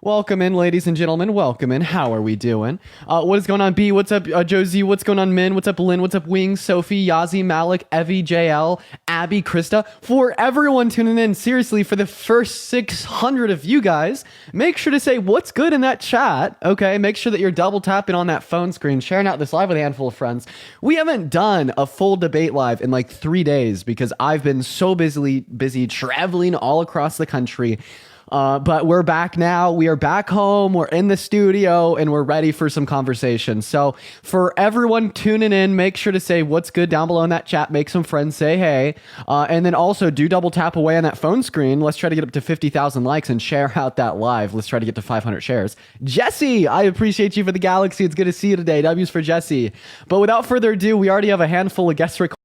Welcome in, ladies and gentlemen. Welcome in. How are we doing? What is going on, B? What's up, Josie? What's going on, Min? What's up, Lynn? What's up, Wings? Sophie, Yazi, Malik, Evie, JL, Abby, Krista? For everyone tuning in, seriously, for the first 600 of you guys, make sure to say what's good in that chat, okay? Make sure that you're double tapping on that phone screen, sharing out this live with a handful of friends. We haven't done a full debate live in like 3 days because I've been so busy traveling all across the country. But we're back now. We are back home. We're in the studio and we're ready for some conversation. So for everyone tuning in, make sure to say what's good down below in that chat. Make some friends say hey. And then also do double tap away on that phone screen. Let's try to get up to 50,000 likes and share out that live. Let's try to get to 500 shares. Jesse, I appreciate you for the galaxy. It's good to see you today. W's for Jesse. But without further ado, we already have a handful of guest requests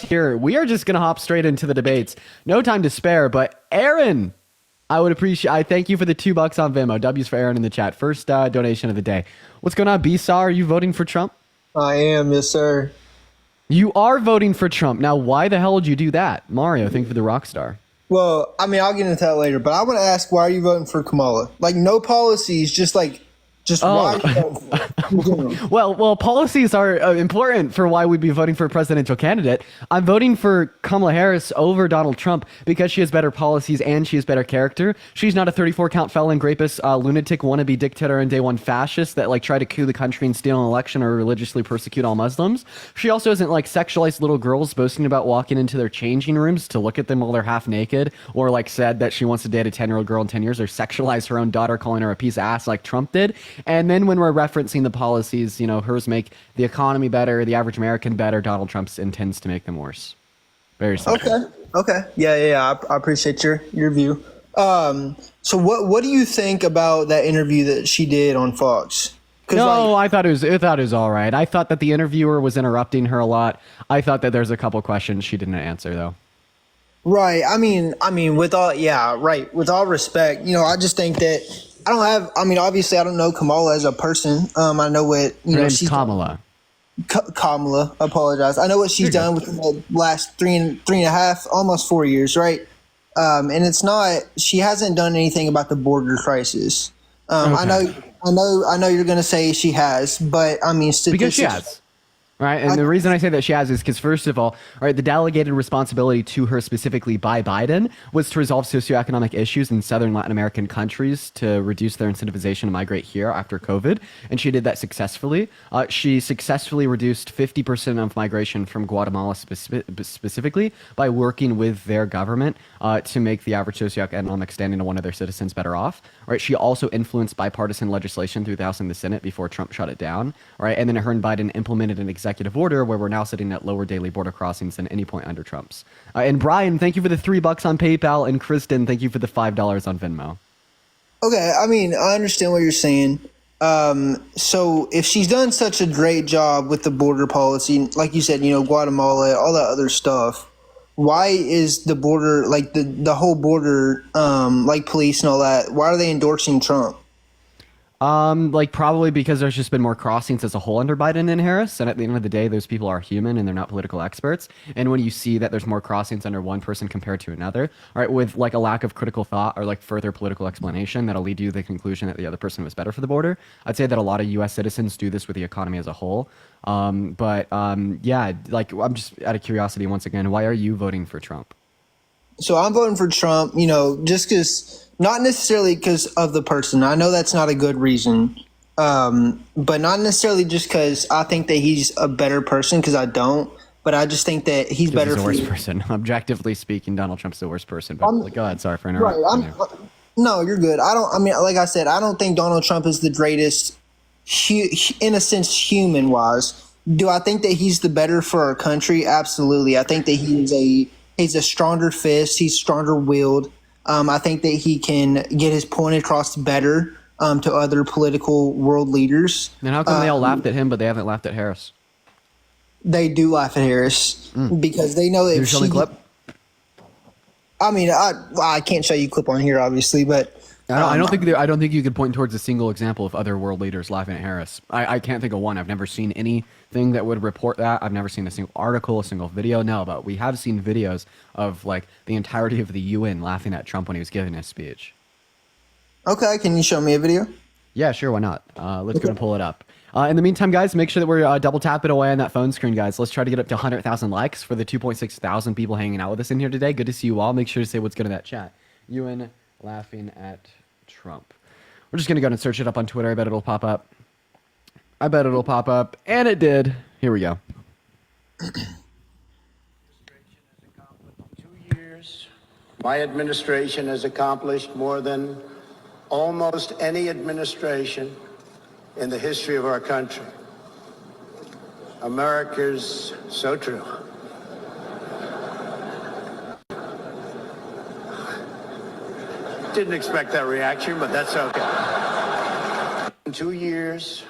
here. We are just going to hop straight into the debates. No time to spare, but Aaron, I thank you for the $2 on Venmo. W's for Aaron in the chat. First donation of the day. What's going on, B-Saw? Are you voting for Trump? I am, yes, sir. You are voting for Trump. Now, why the hell would you do that? Mario, thank you for the rock star. Well, I mean, I'll get into that later, but I want to ask, why are you voting for Kamala? Like, no policies, just why are you voting for Well, policies are important for why we'd be voting for a presidential candidate. I'm voting for Kamala Harris over Donald Trump because she has better policies and she has better character. She's not a 34-count felon, rapist, lunatic, wannabe dictator, and day one fascist that like try to coup the country and steal an election or religiously persecute all Muslims. She also isn't like sexualized little girls boasting about walking into their changing rooms to look at them while they're half naked, or like said that she wants to date a 10-year-old girl in 10 years, or sexualize her own daughter, calling her a piece of ass like Trump did. And then when we're referencing the policies, you know, hers make the economy better, the average American better. Donald Trump's intends to make them worse. Very simple. Okay. Yeah. I appreciate your view. So what do you think about that interview that she did on Fox? No, I thought it was all right. I thought that the interviewer was interrupting her a lot. I thought that there's a couple questions she didn't answer though. Right. I mean, with all respect, you know, I just think that obviously I don't know Kamala as a person. I know what, you know, she's Kamala. Kamala, I apologize. I know what she's done within the last three and a half, almost 4 years, right? And she hasn't done anything about the border crisis. Okay. I know you're going to say she has, but I mean, because she has. Right. And the reason I say that she has is because, first of all, right, the delegated responsibility to her specifically by Biden was to resolve socioeconomic issues in southern Latin American countries to reduce their incentivization to migrate here after COVID. And she did that successfully. She successfully reduced 50% of migration from Guatemala specifically by working with their government to make the average socioeconomic standing of one of their citizens better off. Right. She also influenced bipartisan legislation through the House and the Senate before Trump shut it down. Right. And then her and Biden implemented an executive order where we're now sitting at lower daily border crossings than any point under Trump's. And Brian, thank you for the $3 on PayPal, and Kristen, thank you for the $5 on Venmo. Okay, I mean, I understand what you're saying. So if she's done such a great job with the border policy, like you said, you know, Guatemala, all that other stuff, why is the border, like the whole border, like police and all that, why are they endorsing Trump? Like probably because there's just been more crossings as a whole under Biden and Harris. And at the end of the day, those people are human and they're not political experts. And when you see that there's more crossings under one person compared to another, all right, with like a lack of critical thought or like further political explanation, that'll lead you to the conclusion that the other person was better for the border. I'd say that a lot of US citizens do this with the economy as a whole. Yeah, like I'm just out of curiosity once again, why are you voting for Trump? So I'm voting for Trump, you know, just because, not necessarily because of the person. I know that's not a good reason, but not necessarily just because I think that he's a better person, because I don't. But I just think that he's better. He's the worst person. Objectively speaking, Donald Trump's the worst person. But go ahead. Sorry for interrupting. Right. No, you're good. Like I said, I don't think Donald Trump is the greatest, in a sense, human wise. Do I think that he's the better for our country? Absolutely. I think that he's a stronger fist. He's stronger willed. I think that he can get his point across better to other political world leaders. And how come they all laughed at him, but they haven't laughed at Harris? They do laugh at Harris because they know that if she. Clip? I mean, I can't show you a clip on here, obviously, but. I don't think you could point towards a single example of other world leaders laughing at Harris. I can't think of one. I've never seen anything that would report that. I've never seen a single article, a single video. No, but we have seen videos of like the entirety of the UN laughing at Trump when he was giving his speech. Okay, can you show me a video? Yeah, sure. Why not? Let's go and pull it up. In the meantime, guys, make sure that we're double tapping away on that phone screen, guys. Let's try to get up to 100,000 likes for the 2.6 thousand people hanging out with us in here today. Good to see you all. Make sure to say what's good in that chat. Ewan laughing at Trump. We're just going to go and search it up on Twitter. I bet it'll pop up. I bet it'll pop up. And it did. Here we go. 2 years, my administration has accomplished more than almost any administration in the history of our country. America's so true. Didn't expect that reaction, but that's okay. In 2 years.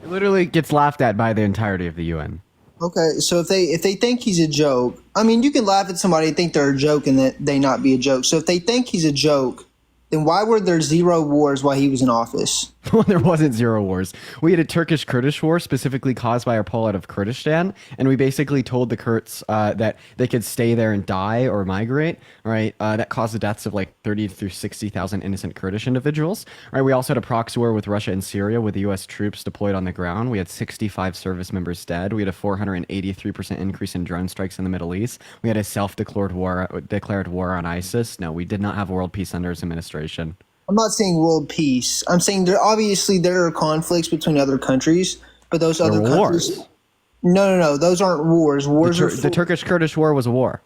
It literally gets laughed at by the entirety of the UN. Okay, so if they think he's a joke, I mean, you can laugh at somebody and think they're a joke and that they not be a joke. So if they think he's a joke, then why were there 0 wars while he was in office? Well, there wasn't 0 wars. We had a Turkish-Kurdish war specifically caused by our pull out of Kurdistan, and we basically told the Kurds that they could stay there and die or migrate, right? That caused the deaths of like 30 through 60,000 innocent Kurdish individuals, right? We also had a proxy war with Russia and Syria with the U.S. troops deployed on the ground. We had 65 service members dead. We had a 483% increase in drone strikes in the Middle East. We had a self-declared war on ISIS. No, we did not have world peace under his administration. I'm not saying world peace. I'm saying there are conflicts between other countries, but those other countries. Wars. No. Those aren't wars. Wars are The Turkish-Kurdish war was a war.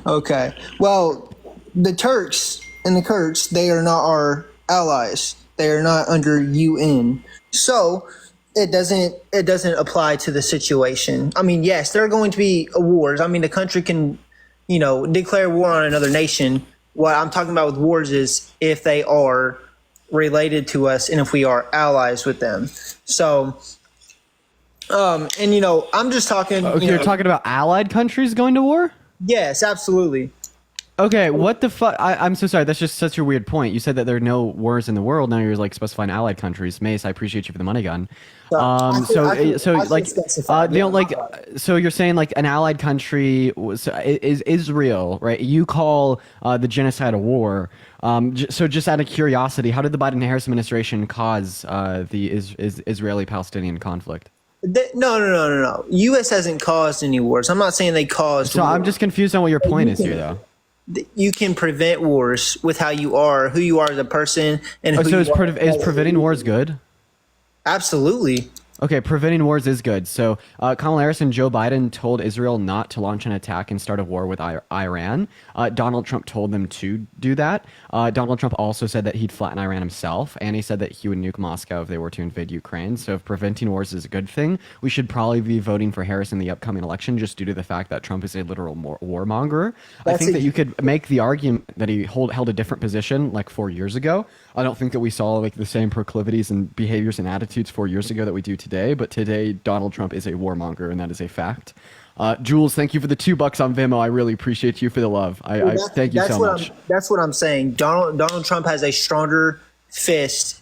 Okay. Well, the Turks and the Kurds, they are not our allies. They are not under UN. So it doesn't apply to the situation. I mean, yes, there are going to be wars. I mean, the country can, declare war on another nation. What I'm talking about with wars is if they are related to us and if we are allies with them. So, I'm just talking. Okay, you're talking about allied countries going to war? Yes, absolutely. Okay, what the fuck? I'm so sorry. That's just such a weird point. You said that there are no wars in the world. Now you're like specifying allied countries. Mace, I appreciate you for the money gun. So you're saying like an allied country is Israel, right? You call the genocide a war. So just out of curiosity, how did the Biden-Harris administration cause the Israeli-Palestinian conflict? No. U.S. hasn't caused any wars. I'm not saying they caused. So I'm just confused on what your point is here, though. You can prevent wars with how you are, who you are as a person, and who so is preventing wars good? Absolutely. Okay, preventing wars is good. So Kamala Harris and Joe Biden told Israel not to launch an attack and start a war with Iran. Donald Trump told them to do that. Donald Trump also said that he'd flatten Iran himself, and he said that he would nuke Moscow if they were to invade Ukraine. So if preventing wars is a good thing, we should probably be voting for Harris in the upcoming election just due to the fact that Trump is a literal warmonger. I think that you could make the argument that he held a different position like 4 years ago. I don't think that we saw like the same proclivities and behaviors and attitudes 4 years ago that we do today, but today Donald Trump is a warmonger, and that is a fact. Jules, thank you for the $2 on Venmo. I really appreciate you for the love. I thank you so much. That's what I'm saying. Donald Trump has a stronger fist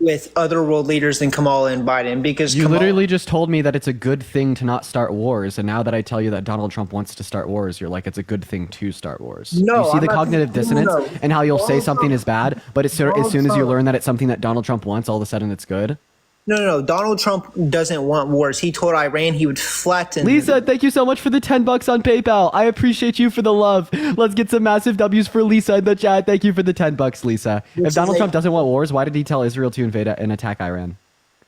with other world leaders than Kamala and Biden because you literally just told me that it's a good thing to not start wars, and now that I tell you that Donald Trump wants to start wars, you're like it's a good thing to start wars. No, you see the cognitive dissonance and how you'll say something is bad, but as soon as you learn that it's something that Donald Trump wants, all of a sudden it's good. No. Donald Trump doesn't want wars. He told Iran he would flatten. Lisa, thank you so much for the $10 on PayPal. I appreciate you for the love. Let's get some massive W's for Lisa in the chat. Thank you for the $10, Lisa. If Donald Trump doesn't want wars, why did he tell Israel to invade and attack Iran?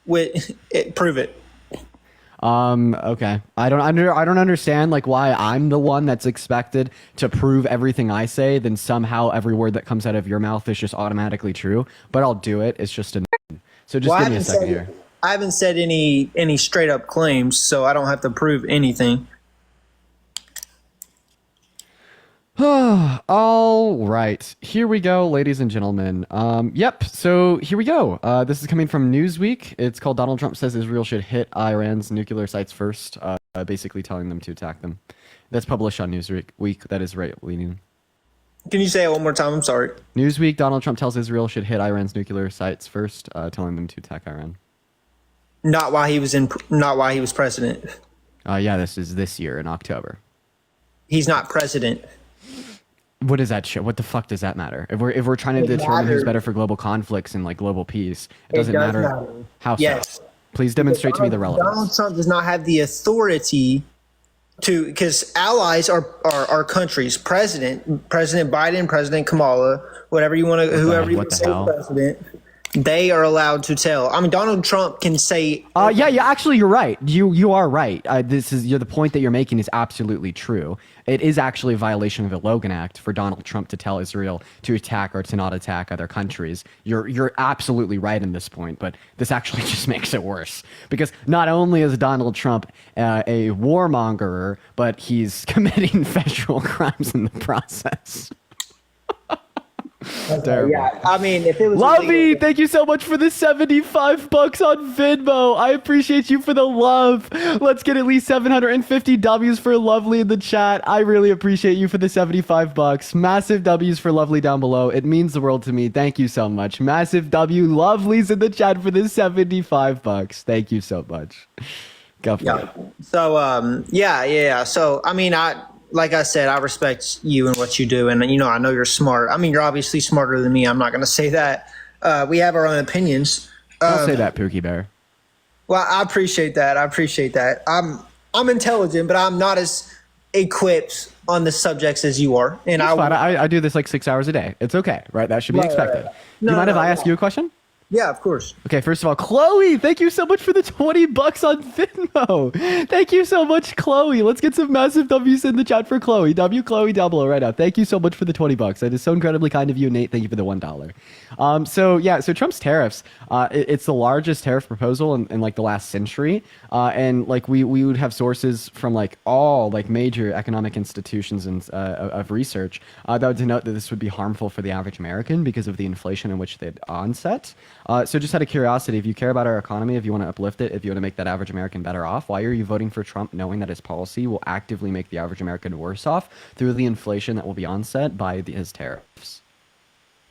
Prove it. Okay. I don't understand like why I'm the one that's expected to prove everything I say, then somehow every word that comes out of your mouth is just automatically true. But I'll do it. It's just so just give me a second here. I haven't said any straight up claims, so I don't have to prove anything. All right, here we go, ladies and gentlemen. Yep, so here we go. This is coming from Newsweek. It's called Donald Trump says Israel should hit Iran's nuclear sites first, basically telling them to attack them. That's published on Newsweek. That is right-leaning. Can you say it one more time? I'm sorry. Newsweek, Donald Trump tells Israel should hit Iran's nuclear sites first, telling them to attack Iran. Not while he was president. Yeah, this is this year in October. He's not president. What does that show? What the fuck does that matter? If we're trying to determine who's matters. better for global conflicts and like global peace, it It doesn't does matter. matter. How Yes. so? Please demonstrate to me the relevance. Donald Trump does not have the authority to, because allies are countries. President Biden, President Kamala, whatever you want to, whoever you what want the to say hell? president, they are allowed to tell. I mean, Donald Trump can say. Yeah. Actually, you're right. You are right. The point that you're making is absolutely true. It is actually a violation of the Logan Act for Donald Trump to tell Israel to attack or to not attack other countries. You're absolutely right in this point, but this actually just makes it worse because not only is Donald Trump a warmonger, but he's committing federal crimes in the process. Terrible. Yeah, I mean, if it was Lovey, illegal- thank you so much for the $75 on Venmo. I appreciate you for the love. Let's get at least 750 W's for Lovely in the chat. I really appreciate you for the $75. Massive W's for Lovely down below. It means the world to me. Thank you so much. Massive W Lovely's in the chat for the $75. Thank you so much. Go for it. So yeah. So I mean, like I said, I respect you and what you do, and I know you're smart. I mean, you're obviously smarter than me. I'm not going to say that. We have our own opinions. Don't say that, Pookie Bear. Well, I appreciate that. I'm intelligent, but I'm not as equipped on the subjects as you are. And I do this like 6 hours a day. It's okay, right? That should be Right, expected. right. Do you No, mind if no, I ask no. you a question? yeah, of course. Okay, first of all, Chloe, thank you so much for the $20 on Venmo. Thank you so much, Chloe. Let's get some massive W's in the chat for Chloe. Chloe down below right now. Thank you so much for the $20. That is so incredibly kind of you, Nate. Thank you for the $1. So Trump's tariffs, it's the largest tariff proposal in like the last century. And like we would have sources from like all like major economic institutions and of research that would denote that this would be harmful for the average American because of the inflation in which they'd onset. So just out of curiosity, if you care about our economy, if you want to uplift it, if you want to make that average American better off, why are you voting for Trump knowing that his policy will actively make the average American worse off through the inflation that will be onset by his tariffs?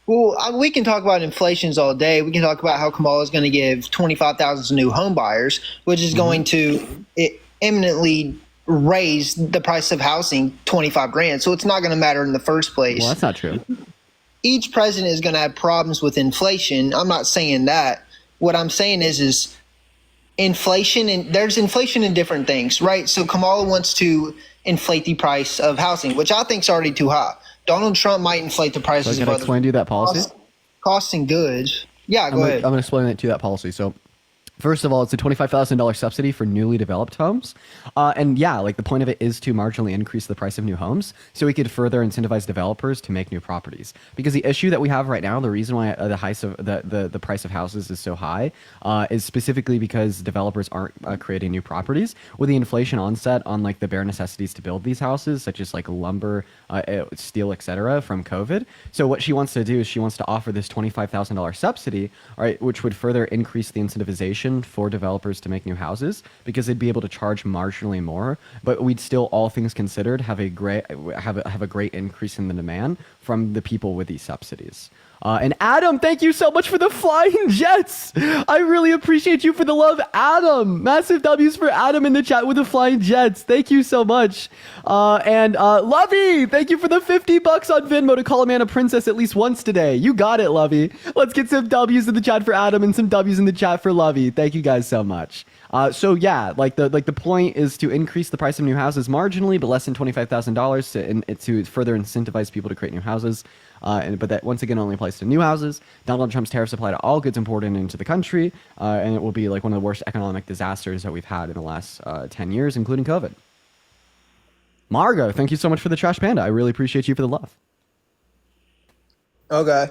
Well, we can talk about inflations all day. We can talk about how Kamala is going to give 25,000 new home buyers, which is going to imminently raise the price of housing 25 grand. So it's not going to matter in the first place. Well, that's not true. Each president is going to have problems with inflation. I'm not saying that. What I'm saying is inflation, and there's inflation in different things, right? So Kamala wants to inflate the price of housing, which I think is already too high. Donald Trump might inflate the So prices can of I other explain to you that policy? costs and goods. Yeah, go I'm ahead. going to explain it to you, that policy. So first of all, it's a $25,000 subsidy for newly developed homes. And yeah, like the point of it is to marginally increase the price of new homes so we could further incentivize developers to make new properties. Because the issue that we have right now, the reason why the price of houses is so high is specifically because developers aren't creating new properties. With the inflation onset on like the bare necessities to build these houses, such as like lumber, steel, etc., from COVID. So what she wants to do is she wants to offer this $25,000 subsidy, right, which would further increase the incentivization for developers to make new houses because they'd be able to charge marginally more, but we'd still, all things considered, have a great increase in the demand from the people with these subsidies. And Adam, thank you so much for the flying jets. I really appreciate you for the love, Adam. Massive W's for Adam in the chat with the flying jets. Thank you so much. And Lovey, thank you for the $50 on Venmo to call a man a princess at least once today. You got it, Lovey. Let's get some W's in the chat for Adam and some W's in the chat for Lovey. Thank you guys so much. So yeah, like the point is to increase the price of new houses marginally, but less than $25,000 to further incentivize people to create new houses. But that once again only applies to new houses. Donald Trump's tariffs apply to all goods imported into the country, and it will be like one of the worst economic disasters that we've had in the last 10 years, including COVID. Margo, thank you so much for the Trash Panda. I really appreciate you for the love. Okay.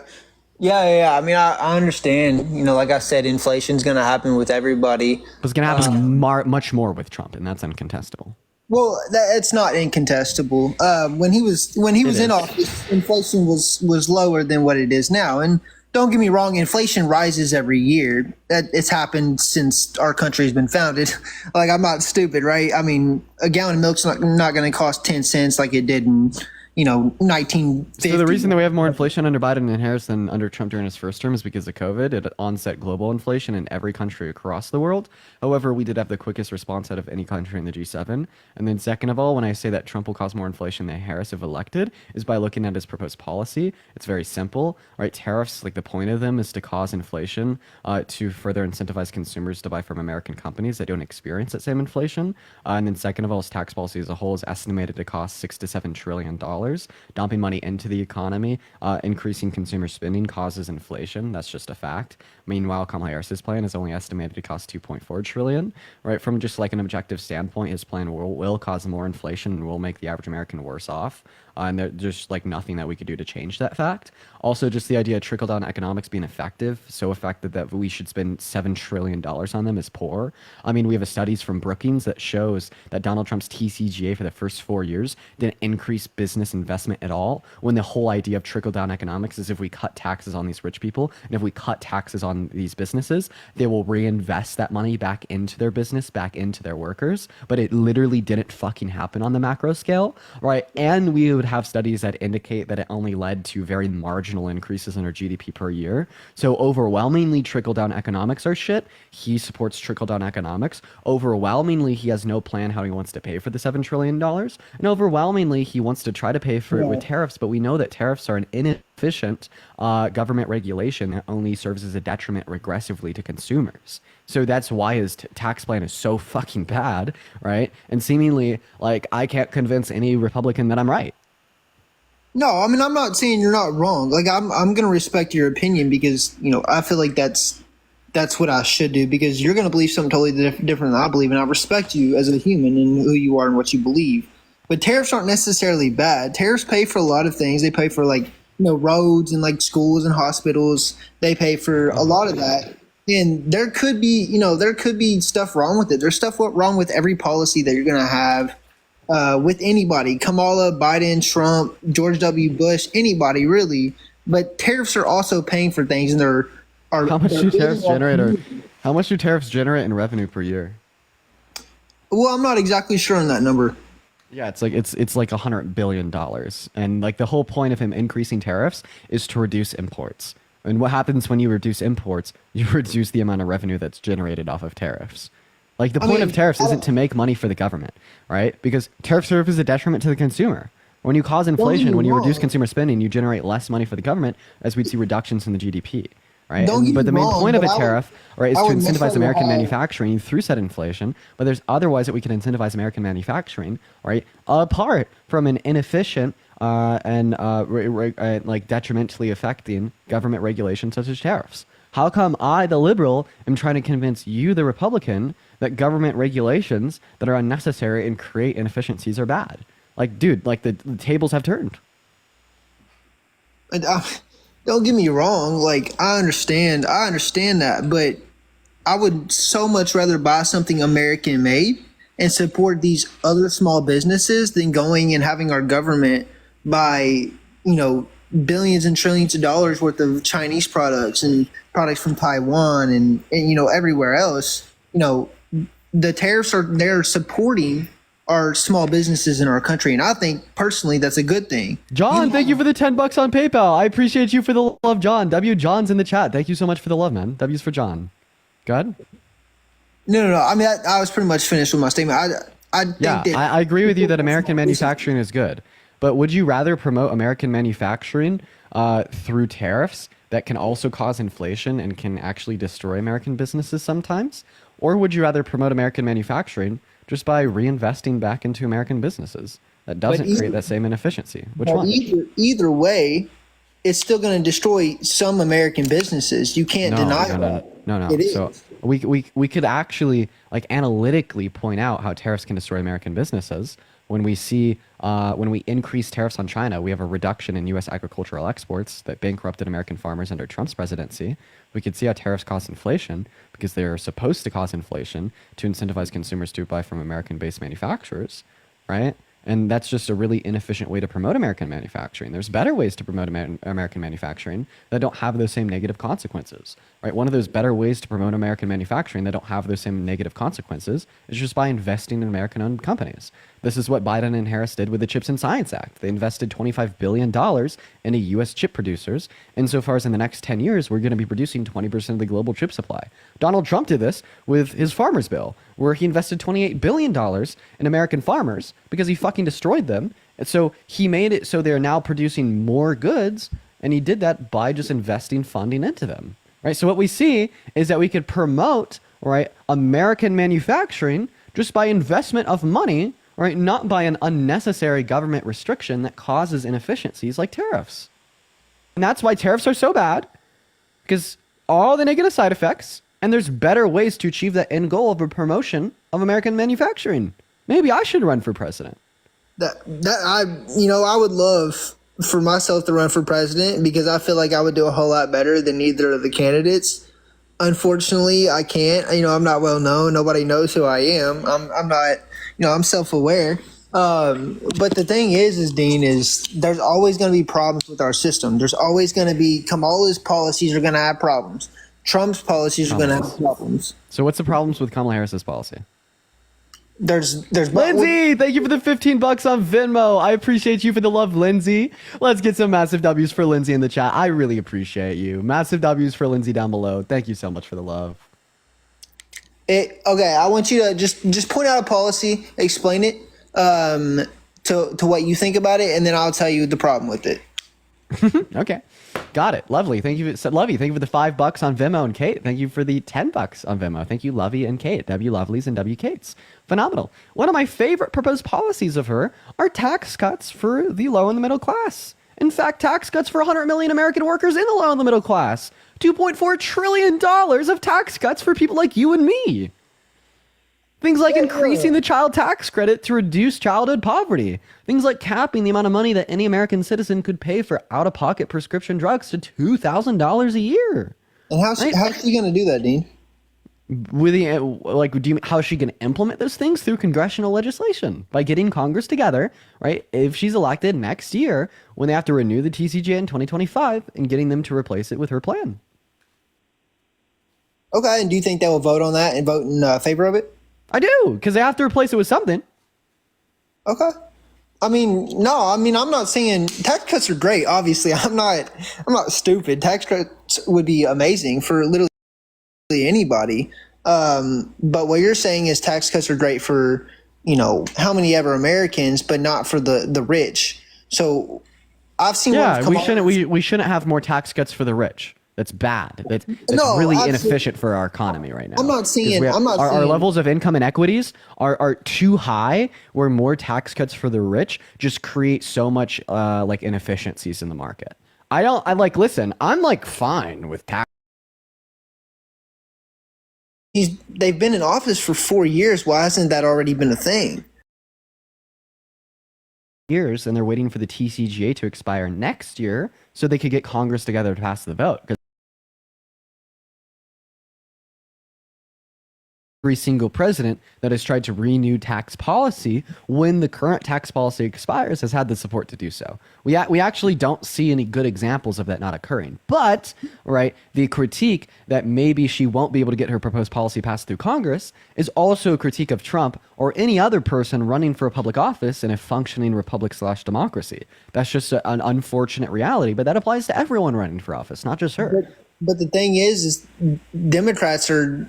Yeah. I mean, I understand. Like I said, inflation's going to happen with everybody. But it's going to happen much more with Trump, and that's uncontestable. Well, it's not incontestable. When he was in office, inflation was lower than what it is now. And don't get me wrong, inflation rises every year. It's happened since our country has been founded. Like, I'm not stupid, right? I mean, a gallon of milk's not going to cost 10 cents like it did in 1950. So the reason that we have more inflation under Biden and Harris than under Trump during his first term is because of COVID. It onset global inflation in every country across the world. However, we did have the quickest response out of any country in the G7. And then second of all, when I say that Trump will cause more inflation than Harris if elected, is by looking at his proposed policy. It's very simple, right? Tariffs, like the point of them is to cause inflation to further incentivize consumers to buy from American companies that don't experience that same inflation. And then second of all, his tax policy as a whole is estimated to cost $6 to $7 trillion. Dumping money into the economy, increasing consumer spending causes inflation. That's just a fact. Meanwhile, Kamala Harris's plan is only estimated to cost $2.4 trillion. Right, from just like an objective standpoint, his plan will cause more inflation and will make the average American worse off. And there's just like nothing that we could do to change that fact. Also, just the idea of trickle down economics being effective, so effective that we should spend $7 trillion on them is poor. I mean, we have studies from Brookings that shows that Donald Trump's TCGA for the first 4 years didn't increase business investment at all, when the whole idea of trickle down economics is if we cut taxes on these rich people and if we cut taxes on these businesses, they will reinvest that money back into their business, back into their workers. But it literally didn't fucking happen on the macro scale, right? And we would have studies that indicate that it only led to very marginal increases in our GDP per year. So overwhelmingly, trickle down economics are shit. He supports trickle down economics. Overwhelmingly, he has no plan how he wants to pay for the $7 trillion. And overwhelmingly, he wants to try to pay for it with tariffs. But we know that tariffs are an inefficient government regulation that only serves as a detriment regressively to consumers. So that's why his tax plan is so fucking bad, right? And seemingly, like, I can't convince any Republican that I'm right. No, I mean, I'm not saying you're not wrong. Like, I'm gonna respect your opinion because I feel like that's what I should do, because you're gonna believe something totally different than I believe, and I respect you as a human and who you are and what you believe. But tariffs aren't necessarily bad. Tariffs pay for a lot of things. They pay for roads and like schools and hospitals. They pay for a lot of that. And there could be stuff wrong with it. There's stuff wrong with every policy that you're gonna have. With anybody, Kamala, Biden, Trump, George W. Bush, anybody really. But tariffs are also paying for things, and how much do tariffs generate in revenue per year? Well, I'm not exactly sure on that number. Yeah, it's like $100 billion, and like the whole point of him increasing tariffs is to reduce imports. And what happens when you reduce imports? You reduce the amount of revenue that's generated off of tariffs. Like the point of tariffs isn't to make money for the government, right? Because tariffs serve as a detriment to the consumer. When you cause inflation, when you reduce consumer spending, you generate less money for the government, as we'd see reductions in the GDP, right? But the main point of a tariff, right, is to incentivize American manufacturing through said inflation. But there's other ways that we can incentivize American manufacturing, right, apart from an inefficient and like detrimentally affecting government regulation such as tariffs. How come I, the liberal, am trying to convince you, the Republican, that government regulations that are unnecessary and create inefficiencies are bad? Like, dude, like the tables have turned. Don't get me wrong. Like, I understand that, but I would so much rather buy something American made and support these other small businesses than going and having our government buy, billions and trillions of dollars worth of Chinese products and products from Taiwan and everywhere else. The tariffs they're supporting our small businesses in our country, and I think personally that's a good thing. John, thank you for the $10 on PayPal. I appreciate you for the love, John. John's in the chat. Thank you so much for the love, man. W's for John. Go ahead. No. I mean, I was pretty much finished with my statement. I agree with you that American manufacturing is good. But would you rather promote American manufacturing through tariffs that can also cause inflation and can actually destroy American businesses sometimes? Or would you rather promote American manufacturing just by reinvesting back into American businesses that doesn't create that same inefficiency? Which one? Either way, it's still going to destroy some American businesses. You can't deny that. No. So we could actually analytically point out how tariffs can destroy American businesses. When we see when we increase tariffs on China, we have a reduction in U.S. agricultural exports that bankrupted American farmers under Trump's presidency. We could see how tariffs cause inflation because they're supposed to cause inflation to incentivize consumers to buy from American-based manufacturers, right? And that's just a really inefficient way to promote American manufacturing. There's better ways to promote American manufacturing that don't have those same negative consequences, right? One of those better ways to promote American manufacturing that don't have those same negative consequences is just by investing in American-owned companies. This is what Biden and Harris did with the CHIPS and Science Act. They invested $25 billion into U.S. chip producers. Insofar as in the next 10 years, we're going to be producing 20% of the global chip supply. Donald Trump did this with his farmers bill, where he invested $28 billion in American farmers because he fucking destroyed them. And so he made it so they're now producing more goods. And he did that by just investing funding into them. Right. So what we see is that we could promote, right, American manufacturing just by investment of money, right, not by an unnecessary government restriction that causes inefficiencies like tariffs. And that's why tariffs are so bad, because all the negative side effects, and there's better ways to achieve that end goal of a promotion of American manufacturing. Maybe I should run for president. I would love for myself to run for president because I feel like I would do a whole lot better than either of the candidates. Unfortunately, I can't. I'm not well known. Nobody knows who I am. I'm not. I'm self-aware. But the thing is Dean, there's always going to be problems with our system. There's always going to be, Kamala's policies are going to have problems. Trump's policies are going to have problems. So what's the problems with Kamala Harris's policy? There's Lindsay, thank you for the $15 on Venmo. I appreciate you for the love, Lindsay. Let's get some massive W's for Lindsay in the chat. I really appreciate you. Massive W's for Lindsay down below. Thank you so much for the love. Okay, I want you to just point out a policy, explain it to what you think about it, and then I'll tell you the problem with it. Okay, got it. Lovely. Thank you, Lovey. Thank you for the $5 on Venmo, and Kate. Thank you for the $10 on Venmo. Thank you, Lovey and Kate. W Lovelies and W Kates. Phenomenal. One of my favorite proposed policies of her are tax cuts for the low and the middle class. In fact, tax cuts for 100 million American workers in the low and the middle class. $2.4 trillion of tax cuts for people like you and me. Things like increasing the child tax credit to reduce childhood poverty. Things like capping the amount of money that any American citizen could pay for out-of-pocket prescription drugs to $2,000 a year. And how's she going to do that, Dean? How is she going to implement those things? Through congressional legislation, by getting Congress together, right? If she's elected next year, when they have to renew the TCJA in 2025, and getting them to replace it with her plan. Okay, and do you think they will vote on that and vote in favor of it? I do, because they have to replace it with something. Okay. I'm not saying tax cuts are great. Obviously, I'm not stupid. Tax cuts would be amazing for literally anybody. But what you're saying is tax cuts are great for, how many ever Americans, but not for the rich. So I've seen. Yeah, we shouldn't have more tax cuts for the rich. That's bad. That's really inefficient for our economy right now. I'm not saying our levels of income inequities are too high, where more tax cuts for the rich just create so much inefficiencies in the market. Listen, I'm fine with tax. They've been in office for 4 years. Why hasn't that already been a thing? Years, and they're waiting for the TCJA to expire next year so they could get Congress together to pass the vote. Every single president that has tried to renew tax policy when the current tax policy expires has had the support to do so. We actually don't see any good examples of that not occurring. But, right, the critique that maybe she won't be able to get her proposed policy passed through Congress is also a critique of Trump or any other person running for a public office in a functioning republic/democracy. That's just an unfortunate reality, but that applies to everyone running for office, not just her. But the thing is Democrats are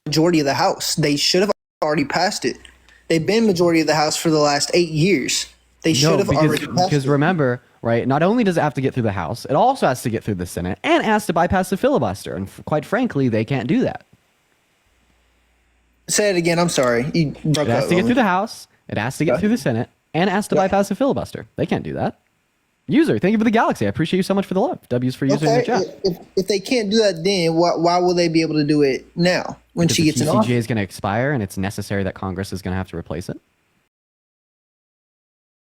majority of the House. They should have already passed it. They've been majority of the House for the last 8 years. They should have already passed it. Because remember, right, not only does it have to get through the House, it also has to get through the Senate and it has to bypass the filibuster. And quite frankly, they can't do that. Say it again. I'm sorry. You broke it has to get through the House, it has to get through the Senate, and it has to bypass the filibuster. They can't do that. User, thank you for the galaxy. I appreciate you so much for the love. W's for user in the chat. If they can't do that then, why will they be able to do it now when she gets in office? The TCJA is going to expire and it's necessary that Congress is going to have to replace it.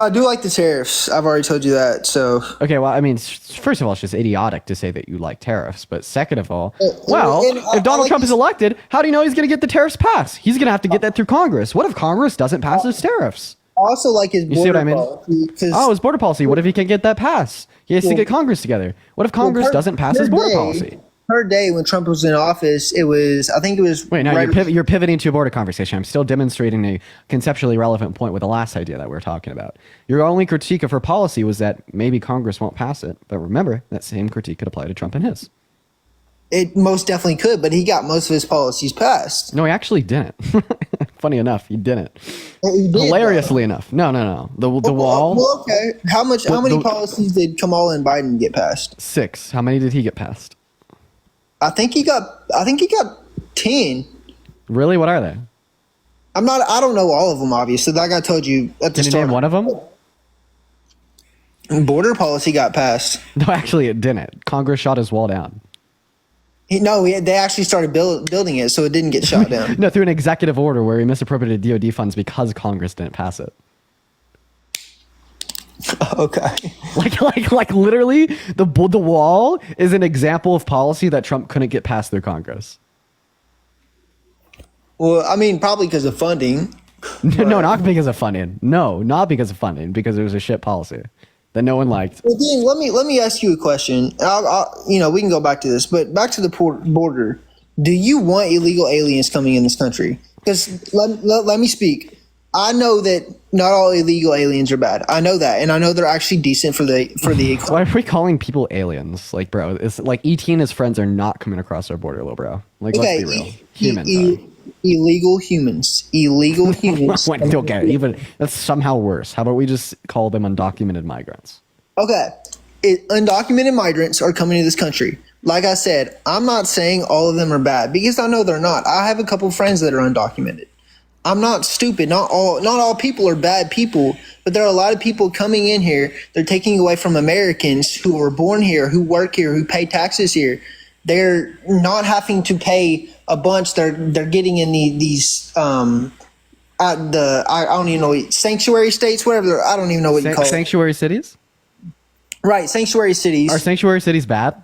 I do like the tariffs. I've already told you that. So okay, well, I mean, first of all, it's just idiotic to say that you like tariffs. But second of all, if Donald Trump is elected, how do you know he's going to get the tariffs passed? He's going to have to get that through Congress. What if Congress doesn't pass his tariffs? Also, like his border policy. His border policy. What if he can't get that passed? He has to get Congress together. What if Congress doesn't pass his border policy? per day when Trump was in office, I think it was. Wait, no, right, you're pivoting to a border conversation. I'm still demonstrating a conceptually relevant point with the last idea that we are talking about. Your only critique of her policy was that maybe Congress won't pass it. But remember, that same critique could apply to Trump and his. It most definitely could, but he got most of his policies passed. No, he actually didn't. Funny enough, he didn't. He did, Hilariously enough. No. The wall, Well, okay. How many policies did Kamala and Biden get passed? 6. How many did he get passed? I think he got 10. Really? What are they? I don't know all of them, obviously. Like I told you at the Can you start. name one of them? Border policy got passed. No, actually, it didn't. Congress shot his wall down. They actually started building it, so it didn't get shot down. No, through an executive order where he misappropriated DoD funds because Congress didn't pass it. Okay. Like literally, the wall is an example of policy that Trump couldn't get passed through Congress. Well, I mean, probably because of funding. No, not because of funding. No, not because of funding. Because it was a shit policy that no one liked. Well, then let me ask you a question. We can go back to this, but back to the border. Do you want illegal aliens coming in this country? Because let me speak. I know that not all illegal aliens are bad. I know that, and I know they're actually decent for the economy. Why are we calling people aliens? Like, bro, it's like ET and his friends are not coming across our border, little bro. Like, let's be real. Humans. Illegal humans. Illegal humans. Okay, even that's somehow worse. How about we just call them undocumented migrants? Okay. Undocumented migrants are coming to this country. Like I said, I'm not saying all of them are bad because I know they're not. I have a couple friends that are undocumented. I'm not stupid. Not all people are bad people, but there are a lot of people coming in here. They're taking away from Americans who were born here, who work here, who pay taxes here. They're not having to pay a bunch. They're getting in these I don't even know, sanctuary states, whatever. I don't even know what you call it. Sanctuary cities? Right, sanctuary cities. Are sanctuary cities bad?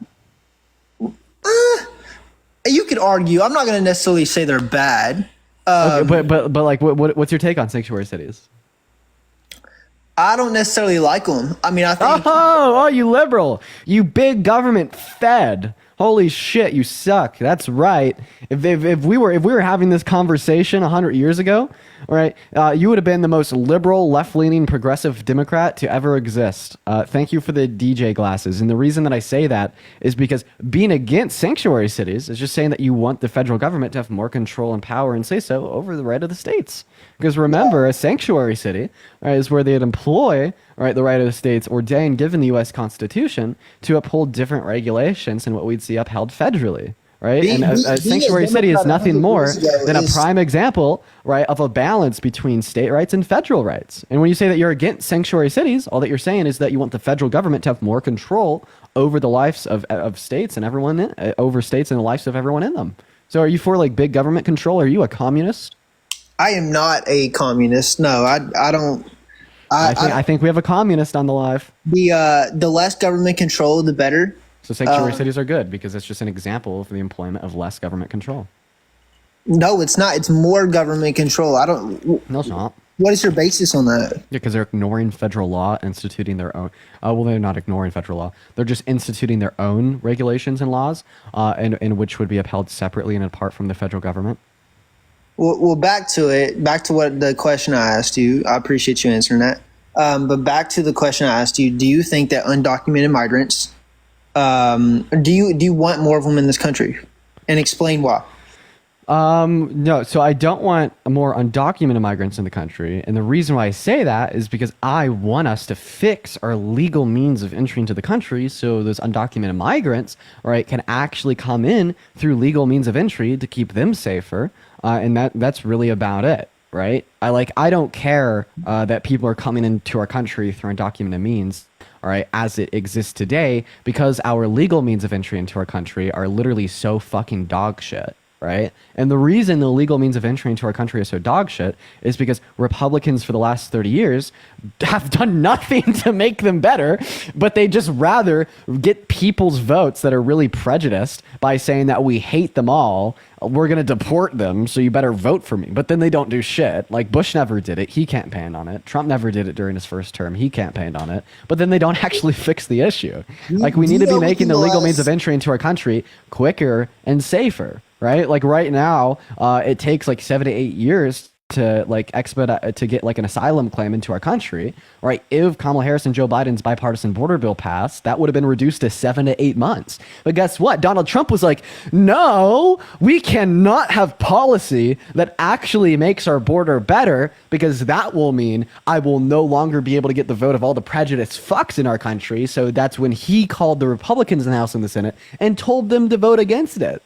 You could argue. I'm not going to necessarily say they're bad. Okay, but like, what's your take on sanctuary cities? I don't necessarily like them. I mean, I think. Oh, you liberal. You big government fed. Holy shit, you suck. That's right. If we were having this conversation 100 years ago, right, you would have been the most liberal, left-leaning, progressive Democrat to ever exist. Thank you for the DJ glasses. And the reason that I say that is because being against sanctuary cities is just saying that you want the federal government to have more control and power and say so over the right of the states. Because remember, a sanctuary city, right, is where they'd employ, right, the right of the states ordained, given the U.S. Constitution, to uphold different regulations and what we'd see upheld federally, right? And a sanctuary city is nothing more than a prime example, right, of a balance between state rights and federal rights. And when you say that you're against sanctuary cities, all that you're saying is that you want the federal government to have more control over the lives of states and everyone over states and the lives of everyone in them. So are you for like big government control? Are you a communist? I am not a communist. No, I don't. I think we have a communist on the live. The less government control, the better. So sanctuary cities are good because it's just an example of the employment of less government control. No, it's not. It's more government control. I don't. No, it's not. What is your basis on that? Yeah, because they're ignoring federal law, instituting their own. Well, they're not ignoring federal law. They're just instituting their own regulations and laws, and which would be upheld separately and apart from the federal government. Well, back to what the question I asked you. I appreciate you answering that. But back to the question I asked you: do you think that undocumented migrants? Do you want more of them in this country? And explain why. No, so I don't want more undocumented migrants in the country. And the reason why I say that is because I want us to fix our legal means of entry into the country so those undocumented migrants, right, can actually come in through legal means of entry to keep them safer. And that's really about it, right? I don't care that people are coming into our country through undocumented means, all right, as it exists today, because our legal means of entry into our country are literally so fucking dog shit. right? And the reason the legal means of entry into our country is so dog shit is because Republicans for the last 30 years have done nothing to make them better, but they just rather get people's votes that are really prejudiced by saying that we hate them all. We're going to deport them, so you better vote for me. But then they don't do shit. Like Bush never did it. He campaigned on it. Trump never did it during his first term. He campaigned on it. But then they don't actually fix the issue. Like we need to be making the legal means of entry into our country quicker and safer, right? Like right now, it takes like 7 to 8 years to like expedite to get like an asylum claim into our country, right? If Kamala Harris and Joe Biden's bipartisan border bill passed, that would have been reduced to 7 to 8 months. But guess what? Donald Trump was like, no, we cannot have policy that actually makes our border better, because that will mean I will no longer be able to get the vote of all the prejudiced fucks in our country. So that's when he called the Republicans in the House and the Senate and told them to vote against it.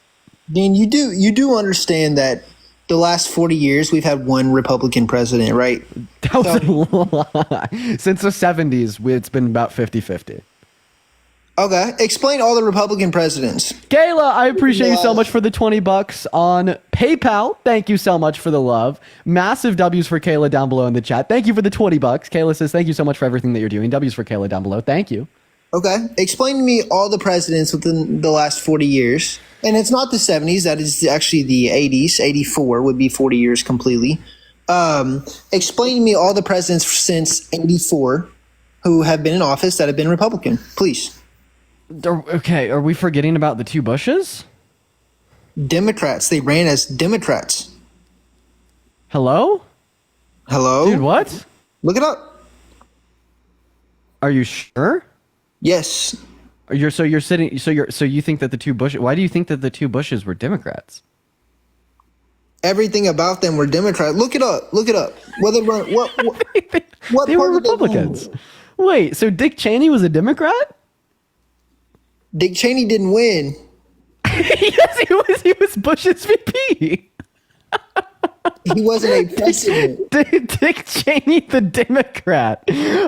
Dean, you do understand that the last 40 years we've had one Republican president, right? That was a lie. Since the 70s, it's been about 50-50. Okay, explain all the Republican presidents. Kayla, I appreciate you so much for the $20 on PayPal. Thank you so much for the love. Massive W's for Kayla down below in the chat. Thank you for the $20. Kayla says, thank you so much for everything that you're doing. W's for Kayla down below. Thank you. Okay, explain to me all the presidents within the last 40 years. And it's not the 70s, that is actually the 80s. 84 would be 40 years completely. Explain to me all the presidents since 84 who have been in office that have been Republican, please. Okay, are we forgetting about the two Bushes? Democrats, they ran as Democrats. Hello? Hello? Dude, what? Look it up. Are you sure? Yes. You think that the two Bushes, why do you think that the two Bushes were Democrats? Everything about them were Democrat. Look it up. Look it up. Whether what They were party Republicans. Wait, so Dick Cheney was a Democrat? Dick Cheney didn't win. Yes, he was Bush's VP. He wasn't a president. Dick Cheney, the Democrat.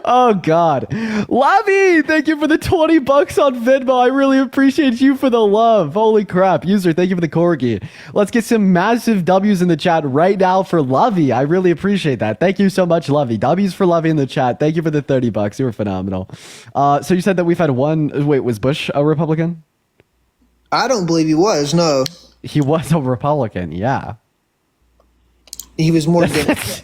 Oh God, Lavi, thank you for the $20 on Venmo. I really appreciate you for the love. Holy crap, user, thank you for the corgi. Let's get some massive W's in the chat right now for Lavi. I really appreciate that. Thank you so much, Lavi. W's for Lavi in the chat. Thank you for the $30. You were phenomenal. So you said that we've had one. Wait, was Bush a Republican? I don't believe he was. No, He was a Republican. Yeah. he was more. That's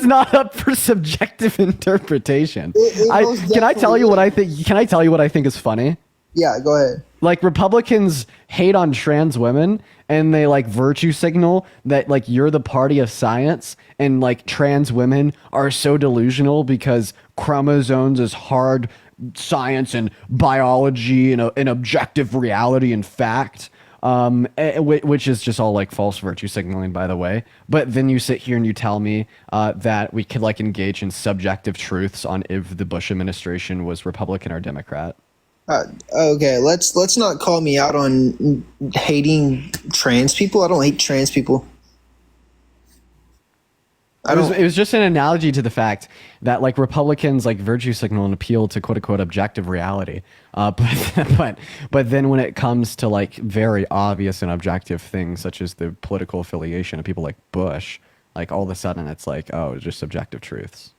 not up for subjective interpretation. Can I tell you what I think? Can I tell you what I think is funny? Yeah, go ahead. Like Republicans hate on trans women and they like virtue signal that like you're the party of science, and like trans women are so delusional because chromosomes is hard science and biology and an objective reality and fact. Which is just all like false virtue signaling, by the way. But then you sit here and you tell me that we could like engage in subjective truths on if the Bush administration was Republican or Democrat. Okay, let's not call me out on hating trans people. I don't hate trans people. It was just an analogy to the fact that like Republicans like virtue signal and appeal to quote unquote objective reality. But then when it comes to like very obvious and objective things such as the political affiliation of people like Bush, like all of a sudden it's like, oh, it's just subjective truths.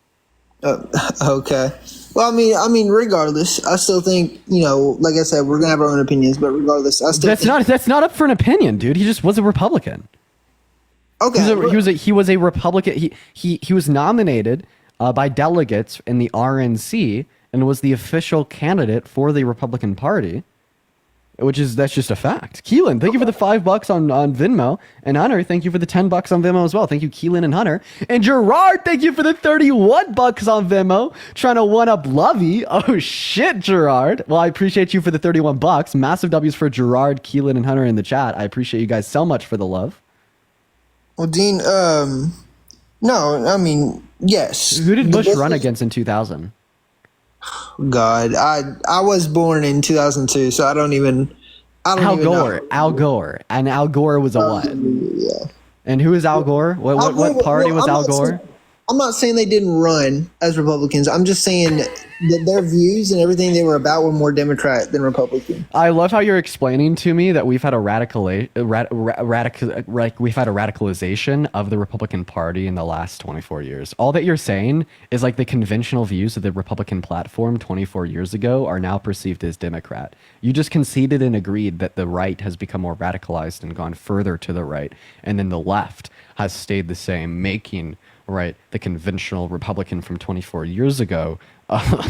Okay. Well, I mean, regardless, I still think, like I said, we're gonna have our own opinions, but regardless, I still that's not up for an opinion, dude. He just was a Republican. Okay. He was a Republican. He was nominated by delegates in the RNC and was the official candidate for the Republican Party, that's just a fact. Keelan, thank you for the $5 on Venmo, and Hunter, thank you for the $10 on Venmo as well. Thank you, Keelan and Hunter, and Gerard, thank you for the $31 on Venmo. Trying to one up Lovey. Oh shit, Gerard. Well, I appreciate you for the $31. Massive W's for Gerard, Keelan, and Hunter in the chat. I appreciate you guys so much for the love. Well, Dean, no, I mean, yes. Who did Bush run against in 2000? God, I was born in 2002, so I don't even Al know. Al Gore. And Al Gore was a what? Yeah. And who is Al Gore? What party was Al Gore? I'm not saying they didn't run as Republicans. I'm just saying that their views and everything they were about were more Democrat than Republican. I love how you're explaining to me that we've had a we've had a radicalization of the Republican Party in the last 24 years. All that you're saying is like the conventional views of the Republican platform 24 years ago are now perceived as Democrat. You just conceded and agreed that the right has become more radicalized and gone further to the right, and then the left has stayed the same, making right the conventional Republican from 24 years ago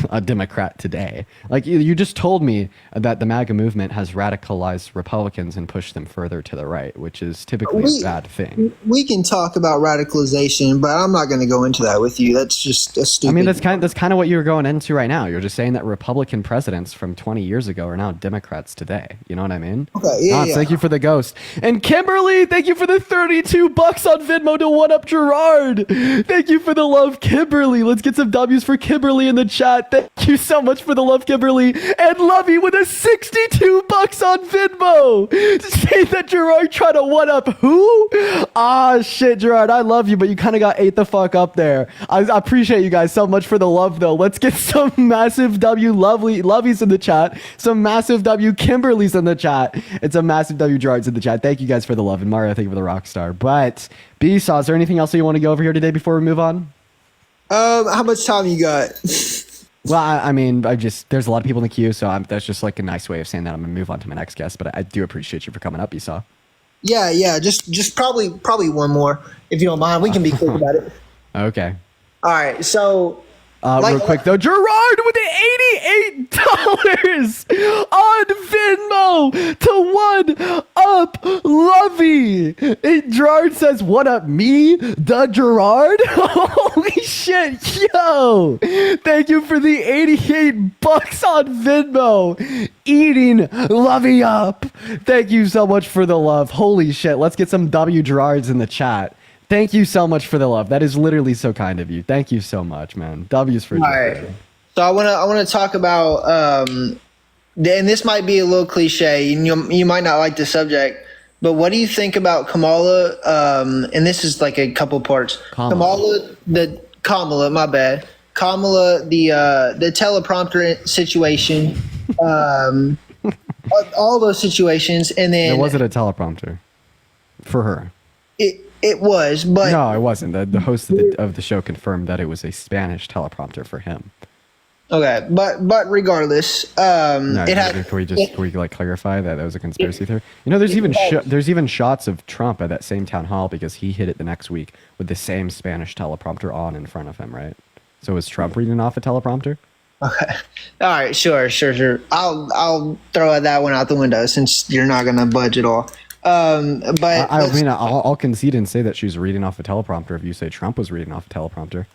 a Democrat today. Like you just told me that the MAGA movement has radicalized Republicans and pushed them further to the right, which is typically a bad thing. We can talk about radicalization, but I'm not going to go into that with you. That's just a stupid. I mean, that's kind of what you're going into right now. You're just saying that Republican presidents from 20 years ago are now Democrats today. You know what I mean? Okay, yeah, yeah. Thank you for the ghost. And Kimberly, thank you for the $32 on Venmo to one up Gerard. Thank you for the love, Kimberly. Let's get some W's for Kimberly in the chat. Thank you so much for the love, Kimberly. And Lovey with a $62 on Venmo. Say that Gerard tried to one up who? Ah, shit, Gerard. I love you, but you kind of got ate the fuck up there. I appreciate you guys so much for the love, though. Let's get some massive W Loveys in the chat, some massive W Kimberlys in the chat, and some massive W Gerards in the chat. Thank you guys for the love. And Mario, thank you for the rock star. But B-Saw, is there anything else that you want to go over here today before we move on? How much time you got? Well, I mean, there's a lot of people in the queue, so that's just like a nice way of saying that I'm gonna move on to my next guest. But I do appreciate you for coming up, Esau. Yeah, just probably one more if you don't mind. We can be quick about it. Okay. All right, so real quick though, Gerard with the $88 on Venmo to one up Lovey. Gerard says, "What up, me, the Gerard?" Holy shit, yo! Thank you for the $88 on Venmo. Eating Lovey up. Thank you so much for the love. Holy shit! Let's get some W Gerards in the chat. Thank you so much for the love. That is literally so kind of you. Thank you so much, man. W's for right. So I want to talk about and this might be a little cliche, and you might not like the subject, but what do you think about Kamala? And this is like a couple parts. Kamala, the teleprompter situation, all those situations, and then it wasn't a teleprompter for her. It was, but no, it wasn't. The host of the show confirmed that it was a Spanish teleprompter for him. Okay, but regardless, no, it had. Can we like clarify that was a conspiracy theory? You know, there's even shots of Trump at that same town hall because he hit it the next week with the same Spanish teleprompter on in front of him, right? So was Trump reading off a teleprompter? Okay, all right, sure. I'll throw that one out the window since you're not gonna budge at all. But I mean, I'll concede and say that she's reading off a teleprompter if you say Trump was reading off a teleprompter.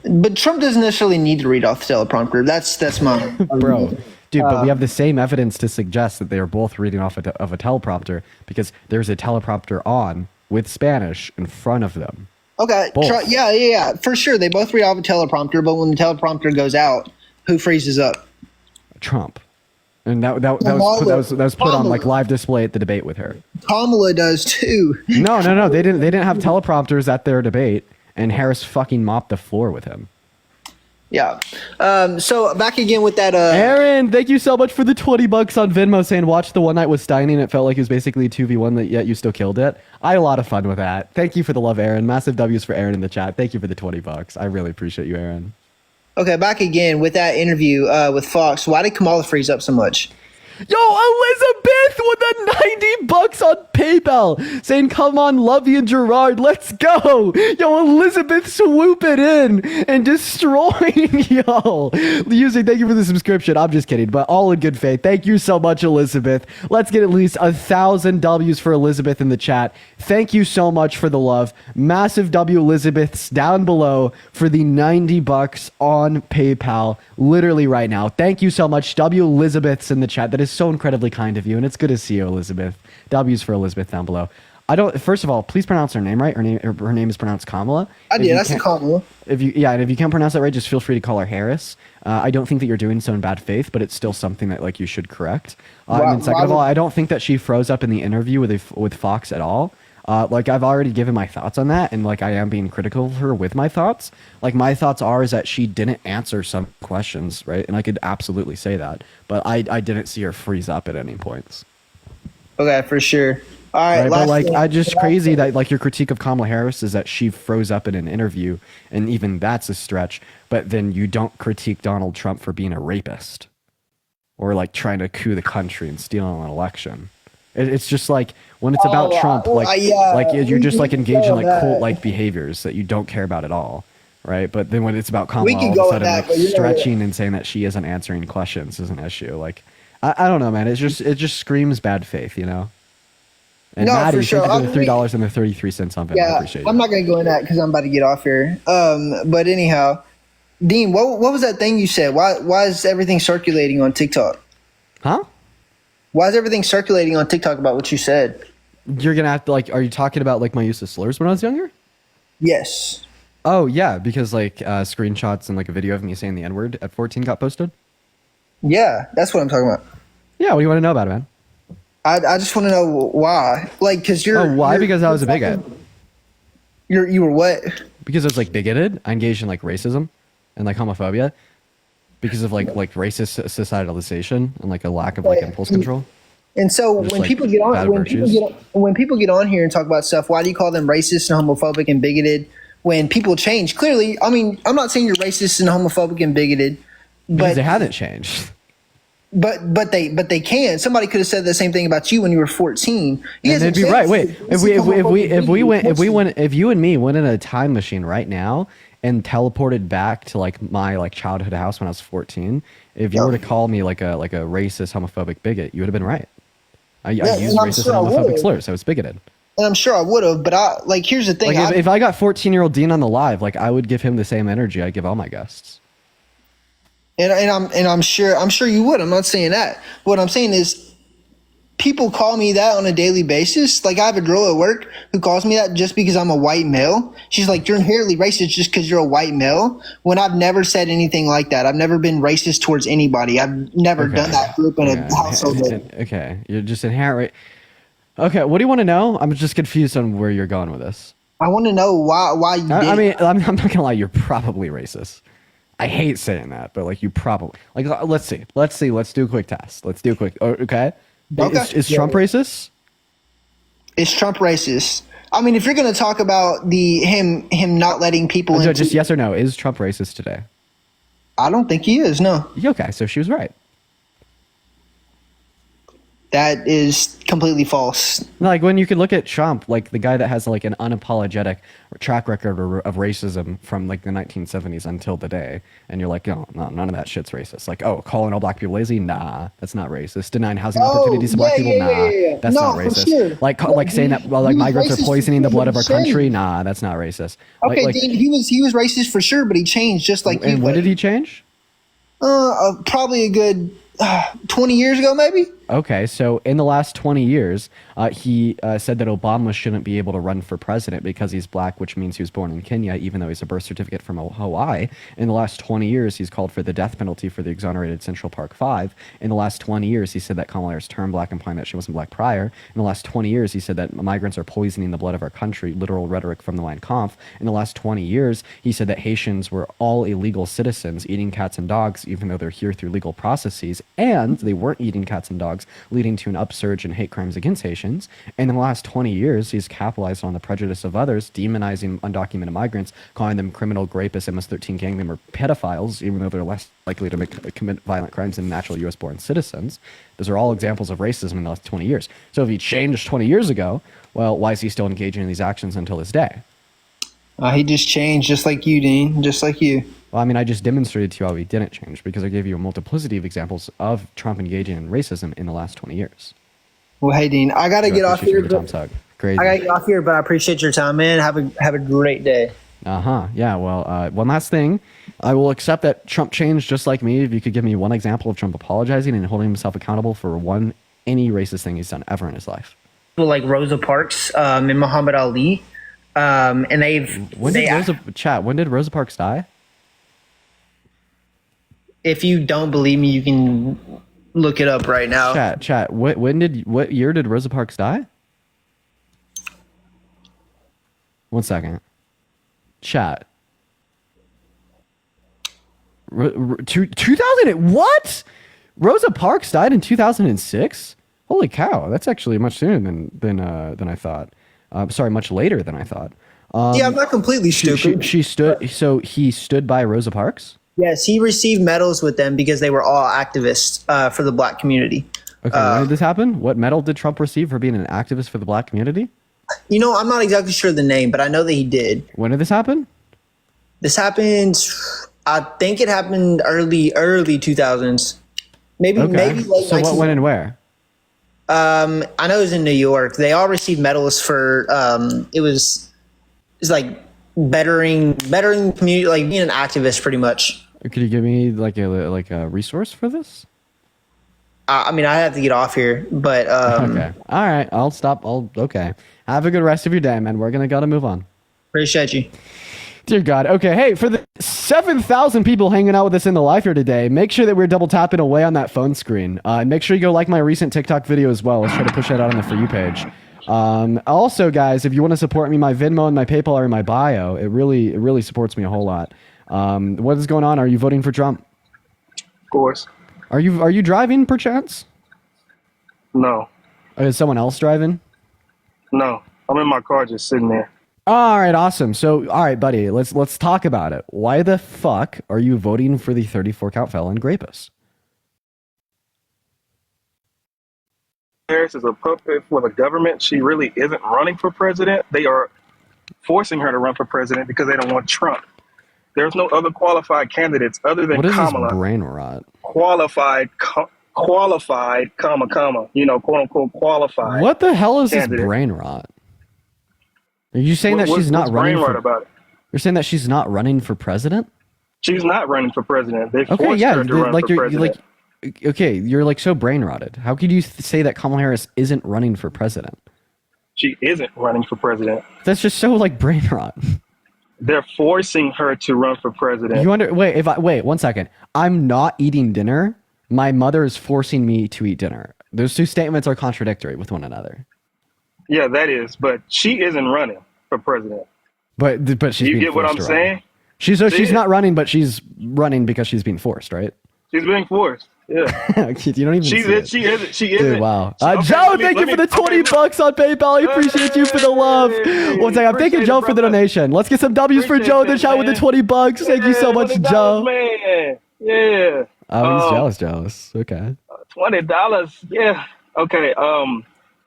But Trump doesn't necessarily need to read off the teleprompter. That's my bro, dude. But we have the same evidence to suggest that they are both reading off of a teleprompter because there's a teleprompter on with Spanish in front of them. Okay, yeah, for sure. They both read off a teleprompter, but when the teleprompter goes out, who freezes up? Trump. And that was put on like live display at the debate with her. Kamala does too. No. They didn't have teleprompters at their debate, and Harris fucking mopped the floor with him. Yeah. So back again with that. Aaron, thank you so much for the $20 on Venmo saying watch the one night with Steiny and it felt like it was basically 2v1 yet you still killed it. I had a lot of fun with that. Thank you for the love, Aaron. Massive W's for Aaron in the chat. Thank you for the $20. I really appreciate you, Aaron. Okay, back again with that interview with Fox. Why did Kamala freeze up so much? Yo, Elizabeth with the $90 on PayPal saying, "Come on, Lovey and Gerard, let's go." Yo, Elizabeth swooping in and destroying y'all. Using, thank you for the subscription. I'm just kidding, but all in good faith. Thank you so much, Elizabeth. Let's get at least 1,000 W's for Elizabeth in the chat. Thank you so much for the love. Massive W Elizabeths down below for the $90 on PayPal, literally right now. Thank you so much, W Elizabeths in the chat. That is so incredibly kind of you, and it's good to see you, Elizabeth. W's for Elizabeth down below. First of all, please pronounce her name right. Her name is pronounced Kamala. I did. I said Kamala. And if you can't pronounce that right, just feel free to call her Harris. I don't think that you're doing so in bad faith, but it's still something that like you should correct. And second of all, I don't think that she froze up in the interview with Fox at all. Like I've already given my thoughts on that, and like I am being critical of her with my thoughts. Like my thoughts are is that she didn't answer some questions, right? And I could absolutely say that, but I didn't see her freeze up at any points. Okay, for sure. All right, Right? But like thing. I just crazy that like your critique of Kamala Harris is that she froze up in an interview, and even that's a stretch. But then you don't critique Donald Trump for being a rapist, or like trying to coup the country and stealing an election. It's just like when it's about Trump, like you're just like engaged in like cult-like behaviors that you don't care about at all, right? But then when it's about Kamala, all of a sudden like stretching and saying that she isn't answering questions is an issue. Like I don't know, man. It just screams bad faith, you know. And No, Maddie, for sure. thank you for the $3 and the 33 cents on Venmo. I Yeah, appreciate I'm it. not gonna go in that because I'm about to get off here. But anyhow, Dean, what was that thing you said? Why is everything circulating on TikTok? Huh? Why is everything circulating on TikTok about what you said? You're gonna have to like. Are you talking about like my use of slurs when I was younger? Yes. Oh yeah, because like screenshots and like a video of me saying the N word at 14 got posted. Yeah, that's what I'm talking about. Yeah, what do you want to know about it, man? I just want to know why. Like, because you're. Oh, why? you're- Because I was a bigot. You were what? Because I was like bigoted. I engaged in like racism and like homophobia because of like racist societalization and like a lack of like impulse control. And so Just, when like, people get on bad virtues. when people get on here and talk about stuff, why do you call them racist and homophobic and bigoted? When people change, clearly, I mean, I'm not saying you're racist and homophobic and bigoted, Because but they hadn't changed. but they can. Somebody could have said the same thing about you when you were 14. And they'd be right. Wait, if you and me went in a time machine right now and teleported back to like my like childhood house when I was 14, if you were to call me like a racist, homophobic bigot, you would have been right. I used and I'm racist sure I and homophobic would've. slurs. I was bigoted. And I'm sure I would have, but here's the thing. Like if I got 14-year-old Dean on the live, like I would give him the same energy I give all my guests. I'm sure you would. I'm not saying that. What I'm saying is people call me that on a daily basis. Like I have a girl at work who calls me that just because I'm a white male. She's like, "You're inherently racist just because you're a white male." When I've never said anything like that. I've never been racist towards anybody. I've never done that group in a household. Okay, you're just inherent. Okay, what do you want to know? I'm just confused on where you're going with this. I want to know why you did I mean, it. I'm not gonna lie. You're probably racist. I hate saying that, but like you probably like. Let's see. Let's do a quick test. Let's do a quick. Okay. Okay. Is Trump racist? Is Trump racist? I mean, if you're going to talk about him not letting people in, Just yes or no. Is Trump racist today? I don't think he is. No, Okay, so she was right. that is completely false. Like when you could look at Trump, like the guy that has like an unapologetic track record of racism from like the 1970s until today, and you're like, no, none of that shit's racist. Like, oh, calling all black people lazy, nah, that's not racist. Denying housing opportunities to black people, that's No, not for racist. sure. Like saying that like He was migrants are racist poisoning the for blood of our change. country, nah, that's not racist. Okay, like, Dean, he was racist for sure, but he changed just like you. and when did he change? Probably a good 20 years ago, maybe. Okay, so in the last 20 years, he said that Obama shouldn't be able to run for president because he's black, which means he was born in Kenya, even though he's a birth certificate from Hawaii. In the last 20 years, he's called for the death penalty for the exonerated Central Park Five. In the last 20 years, he said that Kamala Harris turned black, implying that she wasn't black prior. In the last 20 years, he said that migrants are poisoning the blood of our country, literal rhetoric from the Mein Kampf. In the last 20 years, he said that Haitians were all illegal citizens eating cats and dogs, even though they're here through legal processes, and they weren't eating cats and dogs, leading to an upsurge in hate crimes against Haitians. And in the last 20 years, he's capitalized on the prejudice of others, demonizing undocumented migrants, calling them criminal rapists, MS-13 gang member pedophiles, even though they're less likely to commit violent crimes than natural U.S.-born citizens. Those are all examples of racism in the last 20 years. So if he changed 20 years ago, well, why is he still engaging in these actions until this day? He just changed, just like you, Dean, just like you. Well, I mean, I just demonstrated to you how he didn't change because I gave you a multiplicity of examples of Trump engaging in racism in the last 20 years. Well, hey, Dean, I gotta get off Appreciate here. your Tom's hug. Crazy. I gotta get off here, but I appreciate your time, man. Have a great day. Yeah. Well, one last thing. I will accept that Trump changed just like me. If you could give me one example of Trump apologizing and holding himself accountable for any racist thing he's done ever in his life. People like Rosa Parks and Muhammad Ali, and When did Rosa Parks die? If you don't believe me, you can look it up right now. Chat. What year did Rosa Parks die? 1 second. Chat. 2000 what? Rosa Parks died in 2006. Holy cow, that's actually much sooner than I thought. Sorry, much later than I thought. Yeah, I'm not completely stupid. She stood. So he stood by Rosa Parks. Yes, he received medals with them because they were all activists for the black community. Okay, when did this happen? What medal did Trump receive for being an activist for the black community? You know, I'm not exactly sure the name, but I know that he did. When did this happen? This happened, I think it happened early 2000s. Maybe late So 19- what, when, and where? I know it was in New York. They all received medals for it's like bettering community, like being an activist, pretty much. Could you give me like a resource for this? I mean, I have to get off here, but Okay. All right. I'll stop. Okay. Have a good rest of your day, man. We're gotta move on. appreciate you. Dear God. Okay. Hey, for the 7,000 people hanging out with us in the live here today, make sure that we're double tapping away on that phone screen. And make sure you go like my recent TikTok video as well. Let's try to push that out on the For You page. Also, guys, if you want to support me, my Venmo and my PayPal are in my bio. It really supports me a whole lot. What is going on? Are you voting for Trump? Of course. Are you driving perchance? No. Is someone else driving? No. I'm in my car just sitting there. All right, awesome. So, all right, buddy, let's talk about it. Why the fuck are you voting for the 34 count felon Grapus? Harris is a puppet for the government. She really isn't running for president. They are forcing her to run for president because they don't want Trump. There's no other qualified candidates other than What is Kamala. this brain rot? Qualified, comma, you know, quote unquote qualified. What the hell is candidate. this brain rot? Are you saying that she's What's not running brain rot for? about it? You're saying that she's not running for president? She's not running for president. They forced Okay, yeah, her to run like for president. okay, you're like so brain rotted. How could you say that Kamala Harris isn't running for president? She isn't running for president. That's just so like brain rot. They're forcing her to run for president. Wait 1 second. I'm not eating dinner. My mother is forcing me to eat dinner. Those two statements are contradictory with one another. Yeah, that is. But she isn't running for president. But she's You being get what forced I'm to run. saying? She's not running, but she's running because she's being forced, right? She's being forced. Yeah. You don't even see it. She isn't. Dude, wow. Okay, Joe, thank you for the 20 bucks on PayPal. I appreciate you for the love. One second, I'm thanking Appreciate Joe it, for the brother. donation. Let's get some W's for Appreciate Joe in the that, chat with the man. 20 bucks. Thank you so much, $20, Joe. man. Yeah. Oh, he's jealous. Okay. $20. Yeah. Okay.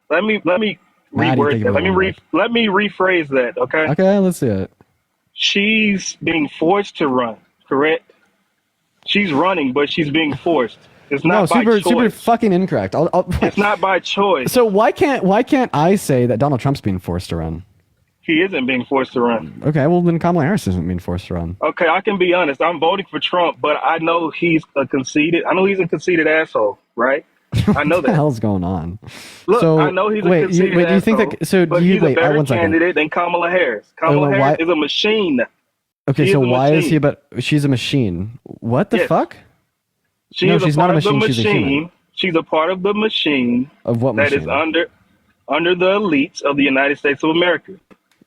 Let me Now you reword think that. of it Let me rephrase that. Okay. Okay, let's see it. She's being forced to run. Correct. She's running, but she's being forced. It's No, not by super choice. fucking incorrect. It's not by choice. So why can't I say that Donald Trump's being forced to run? He isn't being forced to run. Okay, well then Kamala Harris isn't being forced to run. Okay, I can be honest. I'm voting for Trump, but I know he's a conceited asshole, right? I know What the that. hell's going on? Look, So, I know he's a wait, conceited do you think asshole, that? So but do you he's wait? a better 1 second. candidate than Kamala Harris. Kamala wait, Harris why- is a machine. Okay, She so is a why is he? machine. But she's a machine. What the Yes. fuck? She No, is she's a not part a of the machine, she's a human. machine. She's a part of the machine Of what that machine? is under the elites of the United States of America.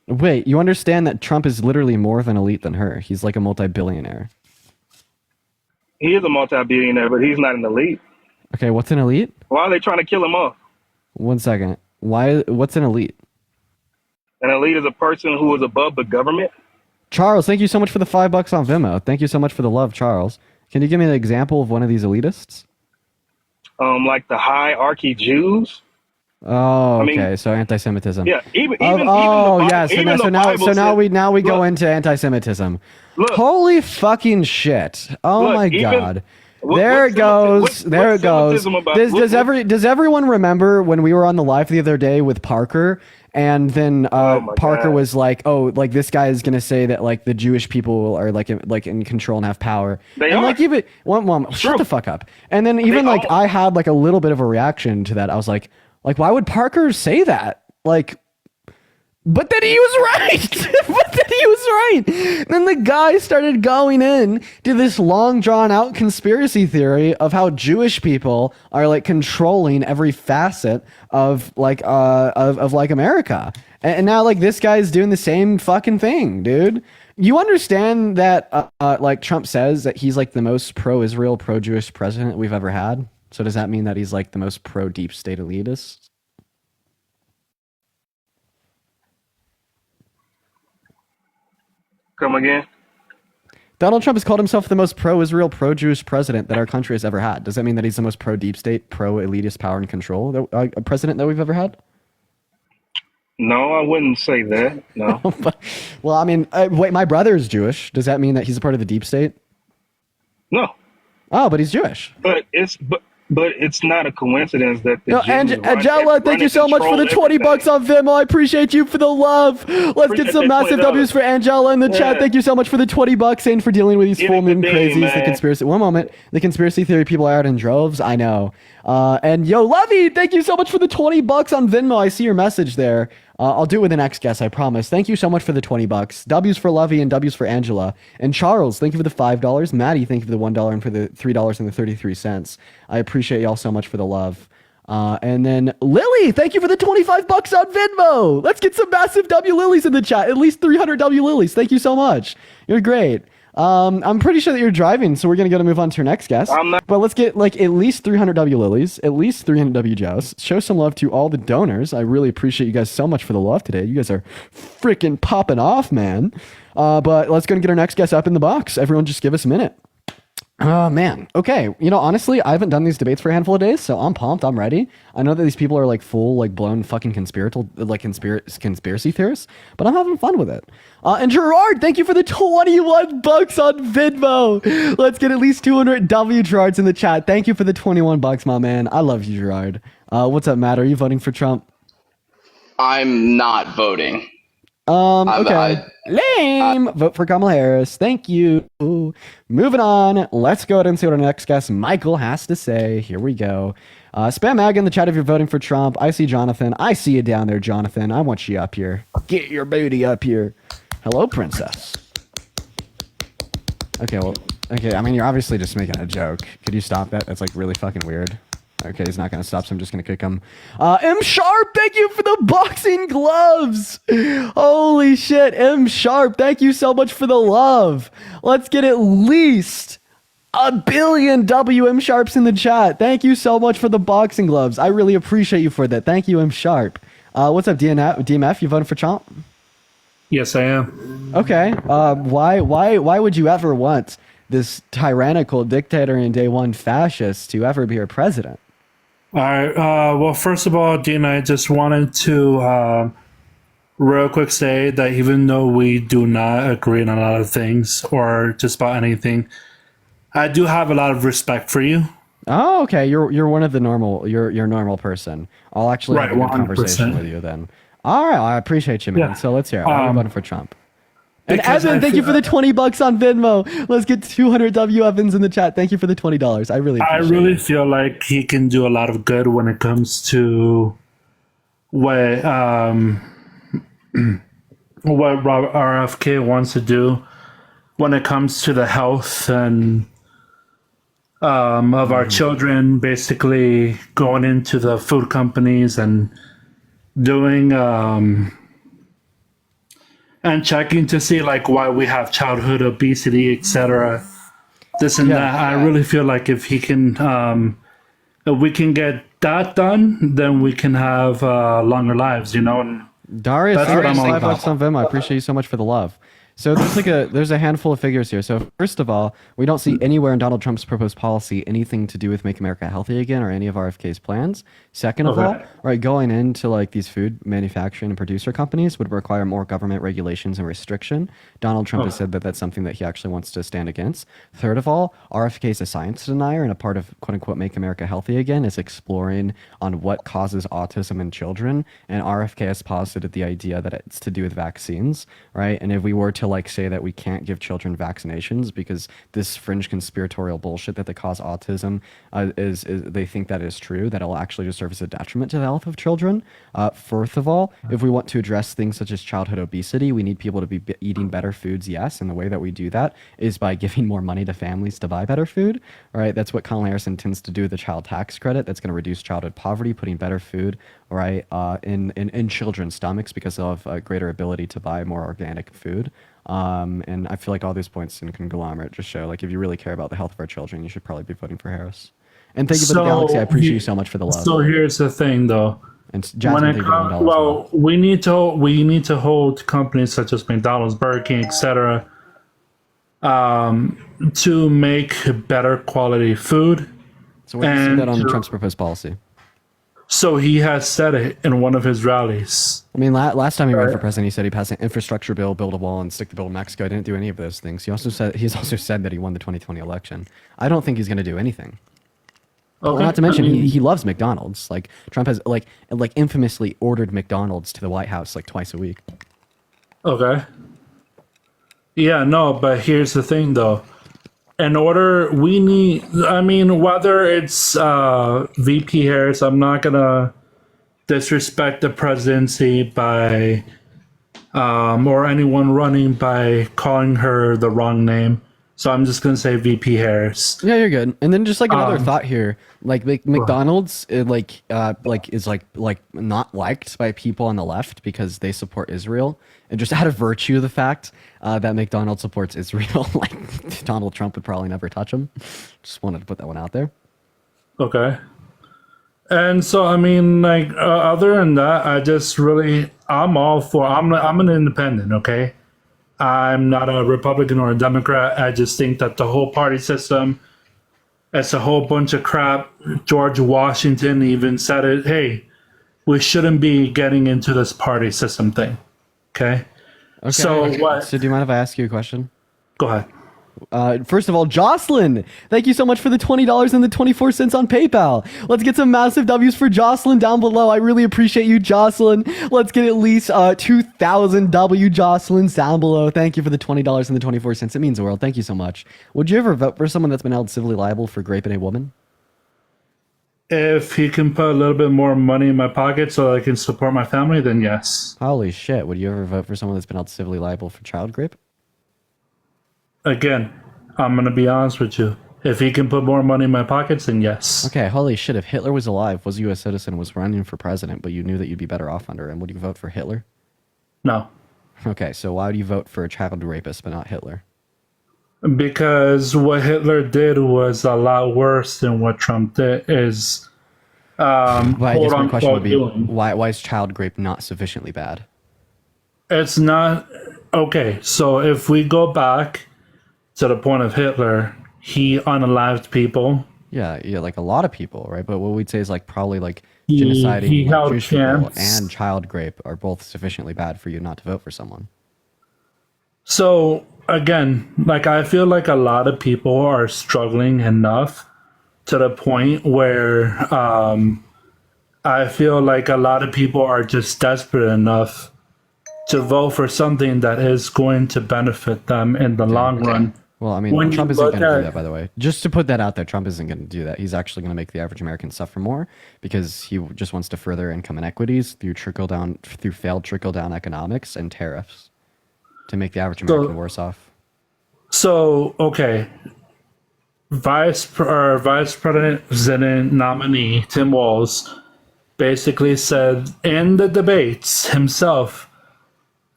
Wait, you understand that Trump is literally more of an elite than her. He's like a multi-billionaire. He is a multi-billionaire, but he's not an elite. Okay, what's an elite? Why are they trying to kill him off? 1 second. What's an elite? An elite is a person who is above the government. Charles, thank you so much for the $5 on Vimeo. Thank you so much for the love, Charles. Can you give me an example of one of these elitists? Like the hierarchy Jews. Oh, I mean- okay. So anti-Semitism. Yeah, even Oh, even oh, the Bi- yeah. So even now, the so now, Bible so now says- we go Look, into anti-Semitism. Look. Holy fucking shit! Oh Look, my even- god! what- There what's it goes. what's There it goes. Semitism about- Does everyone remember when we were on the live the other day with Parker, and then Oh my Parker God. was like, "Oh, like this guy is gonna say that like the Jewish people are like in control and have power." They and are. like even shut True. the fuck up. And then even They like are. I had like a little bit of a reaction to that. I was like why would Parker say that? Like But then he was right. But then he was right. Then the guy started going in to this long drawn out conspiracy theory of how Jewish people are like controlling every facet of like like America. And now like this guy's doing the same fucking thing, dude. You understand that like Trump says that he's like the most pro-Israel, pro-Jewish president we've ever had. So does that mean that he's like the most pro-deep state elitist? Come again? Donald Trump has called himself the most pro-Israel, pro-Jewish president that our country has ever had. Does that mean that he's the most pro-deep state, pro-elitist power and control president that we've ever had? No, I wouldn't say that. No. Well, I mean, wait, my brother is Jewish. Does that mean that he's a part of the deep state? No. Oh, but he's Jewish. But it's not a coincidence that the No, Angela, thank you so much for the 20 bucks on Venmo. I appreciate you for the love. Let's get some massive W's for Angela in the chat. Thank you so much for the 20 bucks and for dealing with these full moon crazies. The conspiracy. One moment. The conspiracy theory people are out in droves. I know. And yo, Lovey, thank you so much for the 20 bucks on Venmo. I see your message there. I'll do it with the next guest, I promise. Thank you so much for the 20 bucks. W's for Lovey and W's for Angela. And Charles, thank you for the $5. Maddie, thank you for the $1 and for the $3.33. I appreciate y'all so much for the love. And then Lily, thank you for the 25 bucks on Venmo. Let's get some massive W Lilies in the chat. At least 300 W Lilies. Thank you so much. You're great. I'm pretty sure that you're driving, so we're going to move on to our next guest. But let's get like at least 300 W Lilies, at least 300 W Joes. Show some love to all the donors. I really appreciate you guys so much for the love today. You guys are freaking popping off, man. But let's go and get our next guest up in the box. Everyone just give us a minute. Oh, man. Okay. You know, honestly, I haven't done these debates for a handful of days, so I'm pumped. I'm ready. I know that these people are like full, like blown fucking conspiracy theorists, but I'm having fun with it. And Gerard, thank you for the 21 bucks on Venmo. Let's get at least 200 W Gerards in the chat. Thank you for the 21 bucks, my man. I love you, Gerard. What's up, Matt? Are you voting for Trump? I'm not voting. Okay. Lame. Vote for Kamala Harris. Thank you. Moving on. Let's go ahead and see what our next guest, Michael, has to say. Here we go. Spam ag in the chat if you're voting for Trump. I see Jonathan. I see you down there, Jonathan. I want you up here. Get your booty up here. Hello, princess. Okay, well, okay. I mean, you're obviously just making a joke. Could you stop that? That's like really fucking weird. Okay, he's not going to stop, so I'm just going to kick him. M Sharp, thank you for the boxing gloves. Holy shit, M Sharp, thank you so much for the love. Let's get at least 1 billion WM Sharps in the chat. Thank you so much for the boxing gloves. I really appreciate you for that. Thank you, M Sharp. What's up, DMF? You voted for Trump? Yes, I am. Okay. Why would you ever want this tyrannical dictator and day one fascist to ever be your president? All right. Well, first of all, Dean, I just wanted to real quick say that even though we do not agree on a lot of things or just about anything, I do have a lot of respect for you. Oh, okay. You're one of the normal. You're a normal person. I'll actually have a good conversation with you then. All right. I appreciate you, man. Yeah. So let's hear it. I'm voting for Trump. And Evan, thank you for the 20 bucks on Venmo. Let's get 200 W Evans in the chat. Thank you for the $20. I really appreciate it. Feel like he can do a lot of good when it comes to what RFK wants to do when it comes to the health and of our children, basically going into the food companies and doing and checking to see like why we have childhood obesity, etc. This and that. I really feel like if he can, if we can get that done, then we can have longer lives, you know. And Darius, that's what I'm all about. On Venmo. I appreciate you so much for the love. So there's a handful of figures here. So first of all, we don't see anywhere in Donald Trump's proposed policy anything to do with Make America Healthy Again or any of RFK's plans. Second of all, right, going into like these food manufacturing and producer companies would require more government regulations and restriction. Donald Trump has said that that's something that he actually wants to stand against. Third of all, RFK is a science denier, and a part of quote unquote Make America Healthy Again is exploring on what causes autism in children. And RFK has posited the idea that it's to do with vaccines, right? And if we were to like say that we can't give children vaccinations because this fringe conspiratorial bullshit that they cause autism is they think that is true, that it'll actually just serve as a detriment to the health of children. First of all, if we want to address things such as childhood obesity, we need people to be eating better foods, yes, and the way that we do that is by giving more money to families to buy better food. All right, that's what Kamala Harris intends to do with the child tax credit. That's going to reduce childhood poverty, putting better food, all right, in children's stomachs because they'll have a greater ability to buy more organic food. And I feel like all these points in conglomerate just show, like, if you really care about the health of our children, you should probably be voting for Harris. And thank you for the galaxy. I appreciate you so much for the love. So here's the thing, though. And Jasmine, thank you for $1. well, we need to hold companies such as McDonald's, Burger King, etc., to make better quality food. So what do you see that on and- Trump's proposed policy? So he has said it in one of his rallies. I mean, last time he ran for president, he said he passed an infrastructure bill, build a wall, and stick the bill in Mexico. I didn't do any of those things. He's also said that he won the 2020 election. I don't think he's going to do anything. Okay. Well, not to mention, I mean, he loves McDonald's. Like, Trump has like infamously ordered McDonald's to the White House like twice a week. Okay. Yeah, no, but here's the thing, though. In order, we need, I mean, whether it's VP Harris, I'm not going to disrespect the presidency by, or anyone running by calling her the wrong name. So I'm just going to say VP Harris. Yeah, you're good. And then just like another thought here, like McDonald's, is not liked by people on the left because they support Israel, and just out of virtue of the fact that McDonald's supports Israel, like Donald Trump would probably never touch them. Just wanted to put that one out there. Okay. And so, I mean, like, other than that, I'm all for, I'm an independent, okay? I'm not a Republican or a Democrat. I just think that the whole party system, it's a whole bunch of crap. George Washington even said it. Hey, we shouldn't be getting into this party system thing. Okay. So what? So do you mind if I ask you a question? Go ahead. First of all, Jocelyn, thank you so much for the $20 and the 24 cents on PayPal. Let's get some massive W's for Jocelyn down below. I really appreciate you, Jocelyn. Let's get at least 2,000 W Jocelyn down below. Thank you for the $20 and the 24 cents. It means the world. Thank you so much. Would you ever vote for someone that's been held civilly liable for raping a woman? If he can put a little bit more money in my pocket so I can support my family, then yes. Holy shit. Would you ever vote for someone that's been held civilly liable for child rape? Again, I'm going to be honest with you. If he can put more money in my pockets, then yes. Okay, holy shit. If Hitler was alive, was a U.S. citizen, was running for president, but you knew that you'd be better off under him, would you vote for Hitler? No. Okay, so why would you vote for a child rapist but not Hitler? Because what Hitler did was a lot worse than what Trump did is But I guess my question would be, doing. why is child rape not sufficiently bad? It's not okay. So if we go back to the point of Hitler, he unalived people. Yeah, like a lot of people, right? But what we'd say is like probably like He genociding held Jewish people camps. and child rape are both sufficiently bad for you not to vote for someone. So again, like I feel like a lot of people are struggling enough to the point where I feel like a lot of people are just desperate enough to vote for something that is going to benefit them in the long run. Well, I mean, When Trump you isn't look going to do at- that, by the way. Just to put that out there, Trump isn't going to do that. He's actually going to make the average American suffer more because he just wants to further income inequities through failed trickle down economics and tariffs to make the average American worse off. So okay, Vice President nominee Tim Walz basically said in the debates himself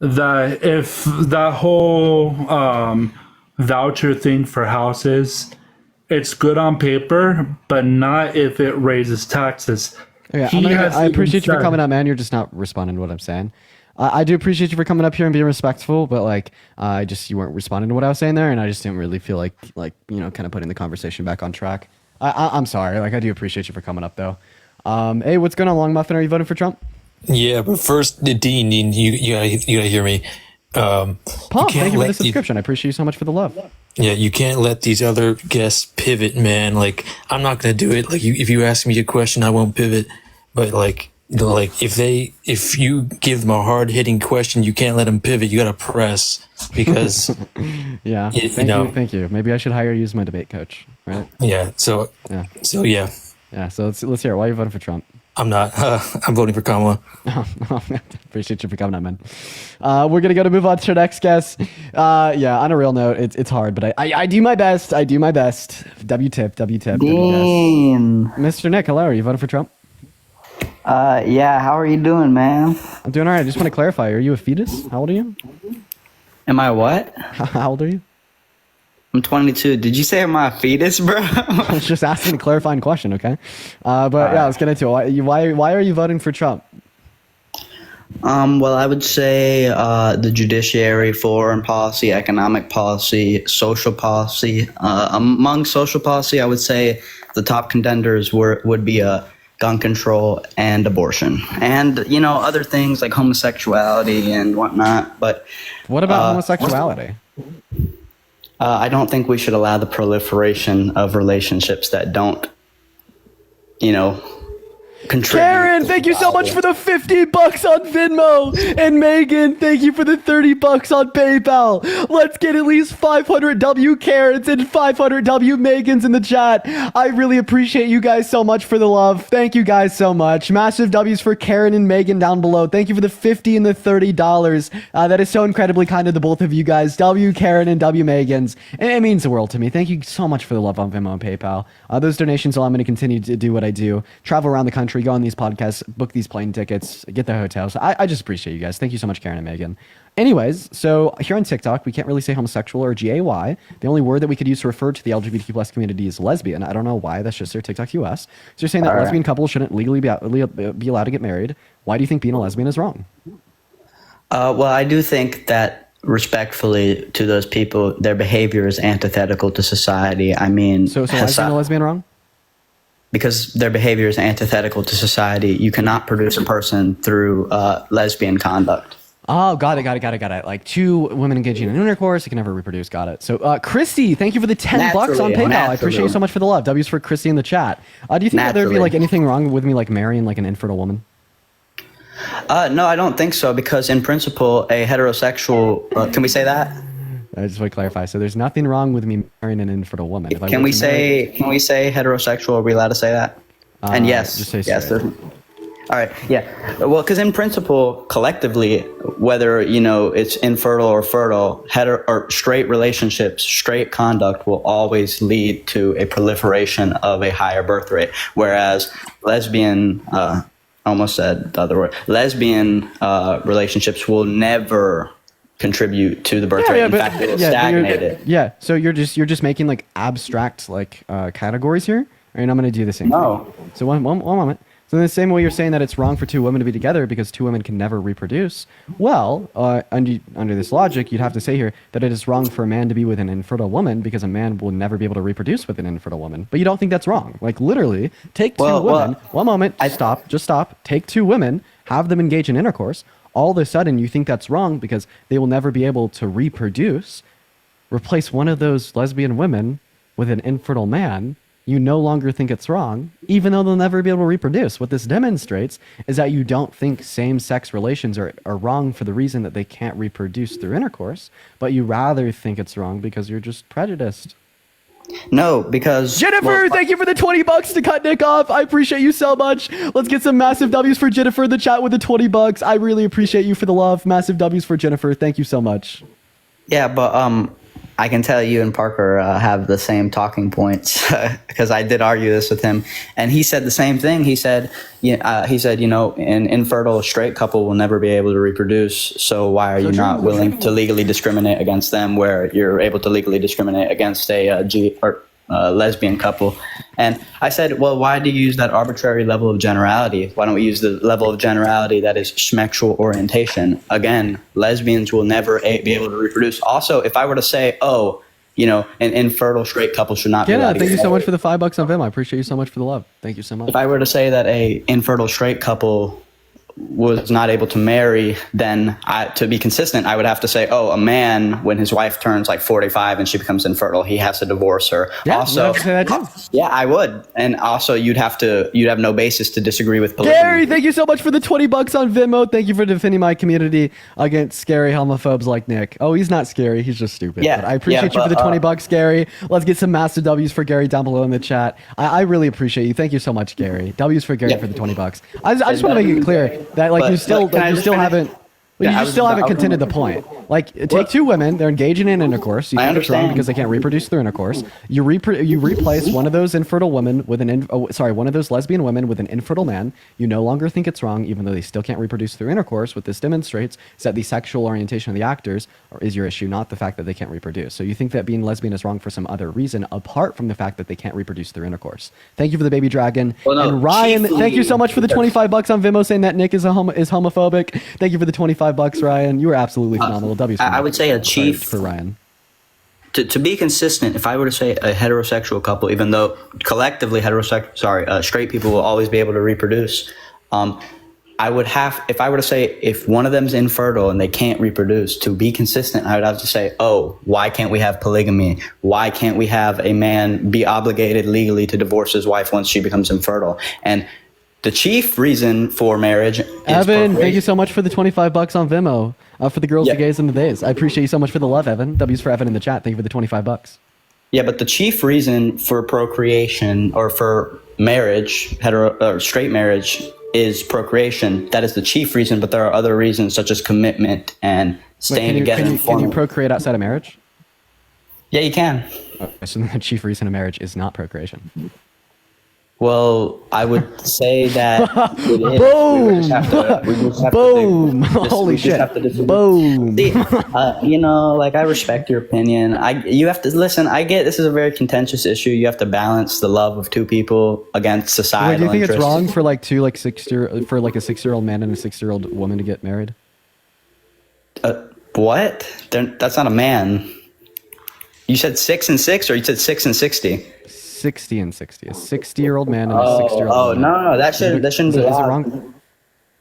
that if that whole voucher thing for houses, it's good on paper, but not if it raises taxes. Yeah, He has I even appreciate you for said- coming up, man. You're just not responding to what I'm saying. I do appreciate you for coming up here and being respectful, but like, you weren't responding to what I was saying there, and I just didn't really feel like kind of putting the conversation back on track. I'm sorry. Like, I do appreciate you for coming up though. Hey, what's going on, Long Muffin? Are you voting for Trump? Yeah, but first, Dean, you gotta hear me. Pump, thank you for the subscription. I appreciate you so much for the love. Yeah, you can't let these other guests pivot, man. Like, I'm not gonna do it. Like, if you ask me a question, I won't pivot. But like, like if you give them a hard hitting question, you can't let them pivot. You got to press because Yeah. Thank you. Maybe I should hire you as my debate coach, right? yeah. So Yeah. yeah, Yeah. So let's hear it. Why are you voting for Trump? I'm not. I'm voting for Kamala. Appreciate you for coming up, man. We're gonna move on to our next guest. Yeah, on a real note, it's hard, but I do my best. I do my best. W tip. Dean. Mr. Nick, hello. Are you voting for Trump? Yeah, how are you doing, man? I'm doing all right. I just want to clarify. Are you a fetus? How old are you? Am I what? How old are you? I'm 22. Did you say am I a fetus, bro? I was just asking a clarifying question, okay? But yeah, let's get into it. Why are you voting for Trump? Well, I would say the judiciary, foreign policy, economic policy, social policy. Among social policy, I would say the top contenders would be gun control and abortion, and other things like homosexuality and whatnot. But What about homosexuality? I don't think we should allow the proliferation of relationships that don't, contribute. Karen, thank you so much for the $50 on Venmo, and Megan, thank you for the $30 on PayPal. Let's get at least 500 W Karens and 500 W Megans in the chat. I really appreciate you guys so much for the love. Thank you guys so much. Massive W's for Karen and Megan down below. Thank you for the $50 and the $30. That is so incredibly kind of the both of you guys. W Karen and W Megans. It means the world to me. Thank you so much for the love on Venmo and PayPal. Those donations allow me to continue to do what I do, travel around the country, go on these podcasts, book these plane tickets, get the hotels. I just appreciate you guys. Thank you so much, Karen and Megan. Anyways, so here on TikTok, we can't really say homosexual or gay. The only word that we could use to refer to the LGBTQ plus community is lesbian. I don't know why. That's just their TikTok US. So you're saying that lesbian couples shouldn't legally be allowed to get married. Why do you think being a lesbian is wrong? Well, I do think that respectfully to those people, their behavior is antithetical to society. I mean, So why is being a lesbian wrong? because their behavior is antithetical to society. You cannot produce a person through lesbian conduct. Oh, got it. Like two women engaging in intercourse, they can never reproduce. Got it. So, Christy, thank you for the $10 on Naturally, PayPal. I naturally. appreciate you so much for the love. W's for Christy in the chat. Do you think that there'd be Naturally. like anything wrong with me like marrying like an infertile woman? No, I don't think so, because in principle, a heterosexual, can we say that? I just want to clarify. So there's nothing wrong with me marrying an infertile woman. If I Can were we to marry- say heterosexual? Are we allowed to say that? And yes, just say yes. straight. All right, yeah. Well, because in principle, collectively, whether it's infertile or fertile, hetero or straight relationships, straight conduct will always lead to a proliferation of a higher birth rate. Whereas lesbian, almost said the other word, lesbian relationships will never contribute to the birth rate. In fact, it will stagnate it. Yeah. So you're just making like abstract like categories here. And I'm going to do the same No. thing. So one moment. So in the same way you're saying that it's wrong for two women to be together because two women can never reproduce, well, under this logic, you'd have to say here that it is wrong for a man to be with an infertile woman because a man will never be able to reproduce with an infertile woman. But you don't think that's wrong. Like literally, take two women. One moment. Just stop. Take two women, have them engage in intercourse. All of a sudden, you think that's wrong because they will never be able to reproduce. Replace one of those lesbian women with an infertile man. You no longer think it's wrong, even though they'll never be able to reproduce. What this demonstrates is that you don't think same-sex relations are wrong for the reason that they can't reproduce through intercourse, but you rather think it's wrong because you're just prejudiced. No, because Jennifer, thank you for the $20 to cut Nick off. I appreciate you so much. Let's get some massive W's for Jennifer in the chat with the $20. I really appreciate you for the love. Massive W's for Jennifer. Thank you so much. Yeah, but I can tell you and Parker have the same talking points because I did argue this with him, and he said the same thing. He said, an infertile straight couple will never be able to reproduce. So why are you not willing to legally discriminate against them, where you're able to legally discriminate against a lesbian couple? And I said, well, why do you use that arbitrary level of generality? Why don't we use the level of generality that is sexual orientation? Again, lesbians will never be able to reproduce. Also, if I were to say, an infertile straight couple should not be allowed to thank you get so much married. for the $5 on Venmo. I appreciate you so much for the love. Thank you so much. If I were to say that a infertile straight couple was not able to marry, then to be consistent, I would have to say, oh, a man, when his wife turns like 45 and she becomes infertile, he has to divorce her. Yeah, Also, you have to say that too. yeah, I would. And also you'd have no basis to disagree with polygamy. Gary, thank you so much for the $20 on Venmo. Thank you for defending my community against scary homophobes like Nick. Oh, he's not scary. He's just stupid. Yeah, But I appreciate you for the $20, Gary. Let's get some massive W's for Gary down below in the chat. I really appreciate you. Thank you so much, Gary. W's for Gary for the $20. I just want to make it clear that like But, you still can I you just still finish? haven't. Well, Yeah, I you was still about- haven't contended the point. Like, take two women, they're engaging in intercourse. You I think it's wrong understand. because they can't reproduce through intercourse. You replace one of those infertile women with one of those lesbian women with an infertile man. You no longer think it's wrong, even though they still can't reproduce through intercourse. What this demonstrates is that the sexual orientation of the actors is your issue, not the fact that they can't reproduce. So you think that being lesbian is wrong for some other reason, apart from the fact that they can't reproduce through intercourse. Thank you for the baby dragon. Well, no, and Ryan, chiefly thank you so much for the because- $25 on Venmo saying that Nick is homophobic. Thank you for the $25, Ryan. You were absolutely phenomenal. W's for I Nick. would say a Sorry, chief for Ryan. to be consistent, if I were to say a heterosexual couple, even though collectively straight people will always be able to reproduce, if I were to say if one of them's infertile and they can't reproduce, to be consistent, I would have to say, oh, why can't we have polygamy? Why can't we have a man be obligated legally to divorce his wife once she becomes infertile? And the chief reason for marriage is Evan, thank procreation. you so much for the $25 on Venmo. For the girls, Yeah. the gays, and the days. I appreciate you so much for the love, Evan. W's for Evan in the chat. Thank you for the $25. Yeah, but the chief reason for procreation or for marriage, straight marriage, is procreation. That is the chief reason, but there are other reasons such as commitment and staying together. and Can you forming- procreate outside of marriage? Yeah, you can. Okay, so the chief reason of marriage is not procreation. Well, I would say that it is. Boom! We just have to Boom! Holy we just shit! have to disagree. Boom! See, like I respect your opinion. You have to listen. I get this is a very contentious issue. You have to balance the love of two people against Wait, societal do you think it's interests. wrong for like a 6-year-old man and a 6-year-old woman to get married? What? That's not a man. You said 6 and 6, or you said 6 and 60? 60 and 60. A 60-year-old man and a 60-year-old Oh woman. no, that shouldn't be Is it allowed. wrong?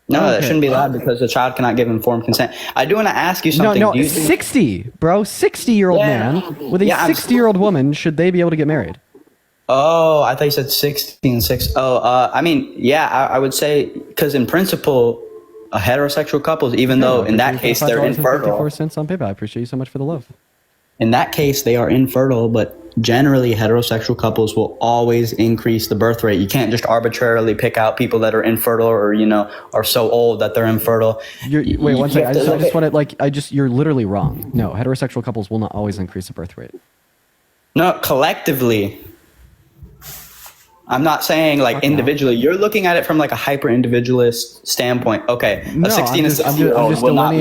No, that Okay. shouldn't be allowed because the child cannot give informed consent. I do want to ask you No, something. no, Do you think- 60, bro. 60-year-old Yeah. man with a Yeah, I'm- 60-year-old woman, should they be able to get married? Oh, I thought you said 16 and 6. I mean, yeah, I would say because in principle, a heterosexual couples, even though in that case they're infertile, $5.54 on PayPal. I appreciate you so much for the love. in that case they are infertile, but generally heterosexual couples will always increase the birth rate. You can't just arbitrarily pick out people that are infertile or, are so old that they're infertile. Wait, one You second. have to I look just at- want to, you're literally wrong. No, heterosexual couples will not always increase the birth rate. No, collectively. I'm not saying like Fuck no. individually. You're looking at it from like a hyper individualist standpoint. Okay, No, a 16 I'm and just, I'm 60 year old just will not be.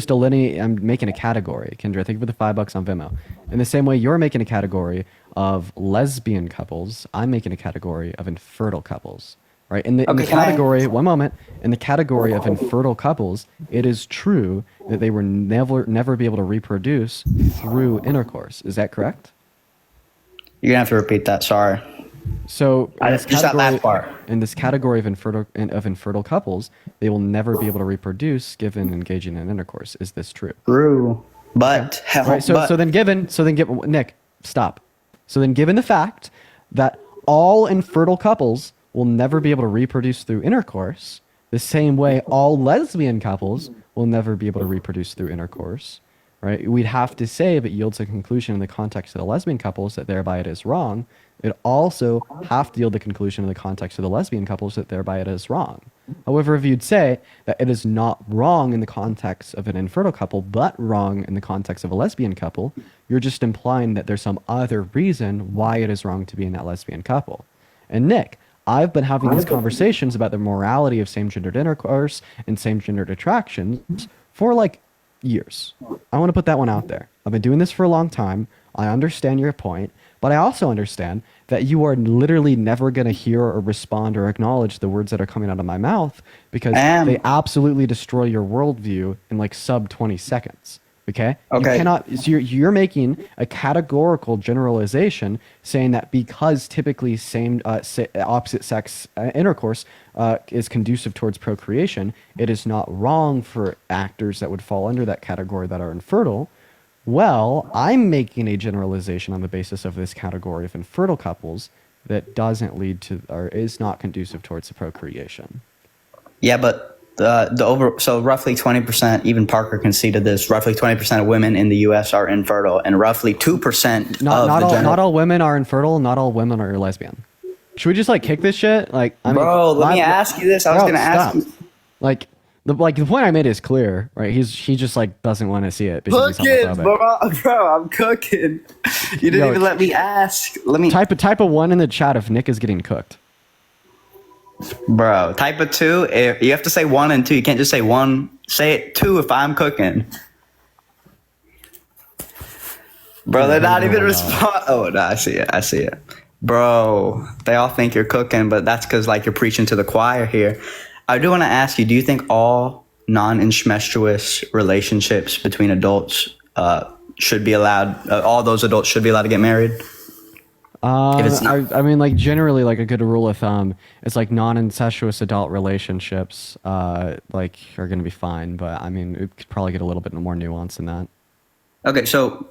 delineating. I'm making a category. Kendra, thank you for the $5 on Venmo. In the same way you're making a category of lesbian couples, I'm making a category of infertile couples. Right? In the Okay, can I- category, one moment, in the category of infertile couples, it is true that they were never be able to reproduce through intercourse. Is that correct? You're gonna have to repeat that. Sorry. So in this just that last part. in this category of infertile couples, they will never be able to reproduce given engaging in intercourse. Is this true? True, but Right. So then given Nick, stop. So then given the fact that all infertile couples will never be able to reproduce through intercourse, the same way all lesbian couples will never be able to reproduce through intercourse, right? We'd have to say if it yields a conclusion in the context of the lesbian couples that thereby it is wrong. It also have to yield the conclusion in the context of the lesbian couples that thereby it is wrong. However, if you'd say that it is not wrong in the context of an infertile couple, but wrong in the context of a lesbian couple, you're just implying that there's some other reason why it is wrong to be in that lesbian couple. And Nick, I've been having these conversations about the morality of same-gendered intercourse and same-gendered attractions for like years. I want to put that one out there. I've been doing this for a long time. I understand your point, but I also understand that you are literally never going to hear or respond or acknowledge the words that are coming out of my mouth because they absolutely destroy your worldview in like sub 20 seconds. Okay. Okay. You cannot. So you're making a categorical generalization saying that because typically opposite sex intercourse is conducive towards procreation, it is not wrong for actors that would fall under that category that are infertile. Well, I'm making a generalization on the basis of this category of infertile couples that doesn't lead to or is not conducive towards the procreation. Yeah, but so roughly 20%, even Parker conceded this, roughly 20% of women in the U.S. are infertile, and roughly 2% Not all women are infertile. Not all women are lesbian. Should we just like kick this shit? Like, I mean, Bro, let me ask you this. I was Bro, going to ask stop. you. Like the point I made is clear, right? He just like doesn't want to see it because he's Cooking, homophobic. bro, I'm cooking. You didn't even let me ask. Let me Type a 1 in the chat if Nick is getting cooked. Bro, type of 2. You have to say 1 and 2. You can't just say 1. Say it 2 if I'm cooking. Bro, they're not even respond. Oh, no, I see it. Bro, they all think you're cooking, but that's because like you're preaching to the choir here. I do want to ask you, do you think all non-incestuous relationships between adults should be allowed, all those adults should be allowed to get married? I mean, like generally, like a good rule of thumb, it's like non-incestuous adult relationships, like are going to be fine. But I mean, it could probably get a little bit more nuance than that. Okay, so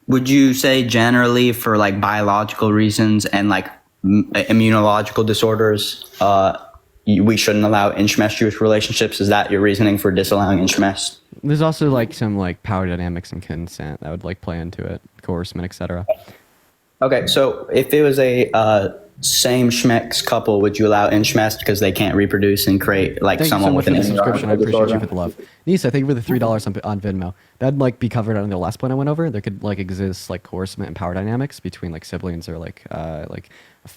would you say generally for like biological reasons and like immunological disorders, we shouldn't allow incestuous relationships? Is that your reasoning for disallowing incest? There's also like some like power dynamics and consent that would like play into it, coercion, etc. Okay, so if it was a same schmex couple, would you allow incest because they can't reproduce and create like Thank someone you with so an much for the subscription. I appreciate you disorder? for the love. Nisa, thank you for the $3 on Venmo. That'd like be covered on the last point I went over. There could like exist like coercion and power dynamics between like siblings or like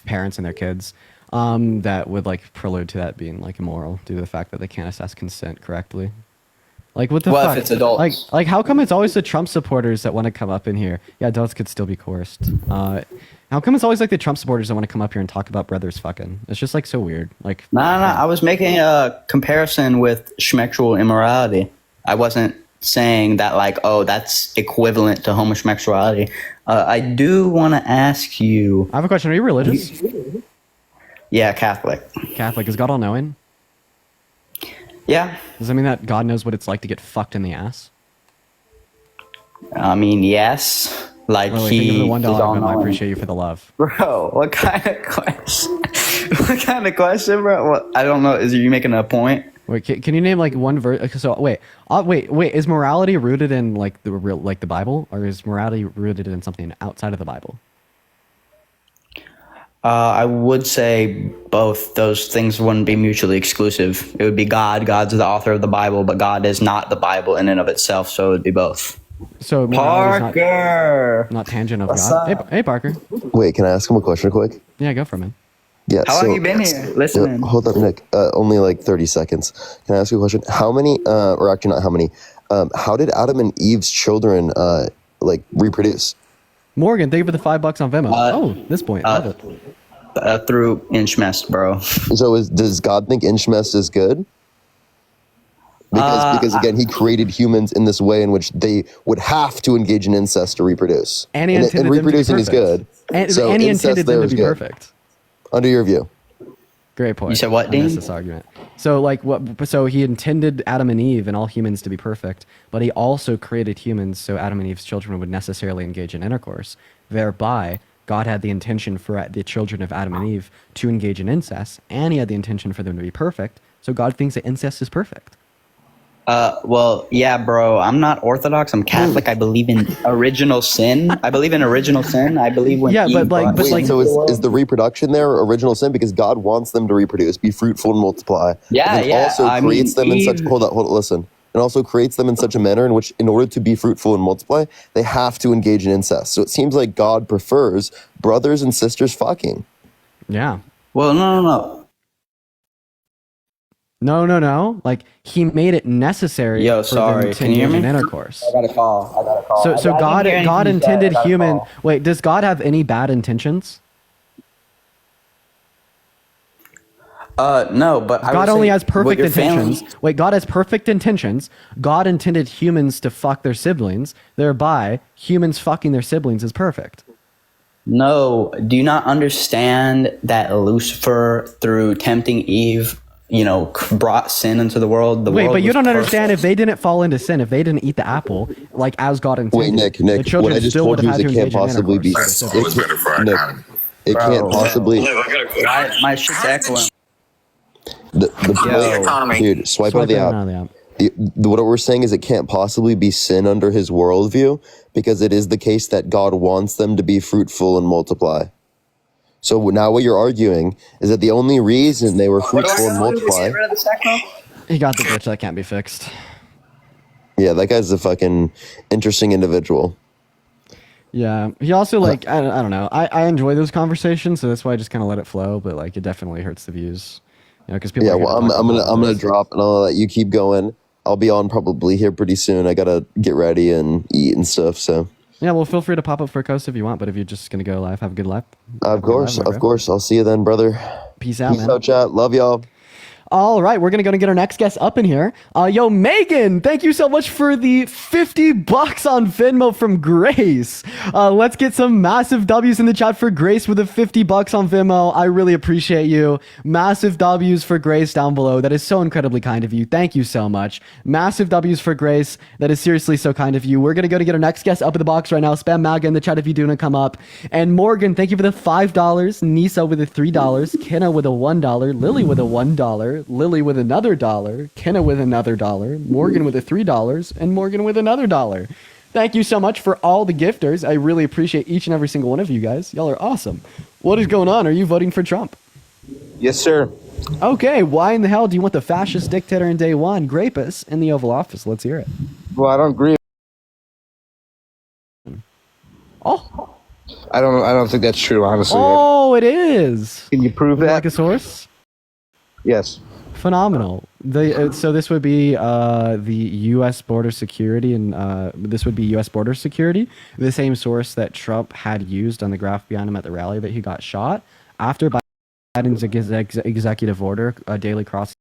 parents and their kids. That would like prelude to that being like immoral due to the fact that they can't assess consent correctly. Like what the Well, fuck? if it's adults. Like how come it's always the Trump supporters that want to come up in here? Yeah, adults could still be coerced. How come it's always like the Trump supporters that want to come up here and talk about brothers fucking? It's just like so weird. Like No. I was making a comparison with schmexual immorality. I wasn't saying that like, oh, that's equivalent to homosexuality. I do want to ask you. I have a question. Are you religious? Yeah, Catholic. Catholic. Is God all knowing? Yeah, Does that mean that God knows what it's like to get fucked in the ass? I mean, yes. Like Really, think of the he $1 is all Venmo. I knowing. appreciate you for the love. Bro, what kind of question? What kind of question, bro? What, I don't know. Is you making a point? Wait, can you name like one verse? So wait, Is morality rooted in like the real, like the Bible, or is morality rooted in something outside of the Bible? I would say both. Those things wouldn't be mutually exclusive. It would be God. God's the author of the Bible, but God is not the Bible in and of itself. So it would be both. So morality is Parker. not tangent of What's God. up? Hey, Parker. Wait, can I ask him a question quick? Yeah, go for it, man. Yeah. How long you been here? Listening. Hold up, Nick. Only like 30 seconds. Can I ask you a question? How many, or actually not how many, how did Adam and Eve's children, like reproduce? Morgan, thank you for the $5 on Venmo. This point, love it. Through incest, bro. So does God think incest is good? Because again, he created humans in this way in which they would have to engage in incest to reproduce. And he intended them to be reproducing is good. And So he incest intended them there to is be good. perfect. Under your view. Great point. You said what, I missed Dean? this argument. So like what? So he intended Adam and Eve and all humans to be perfect, but he also created humans so Adam and Eve's children would necessarily engage in intercourse. Thereby, God had the intention for the children of Adam and Eve to engage in incest, and he had the intention for them to be perfect. So God thinks that incest is perfect. Well, yeah, bro. I'm not Orthodox. I'm Catholic. I believe in original sin. I believe when Yeah, Eve brought- Wait, so is the reproduction there original sin? Because God wants them to reproduce, be fruitful and multiply. Yeah, and then yeah. also I creates mean, them in such Eve- hold on, listen. And also creates them in such a manner in which, in order to be fruitful and multiply, they have to engage in incest. So it seems like God prefers brothers and sisters fucking. Yeah. Well, no. No. Like he made it necessary Yo, for sorry. them to Can you hear engage in me? intercourse. I got a call. So I God didn't hear anything you said. intended I got a human. call. Wait, does God have any bad intentions? No, but I God would only say has what perfect your family- intentions. Wait, God has perfect intentions. God intended humans to fuck their siblings. Thereby, humans fucking their siblings is perfect. No, do you not understand that Lucifer, through tempting Eve, brought sin into the world? The Wait, world but you was don't perfect. understand if they didn't fall into sin, if they didn't eat the apple, like as God intended. Wait, the Nick, children what I just still told would you have is had it to can't engage in possibly be. intercourse. It can't possibly. My shit's echoing. The point, dude, swipe out of the Swipe app. out of the app. What we're saying is it can't possibly be sin under his worldview because it is the case that God wants them to be fruitful and multiply. So now what you're arguing is that the only reason they were fruitful and multiply. He got the glitch that can't be fixed. Yeah, that guy's a fucking interesting individual. Yeah, he also like I don't know. I enjoy those conversations, so that's why I just kind of let it flow. But like, it definitely hurts the views, because people. Yeah, are here well, to talk I'm about gonna this. drop and I'll let you keep going. I'll be on probably here pretty soon. I gotta get ready and eat and stuff. So Yeah, well, feel free to pop up for a coast if you want. But if you're just gonna go live, have a good life. of course, I'll see you then, brother. Peace out, Peace man. out, chat. Love y'all. All right, we're gonna go and get our next guest up in here. Yo, Megan, thank you so much for the $50 on Venmo from Grace. Let's get some massive W's in the chat for Grace with the $50 on Venmo. I really appreciate you. Massive W's for Grace down below. That is so incredibly kind of you. Thank you so much. Massive W's for Grace. That is seriously so kind of you. We're gonna go to get our next guest up in the box right now. Spam MAGA in the chat if you do want to come up. And Morgan, thank you for the $5. Nisa with the $3. Kenna with a $1. Lily with a $1. Lily with another $1, Kenna with another $1, Morgan with a $3, and Morgan with another $1. Thank you so much for all the gifters. I really appreciate each and every single one of you guys. Y'all are awesome. What is going on? Are you voting for Trump? Yes, sir. Okay, why in the hell do you want the fascist dictator in day one, Grapus, in the Oval Office? Let's hear it. Well, I don't agree. Oh, I don't think that's true, honestly. oh, it is. Can you prove Would you that? like a source? Yes. Phenomenal. So this would be the U.S. border security, and this would be U.S. border security, the same source that Trump had used on the graph behind him at the rally that he got shot after Biden's executive order, daily crossing.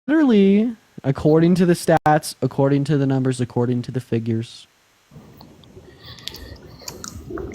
Literally, according to the stats, according to the numbers, according to the figures.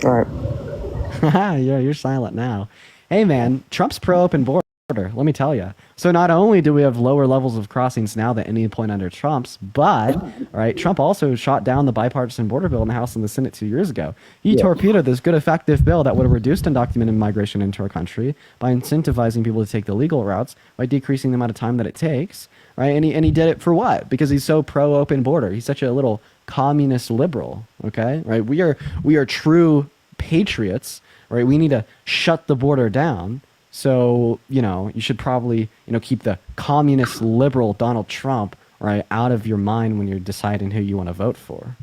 All right. Yeah, you're silent now. Hey, man, Trump's pro-open border. Let me tell you. So not only do we have lower levels of crossings now than any point under Trump's, but Trump also shot down the bipartisan border bill in the House and the Senate 2 years ago. He torpedoed this good, effective bill that would have reduced undocumented migration into our country by incentivizing people to take the legal routes, by decreasing the amount of time that it takes. Right, and he did it for what? Because he's so pro-open border. He's such a little communist liberal. Okay, right? We are true patriots. Right? We need to shut the border down. So, you should probably, keep the communist liberal Donald Trump, right, out of your mind when you're deciding who you want to vote for.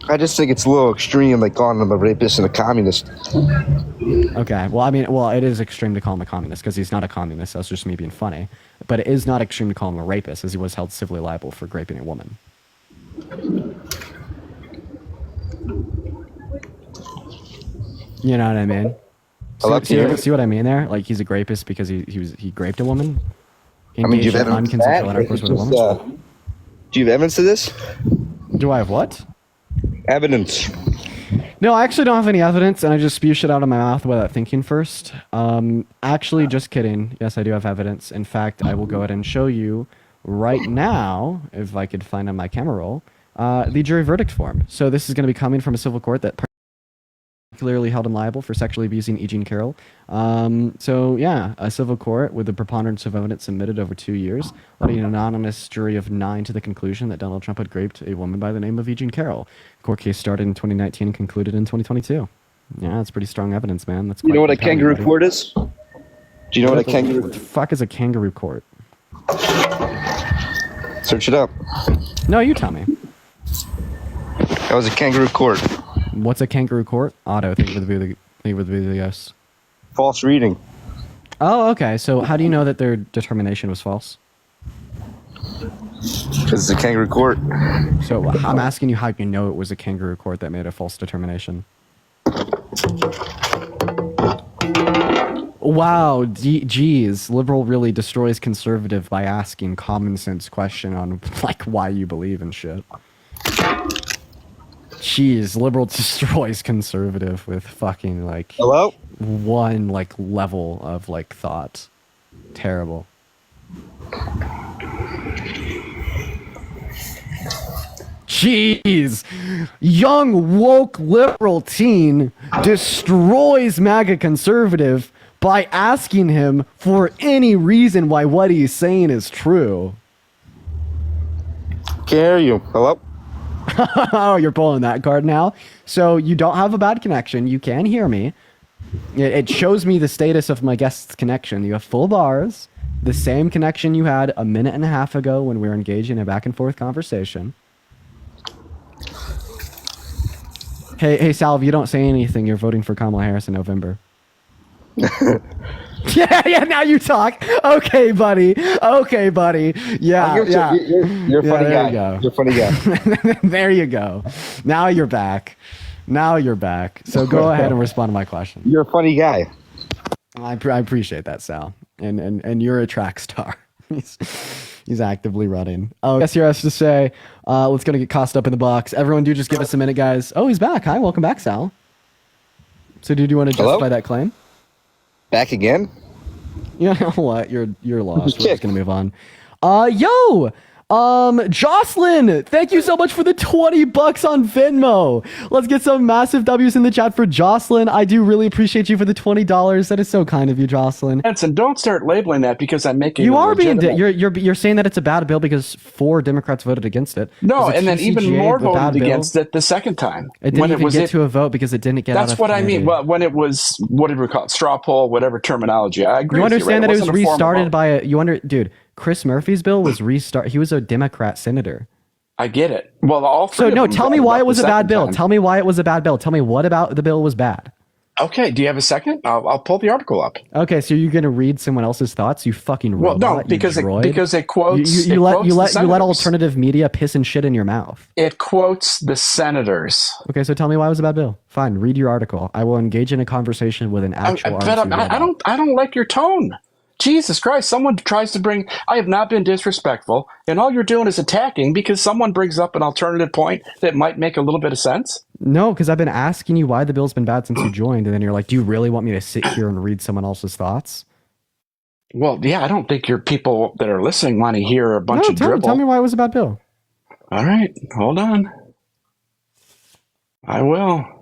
I just think it's a little extreme, like calling him a rapist and a communist. Okay. Well, it is extreme to call him a communist because he's not a communist. That's just me being funny. But it is not extreme to call him a rapist, as he was held civilly liable for raping a woman. You know what I mean? See what I mean there? Like, he's a rapist because he graped a woman? He I mean, do you have engaged in evidence of unconsensual that? intercourse with a woman? Do you have evidence of this? Do I have what? Evidence. No, I actually don't have any evidence, and I just spew shit out of my mouth without thinking first. Actually, just kidding. Yes, I do have evidence. In fact, I will go ahead and show you right now, if I could find on my camera roll, the jury verdict form. So this is going to be coming from a civil court that clearly held him liable for sexually abusing E. Jean Carroll. So yeah, a civil court with the preponderance of evidence submitted over 2 years, letting an anonymous jury of 9 to the conclusion that Donald Trump had raped a woman by the name of E. Jean Carroll. Court case started in 2019 and concluded in 2022. Yeah, that's pretty strong evidence, man. That's You know what a compelling, kangaroo buddy. court is? Do you know what a kangaroo? What the fuck is a kangaroo court? Search it up. No, you tell me. That was a kangaroo court. What's a kangaroo court? Otto, thank you me would be the yes. False reading. Oh, okay. So how do you know that their determination was false? Because it's a kangaroo court. So I'm asking you how you know it was a kangaroo court that made a false determination. Wow, geez, liberal really destroys conservative by asking common sense question on like why you believe in shit. Jeez, liberal destroys conservative with fucking like Hello? one like level of like thought. Terrible. Jeez, young woke liberal teen destroys MAGA conservative by asking him for any reason why what he's saying is true. Can't hear you. Hello? Oh, you're pulling that card now. So you don't have a bad connection. You can hear me. It shows me the status of my guest's connection. You have full bars, the same connection you had a minute and a half ago when we were engaged in a back and forth conversation. Hey, Sal, if you don't say anything, you're voting for Kamala Harris in November. yeah, now you talk. Okay, buddy. Yeah, You're a funny guy. You're a funny guy. There you go. Now you're back. So go ahead and respond to my question. You're a funny guy. I appreciate that, Sal. And you're a track star. He's actively running. Oh, yes, you're asked to say, let's go to get Costa up in the box. Everyone do just give us a minute, guys. Oh, he's back. Hi, welcome back, Sal. So do you want to justify that claim? Back again? You know what? You're lost. We're just gonna move on. Jocelyn, thank you so much for the $20 on Venmo. Let's get some massive W's in the chat for Jocelyn. I do really appreciate you for the $20. That is so kind of you, Jocelyn. And don't start labeling that because I'm making. You are being. You're saying that it's a bad bill because 4 Democrats voted against it. No, and then even more voted against it the second time. It didn't even get to a vote because it didn't get. That's what I mean. Well, when it was, what did we call it? Straw poll, whatever terminology. I agree. You understand that it was restarted by a. Dude. Chris Murphy's bill was restart. He was a Democrat senator. I get it. Well, all three. So no, tell me why it was a bad bill. Tell me why it was a bad bill. Tell me what about the bill was bad. Okay. Do you have a second? I'll pull the article up. Okay, so you're gonna read someone else's thoughts? You fucking robot. Well, no, because it quotes. You let alternative media piss and shit in your mouth. It quotes the senators. Okay, so tell me why it was a bad bill. Fine, read your article. I will engage in a conversation with an actual. But I don't like your tone. Jesus Christ, someone tries to bring... I have not been disrespectful, and all you're doing is attacking because someone brings up an alternative point that might make a little bit of sense? No, because I've been asking you why the bill's been bad since you joined, and then you're like, do you really want me to sit here and read someone else's thoughts? Well, yeah, I don't think your people that are listening want to hear a bunch of dribble. Tell me why it was a bad bill. All right, hold on. I will.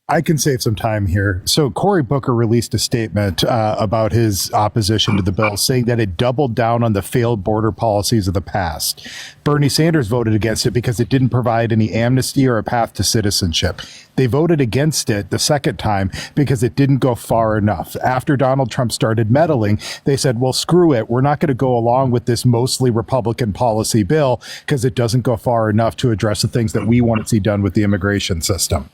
I can save some time here. So Cory Booker released a statement about his opposition to the bill, saying that it doubled down on the failed border policies of the past. Bernie Sanders voted against it because it didn't provide any amnesty or a path to citizenship. They voted against it the second time because it didn't go far enough. After Donald Trump started meddling, they said, well, screw it. We're not going to go along with this mostly Republican policy bill because it doesn't go far enough to address the things that we want to see done with the immigration system.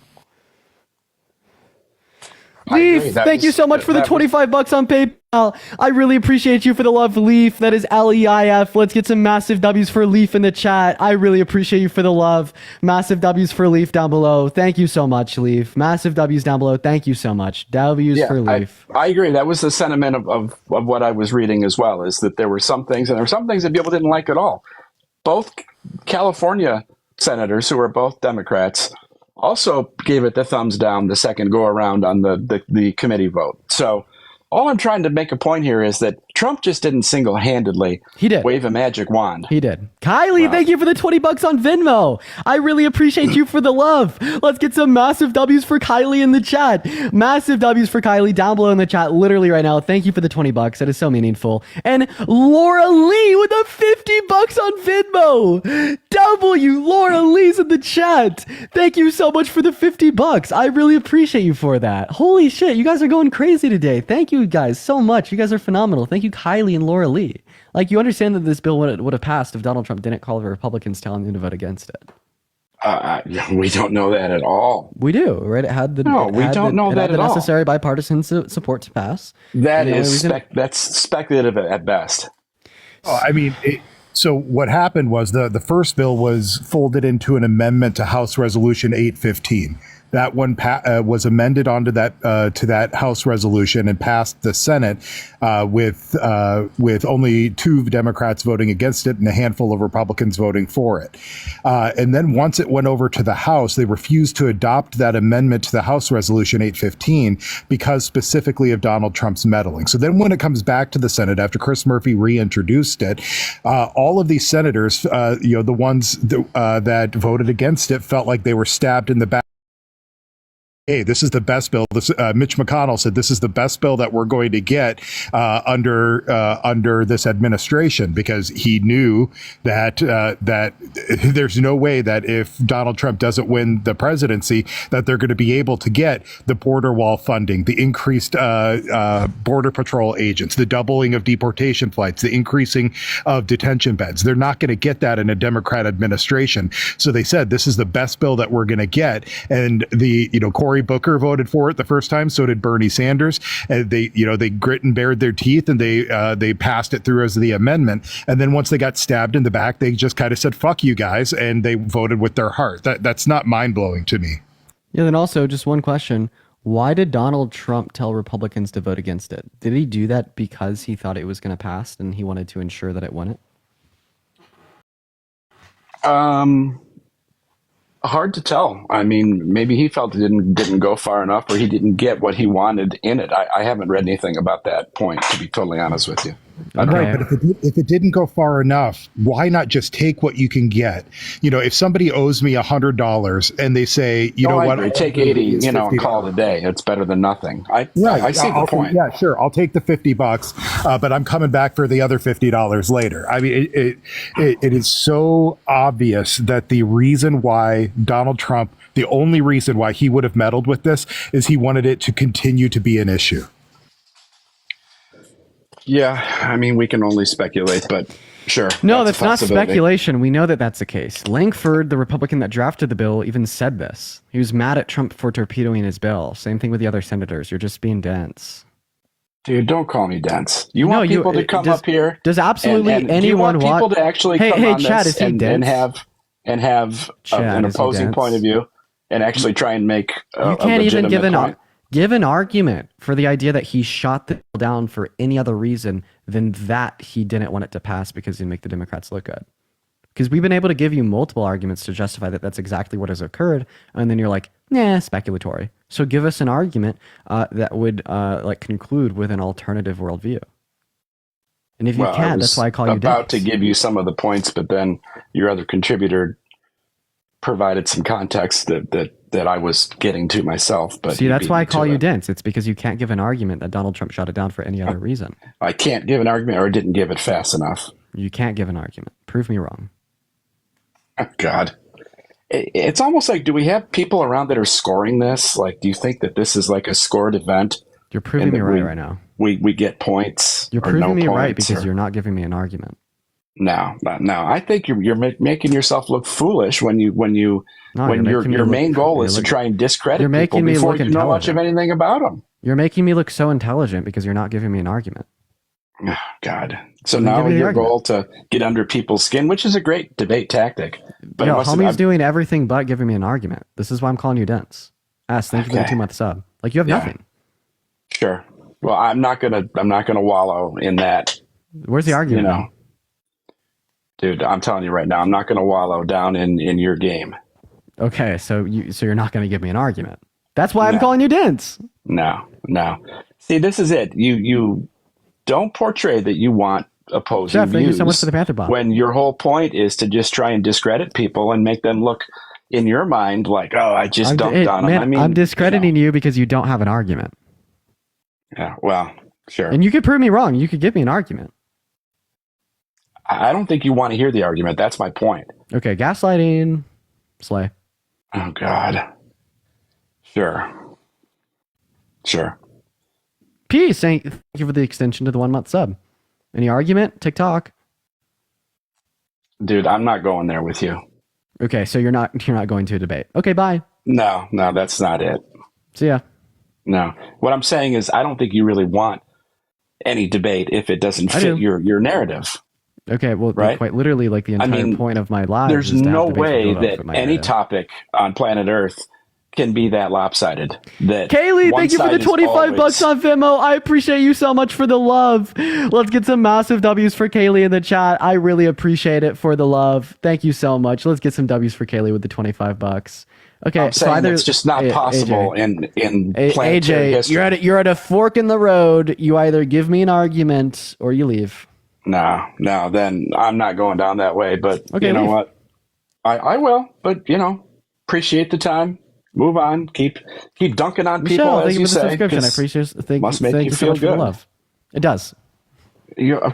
Leaf, thank you so much for the $25 on PayPal. I really appreciate you for the love, Leaf. That is Leif. Let's get some massive W's for Leaf in the chat. I really appreciate you for the love. Massive W's for Leaf down below. Thank you so much, Leaf. Massive W's down below. Thank you so much. W's for Leaf. I agree. That was the sentiment of what I was reading as well, is that there were some things, and there were some things that people didn't like at all. Both California senators, who are both Democrats, also gave it the thumbs down the second go around on the committee vote. So all I'm trying to make a point here is that Trump just didn't single-handedly wave a magic wand. He did. Kylie, thank you for the $20 on Venmo. I really appreciate you for the love. Let's get some massive W's for Kylie in the chat. Massive W's for Kylie down below in the chat literally right now. Thank you for the $20. That is so meaningful. And Laura Lee with the $50 on Venmo. W, Laura Lee's in the chat. Thank you so much for the $50. I really appreciate you for that. Holy shit, you guys are going crazy today. Thank you guys so much. You guys are phenomenal. Thank you, Kylie and Laura Lee. Like, you understand that this bill would have passed if Donald Trump didn't call the Republicans telling them to vote against it. We don't know that at all. We do, right? It had the No, we don't know that at all. necessary bipartisan support to pass. That And the only is reason- that's speculative at best. Oh, I mean, so what happened was the first bill was folded into an amendment to House Resolution 815. That one was amended onto that to that House resolution and passed the Senate with only 2 Democrats voting against it and a handful of Republicans voting for it. And then once it went over to the House, they refused to adopt that amendment to the House Resolution 815 because specifically of Donald Trump's meddling. So then when it comes back to the Senate after Chris Murphy reintroduced it, all of these senators, the ones that voted against it, felt like they were stabbed in the back. Hey, this is the best bill. Mitch McConnell said this is the best bill that we're going to get under this administration, because he knew that there's no way that if Donald Trump doesn't win the presidency, that they're going to be able to get the border wall funding, the increased border patrol agents, the doubling of deportation flights, the increasing of detention beds. They're not going to get that in a Democrat administration. So they said this is the best bill that we're going to get, and Cory Booker voted for it the first time. So did Bernie Sanders. And they grit and bared their teeth, and they passed it through as the amendment. And then once they got stabbed in the back, they just kind of said, "Fuck you guys," and they voted with their heart. That's not mind blowing to me. Yeah. Then also, just one question: why did Donald Trump tell Republicans to vote against it? Did he do that because he thought it was going to pass and he wanted to ensure that it wouldn't? Hard to tell. I mean, maybe he felt it didn't go far enough, or he didn't get what he wanted in it. I haven't read anything about that point, to be totally honest with you. Right, but if it didn't go far enough, why not just take what you can get? If somebody owes me $100 and they say, what, take 80, and call it a day. It's better than nothing. I see the point. Yeah, sure. I'll take the $50, but I'm coming back for the other $50 later. I mean, it is so obvious that the reason why Donald Trump, the only reason why he would have meddled with this, is he wanted it to continue to be an issue. Yeah, I mean, we can only speculate, but sure. No, that's not speculation. We know that that's the case. Langford, the Republican that drafted the bill, even said this. He was mad at Trump for torpedoing his bill. Same thing with the other senators. You're just being dense. Dude, don't call me dense. You want people to come up here? Does absolutely and anyone do you want people to actually come on Chad, this and have an opposing point of view and actually try and make you can't even give an argument for the idea that he shot the bill down for any other reason than that he didn't want it to pass because he'd make the Democrats look good. Because we've been able to give you multiple arguments to justify that that's exactly what has occurred, and then you're like, nah, speculatory. So give us an argument that would conclude with an alternative worldview. And if you can't, that's why I call you about to give you some of the points, but then your other contributor provided some context that I was getting to myself. But see, that's why I call you dense. It's because you can't give an argument that Donald Trump shot it down for any other reason. I can't give an argument, or didn't give it fast enough. You can't give an argument. Prove me wrong. Oh, God. It's almost like, do we have people around that are scoring this? Like, do you think that this is like a scored event? You're proving me right now. We get points. You're proving me right because you're not giving me an argument. No. I think you're making yourself look foolish when your main goal is to try and discredit people before you know much of anything about them. You're making me look so intelligent because you're not giving me an argument. Oh, God. So now your goal to get under people's skin, which is a great debate tactic. But homie's doing everything but giving me an argument. This is why I'm calling you dense. Thank you for the 2-month sub. Like, you have nothing. Sure. Well, I'm not gonna wallow in that. Where's the argument? Dude, I'm telling you right now, I'm not gonna wallow down in your game. Okay, so you're not gonna give me an argument. That's why I'm calling you dense. No. See, this is it. You don't portray that you want opposing views. Thank you so much for the Panther bomb. When your whole point is to just try and discredit people and make them look in your mind like, oh, I just dumped on them. I mean, I'm discrediting you because you don't have an argument. Yeah, well, sure. And you could prove me wrong. You could give me an argument. I don't think you want to hear the argument. That's my point. Okay, gaslighting, Slay. Oh, God. Sure. P saying thank you for the extension to the 1-month sub. Any argument? TikTok. Dude, I'm not going there with you. Okay, so you're not going to a debate. Okay, bye. No, that's not it. See ya. No. What I'm saying is I don't think you really want any debate if it doesn't fit your narrative. Okay, well, right? quite literally, like the entire point of my life. There's no way that any topic on planet Earth can be that lopsided. That Kaylee, thank you for the $25 on Venmo. I appreciate you so much for the love. Let's get some massive W's for Kaylee in the chat. I really appreciate it for the love. Thank you so much. Let's get some W's for Kaylee with the $25. Okay, I'm saying it's just not possible AJ, in planetary AJ, history. you're at a fork in the road. You either give me an argument or you leave. No, then I'm not going down that way. But okay, you know what? I will. But appreciate the time. Move on. Keep dunking on people, Michelle, as thank you you for the say. subscription. I appreciate. Must make you so feel much for the good. love. It does.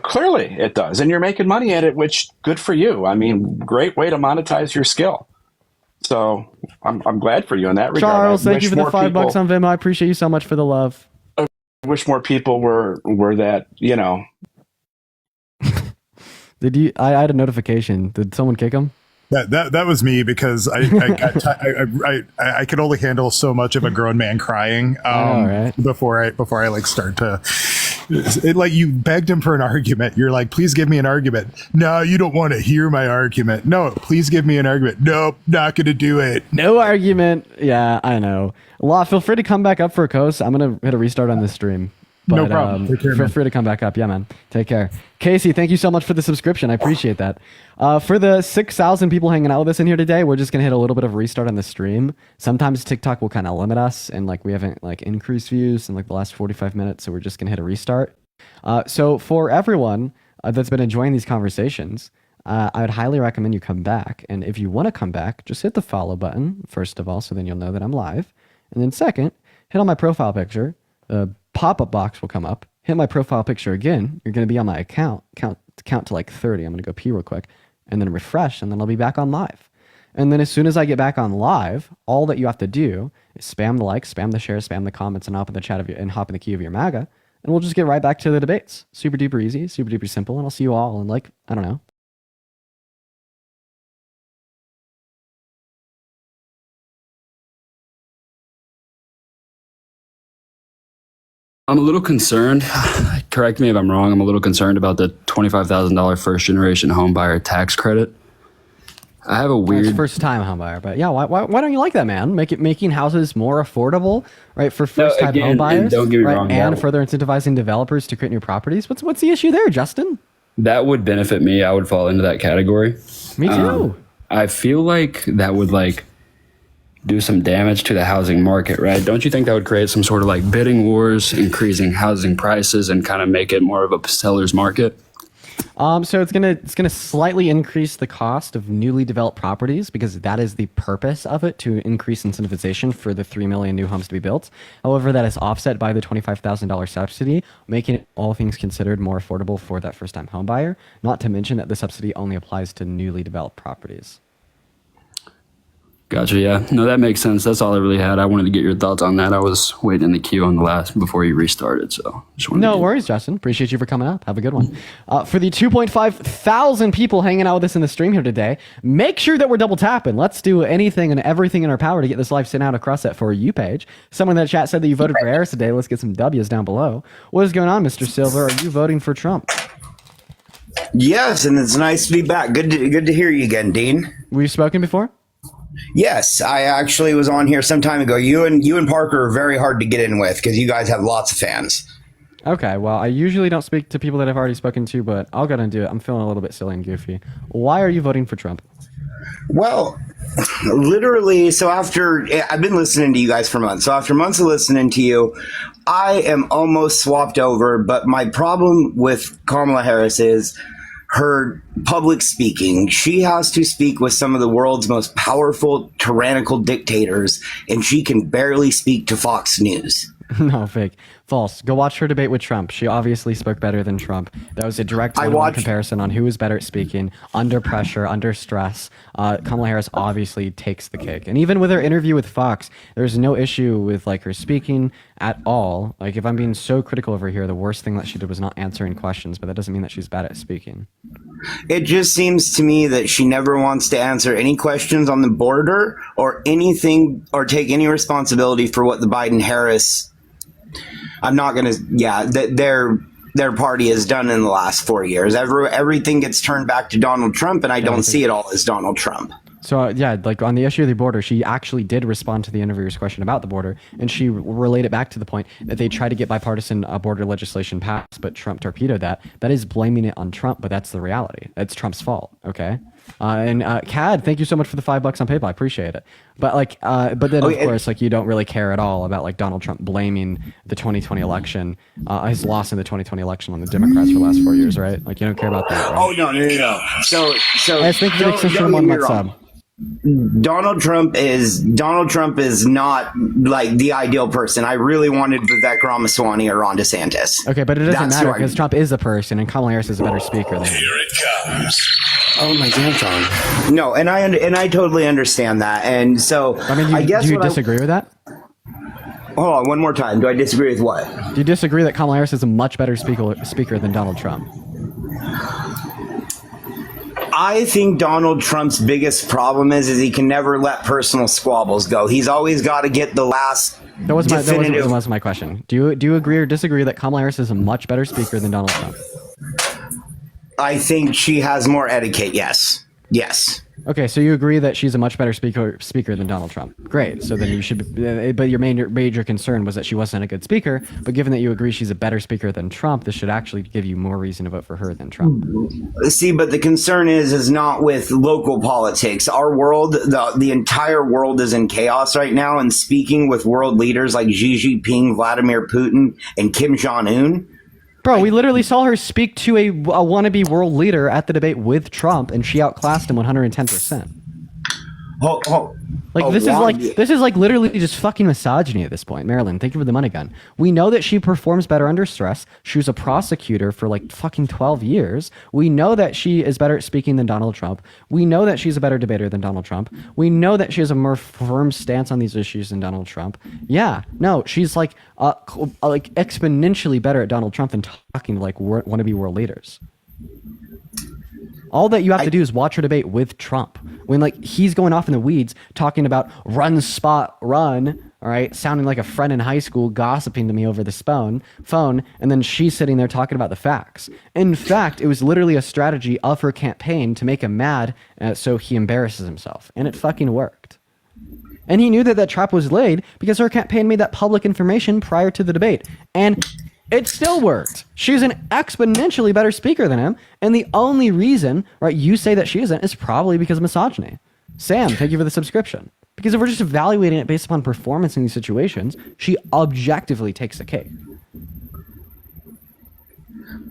Clearly, it does, and you're making money at it, which good for you. I mean, great way to monetize your skill. So I'm glad for you in that regard. Charles, thank you for the $5 on Venmo. I appreciate you so much for the love. I wish more people were that. Did you? I had a notification. Did someone kick him? That was me because I could only handle so much of a grown man crying before I like start to like you begged him for an argument. You're like, please give me an argument. No, you don't want to hear my argument. No, please give me an argument. Nope, not gonna do it. No argument. Yeah, I know. Law, feel free to come back up for a coast. I'm gonna hit a restart on this stream. But, no problem. Take care, feel free to come back up. Yeah, man. Take care. Casey, thank you so much for the subscription. I appreciate that. For the 6,000 people hanging out with us in here today, we're just going to hit a little bit of a restart on the stream. Sometimes TikTok will kind of limit us and like we haven't like increased views in like the last 45 minutes. So we're just going to hit a restart. So for everyone that's been enjoying these conversations, I would highly recommend you come back. And if you want to come back, just hit the follow button, first of all, so then you'll know that I'm live. And then second, hit on my profile picture. Pop-up box will come up. Hit my profile picture again. You're going to be on my account. Count to like 30. I'm going to go pee real quick and then refresh, and then I'll be back on live. And then as soon as I get back on live, all that you have to do is spam the likes, spam the shares, spam the comments, and hop in the chat hop in the queue of your MAGA, and we'll just get right back to the debates. Super duper easy, super duper simple, and I'll see you all in like, I don't know, I'm a little concerned. Correct me if I'm wrong. I'm a little concerned about the $25,000 first generation home buyer tax credit. I have a weird first time home buyer, but yeah, why don't you like that, man? Making houses more affordable, right, for first time home buyers, don't get me wrong, and further incentivizing developers to create new properties. What's the issue there, Justin? That would benefit me. I would fall into that category. Me too. I feel like that would like do some damage to the housing market, right? Don't you think that would create some sort of like bidding wars, increasing housing prices, and kind of make it more of a seller's market? So it's gonna slightly increase the cost of newly developed properties because that is the purpose of it, to increase incentivization for the 3 million new homes to be built. However, that is offset by the $25,000 subsidy, making it, all things considered, more affordable for that first-time home buyer. Not to mention that the subsidy only applies to newly developed properties. Gotcha. Yeah. No, that makes sense. That's all I really had. I wanted to get your thoughts on that. I was waiting in the queue on the last before you restarted. So no worries, Justin. Appreciate you for coming up. Have a good one. For the 2.5 thousand people hanging out with us in the stream here today, make sure that we're double tapping. Let's do anything and everything in our power to get this live sent out across that For You page. Someone in the chat said that you voted for Harris today. Let's get some W's down below. What is going on, Mr. Silver? Are you voting for Trump? Yes, and it's nice to be back. Good to hear you again, Dean. We've spoken before? Yes, I actually was on here some time ago. You and Parker are very hard to get in with because you guys have lots of fans. Okay, well, I usually don't speak to people that I've already spoken to, but I'll go ahead and do it. I'm feeling a little bit silly and goofy. Why are you voting for Trump? Well, literally, so after I've been listening to you guys for months. So after months of listening to you, I am almost swapped over. But my problem with Kamala Harris is her public speaking. She has to speak with some of the world's most powerful, tyrannical dictators, and she can barely speak to Fox News. No, fake. False. Go watch her debate with Trump. She obviously spoke better than Trump. That was a direct one-on-one comparison on who was better at speaking under pressure, under stress. Kamala Harris obviously takes the cake. And even with her interview with Fox, there's no issue with like her speaking at all. Like if I'm being so critical over here, the worst thing that she did was not answering questions, but that doesn't mean that she's bad at speaking. It just seems to me that she never wants to answer any questions on the border or anything or take any responsibility for what the Biden-Harris their party has done in the last 4 years. Everything gets turned back to Donald Trump, and I don't see it all as Donald Trump. So like on the issue of the border, she actually did respond to the interviewer's question about the border, and she related back to the point that they tried to get bipartisan border legislation passed, but Trump torpedoed that. That is blaming it on Trump, but that's the reality. It's Trump's fault. Okay. And Cad, thank you so much for the $5 on PayPal. I appreciate it. But like, but then of course, like you don't really care at all about like Donald Trump blaming the 2020 election, his loss in the 2020 election on the Democrats for the last 4 years, right? Like you don't care about that. Right? Oh no. So yes, thank you for the extra 1 month sub. Donald Trump is not like the ideal person. I really wanted Vivek Ramaswamy or Ron DeSantis. Okay, but it doesn't matter because Trump is a person and Kamala Harris is a better speaker than him. Here it comes. Oh my God, no, and I totally understand that, and so I mean, do you disagree with that? Hold on, one more time. Do I disagree with what? Do you disagree that Kamala Harris is a much better speaker than Donald Trump? I think Donald Trump's biggest problem is he can never let personal squabbles go. He's always got to get the last. That wasn't my question. Do you agree or disagree that Kamala Harris is a much better speaker than Donald Trump? I think she has more etiquette. Yes. Okay, so you agree that she's a much better speaker than Donald Trump. Great. So then you should be, but your major concern was that she wasn't a good speaker. But given that you agree she's a better speaker than Trump, this should actually give you more reason to vote for her than Trump. See, but the concern is not with local politics. Our world, the entire world is in chaos right now. And speaking with world leaders like Xi Jinping, Vladimir Putin, and Kim Jong-un. Bro, we literally saw her speak to a wannabe world leader at the debate with Trump, and she outclassed him 110%. This is like literally just fucking misogyny at this point. Marilyn, thank you for the money gun. We know that she performs better under stress. She was a prosecutor for like fucking 12 years. We know that she is better at speaking than Donald Trump. We know that she's a better debater than Donald Trump. We know that she has a more firm stance on these issues than Donald Trump. Yeah, no, she's like exponentially better at Donald Trump than talking to like wannabe world leaders. All that you have to do is watch her debate with Trump. When like he's going off in the weeds talking about run, spot, run, all right, sounding like a friend in high school gossiping to me over the phone, and then she's sitting there talking about the facts. In fact, it was literally a strategy of her campaign to make him mad so he embarrasses himself. And it fucking worked. And he knew that trap was laid because her campaign made that public information prior to the debate. And it still worked. She's an exponentially better speaker than him. And the only reason, right, you say that she isn't is probably because of misogyny. Sam, thank you for the subscription. Because if we're just evaluating it based upon performance in these situations, she objectively takes the cake.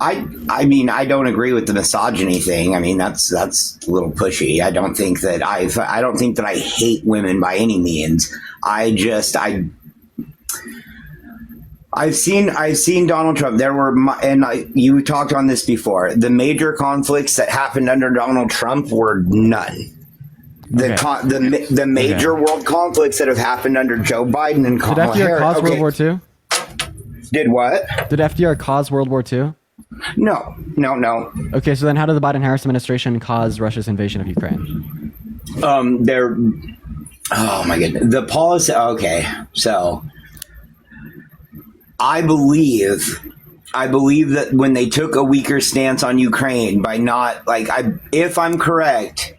I mean, I don't agree with the misogyny thing. I mean, that's a little pushy. I don't think that I hate women by any means. I've seen Donald Trump. You talked on this before. The major conflicts that happened under Donald Trump were none. The major world conflicts that have happened under Joe Biden and Kamala Harris. Did FDR cause World War II? Did what? Did FDR cause World War II? No. Okay, so then how did the Biden-Harris administration cause Russia's invasion of Ukraine? Oh my goodness. The policy. Okay, so I believe that when they took a weaker stance on Ukraine by not if I'm correct,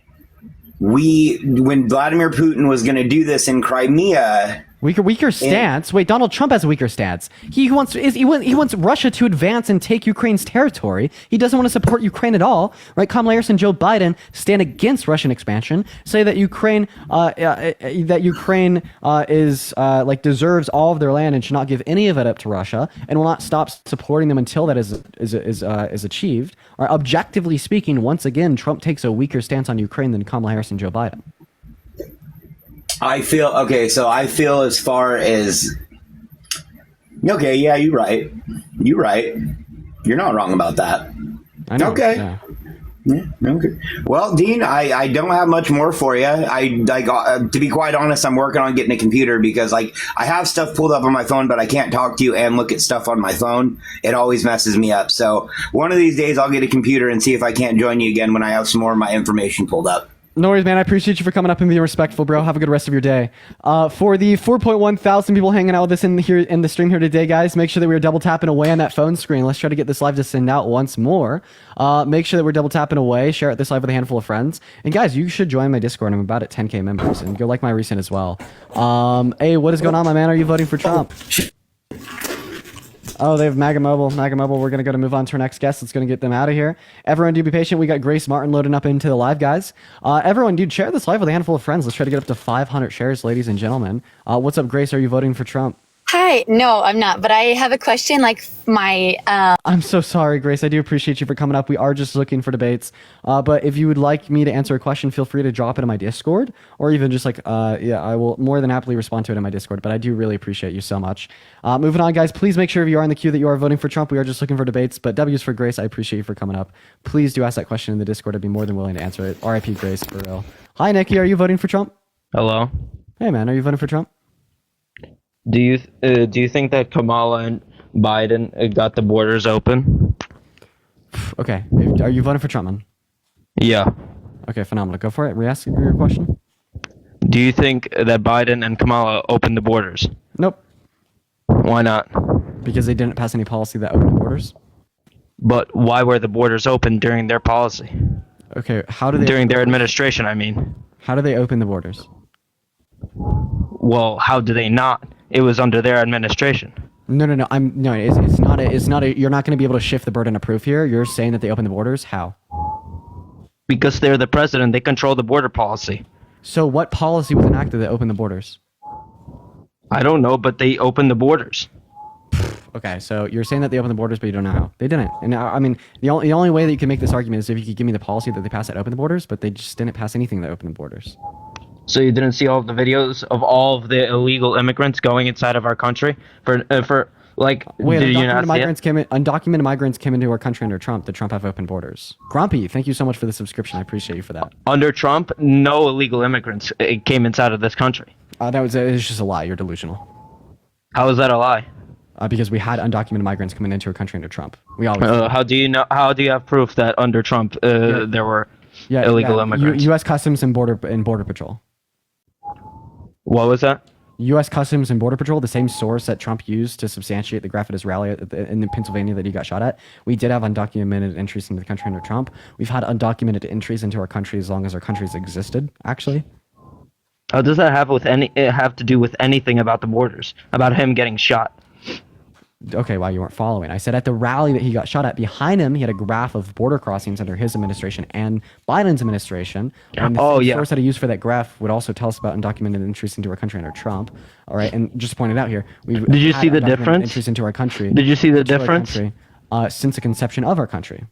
when Vladimir Putin was going to do this in Crimea. Weaker stance? Wait, Donald Trump has a weaker stance. He wants Russia to advance and take Ukraine's territory. He doesn't want to support Ukraine at all, right? Kamala Harris and Joe Biden stand against Russian expansion, say that Ukraine deserves all of their land and should not give any of it up to Russia, and will not stop supporting them until that is achieved. Or objectively speaking, once again, Trump takes a weaker stance on Ukraine than Kamala Harris and Joe Biden. I feel as far as Okay, yeah, you're right. You're right. You're not wrong about that. I know. Okay. Yeah. Yeah, okay. Well, Dean, I don't have much more for you. To be quite honest, I'm working on getting a computer because I have stuff pulled up on my phone, but I can't talk to you and look at stuff on my phone. It always messes me up. So one of these days I'll get a computer and see if I can't join you again when I have some more of my information pulled up. No worries, man. I appreciate you for coming up and being respectful, bro. Have a good rest of your day. For the 4.1 thousand people hanging out with us in the stream here today, guys, make sure that we're double tapping away on that phone screen. Let's try to get this live to send out once more. Make sure that we're double tapping away. Share this live with a handful of friends. And guys, you should join my Discord. I'm about at 10K members, and go like my recent as well. Hey, what is going on, my man? Are you voting for Trump? Oh, they have MAGA Mobile. MAGA Mobile, we're going to move on to our next guest. It's going to get them out of here. Everyone, do be patient. We got Grace Martin loading up into the live, guys. Everyone, dude, share this live with a handful of friends. Let's try to get up to 500 shares, ladies and gentlemen. What's up, Grace? Are you voting for Trump? Hi. No, I'm not. But I have a question. Like my. I'm so sorry, Grace. I do appreciate you for coming up. We are just looking for debates. But if you would like me to answer a question, feel free to drop it in my Discord, or even just I will more than happily respond to it in my Discord. But I do really appreciate you so much. Moving on, guys. Please make sure if you are in the queue that you are voting for Trump. We are just looking for debates. But W's for Grace. I appreciate you for coming up. Please do ask that question in the Discord. I'd be more than willing to answer it. R.I.P. Grace, for real. Hi, Nikki. Are you voting for Trump? Hello. Hey, man. Are you voting for Trump? Do you think that Kamala and Biden got the borders open? Okay. Are you voting for Trump, man? Yeah. Okay, phenomenal. Go for it. Re-ask your question. Do you think that Biden and Kamala opened the borders? Nope. Why not? Because they didn't pass any policy that opened the borders. But why were the borders open during their policy? Okay, how do they... During their administration, I mean. How do they open the borders? Well, how do they not? It was under their administration. No. It's not a. You're not going to be able to shift the burden of proof here. You're saying that they opened the borders. How? Because they're the president. They control the border policy. So what policy was enacted that opened the borders? I don't know, but they opened the borders. Okay, so you're saying that they opened the borders, but you don't know how. They didn't. And I mean, the only way that you can make this argument is if you could give me the policy that they passed that opened the borders, but they just didn't pass anything that opened the borders. So you didn't see all of the videos of all of the illegal immigrants going inside of our country for like? Wait, did you not see undocumented migrants came into our country under Trump. Did Trump have open borders? Grumpy, thank you so much for the subscription. I appreciate you for that. Under Trump, no illegal immigrants came inside of this country. It was just a lie. You're delusional. How is that a lie? Because we had undocumented migrants coming into our country under Trump. We always. How do you know? How do you have proof that under Trump there were illegal immigrants? U.S. Customs and Border Patrol. What was that? U.S. Customs and Border Patrol, the same source that Trump used to substantiate the graph at his rally in Pennsylvania that he got shot at. We did have undocumented entries into the country under Trump. We've had undocumented entries into our country as long as our countries existed, actually. How does that have to do with anything about the borders? About him getting shot? Okay, well, you weren't following. I said at the rally that he got shot at, behind him, he had a graph of border crossings under his administration and Biden's administration. And the source that he used for that graph would also tell us about undocumented entries into our country under Trump. All right, and just pointed out here, did you see the difference? Entries into our country. Did you see the difference? Since the conception of our country.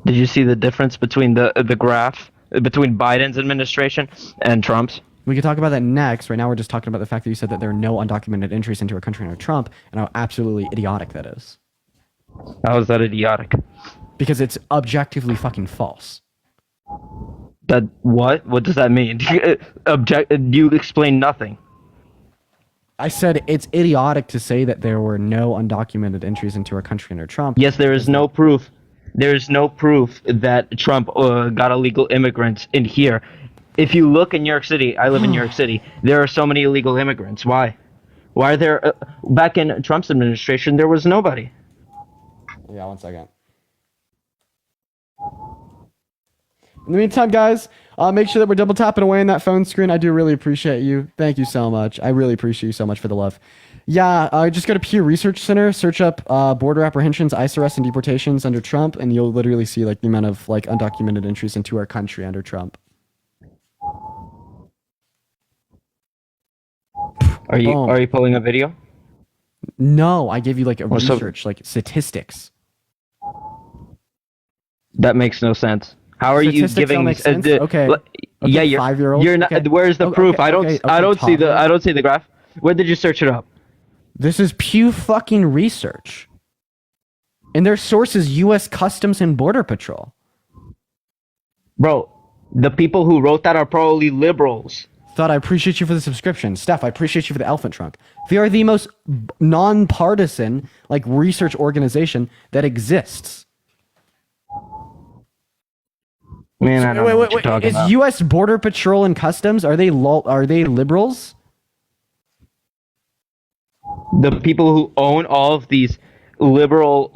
Did you see the difference between the graph between Biden's administration and Trump's? We could talk about that next. Right now, we're just talking about the fact that you said that there are no undocumented entries into our country under Trump, and how absolutely idiotic that is. How is that idiotic? Because it's objectively fucking false. That what? What does that mean? You explain nothing. I said it's idiotic to say that there were no undocumented entries into our country under Trump. Yes, there is no proof. There is no proof that Trump got illegal immigrants in here. If you look in New York City, I live in New York City, there are so many illegal immigrants. Why? Why are there... back in Trump's administration, there was nobody. Yeah, 1 second. In the meantime, guys, make sure that we're double tapping away on that phone screen. I do really appreciate you. Thank you so much. I really appreciate you so much for the love. Yeah, just go to Pew Research Center, search up border apprehensions, ICE arrests, and deportations under Trump, and you'll literally see like the amount of like undocumented entries into our country under Trump. Are you pulling a video? No, I gave you like a research, like statistics. That makes no sense. How are you giving? Okay. Yeah, you're 5-year-old. You're not. Okay. Where's the proof? I don't see the graph. Where did you search it up? This is Pew fucking Research. And their source is U.S. Customs and Border Patrol. Bro, the people who wrote that are probably liberals. Thought I appreciate you for the subscription. Steph, I appreciate you for the elephant trunk. They are the most nonpartisan like research organization that exists. Man, I don't know what you're talking Is about. U.S. Border Patrol and Customs, are they liberals? The people who own all of these liberal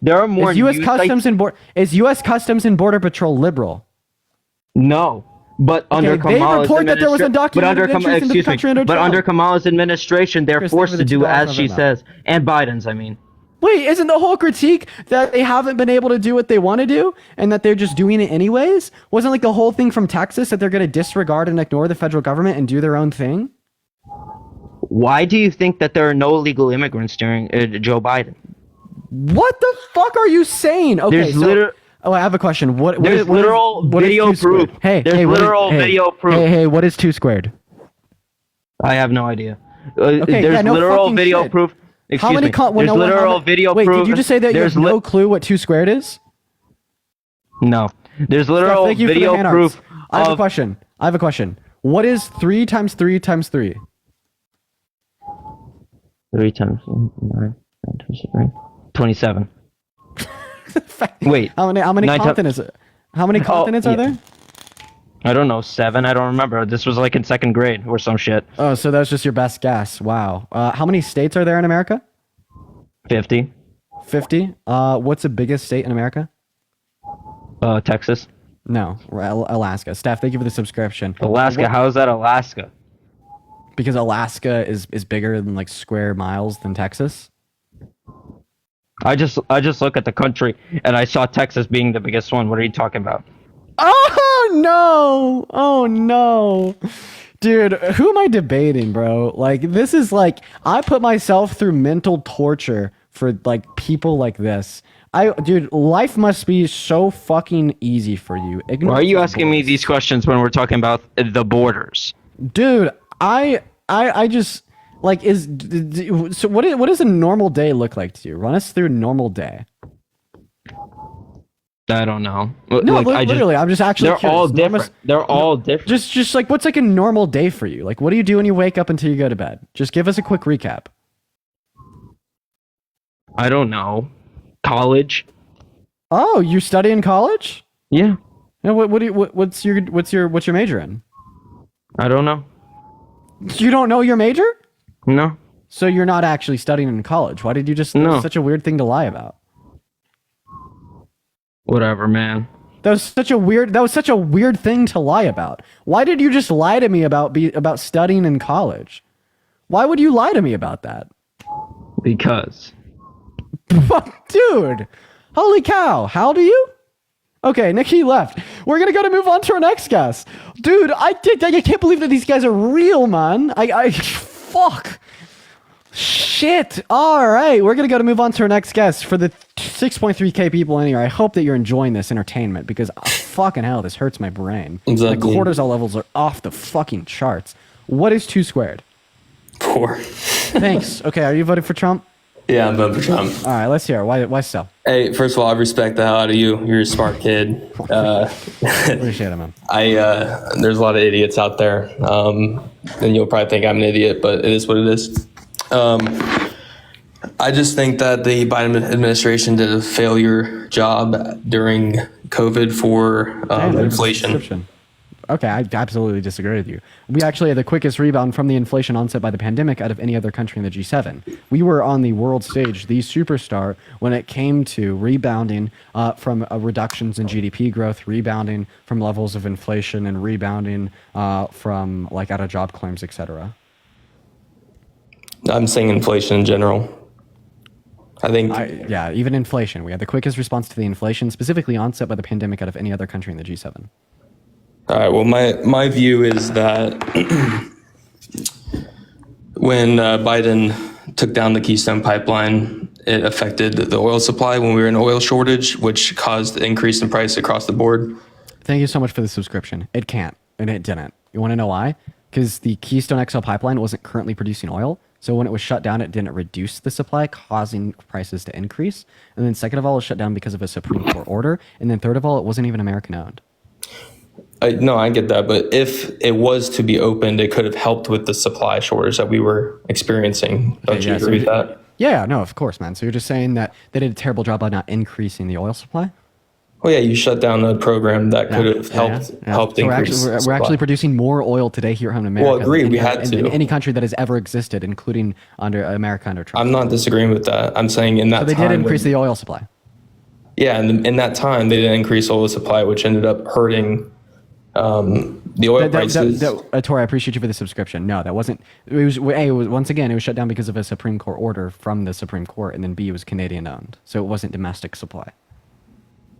there are more Is U.S. news Customs sites- is U.S. Customs and Border Patrol liberal? No. But under they Kamala's report that there was undocumented interest in the country under but Trump. under Kamala's administration, they're Chris, forced thank to you for do the as she $2 says, and Biden's. I mean, Wait, isn't the whole critique that they haven't been able to do what they want to do and that they're just doing it anyways? Wasn't like the whole thing from Texas that they're going to disregard and ignore the federal government and do their own thing? why do you think that there are no illegal immigrants during Joe Biden? What the fuck are you saying? Okay, There's literal. Oh, I have a question. There's literal video proof. Hey, There's literal video proof. Hey, what is 2 squared? I have no idea. Okay, There's yeah, no literal fucking video shit. proof. How many? There's literal video wait, proof. did you just say that you have no clue what 2 squared is? No. There's literal Thank you for the video hand proof. arts. I have a question. What is 3 times 3 times 3? 3 times 9 times 3. 27. Wait. How many 9 times- continents? How many continents are there? I don't know. 7. I don't remember. This was like in 2nd grade or some shit. Oh, so that's just your best guess. Wow. How many states are there in America? 50. 50. What's the biggest state in America? Texas. No, Alaska. Steph, thank you for the subscription. Alaska. How is that Alaska? Because Alaska is bigger than like square miles than Texas. I just look at the country and I saw Texas being the biggest one. What are you talking about? Oh no! Oh no! Dude, who am I debating, bro? Like, this is like, I put myself through mental torture for like people like this. Dude, life must be so fucking easy for you. Why are you asking me these questions when we're talking about the borders? Dude, I just like so what does a normal day look like to you? Run us through a normal day. I don't know. No, literally, I'm just actually They're curious. all different. They're all different. Just like, what's like a normal day for you? Like, what do you do when you wake up until you go to bed? Just give us a quick recap. I don't know. College. Oh, you study in college? Yeah. Yeah. What's your major in? I don't know. You don't know your major? No. So you're not actually studying in college. Why did you just? No. That's such a weird thing to lie about. Whatever, man. That was such a weird thing to lie about. Why did you just lie to me about studying in college? Why would you lie to me about that? Because. Dude, holy cow! How old are you? Okay, Nikki left. We're gonna move on to our next guest. Dude, I can't believe that these guys are real, man. Fuck. Shit. All right, we're gonna move on to our next guest for the 6.3k people in here. I hope that you're enjoying this entertainment because fucking hell, this hurts my brain. Exactly. The cortisol levels are off the fucking charts. What is 2 squared? 4. Thanks. Okay, are you voting for Trump? Yeah, I'm voting for Trump. All right, let's hear it. Why so? Hey, first of all, I respect the hell out of you. You're a smart kid. Appreciate it, man. There's a lot of idiots out there, and you'll probably think I'm an idiot, but it is what it is. I just think that the Biden administration did a failure job during COVID for inflation. Okay, I absolutely disagree with you. We actually had the quickest rebound from the inflation onset by the pandemic out of any other country in the G7. We were on the world stage, the superstar, when it came to rebounding from reductions in GDP growth, rebounding from levels of inflation, and rebounding from like out of job claims, etc. I'm saying inflation in general. I think. Yeah, even inflation. We had the quickest response to the inflation, specifically onset by the pandemic out of any other country in the G7. All right. Well, my view is that when Biden took down the Keystone Pipeline, it affected the oil supply when we were in oil shortage, which caused the increase in price across the board. Thank you so much for the subscription. It can't, and it didn't. You want to know why? Because the Keystone XL pipeline wasn't currently producing oil. So when it was shut down, it didn't reduce the supply, causing prices to increase. And then second of all, it was shut down because of a Supreme Court order. And then third of all, it wasn't even American owned. No, I get that, but if it was to be opened, it could have helped with the supply shortage that we were experiencing. Don't you agree with that? Yeah, no, of course, man. So you're just saying that they did a terrible job by not increasing the oil supply? Well, yeah, you shut down a program that could have helped So increase. we're actually producing more oil today here at home in America. Well, agreed, than we had in to. any country that has ever existed, including under America under Trump. I'm not disagreeing with that. I'm saying in that So they time did increase when- the oil supply. Yeah, and in that time, they didn't increase oil supply, which ended up hurting the oil prices. Tori, I appreciate you for the subscription. No, that wasn't. Once again, it was shut down because of a Supreme Court order from the Supreme Court, and then B, it was Canadian owned, so it wasn't domestic supply.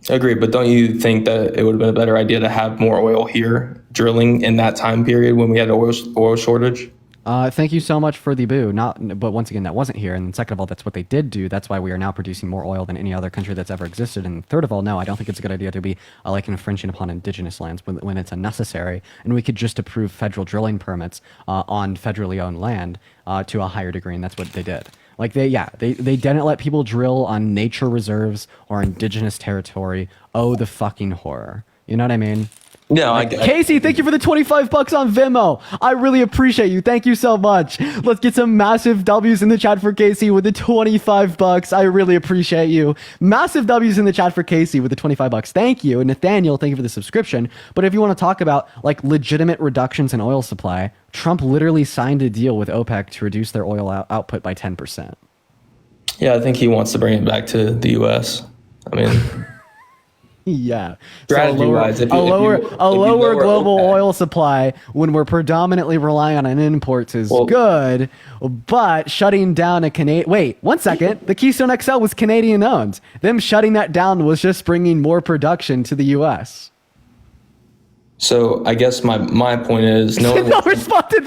Agreed, but don't you think that it would have been a better idea to have more oil here drilling in that time period when we had an oil shortage? Thank you so much for the boo. But once again, that wasn't here. And second of all, that's what they did do. That's why we are now producing more oil than any other country that's ever existed. And third of all, no, I don't think it's a good idea to be like infringing upon indigenous lands when it's unnecessary. And we could just approve federal drilling permits on federally owned land to a higher degree, and that's what they did. Like they didn't let people drill on nature reserves or indigenous territory. Oh, the fucking horror. You know what I mean? No, Casey, thank you for the $25 on Venmo. I really appreciate you. Thank you so much. Let's get some massive W's in the chat for Casey with the $25. I really appreciate you. Massive W's in the chat for Casey with the $25. Thank you. And Nathaniel, thank you for the subscription. But if you want to talk about like legitimate reductions in oil supply, Trump literally signed a deal with OPEC to reduce their oil output by 10%. Yeah, I think he wants to bring it back to the U.S. I mean... Yeah. Strategy-wise, a lower global oil supply when we're predominantly relying on imports is good, but shutting down a Canadian... Wait, 1 second. The Keystone XL was Canadian owned. Them shutting that down was just bringing more production to the U.S. So I guess my point is No, respond to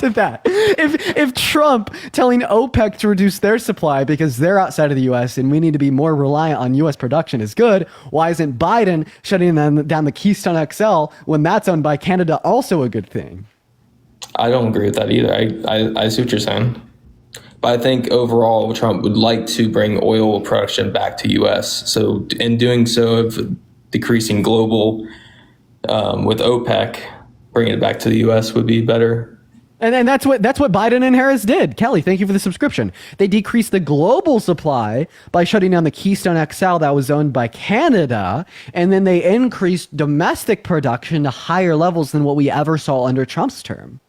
that. If Trump telling OPEC to reduce their supply because they're outside of the U.S. and we need to be more reliant on U.S. production is good, why isn't Biden shutting down the Keystone XL when that's owned by Canada also a good thing? I don't agree with that either. I see what you're saying. But I think overall Trump would like to bring oil production back to U.S. So in doing so, of decreasing global with OPEC, bringing it back to the U.S. would be better. And that's what Biden and Harris did. Kelly, thank you for the subscription. They decreased the global supply by shutting down the Keystone XL that was owned by Canada, and then they increased domestic production to higher levels than what we ever saw under Trump's term.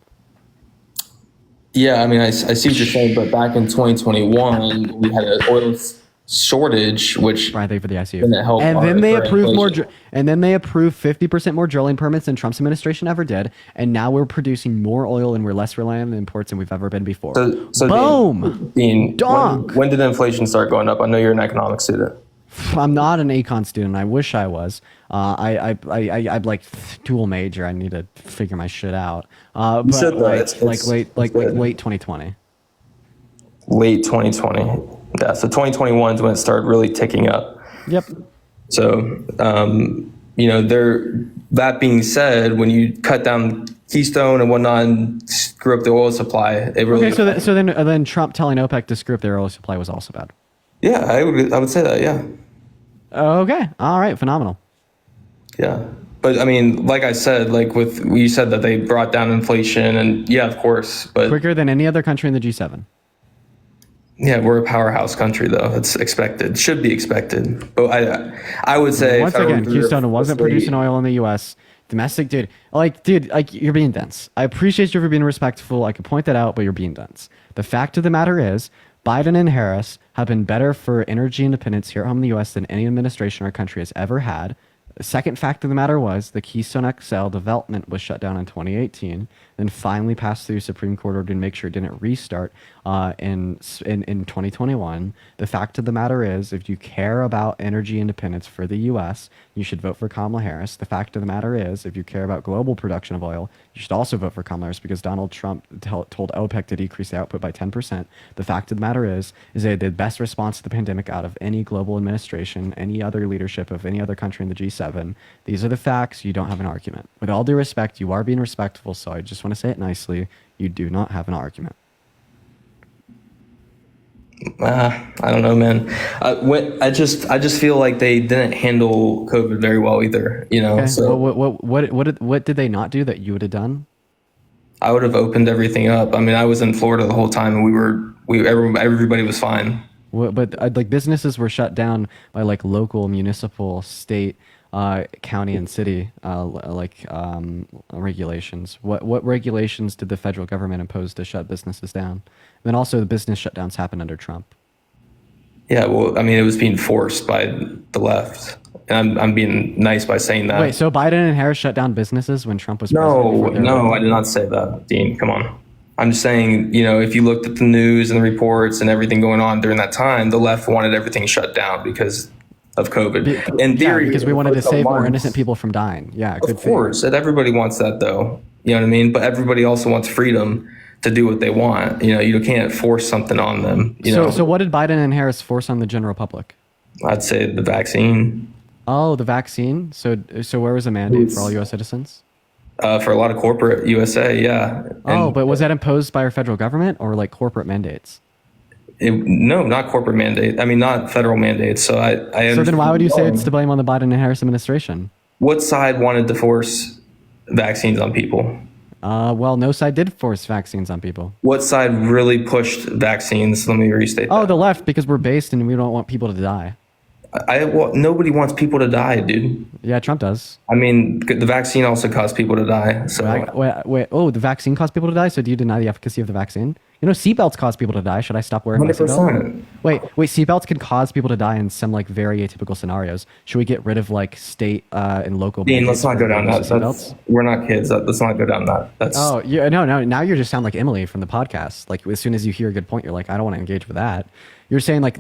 Yeah, I mean, I see what you're saying, but back in 2021, we had an oil shortage, which right there for the ICU, and then they approved more, and then they approved 50% more drilling permits than Trump's administration ever did, and now we're producing more oil and we're less reliant on imports than we've ever been before. So boom, Dean, when did inflation start going up? I know you're an economics student. I'm not an econ student. I wish I was. I'd like dual major. I need to figure my shit out. But late 2020. Late 2020. Yeah, so 2021 is when it started really ticking up. Yep. So, that being said, when you cut down Keystone and whatnot and screw up the oil supply, it really... Okay, so then Trump telling OPEC to screw up their oil supply was also bad. Yeah, I would say that, yeah. Okay, all right, phenomenal. Yeah. But I mean, like I said, you said that they brought down inflation, and yeah, of course, but... Quicker than any other country in the G7. Yeah, we're a powerhouse country, though. It's expected. Should be expected. But I would say... Once again, Keystone wasn't producing oil in the U.S. Domestic, dude, you're being dense. I appreciate you for being respectful. I could point that out, but you're being dense. The fact of the matter is, Biden and Harris have been better for energy independence here at home in the U.S. than any administration our country has ever had. The second fact of the matter was the Keystone XL development was shut down in 2018, then finally passed through Supreme Court order to make sure it didn't restart in 2021. The fact of the matter is, if you care about energy independence for the U.S., you should vote for Kamala Harris. The fact of the matter is, if you care about global production of oil, you should also vote for Kamala Harris because Donald Trump told OPEC to decrease the output by 10%. The fact of the matter is they did the best response to the pandemic out of any global administration, any other leadership of any other country in the G7. These are the facts. You don't have an argument. With all due respect, you are being respectful, so I just want to say it nicely. You do not have an argument. I don't know, man. I just feel like they didn't handle COVID very well either. You know, Okay. so What did they not do that you would have done? I would have opened everything up. I mean, I was in Florida the whole time, and everybody was fine. But like businesses were shut down by like local, municipal, state, county, and city regulations. What regulations did the federal government impose to shut businesses down? And then also the business shutdowns happened under Trump. Yeah, well, I mean, it was being forced by the left. And I'm being nice by saying that. Wait, so Biden and Harris shut down businesses when Trump was No, president? no, I did not say that, Dean. Come on. I'm just saying, you know, if you looked at the news and the reports and everything going on during that time, the left wanted everything shut down because of COVID. In theory, because we wanted to for save more months- innocent people from dying. Yeah, good Of course, and everybody wants that, though. You know what I mean? But everybody also wants freedom to do what they want. You know, you can't force something on them. You know, So what did Biden and Harris force on the general public? I'd say the vaccine. Oh, the vaccine. So where was the mandate for all U.S. citizens? For a lot of corporate USA, yeah. Oh, but was that imposed by our federal government or like corporate mandates? No, not corporate mandate. I mean, not federal mandates. So I So then why would you say it's understand to blame on the Biden and Harris administration? what side wanted to force vaccines on people? Well, no side did force vaccines on people. What side really pushed vaccines? Let me restate Oh, that. the left, because we're based and we don't want people to die. Well, nobody wants people to die, dude. Yeah, Trump does. I mean, the vaccine also caused people to die. So Wait. Oh, the vaccine caused people to die. So do you deny the efficacy of the vaccine? You know, seatbelts cause people to die. Should I stop wearing my seatbelt? 100%. Wait. Seatbelts can cause people to die in some like very atypical scenarios. Should we get rid of like state and local? Dean, let's not go down that. Seatbelts? We're not kids. Let's not go down that. That's Oh, yeah, no. Now you just sound like Emily from the podcast. Like as soon as you hear a good point, you're like, I don't want to engage with that. You're saying like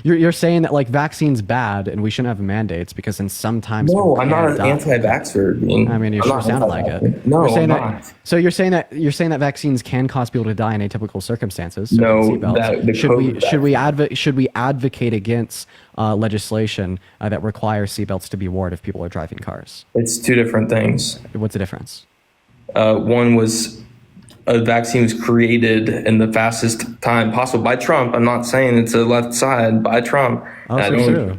you're saying that like vaccines bad and we shouldn't have mandates because in sometimes no. I'm not an anti-vaxxer, Dean. I mean, you I'm sure not sounded like it. No, you're saying I'm that, not. So you're saying that vaccines can cause people to die in atypical circumstances. So No, seatbelts. the should we advocate against legislation that requires seatbelts to be worn if people are driving cars? It's two different things. What's the difference? One was a vaccine was created in the fastest time possible by Trump. I'm not saying it's the left side by Trump. Oh, And so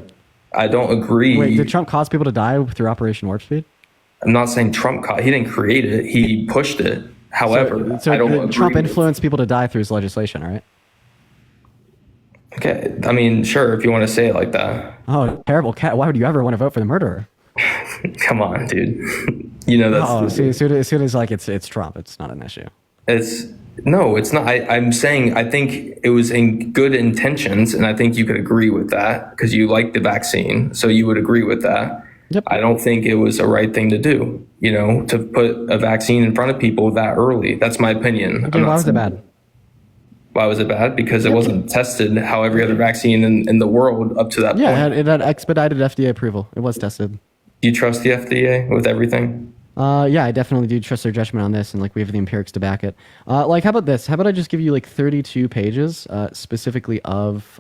I don't agree. Wait, did Trump cause people to die through Operation Warp Speed? I'm not saying he didn't create it. He pushed it. However, so I don't agree. Trump influenced people to die through his legislation, right? Okay, I mean, sure, if you want to say it like that. Oh, terrible cat! Why would you ever want to vote for the murderer? Come on, dude. You know that's. Oh, see, as soon as like it's Trump, it's not an issue. It's not. I'm saying I think it was in good intentions, and I think you could agree with that because you like the vaccine, so you would agree with that. Yep. I don't think it was a right thing to do. You know, to put a vaccine in front of people that early. That's my opinion. Okay, why was it bad? Why was it bad? Because it wasn't tested how every other vaccine in the world up to that Yeah, point. it had expedited FDA approval. It was tested. Do you trust the FDA with everything? Yeah, I definitely do trust their judgment on this, and like we have the empirics to back it. Like, how about this? How about I just give you like 32 pages specifically of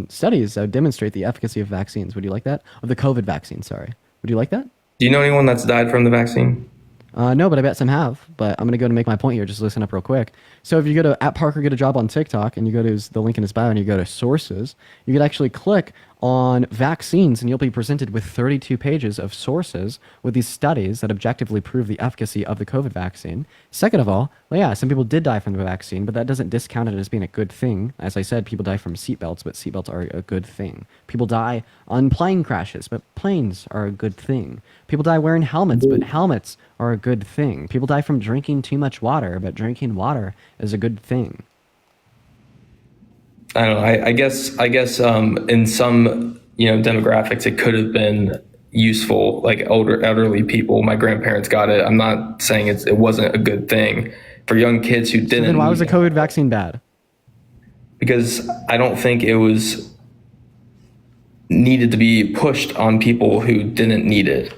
studies that would demonstrate the efficacy of vaccines? Would you like that? Of the COVID vaccine, sorry. Would you like that? Do you know anyone that's died from the vaccine? No, but I bet some have. But I'm going to go to make my point here. Just listen up real quick. So if you go to @ParkerGetAJob on TikTok and you go to the link in his bio and you go to sources, you could actually click on vaccines and you'll be presented with 32 pages of sources with these studies that objectively prove the efficacy of the COVID vaccine. Second of all, well, yeah, some people did die from the vaccine, but that doesn't discount it as being a good thing. As I said, people die from seatbelts, but seatbelts are a good thing. People die on plane crashes, but planes are a good thing. People die wearing helmets, but helmets are a good thing. People die from drinking too much water, but drinking water is a good thing. I don't know. I guess in some demographics it could have been useful, like elderly people. My grandparents got it. I'm not saying it wasn't a good thing for young kids who didn't. So then why was the COVID vaccine bad? Because I don't think it was needed to be pushed on people who didn't need it.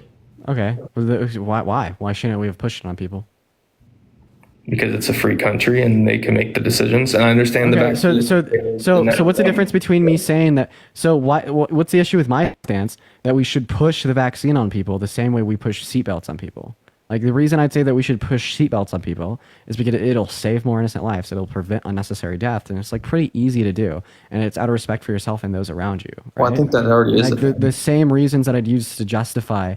Okay. Why? Why shouldn't we have pushed it on people? Because it's a free country and they can make the decisions. And I understand the vaccine. So what's the difference between me saying that? So what's the issue with my stance that we should push the vaccine on people the same way we push seatbelts on people? Like the reason I'd say that we should push seatbelts on people is because it'll save more innocent lives. It'll prevent unnecessary death, and it's like pretty easy to do. And it's out of respect for yourself and those around you. Right? Well, I think that already is. Like the same reasons that I'd use to justify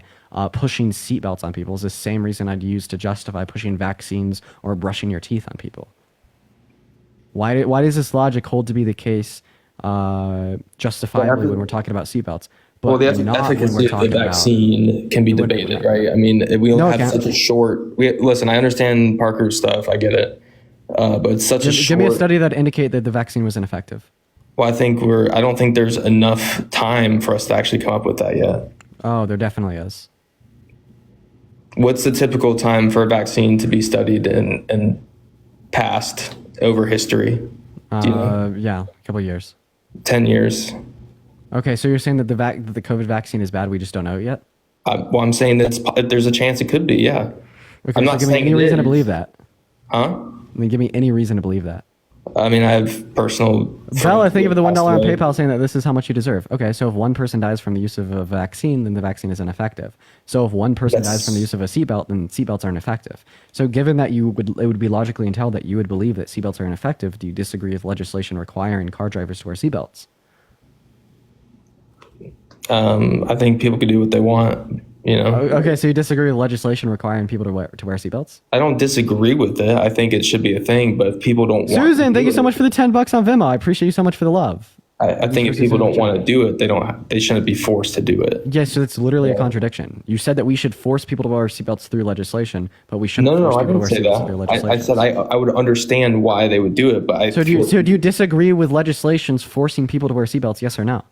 pushing seatbelts on people is the same reason I'd use to justify pushing vaccines or brushing your teeth on people. Why does this logic hold to be the case justifiably when we're talking about seatbelts? But Well, the not when efficacy we're of the talking about- vaccine can be debated, right? I mean, we only No, it have can't. such a short. Listen, I understand Parker's stuff. I get it, but it's such a Give short. me a study that indicate that the vaccine was ineffective. Well, I don't think there's enough time for us to actually come up with that yet. Oh, there definitely is. What's the typical time for a vaccine to be studied and passed over history? Do you know? Yeah, a couple years. 10 years. Okay, so you're saying that that the COVID vaccine is bad. We just don't know it yet. Well, I'm saying there's a chance it could be. Yeah. Okay, I'm so not give me saying any it reason to is. believe that. Huh? I mean, give me any reason to believe that. I mean, I have personal. Well, I think of the $1 on passed away. PayPal saying that this is how much you deserve. Okay, so if one person dies from the use of a vaccine, then the vaccine is ineffective. So if one person dies from the use of a seatbelt, then seatbelts aren't effective. So given that it would be logically entailed that you would believe that seatbelts are ineffective, do you disagree with legislation requiring car drivers to wear seatbelts? I think people can do what they want. You know. Okay, so you disagree with legislation requiring people to wear seatbelts? I don't disagree with it. I think it should be a thing, but if people don't want Susan, thank you so it, much for the $10 on Venmo. I appreciate you so much for the love. I think if people don't want to do it, they shouldn't be forced to do it. Yes, so it's literally a contradiction. You said that we should force people to wear seatbelts through legislation, but we shouldn't No, force I people to didn't wear say seatbelts through that. legislation. I said I would understand why they would do it, but So do you disagree with legislations forcing people to wear seatbelts? Yes or no?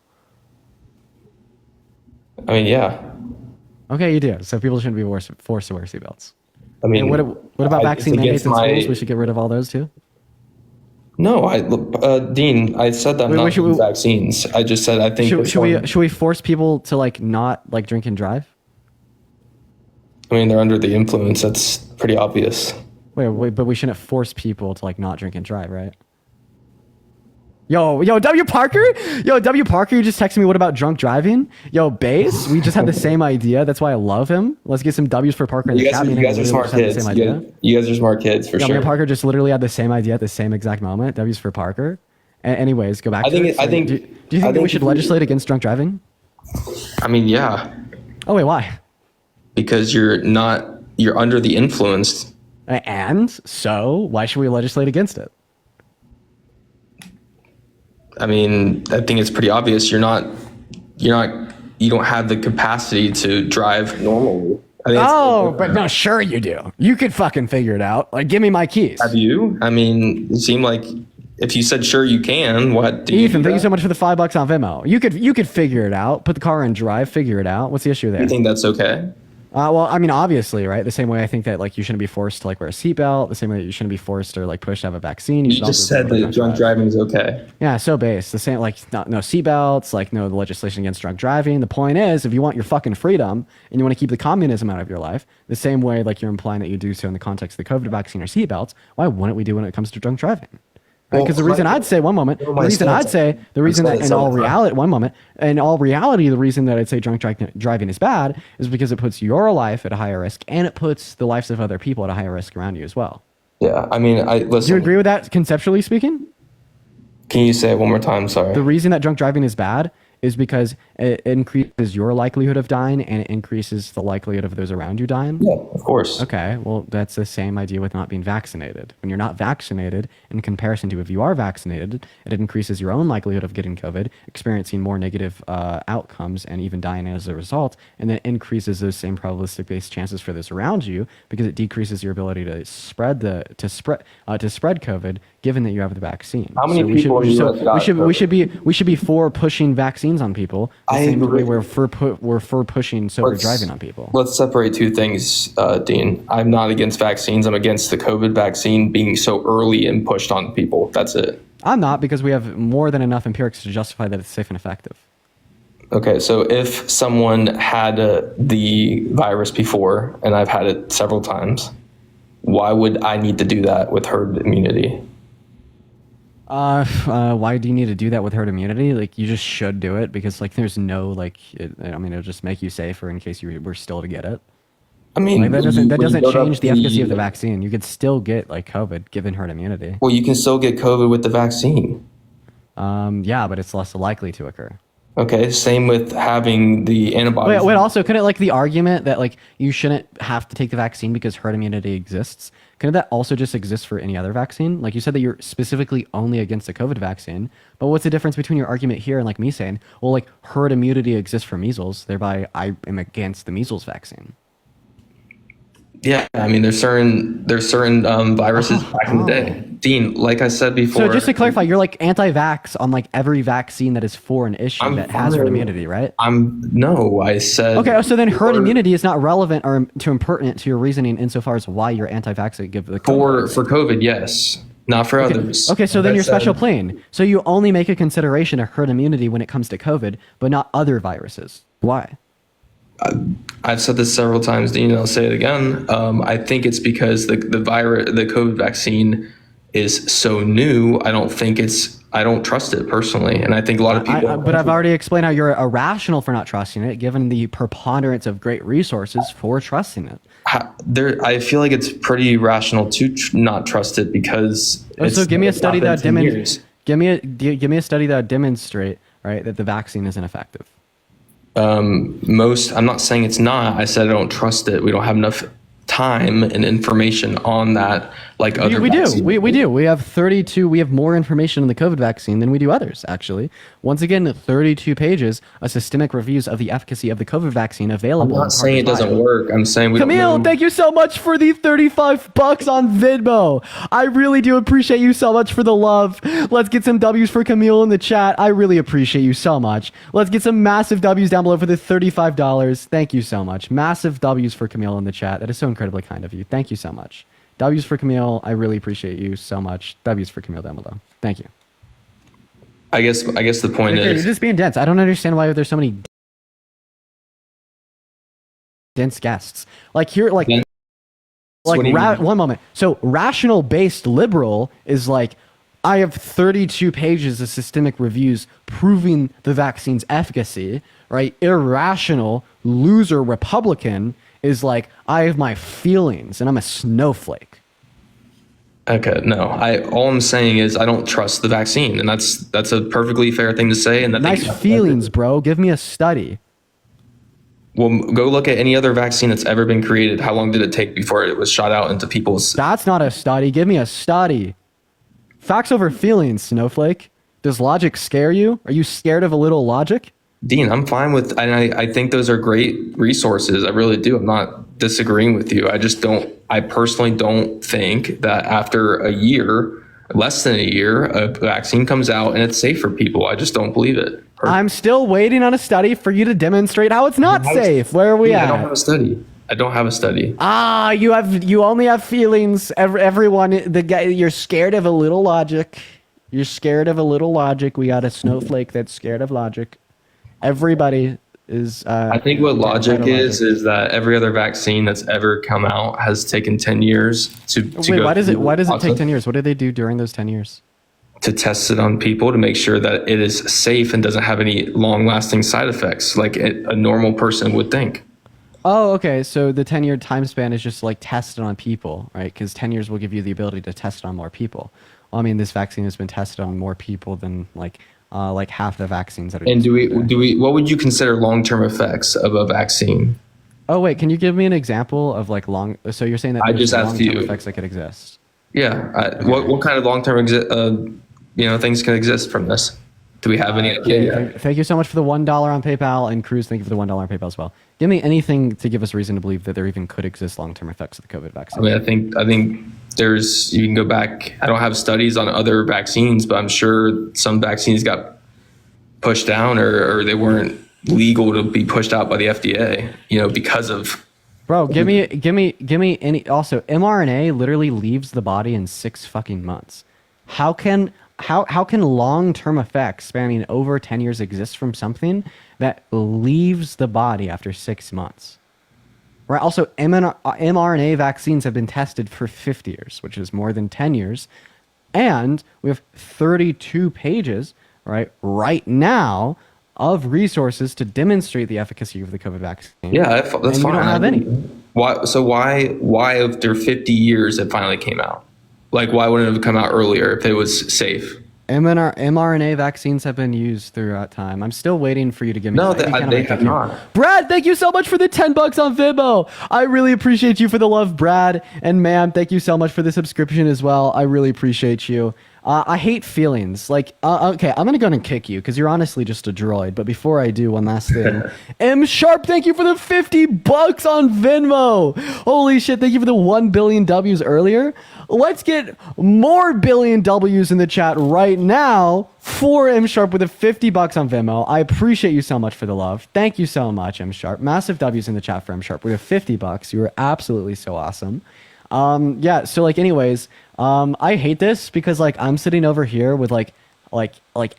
I mean, yeah. Okay, you do. So people shouldn't be forced to wear seatbelts. I mean, And what about it's vaccine mandates against in schools? We should get rid of all those too. No, Dean, I said that I'm Wait, not should for we- vaccines. I just said I think. Should we force people to not drink and drive? I mean, they're under the influence. That's pretty obvious. Wait, but we shouldn't force people to not drink and drive, right? Yo, W Parker? Yo, W Parker, you just texted me, what about drunk driving? Yo, Base, we just had the same idea. That's why I love him. Let's get some W's for Parker in the You chat. guys, Me and you him guys are literally smart just had the kids. same idea. You guys are smart kids for Me sure. and Parker just literally had the same idea at the same exact moment. W's for Parker. Anyways, go back I to think it. it- I think- Do you think that we should legislate against drunk driving? I mean, yeah, Oh, wait, why? because you're under the influence. And so, why should we legislate against it? I mean, I think it's pretty obvious. You don't have the capacity to drive normally. I think Oh, but no, sure you do. You could fucking figure it out. Give me my keys. have you? I mean, it seemed like if you said sure you can, what? Do Ethan, do thank you that? so much for the $5 on Venmo. You could figure it out. Put the car in drive, figure it out. What's the issue there? You think that's okay? Well, I mean, obviously, right? The same way I think that you shouldn't be forced to wear a seatbelt. The same way that you shouldn't be forced or pushed to have a vaccine. You should just also said be that drunk driving is okay. Yeah, so base. The same, no seatbelts, no legislation against drunk driving. The point is, if you want your fucking freedom and you want to keep the communism out of your life, the same way you're implying that you do so in the context of the COVID vaccine or seatbelts, why wouldn't we do when it comes to drunk driving? Because the reason I'd say the reason that in all reality, the reason that I'd say drunk driving is bad is because it puts your life at a higher risk and it puts the lives of other people at a higher risk around you as well. Yeah, I mean, listen. Do you agree with that conceptually speaking? Can you say it one more time? Sorry. The reason that drunk driving is bad is because it increases your likelihood of dying and it increases the likelihood of those around you dying. Yeah, of course. Okay, well, that's the same idea with not being vaccinated. When you're not vaccinated, in comparison to if you are vaccinated, it increases your own likelihood of getting COVID, experiencing more negative outcomes, and even dying as a result. And then increases those same probabilistic-based chances for those around you because it decreases your ability to spread COVID, given that you have the vaccine. How many people in the US got we should be for pushing vaccines on people. The I same agree. way we're for pushing sober driving on people. Let's separate two things, Dean. I'm not against vaccines. I'm against the COVID vaccine being so early and pushed on people. That's it. I'm not, because we have more than enough empirics to justify that it's safe and effective. Okay, so if someone had the virus before, and I've had it several times, why would I need to do that with herd immunity? Why do you need to do that with herd immunity? You just should do it because there's no it'll just make you safer in case you were still to get it. I mean, Like that when you doesn't build up change the efficacy of the vaccine. You could still get like COVID given herd immunity. Well, you can still get COVID with the vaccine. Yeah, but it's less likely to occur. Okay, same with having the antibodies. Wait. Also, couldn't like the argument that like you shouldn't have to take the vaccine because herd immunity exists? Couldn't that also just exist for any other vaccine? Like you said that you're specifically only against the COVID vaccine, but what's the difference between your argument here and like me saying, well, like herd immunity exists for measles, thereby I am against the measles vaccine? Yeah, I mean, there's certain viruses back in the day. Dean, like I said before. So just to clarify, you're like anti-vax on like every vaccine that is for an issue that has herd immunity, right? No, I said. Okay, so then herd immunity is not relevant or too impertinent to your reasoning insofar as why you're anti-vax and give the COVID. For COVID, yes, not for others. Okay, so then you're special plane. So you only make a consideration of herd immunity when it comes to COVID, but not other viruses. Why? I've said this several times, Dean, and I'll say it again. I think it's because the COVID vaccine is so new. I don't trust it personally, and I think a lot of people. But I've already explained how you're irrational for not trusting it, given the preponderance of great resources for trusting it. I feel like it's pretty rational to not trust it because. So give me a study that give me a study that would demonstrate that the vaccine isn't effective. I'm not saying it's not. I said I don't trust it. We don't have enough time and information on that like other vaccines. We do. We have 32. We have more information on the COVID vaccine than we do others, actually. Once again, 32 pages of systemic reviews of the efficacy of the COVID vaccine available. I'm not saying it doesn't work. I'm saying we Camille, don't know. thank you so much for the $35 on Venmo. I really do appreciate you so much for the love. Let's get some W's for Camille in the chat. I really appreciate you so much. Let's get some massive W's down below for the $35. Thank you so much. Massive W's for Camille in the chat. That is so incredibly kind of you. Thank you so much. W's for Camille. I really appreciate you so much. W's for Camille down below. Thank you. I guess the point You're is just being dense. I don't understand why there's so many dense guests. Like here, like what do you mean? one moment. So rational based liberal is like, I have 32 pages of systemic reviews proving the vaccine's efficacy, right? Irrational loser Republican is like, I have my feelings and I'm a snowflake. Okay, no. All I'm saying is I don't trust the vaccine, and that's a perfectly fair thing to say. And Nice feelings, bro. Give me a study. Well, go look at any other vaccine that's ever been created. How long did it take before it was shot out into people's? That's not a study. Give me a study. Facts over feelings, snowflake. Does logic scare you? Are you scared of a little logic? Dean, I'm fine with, and I think those are great resources. I really do. I'm not disagreeing with you. I personally don't think that after a year, less than a year, a vaccine comes out and it's safe for people. I just don't believe it. I'm still waiting on a study for you to demonstrate how it's not safe. Where are we at? I don't have a study. I don't have a study. You only have feelings. Everyone, you're scared of a little logic. You're scared of a little logic. We got a snowflake that's scared of logic. Everybody is. I think what logic is that every other vaccine that's ever come out has taken 10 years to Wait, why does it take 10 years? What did they do during those 10 years? To test it on people to make sure that it is safe and doesn't have any long-lasting side effects like a normal person would think. Oh, okay. So the 10-year time span is just like tested on people, right? Because 10 years will give you the ability to test it on more people. Well, I mean, this vaccine has been tested on more people than like half the vaccines that are. And do we? What would you consider long-term effects of a vaccine? Oh wait, can you give me an example of like long? So you're saying that I there's just asked long-term you effects that could exist? Yeah. What kind of long-term things can exist from this? Do we have any idea? Thank you so much for the $1 on PayPal, and Cruz, thank you for the $1 on PayPal as well. Give me anything to give us reason to believe that there even could exist long-term effects of the COVID vaccine. I mean, I think you can go back. I don't have studies on other vaccines, but I'm sure some vaccines got pushed down or they weren't legal to be pushed out by the FDA, because of. Bro, give me any. Also, mRNA literally leaves the body in 6 fucking months. How can long-term effects spanning over 10 years exist from something that leaves the body after 6 months? Right. Also, mRNA vaccines have been tested for 50 years, which is more than 10 years, and we have 32 pages right now of resources to demonstrate the efficacy of the COVID vaccine. Yeah, that's and fine. We don't have any. Why? So why after 50 years it finally came out? Like, why wouldn't it have come out earlier if it was safe? mRNA vaccines have been used throughout time. I'm still waiting for you to give me. No, they have not. Brad, thank you so much for the $10 on Venmo. I really appreciate you for the love, Brad. And ma'am, thank you so much for the subscription as well. I really appreciate you. I hate feelings. Like, okay, I'm gonna go and kick you because you're honestly just a droid. But before I do, one last thing. M Sharp, thank you for the $50 on Venmo. Holy shit, thank you for the 1 billion W's earlier. Let's get more billion W's in the chat right now for M Sharp with a $50 on Venmo. I appreciate you so much for the love. Thank you so much, M Sharp. Massive W's in the chat for M Sharp with a $50. You were absolutely so awesome. Yeah, so like anyways, I hate this because like I'm sitting over here with like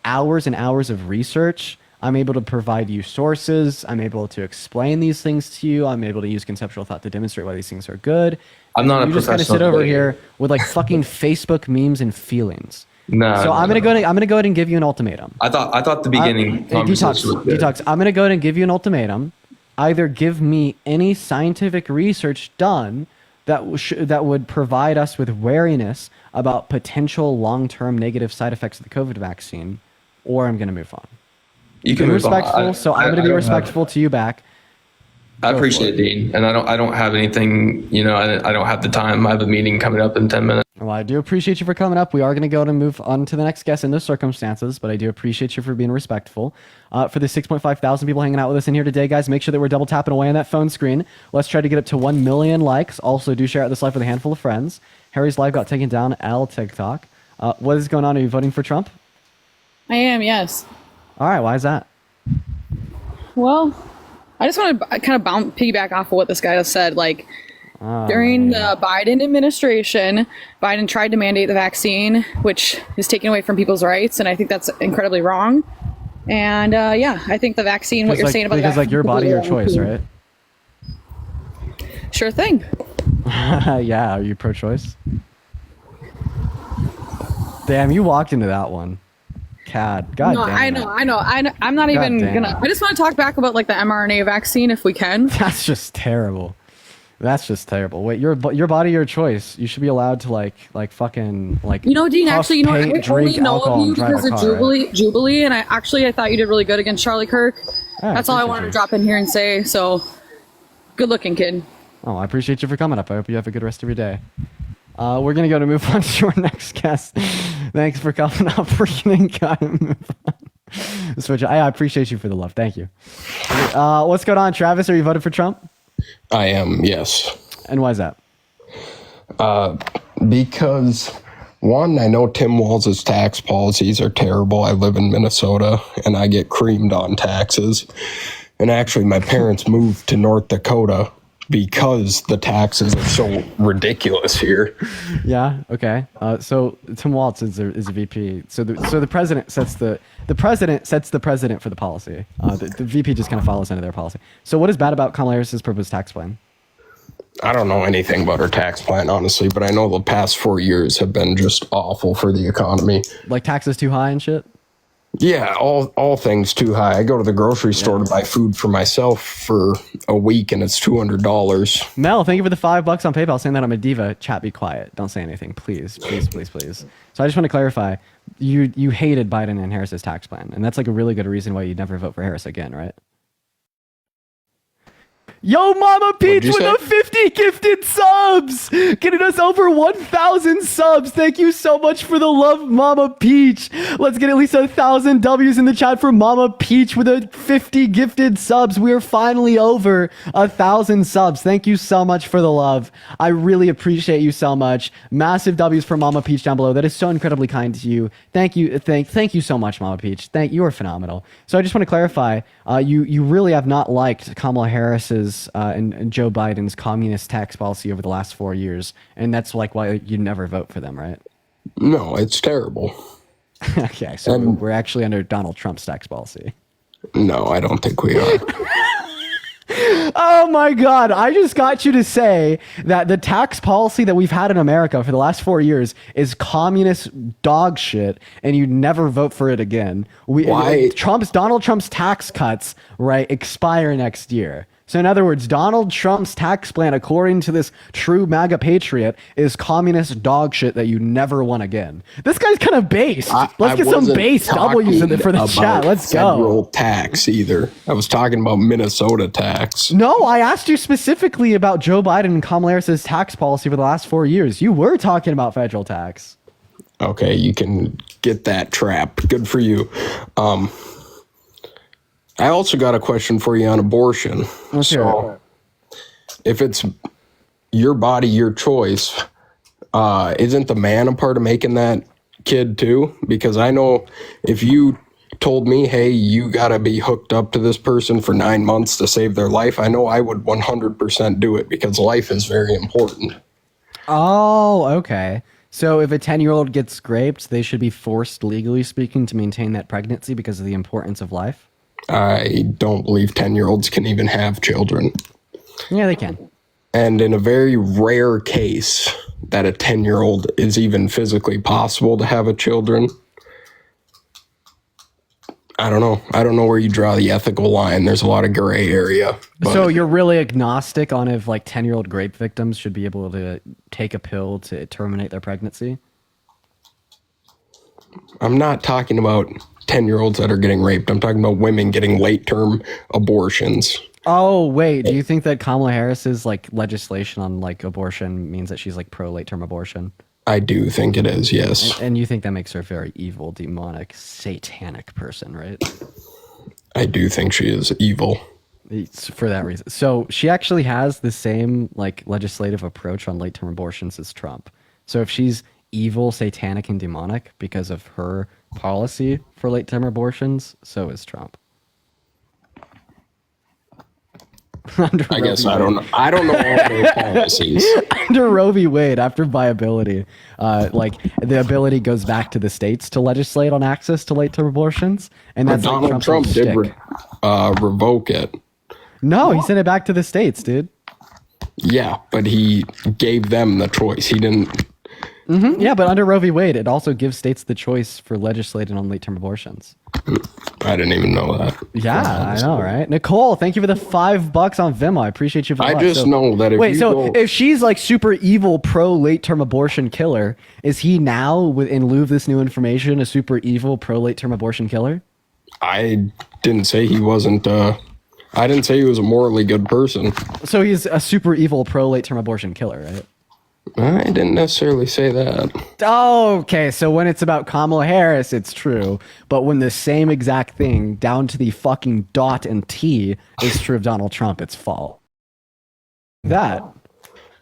hours and hours of research. I'm able to provide you sources. I'm able to explain these things to you. I'm able to use conceptual thought to demonstrate why these things are good. I'm not you a just kind of sit professional over debater. here with like fucking Facebook memes and feelings. No. So I'm gonna go ahead and give you an ultimatum. I thought the beginning conversation was good. Detox. I'm gonna go ahead and give you an ultimatum. Either give me any scientific research done that would provide us with wariness about potential long-term negative side effects of the COVID vaccine, or I'm gonna move on. You can be move on. respectful, so I'm gonna be respectful to you back. I appreciate it, Dean, and I don't have anything. You know, I don't have the time. I have a meeting coming up in 10 minutes. Well, I do appreciate you for coming up. We are going to go and move on to the next guest in those circumstances, but I do appreciate you for being respectful. For the 6.5 thousand people hanging out with us in here today, guys, make sure that we're double tapping away on that phone screen. Let's try to get up to 1 million likes. Also, do share out this live with a handful of friends. Harry's live got taken down. TikTok. What is going on? Are you voting for Trump? I am, yes. All right. Why is that? Well, I just want to kind of piggyback off of what this guy just said. Like, during the Biden administration, Biden tried to mandate the vaccine, which is taking away from people's rights, and I think that's incredibly wrong. And yeah, I think the vaccine, what you're saying about because that, like your body, your choice, right? Sure thing. Yeah. Are you pro-choice? Damn, you walked into that one. Cad. God No, damn I know. I'm not even damn. gonna. I just want to talk back about like the mRNA vaccine, if we can. That's just terrible. That's just terrible. Wait, your body, your choice. You should be allowed to like fucking like. You know, Dean. puff, Actually, you know, paint, I drink only know alcohol, of you and drive because a of car, right? Jubilee, and I thought you did really good against Charlie Kirk. Yeah, That's all I appreciate wanted you. to drop in here and say. So, good looking, kid. Oh, I appreciate you for coming up. I hope you have a good rest of your day. We're gonna go to move on to our next guest. Thanks for coming up. We're gonna gotta move on. Switch. I appreciate you for the love. Thank you. What's going on, Travis? Are you voted for Trump? I am, yes. And why is that? Because one, I know Tim Walz's tax policies are terrible. I live in Minnesota and I get creamed on taxes. And actually, my parents moved to North Dakota because the taxes are so ridiculous here. Yeah. Okay. So Tim Walz is a VP. So the president sets the president for the policy. The VP just kind of follows into their policy. So what is bad about Kamala Harris's proposed tax plan? I don't know anything about her tax plan, honestly, but I know the past 4 years have been just awful for the economy. Like taxes too high and shit? Yeah, all things too high. I go to the grocery store to buy food for myself for a week and it's $200. Mel, thank you for the $5 on PayPal. Saying that I'm a diva. Chat, be quiet. Don't say anything, please. So I just want to clarify. You hated Biden and Harris's tax plan, and that's like a really good reason why you'd never vote for Harris again, right? Yo, Mama Peach with the 50 gifted subs, getting us over 1,000 subs. Thank you so much for the love, Mama Peach. Let's get at least 1,000 W's in the chat for Mama Peach with a 50 gifted subs. We are finally over 1,000 subs. Thank you so much for the love. I really appreciate you so much. Massive W's for Mama Peach down below. That is so incredibly kind to you. Thank you. Thank you so much, Mama Peach. You are phenomenal. So I just want to clarify, you really have not liked Kamala Harris's and Joe Biden's communist tax policy over the last 4 years, and that's like why you never vote for them, right? No, it's terrible. Okay, so we're actually under Donald Trump's tax policy. No, I don't think we are. Oh my God, I just got you to say that the tax policy that we've had in America for the last 4 years is communist dog shit, and you never vote for it again. Why? Donald Trump's tax cuts, right, expire next year. So in other words, Donald Trump's tax plan, according to this true MAGA patriot, is communist dog shit that you never want again. This guy's kind of based. Let's get some base W's in there for the chat. Let's go. Federal tax either. I was talking about Minnesota tax. No, I asked you specifically about Joe Biden and Kamala Harris's tax policy for the last 4 years. You were talking about federal tax. Okay, you can get that trap. Good for you. I also got a question for you on abortion. So, if it's your body, your choice, isn't the man a part of making that kid too? Because I know if you told me, hey, you got to be hooked up to this person for 9 months to save their life, I know I would 100% do it because life is very important. Oh, okay. So if a 10-year-old gets raped, they should be forced, legally speaking, to maintain that pregnancy because of the importance of life? I don't believe 10-year-olds can even have children. Yeah, they can. And in a very rare case that a 10-year-old is even physically possible to have a children, I don't know. I don't know where you draw the ethical line. There's a lot of gray area. So you're really agnostic on if like 10-year-old rape victims should be able to take a pill to terminate their pregnancy? I'm not talking about 10-year-olds that are getting raped. I'm talking about women getting late-term abortions. Oh, wait. Do you think that Kamala Harris's like legislation on like abortion means that she's like pro late-term abortion? I do think it is, yes. And you think that makes her a very evil, demonic, satanic person, right? I do think she is evil. It's for that reason. So she actually has the same like legislative approach on late-term abortions as Trump. So if she's evil, satanic, and demonic because of her policy for late-term abortions, so is Trump. I guess I don't know all their policies. Under Roe v. Wade, after viability, like the ability goes back to the states to legislate on access to late-term abortions, and that's like Donald Trump did revoke it. No, he sent it back to the states, dude. Yeah, but he gave them the choice. He didn't. Yeah, but under Roe v. Wade, it also gives states the choice for legislating on late-term abortions. I didn't even know that. Yeah, I know, right? Nicole, thank you for the $5 on Venmo. I appreciate you very much. I just know that if if she's like super evil pro late-term abortion killer, is he now, in lieu of this new information, a super evil pro late-term abortion killer? I didn't say he wasn't. I didn't say he was a morally good person. So he's a super evil pro late-term abortion killer, right? I didn't necessarily say that. Okay, so when it's about Kamala Harris, it's true. But when the same exact thing, down to the fucking dot and T, is true of Donald Trump, it's false. That.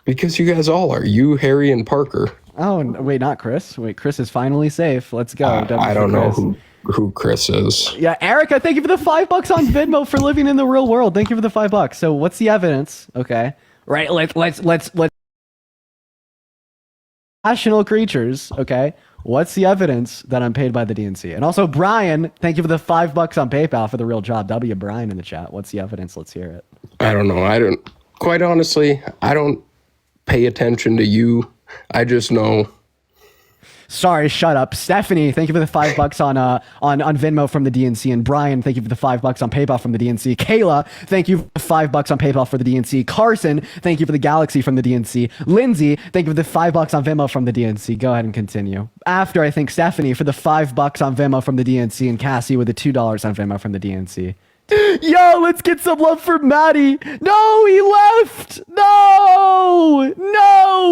Because you guys all are. You, Harry, and Parker. Oh, wait, not Chris. Wait, Chris is finally safe. Let's go. I don't know who Chris is. Yeah, Erica, thank you for the $5 on Venmo for living in the real world. Thank you for the $5. So what's the evidence? Okay. Right, let's rational creatures, okay? What's the evidence that I'm paid by the DNC? And also, Brian, thank you for the $5 on PayPal for the real job. W. Brian in the chat. What's the evidence? Let's hear it. I don't know. Quite honestly, I don't pay attention to you. I just know. Sorry, shut up. Stephanie, thank you for the $5 on Venmo from the DNC. And Brian, thank you for the $5 on PayPal from the DNC. Kayla, thank you for the $5 on PayPal for the DNC. Carson, thank you for the Galaxy from the DNC. Lindsay, thank you for the $5 on Venmo from the DNC. Go ahead and continue. After, I think Stephanie for the $5 on Venmo from the DNC, and Cassie with the $2 on Venmo from the DNC. Yo, let's get some love for Maddie. No, he left. No,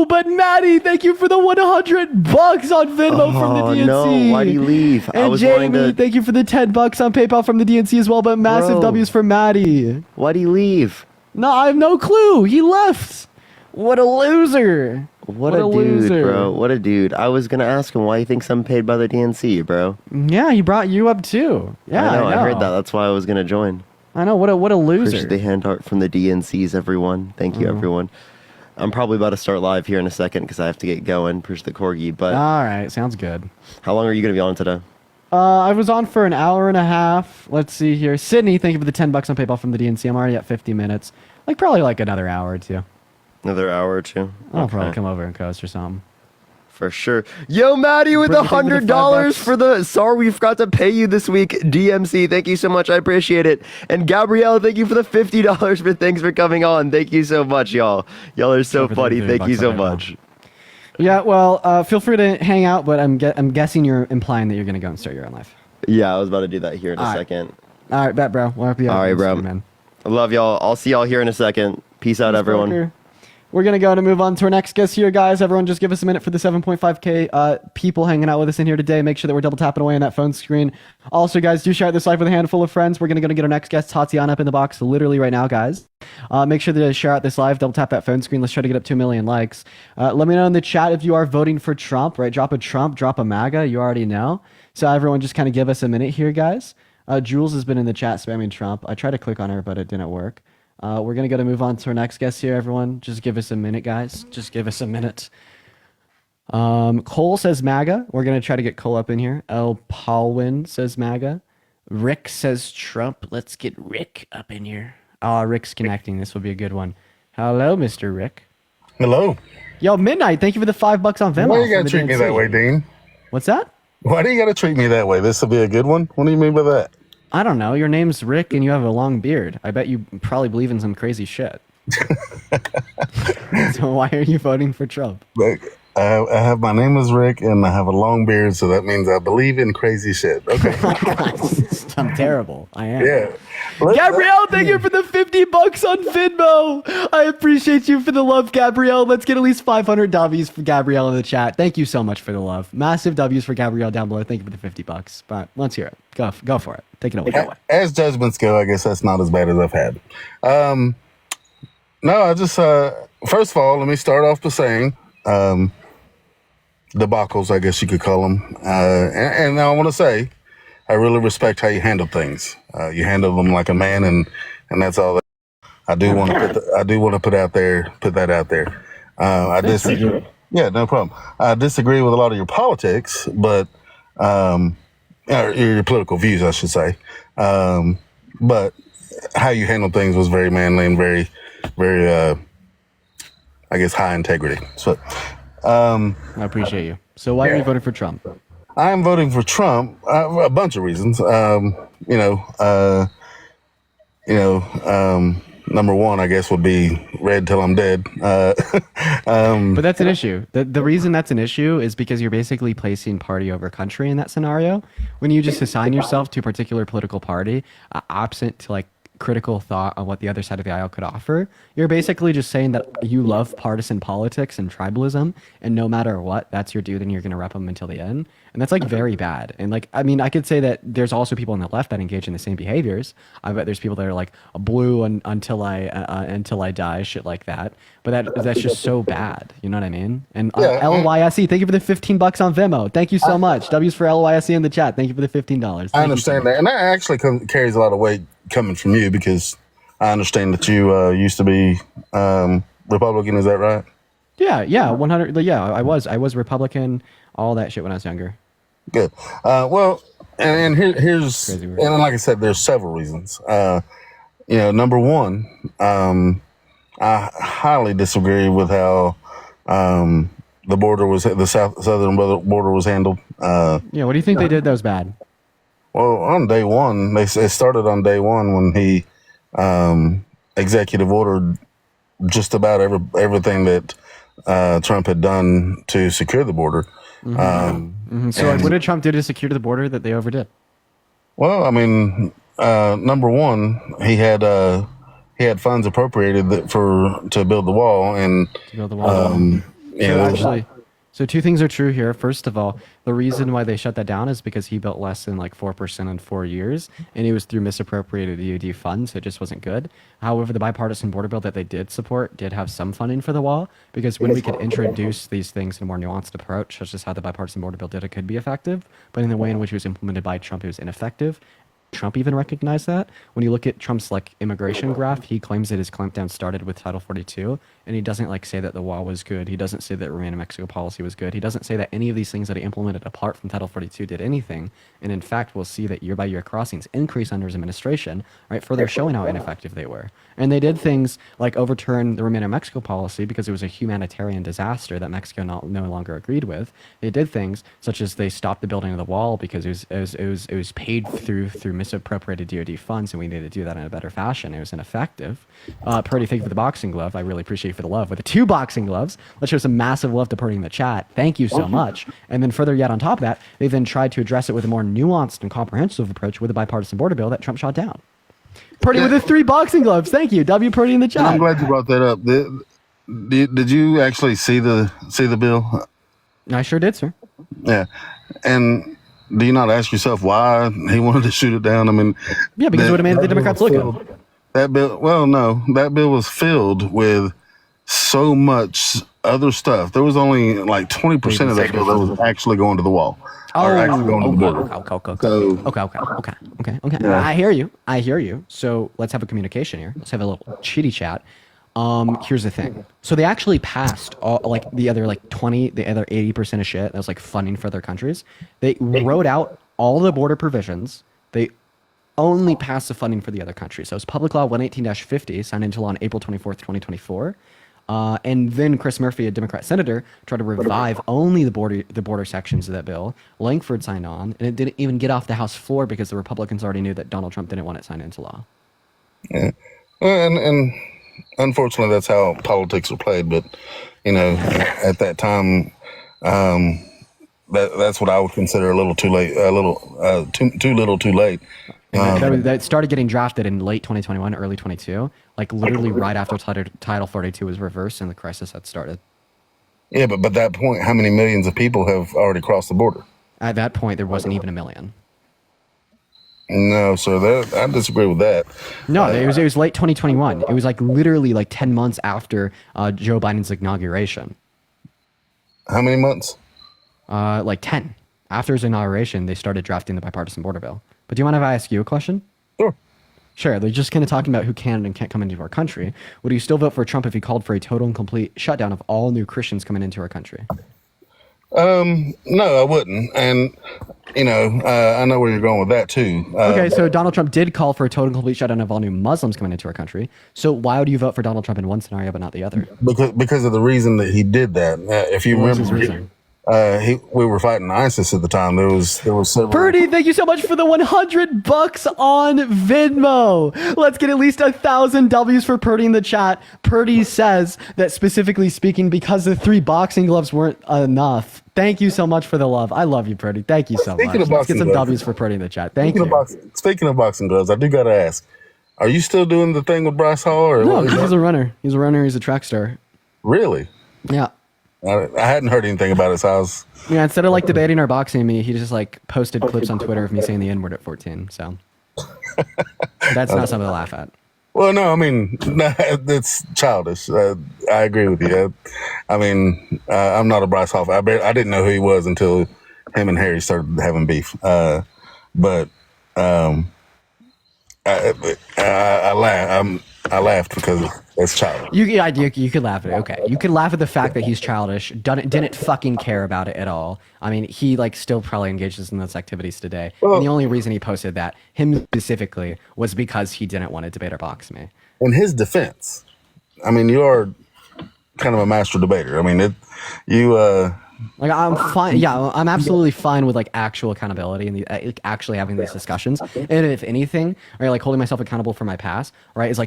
but Maddie, thank you for the $100 on Venmo from the DNC. No, why'd he leave? And Jamie, thank you for the $10 on PayPal from the DNC as well, but massive W's for Maddie. Why'd he leave? No, I have no clue. He left. What a loser. What a dude, loser. Bro. What a dude. I was going to ask him why he thinks I'm paid by the DNC, bro. Yeah, he brought you up too. Yeah, I know. I heard that. That's why I was going to join. I know. What a loser. Appreciate the hand art from the DNCs, everyone. Thank you, everyone. I'm probably about to start live here in a second because I have to get going. Appreciate the corgi. But all right, sounds good. How long are you going to be on today? I was on for an hour and a half. Let's see here. Sydney, thank you for the $10 on PayPal from the DNC. I'm already at 50 minutes. Probably like another hour or two. Another hour or two? I'll probably come over and coast or something. For sure. Yo, Maddie with Brittany, thank you for the $100 $5. for the sorry we forgot to pay you this week. DMC, thank you so much. I appreciate it. And Gabrielle, thank you for the $50 for thanks for coming on. Thank you so much, y'all. Y'all are so Over funny. 30 Thank you bucks so on that much. Yeah, well, feel free to hang out, but I'm guessing you're implying that you're gonna go and start your own life. Yeah, I was about to do that here in a All right. second. All right, bet, bro. We'll help you out. All right, bro. Man. I love y'all. I'll see y'all here in a second. Peace out, Thanks, everyone. Parker. We're going to go and move on to our next guest here, guys. Everyone just give us a minute for the 7.5K people hanging out with us in here today. Make sure that we're double tapping away on that phone screen. Also, guys, do share this live with a handful of friends. We're going to get our next guest, Tatiana, up in the box literally right now, guys. Make sure to share out this live, double tap that phone screen. Let's try to get up to 1 million likes. Let me know in the chat if you are voting for Trump, right? Drop a Trump, drop a MAGA. You already know. So everyone just kind of give us a minute here, guys. Jules has been in the chat spamming Trump. I tried to click on her, but it didn't work. We're going to move on to our next guest here, everyone. Just give us a minute, guys. Just give us a minute. Cole says MAGA. We're going to try to get Cole up in here. El Paulwin says MAGA. Rick says Trump. Let's get Rick up in here. Rick's connecting. This will be a good one. Hello, Mr. Rick. Hello. Yo, Midnight, thank you for the $5 on Venmo. Why you from gotta the treat me DNC. that way, Dean? What's that? Why do you gotta treat me that way? This will be a good one. What do you mean by that? I don't know. Your name's Rick and you have a long beard. I bet you probably believe in some crazy shit. So why are you voting for Trump? Like, I have my name is Rick and I have a long beard, so that means I believe in crazy shit. Okay. I'm terrible. I am. Yeah. Gabrielle, thank you for the $50 on Venmo. I appreciate you for the love, Gabrielle. Let's get at least 500 W's for Gabrielle in the chat. Thank you so much for the love. Massive W's for Gabrielle down below. Thank you for the $50. But let's hear it. Go for it. Take it away. As judgments go, I guess that's not as bad as I've had. No, I just first of all, let me start off by saying debacles, I guess you could call them. And I want to say, I really respect how you handle things. You handle them like a man, and that's all. I do want to put that out there. I disagree. Yeah, no problem. I disagree with a lot of your politics, but or your political views, I should say. But how you handle things was very manly and very, I guess, high integrity. So, I appreciate you. So why are you voting for Trump? I'm voting for Trump. A bunch of reasons. Number one, I guess, would be red till I'm dead. But that's an issue. The reason that's an issue is because you're basically placing party over country in that scenario. When you just assign yourself to a particular political party, absent to like critical thought on what the other side of the aisle could offer, you're basically just saying that you love partisan politics and tribalism, and no matter what, that's your dude, and you're going to rep them until the end. And that's like very bad. And like, I mean, I could say that there's also people on the left that engage in the same behaviors. I bet there's people that are like blue until I die, shit like that. But that's just so bad. You know what I mean? And LYSE, thank you for the $15 on Venmo. Thank you so much. W's for LYSE in the chat. Thank you for the $15. I understand that, and that actually carries a lot of weight coming from you, because I understand that you used to be Republican. Is that right? Yeah, 100. Yeah, I was Republican, all that shit when I was younger. Good. Well, and here's and like I said, there's several reasons. Number one, I highly disagree with how the border was, the southern border was handled. What do you think they did that was bad? Well, on day one, it started on day one when he executive ordered just about everything that Trump had done to secure the border. So what did Trump do to secure the border that they overdid? Well, I mean, number one, he had funds appropriated to build the wall, and to build the wall. So two things are true here. First of all, the reason why they shut that down is because he built less than like 4% in 4 years, and it was through misappropriated DoD funds, so it just wasn't good. However, the bipartisan border bill that they did support did have some funding for the wall, because when we could introduce these things in a more nuanced approach, such as how the bipartisan border bill did, it could be effective, but in the way in which it was implemented by Trump, it was ineffective. Trump even recognized that. When you look at Trump's like immigration graph, he claims that his clampdown started with Title 42, and he doesn't like say that the wall was good. He doesn't say that Remain in Mexico policy was good. He doesn't say that any of these things that he implemented apart from Title 42 did anything. And in fact, we'll see that year by year crossings increase under his administration, right? Further showing how ineffective they were. And they did things like overturn the Remain in Mexico policy because it was a humanitarian disaster that Mexico no longer agreed with. They did things such as they stopped the building of the wall because it was paid through misappropriated DoD funds, and we needed to do that in a better fashion. It was ineffective. Purdy, thank you for the boxing glove. I really appreciate you for the love with the 2 boxing gloves. Let's show some massive love to Purdy in the chat. Thank you so much. And then further yet on top of that, they then tried to address it with a more nuanced and comprehensive approach with a bipartisan border bill that Trump shot down. Purdy with the 3 boxing gloves. Thank you. W. Purdy in the chat. And I'm glad you brought that up. Did you actually see the bill? I sure did, sir. Yeah. And do you not ask yourself why he wanted to shoot it down? I mean, yeah, because it would have made the Democrats look good. That bill, well, no, that bill was filled with so much other stuff. There was only like 20% of that bill that was actually going to the wall. Or actually going to the border. Okay. Yeah. I hear you. So let's have a communication here. Let's have a little chitty chat. Here's the thing. So they actually passed all, like the other 80% of shit that was like funding for other countries. They wrote out all the border provisions. They only passed the funding for the other countries. So it's Public Law 118-50, signed into law on April 24th, 2024. And then Chris Murphy, a Democrat senator, tried to revive only the border sections of that bill. Langford signed on, and it didn't even get off the House floor because the Republicans already knew that Donald Trump didn't want it signed into law. Yeah. And unfortunately, that's how politics are played. But, at that time, that's what I would consider a little too late, too little too late. That started getting drafted in late 2021, early 22, like literally right after Title 42 was reversed and the crisis had started. Yeah, but by that point, how many millions of people have already crossed the border? At that point, there wasn't even a million. No, sir, I disagree with that. No, it was late 2021. It was like literally like 10 months after Joe Biden's inauguration. How many months? Like 10. After his inauguration, they started drafting the bipartisan border bill. But do you mind if I ask you a question? Sure. Sure. They're just kind of talking about who can and can't come into our country. Would you still vote for Trump if he called for a total and complete shutdown of all new Christians coming into our country? No, I wouldn't. And, I know where you're going with that too. Okay, so Donald Trump did call for a total and complete shutdown of all new Muslims coming into our country. So why would you vote for Donald Trump in one scenario but not the other? Because of the reason that he did that. If you remember, we were fighting ISIS at the time. There was several. Purdy, thank you so much for the $100 on Venmo. Let's get at least 1,000 W's for Purdy in the chat. Purdy says that specifically speaking, because the 3 boxing gloves weren't enough. Thank you so much for the love. I love you, Purdy. Thank you so much. Let's get some W's for Purdy in the chat. Thank you. Speaking of boxing gloves, I do got to ask: are you still doing the thing with Bryce Hall? Or no, he's a runner. He's a runner. He's a track star. Really? Yeah. I hadn't heard anything about it, so I was... Yeah, instead of like debating or boxing me, he just like posted clips on Twitter of me saying the N-word at 14. So that's not something to laugh at. Well, no, I mean, it's childish. I agree with you. I'm not a Bryce Hall. I didn't know who he was until him and Harry started having beef. I laughed because it's childish. You could laugh at it. Okay, you could laugh at the fact that he's childish. Didn't fucking care about it at all. I mean, he like still probably engages in those activities today. And the only reason he posted that, him specifically, was because he didn't want to debate or box me. In his defense, I mean, you are kind of a master debater. I mean, like I'm fine. Yeah, I'm absolutely fine with like actual accountability and actually having these discussions. And if anything, right, like holding myself accountable for my past, right, is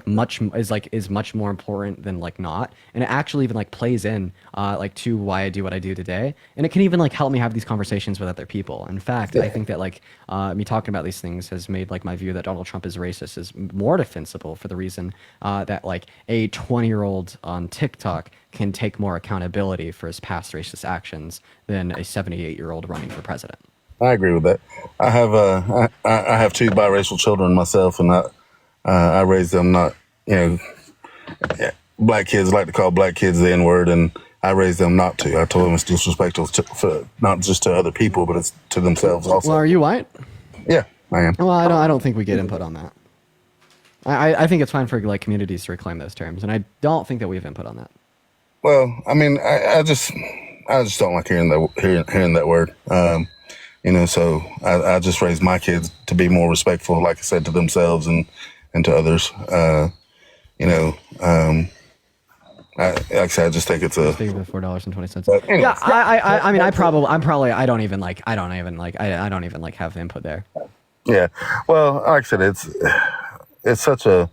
much more important than like not. And it actually even like plays in like to why I do what I do today. And it can even like help me have these conversations with other people. In fact, I think that like me talking about these things has made like my view that Donald Trump is racist is more defensible for the reason that like a 20-year-old on TikTok can take more accountability for his past racist actions than a 78-year-old running for president. I agree with that. I have 2 biracial children myself, and I raised them not, black kids like to call black kids the N-word, and I raised them not to. I told them it's disrespectful not just to other people, but it's to themselves also. Well, are you white? Yeah. man. Well, I don't think we get input on that. I think it's fine for like communities to reclaim those terms, and I don't think that we have input on that. Well, I mean, I just don't like hearing that word. So I just raised my kids to be more respectful, like I said, to themselves and to others. Like I said, I just think it's a. Speaking of $4.20. Anyway. Yeah, I mean, I don't even have input there. Yeah. Well, like I said, it's such a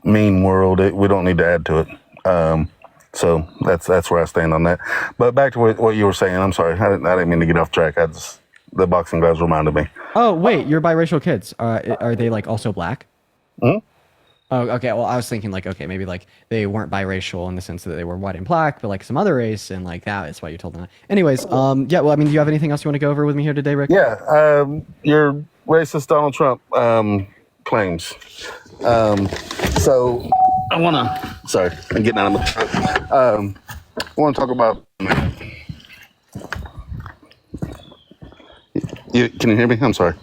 mean world. We don't need to add to it. So that's where I stand on that. But back to what you were saying. I'm sorry. I didn't mean to get off track. The boxing guys reminded me. Oh wait, your biracial kids are they like also black? Hmm? Oh, okay. Well, I was thinking like, okay, maybe like they weren't biracial in the sense that they were white and black, but like some other race, and like that is why you told them that. Anyways, yeah. Well, I mean, do you have anything else you want to go over with me here today, Rick? Yeah. Your racist Donald Trump claims. So I want to. Sorry, I'm getting out of my truck. I want to talk about. Can you hear me? I'm sorry.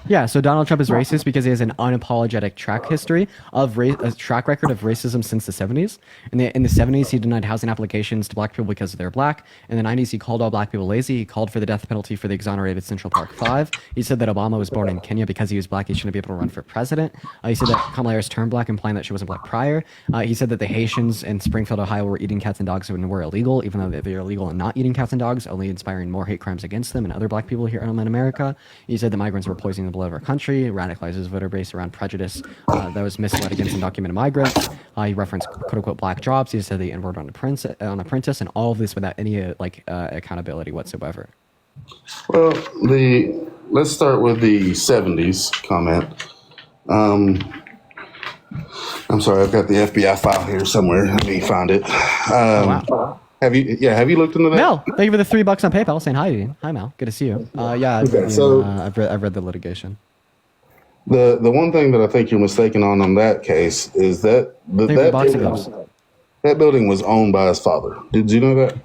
Yeah, so Donald Trump is racist because he has an unapologetic track record of racism since the 70s. In the 70s, he denied housing applications to black people because they're black. In the 90s, he called all black people lazy. He called for the death penalty for the exonerated Central Park Five. He said that Obama was born in Kenya because he was black. He shouldn't be able to run for president. He said that Kamala Harris turned black, implying that she wasn't black prior. He said that the Haitians in Springfield, Ohio, were eating cats and dogs and were illegal, even though they're illegal and not eating cats and dogs, only inspiring more hate crimes against them and other black people here in America. He said that migrants were poisoning the blood of our country, radicalized his voter base around prejudice that was misled against undocumented migrants. He referenced quote-unquote black jobs. He said the N-word on Apprentice, and all of this without any accountability whatsoever. Well, let's start with the 70s comment. I'm sorry, I've got the FBI file here somewhere. Let me find it. Wow. Have you looked into that? Mel, thank you for the $3 on PayPal saying hi, Dean. Hi, Mel. Good to see you. Yeah, I've read the litigation. The one thing that I think you're mistaken on that case is that that building was owned by his father. Did you know that?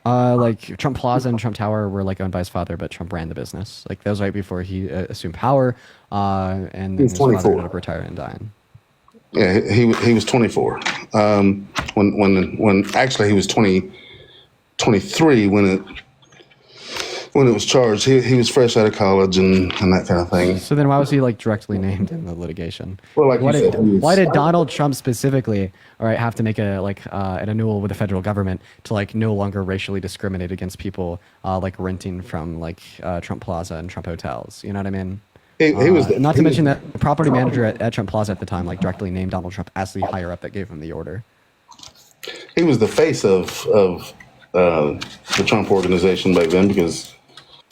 Like Trump Plaza and Trump Tower were like owned by his father, but Trump ran the business. Like that was right before he assumed power, and then his father ended up retiring and dying. Yeah, he was 24. When actually he was 23 when it was charged. He was fresh out of college and that kind of thing. So then why was he like directly named in the litigation? Well, like why did Donald Trump specifically, all right, have to make an annul with the federal government to like no longer racially discriminate against people like renting from like Trump Plaza and Trump hotels? You know what I mean? He was not to mention that the property manager at Trump Plaza at the time like directly named Donald Trump as the higher up that gave him the order. He was the face of the Trump organization back then because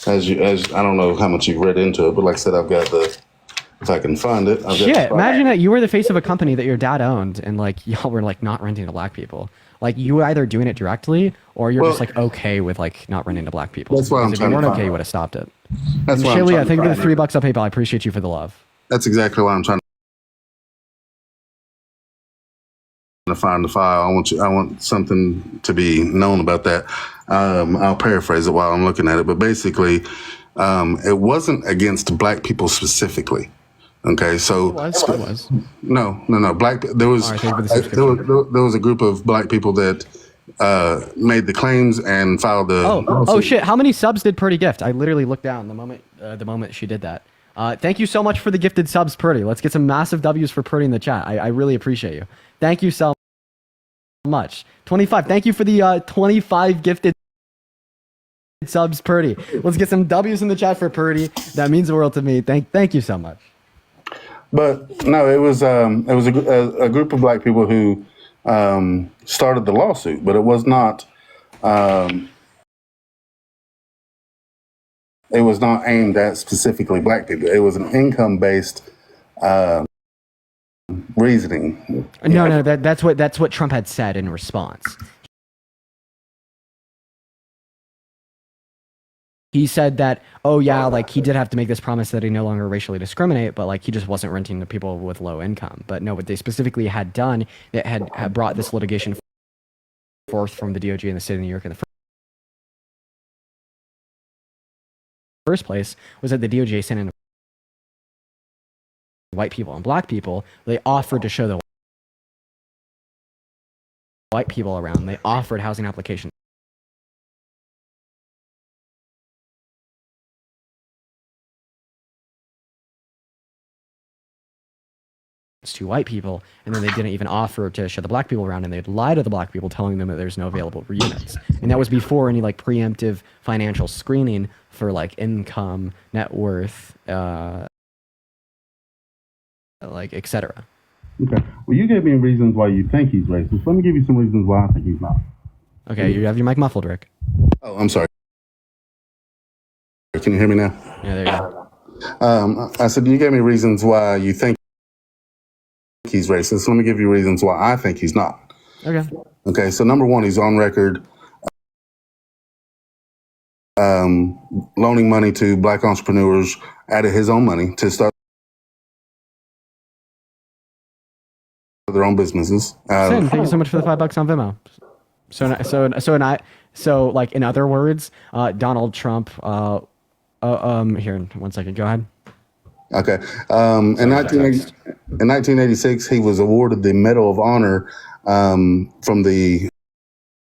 as I don't know how much you've read into it, but like I said, I've got if I can find it. Shit, imagine that you were the face of a company that your dad owned and like y'all were like not renting to black people. Like you were either doing it directly or you're just like okay with like not renting to black people. That's why I'm if trying you weren't to okay, you would have stopped it. That's why Shaylee, I thank you for the $3 on PayPal. I appreciate you for the love. That's exactly why I'm trying to find the file. I want something to be known about that. I'll paraphrase it while I'm looking at it, but basically, it wasn't against black people specifically. Okay, so it was. No. Black. There was there was a group of black people that made the claims and filed the. Oh shit! How many subs did Purdy gift? I literally looked down the moment she did that. Thank you so much for the gifted subs, Purdy. Let's get some massive W's for Purdy in the chat. I really appreciate you. Thank you so much. 25. Thank you for the 25 gifted subs, Purdy. Let's get some W's in the chat for Purdy. That means the world to me. Thank you so much. But no, it was a group of black people who started the lawsuit, but it was not aimed at specifically black people. It was an income-based reasoning. No, that's what Trump had said in response. He said that, oh yeah, like he did have to make this promise that he no longer racially discriminate, but like he just wasn't renting to people with low income. But no, what they specifically had done that had brought this litigation forth from the DOJ in the state of New York in the first place was that the DOJ sent in white people and black people, they offered to show the white people around. They offered housing applications to white people, and then they didn't even offer to show the black people around, and they'd lie to the black people, telling them that there's no available units. And that was before any like preemptive financial screening for like income, net worth, like etc. Okay. Well, you gave me reasons why you think he's racist. Let me give you some reasons why I think he's not. Okay, you have your mic muffled, Rick. Oh, I'm sorry. Can you hear me now? Yeah, there you go. I said you gave me reasons why you think he's racist. Let me give you reasons why I think he's not. Okay. Okay, so number one, he's on record loaning money to black entrepreneurs out of his own money to start their own businesses. Sin, thank you so much for the $5 on Venmo. So like in other words, Donald Trump. Here, 1 second. Go ahead. Okay. In 1986, he was awarded the Medal of Honor from the.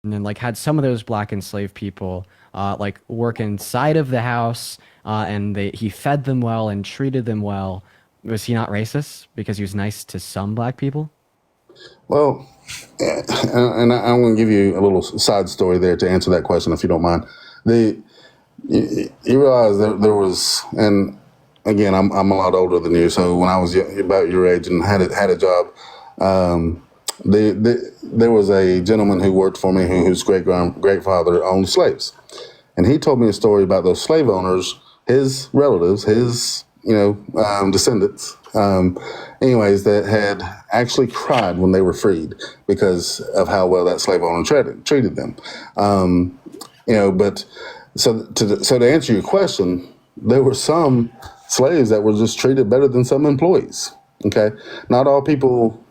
And then like had some of those black enslaved people like work inside of the house, and he fed them well and treated them well. Was he not racist because he was nice to some black people? Well, and I'm going to give you a little side story there to answer that question, if you don't mind. You realize there was, and again, I'm a lot older than you, so when I was about your age and had a job, there was a gentleman who worked for me whose great-grandfather owned slaves. And he told me a story about those slave owners, his relatives, his descendants, anyways, that had actually cried when they were freed because of how well that slave owner treated them. But so to answer your question, there were some slaves that were just treated better than some employees. Okay, not all people.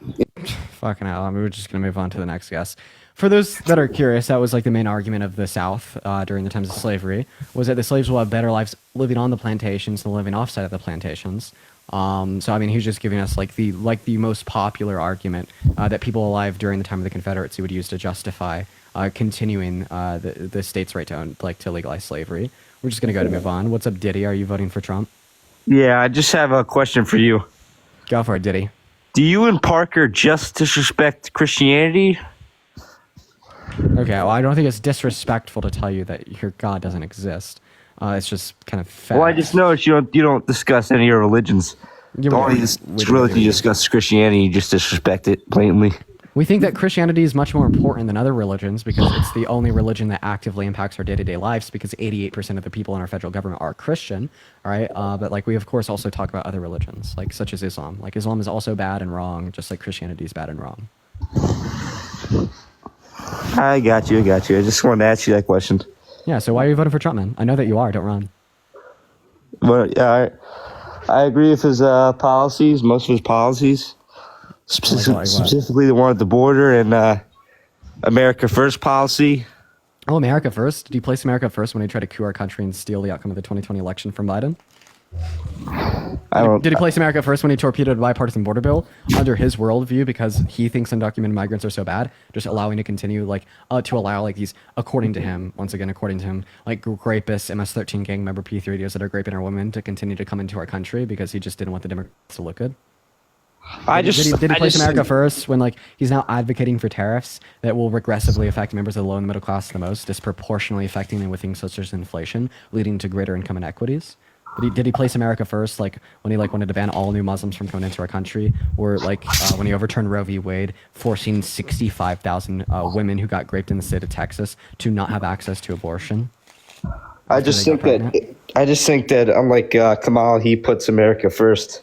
Fucking hell! We're just gonna move on to the next guest. For those that are curious, that was like the main argument of the South during the times of slavery, was that the slaves will have better lives living on the plantations than living offside of the plantations. So I mean, he was just giving us like the most popular argument that people alive during the time of the Confederacy would use to justify continuing the state's right to legalize slavery. We're just gonna go to move on. What's up, Diddy? Are you voting for Trump? Yeah, I just have a question for you. Go for it, Diddy. Do you and Parker just disrespect Christianity? Okay, well, I don't think it's disrespectful to tell you that your God doesn't exist. It's just kind of fact. Well, I just noticed you don't discuss any of your religions. The only religion you discuss Christianity, you just disrespect it blatantly. We think that Christianity is much more important than other religions because it's the only religion that actively impacts our day-to-day lives because 88% of the people in our federal government are Christian, all right? But like we, of course, also talk about other religions, like such as Islam. Like Islam is also bad and wrong, just like Christianity is bad and wrong. I got you. I just wanted to ask you that question. Yeah, so why are you voting for Trump, man? I know that you are. Don't run. But yeah, I agree with his policies, most of his policies. Specifically the one at the border and America First policy. Oh, America First? Did he place America first when he tried to coup our country and steal the outcome of the 2020 election from Biden? Did he place America first when he torpedoed a bipartisan border bill under his worldview because he thinks undocumented migrants are so bad, just allowing to continue to allow like these, according to him, like rapists, MS-13 gang member P3Ds that are raping our women to continue to come into our country because he just didn't want the Democrats to look good? Did he place America first when he's now advocating for tariffs that will regressively affect members of the low and middle class the most, disproportionately affecting them with things such as inflation, leading to greater income inequities? Did he place America first, when he wanted to ban all new Muslims from coming into our country, or when he overturned Roe v. Wade, forcing 65,000 women who got raped in the state of Texas to not have access to abortion? I just think that unlike Kamal, he puts America first.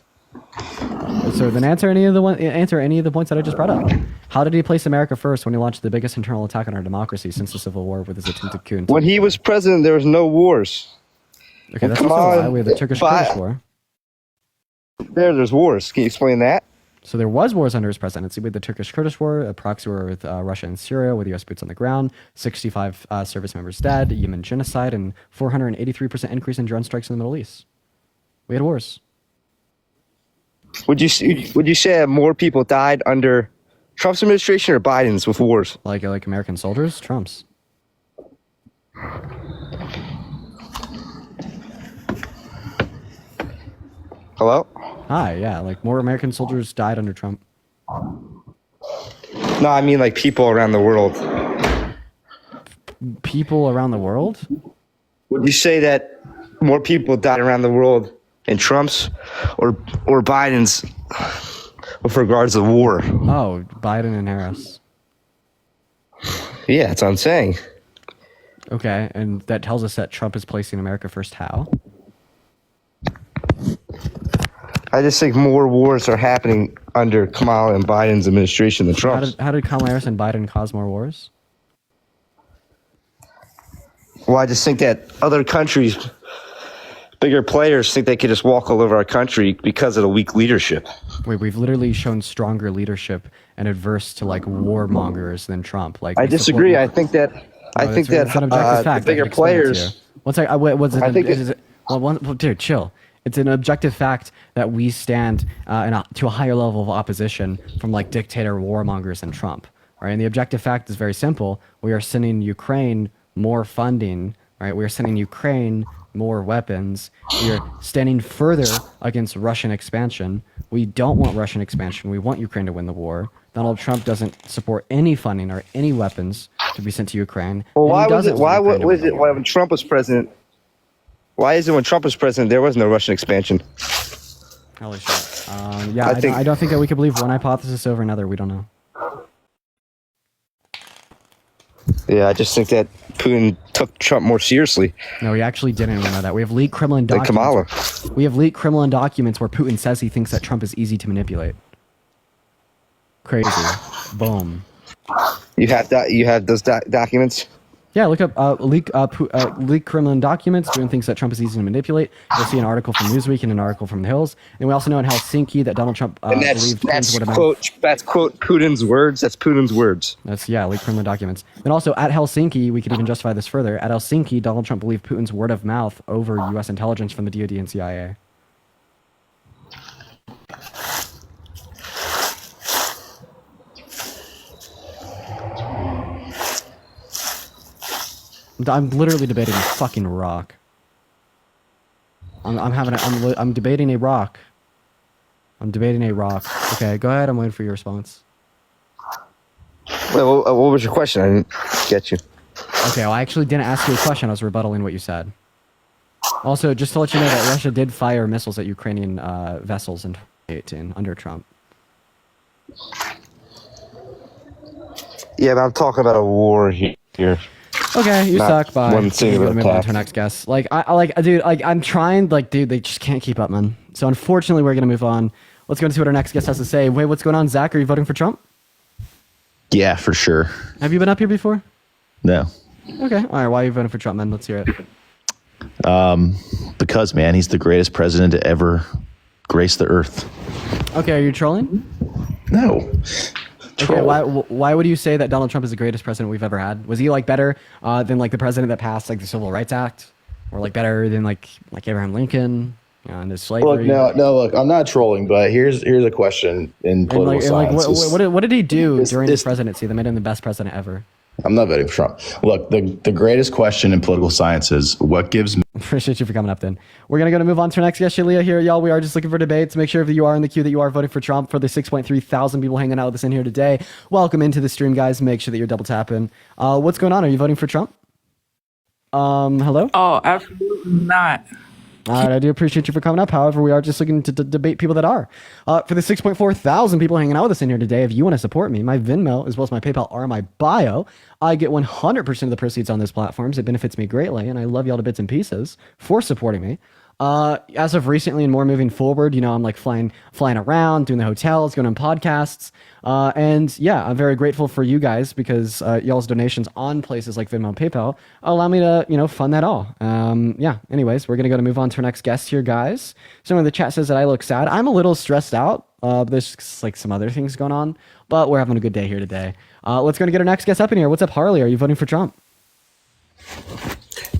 So then answer any of the points that I just brought up. How did he place America first when he launched the biggest internal attack on our democracy since the Civil War with his attempted coup? When he was president, there was no wars. Okay, that's also a lie. We had the Turkish-Kurdish War. There's wars. Can you explain that? So there was wars under his presidency. We had the Turkish-Kurdish War, a proxy war with Russia and Syria, with U.S. boots on the ground, 65 service members dead, Yemen genocide, and 483% increase in drone strikes in the Middle East. We had wars. Would you say that more people died under Trump's administration or Biden's with wars? Like American soldiers, Trump's. Hello? Hi, yeah, like more American soldiers died under Trump. No, I mean like people around the world. People around the world? Would you say that more people died around the world in Trump's or Biden's with regards to war? Oh, Biden and Harris. Yeah, that's what I'm saying. Okay, and that tells us that Trump is placing America first. How? I just think more wars are happening under Kamala and Biden's administration than Trump's. How did Kamala Harris and Biden cause more wars? Well, I just think that other countries, bigger players, think they could just walk all over our country because of the weak leadership. Wait, we've literally shown stronger leadership and adverse to like warmongers than Trump. Like I disagree. I think that it's an objective fact. the bigger players. What's like? What's it? I think well, dude, chill. It's an objective fact that we stand to a higher level of opposition from like dictator warmongers than Trump. Right, and the objective fact is very simple. We are sending Ukraine more funding. Right, we are sending Ukraine more weapons. We are standing further against Russian expansion. We don't want Russian expansion. We want Ukraine to win the war. Donald Trump doesn't support any funding or any weapons to be sent to Ukraine. Well, why was it? Why was it when Trump was president? Why is it when Trump was president there was no Russian expansion? Holy shit. Yeah, I don't think that we could believe one hypothesis over another. We don't know. Yeah, I just think that Putin took Trump more seriously. No, he actually didn't. We know that. We have leaked Kremlin Like documents. Kamala. We have leaked Kremlin documents where Putin says he thinks that Trump is easy to manipulate. Crazy. Boom. You have that. You have those documents. Yeah, look up leak Kremlin documents. Putin thinks that Trump is easy to manipulate. You'll see an article from Newsweek and an article from The Hills. And we also know in Helsinki that Donald Trump And believed that's Putin's word of quote Putin's words. That's Putin's words. That's leak Kremlin documents. And also at Helsinki, we could even justify this further. At Helsinki, Donald Trump believed Putin's word of mouth over U.S. intelligence from the DoD and CIA. I'm literally debating a fucking rock. I'm debating a rock. I'm debating a rock. Okay, go ahead. I'm waiting for your response. Wait, what was your question? I didn't get you. Okay, well, I actually didn't ask you a question. I was rebuttaling what you said. Also, just to let you know that Russia did fire missiles at Ukrainian vessels in 2018 under Trump. Yeah, but I'm talking about a war here. Okay, you Not suck. Bye. one We're singular gonna move on attack. to our next guest. Dude, I'm trying. Dude, they just can't keep up, man. So unfortunately, we're gonna move on. Let's go and see what our next guest has to say. Wait, what's going on, Zach? Are you voting for Trump? Yeah, for sure. Have you been up here before? No. Okay. All right. Why are you voting for Trump, man? Let's hear it. Because, man, he's the greatest president to ever grace the earth. Okay. Are you trolling? No. Okay. Why would you say that Donald Trump is the greatest president we've ever had? Was he better than the president that passed the Civil Rights Act, or better than like Abraham Lincoln and his slavery? Look, look, I'm not trolling, but here's a question in political science. What did he do during his presidency that made him the best president ever? I'm not voting for Trump. Look, the greatest question in political science is what gives. Appreciate you for coming up. Then we're gonna move on to our next guest, Shalia. Here, y'all. We are just looking for debates. Make sure if you are in the queue that you are voting for Trump. For the 6.3 thousand people hanging out with us in here today, welcome into the stream, guys. Make sure that you're double tapping. What's going on? Are you voting for Trump? Hello? Oh, absolutely not. I do appreciate you for coming up. However, we are just looking to debate people that are. For the 6.4 thousand people hanging out with us in here today, if you want to support me, my Venmo as well as my PayPal are in my bio. I get 100% of the proceeds on those platforms. It benefits me greatly, and I love y'all to bits and pieces for supporting me. As of recently and more moving forward, I'm flying around, doing the hotels, going on podcasts. And yeah, I'm very grateful for you guys because y'all's donations on places like Venmo and PayPal allow me to, fund that all. Yeah, anyways, we're going to move on to our next guest here, guys. Someone in the chat says that I look sad. I'm a little stressed out. There's some other things going on, but we're having a good day here today. Let's go and get our next guest up in here. What's up, Harley? Are you voting for Trump?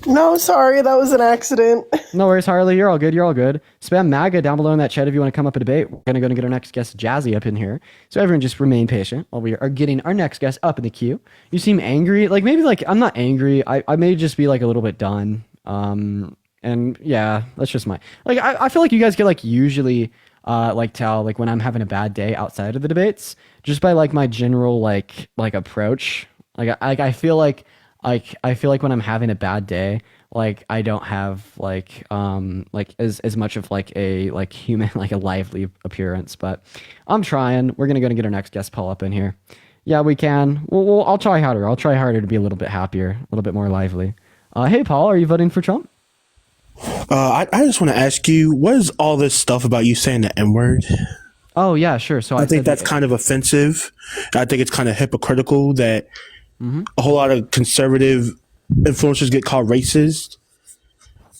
No, sorry, that was an accident. No worries, Harley. You're all good. You're all good. Spam MAGA down below in that chat if you want to come up and debate. We're going to go and get our next guest, Jazzy, up in here. So everyone just remain patient while we are getting our next guest up in the queue. You seem angry. Like, maybe, like, I'm not angry. I may just be, like, a little bit done. And, yeah, that's just my... Like, I feel like you guys get, like, usually, like, tell, like, when I'm having a bad day outside of the debates, just by, like, my general, like approach. Like, I feel like... I feel like when I'm having a bad day, like I don't have like as much of like a like human like a lively appearance, but I'm trying. We're gonna go and get our next guest Paul up in here. Yeah, we can. Well, I'll try harder. I'll try harder to be a little bit happier, a little bit more lively. Hey, Paul, are you voting for Trump? I just want to ask you, what is all this stuff about you saying the N-word? Oh yeah, sure. So I think that's kind of offensive. I think it's kind of hypocritical that a whole lot of conservative influencers get called racist,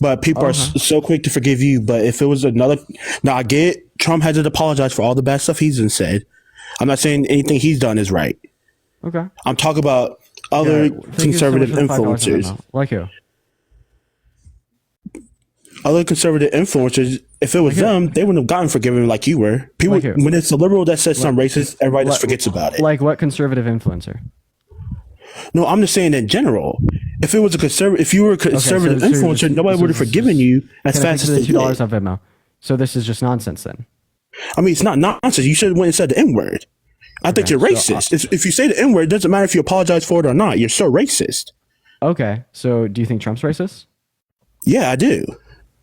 but people are so quick to forgive you. But if it was another, now I get Trump had to apologize for all the bad stuff he's done said. I'm not saying anything he's done is right. Okay. I'm talking about other conservative influencers. Like who? Other conservative influencers, if it was them, they wouldn't have gotten forgiven like you were. People, when it's a liberal that says something racist, everybody just forgets about it. Like what conservative influencer? No, I'm just saying in general. If it was a conservative, if you were a conservative influencer, nobody would have forgiven you as fast as they did. $2 on Venmo. So this is just nonsense then. I mean, it's not nonsense. You should have went and said the N-word. I think you're racist. If you say the N-word, it doesn't matter if you apologize for it or not. You're so racist. Okay. So do you think Trump's racist? Yeah, I do.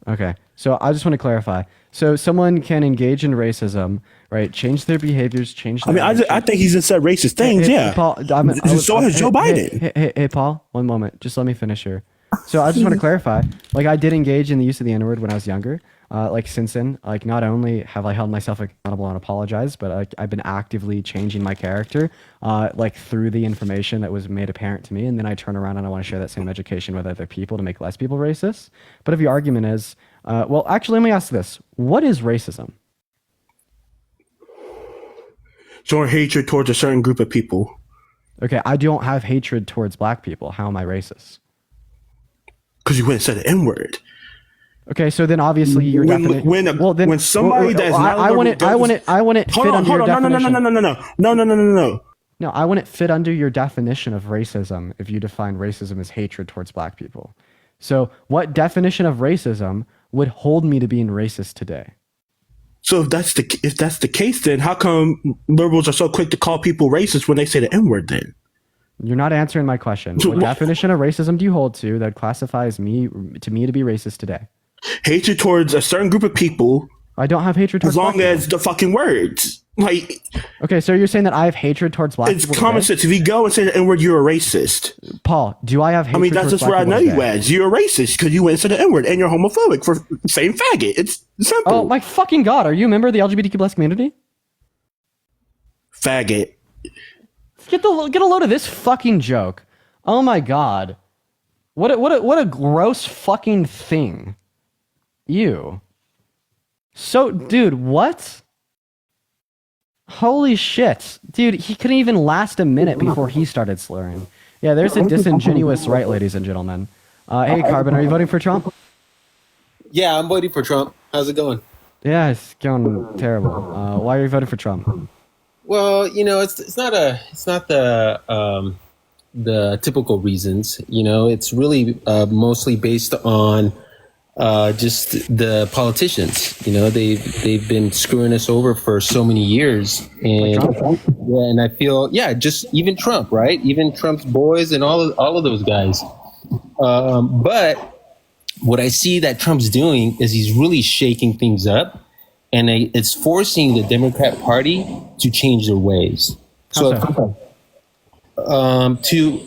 Okay. So I just want to clarify. So someone can engage in racism, right? Change their behaviors, change their I think he's just said racist things, yeah. Paul, so has Joe Biden. Hey, Paul, one moment. Just let me finish here. So I just want to clarify. Like, I did engage in the use of the N-word when I was younger. Like, since then, like, not only have I held myself accountable and apologized, but I've been actively changing my character, like, through the information that was made apparent to me. And then I turn around and I want to share that same education with other people to make less people racist. But if your argument is, well, actually, let me ask this. What is racism? Showing hatred towards a certain group of people. Okay, I don't have hatred towards black people. How am I racist? Because you went and said the N-word. Okay, so then obviously you're definitely when somebody that's not I want it fit under your definition. No, I want it fit under your definition of racism if you define racism as hatred towards black people. So what definition of racism would hold me to being racist today? So if that's the case, then how come liberals are so quick to call people racist when they say the N-word then? You're not answering my question. What definition of racism do you hold to that classifies me to be racist today? Hatred towards a certain group of people. I don't have hatred towards as long as the fucking words. Like, okay, so you're saying that I have hatred towards black people? It's common sense. If you go and say the N-word, you're a racist. Paul, do I have hatred? I mean, that's just where I know you as. You're a racist because you went and said the N-word and you're homophobic for saying faggot. It's simple. Oh my fucking god! Are you a member of the LGBTQ plus community? Faggot. Get a load of this fucking joke. Oh my god. What a gross fucking thing. Ew. So, dude, what? Holy shit. Dude, he couldn't even last a minute before he started slurring. Yeah, there's a disingenuous right, ladies and gentlemen. Hey, Carbon, are you voting for Trump? Yeah, I'm voting for Trump. How's it going? Yeah, it's going terrible. Why are you voting for Trump? Well, you know, it's not the typical reasons. You know, it's really mostly based on just the politicians. You know, they've been screwing us over for so many years, and I feel just even Trump, right? Even Trump's boys and all of those guys. But what I see that Trump's doing is he's really shaking things up, and it's forcing the Democrat Party to change their ways. So to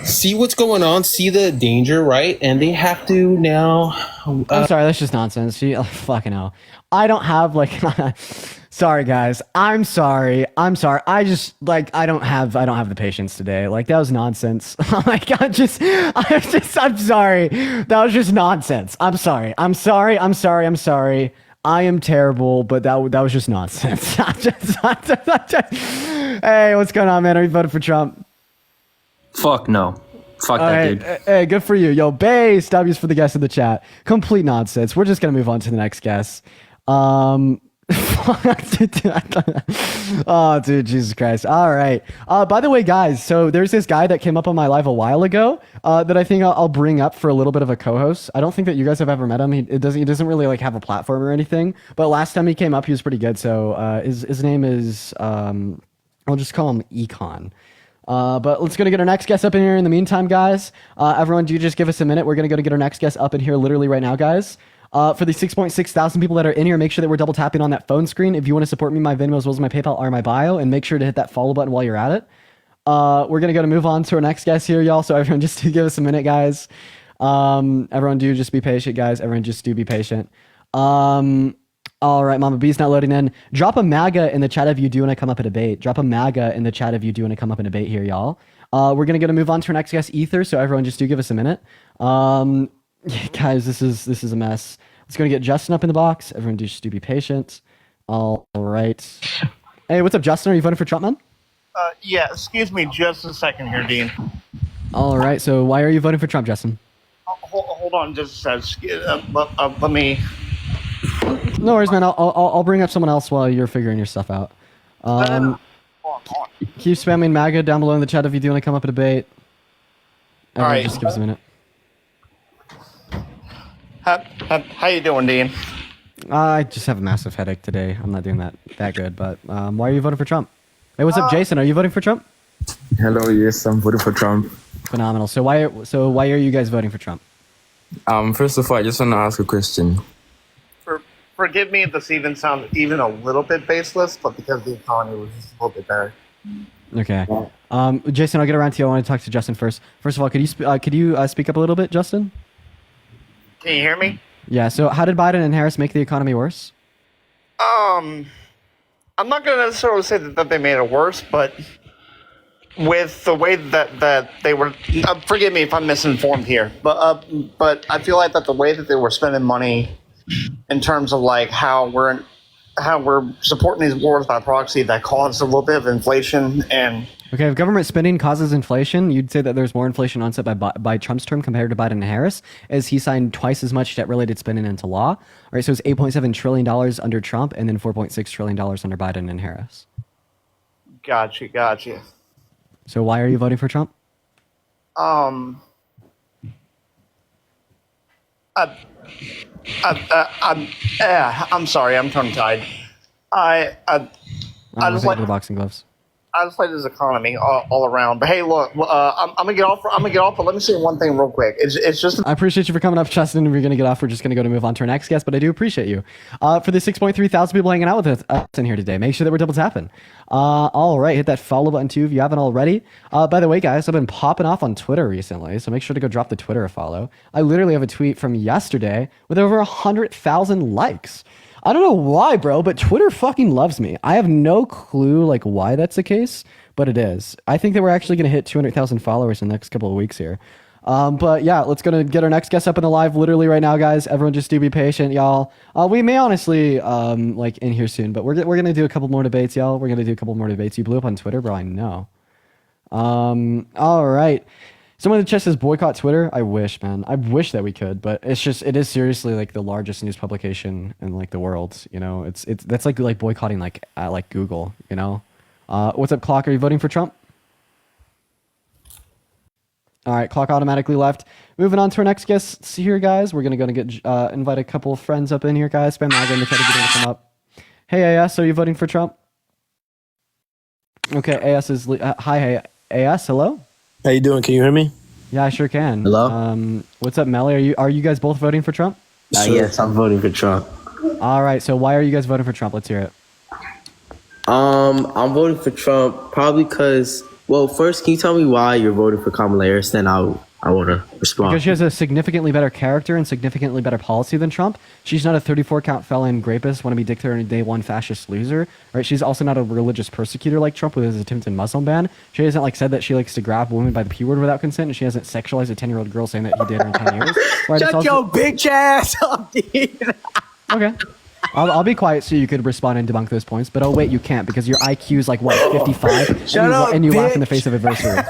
see what's going on, see the danger, right? And they have to now. I'm sorry, that's just nonsense. Fucking hell. I don't have like. Sorry guys, I'm sorry. I just I don't have the patience today. Like that was nonsense. Like I'm sorry. That was just nonsense. I'm sorry. I am terrible, but that was just nonsense. Hey, what's going on, man? Are you voting for Trump? Fuck no. Fuck All that right. dude. Hey, good for you. Yo, base W's for the guest in the chat. Complete nonsense. We're just going to move on to the next guest. Oh, dude, Jesus Christ. All right. By the way, guys, so there's this guy that came up on my live a while ago that I think I'll bring up for a little bit of a co-host. I don't think that you guys have ever met him. He doesn't really like have a platform or anything. But last time he came up, he was pretty good. So his name is I'll just call him Econ. But let's go to get our next guest up in here in the meantime, guys. Everyone, do just give us a minute. We're going to go to get our next guest up in here literally right now, guys. For the 6.6 thousand people that are in here, make sure that we're double tapping on that phone screen. If you want to support me, my Venmo as well as my PayPal are in my bio, and make sure to hit that follow button while you're at it. We're going to move on to our next guest here, y'all. So everyone just do give us a minute, guys. Everyone do just be patient, guys. Everyone just do be patient. All right, Mama B's not loading in. Drop a MAGA in the chat if you do want to come up and debate. Drop a MAGA in the chat if you do want to come up and debate here, y'all. We're going to move on to our next guest, Ether. So everyone just do give us a minute. Guys, this is a mess. Let's go get Justin up in the box. Everyone just do be patient. All right. Hey, what's up, Justin? Are you voting for Trump, man? Yeah, excuse me just a second here, Dean. All right, so why are you voting for Trump, Justin? Hold on just a second. Let me... No worries, man. I'll bring up someone else while you're figuring your stuff out. Keep spamming MAGA down below in the chat if you do want to come up and debate. All right. Just give us a minute. How you doing, Dean? I just have a massive headache today. I'm not doing that good, but why are you voting for Trump? Hey, what's up, Jason? Are you voting for Trump? Hello, yes, I'm voting for Trump. Phenomenal. So why are you guys voting for Trump? First of all, I just want to ask a question. Forgive me if this even sounds even a little bit baseless, but because the economy was just a little bit better. Okay. Jason, I'll get around to you. I want to talk to Justin first. First of all, could you speak up a little bit, Justin? Can you hear me? Yeah. So how did Biden and Harris make the economy worse? I'm not going to necessarily say that they made it worse, but with the way that they were, forgive me if I'm misinformed here, but I feel like that the way that they were spending money in terms of like how we're supporting these wars by proxy, that caused a little bit of inflation. And okay, if government spending causes inflation, you'd say that there's more inflation onset by Trump's term compared to Biden and Harris, as he signed twice as much debt-related spending into law. All right, so it's $8.7 trillion under Trump and then $4.6 trillion under Biden and Harris. Gotcha. So why are you voting for Trump? I'm sorry, I'm tongue-tied. I just like the boxing gloves. I just like this economy all around. But hey, look, I'm gonna get off. But let me say one thing real quick. It's just. I appreciate you for coming up, Justin. If you're gonna get off, we're just gonna move on to our next guest. But I do appreciate you for the 6.3 thousand people hanging out with us in here today. Make sure that we're double tapping. All right, hit that follow button too if you haven't already. By the way, guys, I've been popping off on Twitter recently, so make sure to go drop the Twitter a follow. I literally have a tweet from yesterday with over 100,000 likes. I don't know why, bro, but Twitter fucking loves me. I have no clue like why that's the case, but it is. I think that we're actually going to hit 200,000 followers in the next couple of weeks here. But yeah, let's go to get our next guest up in the live literally right now, guys. Everyone just do be patient, y'all. We may honestly like in here soon, but we're going to do a couple more debates, y'all. We're going to do a couple more debates. You blew up on Twitter, bro, I know. All right. Someone in the chat says boycott Twitter. I wish, man. I wish that we could, but it is seriously like the largest news publication in like the world. You know, that's like boycotting like Google. You know, what's up, Clock? Are you voting for Trump? All right, Clock automatically left. Moving on to our next guests here, guys. We're gonna get invite a couple of friends up in here, guys. Spam MAGA in the chat if you want to come up. Hey, AS, are you voting for Trump? Okay, AS is hi. Hey, AS, hello. How you doing? Can you hear me? Yeah, I sure can. Hello? What's up, Melly? Are you guys both voting for Trump? Yes, I'm voting for Trump. All right. So why are you guys voting for Trump? Let's hear it. I'm voting for Trump probably because. Well, first, can you tell me why you're voting for Kamala Harris? Then I want to respond. Because she has a significantly better character and significantly better policy than Trump. She's not a 34-count felon rapist, wannabe dictator, and day one fascist loser. Right? She's also not a religious persecutor like Trump with his attempted Muslim ban. She hasn't like said that she likes to grab women by the P word without consent, and she hasn't sexualized a 10-year-old girl saying that he did her in 10 years. Right? Shut your bitch ass up, dude. Okay. I'll be quiet so you could respond and debunk those points, but oh wait, you can't because your IQ is like what, 55, Shut up, and you laugh in the bitch. face of adversity.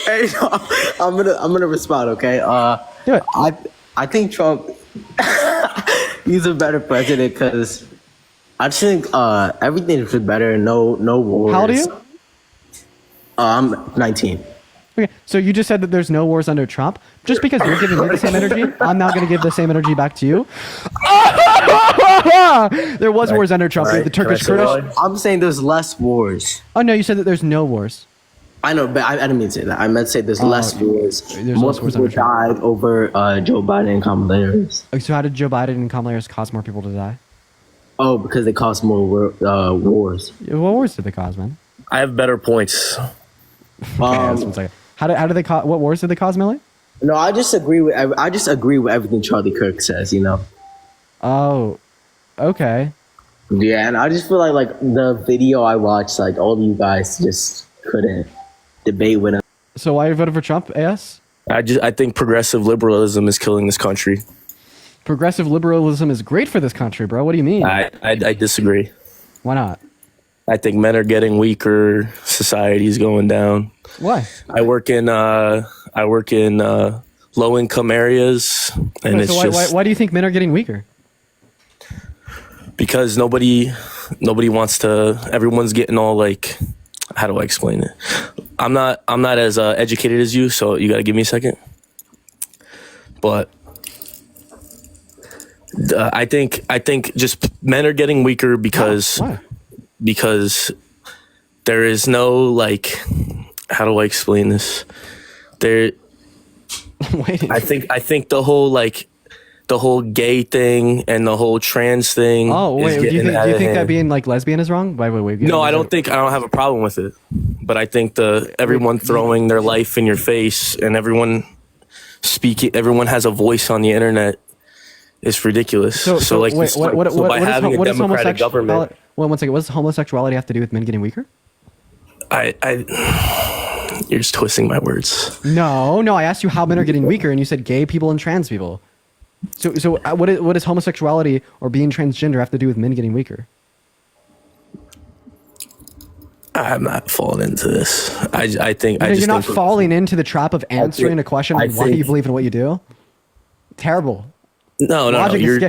Hey, Okay, I'm gonna respond. Okay, Do it. I think Trump he's a better president because I just think everything's better. No wars. How old are you? I'm 19. Okay, so you just said that there's no wars under Trump. Just because you're giving me the same energy, I'm now going to give the same energy back to you. There was wars under Trump. The Turkish Kurdish. I'm saying there's less wars. Oh no, you said that there's no wars. I know, but I didn't mean to say that. I meant to say there's less wars. There's More less wars people under Trump. died over Joe Biden and Kamala Harris. So how did Joe Biden and Kamala Harris cause more people to die? Oh, because they caused more wars. What wars did they cause, man? I have better points. One second. How did they cause? What wars did they cause, Millie? No, I just agree with everything Charlie Kirk says. You know. Oh, okay. Yeah, and I just feel like the video I watched, like all of you guys just couldn't debate with him. So why you voted for Trump, AS? I think progressive liberalism is killing this country. Progressive liberalism is great for this country, bro. What do you mean? I disagree. Why not? I think men are getting weaker. Society's going down. Why? I work in low income areas, and Wait, it's so just why do you think men are getting weaker? because nobody wants to. Everyone's getting all like, how do I explain it? I'm not as educated as you, so you got to give me a second. But I think just men are getting weaker because there is no like, how do I explain this? I think the whole gay thing and the whole trans thing. Oh wait, do you think that being like lesbian is wrong? Wait. No, I don't have a problem with it, but I think everyone throwing their life in your face and everyone has a voice on the internet is ridiculous. So by having a democratic government. One second. What does homosexuality have to do with men getting weaker? You're just twisting my words. No. I asked you how men are getting weaker, and you said gay people and trans people. So what does homosexuality or being transgender have to do with men getting weaker? I'm not falling into this. I think you're not falling into the trap of answering a question on why you believe in what you do. Terrible. No. You're an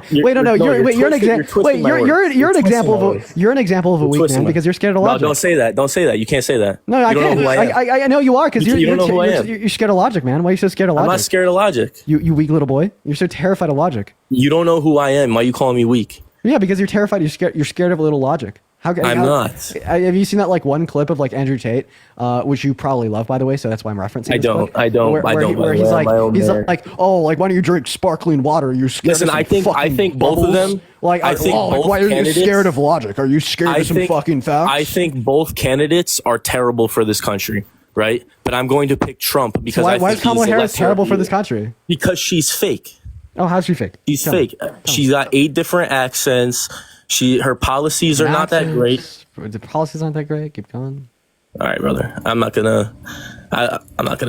example of a weak man because you're scared of logic. No, don't say that. Don't say that. You can't say that. No, I can't. I know you are because you don't know who I am. You're scared of logic, man. Why are you so scared of logic? I'm not scared of logic. You weak little boy. You're so terrified of logic. You don't know who I am. Why are you calling me weak? Yeah, because you're terrified. You're scared of a little logic. I'm not. Have you seen that like one clip of like Andrew Tate, which you probably love, by the way? So that's why I'm referencing. I don't. Where he's like, why don't you drink sparkling water? You're scared. Listen, of some I think both of them. Why are you scared of logic? Are you scared of some fucking facts? I think both candidates are terrible for this country, right? But I'm going to pick Trump because why is Kamala Harris terrible for this country? Because she's fake. Oh, how's she fake? She's fake. She's got 8 different accents. Her policies are not that great. The policies aren't that great. Keep going. All right, brother. I'm not gonna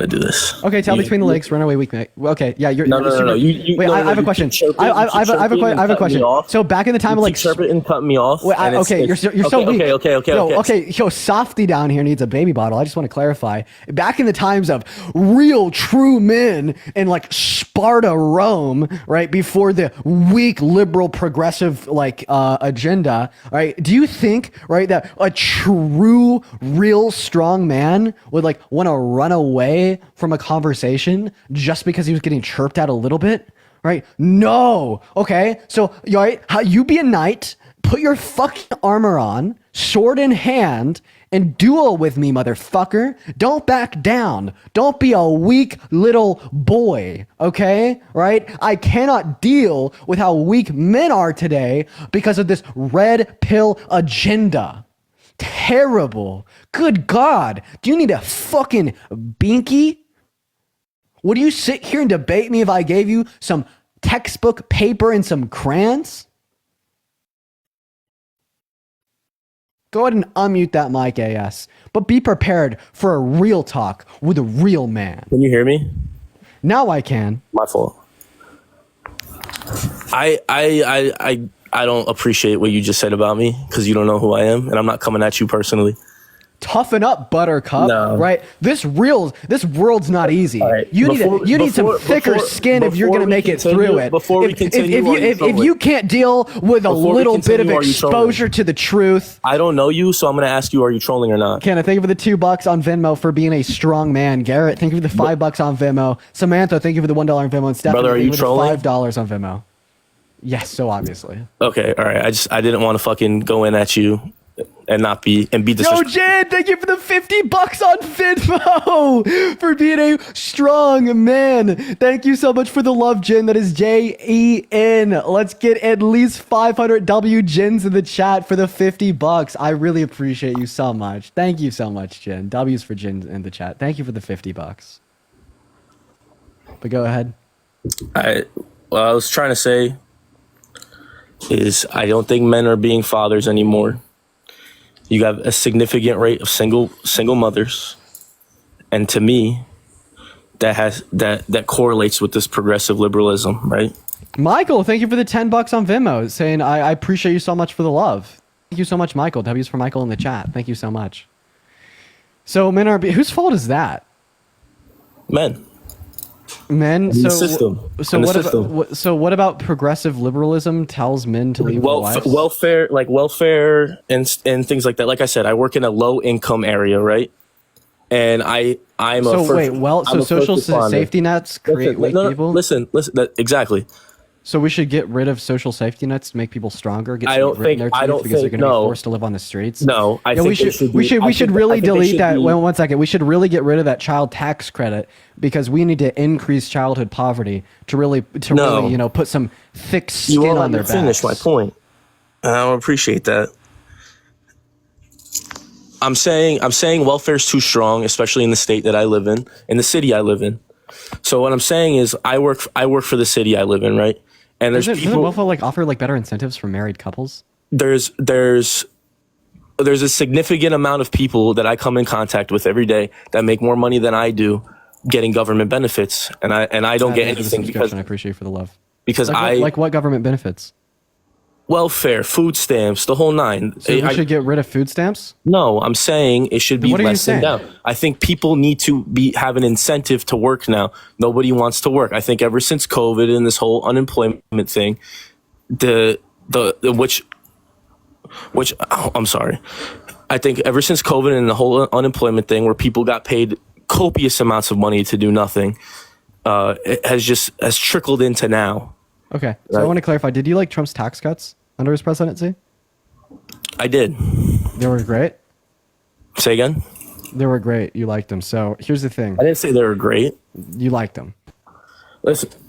do this. Okay, tail between the legs, runaway weak mate. Okay, yeah, you're. No. Wait, I have a question. I have a question. So back in the time of like chirp it and cut me off. Wait, you're so weak. Okay. Yo, Softy down here needs a baby bottle. I just want to clarify. Back in the times of real true men in like Sparta, Rome, right before the weak liberal progressive like agenda, right? Do you think right that a true real strong man would like want to run away from a conversation just because he was getting chirped at a little bit, right? No. Okay. So, right, how you be a knight, put your fucking armor on, sword in hand, and duel with me, motherfucker. Don't back down. Don't be a weak little boy. Okay. Right. I cannot deal with how weak men are today because of this red pill agenda. Terrible. Good God. Do you need a fucking binky? Would you sit here and debate me if I gave you some textbook paper and some crayons? Go ahead and unmute that mic, AS. But be prepared for a real talk with a real man. Can you hear me? Now I can. My fault. I don't appreciate what you just said about me because you don't know who I am, and I'm not coming at you personally. toughen up, Buttercup. No. Right? This world's not easy. All right, You before- need some before- thicker before- skin if you're before gonna we make it continue- through it. before we continue, if you can't deal with a Before we little bit of continue, are you trolling? exposure to the truth. I don't know you, so I'm going to ask you: are you trolling or not? Kenna, thank you for the $2 on Venmo for being a strong man. Garrett, thank you for the $5 on Venmo. Samantha, thank you for the $1 on Venmo. And Stephanie, Brother, are thank you for the trolling? $5 on Venmo. Yes, so obviously. Okay, all right. I didn't want to fucking go in at you and be Yo, disrespectful. Jan, thank you for the $50 on Venmo for being a strong man. Thank you so much for the love, Jen. That is JEN. Let's get at least 500 W Jens in the chat for the $50. I really appreciate you so much. Thank you so much, Jen. W's for Jen in the chat. Thank you for the $50. But go ahead. What I was trying to say is I don't think men are being fathers anymore. You have a significant rate of single mothers, and to me, that correlates with this progressive liberalism, right? Michael, thank you for the $10 on Venmo, saying I appreciate you so much for the love. Thank you so much, Michael. W's for Michael in the chat. Thank you so much. So men are whose fault is that? Men. Men. In the system. So In the what system. about so what about progressive liberalism tells men to leave their wives? welfare and things like that. Like I said, I work in a low income area, right? And I'm a So first, wait, well, I'm so a social first responder. safety nets create weak people. Listen. Exactly. So we should get rid of social safety nets to make people stronger. Get I some don't grit in think- their I teeth don't because they're think- going to be no. forced to live on the streets. No, I Yeah, think we should. it should We be- should. I We should think- really I think it delete should that. be- Wait, 1 second. We should really get rid of that child tax credit because we need to increase childhood poverty to really, No. put some thick You skin won't on let their me finish backs. my point. And I don't appreciate that. I'm saying welfare's too strong, especially in the state that I live in the city I live in. So what I'm saying is I work for the city I live in, right? And there's Doesn't people welfare offer better incentives for married couples? there's a significant amount of people that I come in contact with every day that make more money than I do getting government benefits, and I don't get Thank you for the anything because subscription. I appreciate you for the love. because like what government benefits? welfare, food stamps, the whole nine. So we should get rid of food stamps? No, I'm saying it should be What are you lessened saying? down. I think people need to have an incentive to work now. Nobody wants to work. I think ever since COVID and this whole unemployment thing, I'm sorry. I think ever since COVID and the whole unemployment thing where people got paid copious amounts of money to do nothing, it has trickled into now. Okay, so I Right. want to clarify. Did you like Trump's tax cuts under his presidency? I did. They were great. Say again? They were great. You liked them. So here's the thing. I didn't say they were great. You liked them.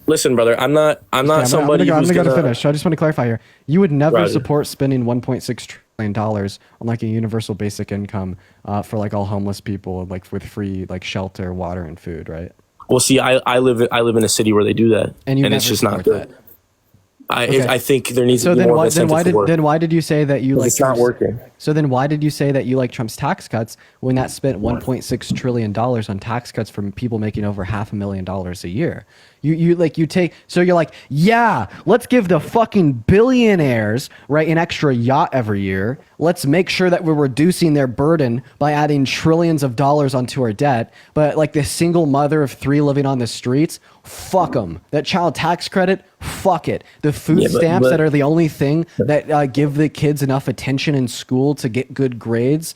Listen, brother. I'm not somebody I'm who's gonna gonna finish. I just want to clarify here. You would never Roger. support spending $1.6 trillion on like a universal basic income for like all homeless people, like with free like shelter, water, and food, right? Well, see, I live in a city where they do that, And you it's never just not support good. that. I Okay. think there needs So to be then more why of an incentive to work. why did you say that you 'Cause like it's not working. So then why did you say that you like Trump's tax cuts when that spent $1.6 trillion on tax cuts from people making over $500,000 a year? You're like, yeah, let's give the fucking billionaires, right, an extra yacht every year. Let's make sure that we're reducing their burden by adding trillions of dollars onto our debt. But like the single mother of 3 living on the streets, fuck them. That child tax credit, fuck it. The food Yeah, but- stamps but- that are the only thing that give the kids enough attention in school to get good grades,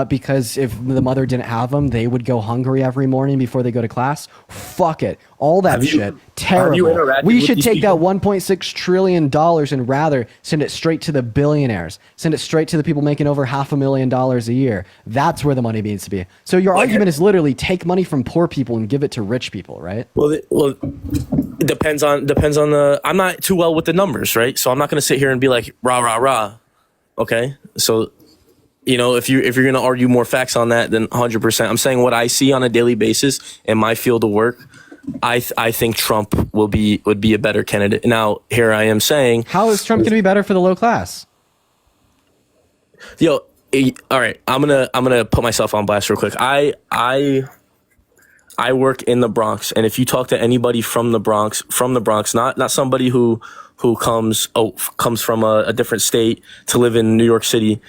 because if the mother didn't have them, they would go hungry every morning before they go to class. Fuck it. All that Have you- shit. have you Terrible. interacted We with should these take people? that $1.6 trillion and rather send it straight to the billionaires. Send it straight to the people making over $500,000 a year. That's where the money needs to be. So your argument is literally take money from poor people and give it to rich people, right? Well, it depends on the. I'm not too well with the numbers, right? So I'm not going to sit here and be like rah rah rah. Okay, so if you're going to argue more facts on that, then 100%. I'm saying what I see on a daily basis in my field of work. I think Trump would be a better candidate. Now here I am saying, how is Trump going to be better for the low class? All right, I'm gonna put myself on blast real quick. I work in the Bronx, and if you talk to anybody from the Bronx, not somebody who comes from a different state to live in New York City,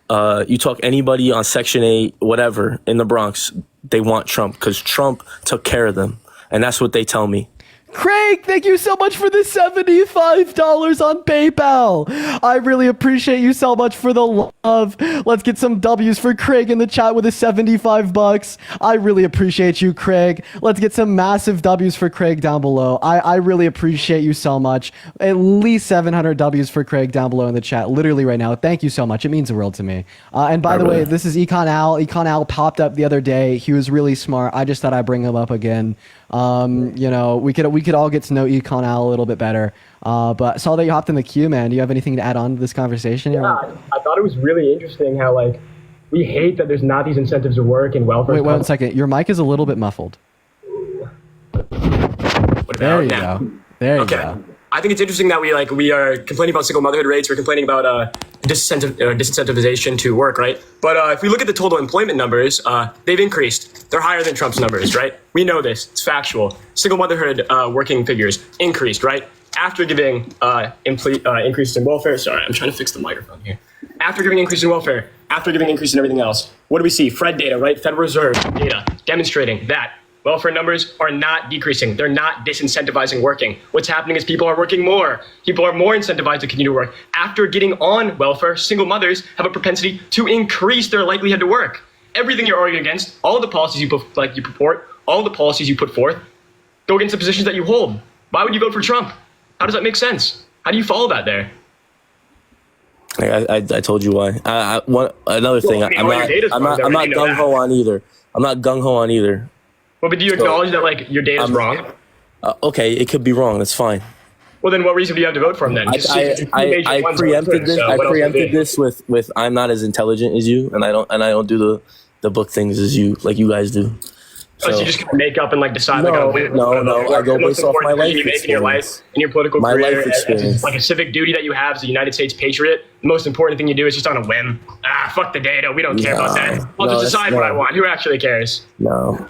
you talk anybody on Section 8, whatever, in the Bronx, they want Trump because Trump took care of them. And that's what they tell me. Craig, thank you so much for the $75 on PayPal. I really appreciate you so much for the love. Let's get some W's for Craig in the chat with a $75. I really appreciate you, Craig. Let's get some massive W's for Craig down below. I really appreciate you so much. At least 700 W's for Craig down below in the chat, literally right now. Thank you so much. It means the world to me. And by the way, this is Econ Al. Econ Al popped up the other day. He was really smart. I just thought I'd bring him up again. You know, we could all get to know Econ Al a little bit better. But saw that you hopped in the queue, man. Do you have anything to add on to this conversation? Yeah, I thought it was really interesting how, like, we hate that there's not these incentives to work and welfare. Wait, 1 second. Your mic is a little bit muffled. There you go. There you go. I think it's interesting that we are complaining about single motherhood rates. We're complaining about disincentivization to work, right? But if we look at the total employment numbers, they've increased. They're higher than Trump's numbers, right? We know this. It's factual. Single motherhood working figures increased, right? After giving increase in welfare. Sorry, I'm trying to fix the microphone here. After giving increase in welfare, after giving increase in everything else, what do we see? Fred data, right? Federal Reserve data demonstrating that welfare numbers are not decreasing. They're not disincentivizing working. What's happening is people are working more. People are more incentivized to continue to work. After getting on welfare, single mothers have a propensity to increase their likelihood to work. Everything you're arguing against, all the policies you purport, all the policies you put forth, go against the positions that you hold. Why would you vote for Trump? How does that make sense? How do you follow that there? I told you why. Another thing, I'm not gung ho on either. I'm not gung ho on either. Well, but do you acknowledge that, like, your data's wrong? Okay, it could be wrong. That's fine. Well, then what reason do you have to vote for him then? I preempted this. I preempted this with I'm not as intelligent as you, and I don't do the book things as you, like you guys do. So you just kind of make up and, like, decide No, like I go based off my life you make in your life, in your political My career, life experience. as like a civic duty that you have as a United States patriot. The most important thing you do is just on a whim. Fuck the data. We don't care about that. I'll just decide what I want. Who actually cares? No.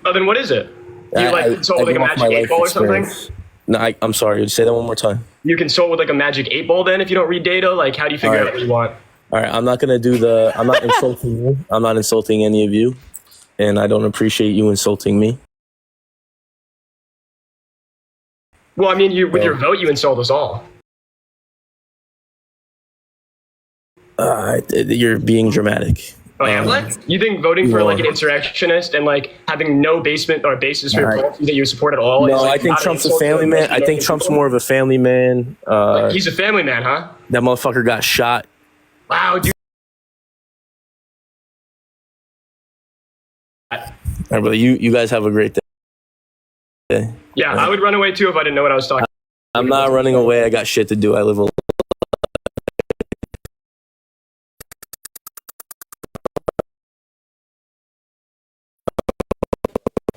Oh, then what is it? You consult with like a magic 8 ball or something? No, I'm sorry. Say that one more time. You consult with like a magic 8 ball then if you don't read data? Like, how do you figure out what you want? All right, I'm not insulting you. I'm not insulting any of you, and I don't appreciate you insulting me. Well, I mean, with your vote, you insult us all. You're being dramatic. Oh, yeah? You think voting for like an insurrectionist and like having no basement or basis for your policies that you support at all? No, is, like, I think Trump's a family man. I think Trump's more of a family man. He's a family man, huh? That motherfucker got shot. Wow, dude. All right, brother. You guys have a great day. Yeah, I would run away too if I didn't know what I was talking about. I'm not running away. I got shit to do. I live alone.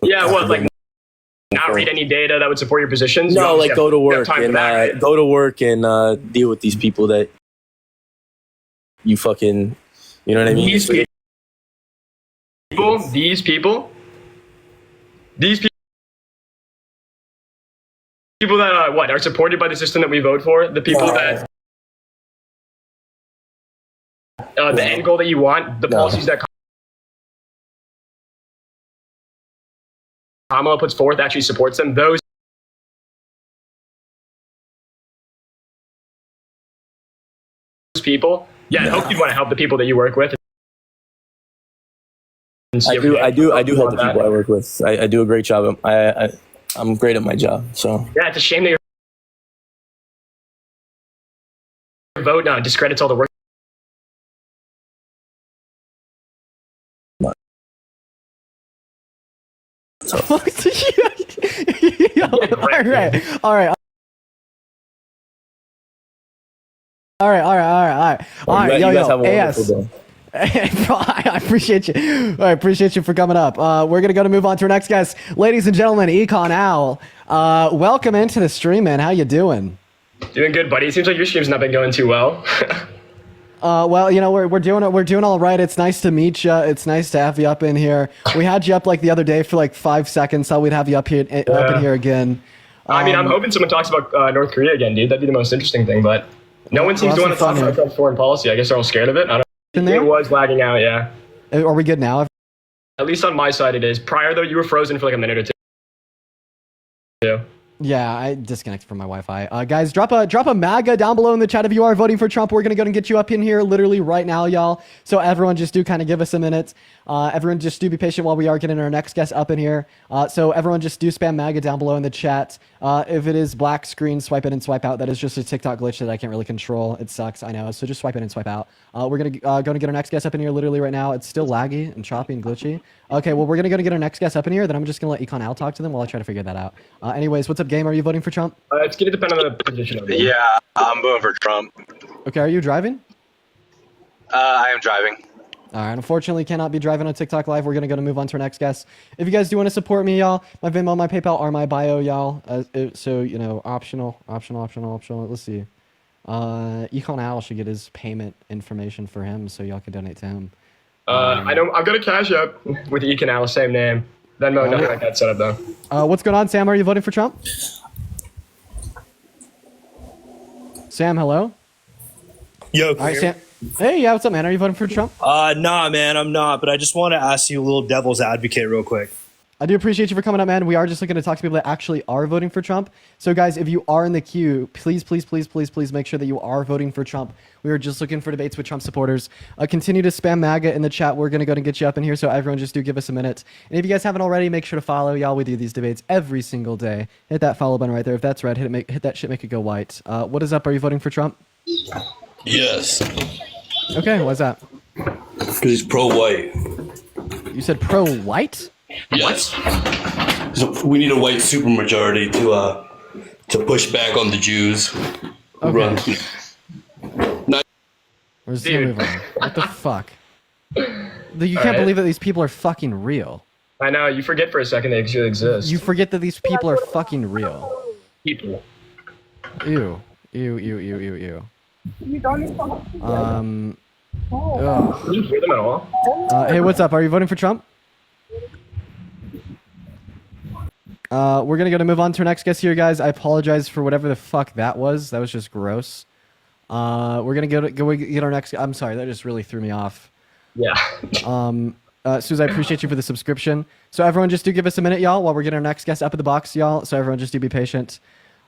Yeah, what, like not read any data that would support your positions? No, like go to work and go to work and deal with these people that you fucking, you know what I mean? These people that are supported by the system that we vote for, the people that the end goal that you want, the policies that Kamala puts forth actually supports them. Those people, I hope you'd want to help the people that you work with. I do help the people I work with. I do a great job. I'm great at my job. So yeah, it's a shame that your vote discredits all the work. All right. Yo, AS. Bro, I appreciate you. I appreciate you for coming up. We're gonna move on to our next guest, ladies and gentlemen. Econ Al, welcome into the stream, man. How you doing? Doing good, buddy. It seems like your stream's not been going too well. Well, you know, we're doing all right. It's nice to meet you. It's nice to have you up in here. We had you up like the other day for like 5 seconds. Thought we'd have you up in here again. I mean, I'm hoping someone talks about North Korea again, dude. That'd be the most interesting thing. But no one seems to want to talk about Trump's foreign policy. I guess they're all scared of it. I don't in there? It was lagging out, yeah. Are we good now? At least on my side it is. Prior though, you were frozen for like a minute or two. Yeah, I disconnected from my Wi-Fi. Guys, drop a MAGA down below in the chat if you are voting for Trump. We're gonna go and get you up in here literally right now, y'all. So everyone, just do kind of give us a minute. Everyone, just do be patient while we are getting our next guest up in here. So everyone, just do spam MAGA down below in the chat. If it is black screen, swipe in and swipe out. That is just a TikTok glitch that I can't really control. It sucks, I know. So just swipe in and swipe out. We're gonna go and get our next guest up in here literally right now. It's still laggy and choppy and glitchy. Okay, well, we're gonna go and get our next guest up in here. Then I'm just gonna let Econ Al talk to them while I try to figure that out. Anyways, what's up, game? Are you voting for Trump? It's gonna depend on the position of it. Yeah, I'm voting for Trump. Okay, are you driving? I am driving. All right, unfortunately, cannot be driving on TikTok Live. We're going to move on to our next guest. If you guys do want to support me, y'all, my Venmo, my PayPal are my bio, y'all. So, you know, optional. Let's see. Econ Al should get his payment information for him, so y'all can donate to him. I don't. I've got a Cash App with Econ Al, same name. Venmo, nothing like that set up though. What's going on, Sam? Are you voting for Trump? Sam, hello? Yo, All right, Sam. Hey, yeah, what's up, man? Are you voting for Trump? Nah, man, I'm not. But I just want to ask you a little devil's advocate real quick. I do appreciate you for coming up, man. We are just looking to talk to people that actually are voting for Trump. So, guys, if you are in the queue, please make sure that you are voting for Trump. We are just looking for debates with Trump supporters. Continue to spam MAGA in the chat. We're going to go and get you up in here. So, everyone, just do give us a minute. And if you guys haven't already, make sure to follow. Y'all, we do these debates every single day. Hit that follow button right there. If that's red, hit that shit, make it go white. What is up? Are you voting for Trump? Yes. Okay, what's that? Because he's pro-white. You said pro-white? Yes. So we need a white supermajority to push back on the Jews. Okay. Run. Where's the move on? What the fuck? You can't believe that these people are fucking real. I know. You forget for a second they actually exist. You forget that these people are fucking real. People. Ew. Ugh. Did you hear them at all? Hey, what's up? Are you voting for Trump? We're gonna move on to our next guest here, guys. I apologize for whatever the fuck that was. That was just gross. We're gonna go get our next. I'm sorry, that just really threw me off. Yeah. Suze, I appreciate you for the subscription. So everyone, just do give us a minute, y'all, while we're getting our next guest up in the box, y'all. So everyone, just do be patient.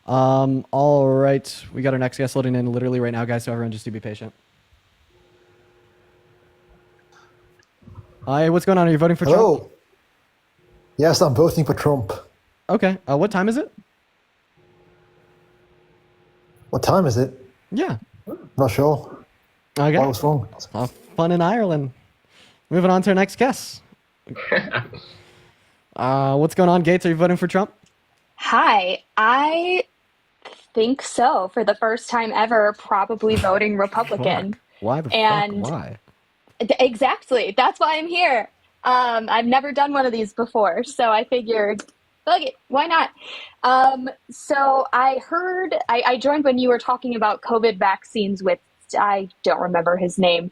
All right, we got our next guest loading in literally right now, guys. So everyone, just do be patient. Hi, what's going on? Are you voting for Trump? Yes, I'm voting for Trump. Okay. What time is it? What time is it? Yeah. Not sure. Okay. What's wrong? Fun in Ireland. Moving on to our next guest. What's going on, Gates? Are you voting for Trump? Hi, I think so. For the first time ever, probably voting Republican. Why the And fuck? Why? Exactly. That's why I'm here. I've never done one of these before, so I figured, fuck it, why not? So I heard, I joined when you were talking about COVID vaccines with, I don't remember his name.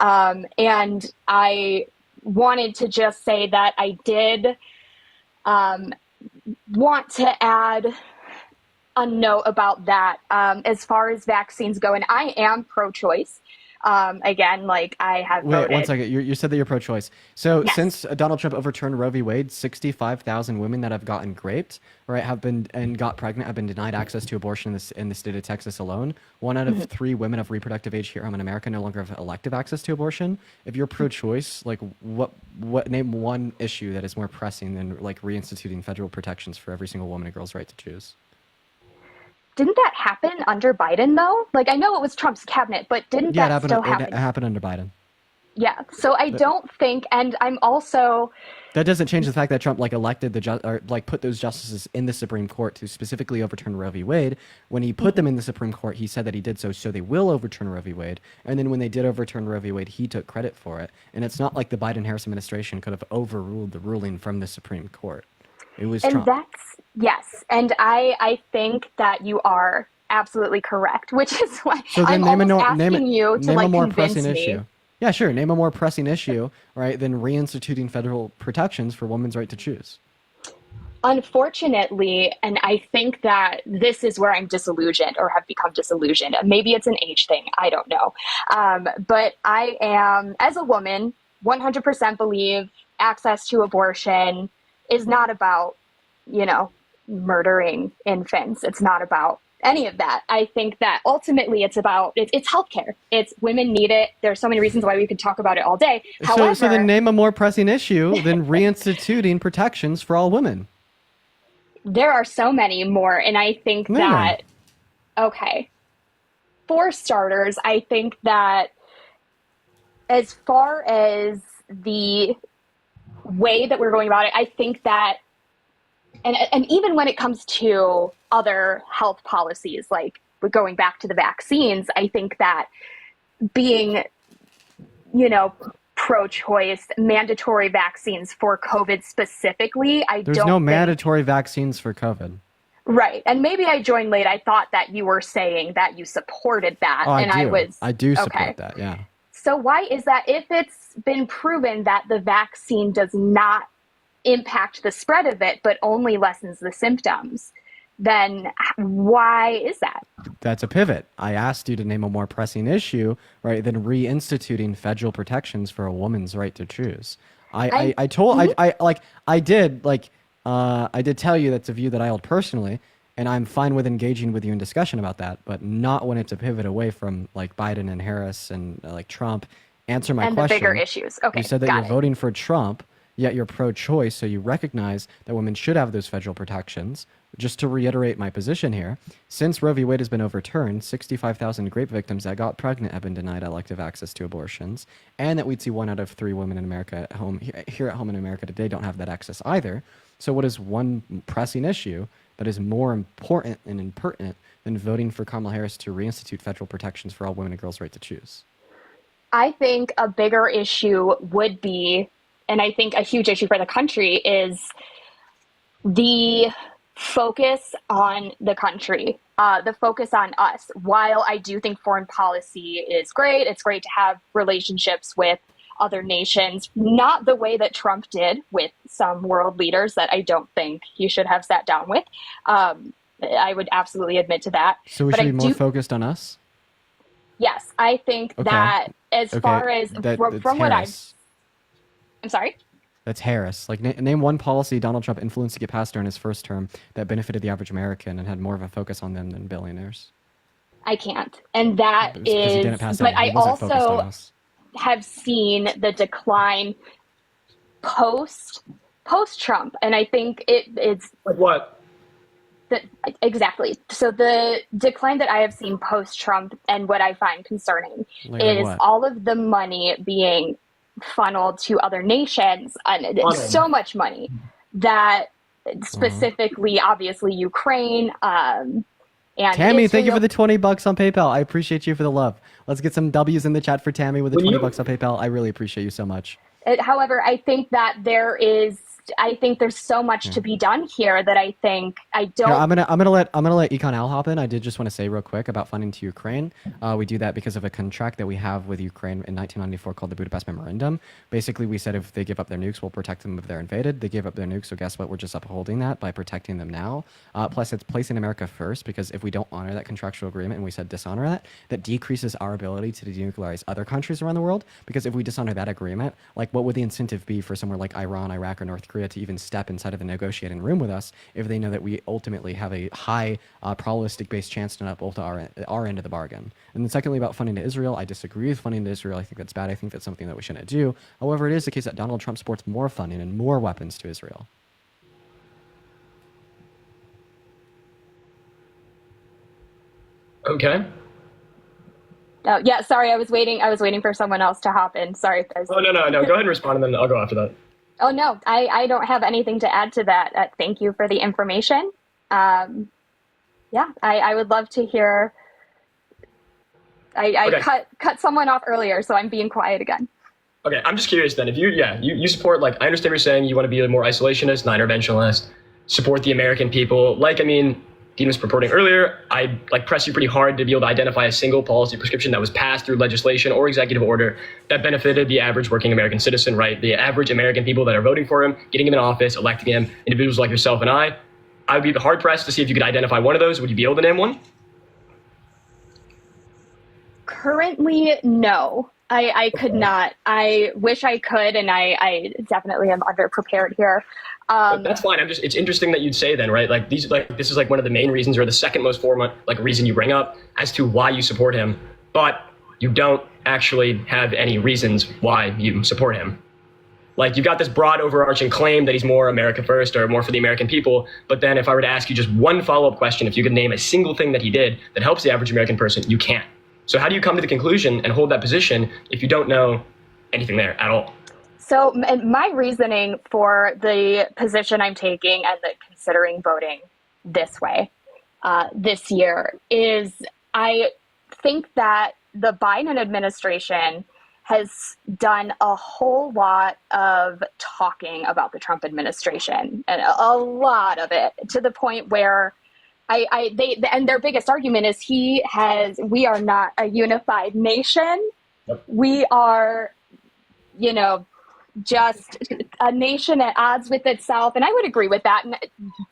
And I wanted to just say that I did want to add a note about that as far as vaccines go. And I am pro-choice. Again, like I have voted. Wait, 1 second. You said that you're pro-choice. So Yes. since Donald Trump overturned Roe v. Wade, 65,000 women that have gotten raped, right, have been and got pregnant, have been denied access to abortion in the state of Texas alone. 1 out of Mhm. 3 women of reproductive age here in America no longer have elective access to abortion. If you're pro-choice, like what name one issue that is more pressing than like reinstituting federal protections for every single woman and girl's right to choose? Didn't that happen under Biden though? Like I know it was Trump's cabinet, but didn't Yeah, that still happen? it happened under Biden. Yeah. So I But- don't think, and I'm also That doesn't change the fact that Trump elected put those justices in the Supreme Court to specifically overturn Roe v. Wade. When he put them in the Supreme Court, he said that he did so they will overturn Roe v. Wade. And then when they did overturn Roe v. Wade, he took credit for it. And it's not like the Biden-Harris administration could have overruled the ruling from the Supreme Court. It was and Trump. that's yes, and I think that you are absolutely correct, which is why So then I'm name almost a asking you to name a like more convince pressing me. issue. Yeah, sure. Name a more pressing issue, right, than reinstituting federal protections for women's right to choose. unfortunately, and I think that this is where I'm disillusioned or have become disillusioned. Maybe it's an age thing. I don't know. But I am, as a woman, 100% believe access to abortion is not about, murdering infants. It's not about any of that. I think that ultimately it's about, it's healthcare. It's women need it. There's so many reasons why we could talk about it all day. However, so then name a more pressing issue than reinstituting protections for all women. there are so many more. And I think that, okay, for starters, I think that as far as the way that we're going about it, I think that, and even when it comes to other health policies, like going back to the vaccines, I think that being, pro-choice, mandatory vaccines for COVID specifically, There's no mandatory vaccines for COVID. Right. And maybe I joined late. I thought that you were saying that you supported that. Oh, and I do support that, yeah. So why is that? If it's been proven that the vaccine does not impact the spread of it, but only lessens the symptoms, then why is that? That's a pivot. I asked you to name a more pressing issue, right, than reinstituting federal protections for a woman's right to choose. I did tell you that's a view that I hold personally, and I'm fine with engaging with you in discussion about that, but not when it's a pivot away from like Biden and Harris and like Trump. Answer my and question. the bigger issues. Okay, You said that got you're it. voting for Trump, yet you're pro-choice, so you recognize that women should have those federal protections. Just to reiterate my position here, since Roe v. Wade has been overturned, 65,000 rape victims that got pregnant have been denied elective access to abortions, and that we'd see 1 out of 3 women in America at home here at home in America today don't have that access either. So what is one pressing issue that is more important and impertinent than voting for Kamala Harris to reinstitute federal protections for all women and girls' right to choose? I think a bigger issue would be, and I think a huge issue for the country, is the focus on the country, the focus on us. While I do think foreign policy is great, it's great to have relationships with other nations, not the way that Trump did with some world leaders that I don't think he should have sat down with. I would absolutely admit to that. So we But should I be more do- focused on us? Yes, I think Okay. that as Okay, far as that's from what Harris. I'm sorry? That's Harris. Like, name one policy Donald Trump influenced to get passed during his first term that benefited the average American and had more of a focus on them than billionaires. I can't. And that Because he is, didn't pass but it. He I wasn't focused on also us. have seen the decline post Trump. And I think it's like what? Exactly. So the decline that I have seen post Trump and what I find concerning Like is what? all of the money being funneled to other nations, and it's so much money that specifically, obviously, Ukraine. And Tammy, thank you Israel. for the $20 on PayPal. I appreciate you for the love. Let's get some W's in the chat for Tammy with the $20 on PayPal. I really appreciate you so much. However, I think that there's so much to be done here that I think I don't. Here, I'm gonna let Econ Al hop in. I did just want to say real quick about funding to Ukraine. We do that because of a contract that we have with Ukraine in 1994 called the Budapest Memorandum. Basically, we said if they give up their nukes, we'll protect them if they're invaded. They gave up their nukes, so guess what? We're just upholding that by protecting them now. Plus, it's placing America first, because if we don't honor that contractual agreement and we said dishonor that, that decreases our ability to denuclearize other countries around the world. Because if we dishonor that agreement, like what would the incentive be for somewhere like Iran, Iraq, or North Korea to even step inside of the negotiating room with us if they know that we ultimately have a high probabilistic-based chance to not uphold our end of the bargain? And then secondly, about funding to Israel, I disagree with funding to Israel. I think that's bad. I think that's something that we shouldn't do. However, it is the case that Donald Trump supports more funding and more weapons to Israel. Okay. Oh, yeah, sorry, I was waiting for someone else to hop in. Sorry. Oh, no. Go ahead and respond, and then I'll go after that. Oh, no, I don't have anything to add to that. Thank you for the information. Yeah, I would love to hear. I Okay. cut someone off earlier, so I'm being quiet again. Okay, I'm just curious then. If you support, like, I understand what you're saying, you want to be a more isolationist, non-interventionist, support the American people. Like, I mean, Dean was purporting earlier, I pressed you pretty hard to be able to identify a single policy prescription that was passed through legislation or executive order that benefited the average working American citizen, right? The average American people that are voting for him, getting him in office, electing him, individuals like yourself and I would be hard pressed to see if you could identify one of those. Would you be able to name one? Currently, no. I could not. I wish I could, and I definitely am underprepared here. That's fine. It's interesting that you'd say then, right? This is one of the main reasons, or the second most formal reason you bring up as to why you support him, but you don't actually have any reasons why you support him. You've got this broad overarching claim that he's more America first or more for the American people. But then if I were to ask you just one follow-up question, if you could name a single thing that he did that helps the average American person, you can't. So how do you come to the conclusion and hold that position if you don't know anything there at all? So my reasoning for the position I'm taking and considering voting this way this year is I think that the Biden administration has done a whole lot of talking about the Trump administration, and a lot of it, to the point where and their biggest argument is we are not a unified nation. Yep. We are, just a nation at odds with itself. And I would agree with that. And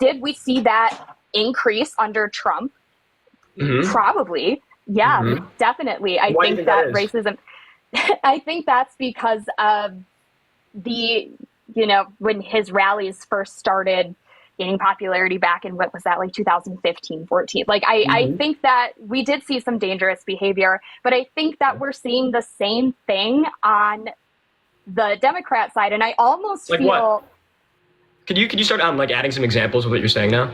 did we see that increase under Trump? Mm-hmm. Probably. Yeah, definitely. I think that racism, I think that's because of when his rallies first started gaining popularity back in, 2015, 14. I think that we did see some dangerous behavior, but I think that we're seeing the same thing on the Democrat side. And I almost feel... What? Could you start adding some examples of what you're saying now?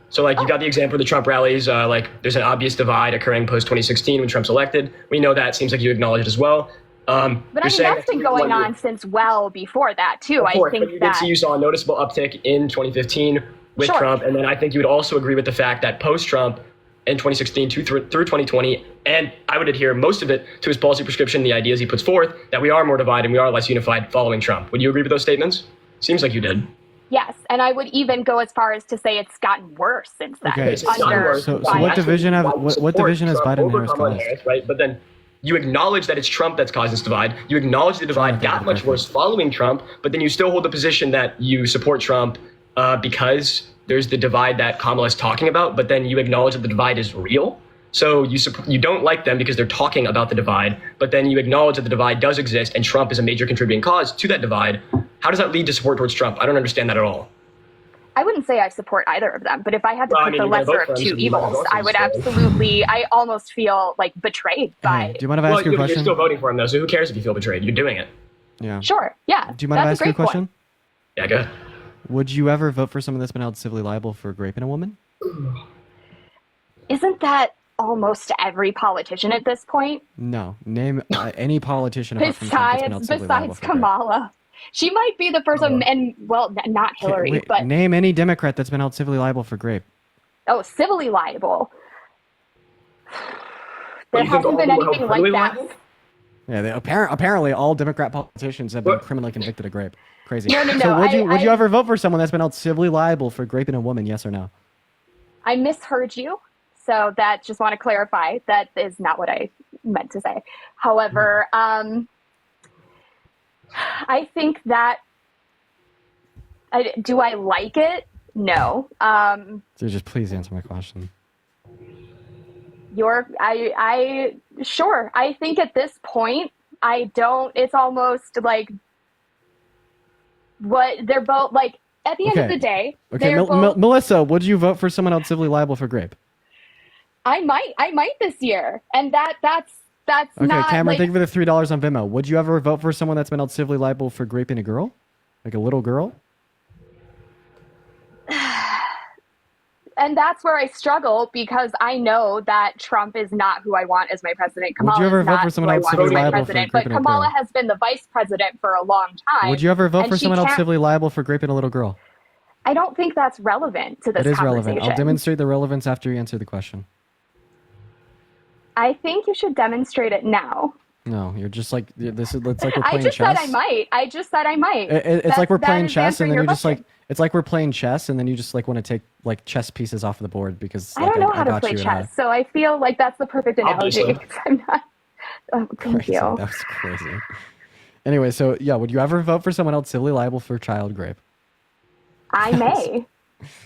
So you got the example of the Trump rallies, there's an obvious divide occurring post 2016 when Trump's elected. We know that. Seems like you acknowledge it as well. But that's been going on since well before that too. I think but you did see you saw a noticeable uptick in 2015 with Trump, and then I think you would also agree with the fact that post-Trump in 2016 through 2020, and I would adhere most of it to his policy prescription, the ideas he puts forth, that we are more divided and we are less unified following Trump. Would you agree with those statements? Seems like you did. Yes, and I would even go as far as to say it's gotten worse since then. Okay, so what division has Biden and Harris caused? Right, but then you acknowledge that it's Trump that's caused this divide. You acknowledge the divide got much worse following Trump, but then you still hold the position that you support Trump because there's the divide that Kamala is talking about, but then you acknowledge that the divide is real. So you don't like them because they're talking about the divide, but then you acknowledge that the divide does exist and Trump is a major contributing cause to that divide. How does that lead to support towards Trump? I don't understand that at all. I wouldn't say I support either of them, but if I had to pick the lesser of two evils, I would absolutely, I almost feel betrayed by... Do you mind if I ask you a question? You're still voting for him though, so who cares if you feel betrayed? You're doing it. Yeah. Sure, yeah. Do you mind if I ask you a question? Point. Yeah, go ahead. Would you ever vote for someone that's been held civilly liable for raping a woman? Isn't that almost every politician at this point? No. Name any politician apart from Trump that's been held civilly liable for Kamala. Rape. She might be the first one, and not Hillary, but... Name any Democrat that's been held civilly liable for rape. Oh, civilly liable. There hasn't been anything like that. Yeah, apparently all Democrat politicians have been criminally convicted of rape. Crazy. No. So would you ever vote for someone that's been held civilly liable for raping a woman? Yes or no? I misheard you, so that just want to clarify that is not what I meant to say. However, I think that do I like it? No. So just please answer my question. Sure. I think at this point, I don't. It's almost like what they're both like. At the end of the day, okay. Melissa, would you vote for someone held civilly liable for rape? I might this year, and that's okay. not. Cameron, thank you for the $3 on Venmo. Would you ever vote for someone that's been held civilly liable for raping a girl, like a little girl? And that's where I struggle because I know that Trump is not who I want as my president. Kamala would you ever is vote not for someone who held I want civilly as my liable president. for But raping a Kamala girl? has been the vice president for a long time. Would you ever vote and for she someone held can't- civilly liable for raping a little girl? I don't think that's relevant to this It is conversation. relevant. I'll demonstrate the relevance after you answer the question. I think you should demonstrate it now No, you're just like this is. It's like we're I playing just chess. said I might. I just said I might. It's like we're That playing is chess, and answering then your you're just like question. it's like we're playing chess, and then you just like want to take like chess pieces off the board because I like, don't know how to got play you in chess, so I feel like that's the perfect analogy. Obviously. because I'm not. Oh, thank Crazy. you. That was crazy. Anyway, so yeah, would you ever vote for someone else civilly liable for child rape? I may.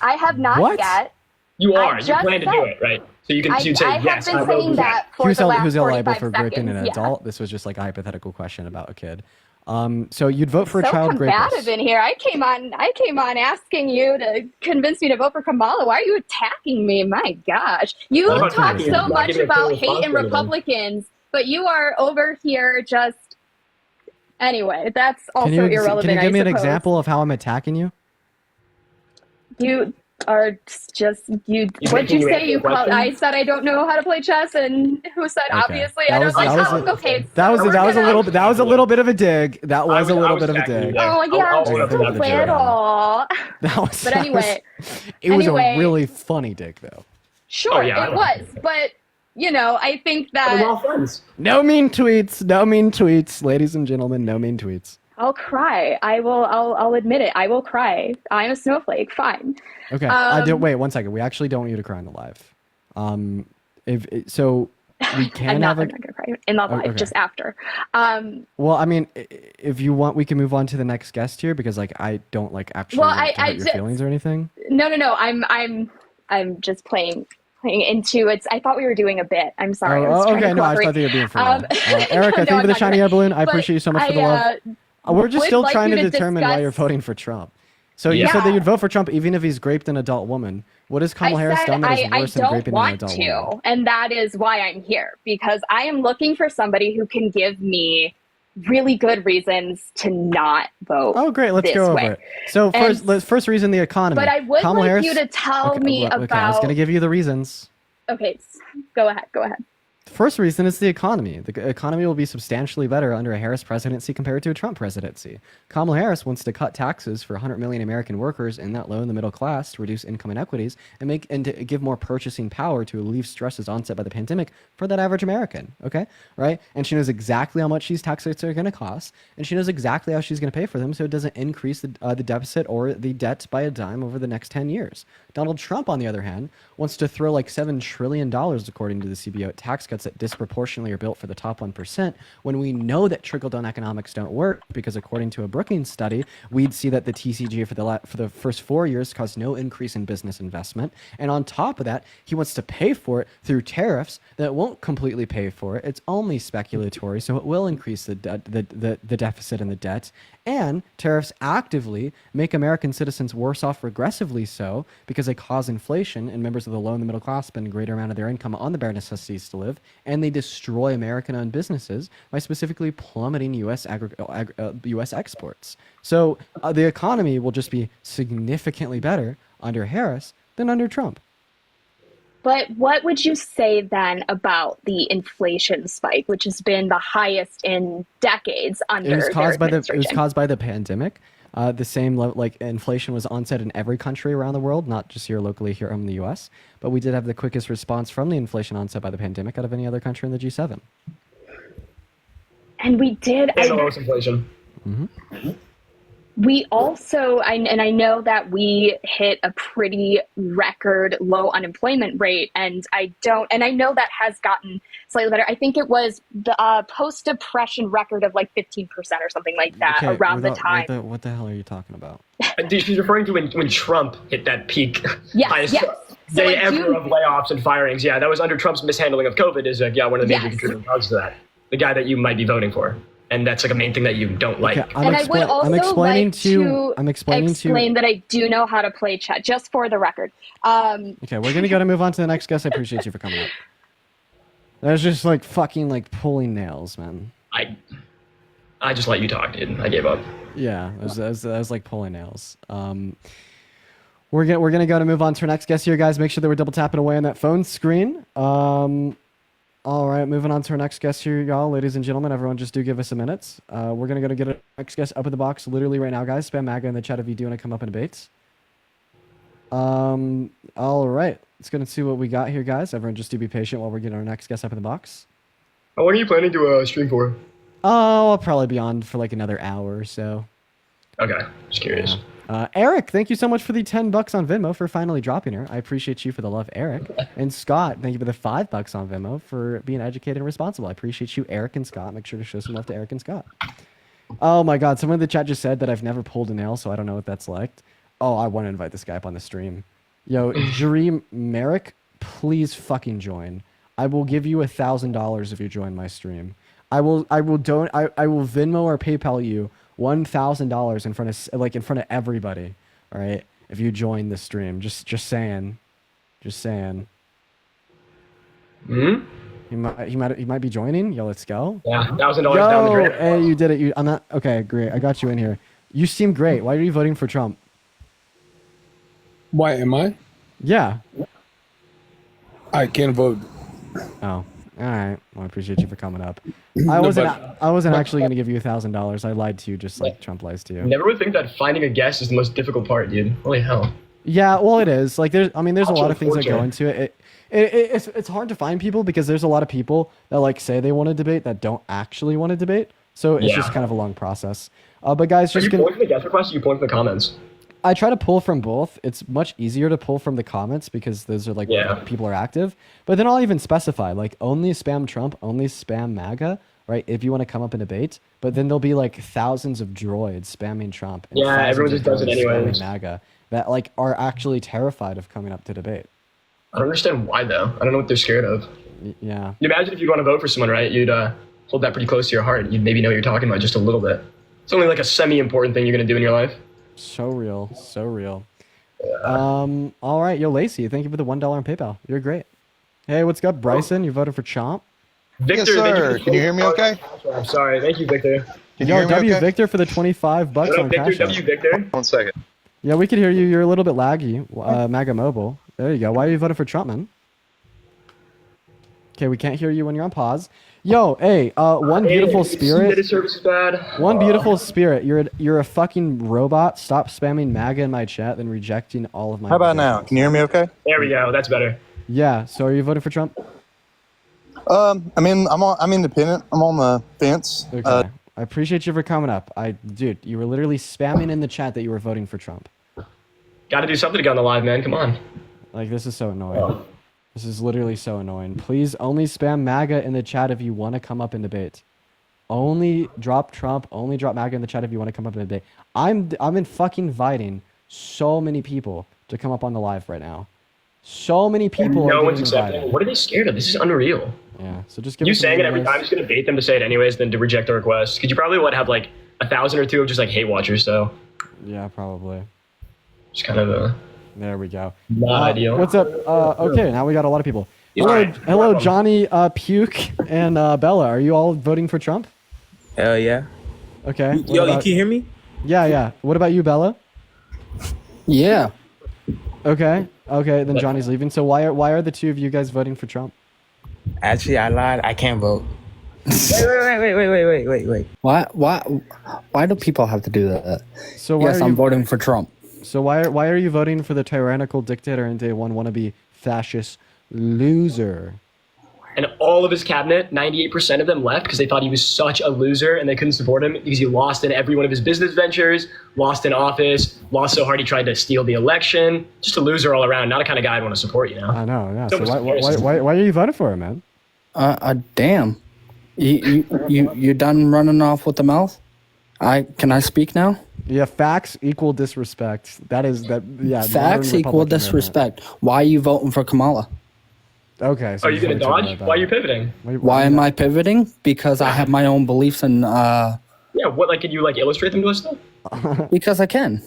I have not What? yet. You I are. You just plan to do said- it, right? So you can I you'd say have yes. been I will saying do that for Who's the last who's liable 45 for raping an seconds, yeah. adult? This was just like a hypothetical question about a kid. So you'd vote for a So child combative rapist. in here. I came on asking you to convince me to vote for Kamala. Why are you attacking me? My gosh. You I'm not talk attacking so you. I'm much giving a about clear hate response in to anything. Republicans, but you are over here just anyway, that's also irrelevant. Can you give me I an suppose. example of how I'm attacking you? You are just you. He's What'd making you you say? answer You the called. question? I said I don't know how to play chess, and who said obviously I don't like how. Okay, that was so we're a gonna- little bit of a dig. That was a little bit of a attacking you dig. there. Oh yeah, I'll just own up to a that for sure. little. That was. But anyway, it was anyway. a really funny dig though. Sure, Oh, yeah, I it know. was, but you know, I think that We're all friends. No mean tweets. No mean tweets, ladies and gentlemen. No mean tweets. I'll cry. I will. I'll admit it. I will cry. I'm a snowflake. Fine. Okay. Wait 1 second. We actually don't want you to cry in the live. So we can I'm not have gonna cry in the live. okay. Just after. Well, I mean, if you want, we can move on to the next guest here because, like, I don't like actually Well, want to I hurt your just- feelings or anything. No. I'm just playing into it. I thought we were doing a bit. I'm sorry. I was trying okay. to No, I cooperate. thought they were being for real. Erica, no, thank you for I'm the not shiny gonna- air balloon. I but appreciate you so much for the love. We're just would still like trying you to to determine why you're discuss- voting for Trump. So you said that you'd vote for Trump even if he's raped an adult woman. What has Kamala Harris done that is worse than I raping don't an want adult to, woman? and that is why I'm here because I am looking for somebody who can give me really good reasons to not vote. Oh, great. Let's this go way. over it. So first reason, the economy. But I would Kamala like Harris, you to tell me okay, I was about. going to give you the reasons. Okay, go ahead. Go ahead. The first reason is the economy. The economy will be substantially better under a Harris presidency compared to a Trump presidency. Kamala Harris wants to cut taxes for 100 million American workers and that low in the middle class to reduce income inequities and to give more purchasing power to relieve stresses onset by the pandemic for that average American. Okay, right? And she knows exactly how much these taxes are going to cost, and she knows exactly how she's going to pay for them, so it doesn't increase the deficit or the debt by a dime over the next 10 years. Donald Trump, on the other hand, wants to throw like $7 trillion, according to the CBO, at tax cuts that disproportionately are built for the top 1%, when we know that trickle-down economics don't work, because according to a Brookings study, we'd see that the TCG for the first 4 years caused no increase in business investment. And on top of that, he wants to pay for it through tariffs that won't completely pay for it. It's only speculatory, so it will increase the deficit and the debt. And tariffs actively make American citizens worse off regressively so because they cause inflation and members of the low and the middle class spend a greater amount of their income on the bare necessities to live, and they destroy American-owned businesses by specifically plummeting U.S. U.S. exports. So the economy will just be significantly better under Harris than under Trump. But what would you say then about the inflation spike, which has been the highest in decades under It was caused by administration? the pandemic. The same level, like inflation was onset in every country around the world, not just here locally here in the U.S. But we did have the quickest response from the inflation onset by the pandemic out of any other country in the G7. And we did. And the lowest inflation. We also, and I know that we hit a pretty record low unemployment rate, and I know that has gotten slightly better. I think it was the post-depression record of like 15% or something like that Okay, around the time. What the hell are you talking about? She's referring to when Trump hit that peak highest yes. So day I ever do- of layoffs and firings. Yeah, that was under Trump's mishandling of COVID. Is one of the major Yes. contributing causes to that. The guy that you might be voting for, and that's like a main thing that you don't like. Okay, And I would also explaining like to explain that I do know how to play chess, just for the record. Okay, we're gonna go to move on to the next guest. I appreciate you for coming up. That was just like fucking like pulling nails, man. I just let you talk, dude. I gave up. Yeah, that was like pulling nails. We're gonna go to move on to our next guest here, guys. Make sure that we're double tapping away on that phone screen. All right, moving on to our next guest here, y'all, ladies and gentlemen. Everyone, just do give us a minute. We're gonna go to get our next guest up in the box literally right now, guys. Spam MAGA in the chat if you do want to come up and debate. All right, let's go and see what we got here, guys. Everyone, just do be patient while we're getting our next guest up in the box. How long are you planning to stream for? Oh, I'll probably be on for like another hour or so. Okay, just curious. Eric, thank you so much for the $10 on Venmo for finally dropping her. I appreciate you for the love, Eric. And Scott, thank you for the $5 on Venmo for being educated and responsible. I appreciate you, Eric and Scott. Make sure to show some love to Eric and Scott. Oh my God, someone in the chat just said that I've never pulled a nail, so I don't know what that's like. Oh, I want to invite this guy up on the stream. Yo, Dream Merrick, please fucking join. I will give you $1,000 if you join my stream. I will Venmo or PayPal you $1,000 in front of everybody. All right, if you join the stream, just saying. Hmm. He might be joining. Yo, let's go. Yeah, $1,000 down the drain. Hey, you did it. I'm not okay. Great, I got you in here. You seem great. Why are you voting for Trump? Why am I? Yeah. I can't vote. Oh, all right. Well, I appreciate you for coming up. I wasn't actually going to give you $1,000. I lied to you, just like Trump lies to you. Never would think that finding a guest is the most difficult part, dude. Holy hell. Yeah, well, it is. Like, there's a lot of things that go into it. It's hard to find people because there's a lot of people that like say they want to debate that don't actually want to debate. So it's just kind of a long process. But guys, just are you pulling from the guest request or are you pulling from the comments? I try to pull from both. It's much easier to pull from the comments because those are like where people are active. But then I'll even specify like only spam Trump, only spam MAGA, right? If you want to come up and debate. But then there'll be like thousands of droids spamming Trump. And everyone just does it anyways. Spamming MAGA that like are actually terrified of coming up to debate. I don't understand why though. I don't know what they're scared of. Yeah. You imagine if you'd want to vote for someone, right? You'd hold that pretty close to your heart. You'd maybe know what you're talking about just a little bit. It's only like a semi-important thing you're going to do in your life. So real. So real. All right. Yo, Lacey, thank you for the $1 on PayPal. You're great. Hey, what's up, Bryson? You voted for Chomp? Victor, yes, sir. Can you hear me okay? I'm sorry. Thank you, Victor. Can you hear me W okay? Victor for the $25 on Victor, Cash App. W Victor. 1 second. Yeah, we could hear you. You're a little bit laggy. MAGA Mobile. There you go. Why are you voting for Trump, man? Okay, we can't hear you when you're on pause. Yo, hey, one beautiful spirit. Service is bad. One beautiful spirit. You're a fucking robot. Stop spamming MAGA in my chat, then rejecting all of my. How about now? Can you hear me okay? There we go. That's better. Yeah. So are you voting for Trump? I mean, I'm independent. I'm on the fence. Okay. I appreciate you for coming up. Dude, you were literally spamming in the chat that you were voting for Trump. Got to do something to get on the live, man. Come on. Like, this is so annoying. This is literally so annoying. Please only spam MAGA in the chat if you want to come up and debate. Only drop Trump. Only drop MAGA in the chat if you want to come up and debate. I'm in fucking inviting so many people to come up on the live right now. So many people. No are one's getting accepting. invited. What are they scared of? This is unreal. Yeah. So just give You us some saying it every ideas. time is going to bait them to say it anyways, then to reject the request. Because you probably would have like 1,000 or two of just like hate watchers. So Yeah, probably. just kind of There we go. not ideal. What's up? Okay, now we got a lot of people. Yeah. Hello, Alright. hello, Johnny, Puke, and Bella. Are you all voting for Trump? Hell yeah. Okay. What Yo, about- you can hear me? Yeah, yeah. What about you, Bella? Yeah. Okay. Okay. Then Johnny's leaving. So why are the two of you guys voting for Trump? Actually, I lied. I can't vote. Wait. Why do people have to do that? So why yes, are I'm you- voting for Trump. So why are you voting for the tyrannical dictator and day one wannabe fascist loser? And all of his cabinet, 98% of them left because they thought he was such a loser and they couldn't support him because he lost in every one of his business ventures, lost in office, lost so hard he tried to steal the election. Just a loser all around. Not a kind of guy I'd want to support, you know? I know. Yeah. So So was why are you voting for him, man? Damn. You done running off with the mouth? Can I speak now? Yeah. Facts equal disrespect. That is that. Yeah. Facts modern equal Republican disrespect. Why are you voting for Kamala? movement. Okay. So Are you going to voting for dodge? that. Why are you pivoting? Why am I pivoting? Because I have my own beliefs and Yeah, what, like, can you, like, illustrate them to us, though? because I can.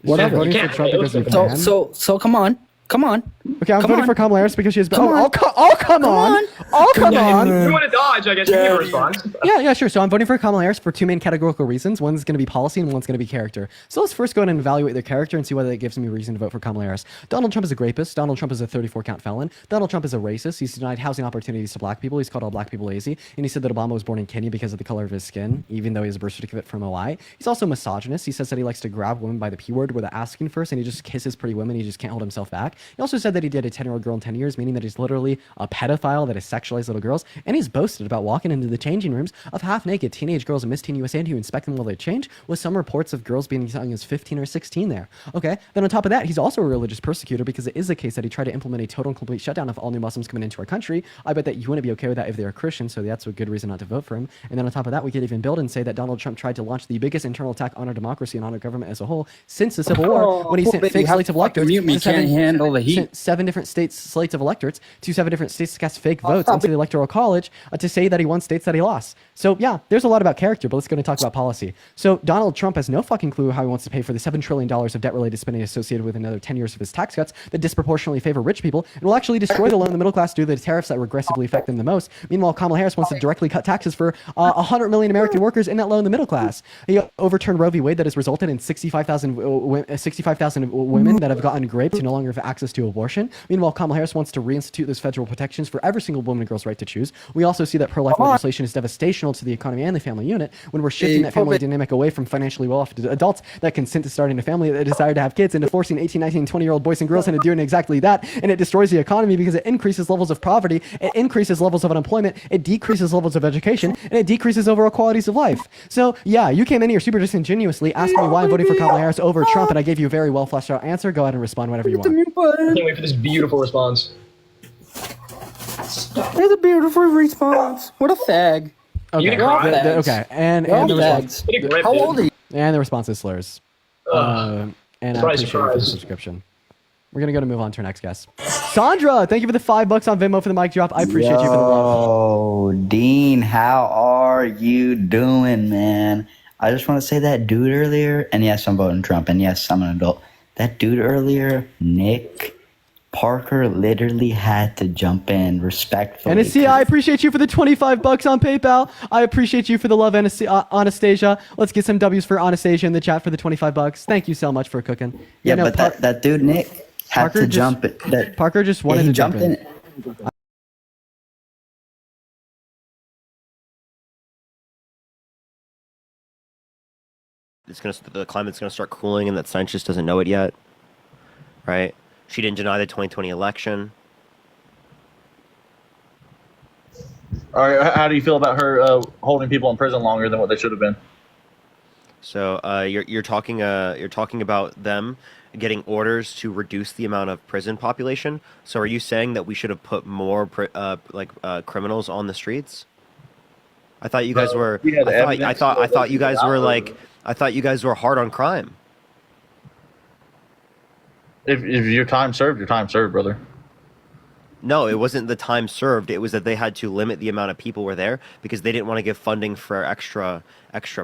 Whatever. Whatever. Voting for Trump because you can. So come on. Okay, I'm Come voting on. for Kamala Harris because she has. Come on. Oh, come on! Come on! If you want to dodge, I guess you can give a response. Yeah, sure. So I'm voting for Kamala Harris for two main categorical reasons. One's going to be policy and one's going to be character. So let's first go ahead and evaluate their character and see whether that gives me reason to vote for Kamala Harris. Donald Trump is a rapist. Donald Trump is a 34-count felon. Donald Trump is a racist. He's denied housing opportunities to black people. He's called all black people lazy. And he said that Obama was born in Kenya because of the color of his skin, even though he has a birth certificate from OI. He's also a misogynist. He says that he likes to grab women by the P word without asking first, and he just kisses pretty women. He just can't hold himself back. He also said said that he did a 10-year-old girl in 10 years, meaning that he's literally a pedophile that has sexualized little girls. And he's boasted about walking into the changing rooms of half-naked teenage girls in Miss Teen USA to inspect them while they change, with some reports of girls being as young as 15 or 16 there. Okay, then on top of that, he's also a religious persecutor because it is the case that he tried to implement a total and complete shutdown of all new Muslims coming into our country. I bet that you wouldn't be okay with that if they were Christian, so that's a good reason not to vote for him. And then on top of that, we could even build and say that Donald Trump tried to launch the biggest internal attack on our democracy and on our government as a whole since the Civil War, when he sent fake slates of electors me, can't handle the heat. sent 7 different states slates of electorates to 7 different states to cast fake votes into the electoral college to say that he won states that he lost. So yeah, there's a lot about character, but let's go and talk about policy. So Donald Trump has no fucking clue how he wants to pay for the $7 trillion of debt-related spending associated with another 10 years of his tax cuts that disproportionately favor rich people and will actually destroy the low and the middle class due to the tariffs that regressively affect them the most. Meanwhile, Kamala Harris wants to directly cut taxes for 100 million American workers in that low and the middle class. He overturned Roe v. Wade that has resulted in 65,000 women that have gotten raped who no longer have access to abortion. Meanwhile, Kamala Harris wants to reinstitute those federal protections for every single woman and girl's right to choose. We also see that pro-life legislation is devastational to the economy and the family unit when we're shifting that family dynamic away from financially well-off adults that consent to starting a family, that desire to have kids, into forcing 18, 19, 20-year-old boys and girls into doing exactly that. And it destroys the economy because it increases levels of poverty, it increases levels of unemployment, it decreases levels of education, and it decreases overall qualities of life. So yeah, you came in here super disingenuously asking me why I'm voting for Kamala Harris over Trump, and I gave you a very well fleshed out answer. Go ahead and respond whenever you want. I can't wait for this beautiful response. There's a beautiful response. What a fag. Okay. Okay. And the response. How old are you? And the response is slurs. And I appreciate you for the subscription. We're gonna go to move on to our next guest. Sandra, thank you for the $5 on Venmo for the mic drop. I appreciate you for the love. Oh, Dean, how are you doing, man? I just want to say that dude earlier, and yes, I'm voting Trump, and yes, I'm an adult. That dude earlier, Nick Parker, literally had to jump in respectfully. Anastasia, I appreciate you for the $25 on PayPal. I appreciate you for the love, Anastasia. Let's get some W's for Anastasia in the chat for the $25. Thank you so much for cooking. Yeah, but that dude Nick had Parker to just- jump it. Parker just wanted to jump in. The climate's gonna start cooling, and that science just doesn't know it yet, right? She didn't deny the 2020 election. All right, how do you feel about her holding people in prison longer than what they should have been? So you're talking about them getting orders to reduce the amount of prison population. So are you saying that we should have put more criminals on the streets? I thought you guys were. I thought you guys were like. I thought you guys were hard on crime. If your time served, your time served, brother. No, it wasn't the time served. It was that they had to limit the amount of people were there because they didn't want to give funding for extra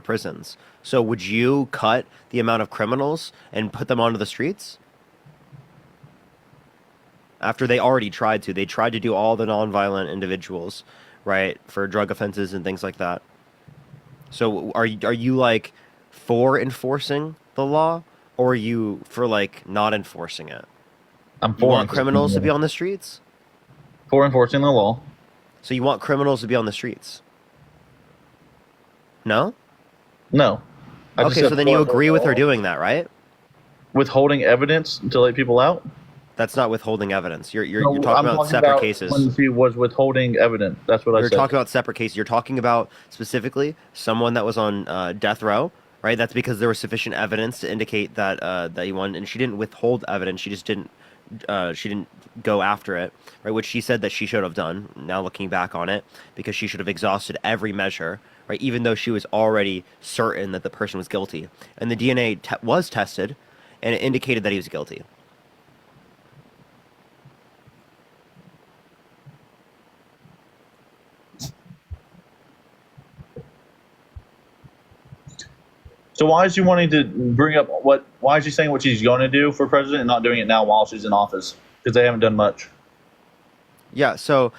prisons. So would you cut the amount of criminals and put them onto the streets? After they already tried to. They tried to do all the nonviolent individuals, right, for drug offenses and things like that. So are you like for enforcing the law, or are you for like not enforcing it? I'm for. You want criminals to be on the streets? For enforcing the law. So you want criminals to be on the streets? No? No. Okay, so then you agree with her doing that, right? Withholding evidence to let people out? That's not withholding evidence. You're talking about separate cases. When she was withholding evidence, that's what I said. You're talking about separate cases. You're talking about specifically someone that was on death row, right? That's because there was sufficient evidence to indicate that that he won, and she didn't withhold evidence. She just didn't. She didn't go after it, right? Which she said that she should have done. Now looking back on it, because she should have exhausted every measure, right? Even though she was already certain that the person was guilty, and the DNA was tested, and it indicated that he was guilty. So why is she wanting to bring up why is she saying what she's going to do for president and not doing it now while she's in office? Because they haven't done much. Yeah, so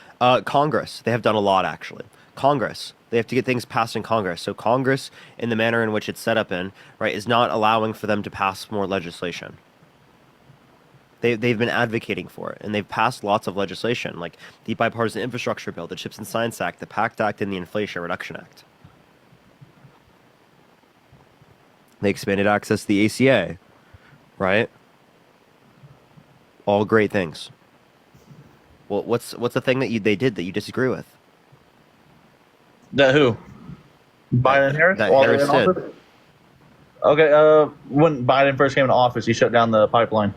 Congress, they have done a lot, actually. Congress, they have to get things passed in Congress. So Congress, in the manner in which it's set up in, right, is not allowing for them to pass more legislation. They've been advocating for it, and they've passed lots of legislation, like the Bipartisan Infrastructure Bill, the CHIPS and Science Act, the PACT Act, and the Inflation Reduction Act. They expanded access to the ACA, right? All great things. Well, what's the thing that they did that you disagree with? That who? Biden and Harris? That While Harris they're in did. office? Okay, when Biden first came into office, he shut down the pipeline.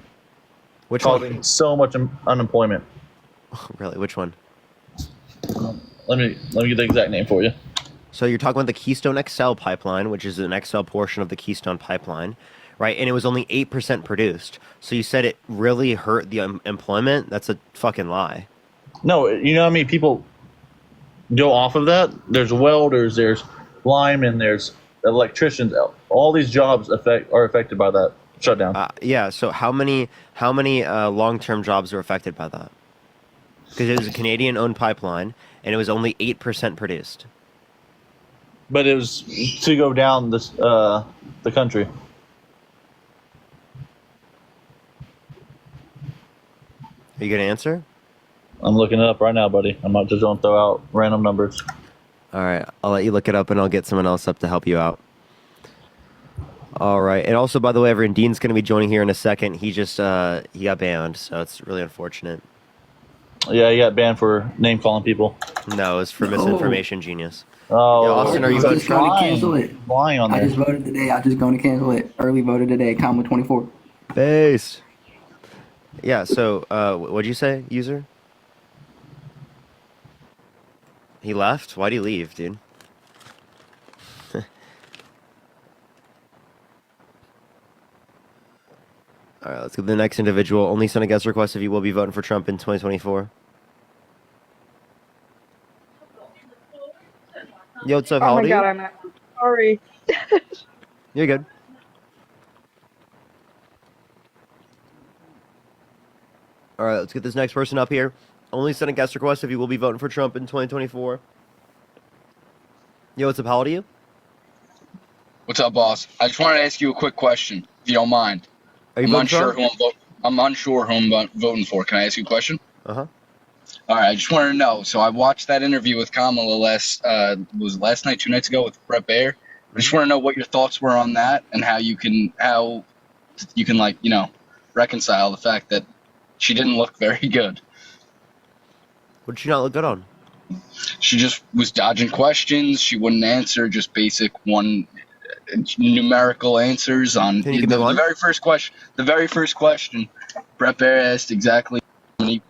Which causing one? so much unemployment. Really? Which one? Let me get the exact name for you. So you're talking about the Keystone XL pipeline, which is an XL portion of the Keystone pipeline, right? And it was only 8% produced. So you said it really hurt the employment? That's a fucking lie. No, you know how many people go off of that? There's welders, there's linemen, there's electricians. All these jobs are affected by that shutdown. Yeah. So how many long-term jobs were affected by that? Because it was a Canadian-owned pipeline, and it was only 8% produced. But it was to go down this the country. Are you gonna answer? I'm looking it up right now, buddy. I'm not just going to throw out random numbers. All right, I'll let you look it up, and I'll get someone else up to help you out. All right, and also, by the way, everyone, Dean's going to be joining here in a second. He just he got banned, so it's really unfortunate. Yeah, he got banned for name calling people. No, it's for misinformation, genius. Oh, yeah, Austin, are you I'm just going to cancel it. Lying on I there. just voted today. I'm just going to cancel it. Early voted today. Comma 24. Base. Yeah. So, what'd you say, user? He left? Why'd he leave, dude? All right, let's go to the next individual. Only send a guest request if you will be voting for Trump in 2024. Yo, what's up? How Oh old my are god, you? I'm not sorry. You're good. All right, let's get this next person up here. Only send a guest request if you will be voting for Trump in 2024. Yo, what's up? How old are you? What's up, boss? I just wanted to ask you a quick question, if you don't mind. Are you I'm voting unsure Trump? who I'm unsure who I'm voting for. Can I ask you a question? Uh-huh. All right, I just wanted to know. So I watched that interview with Kamala last night, 2 nights ago with Brett Baer. I just want to know what your thoughts were on that and how you can like, you know, reconcile the fact that she didn't look very good. What did she not look good on? She just was dodging questions. She wouldn't answer just basic numerical answers on Can you give me the one? very first question. The very first question, Brett Baer asked exactly how many.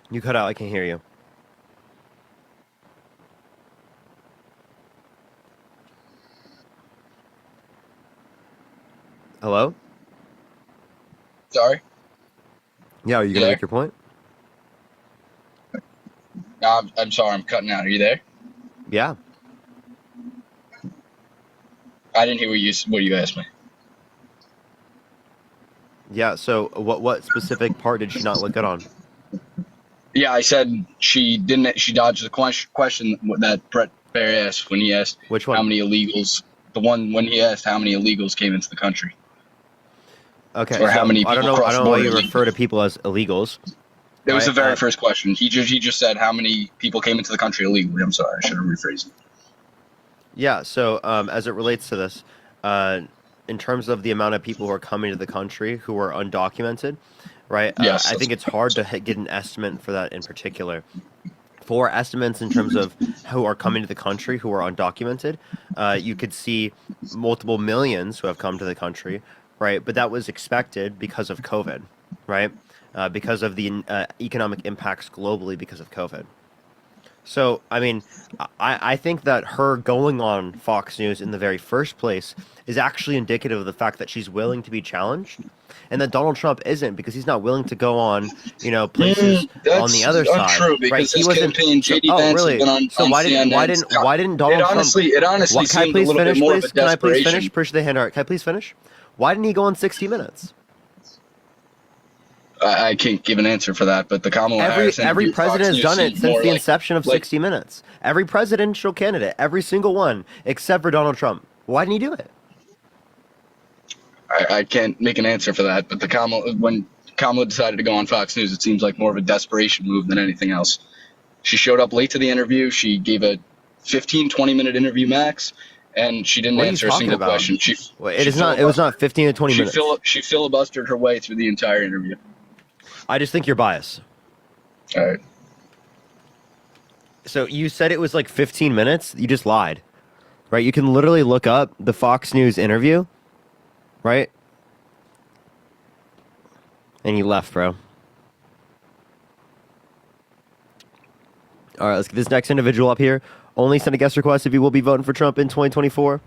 You cut out. I can't hear you. Hello? Sorry. Yeah, are you gonna Yeah. make your point? No, I'm sorry. I'm cutting out. Are you there? Yeah. I didn't hear what you asked me. Yeah. So, what specific part did she not look good on? Yeah, I said she didn't. She dodged the question that Brett Baer asked when he asked Which one? how many illegals. The one when he asked how many illegals came into the country. Okay. Or how so many I don't people know. I crossed don't know why you borders. refer to people as illegals. It was right? the very first question. He just said how many people came into the country illegally. I'm sorry, I should have rephrased it. Yeah. So, as it relates to this, in terms of the amount of people who are coming to the country who are undocumented, right? Yes. I think it's hard to get an estimate for that in particular. For estimates in terms of who are coming to the country who are undocumented, you could see multiple millions who have come to the country, right? But that was expected because of COVID, right? Because of the economic impacts globally because of COVID. So, I mean, I think that her going on Fox News in the very first place is actually indicative of the fact that she's willing to be challenged, and that Donald Trump isn't, because he's not willing to go on, you know, places on the other side. Untrue, because right? his He wasn't. campaign, JD Oh, Vance, really? has been on So why didn't Donald Trump? It honestly Can I seemed a please little finish, bit more please? of a Can I please desperation. finish? Push the hand. Can I please finish? Why didn't he go on 60 Minutes? I can't give an answer for that, but the Kamala Harris Every interview with Fox president has News done it seemed since more the like- inception of like- 60 Minutes. Every presidential candidate, every single one, except for Donald Trump. Why didn't he do it? I can't make an answer for that, but when Kamala decided to go on Fox News, it seems like more of a desperation move than anything else. She showed up late to the interview. She gave a 15, 20-minute interview max, and she didn't What are you answer a talking single about? question. It was not 15 to 20 minutes. She filibustered her way through the entire interview. I just think you're biased. All right. So you said it was like 15 minutes. You just lied, right? You can literally look up the Fox News interview, right? And you left, bro. All right, let's get this next individual up here. Only send a guest request if you will be voting for Trump in 2024.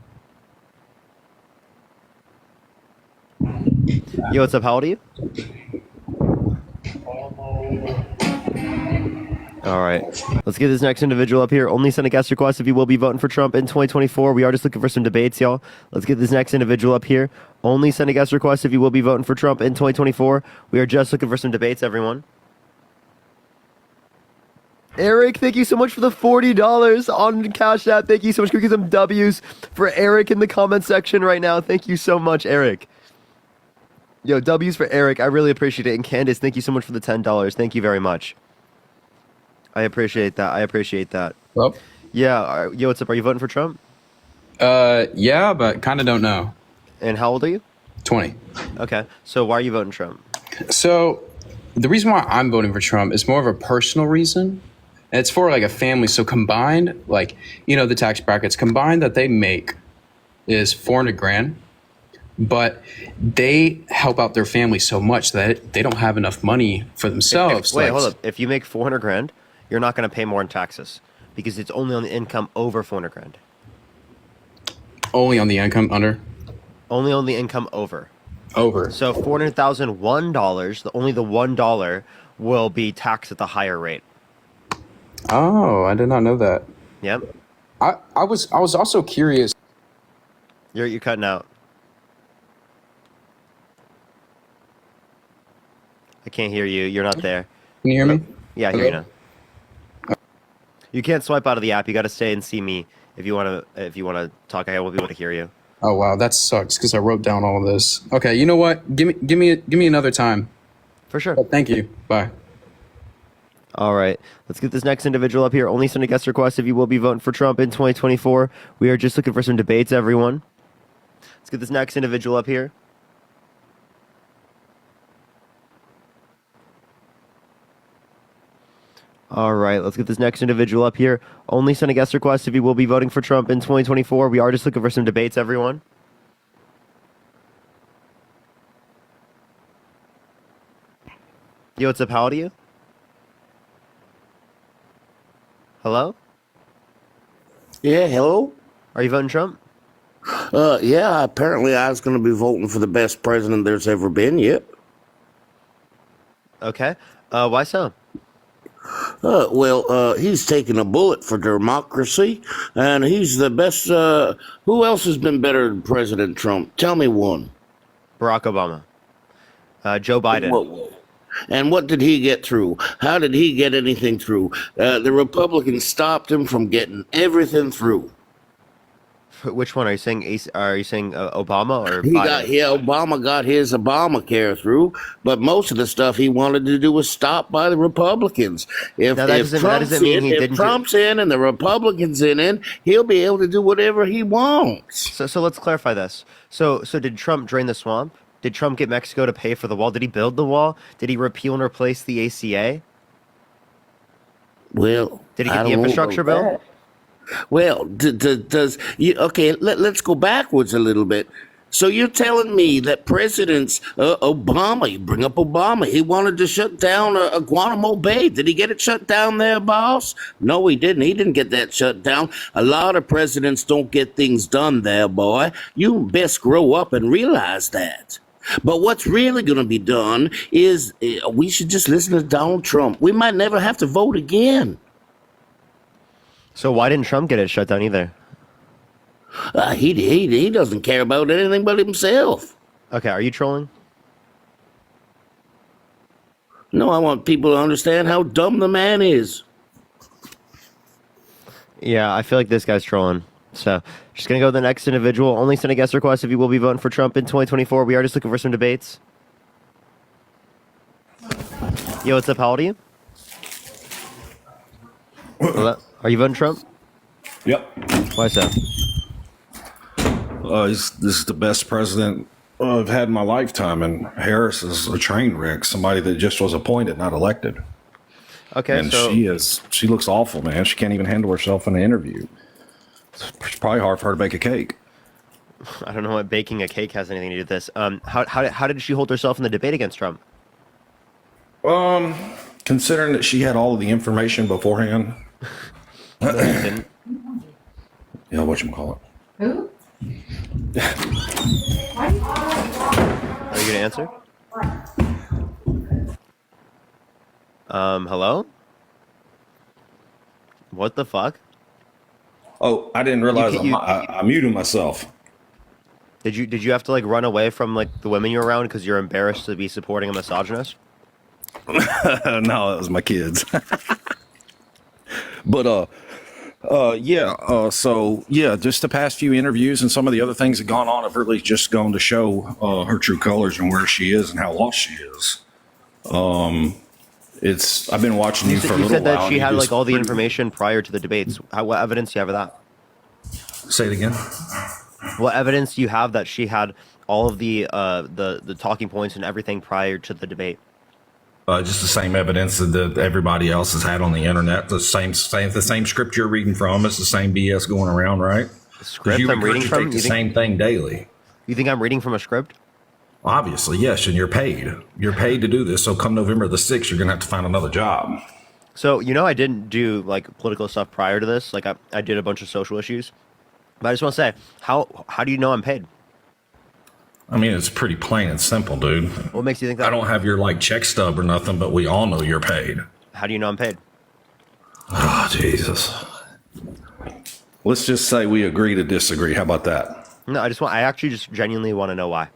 Yo, what's up? How old are you? All right. Let's get this next individual up here. Only send a guest request if you will be voting for Trump in 2024. We are just looking for some debates, y'all. Let's get this next individual up here. Only send a guest request if you will be voting for Trump in 2024. We are just looking for some debates, everyone. Eric, thank you so much for the $40 on Cash App. Thank you so much. Can we get some W's for Eric in the comment section right now? Thank you so much, Eric. Yo, W's for Eric. I really appreciate it. And Candace, thank you so much for the $10. Thank you very much. I appreciate that. Well, yeah. Yo, what's up? Are you voting for Trump? Yeah, but kind of don't know. And how old are you? 20. Okay. So why are you voting Trump? So the reason why I'm voting for Trump is more of a personal reason. And it's for like a family. So combined, like, you know, the tax brackets combined that they make is $400,000. But they help out their family so much that they don't have enough money for themselves. Wait, hold up. If you make $400,000, you're not going to pay more in taxes because it's only on the income over $400,000. Only on the income under? Only on the income over. Over. So $400,000, $1, only the $1 will be taxed at the higher rate. Oh, I did not know that. Yep. I was also curious. You're cutting out. I can't hear you. You're not there. Can you hear me? Yeah, I hear you now. You can't swipe out of the app. You got to stay and see me if you want to talk. I won't be able to hear you. Oh wow, that sucks because I wrote down all of this. Okay, you know what? Give me another time. For sure. But thank you. Bye. All right, let's get this next individual up here. Only send a guest request if you will be voting for Trump in 2024. We are just looking for some debates, everyone. Let's get this next individual up here. All right, let's get this next individual up here. Only send a guest request if you will be voting for Trump in 2024. We are just looking for some debates, everyone. Yo, what's up? How old are you? Hello? Yeah, hello? Are you voting Trump? Yeah, apparently I was going to be voting for the best president there's ever been, yep. Okay. Why so? Well, he's taking a bullet for democracy, and he's the best. Who else has been better than President Trump? Tell me one. Barack Obama. Joe Biden. And what did he get through? How did he get anything through? The Republicans stopped him from getting everything through. Which one are you saying? Obama or Biden? Biden? Obama got his Obamacare through, but most of the stuff he wanted to do was stopped by the Republicans. If Trump's in and the Republicans in, he'll be able to do whatever he wants. So let's clarify this. So did Trump drain the swamp? Did Trump get Mexico to pay for the wall? Did he build the wall? Did he repeal and replace the ACA? Well, did he get the infrastructure bill? Well, let's go backwards a little bit. So you're telling me that President Obama, you bring up Obama, he wanted to shut down Guantanamo Bay. Did he get it shut down there, boss? No, he didn't. He didn't get that shut down. A lot of presidents don't get things done there, boy. You best grow up and realize that. But what's really going to be done is we should just listen to Donald Trump. We might never have to vote again. So why didn't Trump get it shut down either? He doesn't care about anything but himself. Okay, are you trolling? No, I want people to understand how dumb the man is. Yeah, I feel like this guy's trolling. So, just going to go to the next individual. Only send a guest request if you will be voting for Trump in 2024. We are just looking for some debates. Yo, what's up? How old are you? Hello? Are you voting Trump? Yep. Why so? This is the best president I've had in my lifetime, and Harris is a train wreck, somebody that just was appointed, not elected. Okay, and so she looks awful, man. She can't even handle herself in an interview. It's probably hard for her to bake a cake. I don't know what baking a cake has anything to do with this. How did she hold herself in the debate against Trump? Considering that she had all of the information beforehand. No, she didn't. Yeah, whatchamacallit. Who? Are you gonna answer? Hello? What the fuck? Oh, I didn't realize You- I muted myself. Did you have to like run away from like the women you're around because you're embarrassed to be supporting a misogynist? No, that was my kids. But so just the past few interviews and some of the other things that gone on have really just gone to show her true colors and where she is and how lost she is. I've been watching you for a little while. You said that and she you had just like all the pretty- information prior to the debates. What evidence do you have of that? Say it again. What evidence do you have that she had all of the talking points and everything prior to the debate? Just the same evidence that everybody else has had on the internet. The same script you're reading from. It's the same BS going around, right? The script you I'm reading from? regurgitate the same thing daily. You think I'm reading from a script? Obviously, yes, and you're paid. You're paid to do this. So come November the 6th, you're going to have to find another job. So, I didn't do like political stuff prior to this. Like I did a bunch of social issues. But I just want to say, how do you know I'm paid? I mean, it's pretty plain and simple, dude. What makes you think that? I don't have your like check stub or nothing, but we all know you're paid. How do you know I'm paid? Oh, Jesus. Let's just say we agree to disagree. How about that? No, I actually just genuinely want to know why.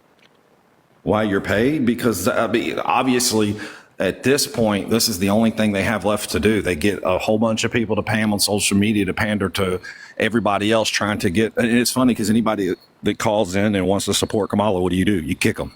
Why you're paid? Because I mean, obviously, at this point, this is the only thing they have left to do. They get a whole bunch of people to pay them on social media to pander to everybody else trying to get. And it's funny because anybody that calls in and wants to support Kamala, what do? You kick them.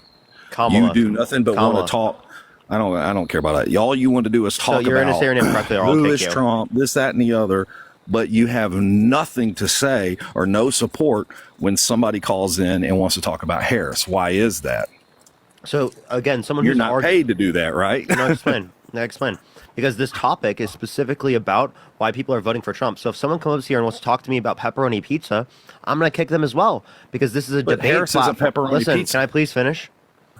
Kamala. You do nothing but want to talk. I don't care about that. All you want to do is talk So you're about gonna say her name correctly, or I'll who kick is you. Trump, this, that, and the other. But you have nothing to say or no support when somebody calls in and wants to talk about Harris. Why is that? So again, someone You're who's not paid to do that, right? No, explain. No, explain. Because this topic is specifically about why people are voting for Trump. So if someone comes here and wants to talk to me about pepperoni pizza, I'm going to kick them as well because this is a But debate Harris isn't platform. pepperoni Listen, pizza. can I please finish?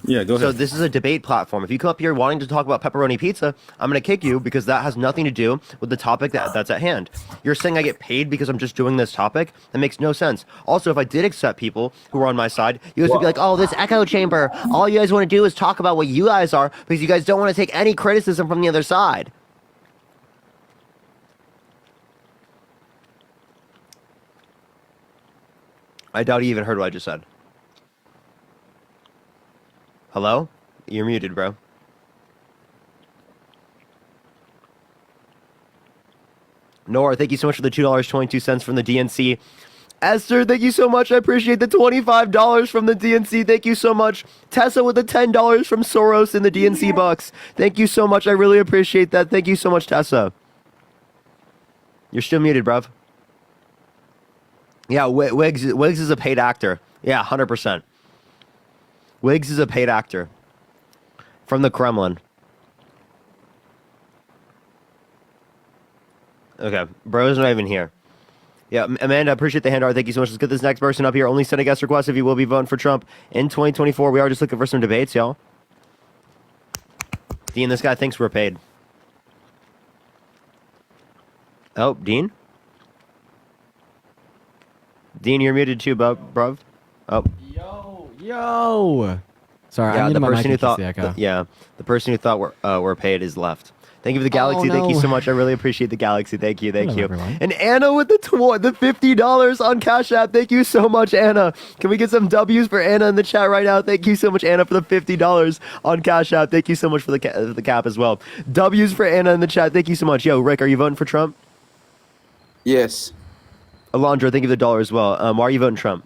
Yeah, go ahead. So this is a debate platform. If you come up here wanting to talk about pepperoni pizza, I'm going to kick you because that has nothing to do with the topic that's at hand. You're saying I get paid because I'm just doing this topic? That makes no sense. Also, if I did accept people who are on my side, you guys would be like, oh, this echo chamber. All you guys want to do is talk about what you guys are because you guys don't want to take any criticism from the other side. I doubt he even heard what I just said. Hello? You're muted, bro. Nora, thank you so much for the $2.22 from the DNC. Esther, thank you so much. I appreciate the $25 from the DNC. Thank you so much. Tessa with the $10 from Soros in the DNC bucks. Thank you so much. I really appreciate that. Thank you so much, Tessa. You're still muted, bruv. Yeah, Wiggs is a paid actor. Yeah, 100%. Wiggs is a paid actor from the Kremlin. Okay, bro's not even here. Yeah, Amanda, appreciate the hand art. Thank you so much. Let's get this next person up here. Only send a guest request if you will be voting for Trump in 2024. We are just looking for some debates, y'all. Dean, this guy thinks we're paid. Oh, Dean? Dean, you're muted too, bruv. Oh. Yo. Sorry, Yeah, I the muted my person who mic thought, the echo. the person who thought we're paid is left. Thank you for the galaxy. Thank you no. so much. I really appreciate the galaxy. Thank you. Thank Hello, you. everyone. And Anna with the $50 on Cash App. Thank you so much, Anna. Can we get some W's for Anna in the chat right now? Thank you so much, Anna, for the $50 on Cash App. Thank you so much for the cap as well. W's for Anna in the chat. Thank you so much. Yo, Rick, are you voting for Trump? Yes. Alondra, thank you for the dollar as well. Why are you voting Trump?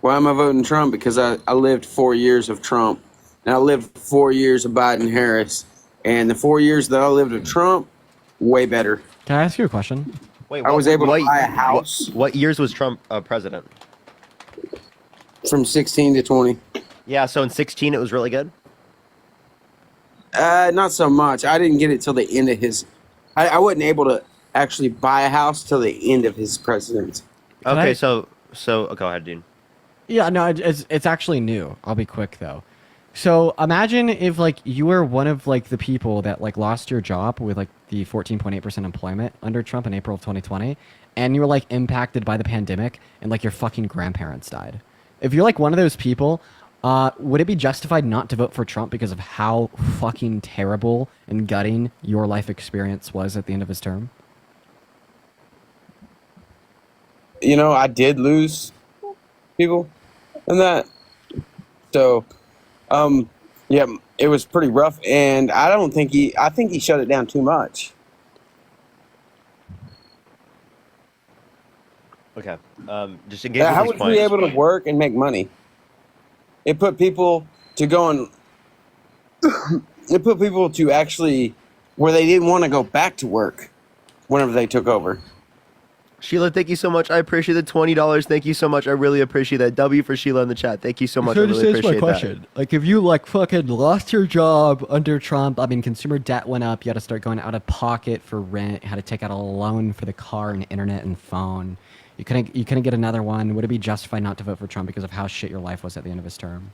Why am I voting Trump? Because I lived 4 years of Trump, and I lived 4 years of Biden-Harris. And the 4 years that I lived with Trump, way better. Can I ask you a question? Wait, I was able to buy a house. What years was Trump president? From 16 to 20. Yeah, so in 16 it was really good? Not so much. I didn't get it till the end of his I wasn't able to actually buy a house till the end of his presidency. Okay, so go ahead, Dean. Yeah, no, it's actually new. I'll be quick though. So imagine if like you were one of like the people that like lost your job with like the 14.8% employment under Trump in April of 2020, and you were like impacted by the pandemic, and like your fucking grandparents died. If you're like one of those people, would it be justified not to vote for Trump because of how fucking terrible and gutting your life experience was at the end of his term? You know, I did lose people in that. So, yeah, it was pretty rough, and I think he shut it down too much. Okay. Just engage with How these was points. we able to work and make money? It put people to go and it put people to actually where they didn't want to go back to work whenever they took over. Sheila, thank you so much. I appreciate the $20. Thank you so much. I really appreciate that. W for Sheila in the chat. Thank you so much. I really appreciate that. Like, if you like fucking lost your job under Trump, I mean, consumer debt went up. You had to start going out of pocket for rent. You had to take out a loan for the car and internet and phone. You couldn't get another one. Would it be justified not to vote for Trump because of how shit your life was at the end of his term?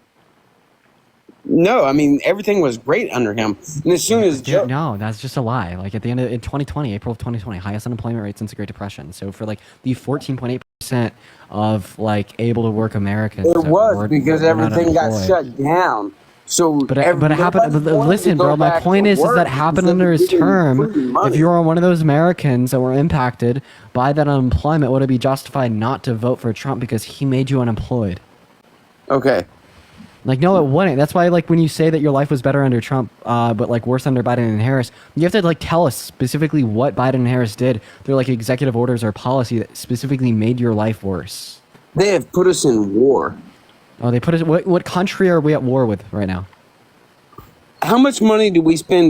No, I mean everything was great under him. And as soon as Dude, no, that's just a lie. Like at the end of in 2020, April of 2020, highest unemployment rate since the Great Depression. So for like the 14.8% of like able to work Americans, it that was because were not everything got unemployed. shut down. So, But it happened. Listen, bro. My point is that happened under his term. If you were one of those Americans that were impacted by that unemployment, would it be justified not to vote for Trump because he made you unemployed? Okay. Like, no, it wouldn't. That's why, like, when you say that your life was better under Trump, but like worse under Biden and Harris, you have to like tell us specifically what Biden and Harris did. They're like executive orders or policy that specifically made your life worse. They have put us in war. Oh, they put us. What country are we at war with right now? How much money do we spend?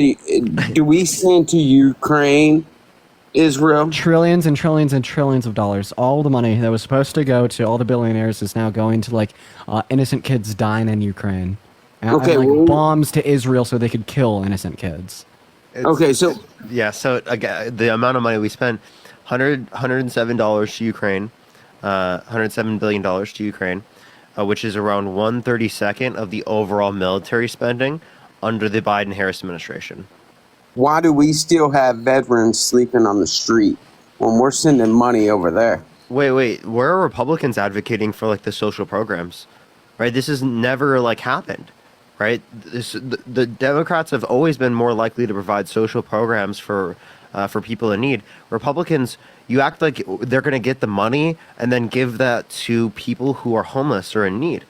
Do we send to Ukraine, Israel? Trillions and trillions and trillions of dollars. All the money that was supposed to go to all the billionaires is now going to like innocent kids dying in Ukraine. And, Okay, and, like well- bombs to Israel so they could kill innocent kids. Okay, so yeah, so again, the amount of money we spend, $107 to Ukraine, $107 billion to Ukraine, which is around 1/32 of the overall military spending under the Biden-Harris administration. why do we still have veterans sleeping on the street when we're sending money over there? Wait, where are Republicans advocating for like the social programs? Right, this has never like happened. Right, the Democrats have always been more likely to provide social programs for people in need. Republicans, you act like they're going to get the money and then give that to people who are homeless or in need.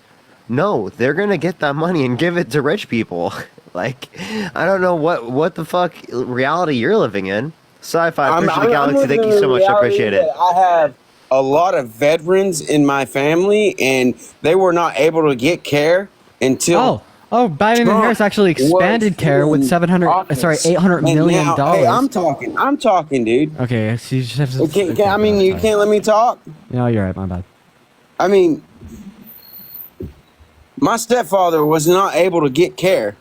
No, they're going to get that money and give it to rich people. Like, I don't know what the fuck reality you're living in. Sci-fi, appreciate the galaxy. Thank you so much. I appreciate it. I have a lot of veterans in my family, and they were not able to get care until. Oh, Biden and Harris actually expanded care with $800 million. Hey, I'm talking, dude. Okay, so you just have to. You can't let me talk. No, you're right. My bad. I mean, my stepfather was not able to get care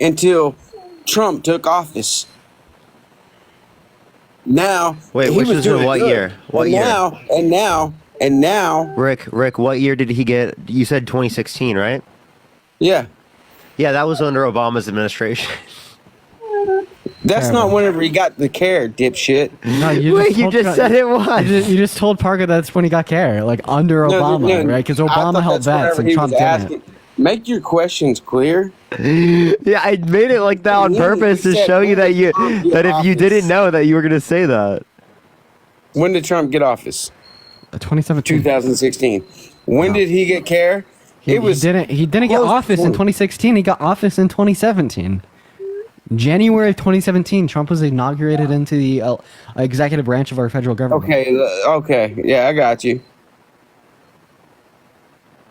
until Trump took office. Now, Wait, he which was was in doing what good. year? What year? And now. Rick, what year did he get? You said 2016, right? Yeah. Yeah, that was under Obama's administration. That's not whenever he got the care, dipshit. No, you just said it was. You just told Parker that's when he got care, like under Obama, right? Because I Obama thought helped that's vets and whenever he Trump was didn't. asking. Make your questions clear. Yeah, I made it like that on purpose to show you that if you didn't know that you were gonna say that. When did Trump get office? 2017. 2016. When did he get care? He didn't get office in 2016. He got office in 2017. January of 2017, Trump was inaugurated into the executive branch of our federal government. Okay, yeah, I got you.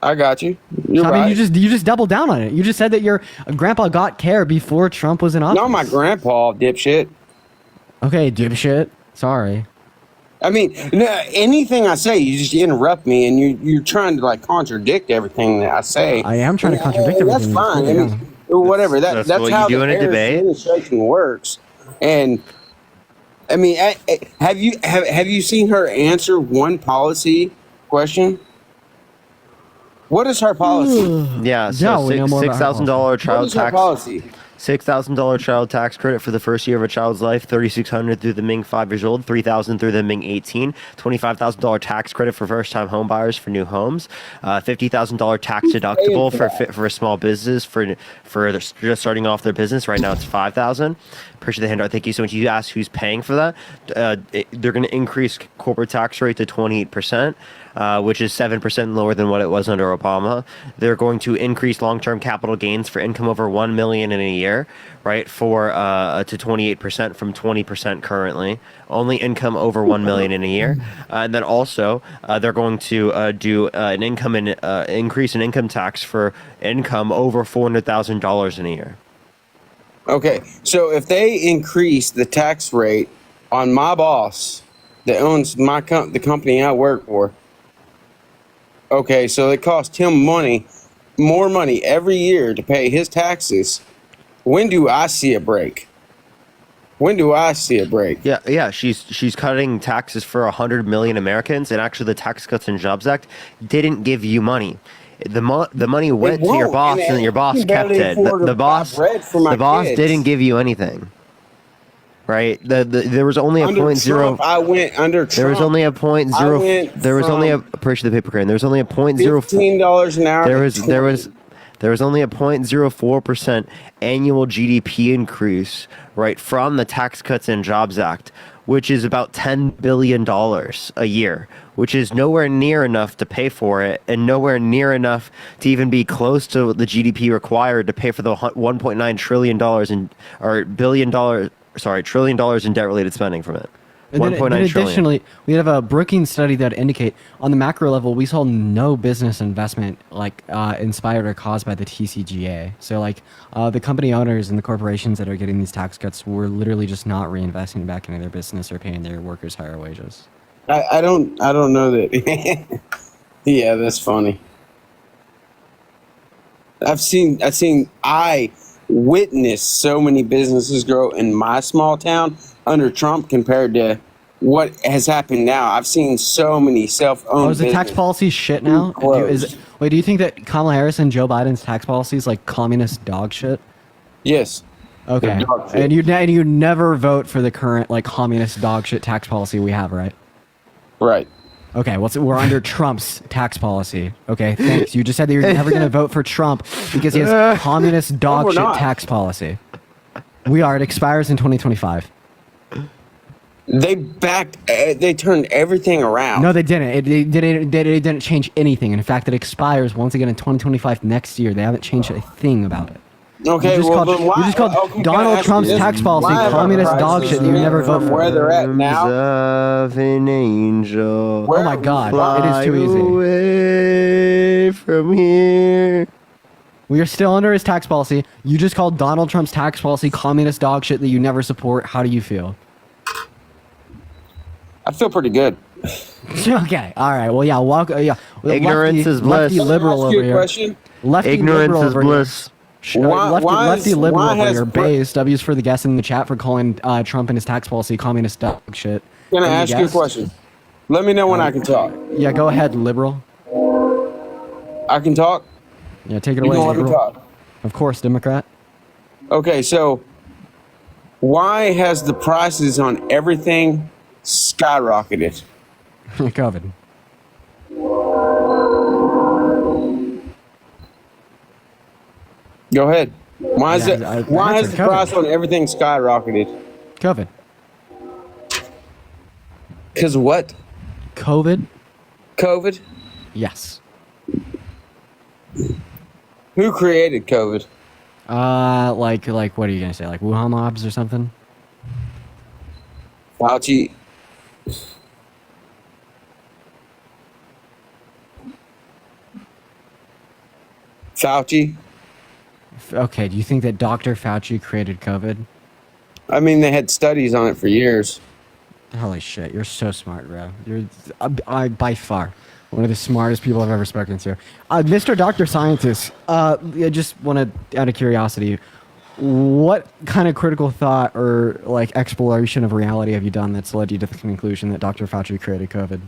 You're I right. mean, you just doubled down on it. You just said that your grandpa got care before Trump was in office. Not my grandpa, dipshit. Okay, dipshit. Sorry. I mean, anything I say, you just interrupt me, and you're trying to like contradict everything that I say. I am trying to contradict everything. That's fine. I mean, whatever. That's what how you do the in a Harris debate. administration works. And I mean, have you seen her answer one policy question? What is her policy? Yeah, Yeah, so we know more about her $6,000 What child is her tax. policy? $6,000 child tax credit for the first year of a child's life, $3,600 through them being 5 years old, $3,000 through them being 18, $25,000 tax credit for first-time home buyers for new homes, $50,000 tax deductible for a small business for just starting off their business. Right now it's $5,000. Appreciate the handout. Thank you so much. You asked who's paying for that. They're going to increase corporate tax rate to 28%. Which is 7% lower than what it was under Obama. They're going to increase long-term capital gains for income over $1 million in a year, right? To 28% from 20% currently. Only income over $1 million in a year, and then also they're going to do an increase in income tax for income over $400,000 in a year. Okay, so if they increase the tax rate on my boss that owns the company I work for. Okay, so it costs him more money every year to pay his taxes. When do I see a break? Yeah. She's cutting taxes for 100 million Americans, and actually, the Tax Cuts and Jobs Act didn't give you money. The money went to your boss, and your boss kept it. The boss didn't give you anything. Right. There was only a Under 0.0. Trump, I went under Trump. There was only a 0.0. There was only a appreciate the paper crane. There was only a 0.0. $15 an hour. There was only a 0.04% annual GDP increase, right, from the Tax Cuts and Jobs Act, which is about $10 billion a year, which is nowhere near enough to pay for it, and nowhere near enough to even be close to the GDP required to pay for the $1.9 trillion trillion dollars in debt-related spending from it. And then additionally, we have a Brookings study that indicate on the macro level, we saw no business investment inspired or caused by the TCJA. So the company owners and the corporations that are getting these tax cuts were literally just not reinvesting back into their business or paying their workers higher wages. I don't know that. Yeah, that's funny. I witnessed so many businesses grow in my small town under Trump compared to what has happened now. I've seen so many self-owned is the tax policy shit now? Do you think that Kamala Harris and Joe Biden's tax policy is like communist dog shit? Yes. Okay. And you never vote for the current communist dog shit tax policy we have, right? Right. Okay, we're under Trump's tax policy. Okay, thanks. You just said that you're never going to vote for Trump because he has communist dog shit tax policy. We are. It expires in 2025. They turned everything around. No, they didn't. They didn't change anything. In fact, it expires once again in 2025 next year. They haven't changed a thing about it. Okay, you just called Donald Trump's tax policy communist dog shit. You never vote for where they're at now. Of an angel. Oh my God! It is too easy. Away from here. We are still under his tax policy. You just called Donald Trump's tax policy communist dog shit that you never support. How do you feel? I feel pretty good. Okay. All right. Well, yeah. Ignorance is bliss. Lefty liberal over here. Ignorance is bliss. Lefty liberal over here. Base W's for the guest in the chat for calling Trump and his tax policy communist dog shit. Can I ask you a question? Let me know when I can talk. Yeah, go ahead, liberal. I can talk? Yeah, take it away, liberal. Of course, Democrat. Okay, so why has the prices on everything skyrocketed? COVID. Go ahead. Why has the price on everything skyrocketed? COVID. Because what? COVID. COVID? Yes. Who created COVID? What are you gonna say? Like Wuhan mobs or something? Fauci. Fauci. Okay, do you think that Dr. Fauci created COVID? I mean, they had studies on it for years. Holy shit, you're so smart, bro. You're by far one of the smartest people I've ever spoken to. Mr. Dr. Scientist, I just want to, out of curiosity, what kind of critical thought or like exploration of reality have you done that's led you to the conclusion that Dr. Fauci created COVID?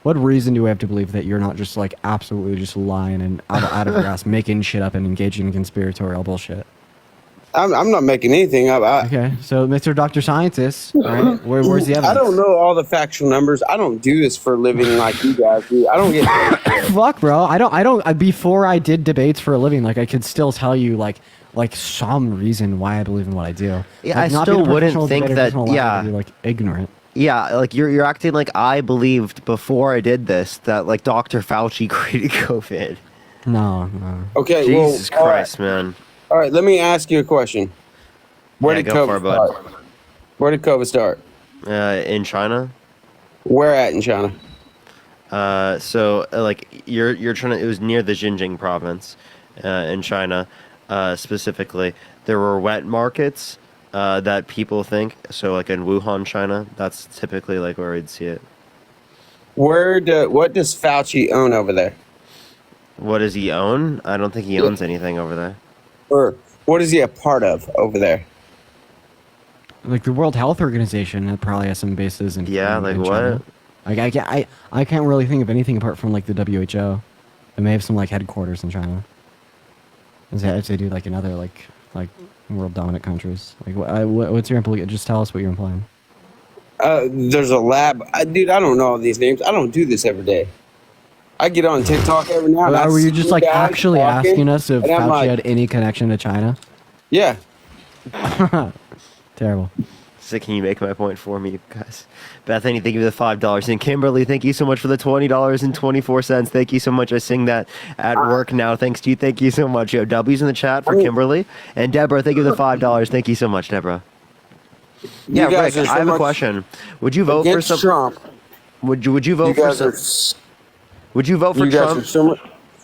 What reason do we have to believe that you're not just like absolutely just lying and out of your ass, making shit up and engaging in conspiratorial bullshit? I'm not making anything up. Okay, so Mr. Dr. Scientist, right? Where's the evidence? I don't know all the factual numbers. I don't do this for a living like you guys do. I don't get Fuck, bro. I don't. Before I did debates for a living, like I could still tell you like some reason why I believe in what I do. Yeah, Like, I not being still a wouldn't professional think debater that. doesn't allow you Yeah, to be, like ignorant. yeah, like you're acting like I believed before I did this that like Dr. Fauci created COVID. No. Okay, Jesus well, all right. Christ, man. All right, let me ask you a question. Where Yeah, did go COVID for it, bud. start? Where did COVID start? In China. Where at in China? Like you're trying to. It was near the Xinjiang province, in China, specifically. There were wet markets that people think. So like in Wuhan, China, that's typically like where we'd see it. What does Fauci own over there? What does he own? I don't think he owns anything over there. Or what is he a part of over there? Like the World Health Organization, that probably has some bases in. Yeah, in like China. what? Like I can't really think of anything apart from like the WHO. They may have some like headquarters in China. As they do like in other like world dominant countries. Like what's your implication? Just tell us what you're implying. There's a lab. Dude, I don't know all these names. I don't do this every day. I get on TikTok every now and then. Were you just like actually asking us if and I'm Fauci like, had any connection to China? Yeah. Terrible. So can you make my point for me, guys? Bethany, thank you for the $5. And Kimberly, thank you so much for the $20.24. Thank you so much. I sing that at work now. Thanks to you. Thank you so much. Yo, W's in the chat for Kimberly. And Deborah, thank you for the $5. Thank you so much, Deborah. Yeah, You guys Rick, are so I have a much question. Would you vote for against some? Trump. Would you vote You for guys some? are. Would you vote for You guys Trump? are so much.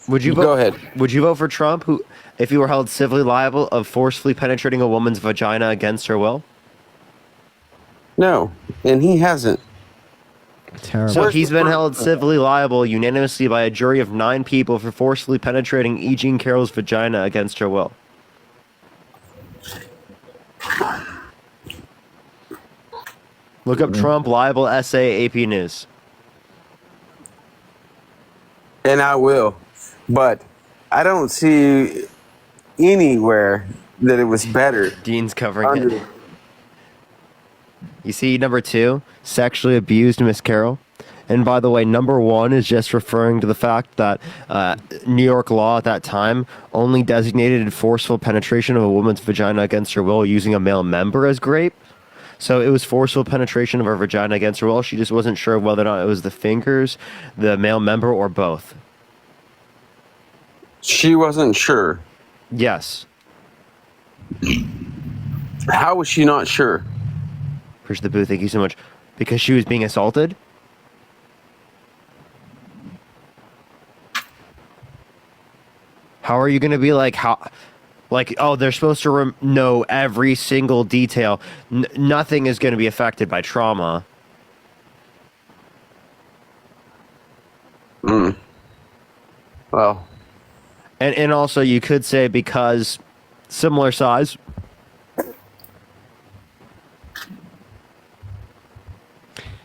Would you vote? Go ahead. Would you vote for Trump, who, if he were held civilly liable of forcefully penetrating a woman's vagina against her will? No, and he hasn't. Terrible. So he's been held civilly liable unanimously by a jury of 9 people for forcefully penetrating E. Jean Carroll's vagina against her will. Look up Trump liable essay AP News. And I will, but I don't see anywhere that it was better. Dean's covering it. You see, number 2, sexually abused Miss Carroll. And by the way, number 1 is just referring to the fact that New York law at that time only designated forceful penetration of a woman's vagina against her will using a male member as grape. So it was forceful penetration of her vagina against her will. She just wasn't sure whether or not it was the fingers, the male member, or both. She wasn't sure. Yes. How was she not sure? Push the booth, thank you so much. Because she was being assaulted? How are you going to be like, oh, they're supposed to know every single detail. Nothing is going to be affected by trauma. Well. And also you could say because similar size.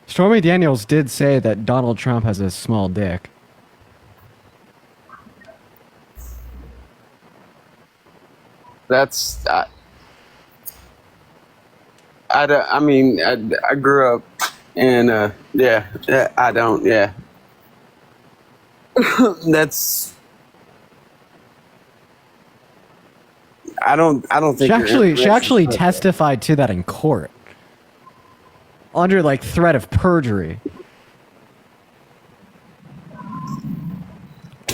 Stormy Daniels did say that Donald Trump has a small dick. That's I mean I grew up and I don't that's I don't think She actually testified to that in court under like threat of perjury.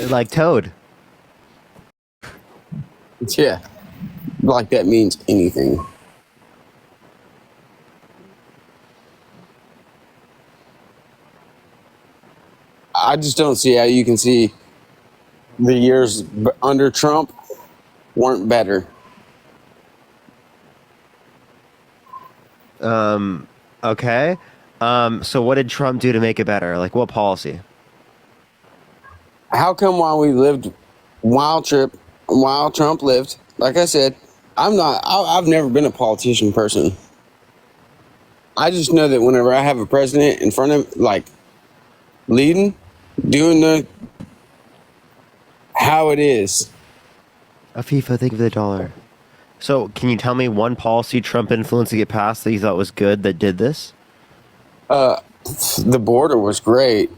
Like Toad. Yeah. Like that means anything. I just don't see how you can see the years under Trump weren't better. Okay. So what did Trump do to make it better? Like what policy? How come while Trump lived, like I said, I've never been a politician person. I just know that whenever I have a president in front of, like, leading, doing how it is. Afifa, thank you for the $1. So, can you tell me one policy Trump influenced to get passed that you thought was good that did this? The border was great.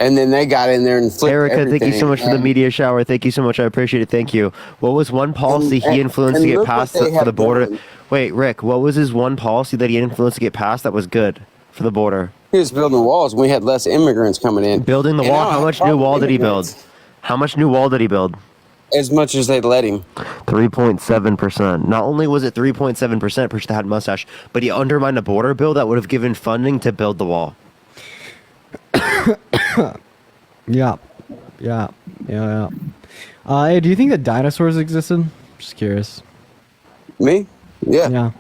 And then they got in there and flipped Erica, everything. thank you so much for the media shower. Thank you so much. I appreciate it. Thank you. What was one policy he influenced to get passed for the border? Wait, Rick, what was his one policy that he influenced to get passed that was good for the border? He was building walls when we had less immigrants coming in. Building the wall? How much new wall did he build? How much new wall did he build? As much as they'd let him. 3.7%. Not only was it 3.7%, person that had a mustache, but he undermined a border bill that would have given funding to build the wall. Yeah. Hey, do you think that dinosaurs existed? Just curious. Me? Yeah. Yeah.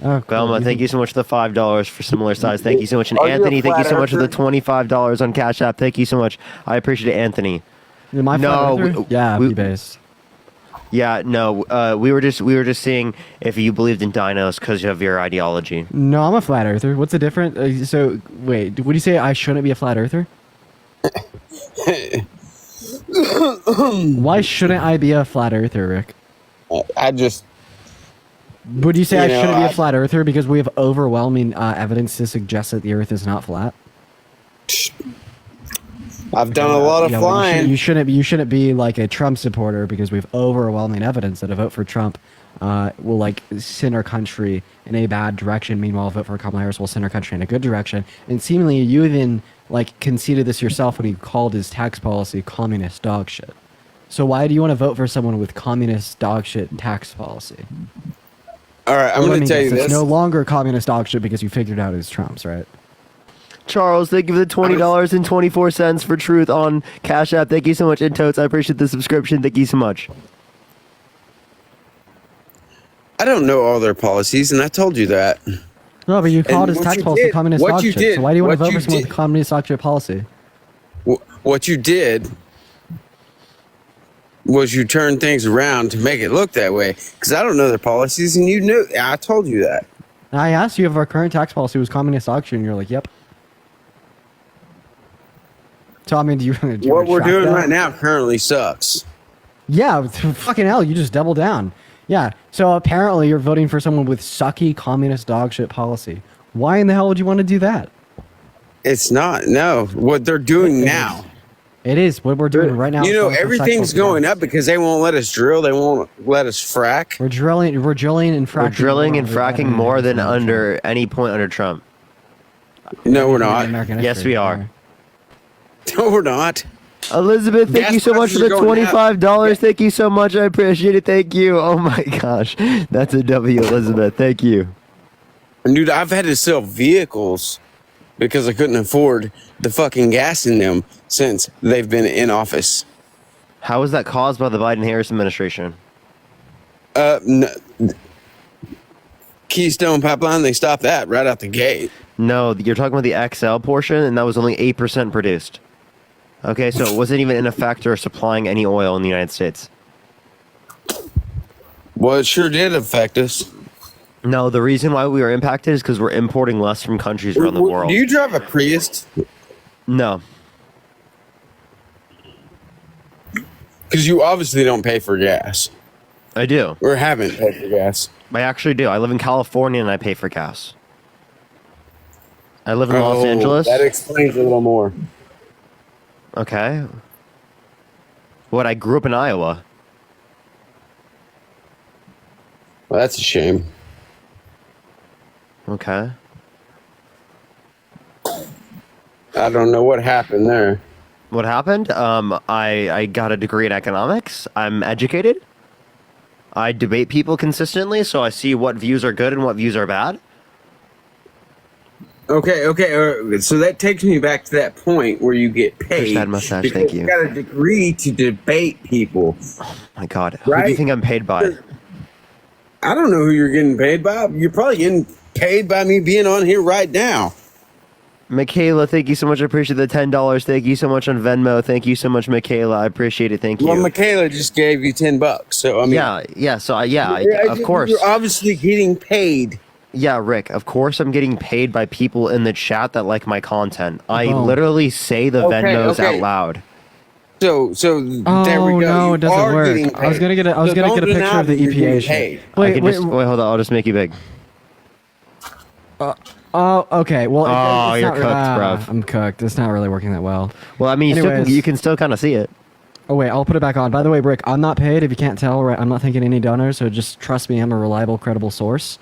Oh, cool. Velma, thank you so much for the $5 for similar size. Thank you so much. And Are you a Anthony, thank you so flat much for the earther? $25 on Cash App. Thank you so much. I appreciate it, Anthony. Am I flat earther? Yeah, we- based. Yeah, no, we were just seeing if you believed in dinos because of your ideology. No, I'm a flat earther. What's the difference? So, wait, would you say I shouldn't be a flat earther? Why shouldn't I be a flat earther, Rick? I just... Would you say I You know, shouldn't be a I- flat earther because we have overwhelming evidence to suggest that the earth is not flat? I've done a lot of Yeah, well, flying. you shouldn't be like a Trump supporter because we have overwhelming evidence that a vote for Trump will like send our country in a bad direction. Meanwhile, a vote for Kamala Harris will send our country in a good direction. And seemingly, you even like conceded this yourself when you called his tax policy communist dog shit. So why do you want to vote for someone with communist dog shit tax policy? All right, I'm Well, going let to me tell you guess, this. It's no longer communist dog shit because you figured out it was Trump's, right? Charles, thank you for the $20.24 for truth on Cash App. Thank you so much, and Totes. I appreciate the subscription. Thank you so much. I don't know all their policies, and I told you that. No, but you called his what tax you policy did- communist what dog you shit. did- So why do you want to what vote for you someone did- with communist dog shit policy? What you did was you turned things around to make it look that way. Because I don't know their policies, and you knew. I told you that. I asked you if our current tax policy was communist dog shit, and you're like, yep. So I mean, do you What we're retract doing that? right now currently sucks. Yeah, fucking hell, you just double down. Yeah, so apparently you're voting for someone with sucky communist dog shit policy. Why in the hell would you want to do that? It's not. No, what they're doing now. It is what we're doing right now. You is know, voting for everything's sexual going up because they won't let us drill. They won't let us frack. We're drilling and fracking. We're drilling more and under fracking Biden more than Trump. under any point under Trump. No, we're In not. American Yes, history. we are. No, we're not. Elizabeth, thank Gas you so much for prices the are going up. $25. Thank you so much. I appreciate it. Thank you. Oh my gosh. That's a W, Elizabeth. Thank you. And dude, I've had to sell vehicles because I couldn't afford the fucking gas in them since they've been in office. How was that caused by the Biden-Harris administration? Keystone Pipeline, they stopped that right out the gate. No, you're talking about the XL portion, and that was only 8% produced. Okay, so it wasn't even in effect or supplying any oil in the United States. Well, it sure did affect us. No, the reason why we were impacted is because we're importing less from countries around the world. Do you drive a Prius? No. Because you obviously don't pay for gas. I do. Or haven't paid for gas. I actually do. I live in California and I pay for gas. I live in Los Angeles. That explains a little more. Okay. What? I grew up in Iowa. Well, that's a shame. Okay. I don't know what happened there. What happened? I got a degree in economics. I'm educated. I debate people consistently, so I see what views are good and what views are bad. Okay. So that takes me back to that point where you get paid. That mustache, because thank you. You got a degree to debate people. My God, who do you think I'm paid by? I don't know who you're getting paid by. You're probably getting paid by me being on here right now. Michaela, thank you so much. I appreciate the $10. Thank you so much on Venmo. Thank you so much, Michaela. I appreciate it. Thank you. Well, Michaela just gave you $10, so I mean, of course. You're obviously getting paid. Yeah, Rick, of course I'm getting paid by people in the chat that like my content. I Oh. literally say the Venmos out loud. So there we go. No, You it doesn't are work. getting I was paid. gonna get a So picture don't deny of the that you're EPA getting shit. paid. Wait, hold on, I'll just make you big. Oh, okay. Well, Oh, it's you're not, cooked, bruv. I'm cooked. It's not really working that well. Well, I mean, Anyways. you can still kind of see it. Oh wait, I'll put it back on. By the way, Brick, I'm not paid. If you can't tell, right? I'm not thanking any donors, so just trust me. I'm a reliable, credible source.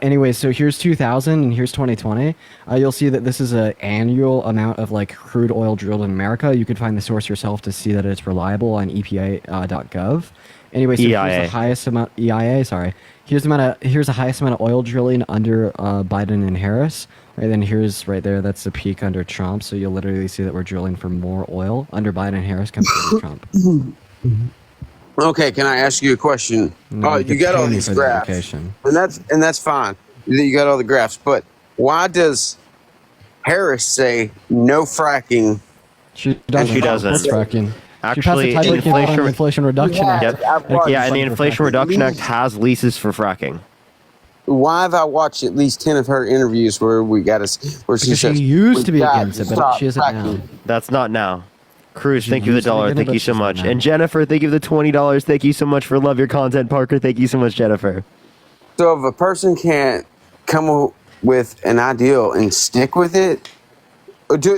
Anyways, so here's 2000 and here's 2020. You'll see that this is an annual amount of like crude oil drilled in America. You could find the source yourself to see that it's reliable on EPA.gov. Anyway, so here's EIA. the highest amount. EIA, sorry. Here's the highest amount of oil drilling under Biden and Harris. Right then, here's right there. That's the peak under Trump. So you'll literally see that we're drilling for more oil under Biden and Harris compared to Trump. Okay, can I ask you a question? No, You got all these for the graphs, education. and that's fine. You got all the graphs, but why does Harris say no fracking? She doesn't. She doesn't. That's fracking. Actually, she passed the the Inflation Reduction Act. Yep. I've watched- Yeah, and the Inflation Reduction Act has leases for fracking. Why have I watched at least 10 of her interviews where she Because she says used to be "We got against it, to but stop she isn't now. fracking"? That's not now. Cruz, She thank you for the used to be dollar. against it, Thank but you she's so not much. now. And Jennifer, thank you for the $20. Thank you so much for love your content, Parker. Thank you so much, Jennifer. So if a person can't come up with an ideal and stick with it,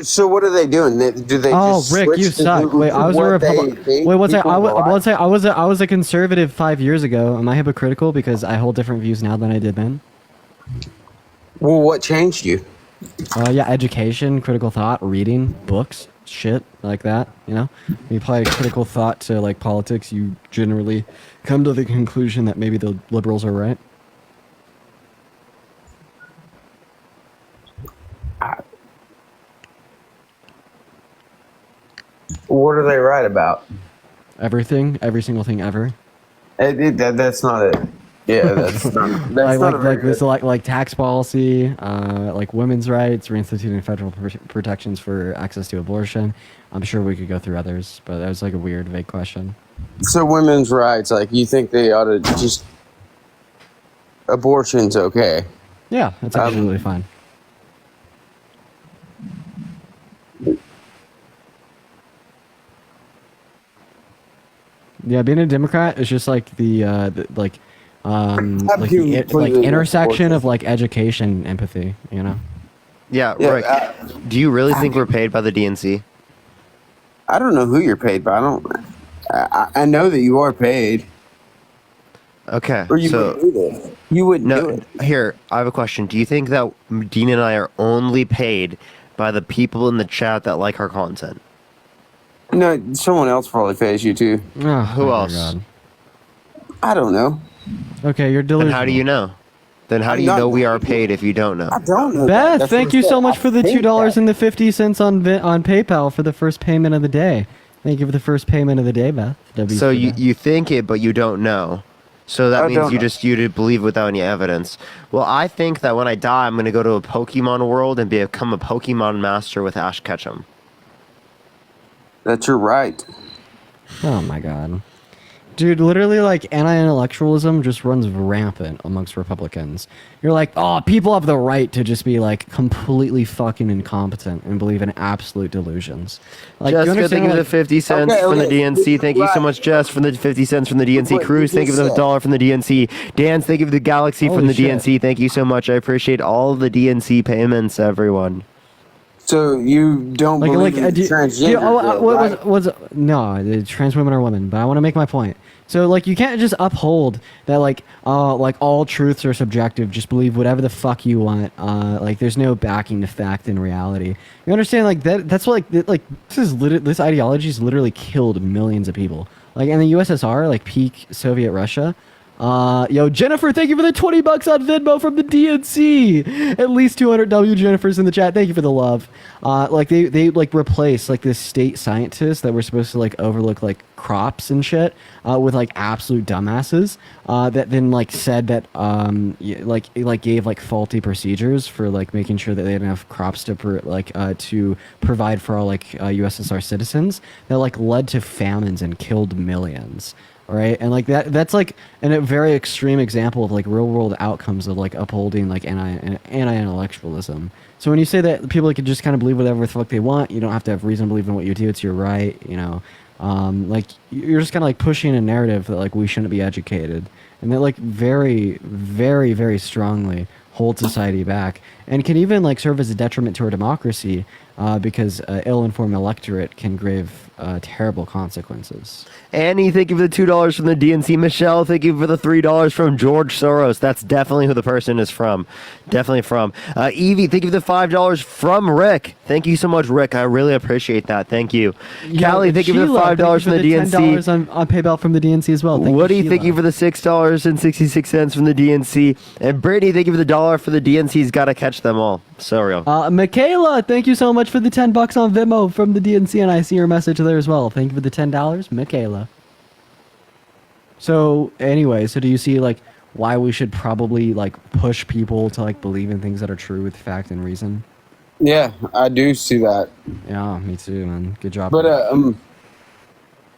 so what are they doing? Do they Oh, just Rick, switch you to suck. Wait, I was a what they Republican. think Wait, what's that? people like? I was a conservative 5 years ago. Am I hypocritical because I hold different views now than I did then? Well, what changed you? Yeah, education, critical thought, reading books, shit like that. You know, when you apply critical thought to like politics, you generally come to the conclusion that maybe the liberals are right. What are they right about? Everything, every single thing ever. That's not it. Yeah, that's not. That's not a very like this, good- like tax policy, like women's rights, reinstituting federal protections for access to abortion. I'm sure we could go through others, but that was like a weird, vague question. So women's rights, like you think they ought to just abortion's okay? Yeah, that's absolutely fine. Yeah, being a Democrat is just like like intersection of like education and empathy, you know? Yeah, Rick, do you really think we're paid by the DNC? I don't know who you're paid by. I know that you are paid. Okay, Or you so wouldn't do this. You wouldn't do no, it. here I have a question. Do you think that Dean and I are only paid by the people in the chat that like our content? No, someone else probably pays you too. Oh, Who my else? God. I don't know. Okay, you're Then delusional. how do you know? Then how do you not- know we are paid if you don't know? I don't know. Beth, That's thank what you I so said. much I for the think $2 that. and the 50 cents on PayPal for the first payment of the day. Thank you for the first payment of the day, Beth. So you think it, but you don't know. So that I means don't you know. just you believe without any evidence. Well, I think that when I die, I'm going to go to a Pokemon world and become a Pokemon master with Ash Ketchum. That's your right. Oh my God. Dude, literally, like, anti-intellectualism just runs rampant amongst Republicans. You're like, oh, people have the right to just be, like, completely fucking incompetent and believe in absolute delusions. Like, Jessica, you thank understand, you for the like, 50 cents Okay, from the okay. DNC. Thank you so Right. much, Jess, from the 50 cents from the DNC. Wait, Cruz, you thank you for the said- $1 from the DNC. Dan, thank you for the Galaxy from Holy the shit. DNC. Thank you so much. I appreciate all the DNC payments, everyone. So you don't believe in transgender? No, the trans women are women, but I want to make my point. So, like, you can't just uphold that, like all truths are subjective. Just believe whatever the fuck you want. Like, there's no backing to fact and reality. You understand? Like that's what, this ideology has literally killed millions of people. Like in the USSR, like peak Soviet Russia, Yo, Jennifer, thank you for the $20 on Venmo from the DNC. At least 200 W Jennifers in the chat. Thank you for the love. Like they like replaced like this state scientist that were supposed to like overlook like crops and shit with like absolute dumbasses that then like said that like gave like faulty procedures for like making sure that they had enough crops to to provide for all like USSR citizens that like led to famines and killed millions. Right, and like that's like a very extreme example of like real world outcomes of like upholding like anti-intellectualism. So when you say that people can just kind of believe whatever the fuck they want, you don't have to have reason to believe in what you do. It's your right, you know. Like you're just kind of like pushing a narrative that like we shouldn't be educated, and that like very, very, very strongly holds society back, and can even like serve as a detriment to our democracy, because ill-informed electorate can grave terrible consequences. Annie, thank you for the $2 from the DNC. Michelle, thank you for the $3 from George Soros. That's definitely who the person is from. Definitely from. Evie, thank you for the $5 from Rick. Thank you so much, Rick. I really appreciate that. Thank you. Callie, thank you for the $5 from the DNC. $10 on PayPal from the DNC as well. Woody, thank you for the $6.66 from the DNC. And Brittany, thank you for the $1 for the DNC's. Gotta catch them all. So real. Michaela, thank you so much for the $10 on Venmo from the DNC, and I see your message there as well. Thank you for the $10, Michaela. So anyway, so do you see like why we should probably like push people to like believe in things that are true with fact and reason? Yeah, I do see that. Yeah, me too, man. Good job. But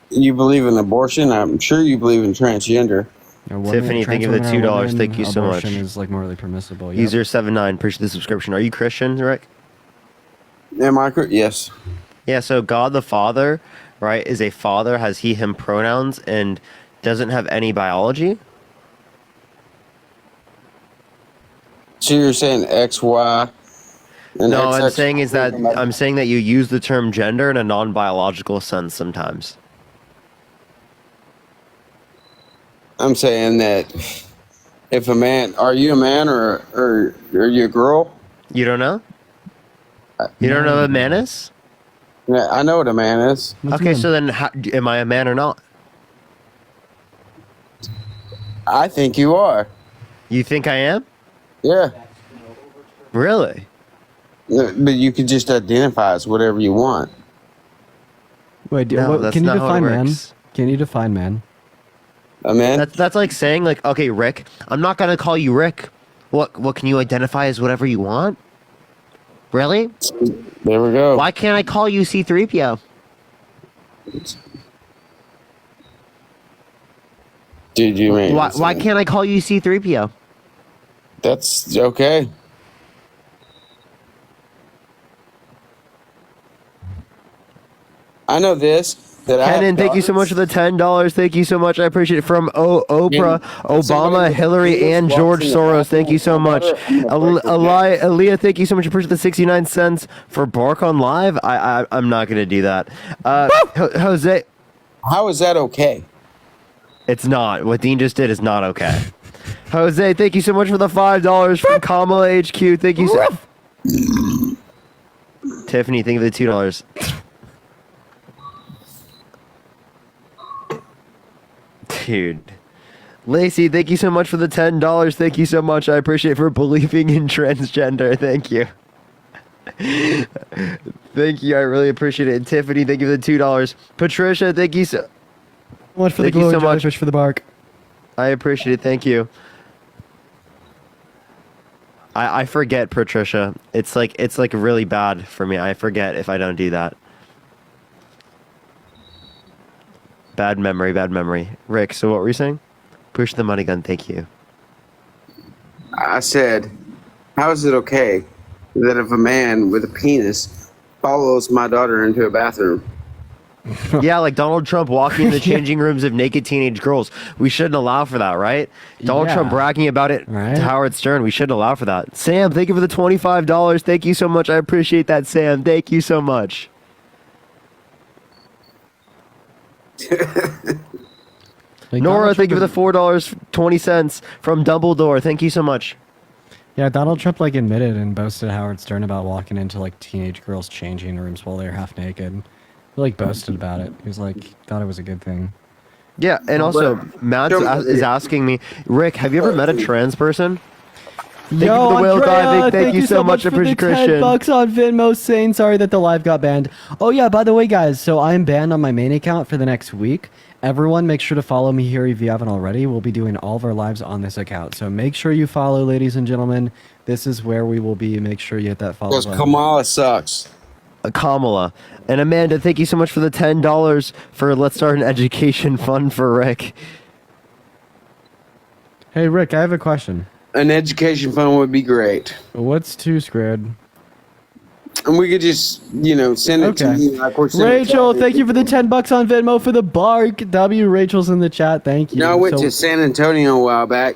you believe in abortion? I'm sure you believe in transgender. Tiffany, thank you for the $2. Thank you so much. Abortion is like morally permissible. Yep. User 79, appreciate the subscription. Are you Christian, Rick? Am I? Yes. Yeah. So God the Father, right, is a father, has he, him pronouns, and doesn't have any biology. So you're saying X, Y, and no, XX? I'm saying that you use the term gender in a non-biological sense sometimes. I'm saying that if a man, are you a man or are you a girl? You don't know? You don't know what a man is? Yeah, I know what a man is. Okay, so then am I a man or not? I think you are. You think I am? Yeah. Really? But you can just identify as whatever you want. Wait, No, that's can you not how it define man? works. Can you define man? A man? That's like saying like, okay, Rick, I'm not gonna call you Rick. What can you identify as whatever you want? Really? There we go. Why can't I call you C3PO? Did you mean? Why can't I call you C3PO? That's okay. I know this. That Kenan, thank you so much for the $10. Thank you so much. I appreciate it. From Oprah, Obama, Hillary, and George Soros. Thank you so much. Aaliyah, thank you so much. I appreciate the 69 cents for Bark on Live. I'm not going to do that. Jose. How is that okay? It's not. What Dean just did is not okay. Jose, thank you so much for the $5 from Kamala HQ. Thank you so Tiffany, thank you for the $2. Dude. Lacey, thank you so much for the $10. Thank you so much. I appreciate it for believing in transgender. Thank you. Thank you. I really appreciate it. And Tiffany, thank you for the $2. Patricia, thank you so much for the thank you so much for the bark. I appreciate it. Thank you. I forget, Patricia. It's like really bad for me. I forget if I don't do that. Bad memory. Rick, so what were you saying? Push the money gun, thank you. I said, how is it okay that if a man with a penis follows my daughter into a bathroom? Yeah, like Donald Trump walking in the changing rooms of naked teenage girls. We shouldn't allow for that, right? Donald Trump bragging about it to Howard Stern. We shouldn't allow for that. Sam, thank you for the $25. Thank you so much. I appreciate that, Sam. Thank you so much. Nora, thank you for the $4.20 from Dumbledore. Thank you so much. Yeah, Donald Trump like admitted and boasted Howard Stern about walking into like teenage girls' changing rooms while they were half naked. He like boasted about it. He was like, thought it was a good thing. Yeah, and also Matt is asking me, Rick, have you ever met a trans person? Thank you for the whale diving. Thank you so much. I appreciate for the Christian. $10 on Venmo saying sorry that the live got banned. Oh yeah, by the way, guys, so I'm banned on my main account for the next week. Everyone, make sure to follow me here if you haven't already. We'll be doing all of our lives on this account. So make sure you follow, ladies and gentlemen. This is where we will be. Make sure you hit that follow Because button. Kamala sucks. Kamala. And Amanda, thank you so much for the $10 for Let's Start an Education Fund for Rick. Hey, Rick, I have a question. An education fund would be great. What's 2 squared? And we could just, send it to you like we're sending Rachel, thank you for the $10 on Venmo for the bark. W. Rachel's in the chat. Thank you. No, I went So- to San Antonio a while back.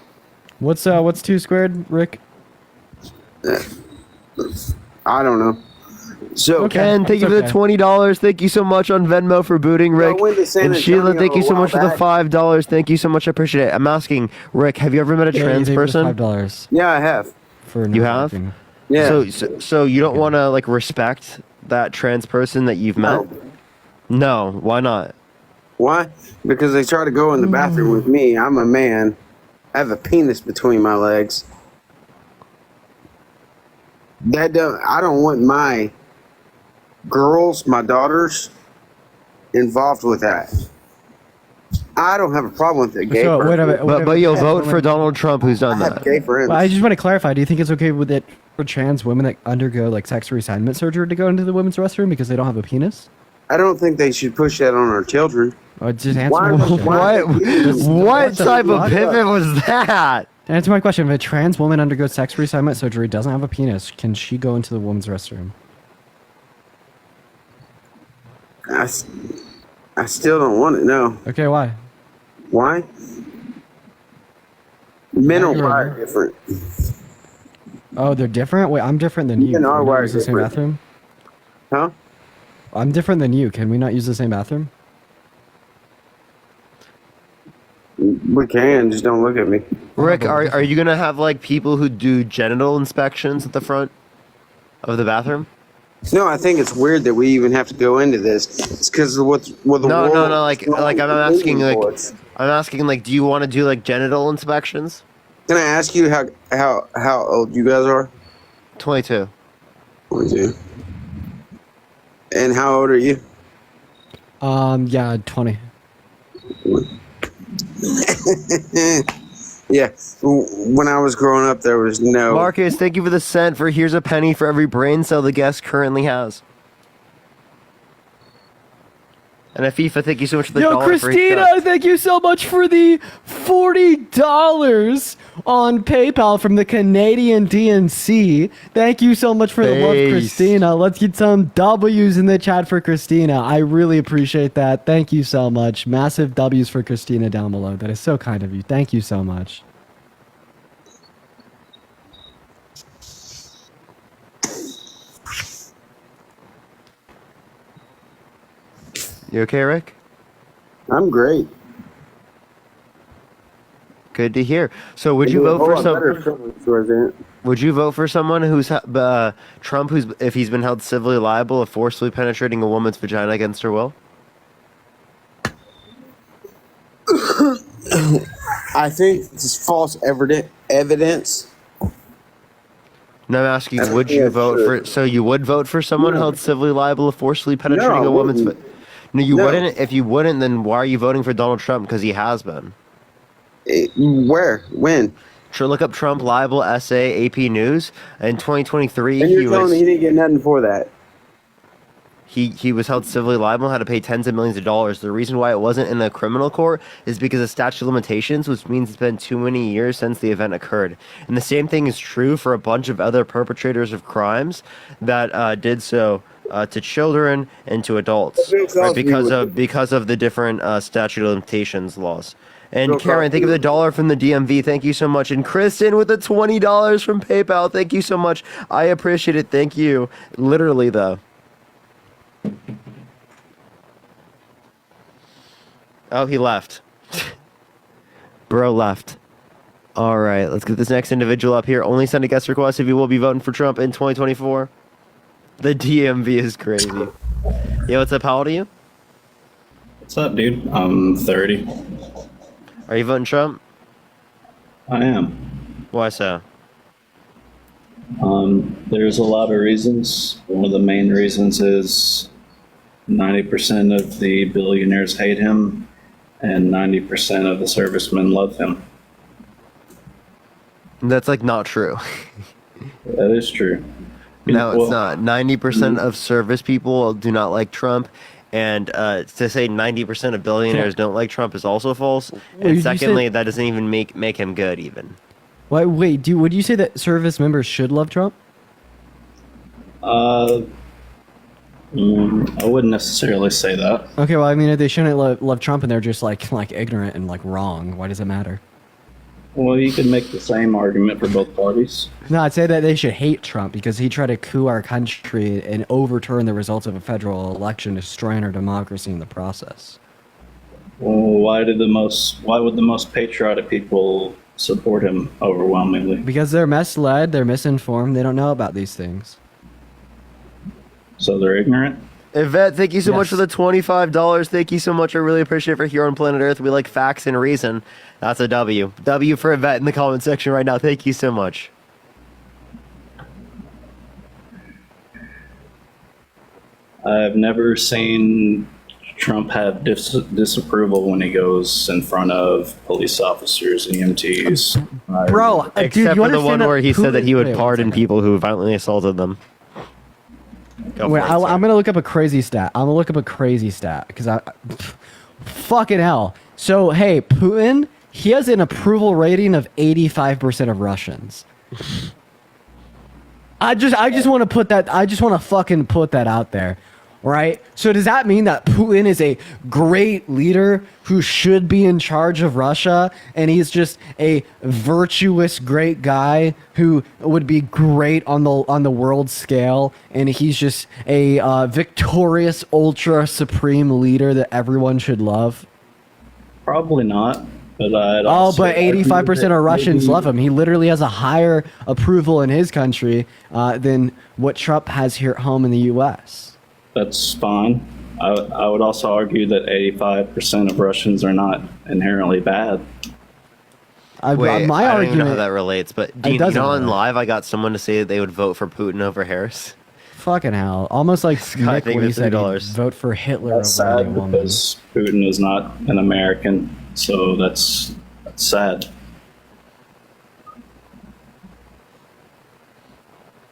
What's 2 squared, Rick? I don't know. So Ken, thank you for the $20. Thank you so much on Venmo for booting Rick. went to San And Sheila, Antonio thank you a so while much for the back. $5. Thank you so much. I appreciate it. I'm asking Rick, have you ever met a Yeah, trans you paid person? $5 Yeah, I have. for You have? networking. Yeah. So you don't want to respect that trans person that you've met? No. Why not? Why? Because they try to go in the bathroom with me. I'm a man. I have a penis between my legs. I don't want my girls, my daughters, involved with that. I don't have a problem with it. Gay So, person. wait a minute, But you'll vote for Donald Trump, who's done I have that. gay friends. Well, I just want to clarify. Do you think it's okay with it for trans women that undergo sex reassignment surgery to go into the women's restroom because they don't have a penis? I don't think they should push that on our children. Just answer Why- my question. What the type of fuck? pivot was that? To answer my question, if a trans woman undergoes sex reassignment surgery, doesn't have a penis, can she go into the women's restroom? I still don't want it. No. Okay, why? Why? Men Yeah, are you're wired right. different. Oh, they're different? Wait, I'm different than you. Men are Can we not wired use the same different. bathroom? Huh? I'm different than you. Can we not use the same bathroom? We can, just don't look at me. Rick, are you gonna have people who do genital inspections at the front of the bathroom? No, I think it's weird that we even have to go into this. It's because of what the world. No. I'm asking leaning do you want to do genital inspections? Can I ask you how old you guys are? 22. 22. And how old are you? Yeah, 20. Yeah. When I was growing up, there was no. Marcus, thank you for the cent for here's a penny for every brain cell the guest currently has. And Afifa, thank you so much for the Yo, dollar for each Christina, sub. thank you so much for the $40 on PayPal from the Canadian DNC. Thank you so much for the love, Based. Christina. Let's get some W's in the chat for Christina. I really appreciate that. Thank you so much. Massive W's for Christina down below. That is so kind of you. Thank you so much. You okay, Rick? I'm great. Good to hear. So would you vote for some? Would you vote for someone who's Trump, who's if he's been held civilly liable of forcefully penetrating a woman's vagina against her will? I think it's false evidence. No, I'm asking, would you vote for? So you would vote for someone No. held civilly liable of forcefully penetrating I a woman's? wouldn't. No, you No. wouldn't. If you wouldn't, then why are you voting for Donald Trump? Because he has been. Where? When? Sure, look up Trump liable essay AP News in 2023. And you're telling me he didn't get nothing for that? He was held civilly liable, had to pay tens of millions of dollars. The reason why it wasn't in the criminal court is because of statute of limitations, which means it's been too many years since the event occurred. And the same thing is true for a bunch of other perpetrators of crimes that did so to children and to adults, right? because of the different statute of limitations laws. And Bill Karen, thank you for the dollar from the DMV. Thank you so much. And Kristen with the $20 from PayPal. Thank you so much. I appreciate it. Thank you. Literally, though. Oh, he left. Bro left. All right, let's get this next individual up here. Only send a guest request if you will be voting for Trump in 2024. The DMV is crazy. Yo, what's up? How old are you? What's up, dude? I'm 30. Are you voting Trump? I am. Why so? There's a lot of reasons. One of the main reasons is 90% of the billionaires hate him, and 90% of the servicemen love him. That's like not true. That is true. No, it's Well, not. 90% of service people do not like Trump. And to say 90% of billionaires don't like Trump is also false. you And said- secondly, that doesn't even make him good even. Wait, would you say that service members should love Trump? I wouldn't necessarily say that. Okay, well, I mean, if they shouldn't love Trump and they're just like ignorant and like wrong, why does it matter? Well, you could make the same argument for both parties. No, I'd say that they should hate Trump because he tried to coup our country and overturn the results of a federal election, destroying our democracy in the process. Well, why would the most patriotic people support him overwhelmingly? Because they're misled, they're misinformed, they don't know about these things. So they're ignorant? Yvette, thank you so much Yes. for the $25. Thank you so much. I really appreciate it for here on planet Earth. We like facts and reason. That's a W. W for Yvette in the comment section right now. Thank you so much. I've never seen Trump have disapproval when he goes in front of police officers and EMTs. Bro, Except dude, you for the understand one that where he said that he would Wait, one pardon second. people who violently assaulted them. Go Wait, for it, sir. I'm gonna look up a crazy stat. Because fucking hell. So hey, Putin, he has an approval rating of 85% of Russians. I just want to put that. I just want to fucking put that out there, right? So does that mean that Putin is a great leader who should be in charge of Russia, and he's just a virtuous, great guy who would be great on the world scale, and he's just a victorious, ultra supreme leader that everyone should love? Probably not. But I'd Oh, also but argue 85% that of Russians maybe- love him. He literally has a higher approval in his country than what Trump has here at home in the U.S. That's fine. I would also argue that 85% of Russians are not inherently bad. Wait, my I don't even know how argument- that relates, but It do you doesn't know on relate. live I got someone to say that they would vote for Putin over Harris? Fucking hell. Almost like Scott, Nick thank when you he for said he'd $3. vote for Hitler That's over any sad woman. because Putin is not an American, so that's sad.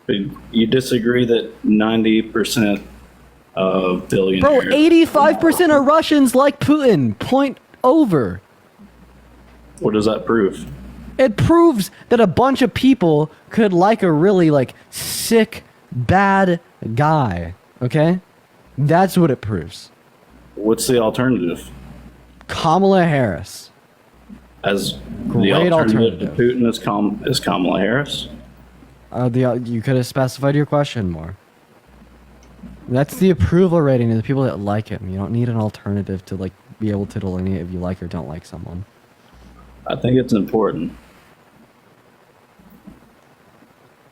But you disagree that 90% of Bro, billionaires... 85% of Russians like Putin. Point over. What does that prove? It proves that a bunch of people could like a really sick, bad guy. Okay? That's what it proves. What's the alternative? Kamala Harris. As Great the alternative alternative. to Putin is Kamala Harris? You could have specified your question more. That's the approval rating of the people that like him. You don't need an alternative to be able to delineate if you like or don't like someone. I think it's important.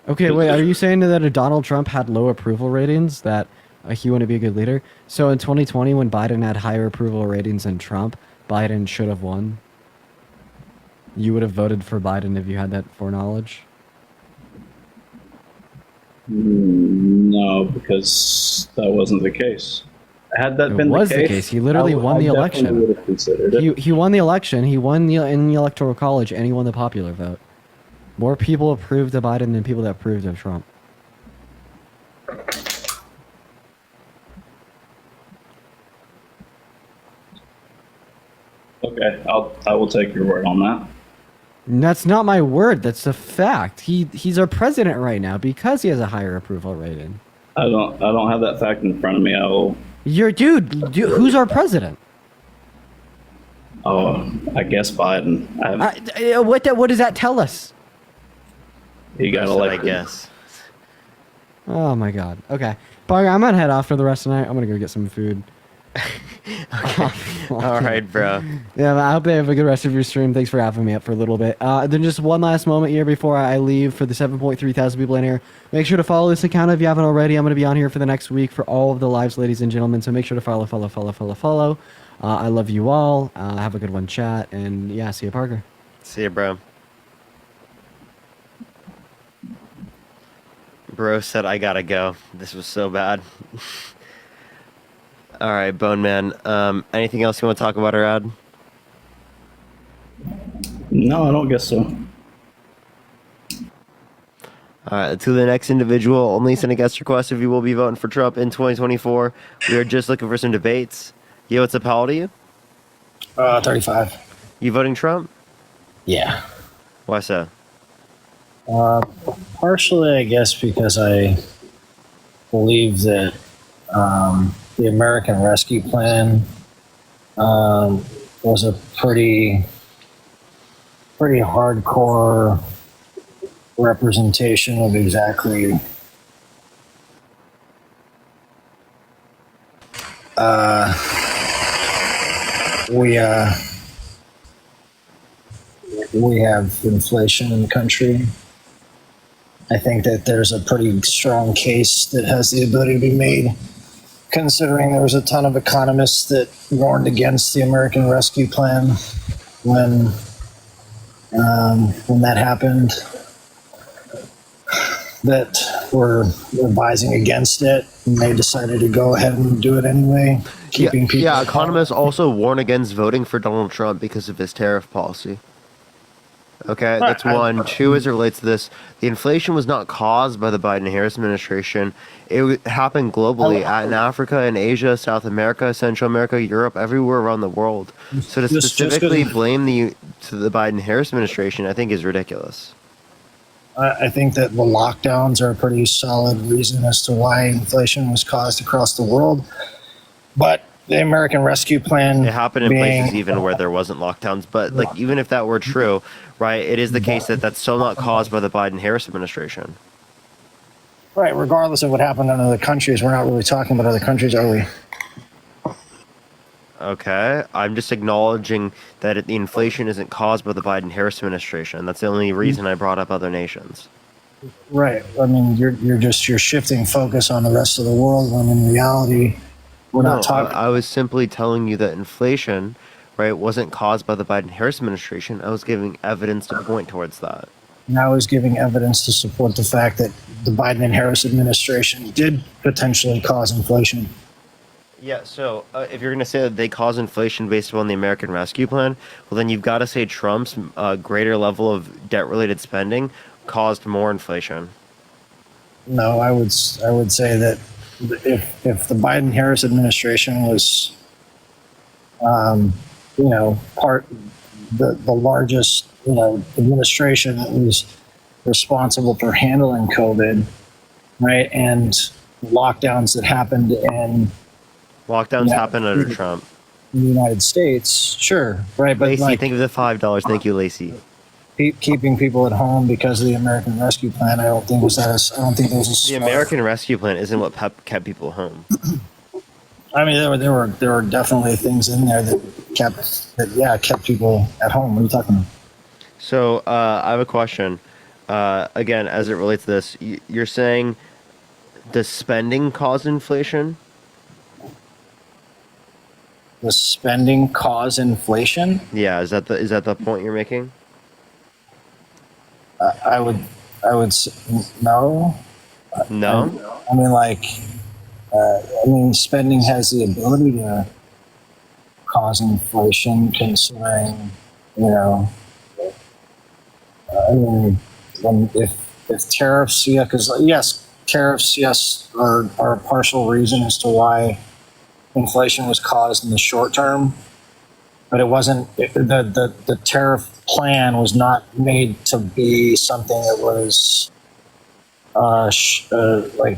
Okay, wait, are you saying that if Donald Trump had low approval ratings, that he wouldn't be a good leader? So in 2020, when Biden had higher approval ratings than Trump, Biden should have won? You would have voted for Biden if you had that foreknowledge? No, because that wasn't the case. Had that It been was the case, He literally won the I election. definitely would have considered it. He won the election. He won in the electoral college, and he won the popular vote. More people approved of Biden than people that approved of Trump. Okay, I will take your word on that. And that's not my word. That's a fact. He's our president right now because he has a higher approval rating. I don't have that fact in front of me. I will. Dude, who's our president? Oh, I guess Biden. What does that tell us? He got I elected. guess. Oh my god. Okay. Bugger, I'm gonna head off for the rest of the night. I'm gonna go get some food. All right, bro. Yeah, I hope they have a good rest of your stream. Thanks for having me up for a little bit. Then just one last moment here before I leave for the 7.3 thousand people in here. Make sure to follow this account if you haven't already. I'm going to be on here for the next week for all of the lives, ladies and gentlemen. So make sure to follow. I love you all. Have a good one, chat. And yeah, see you, Parker. See you, bro. Bro said, I gotta go. This was so bad. All right, Bone Man. Anything else you want to talk about or add? No, I don't guess so. All right, to the next individual, only send a guest request if you will be voting for Trump in 2024. We are just looking for some debates. Yo, what's up? How old are you? 35. You voting Trump? Yeah. Why so? Partially, I guess, because I believe that the American Rescue Plan was a pretty hardcore representation of exactly we have inflation in the country. I think that there's a pretty strong case that has the ability to be made, considering there was a ton of economists that warned against the American Rescue Plan when that happened, that were advising against it, and they decided to go ahead and do it anyway, keeping people. Yeah, economists also warn against voting for Donald Trump because of his tariff policy. Okay, that's one. Two, as it relates to this, the inflation was not caused by the Biden-Harris administration. It happened globally in Africa, in Asia, South America, Central America, Europe, everywhere around the world. So to specifically blame the Biden-Harris administration, I think is ridiculous. I think that the lockdowns are a pretty solid reason as to why inflation was caused across the world. But the American Rescue Plan, it happened in places even where there wasn't lockdowns. But like, even if that were true, right, it is the case that that's still not caused by the Biden-Harris administration. Right, regardless of what happened in other countries, we're not really talking about other countries, are we? Okay, I'm just acknowledging that the inflation isn't caused by the Biden-Harris administration. That's the only reason I brought up other nations. Right. I mean, you're shifting focus on the rest of the world when in reality, we're not talking. I was simply telling you that inflation, right, wasn't caused by the Biden-Harris administration. I was giving evidence to point towards that. And I was giving evidence to support the fact that the Biden and Harris administration did potentially cause inflation. Yeah, so if you're going to say that they cause inflation based upon the American Rescue Plan, well, then you've got to say Trump's greater level of debt-related spending caused more inflation. No, I would say that if the Biden-Harris administration was, the largest, administration that was responsible for handling COVID, right, and lockdowns that happened in lockdowns happen under Trump in the United States, sure, right, but Lacey, think of the $5. Thank you, Lacey. Keeping people at home because of the American Rescue Plan, I don't think was the American Rescue Plan isn't what kept people home. I mean, there were definitely things in there that kept people at home. What are you talking about? So I have a question. Again, as it relates to this, you're saying does spending cause inflation? Does spending cause inflation? Yeah, is that the point you're making? I would no. No. I mean, spending has the ability to cause inflation, considering, if tariffs, because yes, tariffs, are a partial reason as to why inflation was caused in the short term, but it wasn't. The tariff plan was not made to be something that was like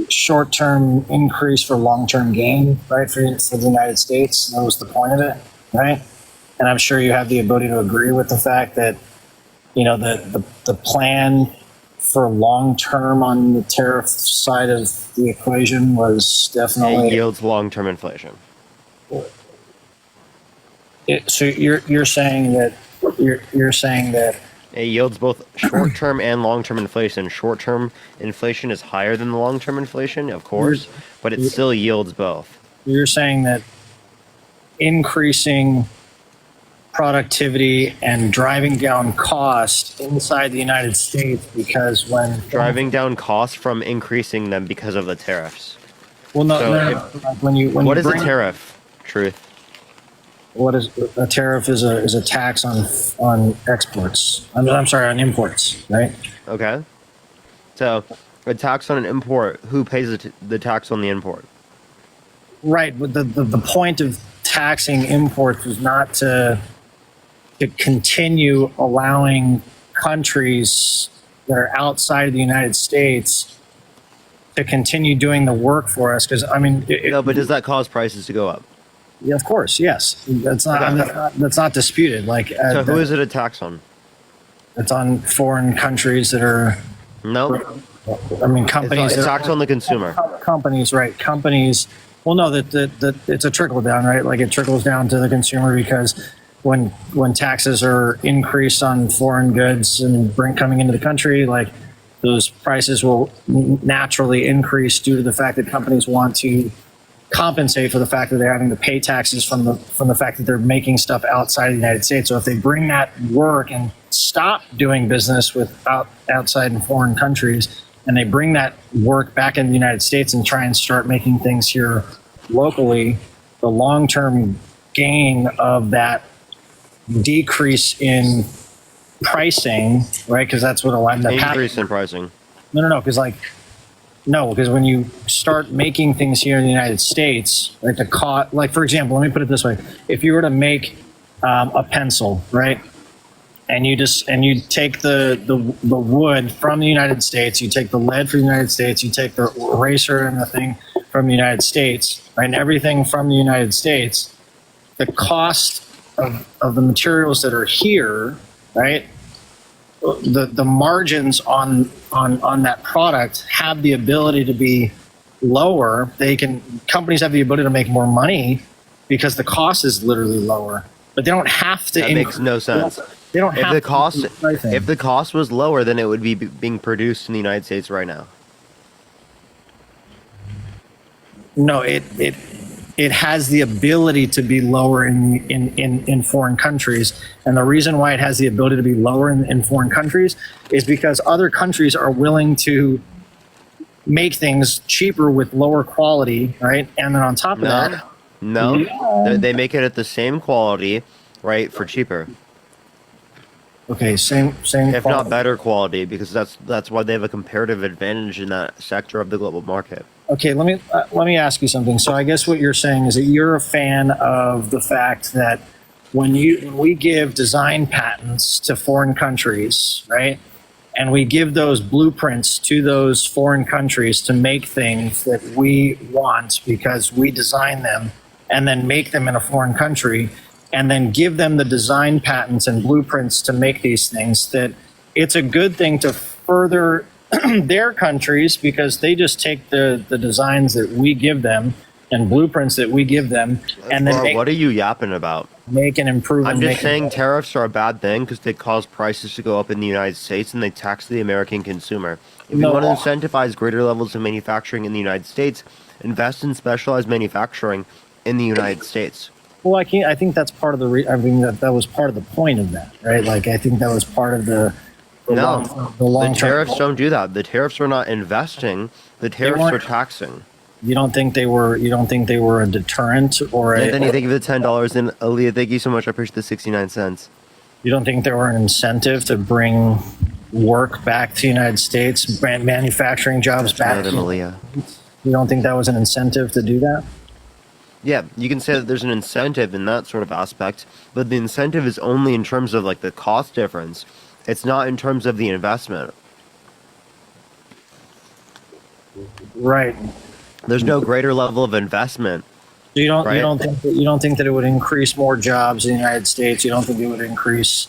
short-term increase for long-term gain, right? For the United States, that was the point of it, right? And I'm sure you have the ability to agree with the fact that, the plan for long-term on the tariff side of the equation was definitely it yields long-term inflation. So you're saying that it yields both short-term and long-term inflation. Short-term inflation is higher than the long-term inflation, of course, but it still yields both. You're saying that increasing productivity and driving down cost inside the United States, because when Driving down costs from increasing them because of the tariffs. well, no, So no, no, like when you What is a bring, tariff? Truth. What is a tariff? Is a tax on exports. I'm sorry, on imports, right? Okay. So a tax on an import. Who pays the tax on the import? Right, but the point of taxing imports is not to continue allowing countries that are outside of the United States to continue doing the work for us. Because I mean, No, but does that cause prices to go up? yeah, of course, yes. That's not, Okay. that's not disputed. Like, So who is it a tax on? it's on foreign countries that are. No. I mean, companies. It's a that- tax on the consumer. Companies, right? Companies. Well, no, that it's a trickle down, right? Like it trickles down to the consumer, because when taxes are increased on foreign goods and coming into the country, like those prices will naturally increase due to the fact that companies want to compensate for the fact that they're having to pay taxes from the fact that they're making stuff outside of the United States. So if they bring that work and stop doing business with outside and foreign countries, and they bring that work back in the United States and try and start making things here locally, the long-term gain of that decrease in pricing, right? Because that's what a lot of Increase in pricing. No, because when you start making things here in the United States, like the cost, like for example, let me put it this way: if you were to make a pencil, right, and you take the wood from the United States, you take the lead from the United States, you take the eraser and the thing from the United States, right, and everything from the United States, the cost of the materials that are here, right, the margins on that product have the ability to be lower. Companies have the ability to make more money because the cost is literally lower, but they don't have to. That makes no sense. They don't If have the to cost, increase pricing. if the cost was lower, then it would be being produced in the United States right now. No, it has the ability to be lower in foreign countries. And the reason why it has the ability to be lower in foreign countries is because other countries are willing to make things cheaper with lower quality, right? And then on top of that, No, they make it at the same quality, right, for cheaper. Okay, same if quality. not better quality, because that's why they have a comparative advantage in that sector of the global market. Okay, let me ask you something. So I guess what you're saying is that you're a fan of the fact that when we give design patents to foreign countries, right, and we give those blueprints to those foreign countries to make things that we want because we design them, and then make them in a foreign country, and then give them the design patents and blueprints to make these things, that it's a good thing to further their countries, because they just take the designs that we give them and blueprints that we give them, and then Bro, what are you yapping about? Make and improve. I'm and just make- saying tariffs are a bad thing because they cause prices to go up in the United States and they tax the American consumer. If No. you want to incentivize greater levels of manufacturing in the United States, invest in specialized manufacturing in the United States. Well, I think that's part of the. I mean, that was part of the point of that, right? Like, I think that was part of the No, long the tariffs don't do that. The tariffs are not investing. The tariffs are weren't- taxing. You don't think they were? You don't think they were a deterrent or a? Anthony, thank you for the $10. And Aaliyah, thank you so much. I appreciate the 69 cents. You don't think there were an incentive to bring work back to the United States, manufacturing jobs back? Better than Aaliyah. You don't think that was an incentive to do that? Yeah, you can say that there's an incentive in that sort of aspect, but the incentive is only in terms of like the cost difference. It's not in terms of the investment. Right. There's no greater level of investment. You don't. Right. You don't think that it would increase more jobs in the United States. You don't think it would increase.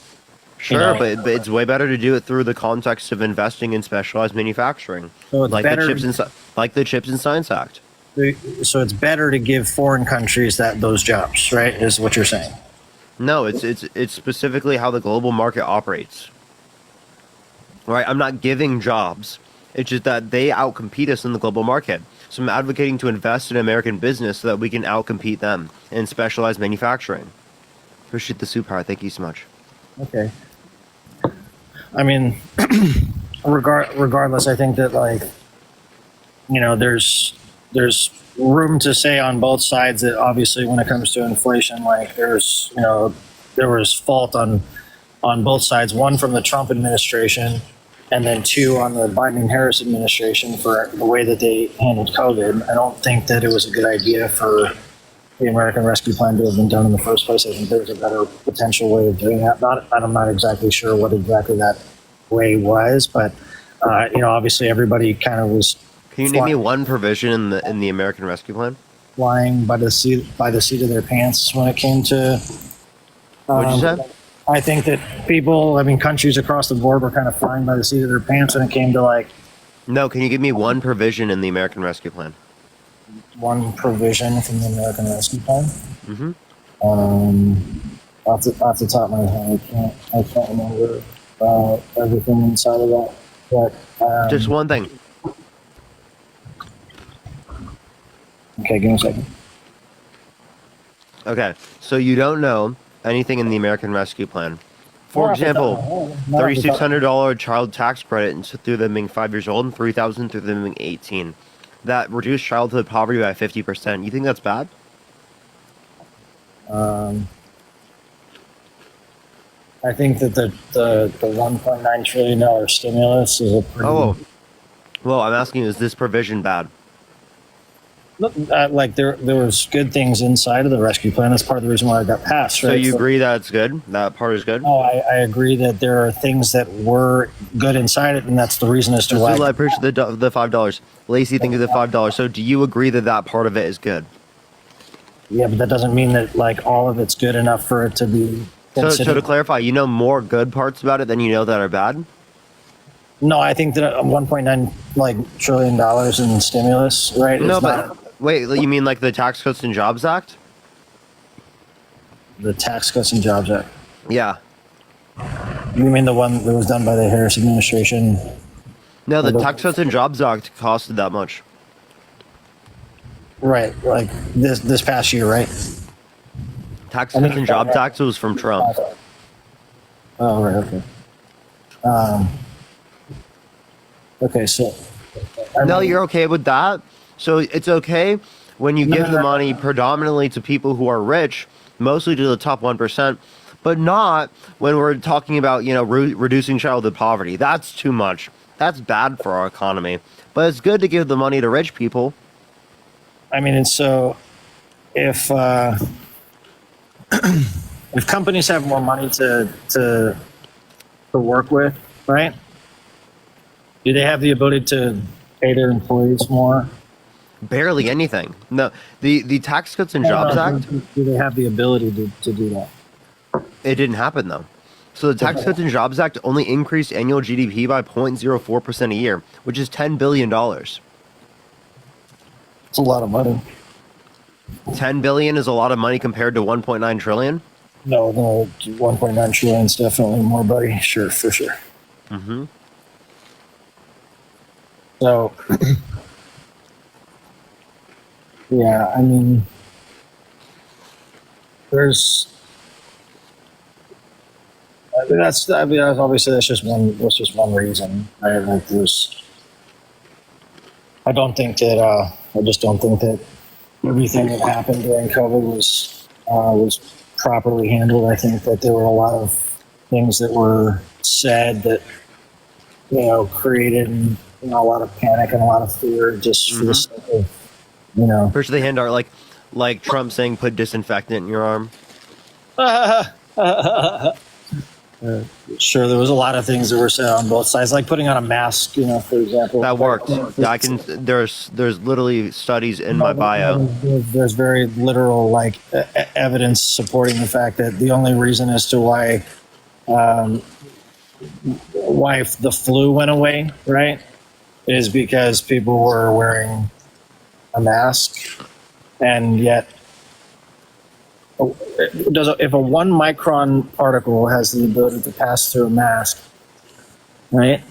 Sure, but it's way better to do it through the context of investing in specialized manufacturing, So it's like better- the Chips and Science Act. So it's better to give foreign countries those jobs, right? Is what you're saying? No, it's specifically how the global market operates. Right? I'm not giving jobs. It's just that they outcompete us in the global market. So I'm advocating to invest in American business so that we can outcompete them in specialized manufacturing. Appreciate the super. Thank you so much. Okay. I mean, regardless, I think that like, you know, there's room to say on both sides that obviously when it comes to inflation, like there's, you know, there was fault on both sides. One from the Trump administration, and then two on the Biden and Harris administration for the way that they handled COVID. I don't think that it was a good idea for the American Rescue Plan to have been done in the first place. I think there's a better potential way of doing that. I'm not exactly sure what exactly that way was, but you know, obviously everybody kind of was. Can you name me one provision in the American Rescue Plan? Flying by the seat of their pants when it came to. What'd you say? I think that people, I mean, countries across the board were kind of flying by the seat of their pants when it came to like. No, can you give me one provision in the American Rescue Plan? One provision from the American Rescue Plan. Mm-hmm. Off the top of my head, I can't remember everything inside of that. But just one thing. Okay, give me a second. Okay, so you don't know anything in the American Rescue Plan. For example, $3,600 child tax credit through them being 5 years old and $3,000 through them being 18. That reduced childhood poverty by 50%. You think that's bad? I think that the $1.9 trillion stimulus is a pretty. Oh, well, I'm asking you, is this provision bad? Like there was good things inside of the rescue plan. That's part of the reason why it got passed. Right? So you agree that it's good? That part is good? Oh, I agree that there are things that were good inside it, and that's the reason as to why. I appreciate the $5. Lacey, thank you for the $5. So do you agree that that part of it is good? Yeah, but that doesn't mean that like all of it's good enough for it to be. So to clarify, you know more good parts about it than you know that are bad? No, I think that $1.9 trillion in stimulus, right? No, but wait, you mean like the Tax Cuts and Jobs Act? The Tax Cuts and Jobs Act. Yeah. You mean the one that was done by the Harris administration? No, the Tax Cuts and Jobs Act costed that much. Right, like this past year, right? Tax Cuts and Job Tax was from Trump. Oh, right, okay. Okay, so. No, you're okay with that? So it's okay when you give the money predominantly to people who are rich, mostly to the top 1%, but not when we're talking about, you know, reducing childhood poverty. That's too much. That's bad for our economy. But it's good to give the money to rich people. I mean, it's so if if companies have more money to work with, right? Do they have the ability to pay their employees more? Barely anything. No, the Tax Cuts and Jobs Act. Do they have the ability to do that? It didn't happen though. So the Tax Cuts and Jobs Act only increased annual GDP by 0.04% a year, which is $10 billion. It's a lot of money. 10 billion is a lot of money compared to 1.9 trillion. No, 1.9 trillion is definitely more, buddy. Sure, for sure. Mm-hmm. So, yeah, I mean, obviously that's just one reason. I just don't think that everything that happened during COVID was properly handled. I think that there were a lot of things that were said that, you know, created, you know, a lot of panic and a lot of fear just for the sake of, you know. Push the hand art like Trump saying put disinfectant in your arm. Sure, there was a lot of things that were said on both sides, like putting on a mask, you know, for example. That worked. There's literally studies in my bio. There's very literal evidence supporting the fact that the only reason as to why the flu went away, right, is because people were wearing a mask, and yet. If a 1 micron particle has the ability to pass through a mask, right?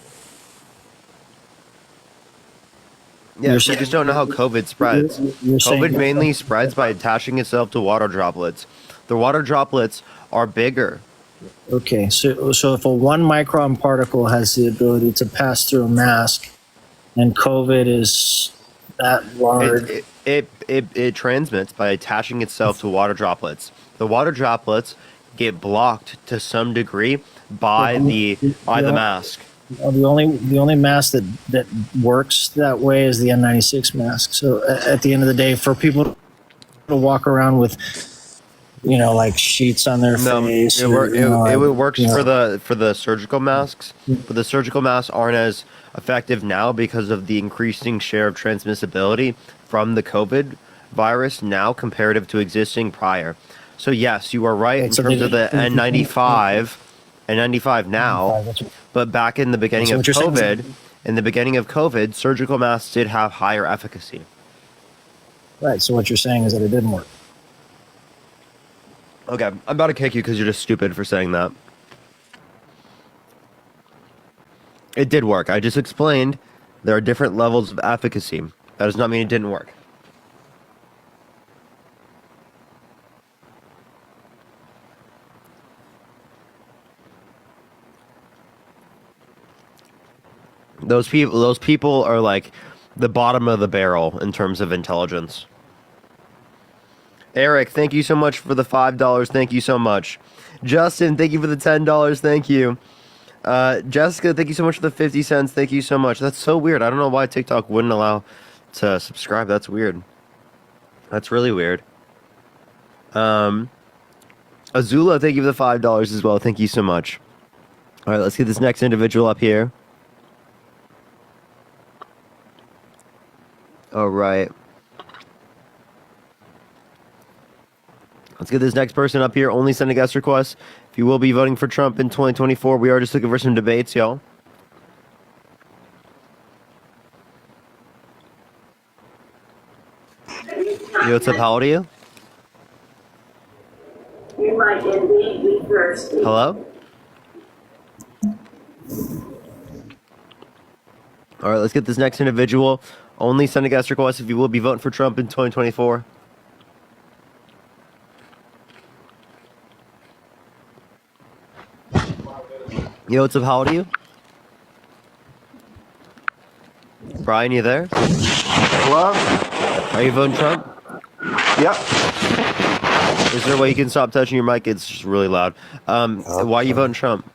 Yeah, you just don't know how COVID spreads. You're saying COVID mainly spreads by attaching itself to water droplets. The water droplets are bigger. Okay, so if a 1 micron particle has the ability to pass through a mask, and COVID is that large, It transmits by attaching itself to water droplets. The water droplets get blocked to some degree by the mask. the only mask that works that way is the N96 mask. So at the end of the day, for people to walk around with, like sheets on their face, It works for the surgical masks, but the surgical masks aren't as effective now because of the increasing share of transmissibility from the COVID virus now comparative to existing prior. So yes, you are right in terms of the N95 now, but back in the beginning of COVID, surgical masks did have higher efficacy. Right. So what you're saying is that it didn't work. Okay, I'm about to kick you because you're just stupid for saying that. It did work. I just explained there are different levels of efficacy. That does not mean it didn't work. Those people are like the bottom of the barrel in terms of intelligence. Eric, thank you so much for the $5. Thank you so much. Justin, thank you for the $10. Thank you. Jessica, thank you so much for the 50 cents. Thank you so much. That's so weird. I don't know why TikTok wouldn't allow to subscribe. That's weird. That's really weird. Azula, thank you for the $5 as well. Thank you so much. All right, let's get this next individual up here. All right. Let's get this next person up here. Only send a guest request. If you will be voting for Trump in 2024, we are just looking for some debates, y'all. Yo, what's up? How old are you? You might indeed be thirsty. Hello? All right, let's get this next individual. Only send a guest request if you will be voting for Trump in 2024. Yo, what's up? How old are you? Brian, you there? Hello? Are you voting Trump? Yep. Is there a way you can stop touching your mic? It's just really loud. Why are you voting Trump?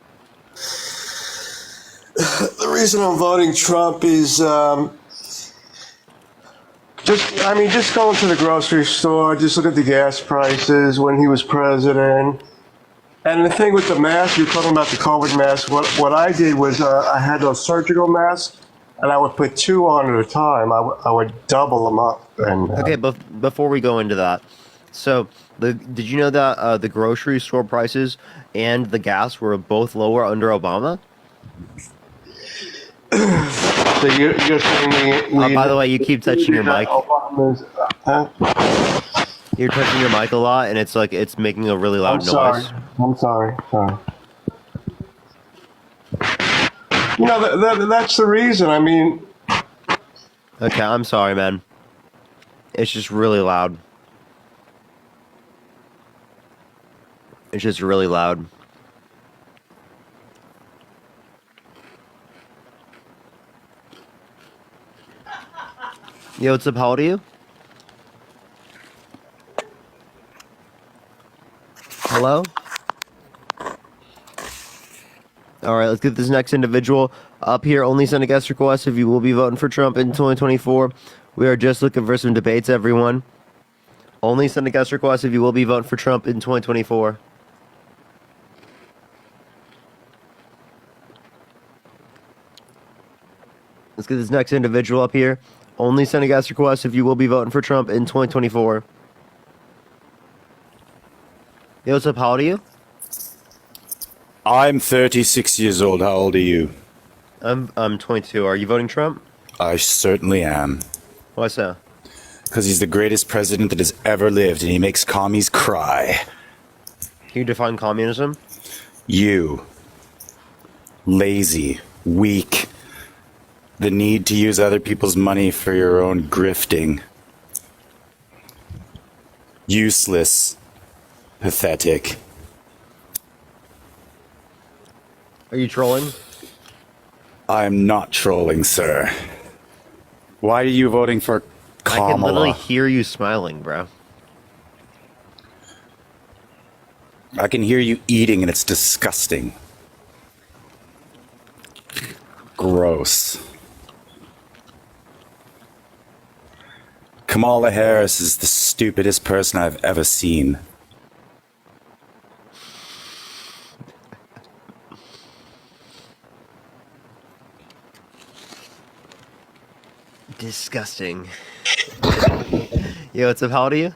The reason I'm voting Trump is just going to the grocery store, just look at the gas prices when he was president. And the thing with the mask, you're talking about the COVID mask. What I did was I had those surgical masks, and I would put 2 on at a time. I would double them up. And Okay, but before we go into that, so did you know that the grocery store prices and the gas were both lower under Obama? So you're saying by the way, you keep touching your mic. Huh? You're touching your mic a lot, and it's like it's making a really loud noise. I'm sorry. You know, that's the reason. I mean, Okay, I'm sorry, man. It's just really loud. It's just really loud. Yo, what's up? How old are you? Hello? All right, let's get this next individual up here. Only send a guest request if you will be voting for Trump in 2024. We are just looking for some debates, everyone. Only send a guest request if you will be voting for Trump in 2024. Let's get this next individual up here. Only send a guest request if you will be voting for Trump in 2024. Yo, what's up? How old are you? I'm 36 years old. How old are you? I'm 22. Are you voting Trump? I certainly am. Why so? Because he's the greatest president that has ever lived, and he makes commies cry. Can you define communism? You. Lazy. Weak. The need to use other people's money for your own grifting. Useless. Pathetic. Are you trolling? I'm not trolling, sir. Why are you voting for Kamala? I can literally hear you smiling, bro. I can hear you eating, and it's disgusting. Gross. Kamala Harris is the stupidest person I've ever seen. Disgusting. Yo, what's up? How old are you?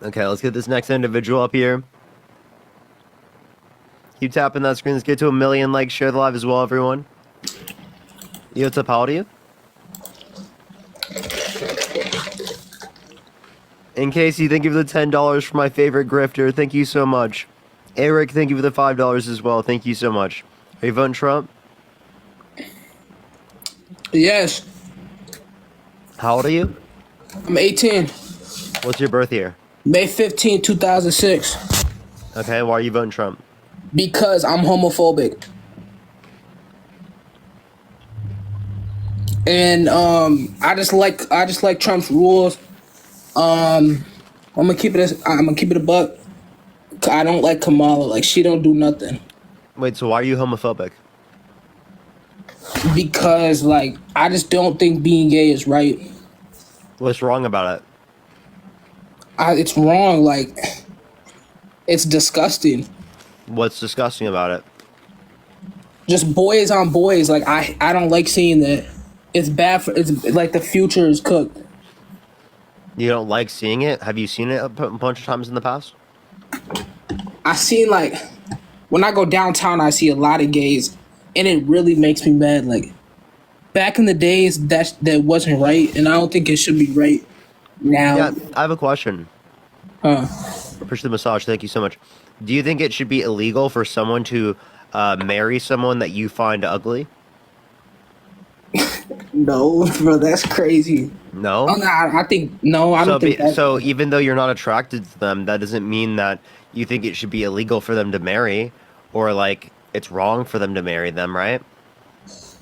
Okay, let's get this next individual up here. Keep tapping that screen. Let's get to 1 million likes. Share the live as well, everyone. Yo, what's up? How old are you? In case you thank you for the $10 for my favorite grifter. Thank you so much. Eric, thank you for the $5 as well. Thank you so much. Are you voting Trump? Yes. How old are you? I'm 18. What's your birth year? May 15, 2006. Okay, why are you voting Trump? Because I'm homophobic. And I just like Trump's rules. I'm gonna keep it a buck. I don't like Kamala. Like, she don't do nothing. Wait, so why are you homophobic? Because, like, I just don't think being gay is right. What's wrong about it? It's wrong. Like, it's disgusting. What's disgusting about it? Just boys on boys. Like, I don't like seeing that. It's bad for. It's like the future is cooked. You don't like seeing it? Have you seen it a bunch of times in the past? I seen, like, when I go downtown, I see a lot of gays, and it really makes me mad. Like, back in the days, that wasn't right, and I don't think it should be right now. Yeah, I have a question. Appreciate the massage. Thank you so much. Do you think it should be illegal for someone to marry someone that you find ugly? No, bro, that's crazy. No? I think no. I don't think that. So even though you're not attracted to them, that doesn't mean that you think it should be illegal for them to marry, or like it's wrong for them to marry them, right?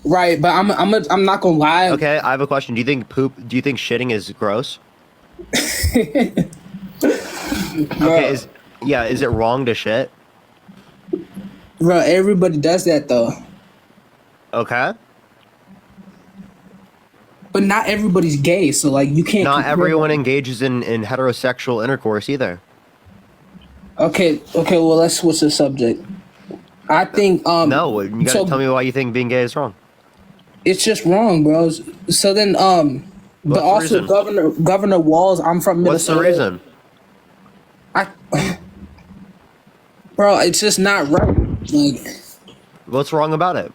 Right, but I'm not gonna lie. Okay, I have a question. Do you think shitting is gross? Okay, is it wrong to shit? Bro, everybody does that though. Okay. But not everybody's gay, so like you can't. Not everyone engages in heterosexual intercourse either. Okay. Well, let's switch the subject. I think. No, you gotta tell me why you think being gay is wrong. It's just wrong, bro. So then, but also Governor Walz. I'm from Minnesota. What's the reason? Bro, it's just not right. Like, what's wrong about it?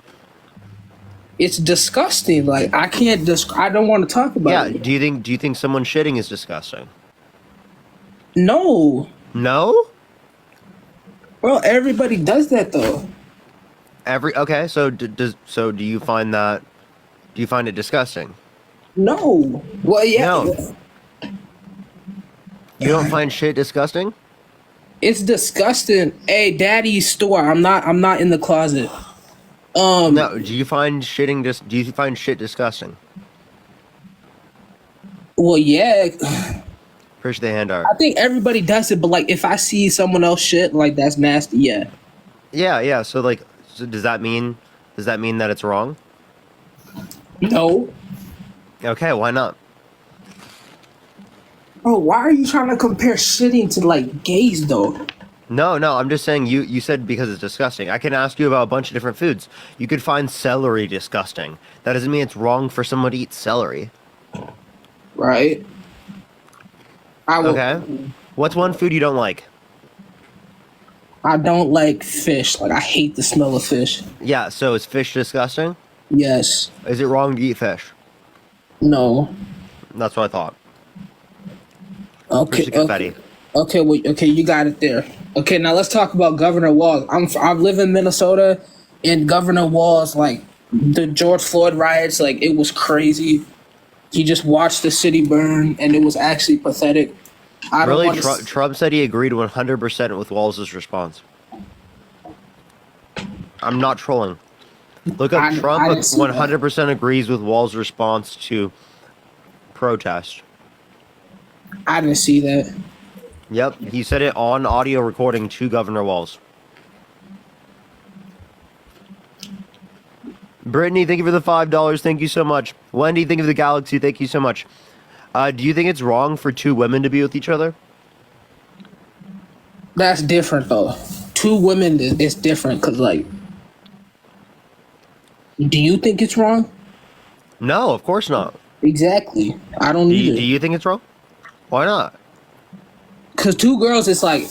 It's disgusting. Like, I can't. I don't want to talk about it. Yeah. Do you think someone shitting is disgusting? No. No. Well, everybody does that though. Okay. So do you find that? Do you find it disgusting? No. Well, yeah. No. You don't find shit disgusting? It's disgusting. Hey, Daddy's store. I'm not in the closet. No. Do you find shit disgusting? Well, yeah. Appreciate the hand art. I think everybody does it, but like if I see someone else shit, like that's nasty. Yeah. Yeah. So does that mean that it's wrong? No. Okay. Why not? Bro, why are you trying to compare shitting to like gays though? No, I'm just saying you said because it's disgusting. I can ask you about a bunch of different foods. You could find celery disgusting. That doesn't mean it's wrong for someone to eat celery. Right. Okay. What's one food you don't like? I don't like fish. Like, I hate the smell of fish. Yeah, so is fish disgusting? Yes. Is it wrong to eat fish? No. That's what I thought. Okay. Okay, wait, okay, you got it there. Okay, now let's talk about Governor Walz. I live in Minnesota, and Governor Walz, like the George Floyd riots, like it was crazy. He just watched the city burn, and it was actually pathetic. I don't Really, want Trump said he agreed 100% with Walz's response. I'm not trolling. Look up Trump I didn't see that. 100% agrees with Walz's response to protest. I didn't see that. Yep, he said it on audio recording to Governor Walz. Brittany, thank you for the $5. Thank you so much. Wendy, thank you for the Galaxy. Thank you so much. Do you think it's wrong for two women to be with each other? That's different though. Two women is different because, like, do you think it's wrong? No, of course not. Exactly. I don't Do either. you think it's wrong? Why not? Because two girls, it's like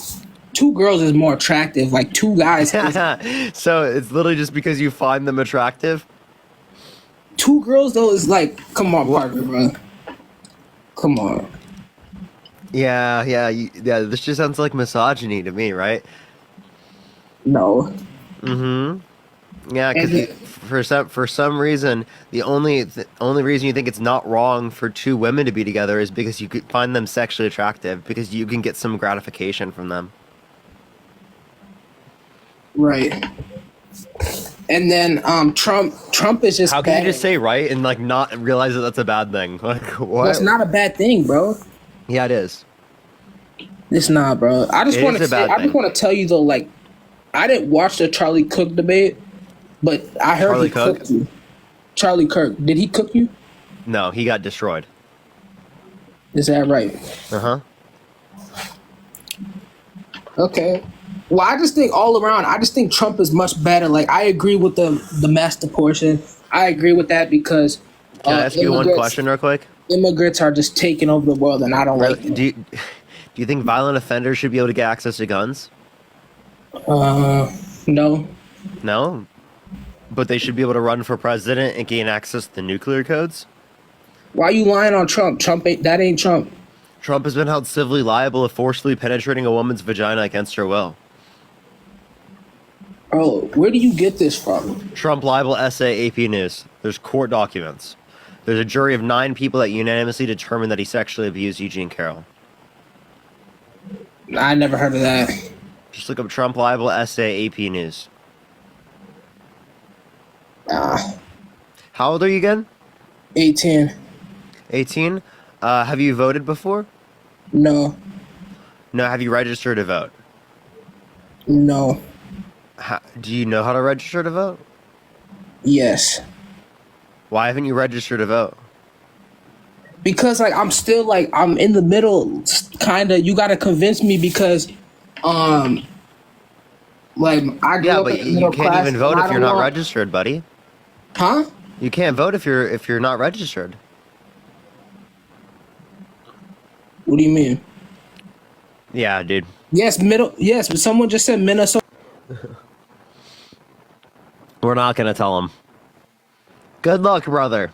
two girls is more attractive. Like two guys. So it's literally just because you find them attractive? Two girls though is like, come on, Parker, bro. Come on. Yeah. This just sounds like misogyny to me, right? No. Yeah, because for some reason, the only reason you think it's not wrong for two women to be together is because you could find them sexually attractive, because you can get some gratification from them. Right. And then Trump is just How can bad. you just say right and like not realize that that's a bad thing? Like what? That's not a bad thing, bro. Yeah, it is. It's not, bro. I just It want is to a bad I just thing. want to tell you though, like, I didn't watch the Charlie Cook debate, but I heard Charlie he Cook? cooked you. Charlie Kirk, did he cook you? No, he got destroyed. Is that right? Okay. Well, I just think all around, I just think Trump is much better. Like, I agree with the master portion. I agree with that because Can I ask you one immigrants- question real quick? Immigrants are just taking over the world, and I don't like it. Do you think violent offenders should be able to get access to guns? No. No? But they should be able to run for president and gain access to the nuclear codes? Why you lying on Trump? That ain't Trump. Trump has been held civilly liable of forcibly penetrating a woman's vagina against her will. Oh, where do you get this from? Trump libel essay, AP News. There's court documents. There's a jury of 9 people that unanimously determined that he sexually abused Eugene Carroll. I never heard of that. Just look up Trump libel essay, AP News. How old are you again? 18. 18? Have you voted before? No. No, have you registered to vote? No. Do you know how to register to vote? Yes. Why haven't you registered to vote? Because like I'm still like I'm in the middle, kind of. You gotta convince me because, like I grew Yeah, up but in the you middle can't class, even vote and I if you're don't not want- registered, buddy. Huh? You can't vote if you're not registered. What do you mean? Yeah, dude. Yes, Yes, but someone just said Minnesota. We're not gonna tell him. Good luck, brother.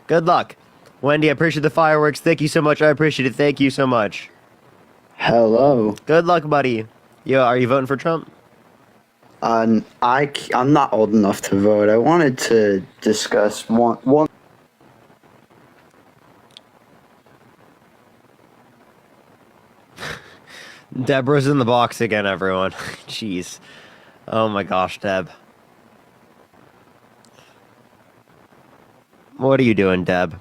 Good luck. Wendy, I appreciate the fireworks. Thank you so much. I appreciate it. Thank you so much. Hello. Good luck, buddy. Yo, are you voting for Trump? I'm not old enough to vote. I wanted to discuss one. Deborah's in the box again, everyone. Jeez. Oh my gosh, Deb. What are you doing, Deb?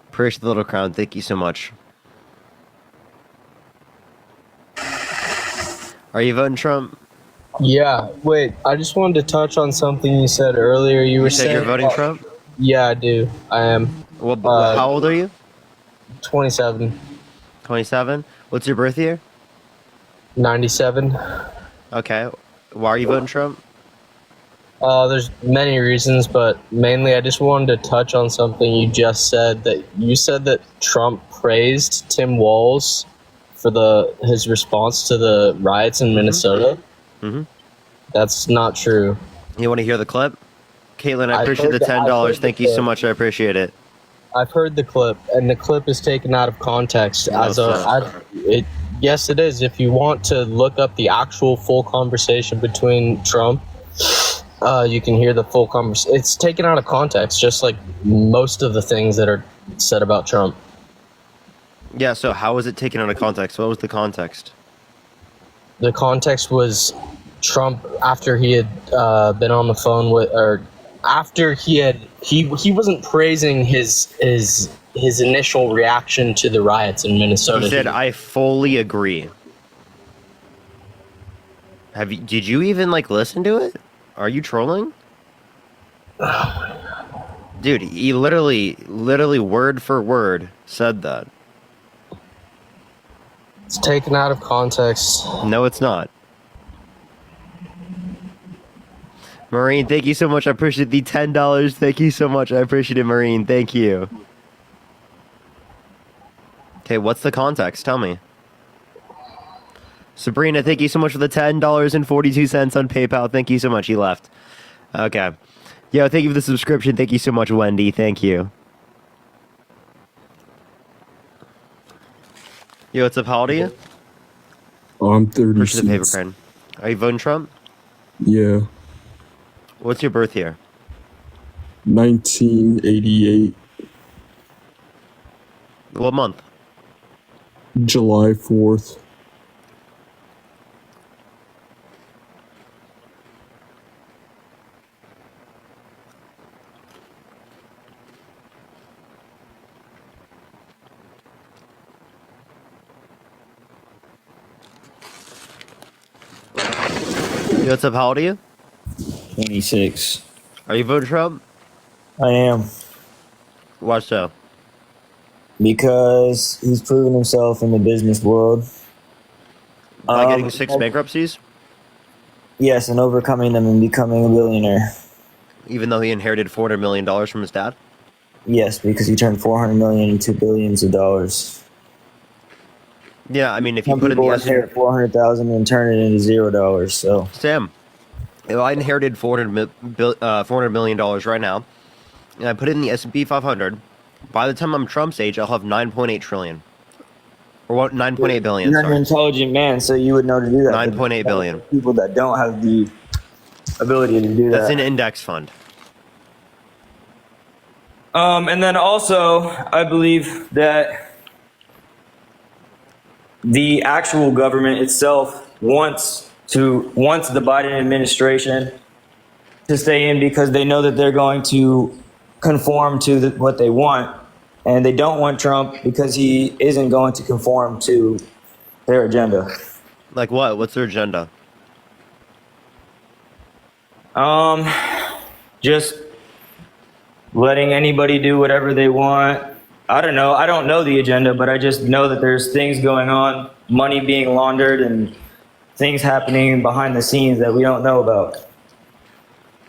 Appreciate the little crown. Thank you so much. Are you voting Trump? Yeah, wait, I just wanted to touch on something you said earlier. You were said saying you're voting Trump? Yeah, I do. I am. Well, how old are you? 27. 27? What's your birth year? 97. Okay. Why are you voting Trump? There's many reasons, but mainly I just wanted to touch on something you just said. That you said that Trump praised Tim Walz for his response to the riots in Minnesota. Mm-hmm. That's not true. You want to hear the clip? Caitlin, I appreciate the I've heard $10. the Thank you so clip. much. I appreciate it. I've heard the clip, and the clip is taken out of context. No, Yes, it is. If you want to look up the actual full conversation between Trump, you can hear the full conversation. It's taken out of context, just like most of the things that are said about Trump. Yeah, so how was it taken out of context? What was the context? The context was Trump after he had been on the phone with, or after he wasn't praising his initial reaction to the riots in Minnesota. He said, "I fully agree." Did you even like listen to it? Are you trolling? Dude, he literally word for word said that. It's taken out of context. No, it's not. Marine, thank you so much. I appreciate the $10. Thank you so much. I appreciate it, Marine. Thank you. Okay, what's the context? Tell me. Sabrina, thank you so much for the $10.42 on PayPal. Thank you so much. He left. Okay. Yo, thank you for the subscription. Thank you so much, Wendy. Thank you. Yo, what's up? How old are you? Oh, I'm 36. Appreciate the paper crane. Are you voting Trump? Yeah. What's your birth year? 1988, What month? July 4th. Yo, what's up? How old are you? 26. Are you voting Trump? I am. Why so? Because he's proven himself in the business world. By getting 6 bankruptcies? Yes, and overcoming them and becoming a billionaire. Even though he inherited $400 million from his dad? Yes, because he turned 400 million into billions of dollars. Yeah, I mean, if you Some put in the people S&P... inherit 400,000 and turn it into $0. So Sam, if I inherited $400 million right now, and I put it in the S&P 500, by the time I'm Trump's age, I'll have 9.8 trillion. Or what? 9.8 billion, you're an sorry. intelligent man, so you would know to do that. 9.8 billion. People that don't have the ability to do That's that. an index fund. And then also, I believe that the actual government itself wants the Biden administration to stay in because they know that they're going to conform to what they want. And they don't want Trump because he isn't going to conform to their agenda. Like what? What's their agenda? Just letting anybody do whatever they want. I don't know. I don't know the agenda, but I just know that there's things going on, money being laundered and things happening behind the scenes that we don't know about,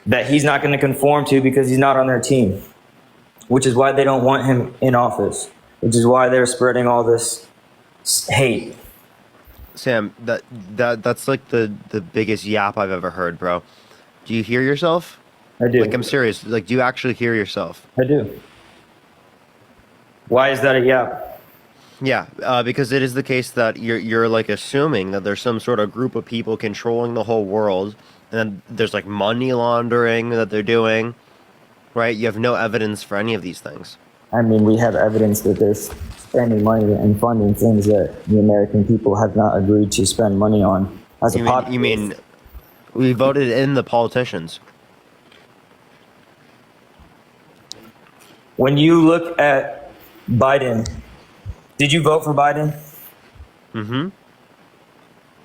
that he's not going to conform to because he's not on their team, which is why they don't want him in office, which is why they're spreading all this hate. Sam, that's like the biggest yap I've ever heard, bro. Do you hear yourself? I do. Like, I'm serious. Like, do you actually hear yourself? I do. Why is that a yap? Yeah, because it is the case that you're like assuming that there's some sort of group of people controlling the whole world, and then there's like money laundering that they're doing, right? You have no evidence for any of these things. I mean, we have evidence that they're spending money and funding things that the American people have not agreed to spend money on. As You mean we voted in the politicians? When you look at Biden, did you vote for Biden? Mm-hmm.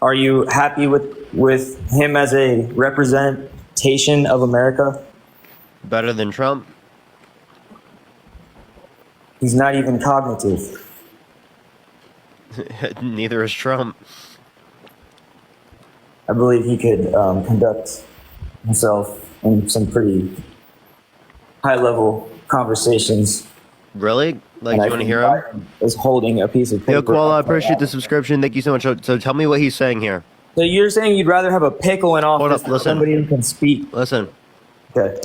Are you happy with him as a representation of America? Better than Trump? He's not even cognitive. Neither is Trump. I believe he could conduct himself in some pretty high-level conversations. Really? Like, do you want to hear him? Is holding a piece of paper. Yo, Koala, I appreciate the subscription. Thank you so much. So tell me what he's saying here. So you're saying you'd rather have a pickle in office than somebody who can speak? Listen. Okay.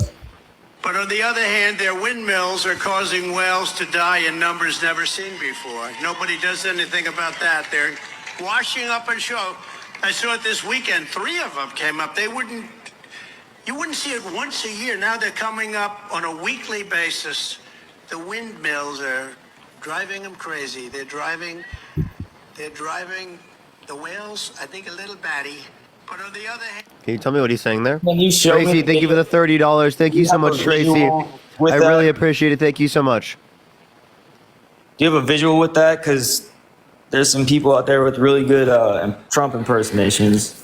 But on the other hand, their windmills are causing whales to die in numbers never seen before. Nobody does anything about that. They're washing up a show. I saw it this weekend. 3 of them came up. You wouldn't see it once a year. Now they're coming up on a weekly basis. The windmills are driving them crazy. They're driving the whales, I think, a little batty. But on the other hand, Can you tell me what he's saying there? Can you show me Tracy, the thank you for the $30. Thank you so have a much, Tracy. visual with I that? really appreciate it. Thank you so much. Do you have a visual with that? Because there's some people out there with really good Trump impersonations.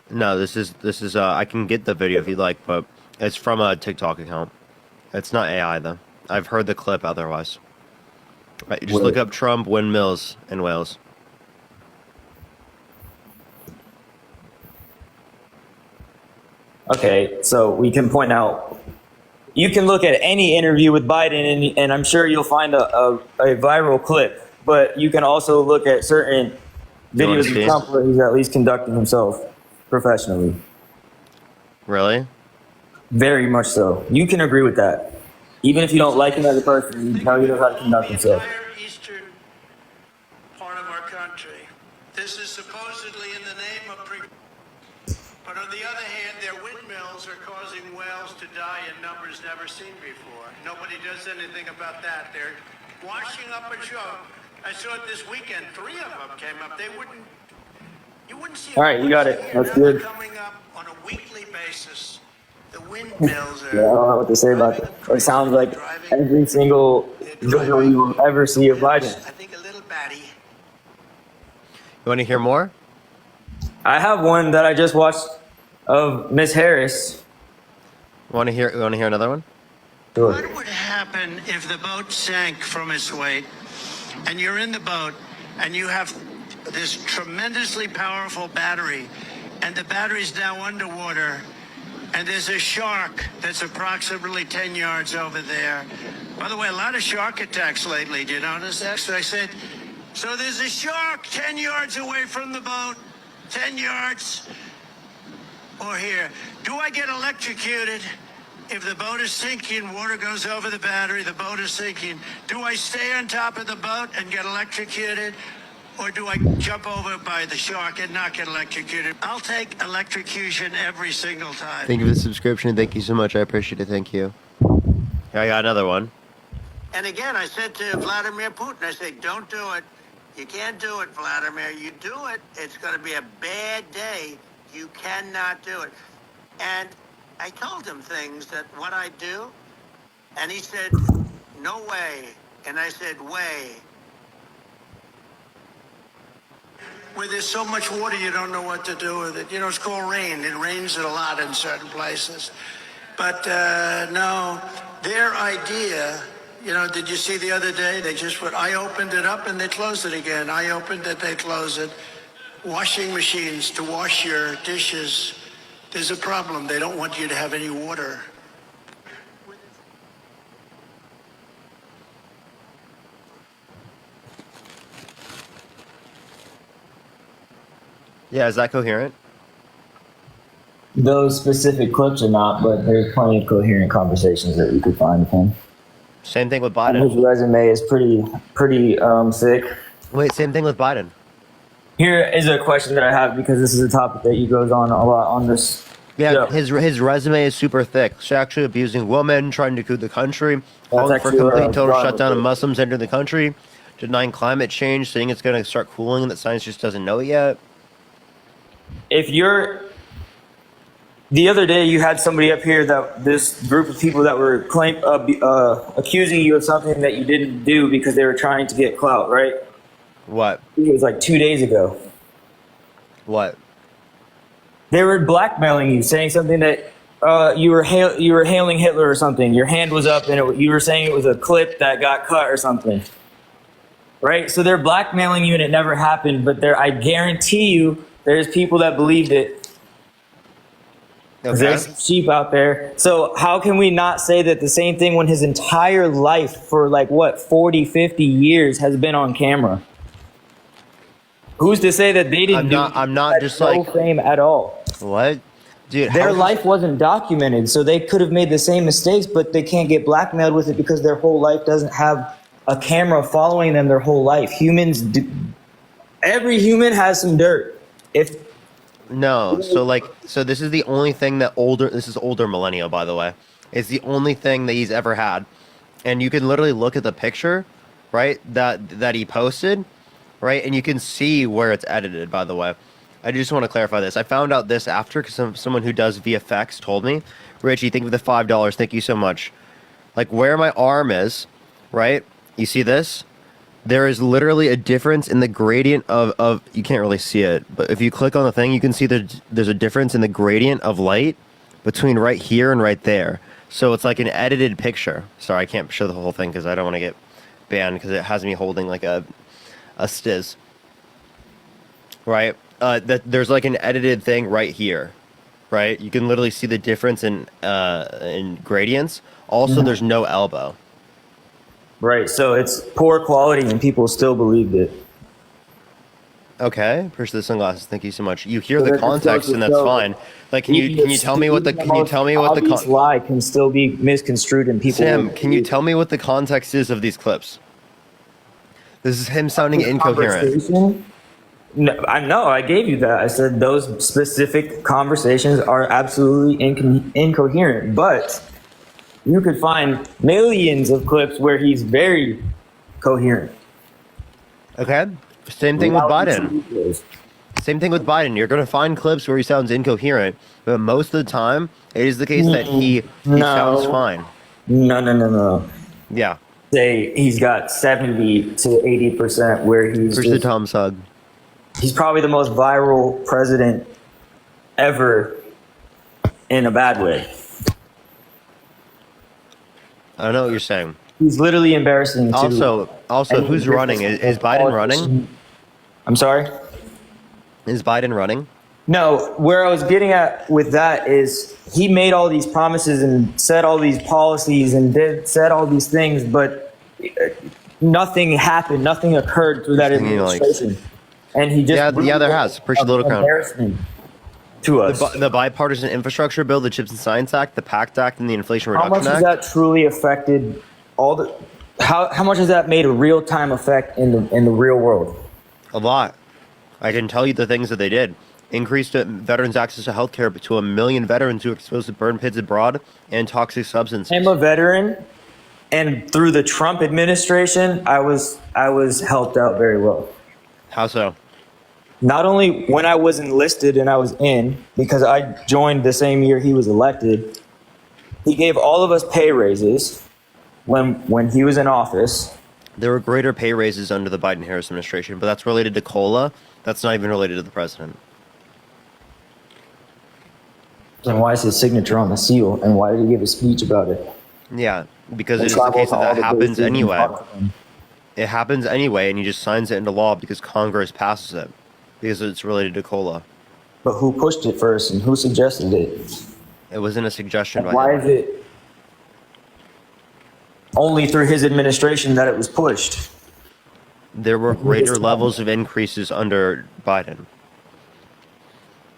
No, this is I can get the video if you'd like, but it's from a TikTok account. It's not AI though. I've heard the clip otherwise. Right, just look up Trump windmills in Wales. Okay, so we can point out, you can look at any interview with Biden and I'm sure you'll find a viral clip, but you can also look at certain videos of Trump where he's at least conducting himself professionally. Really? Very much so. You can agree with that. Even if you don't like him as a person, you know he knows how to conduct himself. eastern part of our country. This is supposedly in the name of but on the other hand, their windmills are causing whales to die in numbers never seen before. Nobody does anything about that. They're washing up a show. I saw it this weekend. 3 of them came up. You wouldn't see. All right, you got it. That's good. Coming up on a weekly basis. The windmills are. Yeah, I don't know what to say about that. It sounds like every single visual you will ever see of Biden. I think a little batty. You want to hear more? I have one that I just watched of Miss Harris. Want to hear another one? Sure. What would happen if the boat sank from its weight and you're in the boat and you have this tremendously powerful battery and the battery's now underwater and there's a shark that's approximately 10 yards over there? By the way, a lot of shark attacks lately. Do you notice that? So I said, so there's a shark 10 yards away from the boat, 10 yards or here. Do I get electrocuted? If the boat is sinking, water goes over the battery, the boat is sinking. Do I stay on top of the boat and get electrocuted? Or do I jump over by the shark and not get electrocuted? I'll take electrocution every single time. Thank you for the subscription. Thank you so much. I appreciate it. Thank you. Here, I got another one. And again, I said to Vladimir Putin, I said, don't do it. You can't do it, Vladimir. You do it, it's going to be a bad day. You cannot do it. And I told him things that what I do, and he said, no way. And I said, way. Where there's so much water, you don't know what to do with it. You know, it's called rain. It rains a lot in certain places. But no, their idea, you know, did you see the other day? They just put, I opened it up and they closed it again. I opened it, they close it. Washing machines to wash your dishes. There's a problem. They don't want you to have any water. Yeah, is that coherent? Those specific clips are not, but there's plenty of coherent conversations that you could find with him. Same thing with Biden. His resume is pretty thick. Wait, same thing with Biden. Here is a question that I have because this is a topic that he goes on a lot on this. Yeah, his resume is super thick. Sexually abusing women, trying to coup the country, calling for actually complete total wrong shutdown with of it. Muslims entering the country, denying climate change, saying it's going to start cooling and that science just doesn't know it yet. The other day you had somebody up here that this group of people that were accusing you of something that you didn't do because they were trying to get clout, right? What? It was like 2 days ago. What? They were blackmailing you, saying something that you were hailing Hitler or something. Your hand was up and you were saying it was a clip that got cut or something. Right? So they're blackmailing you and it never happened, but I guarantee you there's people that believed it. Okay. There's some sheep out there. So how can we not say that the same thing when his entire life for 40, 50 years has been on camera? Who's to say that they didn't I'm not just like fame at all? What? Dude, their life wasn't documented, so they could have made the same mistakes, but they can't get blackmailed with it because their whole life doesn't have a camera following them their whole life. Humans Every human has some dirt. If No, so this is the only thing that this is older millennial, by the way. It's the only thing that he's ever had. And you can literally look at the picture, right, that he posted, right, and you can see where it's edited, by the way. I just want to clarify this. I found out this after because someone who does VFX told me. Richie, thank you for the $5. Thank you so much. Like where my arm is, right? You see this? There is literally a difference in the gradient of you can't really see it, but if you click on the thing, you can see there's a difference in the gradient of light between right here and right there. So it's like an edited picture. Sorry, I can't show the whole thing because I don't want to get banned because it has me holding like a stiz. Right? That there's like an edited thing right here. Right? You can literally see the difference in gradients. Also, there's no elbow. Right, so it's poor quality and people still believed it. Okay, appreciate the sunglasses. Thank you so much. You hear the context, and that's fine. Like, can you tell me what the lie can still be misconstrued and people? Sam, can you tell me what the context is of these clips? This is him sounding incoherent. No, I know. I gave you that. I said those specific conversations are absolutely incoherent, but you could find millions of clips where he's very coherent. Okay. Same thing with Biden. Same thing with Biden. You're going to find clips where he sounds incoherent, but most of the time, it is the case that he sounds fine. No. Yeah. Say he's got 70 to 80% where he's. Push the Tom's hug. He's probably the most viral president ever in a bad way. I know what you're saying. He's literally embarrassing. Also, who's running? Is Biden running? I'm sorry? Is Biden running? No, where I was getting at with that is he made all these promises and said all these policies and said all these things, but nothing happened. Nothing occurred through that administration. And he just yeah, there has. Appreciate the little crown. Embarrassment to us. The bipartisan infrastructure bill, the Chips and Science Act, the PACT Act, and the Inflation How Reduction much Act. has that truly affected all the? How much has that made a real time effect in the real world? A lot. I can tell you the things that they did. Increased veterans' access to health care to 1 million veterans who are exposed to burn pits abroad and toxic substances. I'm a veteran, and through the Trump administration, I was helped out very well. How so? Not only when I was enlisted and I was in, because I joined the same year he was elected, he gave all of us pay raises when he was in office. There were greater pay raises under the Biden-Harris administration, but that's related to COLA. That's not even related to the president. And why is his signature on the seal? And why did he give a speech about it? Yeah, because it is the case that happens anyway. It happens anyway, and he just signs it into law because Congress passes it, because it's related to COLA. But who pushed it first and who suggested it? It wasn't a suggestion by Why him. is it only through his administration that it was pushed? There were greater levels of increases under Biden.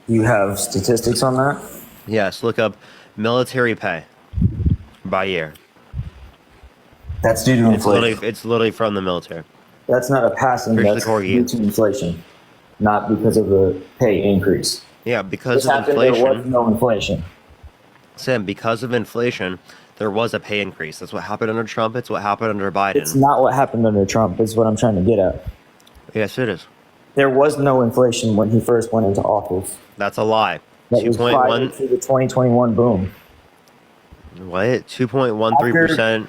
You have statistics on that? Yes, look up military pay by year. That's due to inflation. It's literally from the military. That's not a passing, Here's the that's corgi. due to inflation, not because of a pay increase. Yeah, because This of happened, there inflation. was no inflation. Sam, because of inflation, there was a pay increase. That's what happened under Trump. It's what happened under Biden. It's not what happened under Trump, is what I'm trying to get at. Yes, it is. There was no inflation when he first went into office. That's a lie. That was prior 2.1. to the 2021 boom. What? 2.13%,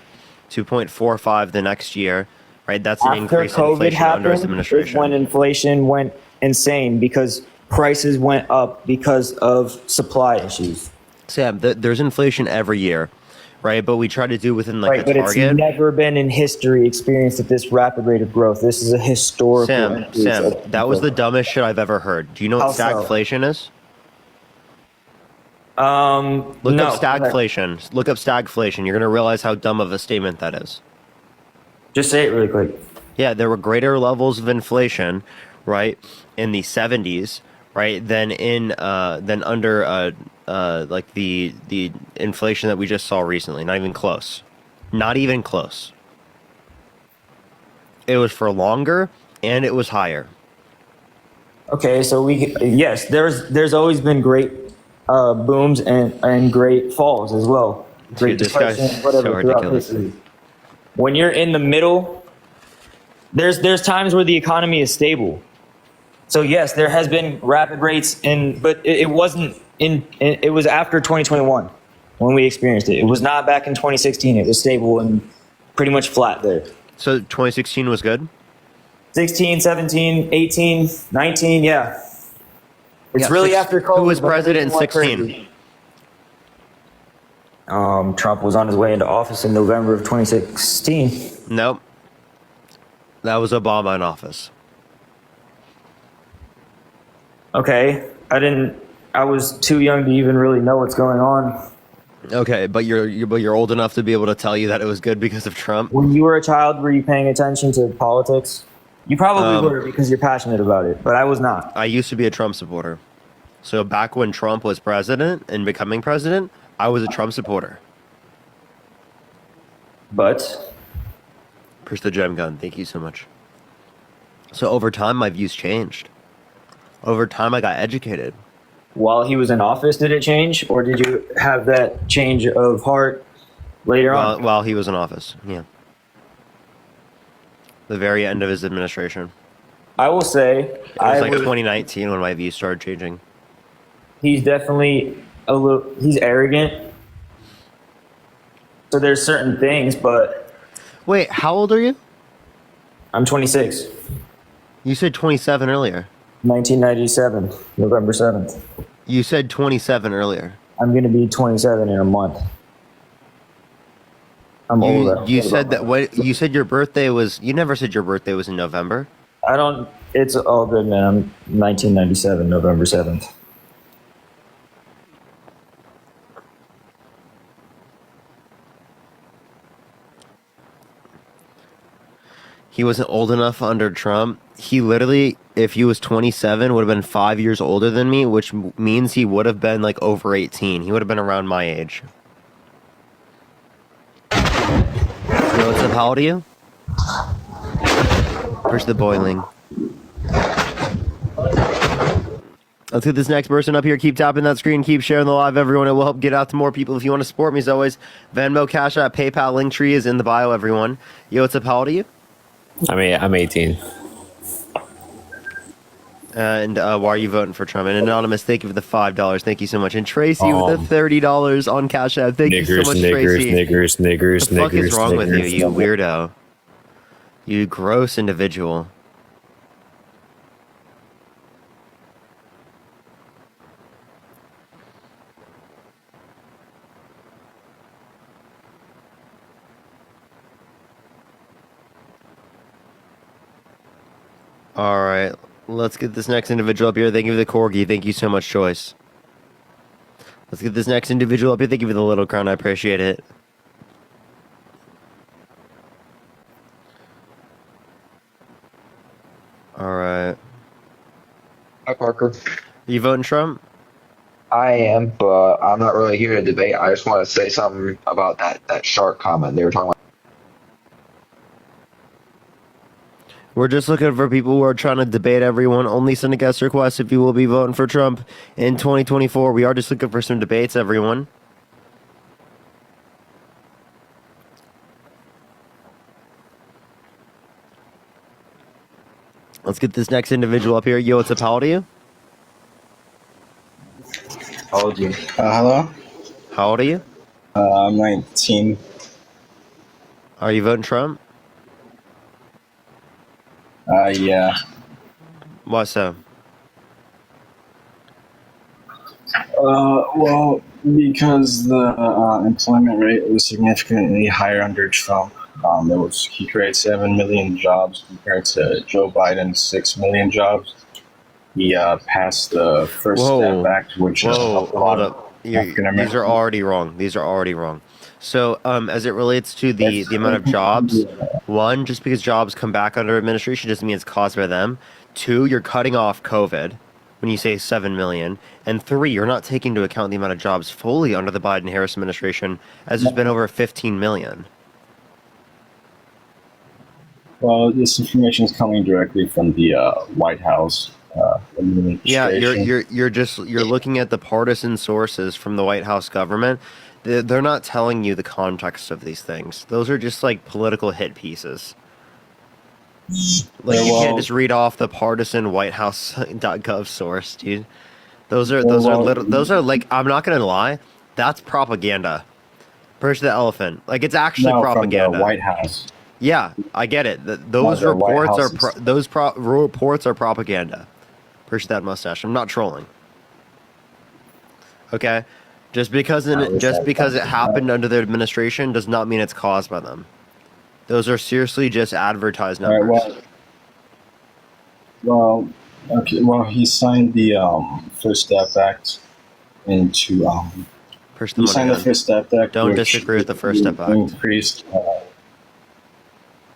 2.45 the next year, right? That's an After increase in COVID inflation under his happened, is administration. when inflation went insane because prices went up because of supply issues. Sam, there's inflation every year, right? But we try to do within like Right, a but it's target. never been in history experienced at this rapid rate of growth. This is a historical Sam, increase of- that was the dumbest shit I've ever heard. Do you know what How so? stagflation is? Look Look up stagflation. Look up stagflation. You're gonna realize how dumb of a statement that is. Just say it really quick. Yeah, there were greater levels of inflation, right, in the 70s, right, than under like the inflation that we just saw recently. Not even close. Not even close. It was for longer and it was higher. Okay, so yes, there's always been great booms and great falls as well. Great Dude, this guy's depression, so whatever, throughout ridiculous. history. When you're in the middle, there's times where the economy is stable. So yes, there has been rapid rates but it wasn't it was after 2021 when we experienced it. It was not back in 2016. It was stable and pretty much flat there. So 2016 was good? 16, 17, 18, 19, yeah. It's really after COVID. Who was but president in everything went 16? crazy. Trump was on his way into office in November of 2016. Nope. That was Obama in office. Okay, I was too young to even really know what's going on. Okay, but you're old enough to be able to tell you that it was good because of Trump. When you were a child, were you paying attention to politics? You probably were because you're passionate about it, but I was not. I used to be a Trump supporter. So back when Trump was president and becoming president, I was a Trump supporter. But push the gem gun. Thank you so much. So over time, my views changed. Over time, I got educated. While he was in office, did it change, or did you have that change of heart later on? While he was in office, yeah. The very end of his administration. I will say, It was like 2019 when my views started changing. He's definitely he's arrogant. So there's certain things, but... Wait, how old are you? I'm 26. You said 27 earlier. 1997, November 7th. You said 27 earlier. I'm going to be 27 in a month. I'm older. You said that you said your birthday was. You never said your birthday was in November. I don't. It's all good, man. I'm 1997, November 7th. He wasn't old enough under Trump. He literally, if he was 27, would have been 5 years older than me, which means he would have been like over 18. He would have been around my age. Yo, what's up? How old are you? Push the boiling. Let's get this next person up here. Keep tapping that screen. Keep sharing the live, everyone. It will help get out to more people. If you want to support me, as always, Venmo, Cash App, PayPal, Linktree is in the bio, everyone. Yo, what's up? How old are you? I'm 18. And why are you voting for Trump? And Anonymous, thank you for the $5. Thank you so much. And Tracy with the $30 on Cash App. Thank you so much, Tracy. What the fuck is wrong with you, you weirdo? You gross individual. All right, let's get this next individual up here. Thank you for the corgi. Thank you so much, Choice. Let's get this next individual up here. Thank you for the little crown. I appreciate it. All right. Hi, Parker. Are you voting Trump? I am, but I'm not really here to debate. I just want to say something about that shark comment they were talking about. We're just looking for people who are trying to debate everyone. Only send a guest request if you will be voting for Trump in 2024. We are just looking for some debates, everyone. Let's get this next individual up here. Yo, what's up? How old are you? How old are you? Hello? How old are you? I'm 19. Are you voting Trump? Yeah. Why so? Well, because the employment rate was significantly higher under Trump. He created 7 million jobs compared to Joe Biden's 6 million jobs. He passed the First Step Act, which helped a lot of African Americans. These are already wrong. These are already wrong. So, as it relates to the amount of jobs, one, just because jobs come back under administration doesn't mean it's caused by them. Two, you're cutting off COVID when you say 7 million. And three, you're not taking into account the amount of jobs fully under the Biden-Harris administration, as there's been over 15 million. Well, this information is coming directly from the White House. Yeah, administration. you're looking at the partisan sources from the White House government. They're not telling you the context of these things. Those are just like political hit pieces. Like Yeah, you can't well, just read off the partisan WhiteHouse.gov source, dude. well, Those are like, I'm not gonna lie, that's propaganda. Push the elephant. Like it's actually no, from the propaganda. White House. Yeah, I get it. Not Those the White reports are House's. reports are propaganda. Push that mustache. I'm not trolling. Okay, just because I wish just I because it thought happened under their administration does not mean it's caused by them. Those are seriously just advertised All right. numbers. Well, okay. Well, he signed the First Step Act into Push the he money signed the gun. First Step Act, Don't which disagree with the First Step Act. increased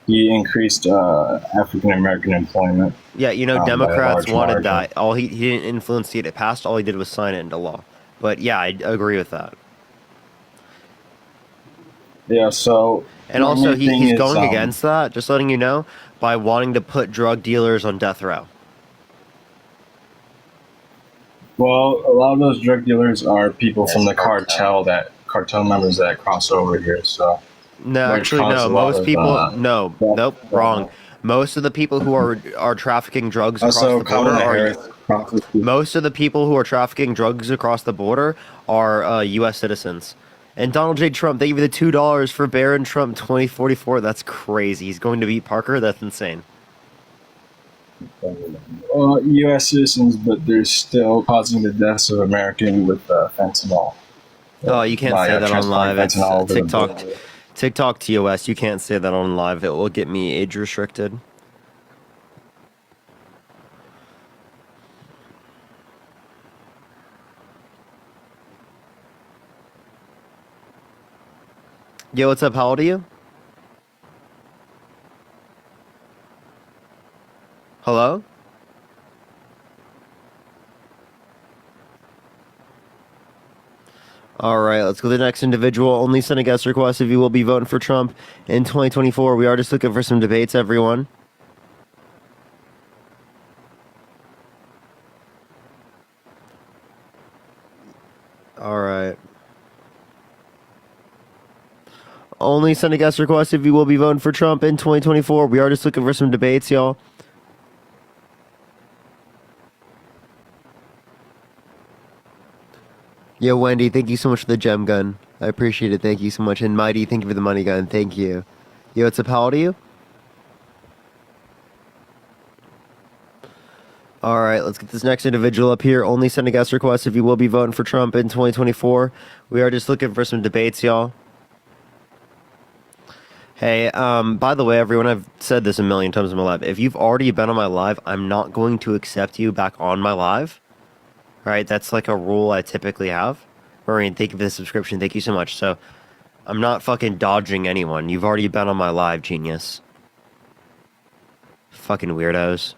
he increased African American employment. Yeah, you know, By a Democrats large wanted margin. that. He didn't influence to get it passed. All he did was sign it into law. But yeah, I agree with that. Yeah. So And my also, main thing he's is, going against that, just letting you know, by wanting to put drug dealers on death row. Well, a lot of those drug dealers are people from the cartel members that cross over here. So No, which actually, cause no. a lot Most of, people, no, nope, wrong. Most of the people who are trafficking drugs across also the border Kamala are. Harris crosses. Most of the people who are trafficking drugs across the border are U.S. citizens. And Donald J. Trump, they give you the $2 for Barron Trump 2044. That's crazy. He's going to beat Parker. That's insane. U.S. citizens, but they're still causing the deaths of American with fentanyl. Oh, you can't By, say that on transporting live. It's fentanyl over the TikTok. border. TikTok TOS. You can't say that on live. It will get me age restricted. Yo, what's up? How old are you? Hello? All right, let's go to the next individual. Only send a guest request if you will be voting for Trump in 2024. We are just looking for some debates, everyone. All right. Only send a guest request if you will be voting for Trump in 2024. We are just looking for some debates, y'all. Yo, Wendy, thank you so much for the gem gun. I appreciate it. Thank you so much. And Mighty, thank you for the money gun. Thank you. Yo, what's up? How old are you? All right, let's get this next individual up here. Only send a guest request if you will be voting for Trump in 2024. We are just looking for some debates, y'all. Hey, by the way, everyone, I've said this a million times in my live. If you've already been on my live, I'm not going to accept you back on my live. All right, that's like a rule I typically have. Maureen, thank you for the subscription. Thank you so much. So, I'm not fucking dodging anyone. You've already been on my live, genius. Fucking weirdos.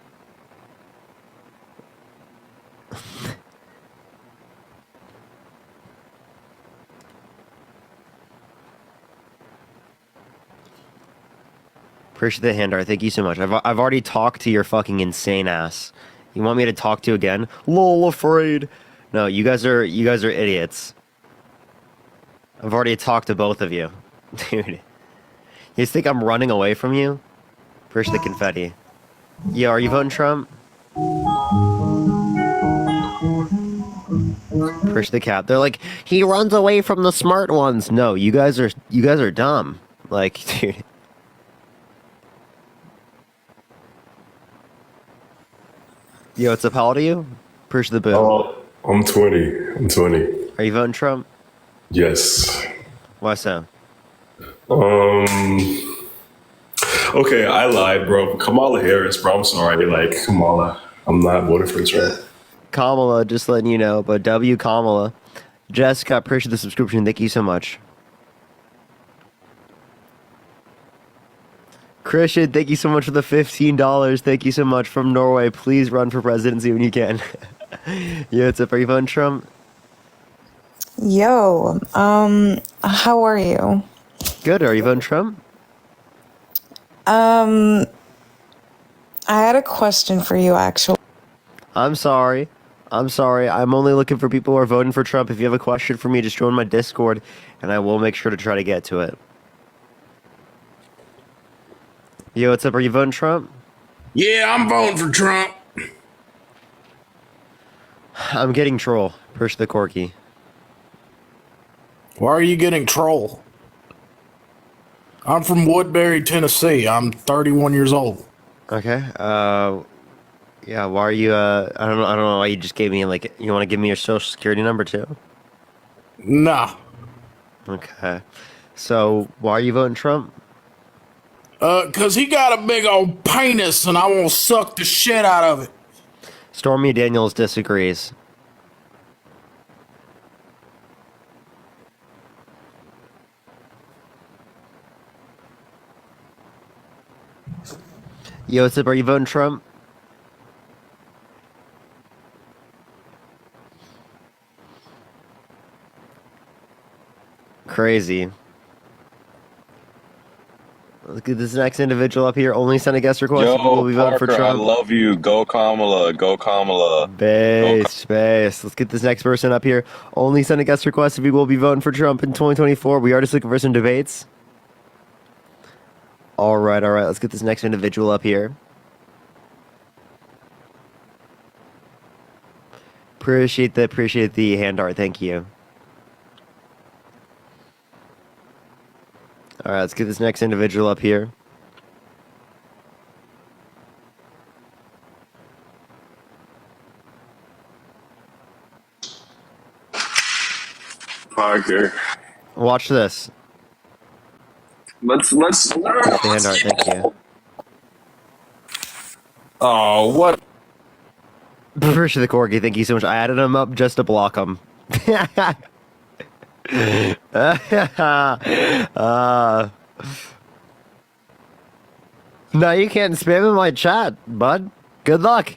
Appreciate the hand art. Thank you so much. I've already talked to your fucking insane ass. You want me to talk to you again? Lol, afraid. No, you guys are idiots. I've already talked to both of you. Dude. You guys think I'm running away from you? Appreciate the confetti. Yo, are you voting Trump? Appreciate the cap. They're like, he runs away from the smart ones. No, you guys are dumb. Like, dude. Yo, what's up? How old are you? Appreciate the boom. Oh, I'm 20. I'm 20. Are you voting Trump? Yes. Why so? Okay, I lied, bro. Kamala Harris, bro. I'm sorry. Like, Kamala. I'm not voting for Trump. Kamala, just letting you know, but W Kamala. Jessica, appreciate the subscription. Thank you so much. Christian, thank you so much for the $15. Thank you so much from Norway. Please run for presidency when you can. Yeah, what's up? Are you voting Trump? Yo, how are you? Good. Are you voting Trump? I had a question for you, actually. I'm sorry. I'm only looking for people who are voting for Trump. If you have a question for me, just join my Discord, and I will make sure to try to get to it. Yo, what's up? Are you voting Trump? Yeah, I'm voting for Trump. I'm getting troll. Push the corky. Why are you getting troll? I'm from Woodbury, Tennessee. I'm 31 years old. Okay. Yeah. Why are you? I don't know why you just gave me like. You want to give me your social security number too? Nah. Okay. So why are you voting Trump? 'Cause he got a big old penis and I want to suck the shit out of it. Stormy Daniels disagrees. Yo, what's up? Are you voting Trump? Crazy. Look at this next individual up here. Only send a guest request. Yo, if you will be voting for Parker, I Trump. love you. Go Kamala. Go Kamala. Space. Let's get this next person up here. Only send a guest request if you will be voting for Trump in 2024. We are just looking for some debates. All right. Let's get this next individual up here. Appreciate the hand art. Thank you. All right, let's get this next individual up here. Parker. Watch this. Let's. The hand art. Thank you. Oh, what? Appreciate the corgi. Thank you so much. I added him up just to block him. No, you can't spam in my chat, bud. Good luck.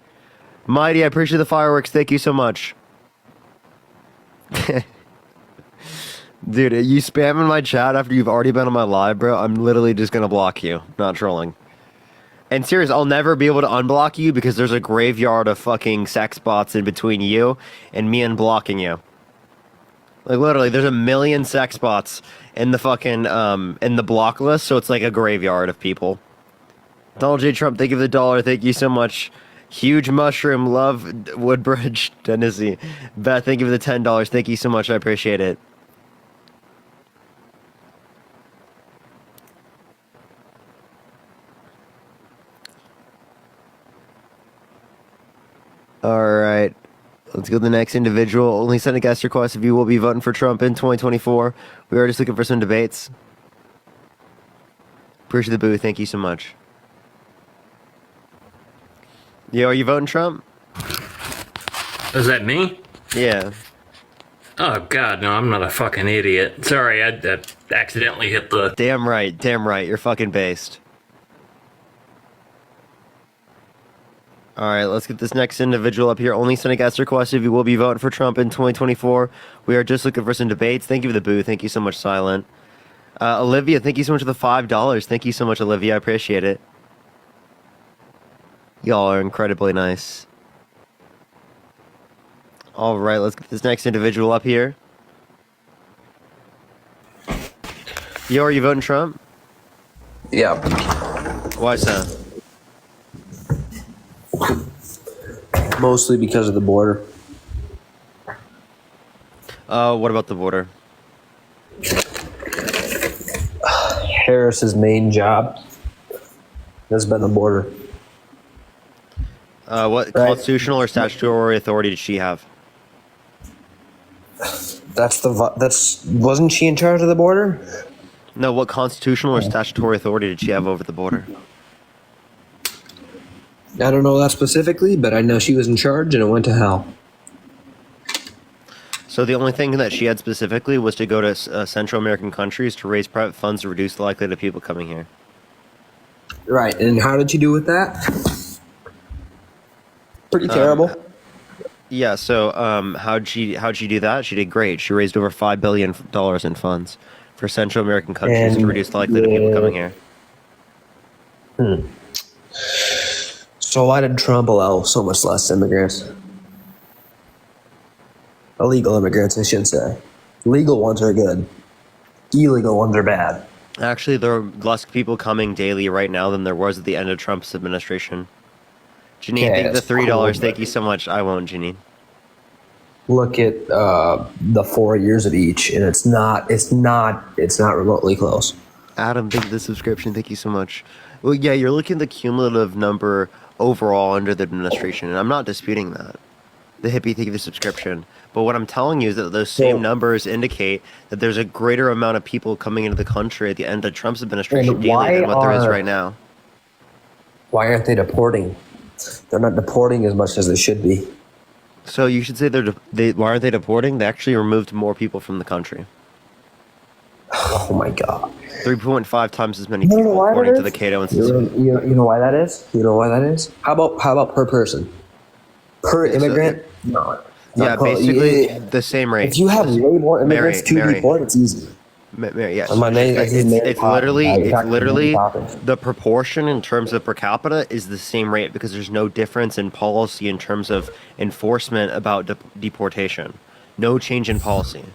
Mighty, I appreciate the fireworks. Thank you so much. Dude, you spam in my chat after you've already been on my live, bro. I'm literally just gonna block you. Not trolling. And serious, I'll never be able to unblock you because there's a graveyard of fucking sex bots in between you and me unblocking you. Like literally, there's a million sex bots in the fucking in the block list, so it's like a graveyard of people. Donald J. Trump, thank you for the $1. Thank you so much. Huge mushroom, love Woodbridge, Tennessee. Beth, thank you for the $10. Thank you so much. I appreciate it. All right. Let's go to the next individual. Only send a guest request if you will be voting for Trump in 2024. We are just looking for some debates. Appreciate the boo. Thank you so much. Yo, are you voting Trump? Is that me? Yeah. Oh, God, no, I'm not a fucking idiot. Sorry, I accidentally hit the... Damn right. You're fucking based. All right, let's get this next individual up here. Only send a guest request if you will be voting for Trump in 2024. We are just looking for some debates. Thank you for the boo. Thank you so much, Silent. Olivia, thank you so much for the $5. Thank you so much, Olivia. I appreciate it. Y'all are incredibly nice. All right, let's get this next individual up here. Yo, are you voting Trump? Yeah. Why so? Mostly because of the border. What about the border? Harris's main job has been the border. What constitutional or statutory authority did she have? Wasn't she in charge of the border? No, what constitutional or statutory authority did she have over the border? I don't know that specifically, but I know she was in charge and it went to hell. So the only thing that she had specifically was to go to Central American countries to raise private funds to reduce the likelihood of people coming here. Right, and how did she do with that? Pretty terrible. Yeah, so how'd she do that? She did great. She raised over $5 billion in funds for Central American countries to reduce the likelihood of people coming here. So why did Trump allow so much less immigrants? Illegal immigrants, I should say. Legal ones are good. Illegal ones are bad. Actually, there are less people coming daily right now than there was at the end of Trump's administration. Janine, Okay, thank the that's cool, $3. but- Thank you so much. I won't, Janine. Look at the 4 years of each, and it's not remotely close. Adam, thank you for the subscription. Thank you so much. Well, yeah, you're looking at the cumulative number overall under the administration, and I'm not disputing that. The hippie, thank you for the subscription. But what I'm telling you is that those same numbers indicate that there's a greater amount of people coming into the country at the end of Trump's administration daily than what there is right now. Why aren't they deporting? They're not deporting as much as they should be. So you should say why aren't they deporting? They actually removed more people from the country. Oh my God. 3.5 times as many people, according to the Cato Institute. You know why that is? You know why that is? How about per person? Per immigrant? No. Yeah, basically the same rate. If you have way more immigrants to deport, it's easy. Mary, yes. My name- It's literally Talking Mary Poppins. the proportion in terms of per capita is the same rate because there's no difference in policy in terms of enforcement about deportation. No change in policy.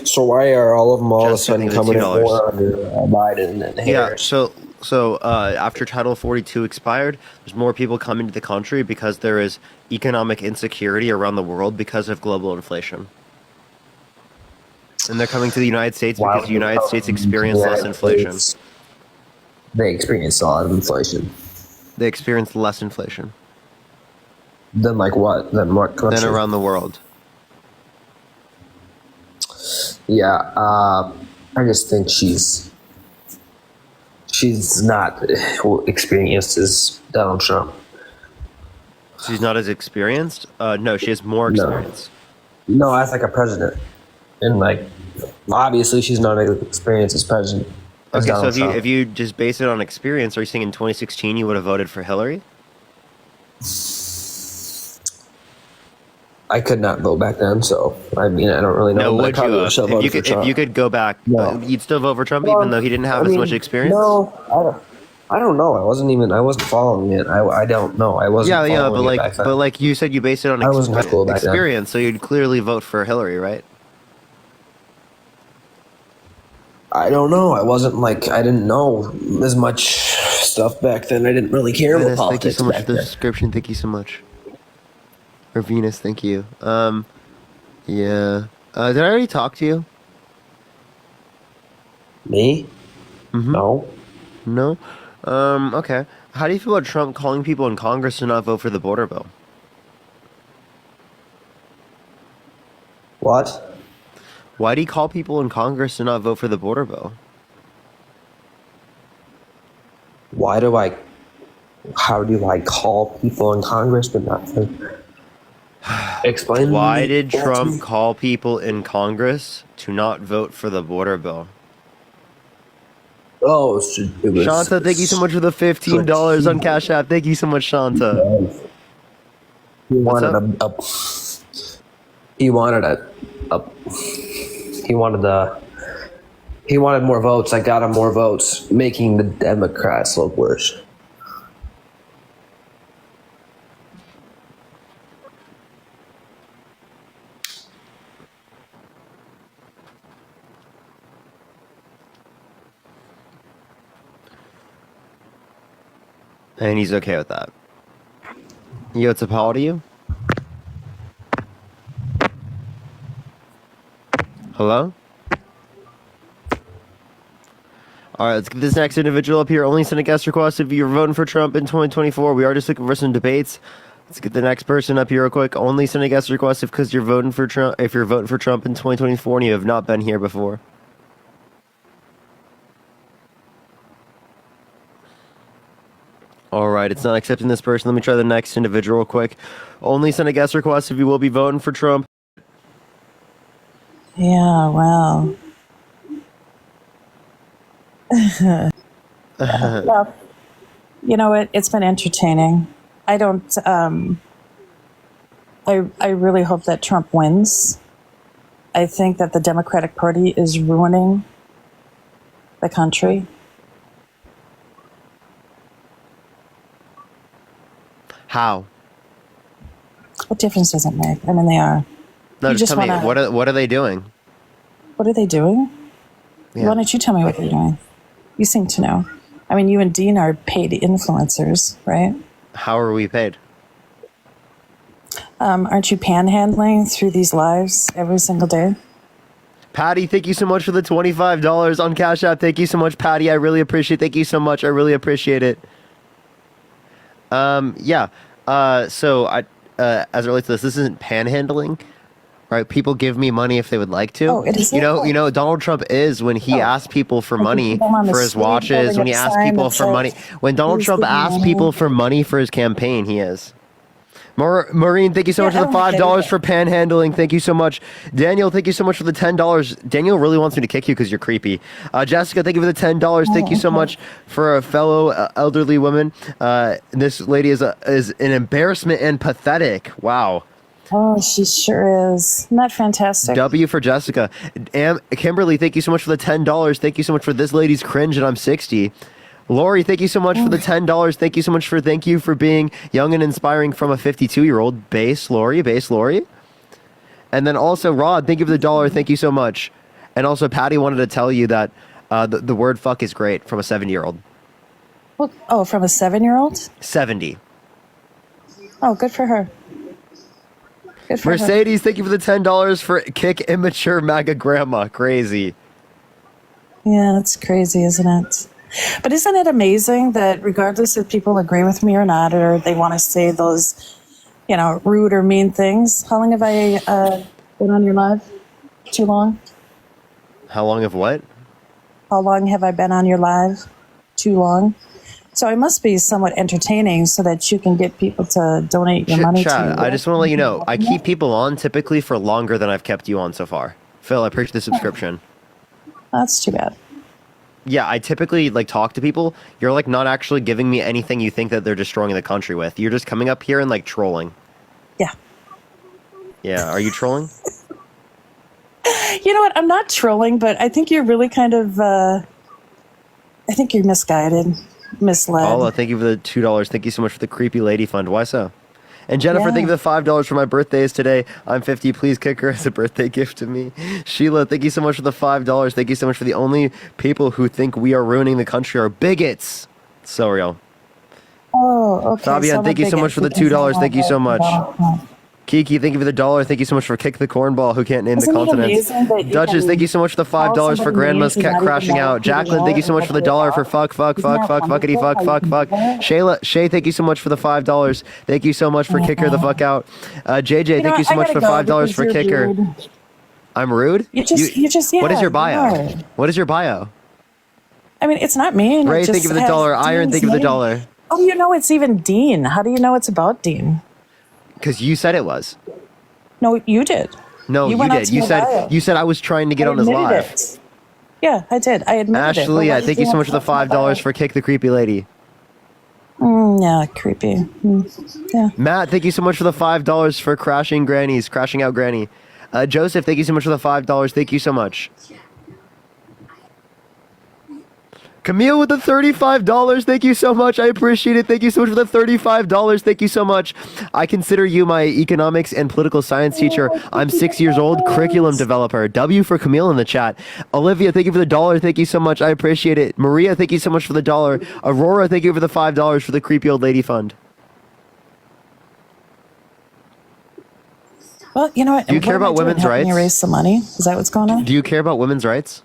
So why are all of them all Just of a sudden something coming in $2. more under Biden and Harris? Yeah, so after Title 42 expired, there's more people coming to the country because there is economic insecurity around the world because of global inflation. And they're coming to the United States because the United States experienced less inflation. They experienced a lot of inflation. They experienced less inflation Then like what? Then what country? than around the world. Yeah, I just think she's not experienced as Donald Trump. She's not as experienced? No, she has more experience. No, as like a president, and like obviously she's not as experienced as president. As Okay, so Donald Trump. if you just base it on experience, are you saying in 2016 you would have voted for Hillary? I could not vote back then, so I mean I don't really know. No, but I would probably you? would still If voted you for could, Trump. if you could go back, No. you'd still vote for Trump, even though he didn't have as much experience. No, I don't know. I wasn't following it. I don't know. I wasn't. Yeah, following but it back then. like you said, you based it on I was in high school back then. experience, so you'd clearly vote for Hillary, right? I don't know. I didn't know as much stuff back then. I didn't really care about Venus, thank you politics so much back for the then. subscription. Thank you so much. Or Venus, thank you. Yeah. Did I already talk to you? Me? Mm-hmm. No. No? Okay. How do you feel about Trump calling people in Congress to not vote for the border bill? What? Why do you call people in Congress to not vote for the border bill? How do I call people in Congress but not explain? Why did Trump call people in Congress to not vote for the border bill? Oh, it was Shanta, thank you so much for the $15 on Cash App. Thank you so much, Shanta. He What's wanted up? he wanted more votes. I got him more votes, making the Democrats look worse. And he's okay with that. Yo, it's a Paul to you? Hello? Alright, let's get this next individual up here. Only send a guest request if you're voting for Trump in 2024. We are just looking for some debates. Let's get the next person up here real quick. Only send a guest request if you're voting for Trump in 2024 and you have not been here before. Alright, it's not accepting this person. Let me try the next individual real quick. Only send a guest request if you will be voting for Trump. Yeah, well. Well, you know, it's been entertaining. I don't, I really hope that Trump wins. I think that the Democratic Party is ruining the country. How? What difference does it make? I mean, they are. No, You just tell me, wanna- what are they doing? What are they doing? Yeah. Why don't you tell me what they're doing? You seem to know. I mean, you and Dean are paid influencers, right? How are we paid? Aren't you panhandling through these lives every single day? Patty, thank you so much for the $25 on Cash App. Thank you so much, Patty. I really appreciate it. Thank you so much. I really appreciate it. Yeah. So as it relates to this isn't panhandling, right? People give me money if they would like to. Oh, it is. You know, Donald Trump is when he asks people for money put them on the for his street, watches, holding when he a asks sign people that for money. says, When Donald "Please Trump give me asks money." people for money for his campaign, he is. Maureen, thank you so much for the I don't get $5 it. for panhandling. Thank you so much. Daniel, thank you so much for the $10. Daniel really wants me to kick you because you're creepy. Jessica, thank you for the $10. Thank you so much for a fellow elderly woman. This lady is an embarrassment and pathetic. Wow. Oh, she sure is. Isn't that fantastic? W for Jessica. Kimberly, thank you so much for the $10. Thank you so much for this lady's cringe and I'm 60. Lori, thank you so much for the $10. Thank you so much thank you for being young and inspiring from a 52-year-old. Base Lori. And then also Rod, thank you for the $1. Thank you so much. And also Patty wanted to tell you that the word fuck is great from a 70-year-old. Oh, from a 7-year-old? 70. Oh, good for her. Good for her. Mercedes, thank you for the $10 for kick immature MAGA grandma. Crazy. Yeah, it's crazy, isn't it? But isn't it amazing that regardless if people agree with me or not, or they want to say those, rude or mean things, how long have I been on your live? Too long? How long of what? How long have I been on your live? Too long? So I must be somewhat entertaining so that you can get people to donate your money to Chad, you. I just want to let you know, I keep people on typically for longer than I've kept you on so far. Phil, I appreciate the subscription. That's too bad. Yeah, I typically talk to people. You're not actually giving me anything you think that they're destroying the country with. You're just coming up here and trolling. Yeah. Yeah, are you trolling? You know what? I'm not trolling, but I think you're really kind of, I think you're misguided, misled. Paula, thank you for the $2. Thank you so much for the creepy lady fund. Why so? And Jennifer, thank you for the $5 for my birthday is today. I'm 50. Please kick her as a birthday gift to me. Sheila, thank you so much for the $5. Thank you so much for the only people who think we are ruining the country are bigots. So real. Oh, okay. Fabian, thank you so much for the $2. Thank you so much. Oh, Kiki, thank you for the $1. Thank you so much for kick the cornball who can't name Isn't the it continents. amazing that you Duchess, can thank you so much for the $5 for somebody grandma's names cat and not crashing even know out. who they Jacqueline, are thank you so and much for the what they $1 for are? fuck, Isn't that fuckity fuck, wonderful? fuck. Shayla, Shay, thank you so much for the $5. Thank you so much for kicker the fuck out. JJ, thank you so much for $5 for kicker. Rude. I'm rude? You just What is yeah, your bio? you are. What is your bio? I mean, it's not mean. Ray, it thank just you for the has $1. Iron, Dean's thank you for the name. $1. Oh, it's even Dean. How do you know it's about Dean? Because you said it was. No, you did. No, you went on did. to You my said bio. you said I was trying to get I on his admitted live. it. Yeah, I did. I admitted it. Ashley, But yeah, what thank did you so much for the $5 for kick the creepy lady. Yeah, creepy. Yeah. Matt, thank you so much for the $5 for crashing out Granny. Joseph, thank you so much for the $5. Thank you so much. Camille with the $35. Thank you so much. I appreciate it. Thank you so much for the $35. Thank you so much. I consider you my economics and political science teacher. I'm 6 years old, curriculum developer. W for Camille in the chat. Olivia, thank you for the $1. Thank you so much. I appreciate it. Maria, thank you so much for the $1. Aurora, thank you for the $5 for the creepy old lady fund. Well, you know what? Do you care about women's Helping rights? you raise some money? Is that what's going on? Do you care about women's rights?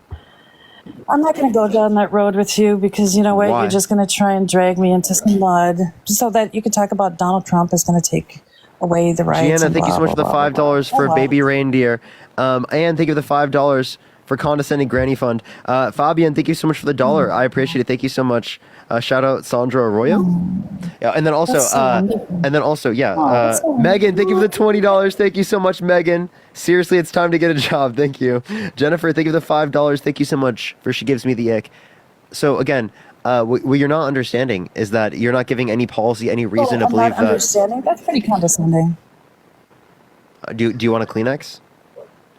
I'm not going to go down that road with you because you know what? Why? You're just going to try and drag me into some mud so that you can talk about Donald Trump is going to take away the rights. Gianna, and thank you blah, so much for the blah, blah, blah, $5 for blah. baby reindeer. And thank you for the $5 for condescending granny fund. Fabian, thank you so much for the $1. I appreciate it. Thank you so much. Shout out Sandra Arroyo. Yeah, and then also, That's so wonderful. That's so Megan, thank you for the $20. Thank you so much, Megan. Seriously, it's time to get a job. Thank you. Jennifer, thank you for the $5. Thank you so much for she gives me the ick. So again, what you're not understanding is that you're not giving any policy, any reason to I'm believe not that. understanding. That's pretty condescending. Do you want a Kleenex?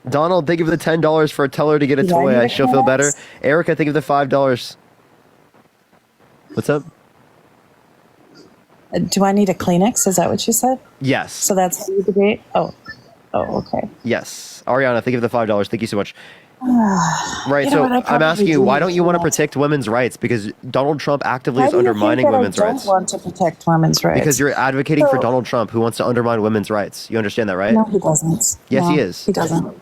Donald, thank you for the $10 for tell her to get a Did I toy. need a She'll feel better. Kleenex? Erica, thank you for the $5. What's up? Do I need a Kleenex? Is that what you said? Yes. So that's the debate? Oh, okay. Yes. Ariana, thank you for the $5. Thank you so much. Right, You know so what, I I'm probably asking you, do why need don't you to want to know. protect women's rights? Because Donald Trump actively Why is do you think undermining that women's I don't rights. want to protect women's rights? Because you're advocating for So- Donald Trump, who wants to undermine women's rights. You understand that, right? No, he doesn't. Yes, No, he is. He doesn't.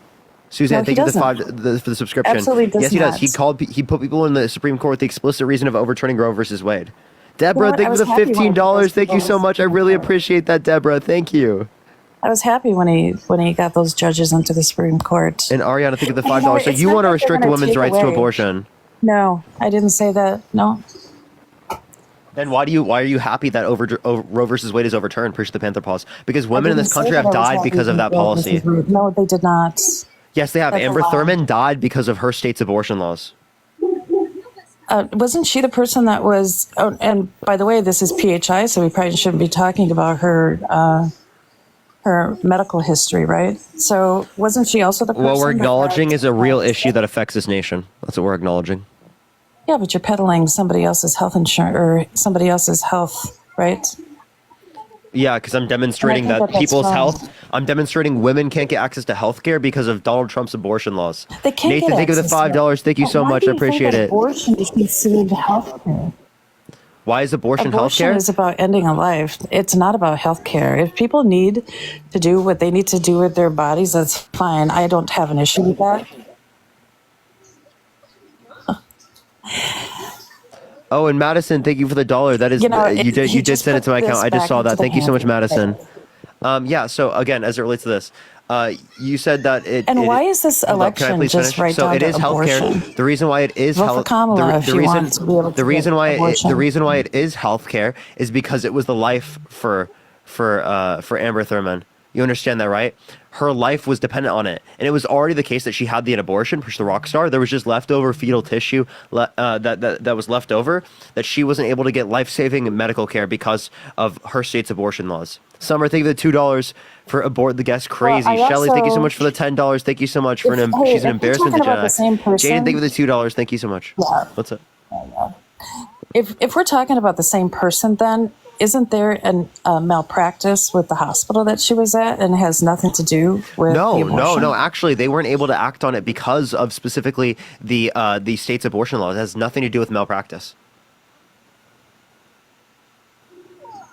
Suzanne, No, he thank you for doesn't. for the subscription. Absolutely does Yes, he does. not. He put people in the Supreme Court with the explicit reason of overturning Roe versus Wade. Deborah, You know what? thank I you for was the happy when $15. Thank you those so much. I really appreciate that, Deborah. Thank you. I was happy when he got those judges into the Supreme Court. And Ariana, thank you for the You know, $5. So it's you not want to that they're restrict gonna women's take rights to away- abortion? No, I didn't say that. No. Then why are you happy that Roe versus Wade is overturned? Appreciate the Panther pause. Because women in this country have died because of that policy. No, they did not. Yes, they have. That's a Amber lie. Thurman died because of her state's abortion laws. Wasn't she the person that was? Oh, and by the way, this is PHI, so we probably shouldn't be talking about her medical history, right? So wasn't she also the person? What we're that acknowledging had- is a real issue that affects this nation. That's what we're acknowledging. Yeah, but you're peddling somebody else's health insurance or somebody else's health, right? Yeah, because I'm demonstrating And I that think that that's people's wrong. health. I'm demonstrating women can't get access to health care because of Donald Trump's abortion laws. They can't Nathan, get thank you for the access to it. $5. Thank you But so why much. do I you think appreciate that it. Abortion is considered health care. Why is abortion health Abortion care? is about ending a life. It's not about health care. If people need to do what they need to do with their bodies, that's fine. I don't have an issue with that. Oh, and Madison, thank you for the $1. That is, You know, you did he send it to my just put account. I this just saw back that. into Thank the you so much, hands of the Madison. Yeah. So again, as it relates to this, you said that it. And it- why is this hold up, can I election please just finish? right So down it to is healthcare. abortion? The reason why it is Vote for health. Kamala if you want to be able to the reason get why abortion. the reason why it is healthcare is because it was the life for Amber Thurman. You understand that, right? Her life was dependent on it, and it was already the case that she had the abortion, she's the rock star. There was just leftover fetal tissue that was left over that she wasn't able to get life-saving medical care because of her state's abortion laws. Summer, thank you for the $2 for abort the guest. Crazy. Well, I Shelly, thank you so also- much for the $10. Thank you so much for If- an. hey, She's an if we're embarrassment to talking Gen about the X. same person- Jaden, thank you for the $2. Thank you so much. Yeah. What's up? If we're talking about the same person, then isn't there a malpractice with the hospital that she was at, and it has nothing to do with the No. abortion? Actually, they weren't able to act on it because of specifically the state's abortion laws. It has nothing to do with malpractice.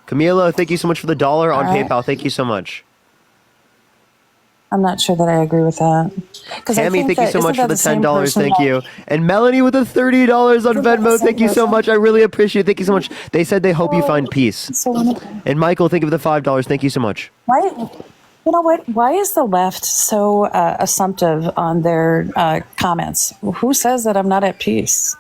Camila, thank you so much for the $1 on All right. PayPal. Thank you so much. I'm not sure that I agree with that. 'Cause I Tammy, think thank you that- so isn't much that for the same $10. person Thank that- you. And Melanie with the $30 on Isn't that the Venmo. same Thank you so person? much. I really appreciate it. Thank you so much. They said they hope you find peace. So when And Michael, thank you for the $5. Thank you so much. why, you know what? Why is the left so assumptive on their comments? Who says that I'm not at peace?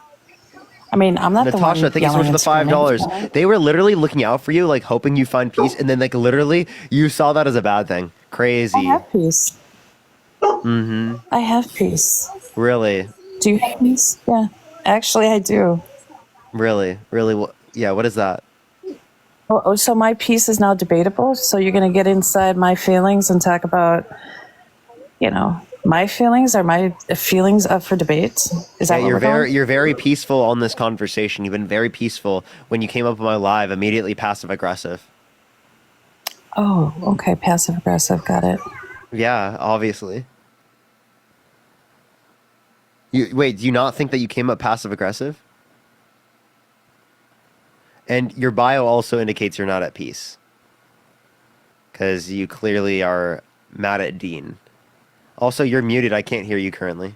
I mean, I'm not the one Natasha, thank you so much yelling for the and $5. screaming. They were literally looking out for you, like hoping you find peace, and then like literally you saw that as a bad thing. I Crazy. have peace. Mm-hmm. I have peace. Really, Do you have peace? Yeah, actually, I do. really. Yeah. What is that? Oh, so my peace is now debatable. So you're going to get inside my feelings and talk about, my feelings. Are my feelings up for debate? Is that Yeah, what we're going? you're very peaceful on this conversation. You've been very peaceful when you came up on my live. Immediately passive aggressive. Oh, okay. Passive aggressive. Got it. Yeah, obviously. Wait, do you not think that you came up passive aggressive? And your bio also indicates you're not at peace. Because you clearly are mad at Dean. Also, you're muted. I can't hear you currently.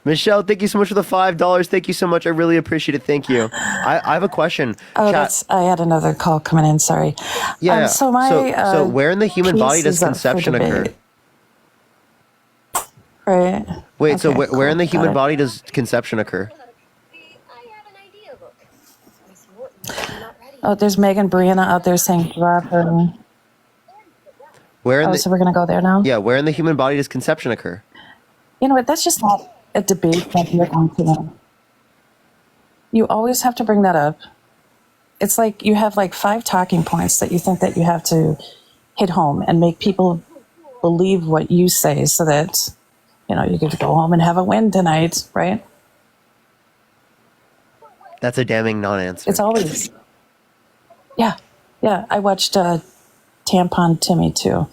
Michelle, thank you so much for the $5. Thank you so much. I really appreciate it. Thank you. I have a question. Oh, Chat. I had another call coming in. Sorry. Yeah. So my so where in the human peace body does is up for conception occur? debate. Right. Wait, so Okay, where in the cool. human Got it. body does conception occur? Oh, there's Megan Brianna out there saying drop her. Where in Oh, the so we're gonna go there now. Yeah, where in the human body does conception occur? You know what? That's just not a debate that you're going to win. You always have to bring that up. It's like you have like 5 talking points that you think that you have to hit home and make people believe what you say so that, you get to go home and have a win tonight, right? That's a damning non-answer. It's always, yeah. Yeah, I watched Tampon Timmy too.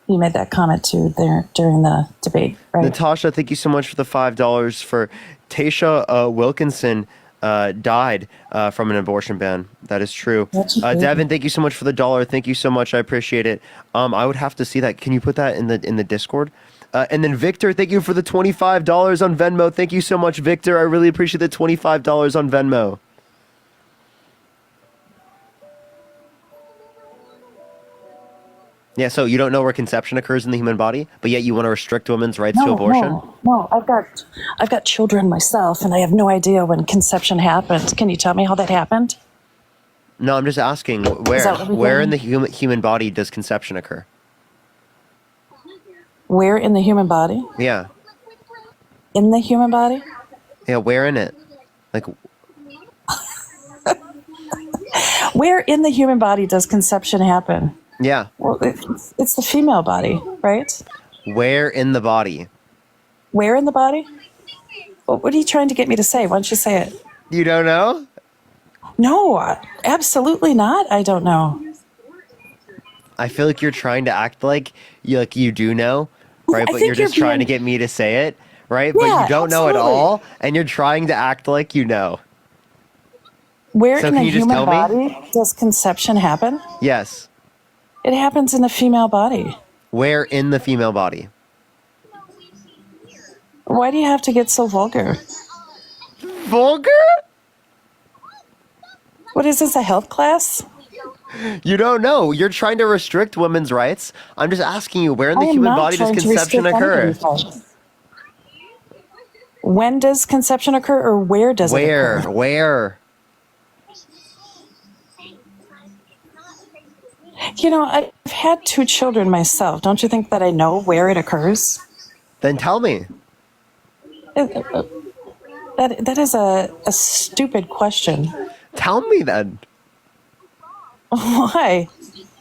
He made that comment too there during the debate, right? Natasha, thank you so much for the $5 for Tasha Wilkinson. Died from an abortion ban. That is true. Devin, thank you so much for the $1. Thank you so much. I appreciate it. I would have to see that. Can you put that in the Discord? And then Victor, thank you for the $25 on Venmo. Thank you so much, Victor. I really appreciate the $25 on Venmo. Yeah, so you don't know where conception occurs in the human body, but yet you want to restrict women's rights to abortion? No. I've got children myself, and I have no idea when conception happened. Can you tell me how that happened? No, I'm just asking where in the human body does conception occur? Where in the human body? Yeah. In the human body? Yeah, where in it? Like, where in the human body does conception happen? yeah. Well, it's the female body, right? Where in the body? Where in the body? What are you trying to get me to say? Why don't you say it? You don't know? No, absolutely not. I don't know. I feel like you're trying to act like you do know, right? I But think you're just you're trying to being- get me to say it, right? But Yeah, you don't know at absolutely. all, and you're trying to act like you know. Where So in can the you just human tell me? body does conception happen? Yes. It happens in the female body. Where in the female body? Why do you have to get so vulgar? Vulgar? What is this, a health class? You don't know. You're trying to restrict women's rights. I'm just asking you, where in the I am human not body does trying to conception restrict occur? anybody's rights. When does conception occur, or where does it occur? Where? You know, I've had 2 children myself. Don't you think that I know where it occurs? Then tell me. That is a stupid question. Tell me then. Why?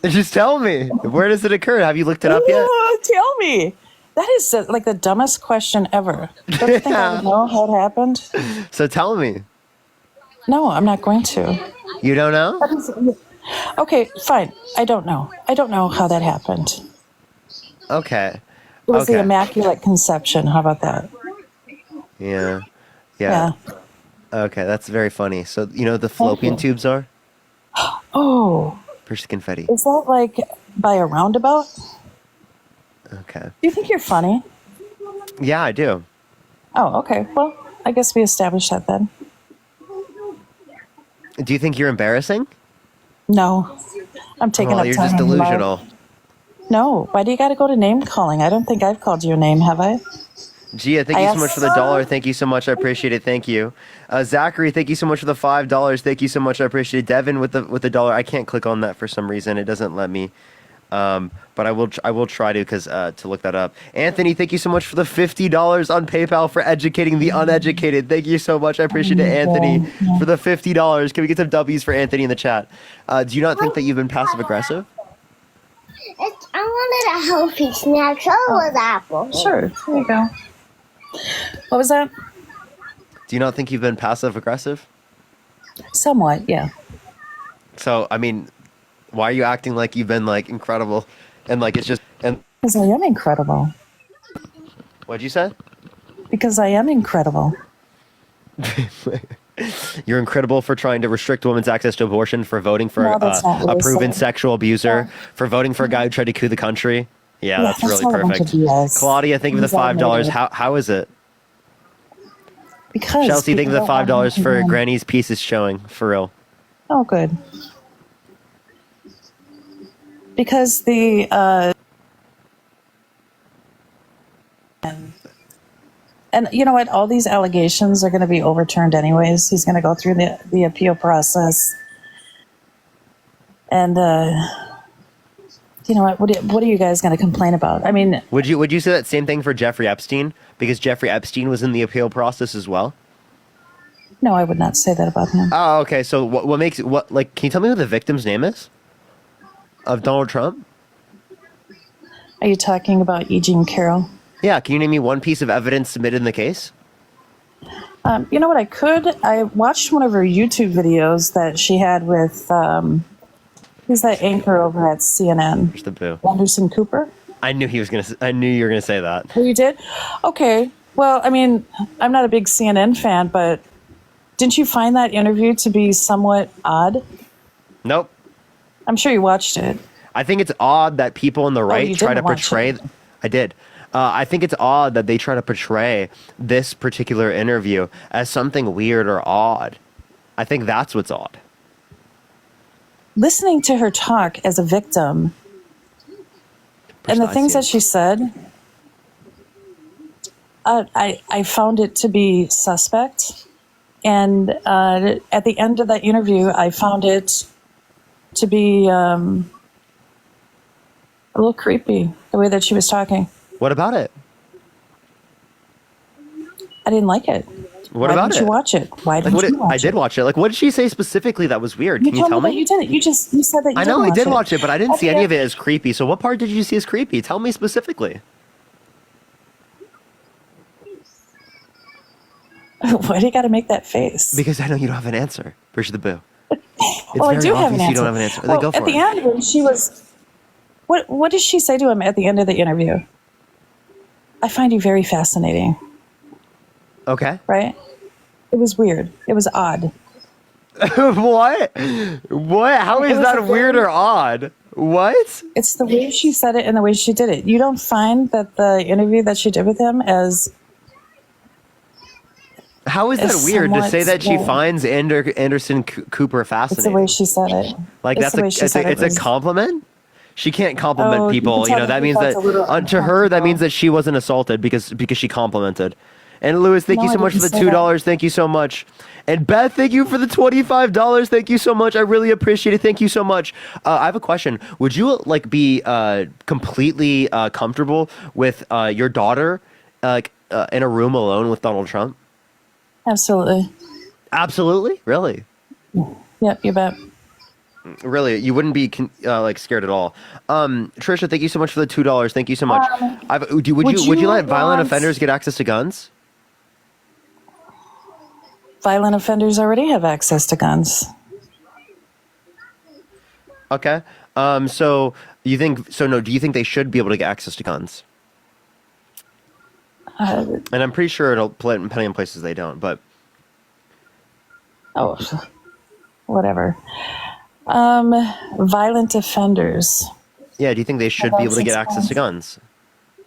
Just tell me. Where does it occur? Have you looked it up yet? Tell me. That is like the dumbest question ever. Don't you think I would know how it happened? So tell me. No, I'm not going to. You don't know? Okay, fine. I don't know. I don't know how that happened. Okay. It was the Okay. Immaculate Conception. How about that? Yeah. Okay, that's very funny. So, you know what the fallopian tubes are? Oh, First confetti. is that like by a roundabout? Okay. Do you think you're funny? Yeah, I do. Oh, okay. Well, I guess we established that then. Do you think you're embarrassing? No, I'm taking Well, up you're time. just in my life. delusional. No, why do you got to go to name calling? I don't think I've called you a name, have I? Gia, thank I you so asked- much for the $1. Thank you so much. I appreciate it. Thank you. Zachary, thank you so much for the $5. Thank you so much. I appreciate it. Devin with the $1. I can't click on that for some reason. It doesn't let me. But I will try to to look that up. Anthony, thank you so much for the $50 on PayPal for educating the uneducated. Thank you so much. I appreciate it, Anthony, for the $50. Can we get some W's for Anthony in the chat? Do you not think that you've been passive aggressive? I wanted a healthy snack, so it was apple. Sure. There you go. What was that? Do you not think you've been passive aggressive? Somewhat, yeah. So, I mean, why are you acting like you've been like incredible and like it's just and Because I am incredible. what'd you say? Because I am incredible. You're incredible for trying to restrict women's access to abortion, for voting for No, that's not what a I proven said. sexual abuser, for voting for a guy who tried to coup the country. Yeah, that's really all a bunch perfect. of BS. Claudia, thank you for the He's all $5. negative. How is it? Because Chelsea, thank you for the people don't want $5 to for win. Granny's piece is showing for real. Oh, good. Because the and you know what? All these allegations are going to be overturned anyways. He's going to go through the appeal process, and you know what? What are you guys going to complain about? I mean, Would you say that same thing for Jeffrey Epstein? Because Jeffrey Epstein was in the appeal process as well. no, I would not say that about him. Oh, okay. So what makes what like? Can you tell me who the victim's name is? Of Donald Trump? Are you talking about E. Jean Carroll? Yeah. Can you name me one piece of evidence submitted in the case? You know what? I watched one of her YouTube videos that she had with He's that anchor over at CNN. Here's the boo. Anderson Cooper. I knew I knew you were gonna say that. Oh, you did? Okay. Well, I mean, I'm not a big CNN fan, but didn't you find that interview to be somewhat odd? Nope. I'm sure you watched it. I think it's odd that people on the right you try to didn't watch portray. it. I did. I think it's odd that they try to portray this particular interview as something weird or odd. I think that's what's odd. Listening to her talk as a victim and the things that she said, I found it to be suspect. And at the end of that interview, I found it to be a little creepy, the way that she was talking. What about it? I didn't like it. What Why about didn't it? you watch it? Why didn't you watch I did watch it. Like, what did she say specifically that was weird? Can you told tell me me? that you didn't. You said that you I didn't know I watch did it. watch it, but I didn't At see the any of end- it as creepy. So what part did you see as creepy? Tell me specifically. Why do you got to make that face? Because I know you don't have an answer. Where's the boo? It's Well, I very do have an obvious answer. you don't have an answer. Then Well, go for at the it. end, when she was, what did she say to him at the end of the interview? I find you very fascinating. Okay. Right? It was weird. It was odd. What? What? How It is was that a weird very- or odd? What? It's the way she said it and the way she did it. You don't find that the interview that she did with him as How is that It's weird to say somewhat that she slow. finds Anderson Cooper it's the fascinating? way she said it. Like It's the way she said it it's a was- compliment. She can't compliment Oh, you people. can You tell know that that means that's that a little to her that means that she wasn't assaulted because she complimented. And Lewis, thank No, you I so much for didn't the say that. $2. Thank you so much. And Beth, thank you for the $25. Thank you so much. I really appreciate it. Thank you so much. I have a question. Would you like be completely comfortable with your daughter in a room alone with Donald Trump? Absolutely. Absolutely. Really. Yep, you bet. Really, you wouldn't be like scared at all. Trisha, thank you so much for the $2. Thank you so much. Would you let violent want- offenders get access to guns? Violent offenders already have access to guns. Okay. So you think so? No. Do you think they should be able to get access to guns? And I'm pretty sure it'll play in plenty of places they don't. But Oh, whatever. Violent offenders. yeah, do you think they should be able to get access to guns?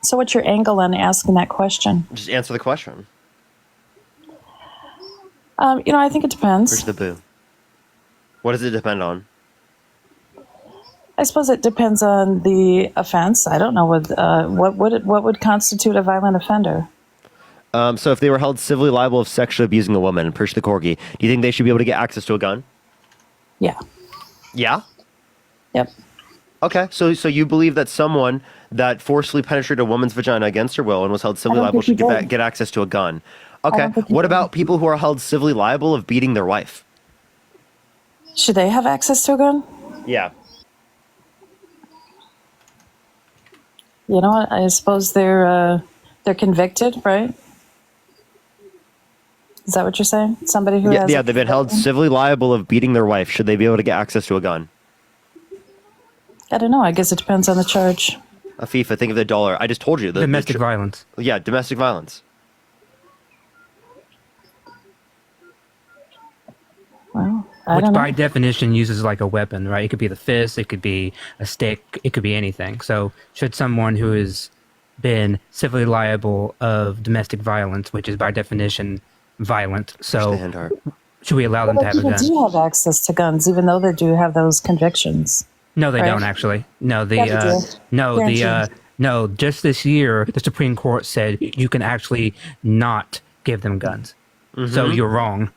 So what's your angle on asking that question? Just answer the question. I think it depends. Where's the boo? What does it depend on? I suppose it depends on the offense. I don't know what would constitute a violent offender. So if they were held civilly liable of sexually abusing a woman, Persh the Corgi, do you think they should be able to get access to a gun? Yeah. Yeah? Yep. Okay, so you believe that someone that forcefully penetrated a woman's vagina against her will and was held civilly I don't liable think should he did. get access to a gun. I Okay, don't think he what did. about people who are held civilly liable of beating their wife? Should they have access to a gun? Yeah. You know what? I suppose they're convicted, right? Is that what you're saying? Somebody who Yeah, has yeah, they've been held civilly liable of beating their wife. Should they be able to get access to a gun? I don't know. I guess it depends on the charge. Afifa, think of the dollar. I just told you. Domestic violence. Yeah, domestic violence. Well, I Which don't know. by definition uses like a weapon, right? It could be the fist, it could be a stick, it could be anything. So should someone who has been civilly liable of domestic violence, which is by definition violent, so should we allow them to But have a people gun? do have access to guns, even though they do have those convictions. No, they right? don't actually. No, Yeah, they do. no. Just this year, the Supreme Court said you can actually not give them guns. So Mhm. you're wrong.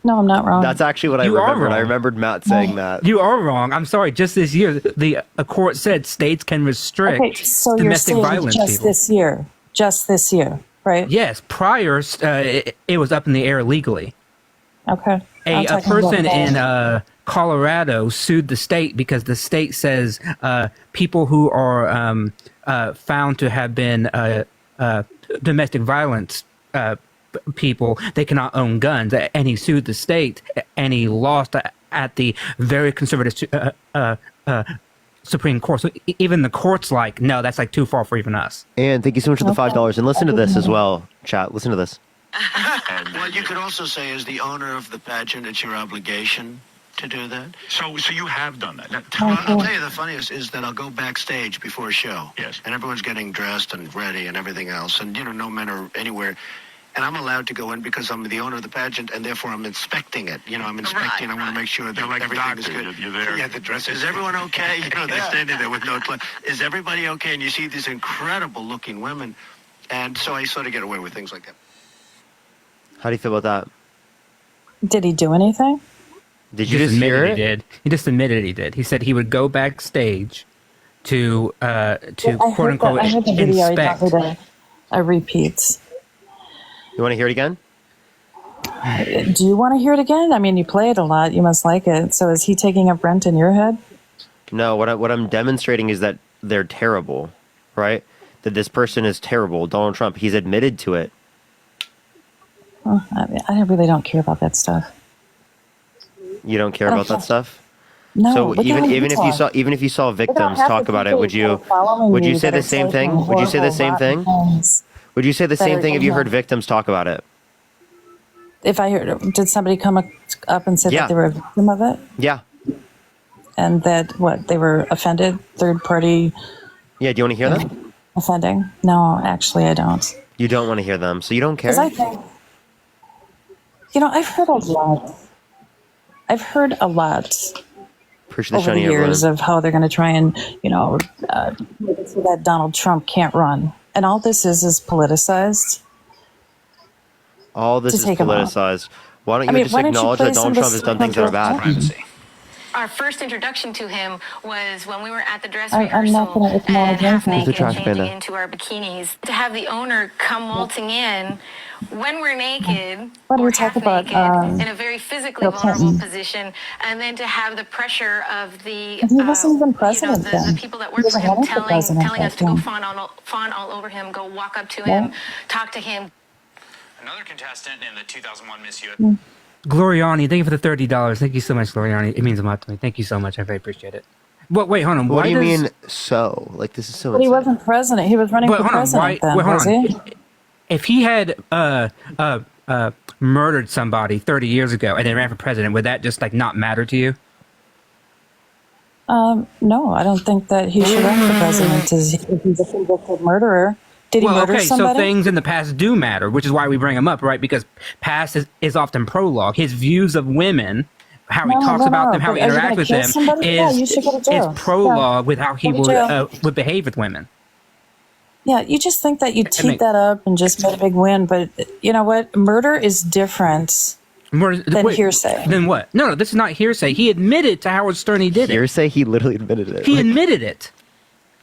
No, I'm not wrong. That's actually what I You are remembered. I wrong. remembered Matt saying that. You are wrong. I'm sorry. Just this year, a court said states can restrict Okay, so you're domestic saying violence just people. this year, right? Yes, prior it was up in the air legally. Okay. I'm A talking person about in that. Colorado sued the state because the state says people who are found to have been domestic violence people, they cannot own guns. And he sued the state, and he lost at the very conservative Supreme Court. So even the court's like, no, that's like too far for even us. And thank you so much for the $5. And listen to this as well, chat. Listen to this. What you could also say is the owner of the pageant, it's your obligation to do that. So you have done that. Now, Well, I'll tell you the funniest is that I'll go backstage before a show. Yes. And everyone's getting dressed and ready and everything else. And, no men are anywhere. And I'm allowed to go in because I'm the owner of the pageant, and therefore I'm inspecting it. I'm inspecting. I want to make sure that You're like a everything doctor. is good. You're there. Yeah, the dress. Is everyone okay? They're standing there with no clothes. Is everybody okay? And you see these incredible-looking women. And so I sort of get away with things like that. How do you feel about that? Did he do anything? Did you just hear admitted it? he did. He just admitted he did. He said he would go backstage to I quote heard unquote that. I heard the video. inspect. I got a repeat. You want to hear it again? Do you want to hear it again? I mean, you play it a lot. You must like it. So is he taking up rent in your head? No, what I'm demonstrating is that they're terrible, right? That this person is terrible. Donald Trump, he's admitted to it. Well, I really don't care about that stuff. You don't care I don't about that care. stuff? No. So look at even how even you if you talk. saw even if you saw Look at victims half talk the about it, people would that are you following you say that the are same thing? saying Would you say the same horrible, thing? rotten things Would you say the that same are thing if you in heard here? victims talk about it? If I heard, did somebody come up and say Yeah. that they were a victim of it, Yeah. and that they were offended, third party Yeah, do you want to hear them? offending? No, actually, I don't. You don't want to hear them, so you don't care? Because I think, I've heard a lot. I've heard a lot Appreciate the over the shiny years everyone. of how they're going to try and, make it so that Donald Trump can't run. And all this is politicized. All this to is take 'em out. politicized. Why don't you I mean, just why don't you acknowledge play that some Donald of Trump the has done things that are bad? Privacy. Our first introduction to him was when we were at the dress I'm rehearsal not going to acknowledge half anything. naked, trash changing panda. into our bikinis. To have the owner come waltzing in when we're naked Why do or we talk half about, naked in a very physically Bill vulnerable Clinton? position, and then to have the pressure of the He wasn't even president the then. people that He work was for a him wonderful president telling us back to go then. fawn all over him, go walk up to Yeah. him, talk to him. Another contestant in the 2001 Miss USA. Gloriani, thank you for the $30. Thank you so much, Gloriani. It means a lot to me. Thank you so much. I very appreciate it. Wait, hold on. What Why do you does, mean so? Like this is so But he insane. wasn't president. He was running But for hold on. president then, Wait, hold was on. he? If he had murdered somebody 30 years ago and then ran for president, would that just like not matter to you? No, I don't think that he should run for president if he's a convicted murderer. Did he murder okay, somebody? so things in the past do matter, which is why we bring him up, right? Because past is often prologue. His views of women, how he talks about them, how he But are you interacts gonna with kill them, somebody? Yeah, you should go to is jail. prologue with how he Go to jail. would behave with women. Yeah, you just think that you mean- teed that up and just made a big win, but you know what? Murder is different than hearsay. Then what? No, this is not hearsay. He admitted to Howard Stern he did it. Hearsay? He literally admitted it. He admitted it.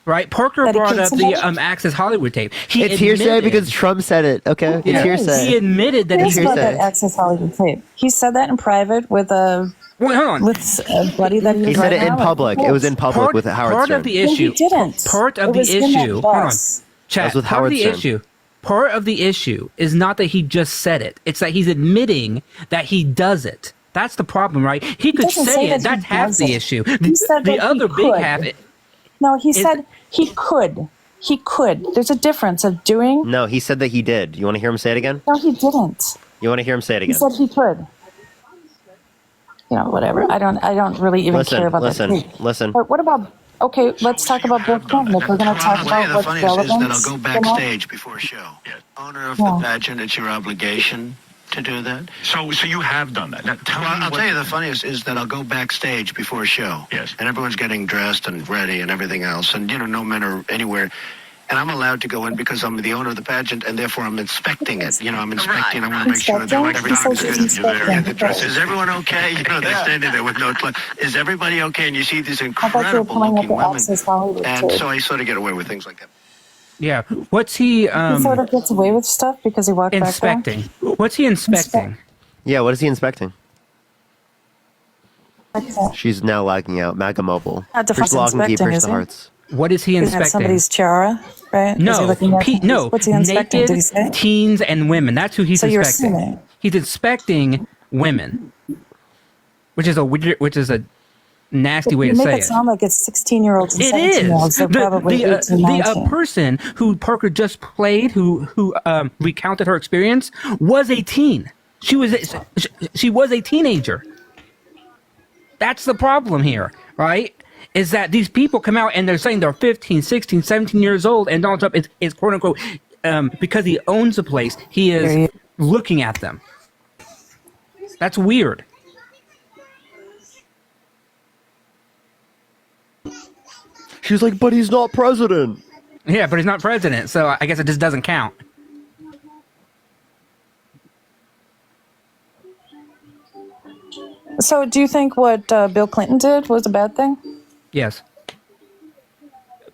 Right? Parker That he brought killed up somebody? the Access Hollywood tape. He It's hearsay admitted- because Trump said it. Okay, it's Yeah. hearsay. He admitted that Here's he about that hearsay. Access Hollywood tape. He said that in private with a Wait, hold on. with a buddy that he was He said it riding in around with. public. It was in public with Howard Part Stern. of the No, he issue. didn't. Part of It the was in that issue. Hold on. bus. Chat. That was with Part Howard of the Stern. issue. Part of the issue is not that he just said it. It's that he's admitting that he does it. That's the problem, right? He could doesn't say say it. that he That's half does the it. issue. He said The that he other big could. half. No, he Is- said he could. He could. There's a difference of doing. No, he said that he did. You want to hear him say it again? No, he didn't. You want to hear him say it He again? said he could. Whatever. I don't really even care about that. tape. Listen. But what about? Okay, let's talk about Bill Clinton. If we're going to talk I'll tell you about the what's funniest is that I'll relevant, go you know? backstage before a show. Owner of Yeah. the pageant, it's your obligation to do that. So you have done that. Now, tell Well, me I'll what- tell you the funniest is that I'll go backstage before a show. Yes. And everyone's getting dressed and ready and everything else. And, no men are anywhere. And I'm allowed to go in because I'm the owner of the pageant, and therefore I'm inspecting it. I'm inspecting. I want to make sure that Inspecting? everything's He says good. he's inspecting. Yeah, the dress. Is everyone okay? They're standing there with no clothes. Is everybody okay? And you see these I thought you were incredible pulling up looking the women. Access Hollywood And tape. so I sort of get away with things like that. Yeah. What's he He sort of gets away with stuff because he walked back inspecting? What's he inspecting? Yeah, what is he inspecting? there. She's now lagging out. MAGA Mobile. Not to First fuss log and keep inspecting, push is the he? hearts. What is he Is that inspecting? somebody's tiara, right? Is he No, looking at no. What's he inspecting? Did he Naked say? teens and women. That's who he's So you're inspecting. assuming. He's inspecting women. which is a nasty way You to make say it sound like it's 16-year-olds and It 17-year-olds. is They're probably 18, 19. person who Parker just played, who recounted her experience, was a teen. She was a teenager. That's the problem here, right? Is that these people come out and they're saying they're 15, 16, 17 years old, and Donald Trump is quote unquote because he owns a place, he is looking at them. That's weird. She was like, but he's not president. Yeah, but he's not president, so I guess it just doesn't count. So do you think what Bill Clinton did was a bad thing? Yes.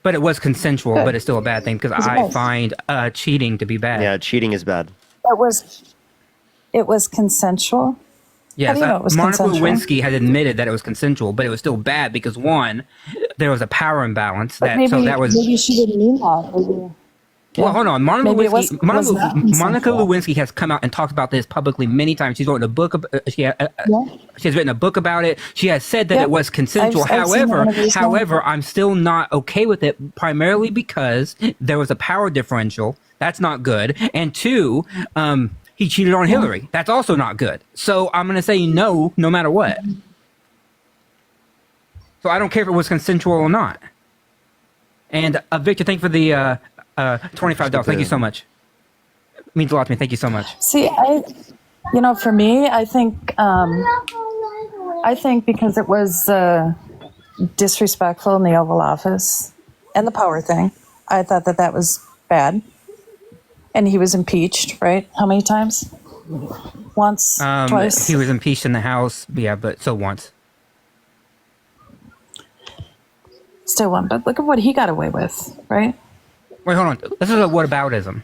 But it was consensual, Good. but it's still a bad thing because It's I both. find cheating to be bad. Yeah, cheating is bad. It was consensual? Yes, How do you know it was Monica consensual? Lewinsky had admitted that it was consensual, but it was still bad because one, there was a power imbalance. But maybe, maybe she didn't mean that. Maybe. Well, hold on. Monica Maybe it Lewinsky, was not Monica consensual. Lewinsky has come out and talked about this publicly many times. She's written a book. She has written a book about it. She has said that Yeah. it was consensual. I've seen one of these However, I'm still not okay with it, primarily because there was a power differential. That's not good. And two, he cheated on Hillary. That's also not good. So I'm going to say no matter what. So I don't care if it was consensual or not. And Victor, thank you for the $25. Thank you so much. It means a lot to me. Thank you so much. See, for me, I think because it was disrespectful in the Oval Office and the power thing, I thought that was bad. And he was impeached, right? How many times? Once, twice? He was impeached in the House. Yeah, but so once. Still one. But look at what he got away with, right? Wait, hold on. This is a whataboutism.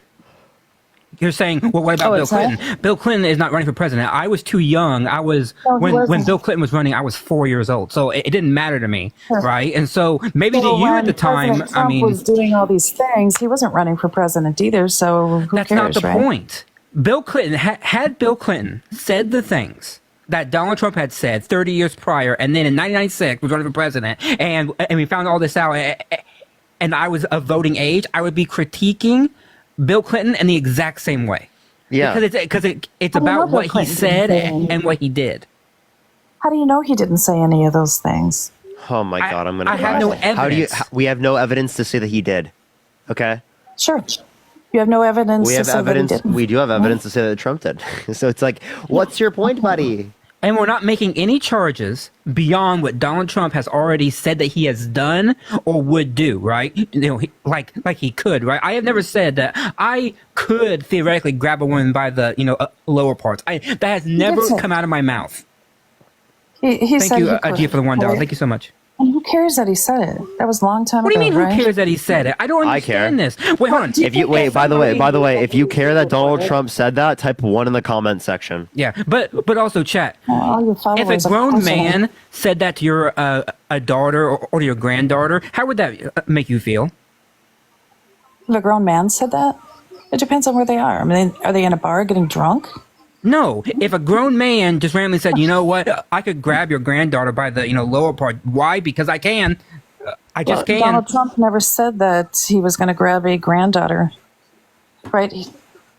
You're saying, well, what about Oh, Bill it's not? Clinton? Bill Clinton is not running for president. I was too young. No, he When wasn't. Bill Clinton was running, I was 4 years old. So it didn't matter to me, Sure. right? And so maybe So to you at when the time, President Trump was doing all these things, he wasn't running for president either. So who that's cares, not the right? point. Bill Clinton had Bill Clinton said the things that Donald Trump had said 30 years prior, and then in 1996 was running for president, and we found all this out, and I was of voting age, I would be critiquing Bill Clinton in the exact same way. Yeah. Because it's I don't know about Bill what he Clinton said didn't say anything. and what he did. How do you know he didn't say any of those things? Oh my God, I'm gonna. I have no How do you? evidence. We have no evidence to say that he did. Okay. Sure. You have no evidence We to have say evidence. that he didn't. We do have evidence to say that Trump did. So it's like, what's your point, buddy? And we're not making any charges beyond what Donald Trump has already said that he has done or would do, right? Like he could, right? I have never said that I could theoretically grab a woman by the, lower parts. That has never say- come out of my mouth. He Thank said you, he could, Gia, for the $1. right? Thank you so much. And who cares that he said it? That was a long time What do ago, you mean? right? Who cares that he said it? I don't I care. understand this. Wait, hold on. If you wait, by the way, if you care that Donald Trump said that, type 1 in the comment section. Yeah, but also, chat. All your If followers a are grown president. man said that to your a daughter or to your granddaughter, how would that make you feel? If a grown man said that, it depends on where they are. I mean, are they in a bar getting drunk? No, if a grown man just randomly said, you know what, I could grab your granddaughter by the lower part. Why? Because I can. I just can. Donald Trump never said that he was going to grab a granddaughter, right?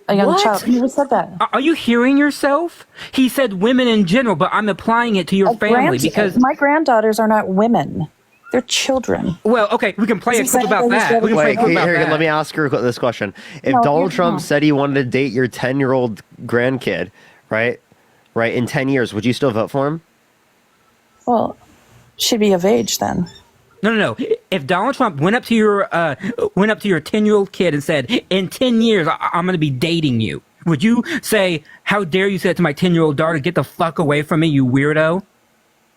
A young What? child. He never said that. Are you hearing yourself? He said women in general, but I'm applying it to your family because. My granddaughters are not women; they're children. Well, okay, we can play a Is he clip saying about that he's that. We can play a Wait, clip about here, that. let me ask her this question. If No, Donald you're Trump not. said he wanted to date your 10-year-old grandkid, right, in 10 years, would you still vote for him? Well, she'd be of age then. No. If Donald Trump went up to your 10-year-old kid and said, "In 10 years, I'm going to be dating you," would you say, "How dare you say that to my 10-year-old daughter? Get the fuck away from me, you weirdo"?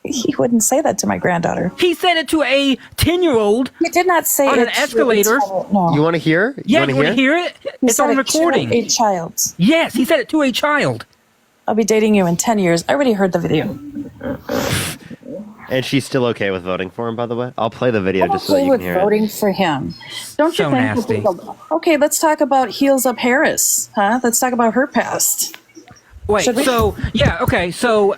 He wouldn't say that to my granddaughter. He said it to a 10-year-old. He did not say on it an escalator. No. You want to hear? Yeah, you want to hear it? He It's said on it to recording. a child. Yes, he said it to a child. I'll be dating you in 10 years. I already heard the video. And she's still okay with voting for him, by the way? I'll play the video I'm just so that okay you with can hear voting for him. Don't So you think? nasty. Okay, let's talk about Heels Up Harris, huh? Let's talk about her past. Wait, Should we? so yeah, okay, so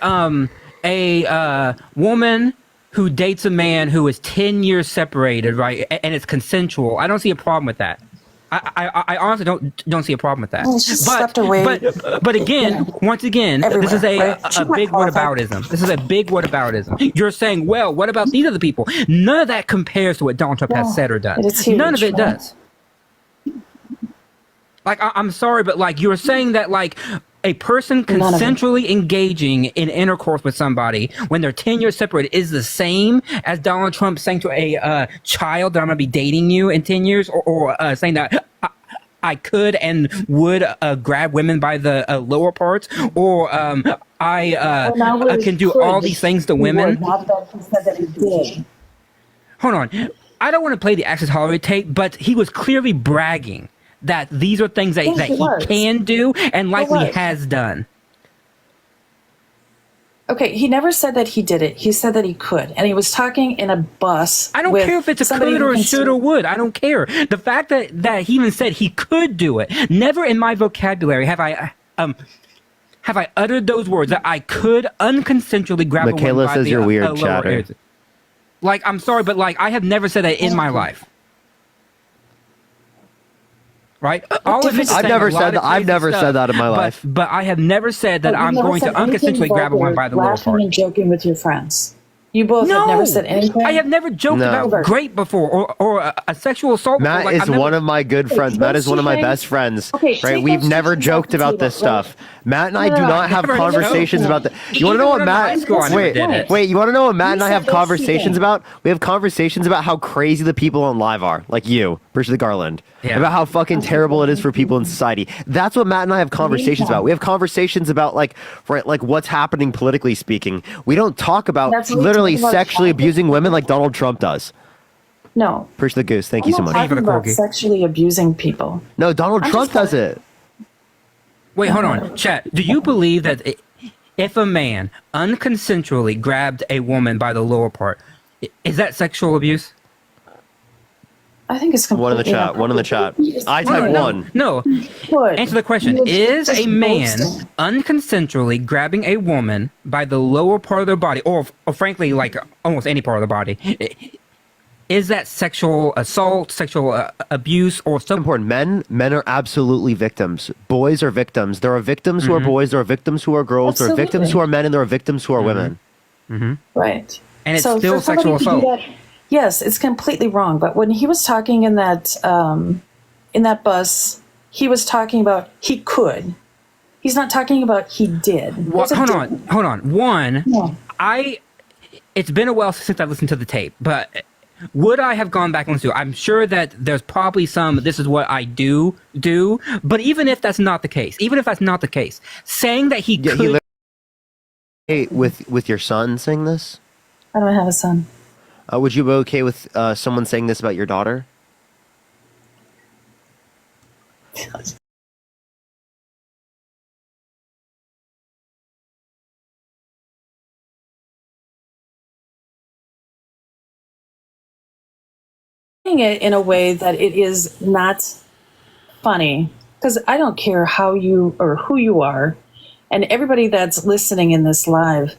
a woman who dates a man who is 10 years separated, right, and it's consensual, I don't see a problem with that. I honestly don't see a problem with that. Well, it's just stepped away, but again, once again, this is a big whataboutism. This is a big whataboutism. You're saying, well, what about these other people? None of that compares to what Donald Trump has said or done. None of it does. Like, I'm sorry, but like you're saying that like a person consensually engaging in intercourse with somebody when they're 10 years separated is the same as Donald Trump saying to a child that I'm going to be dating you in 10 years, or saying that I could and would grab women by the lower parts, or I can do all these things to women. Not that he said that he did. Hold on. I don't want to play the Access Hollywood tape, but he was clearly bragging that these are things that he can do and likely has done. Okay, he never said that he did it. He said that he could. And he was talking in a bus. I don't care if it's a could or a should or would. I don't care. The fact that he even said he could do it. Never in my vocabulary have I uttered those words that I could unconsensually grab Michaela a woman by says the you're weird, lower chatter. areas. Like, I'm sorry, but like I have never said that in my life. Right? All of it. I've never said that. I've never said that in my life. But I have never said that I'm going to unconsensually grab a woman by the lower laughing part. and joking with your friends. You both have never said anything. I have never joked about rape before or a sexual assault. Matt before. Like, is one of my good friends. Matt is one of my best friends. Right? We've never joked about this stuff. Matt and I do not have conversations about that. You want to know what Matt? Wait. You want to know what Matt and I have conversations about? We have conversations about how crazy the people on live are, like you, Bridget Garland. Yeah. About how fucking terrible it is for people in society. That's what Matt and I have conversations about. We have conversations about like what's happening politically speaking. We don't talk about literally sexually abusing women like Donald Trump does. No. Preach the goose. Thank you so much. I'm not talking about sexually abusing people. No, Donald Trump does it. Wait, hold on. Chat, do you believe that if a man unconsensually grabbed a woman by the lower part, is that sexual abuse? I think it's completely One in the chat. I type one. No. Answer the question. Is a man unconsensually grabbing a woman by the lower part of their body, or frankly, like almost any part of the body, is that sexual assault, sexual abuse, or something? Important. Men are absolutely victims. Boys are victims. There are victims who are boys. There are victims who are girls. There are victims who are men, and there are victims who are women. Right. And it's still sexual assault. Yes, it's completely wrong. But when he was talking in that bus, he was talking about he could. He's not talking about he did. Hold on. One, it's been a while since I've listened to the tape, but would I have gone back and listened to it? I'm sure that there's probably some, this is what I do, but even if that's not the case, saying that he could... Hey, with your son saying this? I don't have a son. Would you be okay with someone saying this about your daughter? It in a way that it is not funny, because I don't care how you or who you are, and everybody that's listening in this live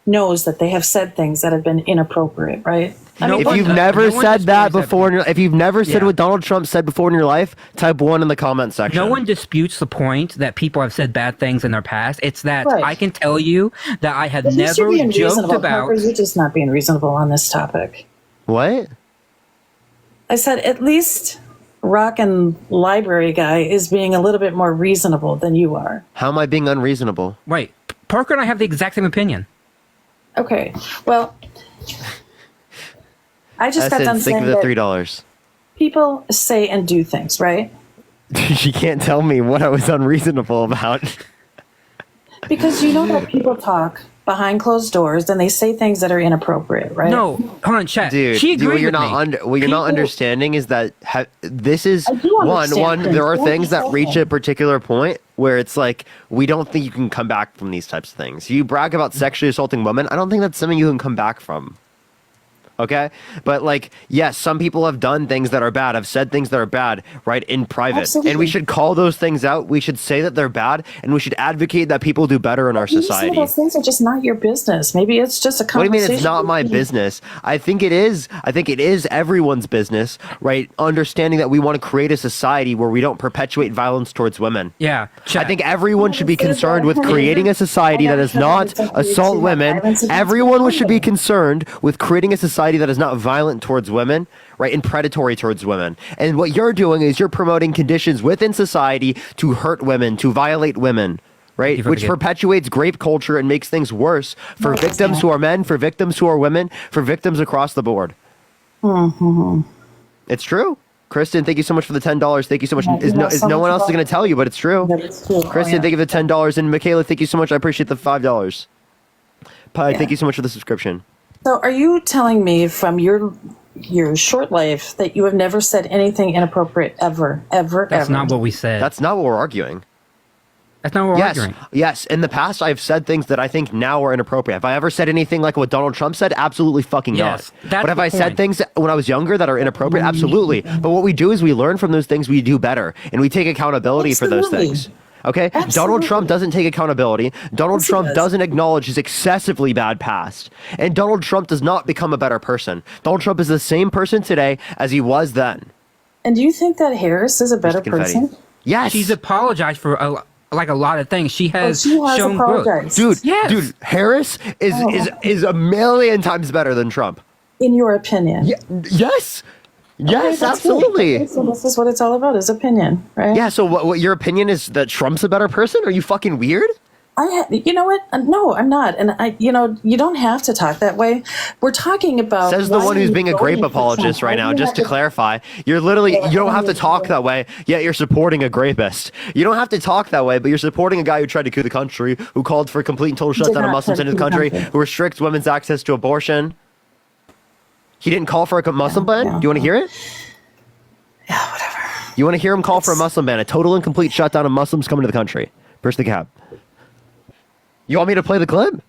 knows that they have said things that have been inappropriate, right? If you've never said that before, if you've never said what Donald Trump said before in your life, type 1 in the comment section. No one disputes the point that people have said bad things in their past. It's that I can tell you that I have never joked about... Parker, you're just not being reasonable on this topic. What? I said at least Rock and Library Guy is being a little bit more reasonable than you are. How am I being unreasonable? Wait, Parker and I have the exact same opinion. Okay, well, I just got done saying that $3. people say and do things, right? You can't tell me what I was unreasonable about. Because you know that people talk behind closed doors and they say things that are inappropriate, right? No, hold on, chat. Dude, she agreed what you're with not me. what you're not understanding is that this is one. There are things that reach a particular point where it's like we don't think you can come back from these types of things. You brag about sexually assaulting women. I don't think that's something you can come back from. Okay, but like, yes, some people have done things that are bad, have said things that are bad, right, in private, Absolutely. and we should call those things out. We should say that they're bad, and we should advocate that people do better in our Maybe some of society. those things are just not your business. Maybe it's just a What do you conversation. mean it's not my business? I think it is. I think it is everyone's business, right? Understanding that we want to create a society where we don't perpetuate violence towards women. Yeah. I think everyone should be concerned with creating a society that does not assault women. Everyone should be concerned with creating a society that is not violent towards women, right, and predatory towards women. And what you're doing is you're promoting conditions within society to hurt women, to violate women, right, which perpetuates grape culture and makes things worse for victims who are men, for victims who are women, for victims across the board. Mm-hmm. It's true. Kristen, thank you so much for the $10. Thank you so much. Yeah, Is you know so no one much else about going to tell you, but it's true. It's true. Kristen, thank you for the $10. And Michaela, thank you so much. I appreciate the $5. Pi, thank you so much for the subscription. So, are you telling me from your short life that you have never said anything inappropriate ever? That's not what we said. That's not what we're arguing. That's not what we're arguing. Yes. In the past, I've said things that I think now are inappropriate. Have I ever said anything like what Donald Trump said? Absolutely fucking Yes, not. that's But have the I said point. things when I was younger that are inappropriate? Absolutely. But what we do is we learn from those things, we do better, and we take accountability for those Absolutely. things. Okay? Donald Absolutely. Trump doesn't take accountability. Donald Yes, he Trump does. doesn't acknowledge his excessively bad past. And Donald Trump does not become a better person. Donald Trump is the same person today as he was then. And do you think that Harris is a better confetti. person? Yes. She's apologized for a lot of things. She has, she has shown growth. apologized. Dude, Harris is a million times better than Trump. In your opinion? Yes. Okay, Yes, that's good. absolutely. Okay, so this is what it's all about, is opinion, right? Yeah, so what your opinion is that Trump's a better person? Are you fucking weird? You know what? No, I'm not. And you don't have to talk that way. We're talking about. Says the why one who's you being a voting grape for apologist Trump. right Why now. do you Just have to clarify, you're literally, you don't have to talk that way, yet you're supporting a rapist. You don't have to talk that way, but you're supporting a guy who tried to coup the country, who called for a complete and total Did shutdown of not Muslims try in to his coup the country, country. who restricts women's access to abortion. He didn't call for a Muslim ban? Do you want to hear it? Yeah, whatever. You want to hear him call for a Muslim ban, a total and complete shutdown of Muslims coming to the country? Push the cab. You want me to play the clip?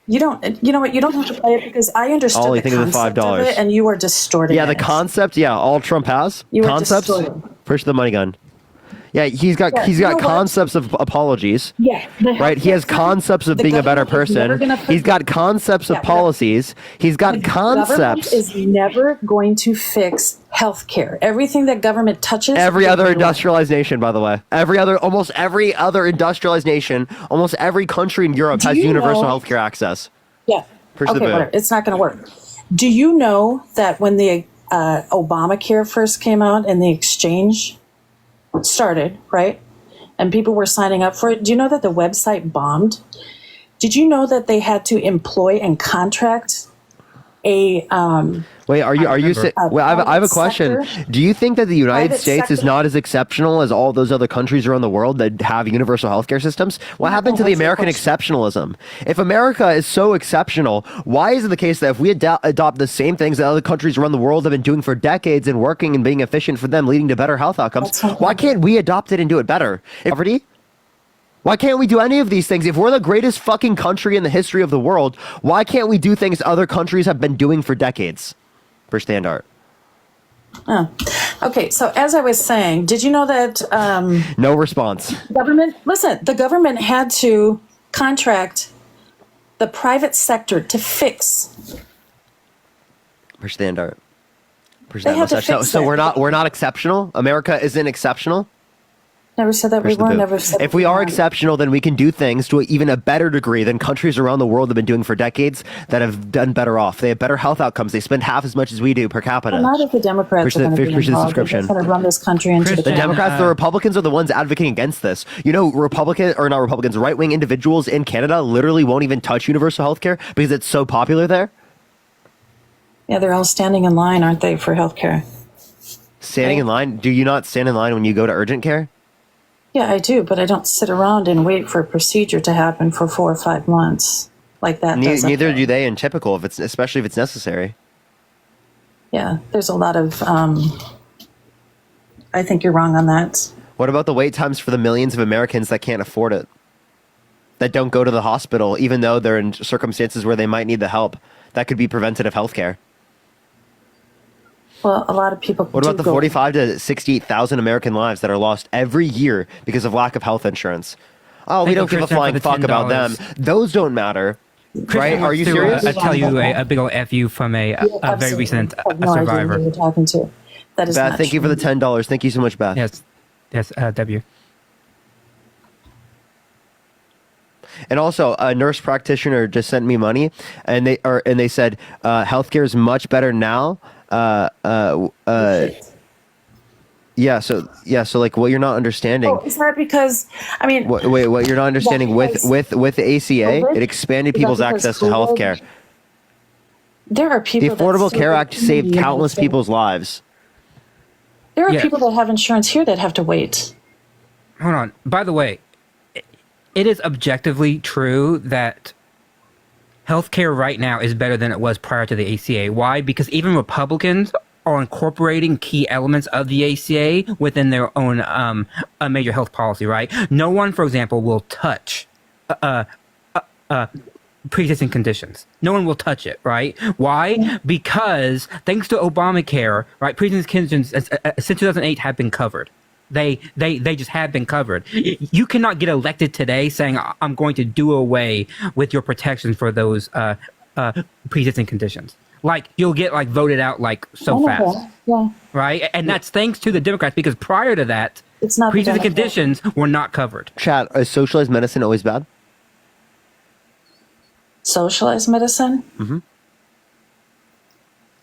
You don't. You know what? You don't have to play it because I understood Ollie, the think of the concept of $5. it, and you are distorting. Yeah, the it. concept, all Trump has. You are Concepts. distorting. Push the money gun. Yeah, he's got Yeah, you know what? concepts of apologies. Yeah, Right? He has concepts of the being a better government is never person. gonna put- He's got concepts of Yeah, policies. He's got Government concepts. is never going to fix healthcare. Everything that government touches. Every other will- industrialized nation, by the way. Almost every other industrialized nation, almost every country in Europe Do has you universal know- healthcare access. Yeah. Push the Okay, boot. whatever. It's not going to work. Do you know that when the Obamacare first came out and the exchange started, right? And people were signing up for it. Do you know that the website bombed? Did you know that they had to employ and contract a Wait, are you remember. well, I have a question. sector- Do you think that the United private States is sector- not as exceptional as all those other countries around the world that have universal healthcare systems? What happened to the that's the American question. exceptionalism? If America is so exceptional, why is it the case that if we adopt the same things that other countries around the world have been doing for decades and working and being efficient for them, leading to better health outcomes, why can't we adopt it and do it better? Poverty? Why can't we do any of these things? If we're the greatest fucking country in the history of the world, why can't we do things other countries have been doing for decades? For Standard. Oh. Okay, so as I was saying, did you know that No response. the government had to contract the private sector to fix. For Standard. For They had to So, fix so that. we're not exceptional. America isn't exceptional. Never said that we Push the were. boot. Never said If we are weren't. exceptional, then we can do things to even a better degree than countries around the world have been doing for decades that have done better off. They have better health outcomes. They spend half as much as we do per capita. Well, not if the Democrats Push are the- going to be push the involved. They're subscription. just going to run this country into the The ground. Democrats, the Republicans are the ones advocating against this. You know, right-wing individuals in Canada literally won't even touch universal health care because it's so popular there. Yeah, they're all standing in line, aren't they, for healthcare? Standing in line. Do you not stand in line when you go to urgent care? Yeah, I do, but I don't sit around and wait for a procedure to happen for 4 or 5 months like that. doesn't- Neither do they in typical, especially if it's necessary. Yeah, there's a lot of. I think you're wrong on that. What about the wait times for the millions of Americans that can't afford it? That don't go to the hospital, even though they're in circumstances where they might need the help. That could be preventative health care. Well, a lot of people. What do about the go- 45 to 68,000 American lives that are lost every year because of lack of health insurance? Oh, we Thank don't you, give a Christian, for flying the fuck about them. $10. Those don't matter, right? Are you serious? I tell you a big old fu from a very absolutely recent have no idea survivor. who you're talking to. That is Beth, not thank you for the $10. Thank you so much, Beth. Yes, W. And also, a nurse practitioner just sent me money, and they said healthcare is much better now. So like what you're not understanding. Oh, is that because? I mean, What you're not understanding because with the ACA, COVID? it expanded Is that people's because access to COVID? healthcare. There are The people. that Affordable still Care live Act in the saved United countless States. people's lives. There are Yeah. people that have insurance here that have to wait. Hold on. By the way, it is objectively true that healthcare right now is better than it was prior to the ACA. Why? Because even Republicans are incorporating key elements of the ACA within their own a major health policy. Right? No one, for example, will touch pre-existing conditions. No one will touch it. Right? Why? Because thanks to Obamacare, right? Pre-existing conditions since 2008 have been covered. They just have been covered. You cannot get elected today saying I'm going to do away with your protections for those pre-existing conditions. Like you'll get like voted out like so fast, Yeah. right? And that's thanks to the Democrats because prior to that, It's not the pre-existing Democrats. conditions were not covered. Chat, is socialized medicine always bad? Socialized medicine. Mm-hmm.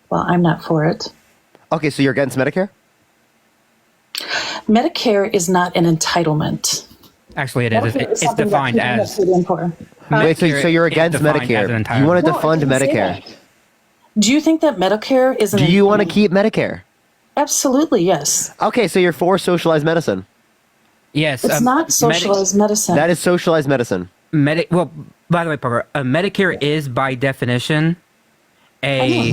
Well, I'm not for it. Okay, so you're against Medicare? Medicare is not an entitlement. Actually, it is. Medicare It's something that defined people as. have paid in for. Wait, so you're is against defined as an Medicare? You want to No, I defund didn't say Medicare? that. Do you think that Medicare is an Do you want to keep Medicare? Absolutely, yes. Okay, so you're for socialized medicine. Yes, It's not socialized medicine. That is socialized medicine. Well, by the way, Parker, Medicare is by definition a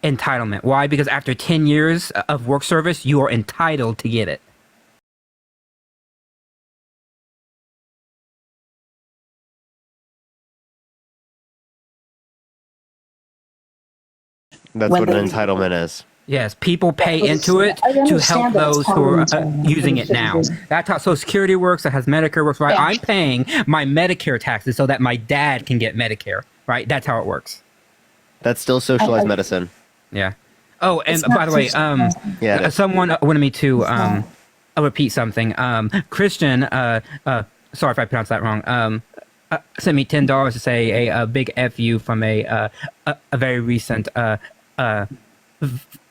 entitlement. Why? Because after 10 years of work service, you are entitled to get it. That's When what an they- entitlement is. Yes, people pay into it I to understand help that it's those who are parliamentary. using it now. That's how Social Security works. That has Medicare works, right? Yeah. I'm paying my Medicare taxes so that my dad can get Medicare, right? That's how it works. That's still socialized medicine. Yeah. Oh, and It's not by the way, socialized Yeah, it is. someone wanted me to repeat something. Christian, sorry if I pronounced that wrong. Sent me $10 to say a big fu from a very recent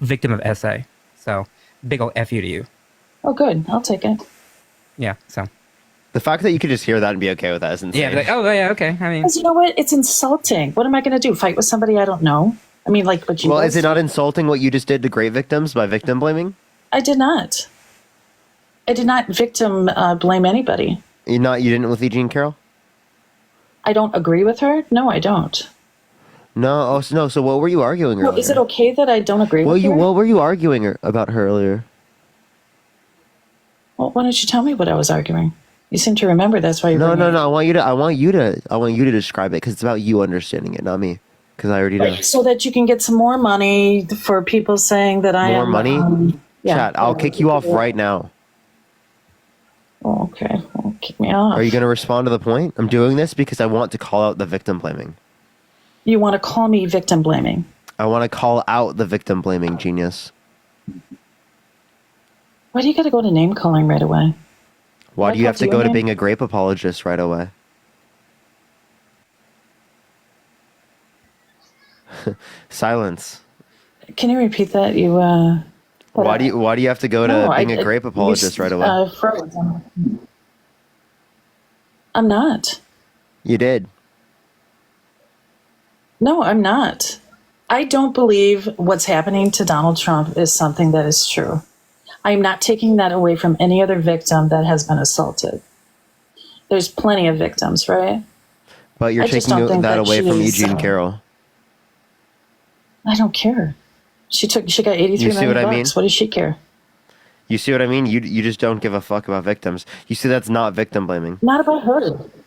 victim of SA. So big old fu to you. Oh, good. I'll take it. Yeah. So The fact that you could just hear that and be okay with that is insane. yeah. Like, oh yeah. Okay. I mean, Because you know what? It's insulting. What am I going to do? Fight with somebody I don't know? I mean, like, but you. Well, guys is it not insulting what you just did to great victims by victim blaming? I did not. I did not victim blame anybody. You didn't with Eugene Carroll? I don't agree with her. No, I don't. No. Oh, so no. So what were you arguing No, earlier? is it okay that I don't agree with her? What were you arguing about her earlier? Well, why don't you tell me what I was arguing? You seem to remember. That's why you. No. bring it up. I want you to describe it because it's about you understanding it, not me. Because I already know. So that you can get some more money for people saying that I More am. money? yeah. Chat, I'll kick you off right now. Oh, okay. Well, kick me off. Are you going to respond to the point? I'm doing this because I want to call out the victim blaming. You want to call me victim blaming? I want to call out the victim blaming, genius. Why do you got to go to name calling right away? Why do you have to called go you a to name? being a grape apologist right away? Silence. Can you repeat that? You. Why do you have to go to No, being a grape apologist right away? Froze. I'm not. You did. No, I'm not. I don't believe what's happening to Donald Trump is something that is true. I'm not taking that away from any other victim that has been assaulted. There's plenty of victims, right? But you're I just taking don't think that that away from she's, Eugene Carroll. I don't care. She got 83 You see million what I bucks. mean? What does she care? You see what I mean? You just don't give a fuck about victims. You see, that's not victim blaming. Not about her.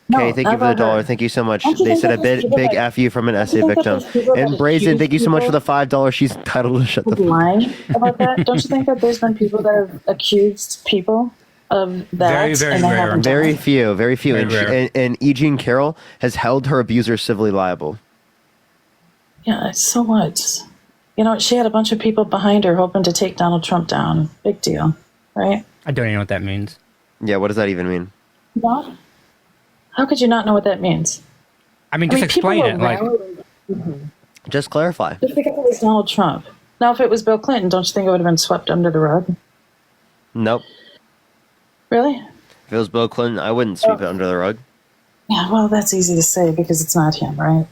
No, Okay, thank not you for the about dollar. her. Thank you so much. Don't you They think said that a there's people big that- F you from an essay you think that victim. there's people that And Brazen, accuse thank you so much for people the $5. She's entitled to shut the of fuck up. lying about that? Don't you think that there's been people that have accused people of that? Very, very and they rare. haven't done Very it? few, very few. Very And, she, rare. and E. Jean Carroll has held her abuser civilly liable. Yeah, so what? You know, she had a bunch of people behind her hoping to take Donald Trump down. Big deal, right? I don't even know what that means. Yeah, what does that even mean? What? How could you not know what that means? I mean, just people explain were it. Like, rallying- Just clarify. Just because it was Donald Trump. Now, if it was Bill Clinton, don't you think it would have been swept under the rug? Nope. Really? If it was Bill Clinton, I wouldn't sweep it under the rug. Yeah, well, that's easy to say because it's not him, right?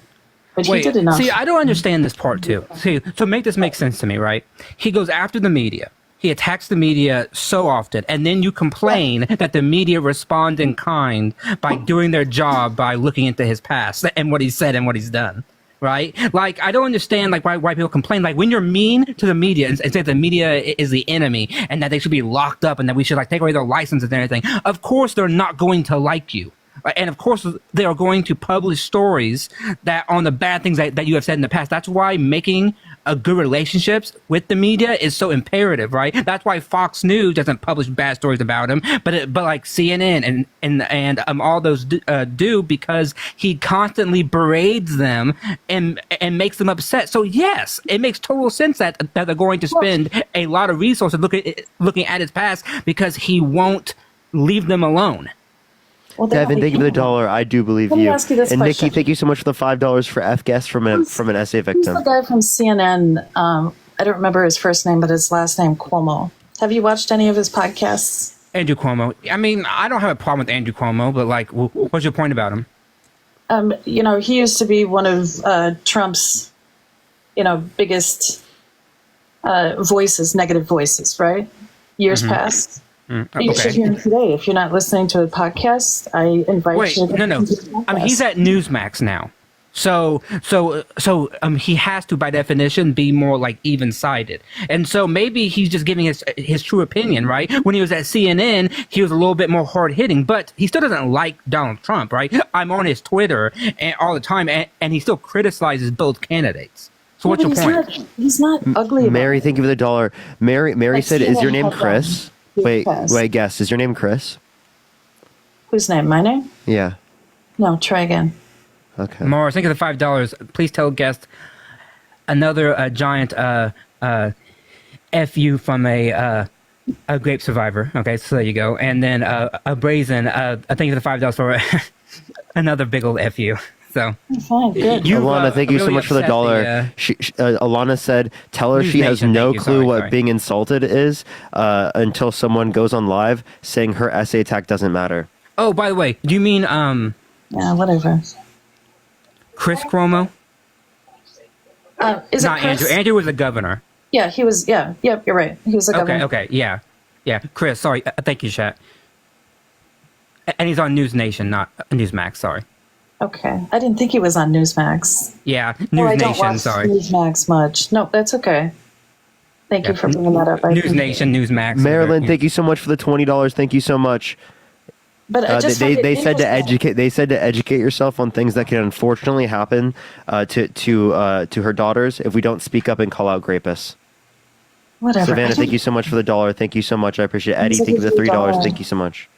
But wait, he did enough. see, I don't understand this part too. See, so make this make sense to me, right? He goes after the media. He attacks the media so often, and then you complain that the media respond in kind by doing their job by looking into his past and what he said and what he's done, right? Like, I don't understand like why people complain. Like, when you're mean to the media and say the media is the enemy and that they should be locked up and that we should like take away their licenses and everything, of course they're not going to like you. And of course, they are going to publish stories that on the bad things that you have said in the past. That's why making a good relationships with the media is so imperative, right? That's why Fox News doesn't publish bad stories about him, but like CNN and all those do because he constantly berates them and makes them upset. So yes, it makes total sense that they're going to spend a lot of resources looking at his past because he won't leave them alone. Well, Devin, thank you for the dollar. I do believe Let me you. ask you this And question. Nikki, thank you so much for the $5 for F guest from an essay Who's victim. the guy from CNN? I don't remember his first name, but his last name, Cuomo. Have you watched any of his podcasts? Andrew Cuomo. I mean, I don't have a problem with Andrew Cuomo, but like, what's your point about him? You know, he used to be one of Trump's, biggest voices, negative voices, right? Years Mhm. past. You should Okay. hear him today. If you're not listening to a podcast, I invite Wait, you to no. listen to the I mean, he's podcast. at Newsmax now. So he has to, by definition, be more like even-sided, and so maybe he's just giving his true opinion, right? When he was at CNN, he was a little bit more hard-hitting, but he still doesn't like Donald Trump, right? I'm on his Twitter all the time, and he still criticizes both candidates. So what's Yeah, your but point? He's not ugly. About Mary, thank you for the dollar. Mary Like, said, CNN "Is your name had Chris?" them. Wait, Yes. guess. Is your name Chris? Whose name? My name? Yeah. No, try again. Okay. Morris, think of the $5. Please tell guest another giant fu from a grape survivor. Okay, so there you go. And then a brazen. I think of the $5 for another big old fu. So Fine, good. Alana, thank you so really much for the upset dollar. Alana said, "Tell her News she has Nation, no thank you. clue Sorry, what sorry. being insulted is until someone goes on live saying her essay attack doesn't matter." Oh, by the way, do you mean Yeah, whatever. Chris Cuomo? Is Not it Chris? Andrew. Andrew was the governor. Yeah, he was. Yeah, yep, you're right. He was a governor. Okay, yeah. Chris, sorry. Thank you, chat. And he's on News Nation, not Newsmax. Sorry. Okay. I didn't think he was on Newsmax. Yeah, No, News I don't Nation. watch Sorry. Newsmax much. No, that's okay. Thank you for bringing that up. News Nation, Newsmax. Marilyn, thank you so much for the $20. Thank you so much. But I just find it they said to interesting. educate. They said to educate yourself on things that can unfortunately happen to her daughters if we don't speak up and call out rapists. Whatever. Savannah, thank you so much for the dollar. Thank you so much. I appreciate it. Eddie, thank you for the $3. Thank you so much.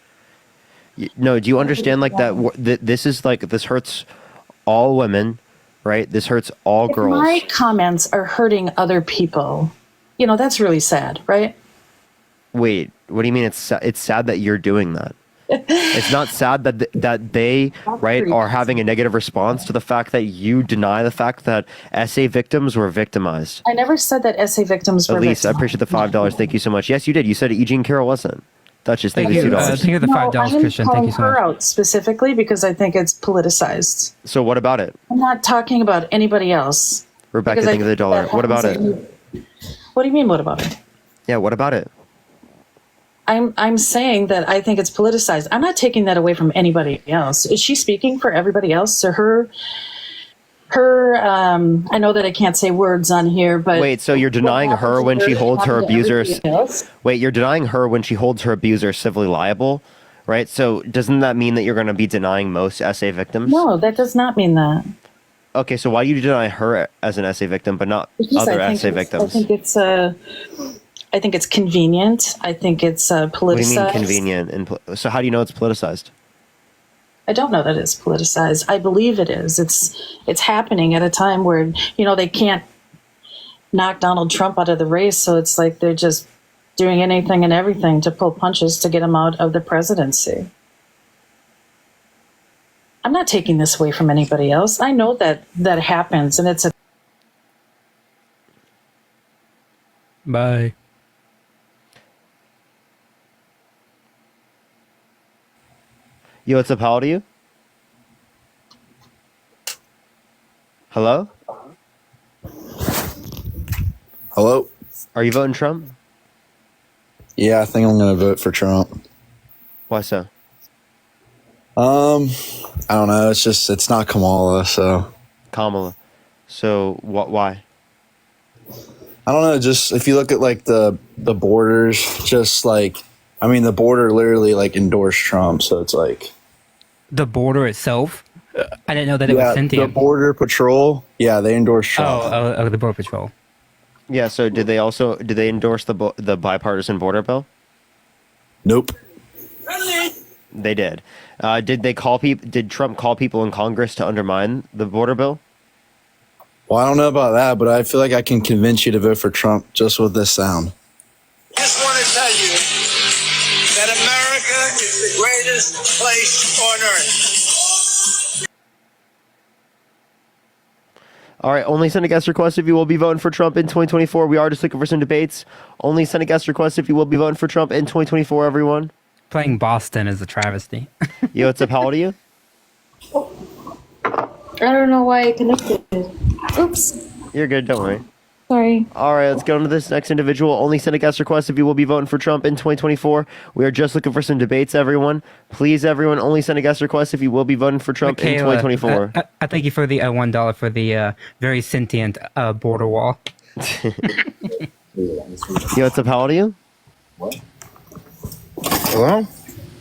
No, do you understand like that? This is like this hurts all women, right? This hurts all If girls. my comments are hurting other people, that's really sad, right? Wait, what do you mean? It's sad that you're doing that. It's not sad that they right are having a negative response to the fact that you deny the fact that essay victims were victimized. I never said that essay victims were Elise, I victims. appreciate the $5. Thank you so much. Yes, you did. You said E. Jean Carroll wasn't. Duchess, thank you Thank $2. you. Thank you for the $5, I didn't Christian. call Thank you so her much. out specifically because I think it's politicized. So what about it? I'm not talking about anybody else. Rebecca, because I thank you for the think dollar. that What about it? happens. What do you mean, what about it? Yeah, what about it? I'm saying that I think it's politicized. I'm not taking that away from anybody else. Is she speaking for everybody else? So her her, I know that I can't say words on here, but Wait, so you're denying her when she holds her abuser? Wait, you're denying her when she holds her abuser civilly liable, right? So doesn't that mean that you're going to be denying most SA victims? No, that does not mean that. Okay, so why do you deny her as an SA victim, but not Because other I think SA it's- victims? I think it's convenient. I think it's politicized. What do you mean convenient? So how do you know it's politicized? I don't know that it's politicized. I believe it is. It's happening at a time where, they can't knock Donald Trump out of the race, so it's like they're just doing anything and everything to pull punches to get him out of the presidency. I'm not taking this away from anybody else. I know that happens, and it's a Bye. Yo, what's up? How old are you? Hello? Hello? Are you voting Trump? Yeah, I think I'm going to vote for Trump. Why so? I don't know. It's not Kamala, so. Kamala. So, why? I don't know. Just if you look at like the borders, just like, I mean, the border literally like endorsed Trump, so it's like. The border itself? I didn't know that it was The sentient. Border Patrol, yeah, they endorsed Trump. Oh, the Border Patrol. Yeah, so did they endorse the bipartisan border bill? Nope. They did. Did Trump call people in Congress to undermine the border bill? Well, I don't know about that, but I feel like I can convince you to vote for Trump just with this sound. Just want to tell you that America is the greatest place on earth. All right, only send a guest request if you will be voting for Trump in 2024. We are just looking for some debates. Only send a guest request if you will be voting for Trump in 2024, everyone. Playing Boston is a travesty. Yo, what's up? How old are you? I don't know why I connected. Oops. You're good, don't worry. Sorry. All right, let's get on to this next individual. Only send a guest request if you will be voting for Trump in 2024. We are just looking for some debates, everyone. Please, everyone, only send a guest request if you will be voting for Trump in Michaela, 2024. I thank you for the $1 for the very sentient border wall. Yo, what's up? How old are you? Hello?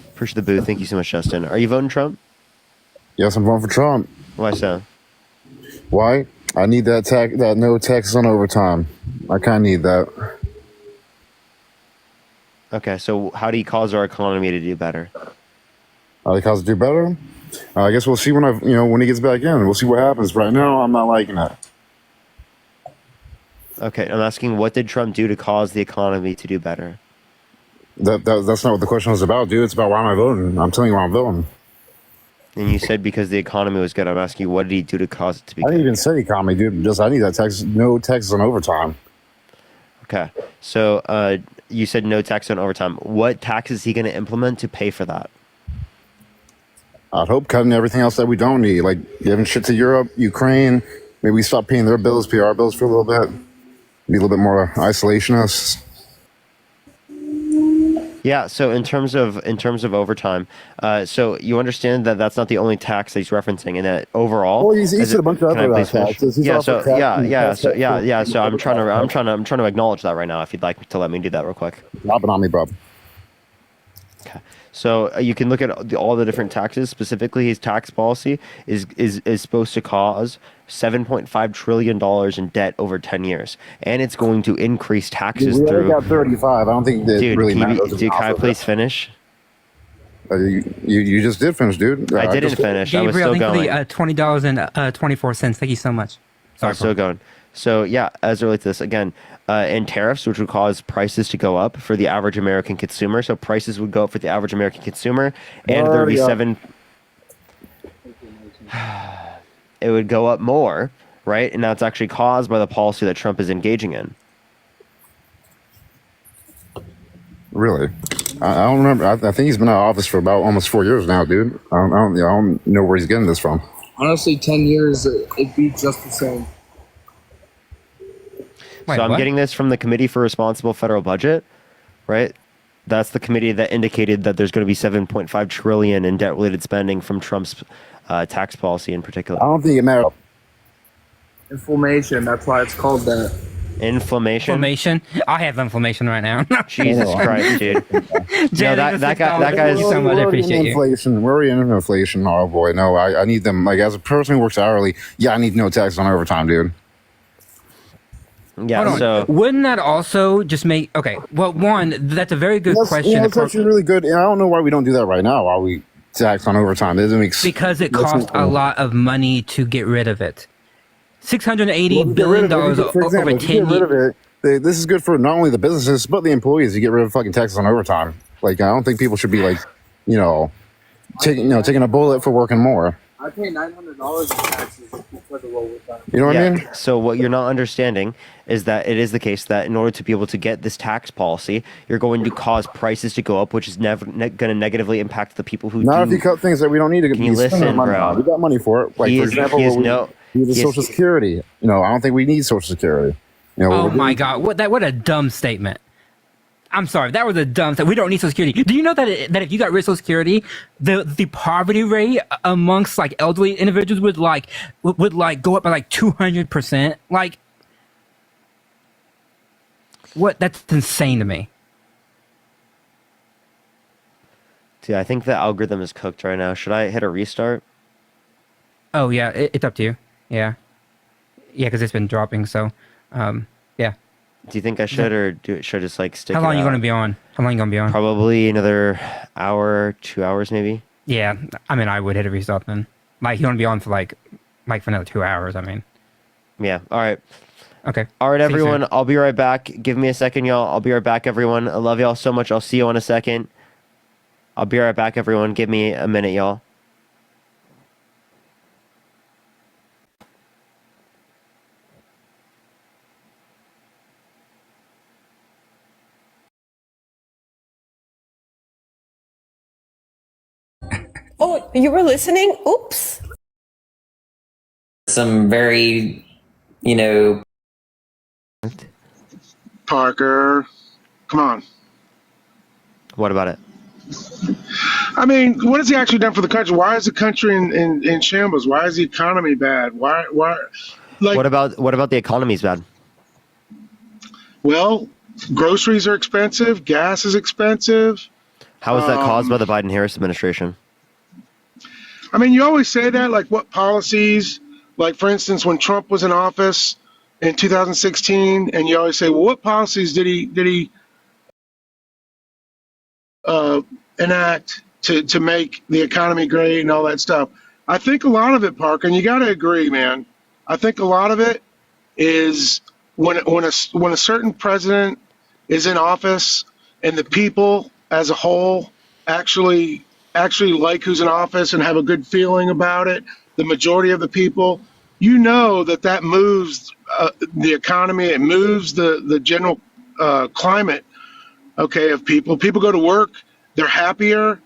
Appreciate the booth. Thank you so much, Justin. Are you voting Trump? Yes, I'm voting for Trump. Why so? Why? I need that no taxes on overtime. I kind of need that. Okay, so how do you cause our economy to do better? Because to do better? I guess we'll see when he gets back in. We'll see what happens. Right now, I'm not liking that. Okay, I'm asking, what did Trump do to cause the economy to do better? That's not what the question was about, dude. It's about why am I voting. I'm telling you why I'm voting. And you said because the economy was good. I'm asking you, what did he do to cause it to be I good? didn't even say economy, dude. Just I need that no taxes on overtime. Okay, so you said no tax on overtime. What tax is he going to implement to pay for that? I'd hope cutting everything else that we don't need, like giving shit to Europe, Ukraine. Maybe we stop paying their bills, pay our bills for a little bit. Be a little bit more isolationist. Yeah. So in terms of overtime, so you understand that that's not the only tax that he's referencing, and that overall, Well, he said a bunch of Can I other please finish? taxes. He's Yeah. also So taxing- yeah. So I'm trying to acknowledge that right now. If you'd like to let me do that real quick. Drop it on me, bro. Okay. So you can look at all the different taxes. Specifically, his tax policy is supposed to cause $7.5 trillion in debt over 10 years, and it's going to increase taxes We already through. got 35. I don't think that Dude, really can matters. can I please finish? You just did finish, dude. I didn't finish. I was Gabriel, still thank you going. for the $20.24. Thank you so much. I was still going. So yeah, as it relates to this again, and tariffs, which would cause prices to go up for the average American consumer. So prices would go up for the average American consumer, and there would be it would go up more, right? And that's actually caused by the policy that Trump is engaging in. Really? I don't remember. I think he's been out of office for about almost 4 years now, dude. I don't know where he's getting this from. Honestly, 10 years, it'd be just the same. So I'm getting this from the Committee for Responsible Federal Budget, right? That's the committee that indicated that there's going to be $7.5 trillion in debt-related spending from Trump's tax policy in particular. I don't think it matters. Inflammation. That's why it's called that. Inflammation. Inflammation. I have inflammation right now. Jesus Christ, dude. No, that guy is so much. I appreciate you. Inflation. We're in inflation. Oh boy, no. I need them. Like as a person who works hourly, yeah, I need no tax on overtime, dude. Yeah. Hold on. So Wouldn't that also just make okay? Well, one, that's a very good question. Yeah, that's actually really good. And I don't know why we don't do that right now. Why we tax on overtime? It doesn't make because it costs a lot of money to get rid of it. $680 billion over 10 years. This is good for not only the businesses but the employees. You get rid of fucking taxes on overtime. Like I don't think people should be like, taking a bullet for working more. I pay $900 in taxes because of overtime. You know what I mean? So what you're not understanding is that it is the case that in order to be able to get this tax policy, you're going to cause prices to go up, which is never going to negatively impact the people who Not do. if you cut things that we don't need to get. Can you listen, bro? We got money for it. Like He for is- example, he is we no- need the he is- Social Security. I don't think we need Social Security. Oh my God! What a dumb statement. I'm sorry, that was a dumb statement. We don't need Social Security. Do you know that if you got rid of Social Security, the poverty rate amongst like elderly individuals would go up by like 200%? Like, what? That's insane to me. Dude, I think the algorithm is cooked right now. Should I hit a restart? Oh yeah, it's up to you. Yeah, because it's been dropping. So, yeah. Do you think I should, or should I just like stick? How long it are you out? going to be on? How long are you going to be on? Probably another hour, 2 hours, maybe. Yeah, I mean, I would hit a restart then. Like, you want to be on for like for another 2 hours. I mean, Yeah. All right. okay. All right, See you soon. everyone. I'll be right back. Give me a second, y'all. I'll be right back, everyone. I love y'all so much. I'll see you in a second. I'll be right back, everyone. Give me a minute, y'all. Oh, you were listening? Oops. Some very, Parker, come on. What about it? I mean, what has he actually done for the country? Why is the country in shambles? Why is the economy bad? Why like What about the economy's bad? well, groceries are expensive, gas is expensive. How is that caused by the Biden-Harris administration? I mean, you always say that, like what policies, like for instance, when Trump was in office in 2016, and you always say, well, what policies did he enact to make the economy great and all that stuff? I think a lot of it, Parker, and you got to agree, man. I think a lot of it is when a certain president is in office and the people as a whole actually like who's in office and have a good feeling about it, the majority of the people, that moves the economy, it moves the general climate, okay, of people. People go to work, they're happier,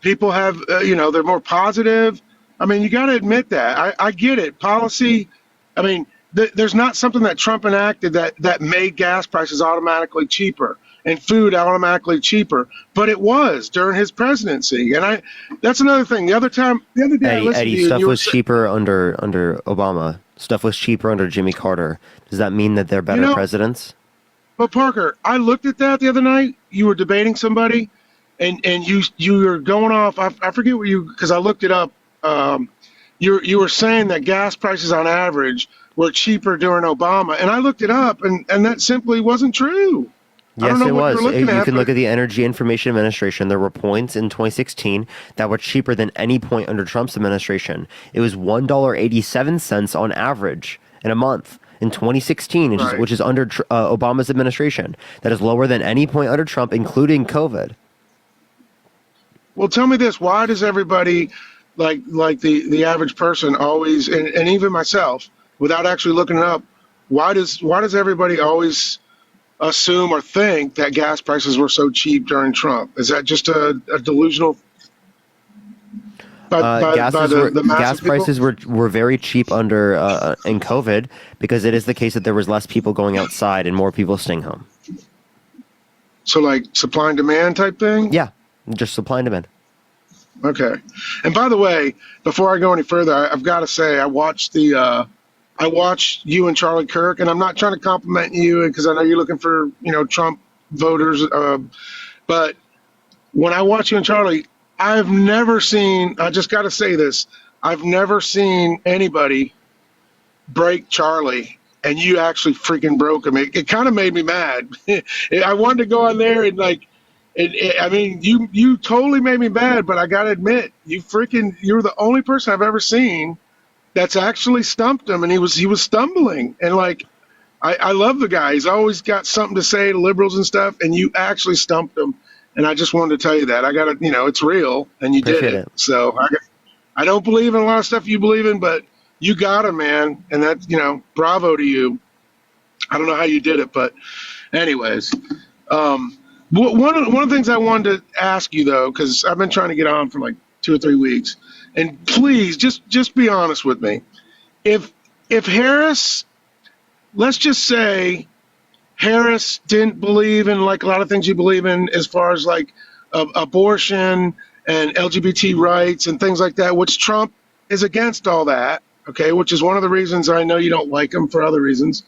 people have, they're more positive. I mean, you got to admit that. I get it. Policy, I mean, there's not something that Trump enacted that made gas prices automatically cheaper and food automatically cheaper, but it was during his presidency. And that's another thing. The other day, I listened to Eddie, you, and stuff you were was cheaper under Obama. Stuff was cheaper under Jimmy Carter. Does that mean that they're better presidents? But Parker, I looked at that the other night. You were debating somebody, and you were going off. I forget what because I looked it up. You were saying that gas prices on average were cheaper during Obama, and I looked it up, and that simply wasn't true. I don't Yes, know it what was. you're looking You at, can but- look at the Energy Information Administration. There were points in 2016 that were cheaper than any point under Trump's administration. It was $1.87 on average in a month in 2016, which is under Obama's administration. That is lower than any point under Trump, including COVID. Well, tell me this: why does everybody, like the average person, always, and even myself, without actually looking it up, why does everybody always assume or think that gas prices were so cheap during Trump? Is that just a delusional? Gas prices were very cheap under in COVID because it is the case that there was less people going outside and more people staying home. So, like supply and demand type thing? Yeah, just supply and demand. Okay. And by the way, before I go any further, I've got to say I watched the I watched you and Charlie Kirk, and I'm not trying to compliment you because I know you're looking for Trump voters, but when I watch you and Charlie, I've never seen. I just got to say this: I've never seen anybody break Charlie, and you actually freaking broke him. It kind of made me mad. I wanted to go on there and I mean, you totally made me mad, but I got to admit, you're the only person I've ever seen that's actually stumped him, and he was stumbling. And I love the guy. He's always got something to say to liberals and stuff, and you actually stumped him. And I just wanted to tell you that. I got to, it's real, and you did it. So I don't believe in a lot of stuff you believe in, but you got him, man. And that's, bravo to you. I don't know how you did it, but anyways, one of the things I wanted to ask you, though, because I've been trying to get on for like 2 or 3 weeks, and please just be honest with me. If Harris, let's just say Harris didn't believe in like a lot of things you believe in as far as like abortion and LGBT rights and things like that, which Trump is against all that, okay, which is one of the reasons I know you don't like him for other reasons.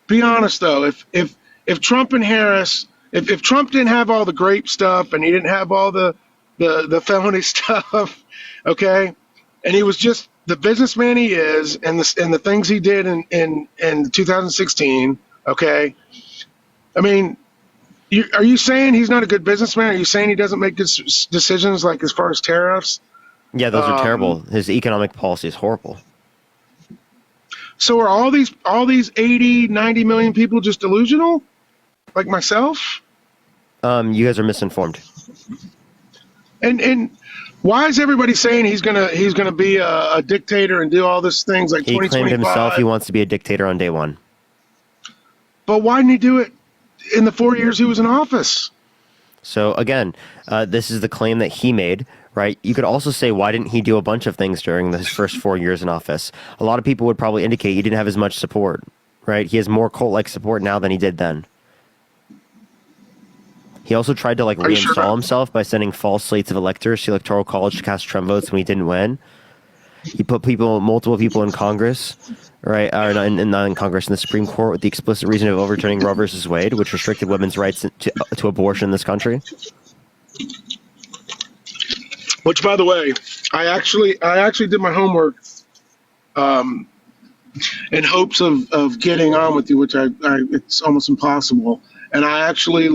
Be honest, though, if Trump and Harris, if Trump didn't have all the grape stuff and he didn't have all the felony stuff, okay, and he was just the businessman he is and the things he did in 2016, okay, I mean, are you saying he's not a good businessman? Are you saying he doesn't make good decisions, like as far as tariffs? Yeah, those are terrible. His economic policy is horrible. So are all these 80, 90 million people just delusional, like myself? You guys are misinformed. And why is everybody saying he's gonna be a dictator and do all these things like 2025? He claimed himself he wants to be a dictator on day one. But why didn't he do it in the 4 years he was in office? So again, this is the claim that he made, right? You could also say, why didn't he do a bunch of things during his first 4 years in office? A lot of people would probably indicate he didn't have as much support, right? He has more cult-like support now than he did then. He also tried to reinstall himself by sending false slates of electors to the Electoral College to cast Trump votes when he didn't win. He put multiple people in Congress, right? Or not in Congress, in the Supreme Court, with the explicit reason of overturning Roe versus Wade, which restricted women's rights to abortion in this country. Which, by the way, I actually did my homework in hopes of getting on with you, which it's almost impossible. And I actually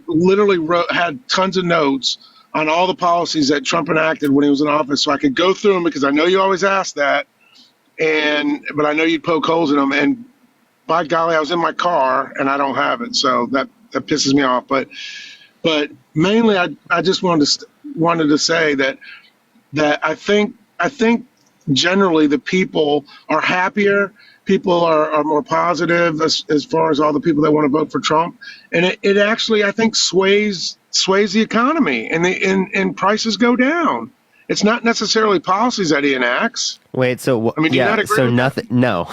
literally had tons of notes on all the policies that Trump enacted when he was in office, so I could go through them, because I know you always ask that, but I know you'd poke holes in them. And by golly, I was in my car and I don't have it, so that pisses me off. But mainly, I just wanted to say that I think generally the people are happier. People are more positive as far as all the people that want to vote for Trump, and it actually, I think, sways the economy, and prices go down. It's not necessarily policies that he enacts. Wait, so I mean, do you not agree so with nothing? No,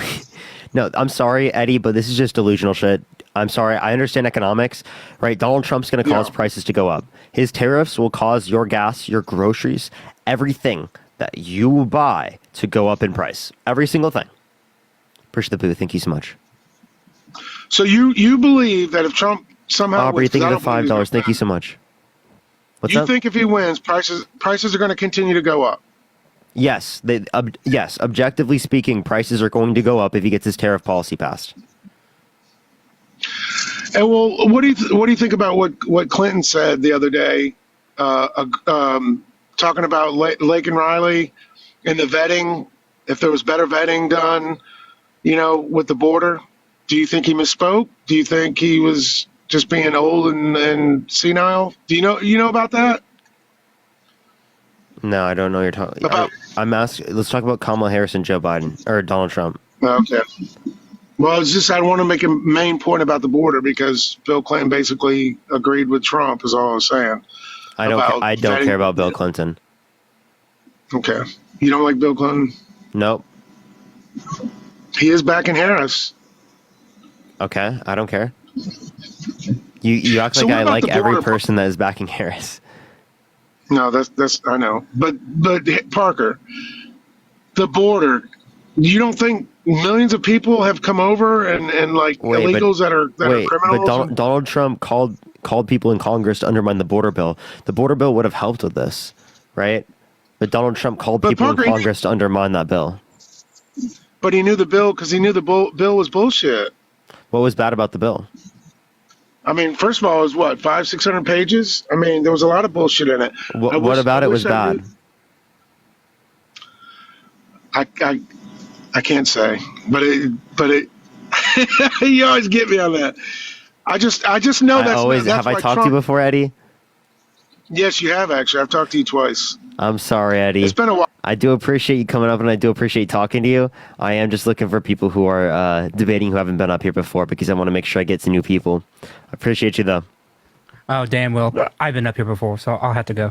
no. I'm sorry, Eddie, but this is just delusional shit. I'm sorry. I understand economics, right? Donald Trump's going to cause prices to go up. His tariffs will cause your gas, your groceries, everything that you buy to go up in price. Every single thing. Push the boo. Thank you so much. So you believe that if Trump somehow Aubrey, wins, thank you for $5. Thank you so much. What's you up? think if he wins, prices are going to continue to go up? Yes. Yes. Objectively speaking, prices are going to go up if he gets his tariff policy passed. And well, what do you think about what Clinton said the other day, talking about Lake and Riley and the vetting? If there was better vetting done, with the border, do you think he misspoke? Do you think he was just being old and senile? Do you know about that? No, I don't know what you're talking about. I'm asking. Let's talk about Kamala Harris and Joe Biden or Donald Trump. Okay. Well, it's just I want to make a main point about the border because Bill Clinton basically agreed with Trump. Is all I was saying. I don't care about Bill Clinton. Okay. You don't like Bill Clinton? Nope. He is backing Harris. Okay, I don't care. You act like I like every person that is backing Harris. No, that's I know. But Parker, the border, you don't think millions of people have come over and like illegals that are Wait, criminals. but Donald Trump called people in Congress to undermine the border bill. The border bill would have helped with this, right? But Donald Trump called people Parker, in Congress to undermine that bill. But he knew the bill because he knew the bill was bullshit. What was bad about the bill? I mean, first of all, it was what, 500-600 pages? I mean, there was a lot of bullshit in it. What about it was bad? I can't say, but it you always get me on that. I just know that's have I why talked to you before, Eddie? Yes, you have actually. I've talked to you twice. I'm sorry, Eddie. It's been a while. I do appreciate you coming up, and I do appreciate talking to you. I am just looking for people who are debating who haven't been up here before because I want to make sure I get to new people. I appreciate you, though. Oh, damn, well, I've been up here before, so I'll have to go.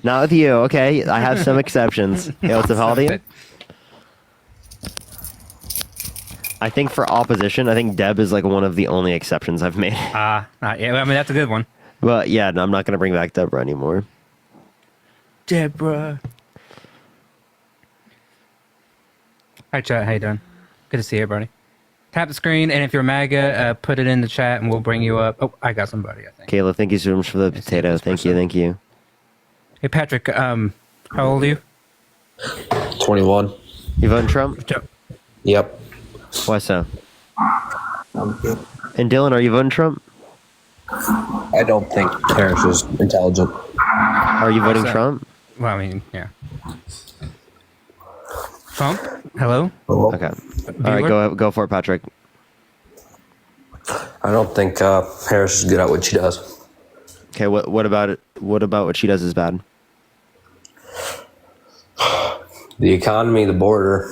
Not with you, okay? I have some exceptions. Yo, what's up, Holiday? I think for opposition, I think Deb is like one of the only exceptions I've made. Yeah, I mean, that's a good one. But yeah, no, I'm not going to bring back Deborah anymore. Deborah. Hi, chat. How you doing? Good to see everybody. Tap the screen, and if you're MAGA, put it in the chat, and we'll bring you up. Oh, I got somebody, I think. Kayla, thank you so much for the potato. Thank you. Hey, Patrick, how old are you? 21. You voting Trump? Yep. Why so? And Dylan, are you voting Trump? I don't think Harris is intelligent. Are you voting Trump? Well, I mean, yeah. Trump? Hello? Okay. All right, go for it, Patrick. I don't think Harris is good at what she does. Okay, what about it? What about what she does is bad? The economy, the border,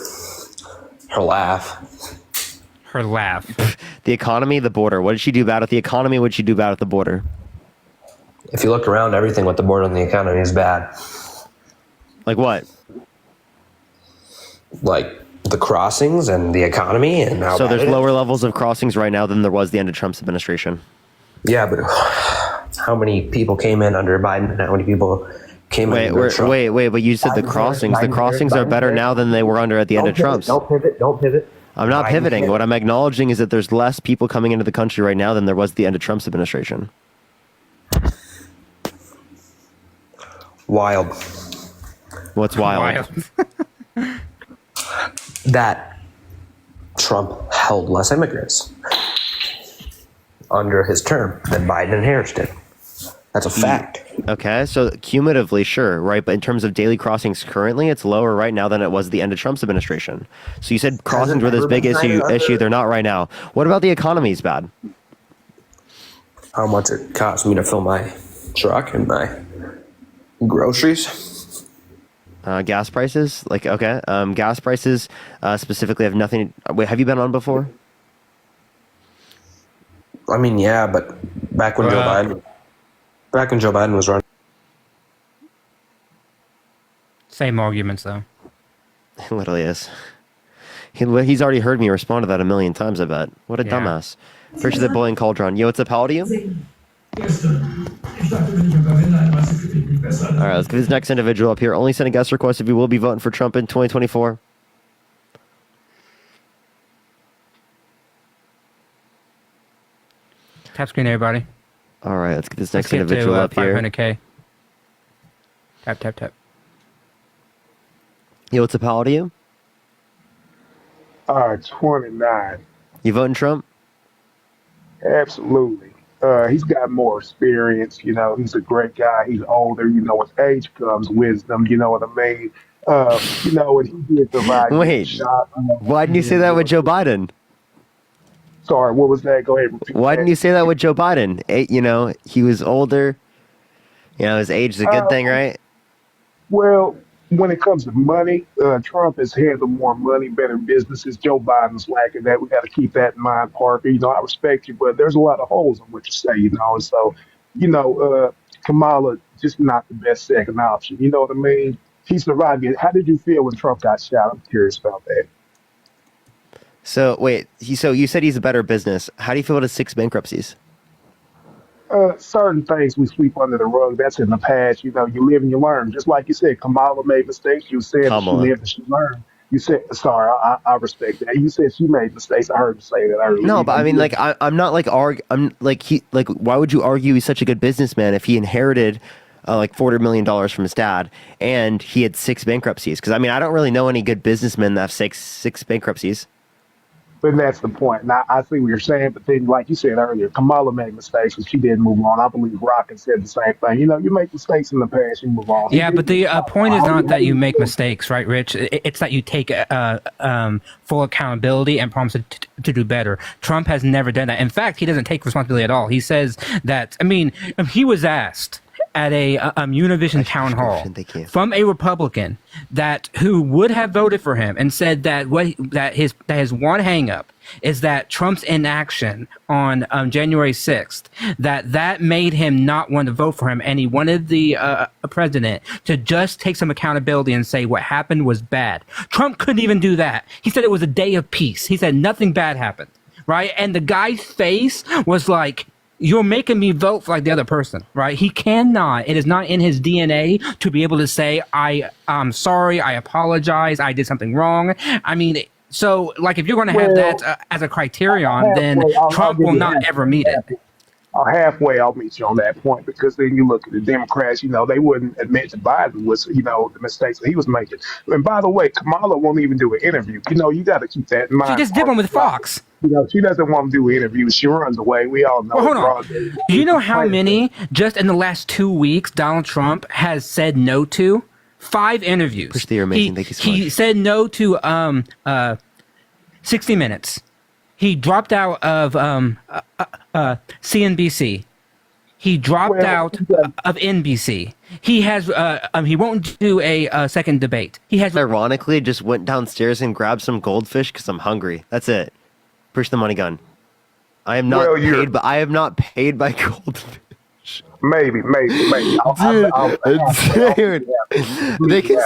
her laugh. Her laugh. The economy, the border. What did she do bad with the economy? What did she do bad with the border? If you look around, everything with the border and the economy is bad. Like what? Like the crossings and the economy and how So bad there's it is. lower levels of crossings right now than there was the end of Trump's administration. Yeah, but how many people came in under Biden and how many people came in under Trump? Wait, but you said the crossings. The crossings are better now than they were under at the end of Trump's. Don't pivot. I'm not pivoting. What I'm acknowledging is that there's less people coming into the country right now than there was at the end of Trump's administration. Wild. What's wild? That Trump held less immigrants under his term than Biden and Harris did. That's a fact. Okay, so cumulatively, sure, right? But in terms of daily crossings currently, it's lower right now than it was at the end of Trump's administration. So you said crossings were this big issue. They're not right now. What about the economy's bad? How much it costs me to fill my truck and my groceries. Gas prices, gas prices specifically have nothing. Wait, have you been on before? I mean, yeah, but back when Joe Biden was running. Same arguments, though. It literally is. He's already heard me respond to that a million times, I bet. What a dumbass. Appreciate the bullying cauldron. Yo, what's up? How old are you? All right, let's get this next individual up here. Only send a guest request if you will be voting for Trump in 2024. Tap screen, everybody. All right, let's get this next individual up here. 500K. Tap. Yo, what's up? How old are you? 29. You voting Trump? Absolutely. He's got more experience. You know, he's a great guy. He's older. You know, with age comes wisdom. You know what I mean? You know, when he did the right shot. Why didn't you say that with Joe Biden? Sorry, what was that? Go ahead. Why didn't you say that with Joe Biden? You know, he was older. You know, his age is a good thing, right? Well, when it comes to money, Trump has handled more money, better businesses. Joe Biden's lacking that. We got to keep that in mind, Parker. You know, I respect you, but there's a lot of holes in what you say, you know. And so, you know, Kamala just not the best second option. You know what I mean? He survived it. How did you feel when Trump got shot? I'm curious about that. So, wait. So you said he's a better business. How do you feel about his 6 bankruptcies? Certain things we sweep under the rug. That's in the past. You know, you live and you learn. Just like you said, Kamala made mistakes. You said she lived and she learned. You said, sorry, I respect that. You said she made mistakes. I heard you say that earlier. No, but I mean, like, I'm not like I'm like why would you argue he's such a good businessman if he inherited like $400 million from his dad and he had 6 bankruptcies? Because I mean, I don't really know any good businessmen that have six bankruptcies. But that's the point. And I see what you're saying, but then, like you said earlier, Kamala made mistakes, but she didn't move on. I believe Rocket said the same thing. You know, you make mistakes in the past, you move on. Yeah, but the point is not that you make mistakes, right, Rich? It's that you take full accountability and promise to do better. Trump has never done that. In fact, he doesn't take responsibility at all. He says that, I mean, he was asked at a Univision town hall from a Republican who would have voted for him and said that his one hang-up is that Trump's inaction on January 6th, that made him not want to vote for him, and he wanted the president to just take some accountability and say what happened was bad. Trump couldn't even do that. He said it was a day of peace. He said nothing bad happened, right? And the guy's face was like, you're making me vote for like the other person, right? He cannot. It is not in his DNA to be able to say, I'm sorry, I apologize, I did something wrong. I mean, so like if you're going to have that as a criterion, then Trump will not ever meet it. Halfway, I'll meet you on that point, because then you look at the Democrats, you know, they wouldn't admit that Biden was, you know, the mistakes that he was making. And by the way, Kamala won't even do an interview. You know, you got to keep that in mind. She just did one with Fox. You know, she doesn't want to do interviews. She runs away. We all know. Well, hold on. Do you know how many just in the last 2 weeks Donald Trump has said no to? 5 interviews. Push the amazing. Thank you so much. He said no to 60 Minutes. He dropped out of CNBC. He dropped out of NBC. He has he won't do a second debate. He has ironically just went downstairs and grabbed some goldfish because I'm hungry. That's it. Push the money gun. I am not paid, but I am not paid by goldfish. Maybe. Dude, they can.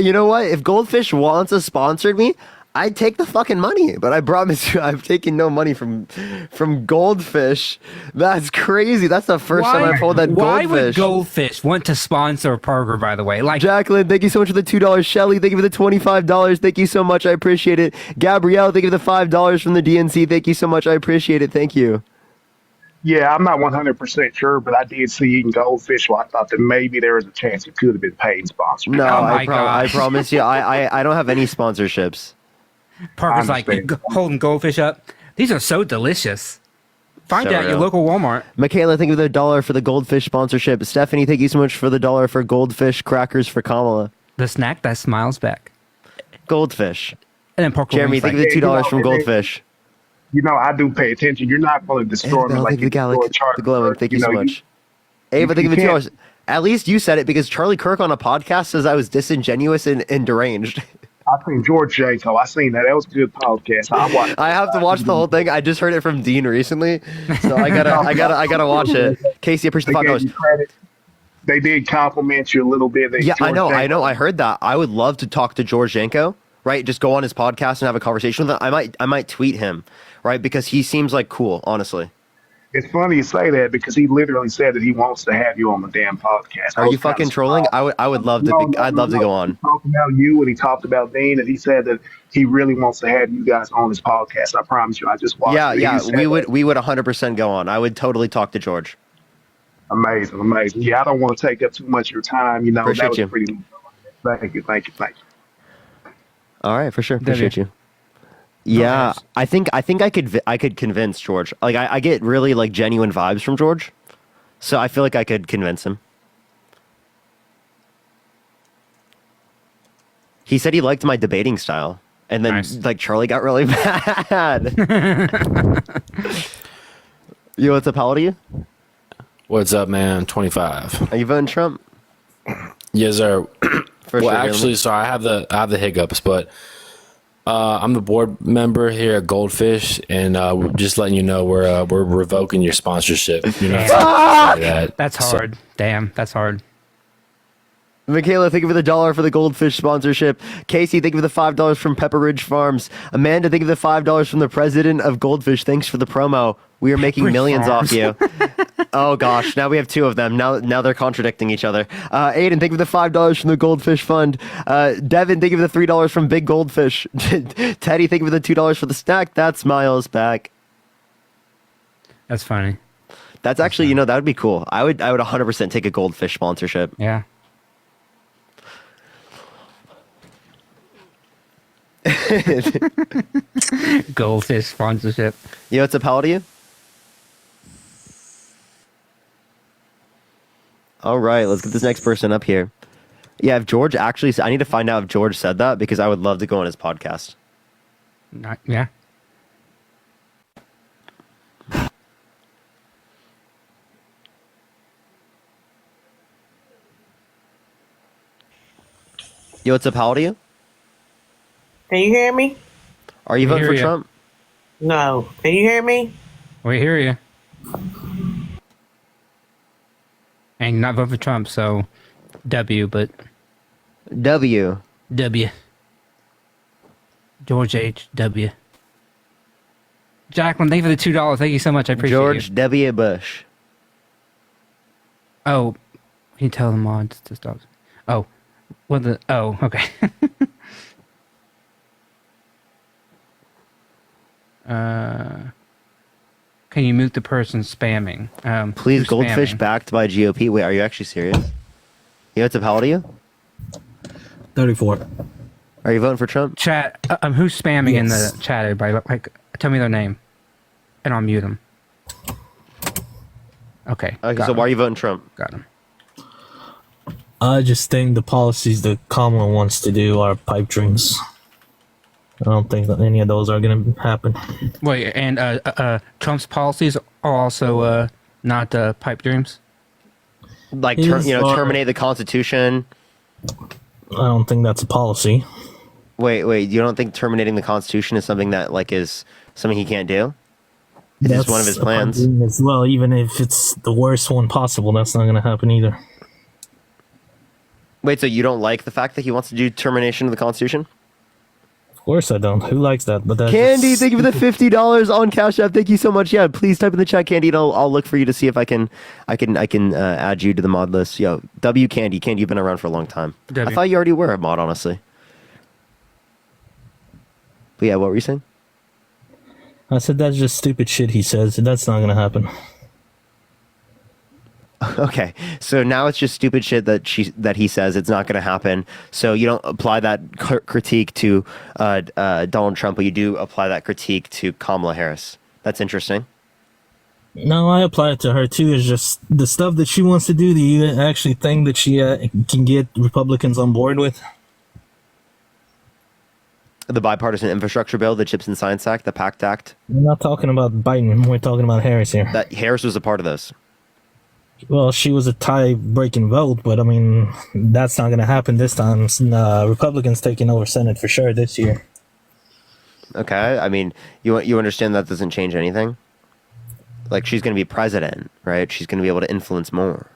You know what? If Goldfish wants to sponsor me, I'd take the fucking money. But I promise you, I've taken no money from Goldfish. That's crazy. That's the first time I've heard that Goldfish. Why would Goldfish want to sponsor Parker, by the way? Like Jacqueline, thank you so much for the $2. Shelly, thank you for the $25. Thank you so much. I appreciate it. Gabrielle, thank you for the $5 from the DNC. Thank you so much. I appreciate it. Thank you. Yeah, I'm not 100% sure, but I did see eating goldfish, so I thought that maybe there was a chance it could have been paid sponsored. No, I promise you, I don't have any sponsorships. Parker's like holding goldfish up. These are so delicious. Find out your local Walmart. Michaela, thank you for the $1 for the goldfish sponsorship. Stephanie, thank you so much for the $1 for goldfish crackers for Kamala. The snack that smiles back. Goldfish. And then Parker. Jeremy, thank you for the $2 from Goldfish. You know, I do pay attention. You're not going to destroy me like you destroyed Charlie. The glowing. Thank you so much. Ava, thank you for the $2. At least you said it, because Charlie Kirk on a podcast says I was disingenuous and deranged. I seen George Jato. I seen that. That was a good podcast. I have to watch the whole thing. I just heard it from Dean recently, so I gotta watch it. Casey, I appreciate the $5. They did compliment you a little bit. Yeah, I know. I heard that. I would love to talk to George Janko. Right, just go on his podcast and have a conversation with him. I might tweet him, right, because he seems like cool, honestly. It's funny you say that, because he literally said that he wants to have you on the damn podcast. Are you fucking trolling? I would love to. I'd love to go on. He talked about you and he talked about Dean, and he said that he really wants to have you guys on his podcast. I promise you. I just watched. Yeah, we would 100% go on. I would totally talk to George. Amazing. Yeah, I don't want to take up too much of your time. You know, Appreciate you. Thank you. All right, for sure. Appreciate you. Yeah, I think I could convince George. Like I get really like genuine vibes from George, so I feel like I could convince him. He said he liked my debating style, and then like Charlie got really mad. Yo, what's up? How old are you? What's up, man? 25. Are you voting Trump? Yes, sir. Well, actually, so I have the hiccups, but I'm the board member here at Goldfish, and we're just letting you know we're revoking your sponsorship. You know, that's hard. Damn, that's hard. Michaela, thank you for the $1 for the Goldfish sponsorship. Casey, thank you for the $5 from Pepper Ridge Farms. Amanda, thank you for the $5 from the president of Goldfish. Thanks for the promo. We are making millions off you. Oh gosh, now we have two of them. Now they're contradicting each other. Aiden, thank you for the $5 from the Goldfish Fund. Devin, thank you for the $3 from Big Goldfish. Teddy, thank you for the $2 for the snack. That's Miles back. That's funny. That's actually, that would be cool. I would 100% take a Goldfish sponsorship. Yeah. Goldfish sponsorship. Yo, what's up, how old are you? All right, let's get this next person up here. Yeah, if George actually, I need to find out if George said that because I would love to go on his podcast. Yeah. Yo, what's up, how old are you? Can you hear me? Are you voting for you. Trump? No. Can you hear me? We hear you. And you're not voting for Trump, so W, but... W. George H. W. Jacqueline, thank you for the $2. Thank you so much. I appreciate George you. W. Bush. Oh, can you tell the mods to stop? Oh, okay. Can you mute the person spamming? Please, who's Goldfish spamming? backed by GOP. Wait, are you actually serious? Yo, what's up, how old are you? 34. Are you voting for Trump? Chat, who's spamming in Yes. the chat, everybody? Like, tell me their name, and I'll mute them. Okay. Okay, so why are you voting Trump? Got him. I just think the policies that Kamala wants to do are pipe dreams. I don't think that any of those are going to happen. Wait, and Trump's policies are also not pipe dreams? Like, His are- terminate the Constitution. I don't think that's a policy. Wait, you don't think terminating the Constitution is something that, is something he can't do? It's just one of his a pipe plans. dream as well, even if it's the worst one possible, that's not going to happen either. Wait, so you don't like the fact that he wants to do termination of the Constitution? Of course I don't. Who likes that? But that's Candy, thank you for the $50 on Cash App. Thank you so much. Yeah, please type in the chat, Candy, and I'll look for you to see if I can add you to the mod list. Yo, W Candy, you've been around for a long time. W. I thought you already were a mod, honestly. But yeah, what were you saying? I said that's just stupid shit he says. That's not going to happen. Okay, so now it's just stupid shit that he says it's not going to happen. So you don't apply that critique to Donald Trump, but you do apply that critique to Kamala Harris. That's interesting. No, I apply it to her too. It's just the stuff that she wants to do. Do you actually think that she can get Republicans on board with? The bipartisan infrastructure bill, the Chips and Science Act, the PACT Act. We're not talking about Biden. We're talking about Harris here. That Harris was a part of this. Well, she was a tie-breaking vote, but I mean, that's not going to happen this time. Republicans taking over Senate for sure this year. Okay, I mean, you understand that doesn't change anything? Like, she's going to be president, right? She's going to be able to influence more.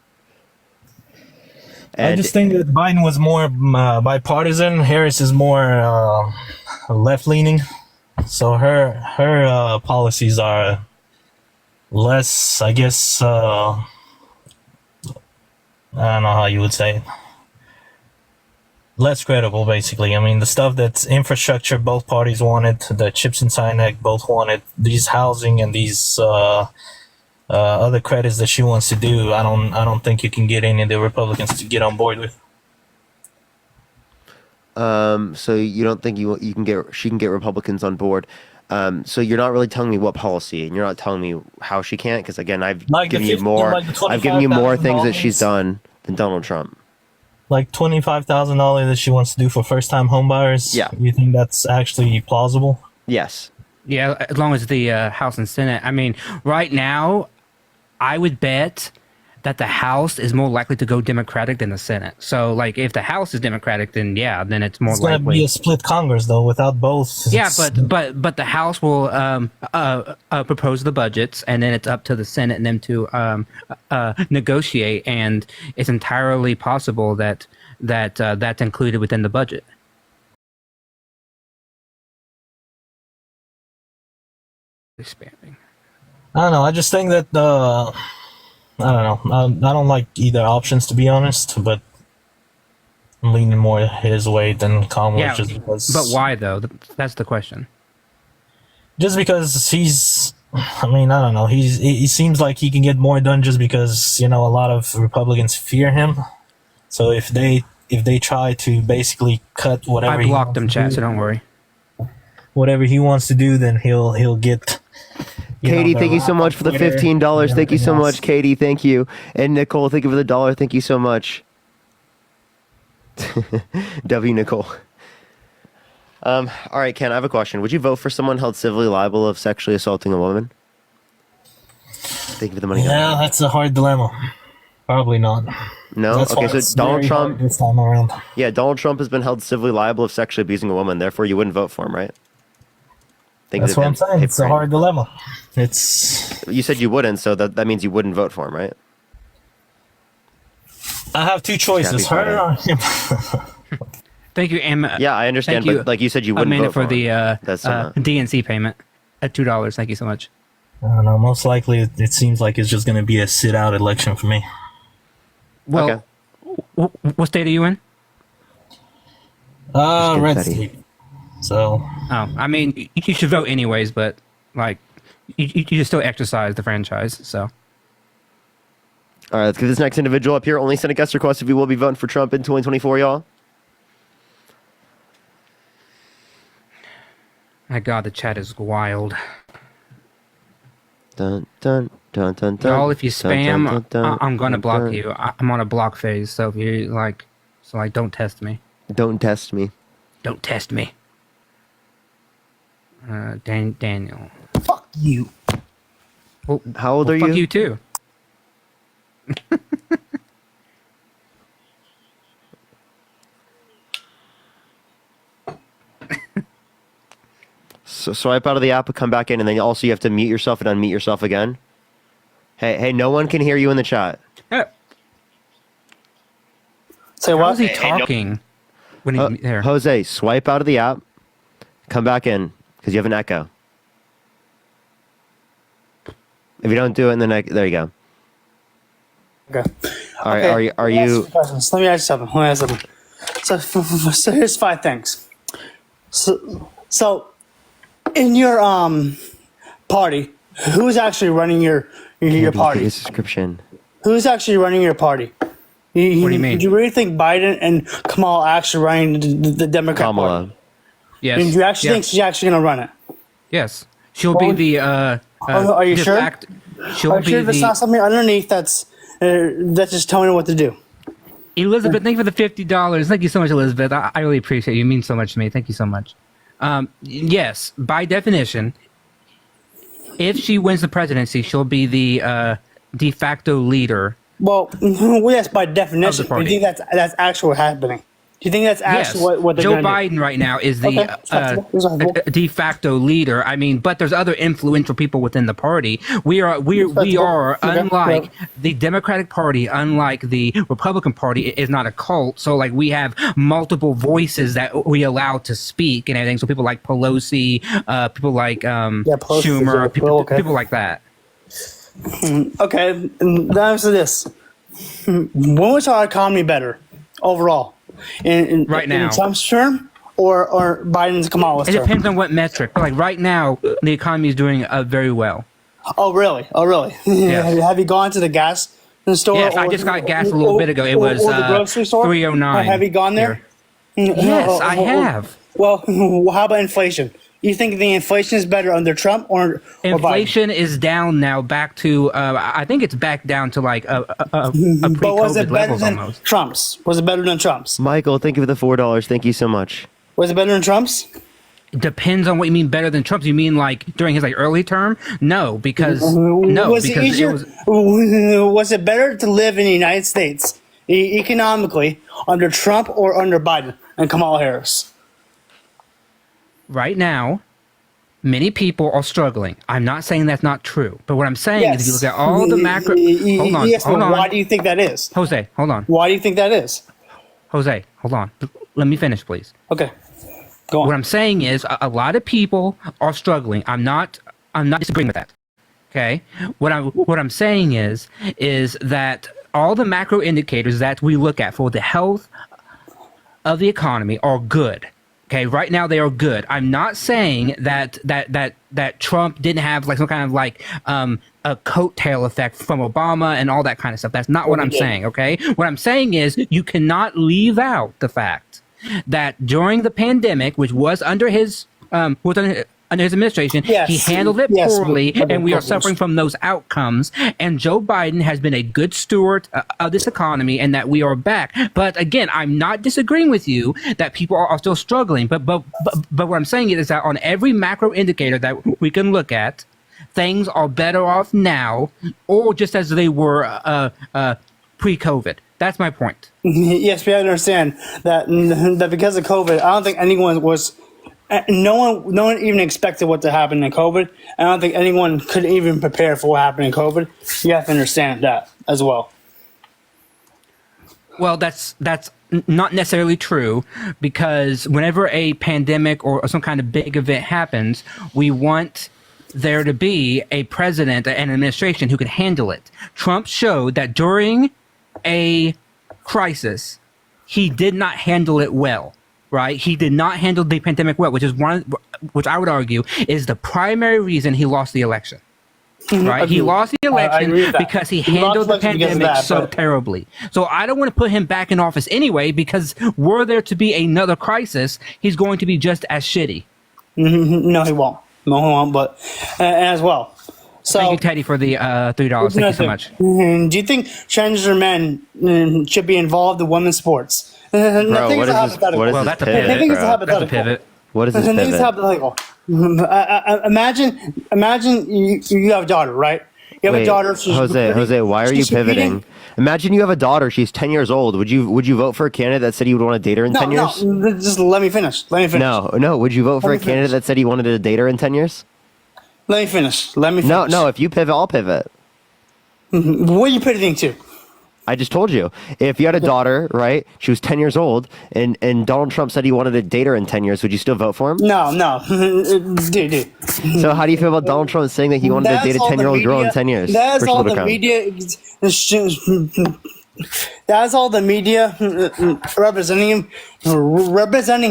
I just think that Biden was more bipartisan. Harris is more left-leaning. So her policies are less, I guess, I don't know how you would say it. Less credible, basically. I mean, the stuff that's infrastructure, both parties wanted. The Chips and Science Act, both wanted. These housing and these other credits that she wants to do, I don't think you can get any of the Republicans to get on board with. So you don't think she can get Republicans on board? So you're not really telling me what policy, and you're not telling me how she can't, because again, I've given you more things that she's done than Donald Trump. Like $25,000 that she wants to do for first-time homebuyers. Yeah, you think that's actually plausible? Yes. Yeah, as long as the House and Senate. I mean, right now, I would bet that the House is more likely to go Democratic than the Senate. So, like, if the House is Democratic, then yeah, then it's more It's going to likely. be a split Congress, though, without both. Yeah, but the House will propose the budgets, and then it's up to the Senate and them to negotiate. And it's entirely possible that that's included within the budget. Spamming. I don't know. I just think that I don't know. I don't like either options, to be honest, but I'm leaning more his way than Kamala. Yeah, just because. but why though? That's the question. Just because he's. I mean, I don't know. He seems like he can get more done just because a lot of Republicans fear him. So if they try to basically cut whatever I blocked him, chat, so don't worry. Whatever he wants to do, then he'll get. Katie, thank you so much for the $15. Thank you so much, Katie. Thank you. And Nicole, thank you for the $1. Thank you so much. W. Nicole. All right, Ken, I have a question. Would you vote for someone held civilly liable of sexually assaulting a woman? Thank you for the money. Yeah, that's a hard dilemma. Probably not. No? That's Okay, why so it's Donald very Trump. hard this time around. Yeah, Donald Trump has been held civilly liable of sexually abusing a woman. Therefore, you wouldn't vote for him, right? That's what I'm saying. It's a hard dilemma. You said you wouldn't, so that means you wouldn't vote for him, right? I have two choices. Her or him. Thank you, Am. Yeah, I understand, thank but like you said, you wouldn't Amanda, vote for the That's DNC payment at $2. Thank you so much. I don't know. Most likely, it seems like it's just going to be a sit-out election for me. Well, what state are you in? Red state. So. Oh, I mean, you should vote anyways, but like, you should still exercise the franchise. So. All right, let's get this next individual up here. Only send a guest request if you will be voting for Trump in 2024, y'all. My God, the chat is wild. Dun, dun, dun, dun, dun, Y'all, if you spam, dun, dun, dun, I'm gonna dun, block dun. you. I'm on a block phase, so if you don't test me. Don't test me. Don't test me. Daniel. Fuck you. Well, how old are fuck you? You too. So swipe out of the app, come back in, and then also you have to mute yourself and unmute yourself again. Hey, no one can hear you in the chat. Say what? How is he talking? When he's there. Jose, swipe out of the app, come back in, because you have an echo. If you don't do it, then there you go. Okay. All right. Are you? Let me ask you something. So here's 5 things. So in your party, who's actually running your party? Subscription. Who's actually running your party? What do you mean? Do you really think Biden and Kamala actually running the Democrat Party? Yes. And do you actually think she's actually going to run it? Yes. She'll be the. Are you sure? She'll Are you be sure there's not something underneath that's just telling her what to do? Elizabeth, thank you for the $50. Thank you so much, Elizabeth. I really appreciate it. You mean so much to me. Thank you so much. Yes, by definition, if she wins the presidency, she'll be the de facto leader. Well, yes, by definition. Do you think that's actually happening? Do you think that's actually what they're Joe going to Biden do? right now is the de facto leader. I mean, but there's other influential people within the party. We are unlike the Democratic Party, unlike the Republican Party, is not a cult. So like we have multiple voices that we allow to speak and everything. So people like Pelosi, people like Schumer, people like that. Okay, the answer to this. When was our economy better overall? Right now. In Trump's term or Biden's Kamala's It term? depends on what metric. But like right now, the economy is doing very well. Oh, really? Yes. Have you gone to the gas store? Yes, I just got gas a little bit ago. It was or the grocery store? $3.09. Have you gone there? Yes, I have. Well, how about inflation? You think the inflation is better under Trump or inflation is down now back to I think it's back down to like a pre-COVID but was it better levels than almost. Trump's? Was it better than Trump's? Michael, thank you for the $4. Thank you so much. Was it better than Trump's? Depends on what you mean better than Trump's. You mean like during his like early term? No, because was it better to live in the United States economically under Trump or under Biden and Kamala Harris? Right now, many people are struggling. I'm not saying that's not true, but what I'm saying is if you look at all the macro. Hold on. Why do you think that is? Jose, hold on. Why do you think that is? Jose, hold on. Let me finish, please. Okay. Go on. What I'm saying is a lot of people are struggling. I'm not disagreeing with that. Okay, what I'm saying is that all the macro indicators that we look at for the health of the economy are good. Okay, right now they are good. I'm not saying that Trump didn't have like some kind of like a coattail effect from Obama and all that kind of stuff. That's not what I'm saying. Okay, what I'm saying is you cannot leave out the fact that during the pandemic, which was under his under his administration, he handled it poorly, and we are suffering from those outcomes. And Joe Biden has been a good steward of this economy, and that we are back. But again, I'm not disagreeing with you that people are still struggling. But what I'm saying is that on every macro indicator that we can look at, things are better off now, or just as they were pre-COVID. That's my point. Yes, we understand that because of COVID, I don't think anyone was. No one even expected what to happen in COVID. I don't think anyone could even prepare for what happened in COVID. You have to understand that as well. Well, that's not necessarily true, because whenever a pandemic or some kind of big event happens, we want there to be a president and administration who can handle it. Trump showed that during a crisis, he did not handle it well. Right, he did not handle the pandemic well, which I would argue is the primary reason he lost the election. Right, he lost the election because he handled the pandemic so terribly. So I don't want to put him back in office anyway, because were there to be another crisis, he's going to be just as shitty. No, he won't. No, he won't. But as well. So, thank you, Teddy, for the $3. Thank you so much. Do you think transgender men should be involved in women's sports? Bro, what is this? Well, that's a pivot. I think it's a hypothetical. What is this pivot? It's hypothetical. Imagine you have a daughter, right? You have a daughter. Jose, why are you pivoting? Imagine you have a daughter. She's 10 years old. Would you vote for a candidate that said you would want to date her in 10 years? No, just let me finish. No. Would you vote for a candidate that said he wanted to date her in 10 years? Let me finish. No. If you pivot, I'll pivot. What are you pivoting to? I just told you. If you had a daughter, right? She was 10 years old, and Donald Trump said he wanted to date her in 10 years. Would you still vote for him? No. Dude. So how do you feel about Donald Trump saying that he wanted to date a 10-year-old girl in 10 years? That's all the media. That's all the media representing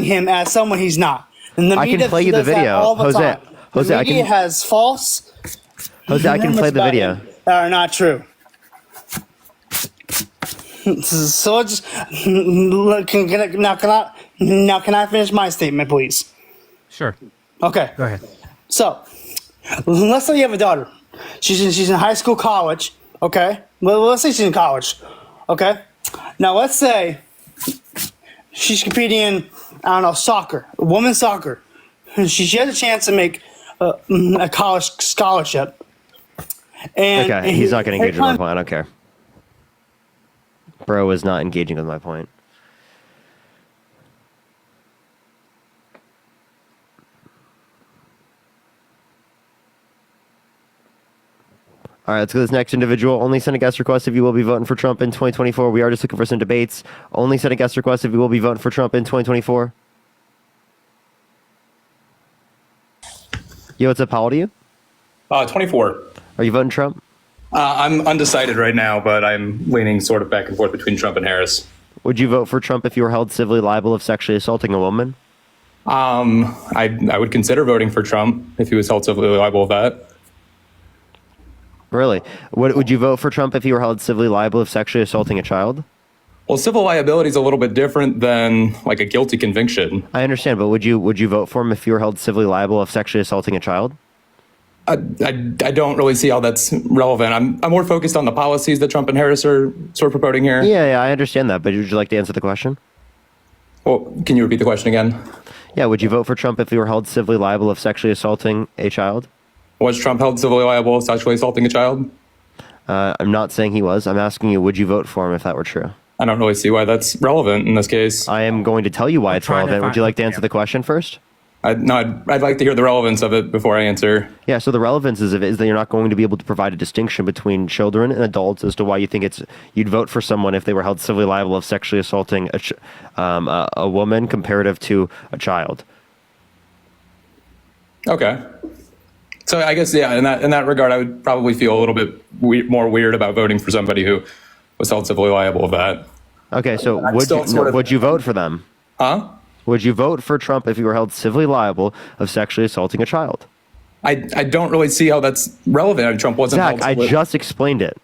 him as someone he's not. And the I can play you the video. Jose, the media has false. Jose, I can play the video. That are not true. So just now can I finish my statement, please? Sure. Okay. Go ahead. So let's say you have a daughter. She's in high school, college. Okay. Well, let's say she's in college. Okay. Now let's say she's competing in, I don't know, soccer, women's soccer. She has a chance to make a college scholarship. And okay, he's not going to engage with my point. I don't care. Bro is not engaging with my point. All right, let's go to this next individual. Only send a guest request if you will be voting for Trump in 2024. We are just looking for some debates. Only send a guest request if you will be voting for Trump in 2024. Yo, what's up? How old are you? 24. Are you voting Trump? I'm undecided right now, but I'm leaning sort of back and forth between Trump and Harris. Would you vote for Trump if you were held civilly liable of sexually assaulting a woman? I would consider voting for Trump if he was held civilly liable of that. Really? Would you vote for Trump if he were held civilly liable of sexually assaulting a child? Well, civil liability is a little bit different than like a guilty conviction. I understand, but would you vote for him if you were held civilly liable of sexually assaulting a child? I don't really see how that's relevant. I'm more focused on the policies that Trump and Harris are sort of promoting here. Yeah, I understand that, but would you like to answer the question? Well, can you repeat the question again? Yeah, would you vote for Trump if he were held civilly liable of sexually assaulting a child? Was Trump held civilly liable of sexually assaulting a child? I'm not saying he was. I'm asking you, would you vote for him if that were true? I don't really see why that's relevant in this case. I am going to tell you why it's relevant. Would you like to answer the question first? I'd like to hear the relevance of it before I answer. Yeah, so the relevance is that you're not going to be able to provide a distinction between children and adults as to why you think you'd vote for someone if they were held civilly liable of sexually assaulting a woman comparative to a child. Okay. So I guess, yeah, in that regard, I would probably feel a little bit more weird about voting for somebody who was held civilly liable of that. Okay, so I'd would you vote for them? Huh? Would you vote for Trump if you were held civilly liable of sexually assaulting a child? I don't really see how that's relevant. I mean, Trump wasn't. Zach, I just explained it.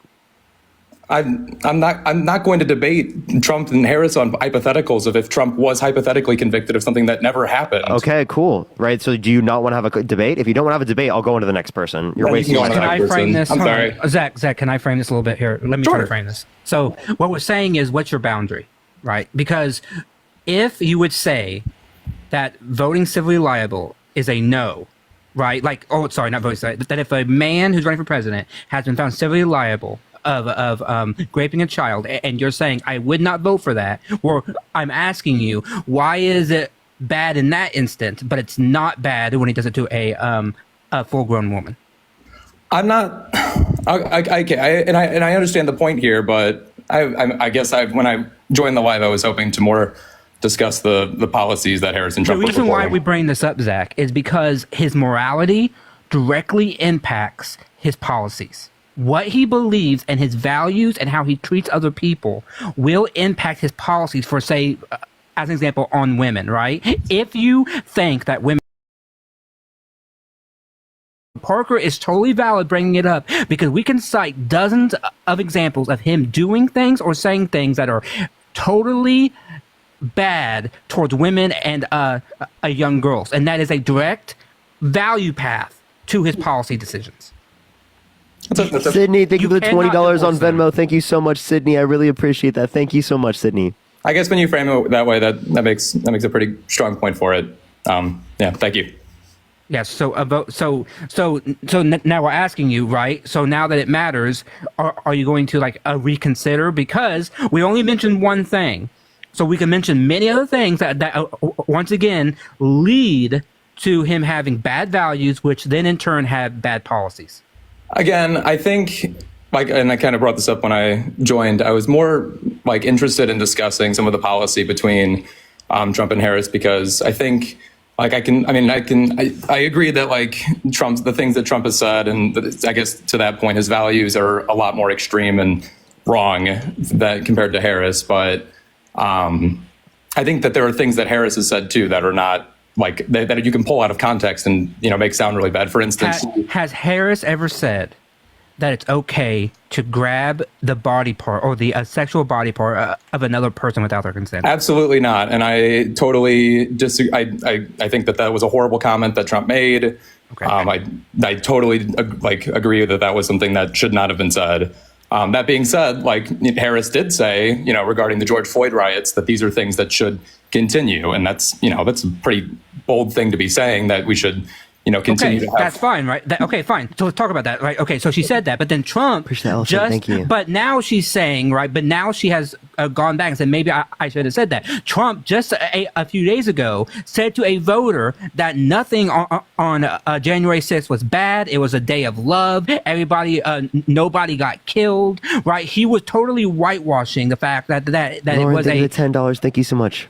I'm not going to debate Trump and Harris on hypotheticals of if Trump was hypothetically convicted of something that never happened. Okay, cool. Right. So do you not want to have a debate? If you don't want to have a debate, I'll go into the next person. You're wasting my time. Can I frame this? I'm sorry. Zach, can I frame this a little bit here? Let me try to frame this. So what we're saying is, what's your boundary, right? Because if you would say that voting civilly liable is a no, right? Like, oh, sorry, not voting civilly, but that if a man who's running for president has been found civilly liable of raping a child, and you're saying I would not vote for that, or I'm asking you, why is it bad in that instance, but it's not bad when he does it to a full-grown woman? I'm not. I understand the point here, but I guess when I joined the live, I was hoping to more discuss the policies that Harris and Trump. The reason why we bring this up, Zach, is because his morality directly impacts his policies. What he believes and his values and how he treats other people will impact his policies for, say, as an example, on women, right? If you think that women... Parker is totally valid bringing it up because we can cite dozens of examples of him doing things or saying things that are totally bad towards women and young girls. And that is a direct value path to his policy decisions. Sydney, thank you for the $20 on Venmo. Thank you so much, Sydney. I really appreciate that. Thank you so much, Sydney. I guess when you frame it that way, that makes a pretty strong point for it. Yeah, thank you. Yes. So now we're asking you, right? So now that it matters, are you going to reconsider? Because we only mentioned one thing, so we can mention many other things that once again lead to him having bad values, which then in turn have bad policies. Again, I think, and I kind of brought this up when I joined, I was more interested in discussing some of the policy between Trump and Harris, because I think I agree that the things that Trump has said, and I guess to that point, his values are a lot more extreme and wrong compared to Harris. But I think that there are things that Harris has said too that are not that you can pull out of context and make sound really bad. For instance, has Harris ever said that it's okay to grab the body part or the sexual body part of another person without their consent? Absolutely not. And I totally disagree. I think that was a horrible comment that Trump made. Okay. I totally agree that was something that should not have been said. That being said, Harris did say, regarding the George Floyd riots, that these are things that should continue. And that's a pretty bold thing to be saying, that we should, continue to have. That's fine, right? Okay, fine. So let's talk about that, right? Okay, so she said that, but then Trump thank you. But now she's saying, right, but now she has gone back and said, maybe I should have said that. Trump just a few days ago said to a voter that nothing on January 6th was bad. It was a day of love. Everybody, nobody got killed, right? He was totally whitewashing the fact that Lauren, it was $10. Thank you so much.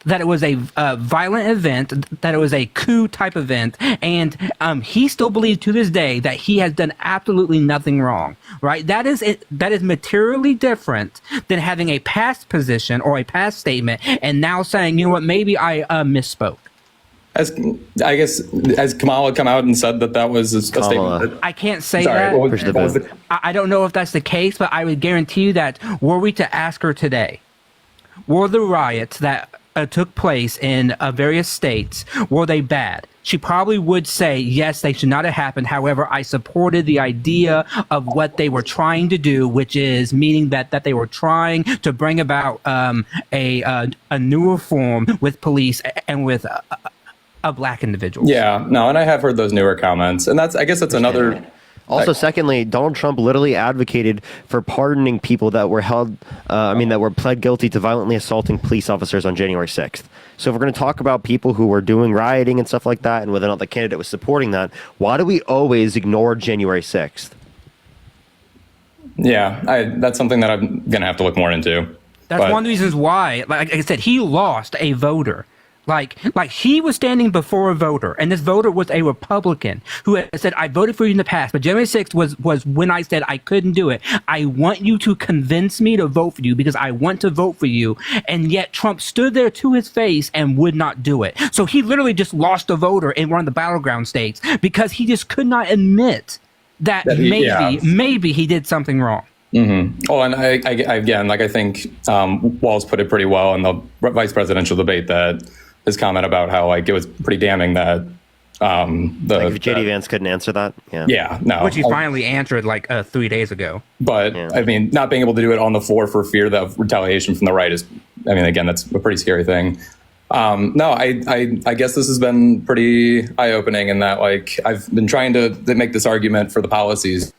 That it was a violent event, that it was a coup type event, and he still believes to this day that he has done absolutely nothing wrong, right? That is materially different than having a past position or a past statement and now saying, you know what, maybe I misspoke. Has Kamala come out and said that was a statement? I can't say that. I don't know if that's the case, but I would guarantee you that were we to ask her today, were the riots that took place in various states, were they bad? She probably would say, yes, they should not have happened. However, I supported the idea of what they were trying to do, which is meaning that they were trying to bring about a new reform with police and with black individuals. Yeah, no, and I have heard those newer comments. And I guess that's another... Also, secondly, Donald Trump literally advocated for pardoning people that were that were pled guilty to violently assaulting police officers on January 6th. So if we're going to talk about people who were doing rioting and stuff like that, and whether or not the candidate was supporting that, why do we always ignore January 6th? Yeah, that's something that I'm going to have to look more into. That's one of the reasons why, like I said, he lost a voter. Like he was standing before a voter, and this voter was a Republican who had said, "I voted for you in the past, but January 6th was when I said I couldn't do it. I want you to convince me to vote for you because I want to vote for you." And yet Trump stood there to his face and would not do it. So he literally just lost a voter in one of the battleground states because he just could not admit that maybe he did something wrong. Mm-hmm. Oh, and I again, like I think Walls put it pretty well in the vice presidential debate, that his comment about how like it was pretty damning that if JD Vance couldn't answer that. Which he finally answered like 3 days ago. But I mean, not being able to do it on the floor for fear of retaliation from the right is, I mean, again, that's a pretty scary thing. No, I guess this has been pretty eye-opening in that, like, I've been trying to make this argument for the policies.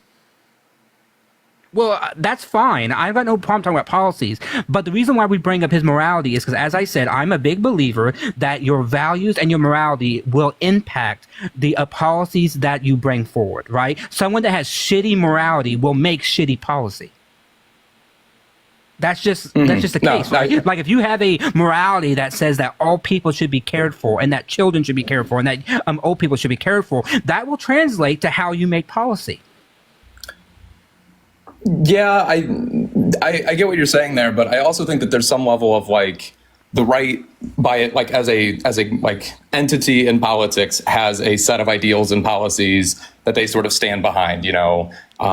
Well, that's fine. I've got no problem talking about policies. But the reason why we bring up his morality is because, as I said, I'm a big believer that your values and your morality will impact the policies that you bring forward, right? Someone that has shitty morality will make shitty policy. That's just the case, right? Like if you have a morality that says that all people should be cared for and that children should be cared for and that old people should be cared for, that will translate to how you make policy. Yeah, I get what you're saying there, but I also think that there's some level of like the right by it, like as a like entity in politics has a set of ideals and policies that they sort of stand behind, you know,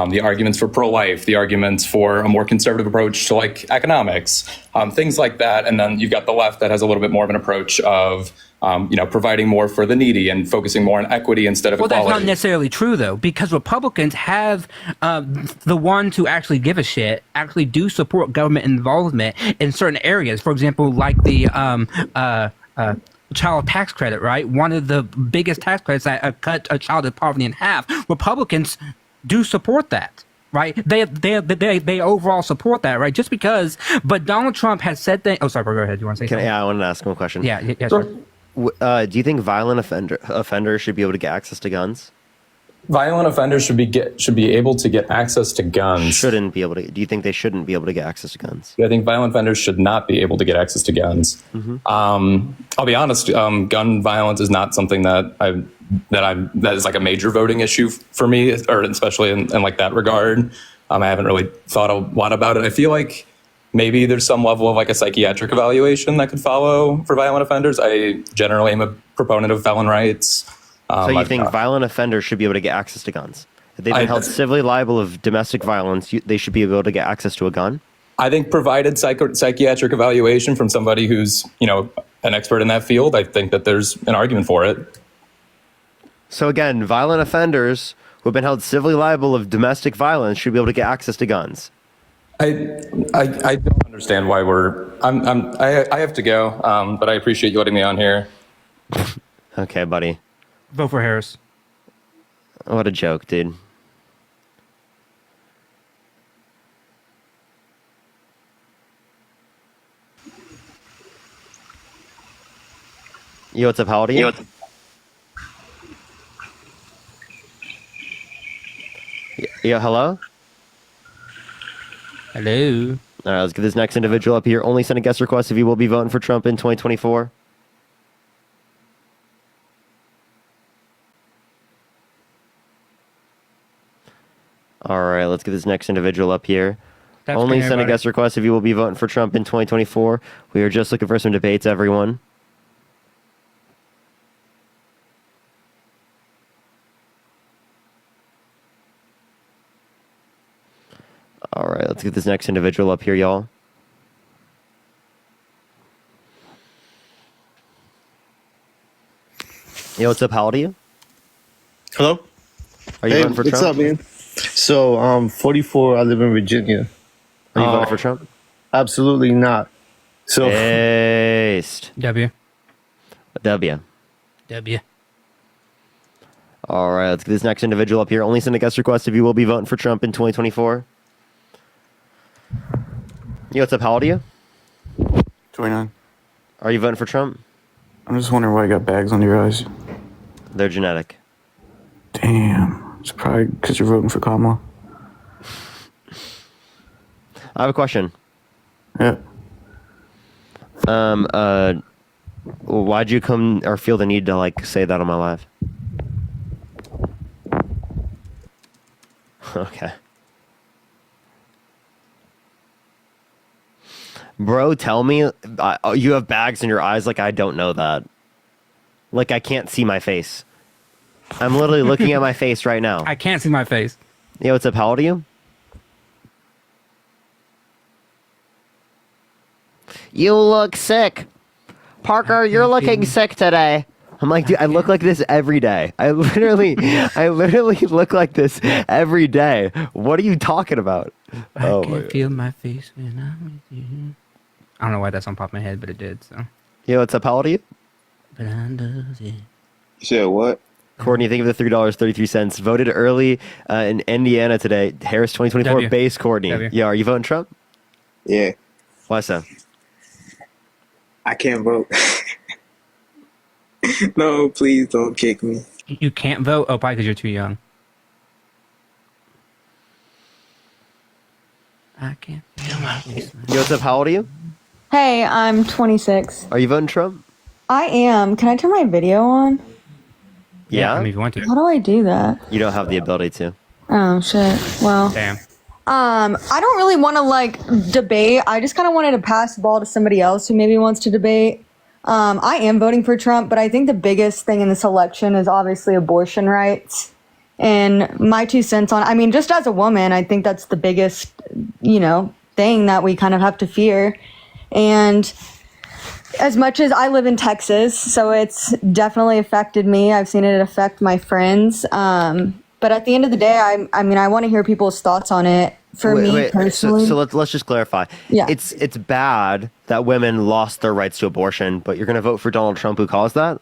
the arguments for pro-life, the arguments for a more conservative approach to like economics, things like that. And then you've got the left that has a little bit more of an approach of, you know, providing more for the needy and focusing more on equity instead of equality. Well, that's not necessarily true, though, because Republicans have the ones who actually give a shit actually do support government involvement in certain areas. For example, like the child tax credit, right? One of the biggest tax credits that cut a child of poverty in half. Republicans do support that. Right, they overall support that, right? Just because, but Donald Trump has said that. Oh, sorry, go ahead. You want to say something? Yeah, I wanted to ask him a question. Yeah, sure. Do you think violent offenders should be able to get access to guns? Violent offenders should be able to get access to guns. Shouldn't be able to. Do you think they shouldn't be able to get access to guns? I think violent offenders should not be able to get access to guns. Mm-hmm. I'll be honest. Gun violence is not something that is like a major voting issue for me, or especially in like that regard. I haven't really thought a lot about it. I feel like maybe there's some level of like a psychiatric evaluation that could follow for violent offenders. I generally am a proponent of felon rights. So you think violent offenders should be able to get access to guns? If they've been held civilly liable of domestic violence, they should be able to get access to a gun? I think provided psychiatric evaluation from somebody who's, you know, an expert in that field, I think that there's an argument for it. So again, violent offenders who have been held civilly liable of domestic violence should be able to get access to guns. I don't understand why I have to go, but I appreciate you letting me on here. Okay, buddy. Vote for Harris. What a joke, dude. Yo, what's up? How old are you? Yeah, hello? Hello. All right, let's get this next individual up here. Only send a guest request if you will be voting for Trump in 2024. All right, let's get this next individual up here. Only send a guest request if you will be voting for Trump in 2024. We are just looking for some debates, everyone. All right, let's get this next individual up here, y'all. Yo, what's up? How old are you? Hello? Are you voting for Trump? What's up, man? So, 44, I live in Virginia. Are you voting for Trump? Absolutely not. So, Based. W. All right, let's get this next individual up here. Only send a guest request if you will be voting for Trump in 2024. Yo, what's up? How old are you? 29. Are you voting for Trump? I'm just wondering why you got bags under your eyes. They're genetic. Damn. It's probably because you're voting for Kamala. I have a question. Yeah. Why'd you come or feel the need to like say that on my live? Okay. Bro, tell me you have bags in your eyes like I don't know that. Like I can't see my face. I'm literally looking at my face right now. I can't see my face. Yo, what's up? How old are you? You look sick. Parker, you're looking sick today. I'm like, dude, I look like this every day. I literally look like this every day. What are you talking about? I can feel my face when I'm with you. I don't know why that's on top of my head, but it did. So. Yo, what's up? How old are you? But I love it. You said what? Courtney, think of the $3.33. Voted early in Indiana today. Harris 2024 W. base Courtney. W. Yeah, are you voting Trump? Yeah. Why so? I can't vote. No, please don't kick me. You can't vote? Oh, probably because you're too young. I can't feel my face. Yo, what's up? How old are you? Hey, I'm 26. Are you voting Trump? I am. Can I turn my video on? Yeah? I mean, if you want to. How do I do that? You don't have the ability to. Oh, shit. Well. Damn. I don't really want to like debate. I just kind of wanted to pass the ball to somebody else who maybe wants to debate. I am voting for Trump, but I think the biggest thing in this election is obviously abortion rights. And my 2 cents on, I mean, just as a woman, I think that's the biggest, thing that we kind of have to fear. And as much as I live in Texas, so it's definitely affected me. I've seen it affect my friends. But at the end of the day, I mean, I want to hear people's thoughts on it. For me personally, so let's just clarify. Yeah. It's bad that women lost their rights to abortion, but you're going to vote for Donald Trump, who caused that?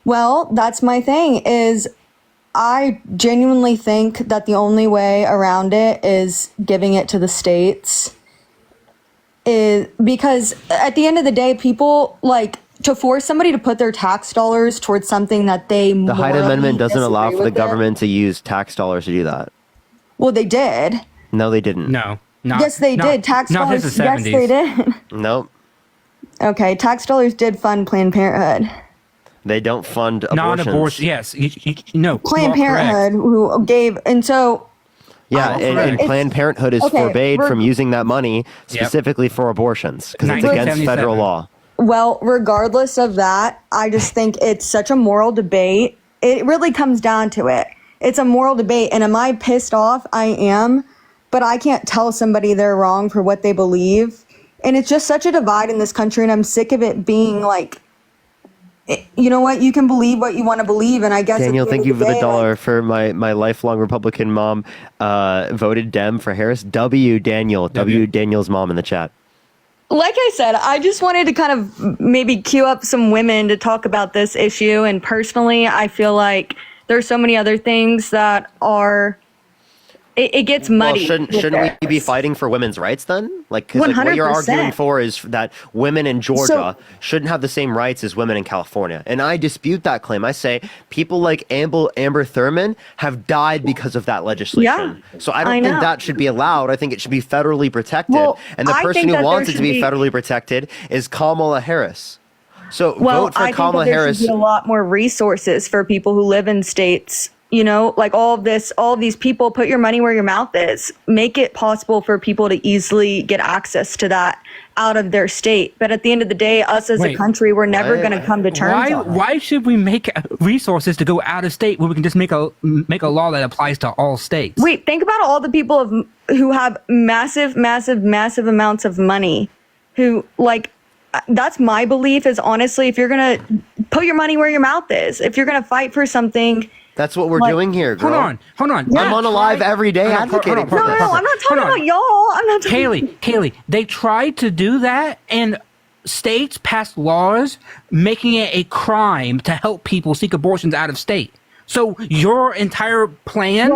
well, that's my thing is I genuinely think that the only way around it is giving it to the states. Is because at the end of the day, people like to force somebody to put their tax dollars towards something that they The Hyde morally Amendment doesn't allow disagree for the with it. government to use tax dollars to do that. Well, they did. No, they didn't. No. Not, Yes, they did. Tax not dollars. since the Yes, 70s. they did. Nope. Okay, tax dollars did fund Planned Parenthood. They don't fund abortions. Non-abortion. Yes. No. Planned you are correct. Parenthood, who gave, and so Yeah, and It's- Planned Parenthood is okay, forbade we're- from using that money specifically for abortions because it's against 1977. federal law. well, regardless of that, I just think it's such a moral debate. It really comes down to it. It's a moral debate, and am I pissed off? I am, but I can't tell somebody they're wrong for what they believe. And it's just such a divide in this country, and I'm sick of it being like, you know what, you can believe what you want to believe, and I guess Daniel, at the thank end you of for the day, dollar for my lifelong Republican mom. Voted Dem for Harris. W Daniel. W Daniel's mom in the chat. like I said, I just wanted to kind of maybe cue up some women to talk about this issue. And personally, I feel like there's so many other things that are, it gets muddy. Well, shouldn't with we be fighting for women's rights then? Like, 'cause, like what you're 100%. arguing for is that women in Georgia shouldn't have the same rights as women in California, and I dispute that claim. I say people like Amber Thurman have died because of that legislation. Yeah, so I don't I think know. that should be allowed. I think it should be federally protected, Well, and the I person think who that wants there it to be should be- federally protected is Kamala Harris. So Well, vote for I think Kamala that there Harris. should be a lot more resources for people who live in states. You know, like all of these people, put your money where your mouth is. Make it possible for people to easily get access to that out of their state. But at the end of the day, us as a Wait, country, we're never going to come to terms on it. Why should we make resources to go out of state when we can just make a law that applies to all states? Wait, think about all the people who have massive, massive, massive amounts of money who like, that's my belief is honestly, if you're going to put your money where your mouth is, if you're going to fight for something. That's what we're Like- doing here, girl. Hold on. Yeah. I'm on a live every day advocating for No, this. I'm not talking about y'all. I'm not talking Kaylee, they tried to do that, and states passed laws making it a crime to help people seek abortions out of state. So your entire plan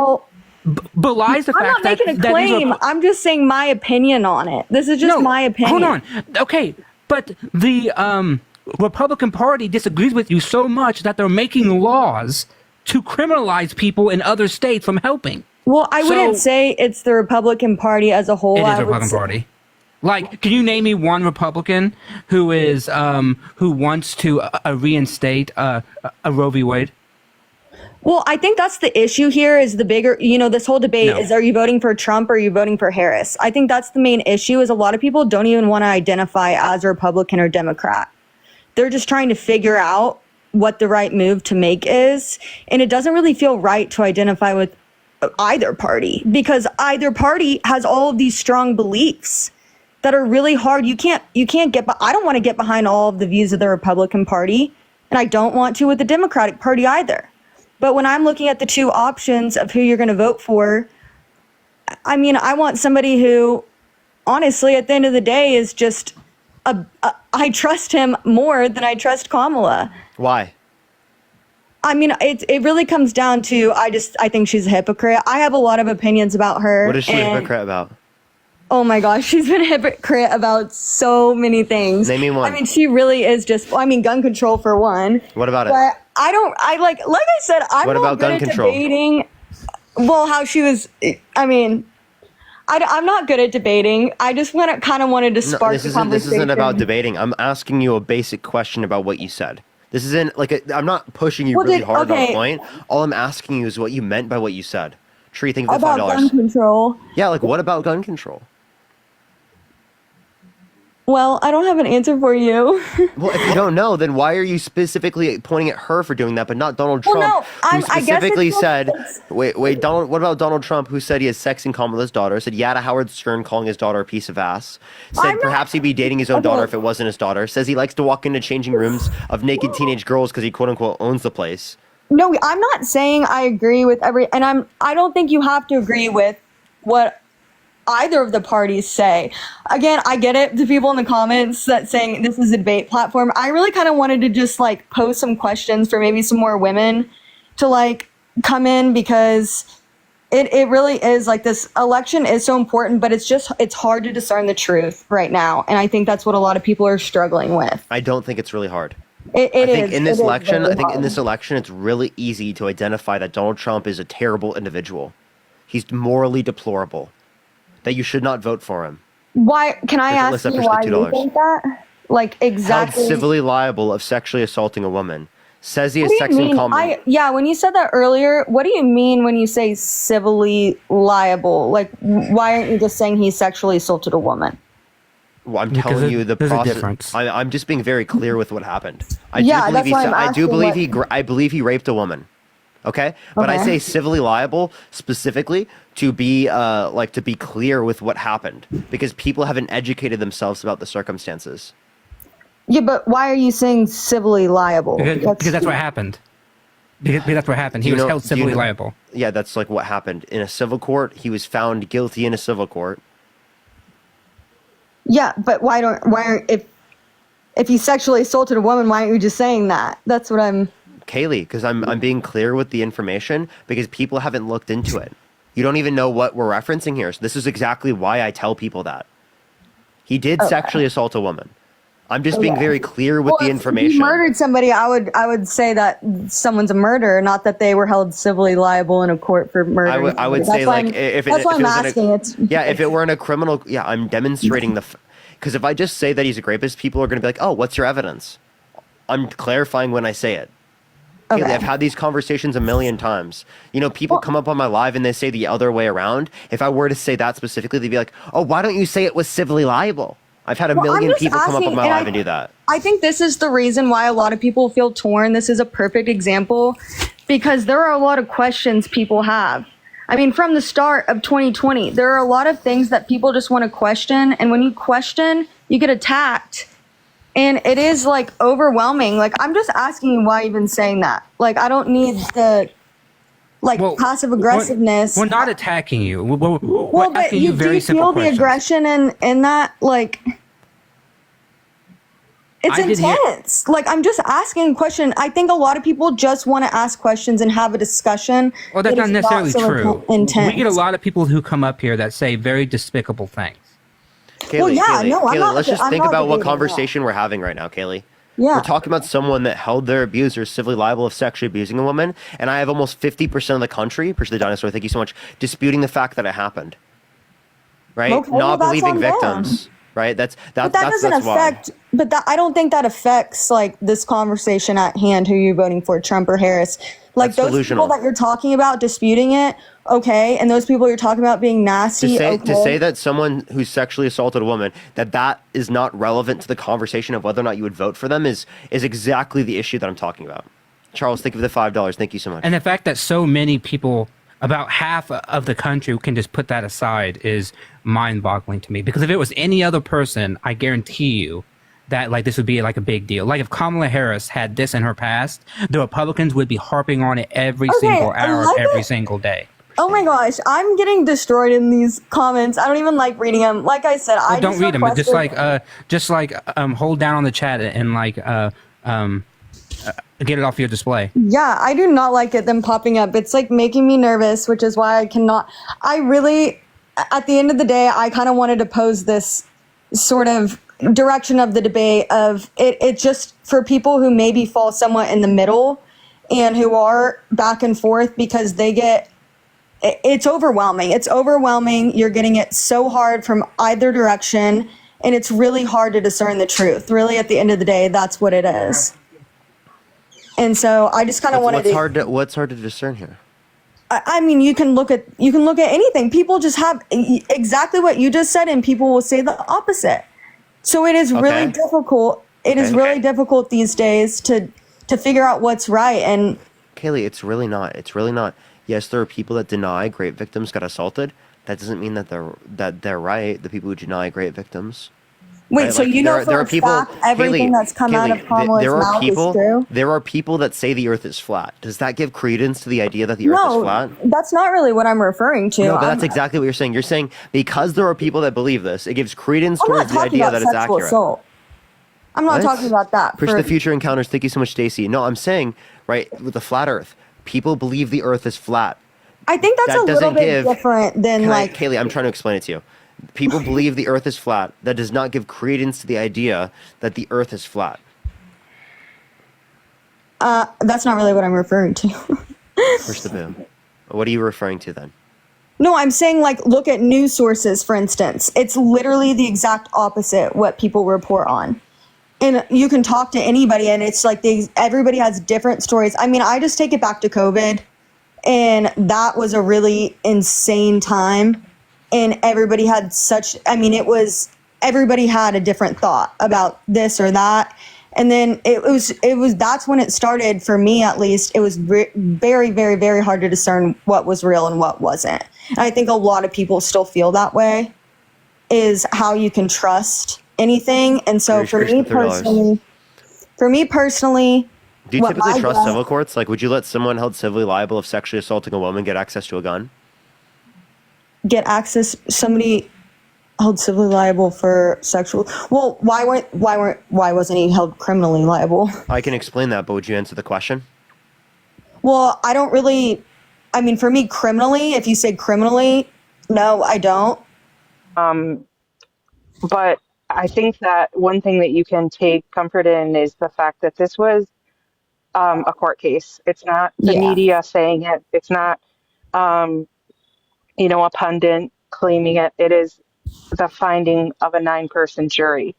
belies the I'm fact not making that a that these are- claim. I'm just saying my opinion on it. This is just my opinion. Hold on. Okay, but the Republican Party disagrees with you so much that they're making laws to criminalize people in other states from helping. Well, I So- wouldn't say it's the Republican Party as a whole. It is I the would Republican say- Party. Like, can you name me one Republican who is who wants to reinstate a Roe v. Wade? Well, I think that's the issue here is the bigger, this whole debate No. is, are you voting for Trump or are you voting for Harris? I think that's the main issue is a lot of people don't even want to identify as a Republican or Democrat. They're just trying to figure out what the right move to make is. And it doesn't really feel right to identify with either party because either party has all of these strong beliefs that are really hard. You can't I don't want to get behind all of the views of the Republican Party, and I don't want to with the Democratic Party either. But when I'm looking at the two options of who you're going to vote for, I mean, I want somebody who, honestly, at the end of the day, is just I trust him more than I trust Kamala. Why? I mean, it really comes down to I think she's a hypocrite. I have a lot of opinions about her. What is she a and- hypocrite about? Oh my gosh, she's been a hypocrite about so many things. Name me one. I mean, she really is just, gun control for one. What about it? But like I said, I'm What not about good gun at control? debating. Well, how she was, I'm not good at debating. I just wanted to spark this the isn't conversation. about debating. I'm asking you a basic question about what you said. This isn't I'm not pushing you Well, really did- hard on a okay. point. All I'm asking you is what you meant by what you said. Tree, think of the About gun $5. control. Yeah, what about gun control? Well, I don't have an answer for you. Well, if you don't know, then why are you specifically pointing at her for doing that, but not Donald Trump, Well, no, who I guess specifically it's said, wait, Donald, what about Donald Trump, who said he has sex in Kamala's daughter, said yeah to Howard Stern calling his daughter a piece of ass, said perhaps he'd be dating his own daughter if it wasn't his daughter, says he likes to walk into changing rooms of naked teenage girls because he quote unquote owns the place. No, I'm not saying I agree with I don't think you have to agree with what either of the parties say. Again, I get it, the people in the comments that saying this is a debate platform. I really kind of wanted to just pose some questions for maybe some more women to come in because it really is this election is so important, but it's hard to discern the truth right now. And I think that's what a lot of people are struggling with. I don't think it's really hard. I think in this election, it's really easy to identify that Donald Trump is a terrible individual. He's morally deplorable. That you should not vote for him. Why can I There's a ask list you up for why you $2. think that? Exactly. Held civilly liable of sexually assaulting a woman. Says he has What sex do you in mean? common. When you said that earlier, what do you mean when you say civilly liable? Why aren't you just saying he sexually assaulted a woman? Well, I'm Because telling you the there's a process. difference. I'm just being very clear with what happened. I believe he raped a woman. Okay, but I Okay. say civilly liable specifically to be to be clear with what happened because people haven't educated themselves about the circumstances. Yeah, but why are you saying civilly liable? Because that's what happened. Because that's what happened. He was held civilly liable. Yeah, that's what happened in a civil court. He was found guilty in a civil court. Yeah, but if he sexually assaulted a woman, why aren't you just saying that? That's what I'm. Kaylee, because I'm being clear with the information because people haven't looked into it. You don't even know what we're referencing here. So this is exactly why I tell people that. He did sexually assault a woman. I'm just being very clear with the If he information. murdered somebody, I would say that someone's a murderer, not that they were held civilly liable in a court for murder. I would say that's why I'm asking. if it were in a criminal, I'm demonstrating because if I just say that he's a rapist, people are going to be like, oh, what's your evidence? I'm clarifying when I say it. Okay. Kaylee, I've had these conversations a million times. People come up on my live and they say the other way around. If I were to say that specifically, they'd be like, oh, why don't you say it was civilly liable? I've had a million people come up on my live and do that. I think this is the reason why a lot of people feel torn. This is a perfect example because there are a lot of questions people have. I mean, from the start of 2020, there are a lot of things that people just want to question. And when you question, you get attacked. And it is overwhelming. I'm just asking you why you've been saying that. I don't need the passive aggressiveness. We're not attacking you. We're Well, but asking you do very you simple feel the questions. aggression in that? It's I did hear- intense. I'm just asking a question. I think a lot of people just want to ask questions and have a discussion. Well, that's that not is necessarily so true. Intense. We get a lot of people who come up here that say very despicable things. Kaylee, I'm Kaylee, not- let's just I'm think not about what debating that. conversation we're having right now, Kaylee. Yeah. We're talking about someone that held their abuser civilly liable of sexually abusing a woman, and I have almost 50% of the country, Percy the Dinosaur, thank you so much, disputing the fact that it happened. Right? Okay, well, Not that's believing on them. victims. right? But that doesn't that's why. affect. But that I don't think that affects like this conversation at hand. Who you're voting for, Trump or Harris? Like That's those people delusional. that you're talking about disputing it, okay, and those people you're talking about being nasty, okay. To say that someone who's sexually assaulted a woman that is not relevant to the conversation of whether or not you would vote for them is exactly the issue that I'm talking about. Charles, thank you for the $5. Thank you so much. And the fact that so many people, about half of the country, can just put that aside is mind-boggling to me. Because if it was any other person, I guarantee you that like this would be like a big deal. Like if Kamala Harris had this in her past, the Republicans would be harping on it every single hour of every single day. Oh my gosh, I'm getting destroyed in these comments. I don't even like reading them. Like I said, I Don't just read them. requested- Just like hold down on the chat and get it off your display. Yeah, I do not like them popping up. It's like making me nervous, which is why I cannot. I really, at the end of the day, I kind of wanted to pose this sort of direction of the debate of it just for people who maybe fall somewhat in the middle and who are back and forth because they get. It's overwhelming. It's overwhelming. You're getting it so hard from either direction, and it's really hard to discern the truth. Really, at the end of the day, that's what it is. And so I just kind of wanted What's hard to discern here? I mean, you can look at anything. People just have exactly what you just said, and people will say the opposite. So it is really difficult. It is really difficult these days to figure out what's right. And Kaylee, it's really not. It's really not. Yes, there are people that deny great victims got assaulted. That doesn't mean that they're right. The people who deny great victims. wait, Right? so Like, you know there for are a people, fact everything that's come out of Kamala's mouth is true? There are people that say the Earth is flat. Does that give credence to the idea that the Earth is flat? That's not really what I'm referring to. No, but that's exactly what you're saying. You're saying because there are people that believe this, it gives credence towards the idea that it's accurate. Assault. I'm not What? talking about that. Preach the future encounters. Thank you so much, Stacy. No, I'm saying, right, with the flat Earth, people believe the Earth is flat. I think that's That a little doesn't bit give- different than like. Kaylee, I'm trying to explain it to you. People believe the Earth is flat. That does not give credence to the idea that the Earth is flat. That's not really what I'm referring to. Push the boom. What are you referring to then? No, I'm saying like look at news sources, for instance. It's literally the exact opposite what people report on. And you can talk to anybody and it's like everybody has different stories. I mean, I just take it back to COVID, and that was a really insane time. And everybody had everybody had a different thought about this or that. And then that's when it started for me, at least. It was very, very, very hard to discern what was real and what wasn't. And I think a lot of people still feel that way, is how you can trust anything. And so for me personally, do you what typically my trust guess- civil courts? Like, would you let someone held civilly liable of sexually assaulting a woman get access to a gun? get access, somebody held civilly liable for sexual, well, why wasn't he held criminally liable? I can explain that, but would you answer the question? Well, I don't really, I mean, for me, criminally, if you say criminally, no, I don't. But I think that one thing that you can take comfort in is the fact that this was a court case. It's not the media saying it. It's not, a pundit claiming it. It is the finding of a 9-person jury.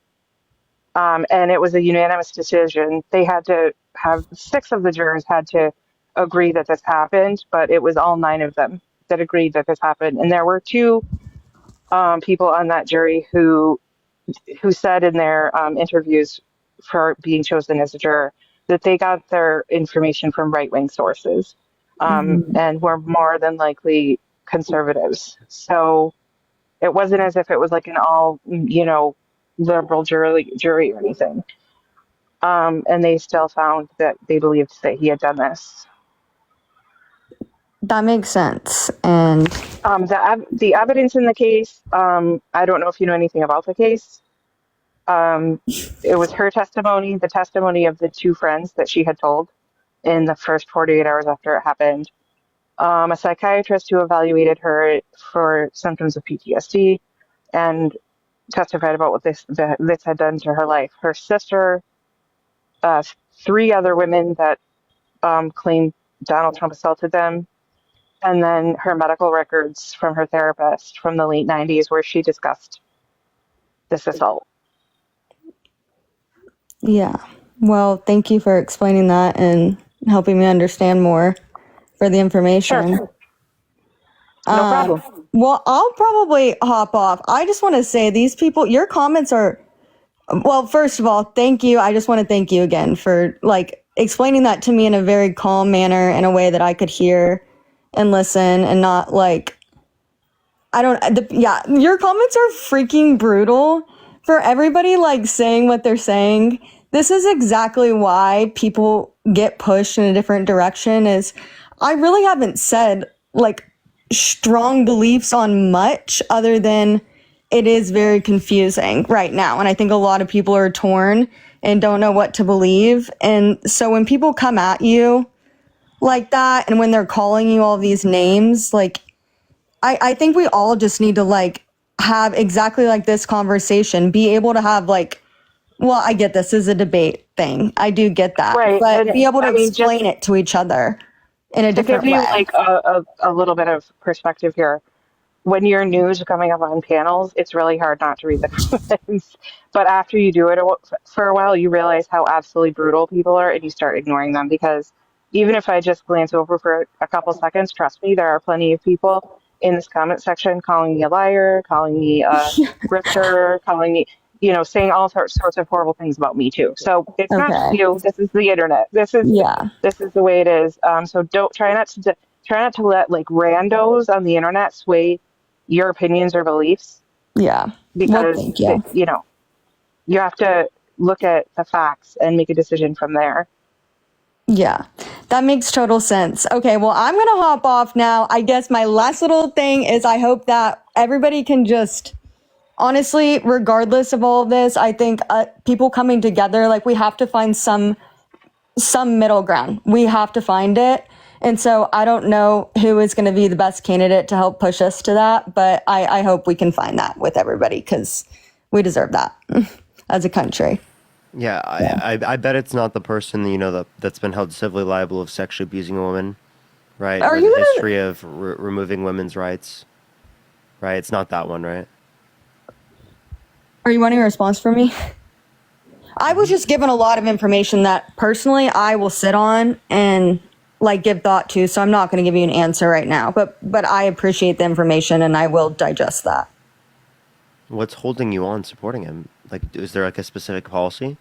And it was a unanimous decision. They had to have 6 of the jurors had to agree that this happened, but it was all 9 of them that agreed that this happened. And there were 2 people on that jury who said in their interviews for being chosen as a juror that they got their information from right-wing sources and were more than likely conservatives. So it wasn't as if it was like an all, liberal jury or anything. And they still found that they believed that he had done this. That makes sense. And the evidence in the case, I don't know if you know anything about the case. It was her testimony, the testimony of the 2 friends that she had told in the first 48 hours after it happened. A psychiatrist who evaluated her for symptoms of PTSD and testified about what this had done to her life. Her sister, 3 other women that claimed Donald Trump assaulted them, and then her medical records from her therapist from the late 90s where she discussed this assault. Yeah. Well, thank you for explaining that and helping me understand more for the information. Sure. No problem. Well, I'll probably hop off. I just want to say these people, your comments are, well, first of all, thank you. I just want to thank you again for like explaining that to me in a very calm manner in a way that I could hear and listen and not like, yeah, your comments are freaking brutal for everybody like saying what they're saying. This is exactly why people get pushed in a different direction is I really haven't said like strong beliefs on much other than it is very confusing right now. And I think a lot of people are torn and don't know what to believe. And so when people come at you like that and when they're calling you all these names, like I think we all just need to like have exactly like this conversation, be able to have like, well, I get this is a debate thing. I do get that. Right. But And be able to I mean, explain it to each other in a to different give you way. like a little bit of perspective here, when your news are coming up on panels, it's really hard not to read the comments. But after you do it for a while, you realize how absolutely brutal people are and you start ignoring them because even if I just glance over for a couple seconds, trust me, there are plenty of people in this comment section calling me a liar, calling me a grifter, calling me, saying all sorts of horrible things about me too. So it's not just you. This is the internet. This is the way it is. So don't try not to let like randos on the internet sway your opinions or beliefs. Yeah. Because thank you. You have to look at the facts and make a decision from there. Yeah, that makes total sense. Okay, well, I'm going to hop off now. I guess my last little thing is I hope that everybody can just, honestly, regardless of all of this, I think people coming together, like we have to find some middle ground. We have to find it. And so I don't know who is going to be the best candidate to help push us to that, but I hope we can find that with everybody because we deserve that as a country. Yeah, I bet it's not the person that's been held civilly liable of sexually abusing a woman, right? Are With you a gonna- history of removing women's rights, right? It's not that one, right? Are you wanting a response from me? I was just given a lot of information that personally I will sit on and like give thought to, so I'm not going to give you an answer right now, but I appreciate the information and I will digest that. What's holding you on supporting him? Like, is there like a specific policy?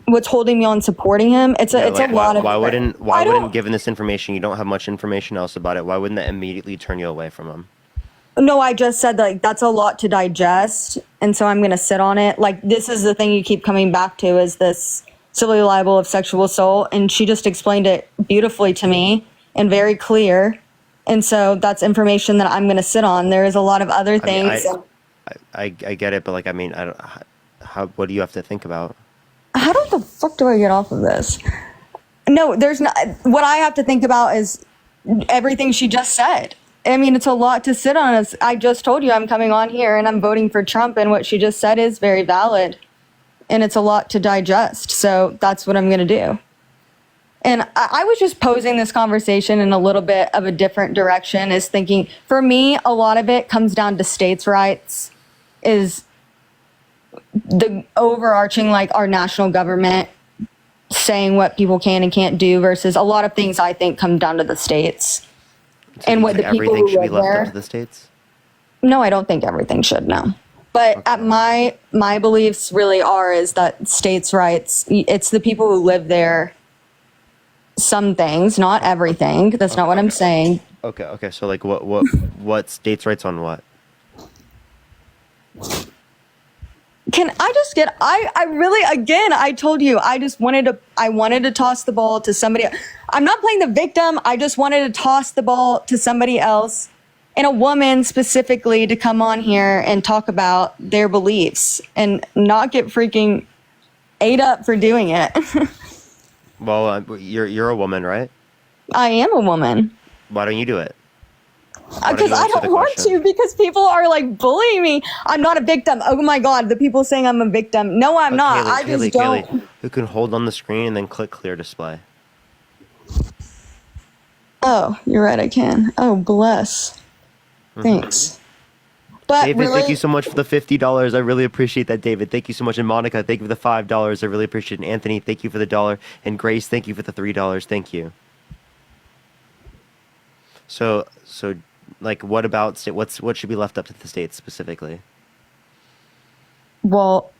What's holding me on supporting him? It's a lot of. Why wouldn't given this information, you don't have much information else about it? Why wouldn't that immediately turn you away from him? No, I just said like that's a lot to digest, and so I'm going to sit on it. Like this is the thing you keep coming back to is this civilly liable of sexual assault, and she just explained it beautifully to me and very clear. And so that's information that I'm going to sit on. There is a lot of other things. I get it, but like, I mean, I don't. What do you have to think about? How the fuck do I get off of this? No, there's not. What I have to think about is everything she just said. I mean, it's a lot to sit on. I just told you I'm coming on here and I'm voting for Trump, and what she just said is very valid. And it's a lot to digest. So that's what I'm going to do. And I was just posing this conversation in a little bit of a different direction, is thinking, for me, a lot of it comes down to states' rights, is the overarching, like our national government saying what people can and can't do versus a lot of things I think come down to the states. So and you what the think people everything who should be live left there. up to the states? No, I don't think everything should, no. But at my beliefs really are is that states' rights, it's the people who live there, some things, not everything. That's not what I'm saying. Okay. So like, what states' rights on what? Can I just get, I really, again, I told you, I wanted to toss the ball to somebody. I'm not playing the victim. I just wanted to toss the ball to somebody else, and a woman specifically, to come on here and talk about their beliefs and not get freaking ate up for doing it. Well, you're a woman, right? I am a woman. Why don't you do it? Because I don't want to, because people are like bullying me. I'm not a victim. Oh my God, the people saying I'm a victim. No, I'm not. I just don't. Kaylee, who can hold on the screen and then click clear display? Oh, you're right, I can. Oh, bless. Thanks. But David, really, thank you so much for the $50. I really appreciate that, David. Thank you so much. And Monica, thank you for the $5. I really appreciate it. And Anthony, thank you for the $1. And Grace, thank you for the $3. Thank you. So, like, what about what should be left up to the states specifically? well,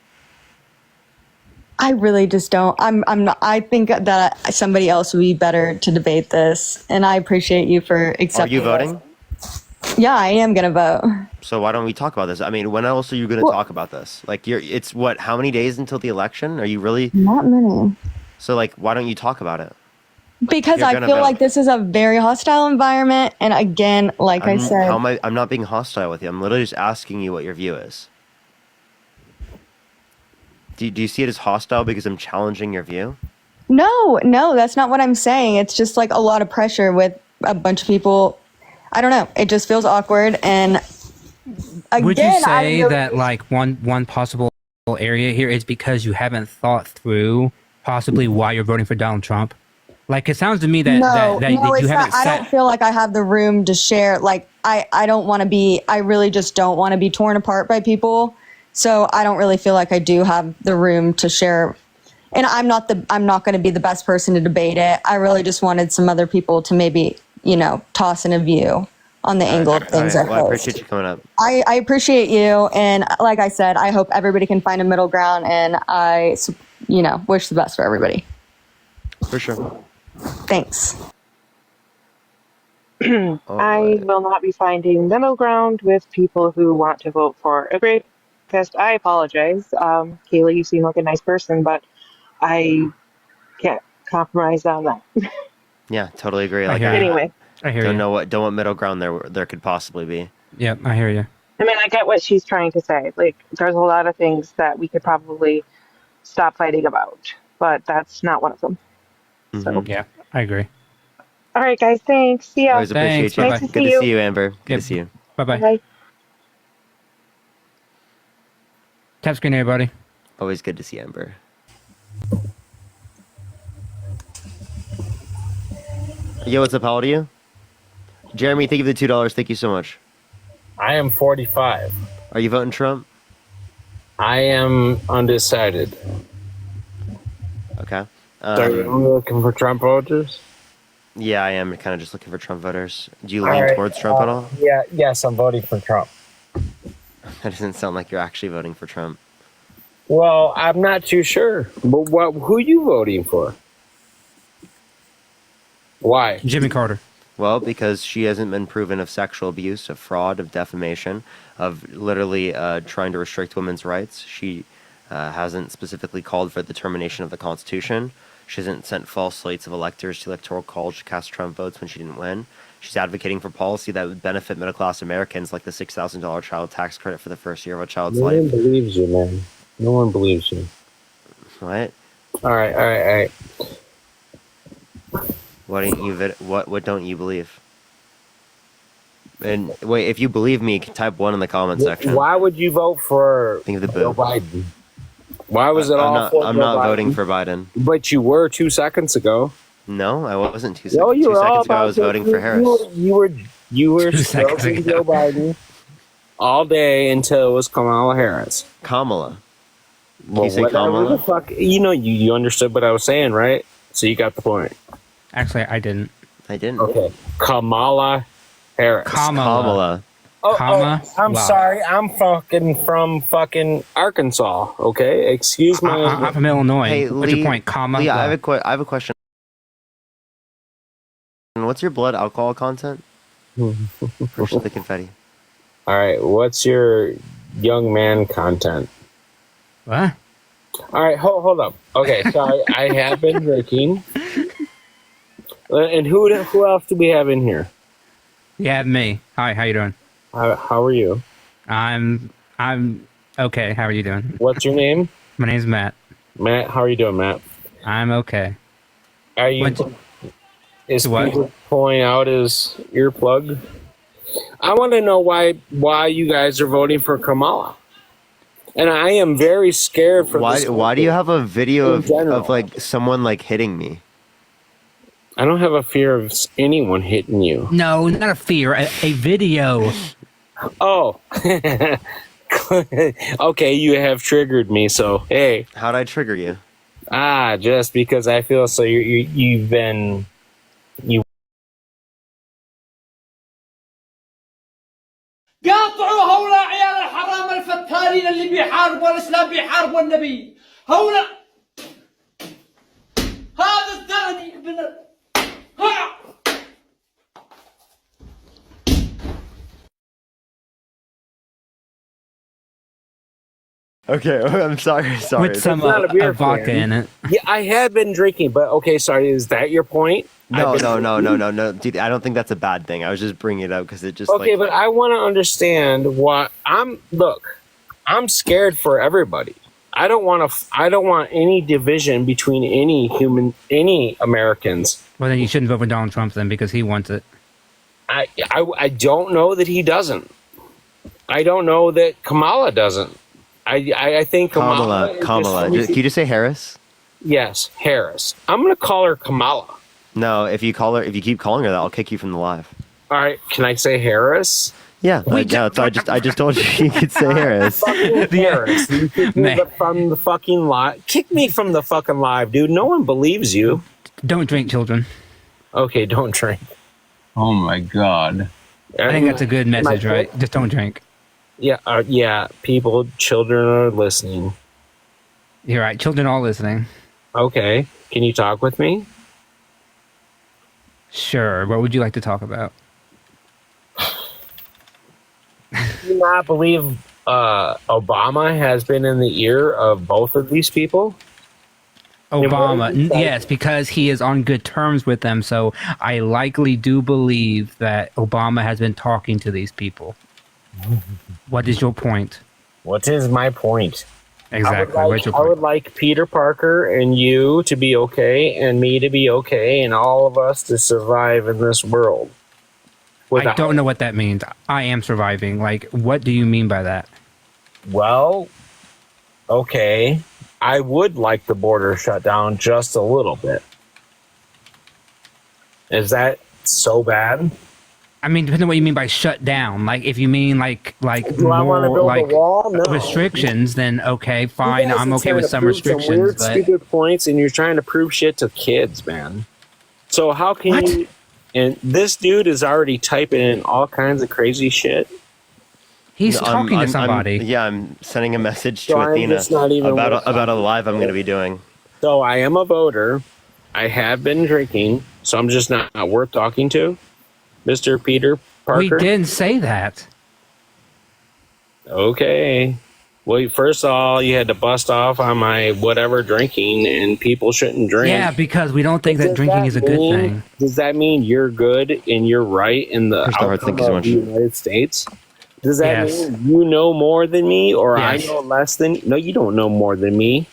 I really just don't. I'm not. I think that somebody else would be better to debate this, and I appreciate you for Are accepting. you voting? this. Yeah, I am gonna vote. So why don't we talk about this? I mean, when else are you going to talk about this? Like, it's what? How many days until the election? Are you really? Not many. So, like, why don't you talk about it? Because You're I gonna feel vote. like this is a very hostile environment, and again, like I said, How am I? I'm not being hostile with you. I'm literally just asking you what your view is. Do you see it as hostile because I'm challenging your view? no, that's not what I'm saying. It's just like a lot of pressure with a bunch of people. I don't know. It just feels awkward, and again, Would you I say really- that like one possible area here is because you haven't thought through possibly why you're voting for Donald Trump? Like it sounds to me that no, that no, you it's haven't not. I sat. don't feel like I have the room to share. Like I don't want to be. I really just don't want to be torn apart by people. So I don't really feel like I do have the room to share. And I'm not going to be the best person to debate it. I really just wanted some other people to maybe, toss in a view on the angle of things. Well, I appreciate you coming up. I appreciate you, and like I said, I hope everybody can find a middle ground, and I, wish the best for everybody. For sure. Thanks. I will not be finding middle ground with people who want to vote for a rapist. I apologize. Kaylee, you seem like a nice person, but I can't compromise on that. Yeah, totally agree. I Like, hear you. Anyway. I hear don't you. know what middle ground there could possibly be. Yep, I hear you. I mean, I get what she's trying to say. Like, there's a lot of things that we could probably stop fighting about, but that's not one of them. So, Yeah, I agree. all right, guys, thanks. See ya. Always appreciate you. Nice to Good see to you. see you, Amber. Good to see you. Bye-bye. Bye. Tap screen, everybody. Always good to see Amber. Yo, what's up? How old are you? Jeremy, thank you for the $2. Thank you so much. I am 45. Are you voting Trump? I am undecided. Okay. Are you looking for Trump voters? Yeah, I am kind of just looking for Trump voters. Do you All lean right, towards Trump at all? Yes, I'm voting for Trump. That doesn't sound like you're actually voting for Trump. Well, I'm not too sure. But who are you voting for? Why? Jimmy Carter. Well, because she hasn't been proven of sexual abuse, of fraud, of defamation, of literally trying to restrict women's rights. She hasn't specifically called for the termination of the Constitution. She hasn't sent false slates of electors to electoral college to cast Trump votes when she didn't win. She's advocating for policy that would benefit middle-class Americans, like the $6,000 child tax credit for the first year of a child's No life. one believes you, man. No one believes you. What? All right. What don't you believe? And wait, if you believe me, type 1 in the comment section. Why would you vote for Think of the Joe boo. Biden? Why was it all for I'm Joe not Biden? voting for Biden. But you were 2 seconds ago. No, I wasn't 2 No, seconds. you 2 were all seconds ago, I about was voting for Harris. You were 2 seconds stroking ago. Joe Biden all day until it was Kamala Harris. Kamala. Well, you say whatever Kamala? the fuck, you understood what I was saying, right? So you got the point. Actually, I didn't. I didn't. Okay. Kamala Harris. Kamala. I'm sorry. I'm from fucking Arkansas. Okay, excuse my. I'm from Illinois. Hey, What's Lee, your point, comma? Lee, I have a question. What's your blood alcohol content? Push the confetti. All right. What's your young man content? What? All right. Hold up. Okay. So I have been drinking. And who else do we have in here? You have me. Hi, how you doing? How are you? I'm okay. How are you doing? What's your name? My name's Matt. Matt, how are you doing, Matt? I'm okay. Are you? Is what? Peter pulling out his earplug? I want to know why you guys are voting for Kamala. And I am very scared for this. Why do you have a video of like someone like hitting me? I don't have a fear of anyone hitting you. No, not a fear. A video. Oh. Okay, you have triggered me, so hey. How'd I trigger you? Just because I feel so you've been... قاطعوا هؤلاء عيال الحرام الفتالين اللي بيحاربوا الإسلام بيحاربوا النبي هؤلاء هذا الثاني ابن Okay, I'm sorry. With some It's not a beer vodka can. in it. Yeah, I have been drinking, but okay, sorry, is that your point? No. Dude, I don't think that's a bad thing. I was just bringing it up because it just Okay, like, but I want to understand what I'm scared for everybody. I don't want any division between any Americans. Well, then you shouldn't vote for Donald Trump then because he wants it. I don't know that he doesn't. I don't know that Kamala doesn't. I think Kamala. Kamala. Can you just say Harris? Yes, Harris. I'm gonna call her Kamala. No, if you keep calling her that, I'll kick you from the live. All right, can I say Harris? Yeah, so I just told you you could say Harris. Harris. You kick me from the fucking live. Kick me from the fucking live, dude. No one believes you. Don't drink, children. Okay, don't drink. Oh my god. I think that's a good message, right? Just don't drink. Yeah, children are listening. You're right. Children are listening. Okay. Can you talk with me? Sure. What would you like to talk about? Do you not believe Obama has been in the ear of both of these people? Obama, yes, because he is on good terms with them. So I likely do believe that Obama has been talking to these people. What is your point? What is my point? Exactly. I would like Peter Parker and you to be okay, and me to be okay, and all of us to survive in this world. I don't know what that means. I am surviving. Like, what do you mean by that? Well, okay. I would like the border shut down just a little bit. Is that so bad? I mean, depending on what you mean by shut down. Like, if you mean like Do I want to more build like a wall? No. restrictions, then okay, fine. You guys I'm are okay trying with to some prove restrictions. weird, But stupid points, and you're trying to prove shit to kids, man. So how can you? And this dude is already typing in all kinds of crazy shit. He's talking to somebody. I'm sending a message So to I'm Athena just not even about a live I'm going to be doing. So I am a voter. I have been drinking, so I'm just not worth talking to, Mr. Peter Parker. We didn't say that. Okay. Well, first of all, you had to bust off on my whatever drinking, and people shouldn't drink. Yeah, because we don't think that Does drinking is a good mean- thing. Does that mean you're good and you're right in the outcome of the United States? Does that Yes. mean you know more than me, or Yes. I know less than? No, you don't know more than me.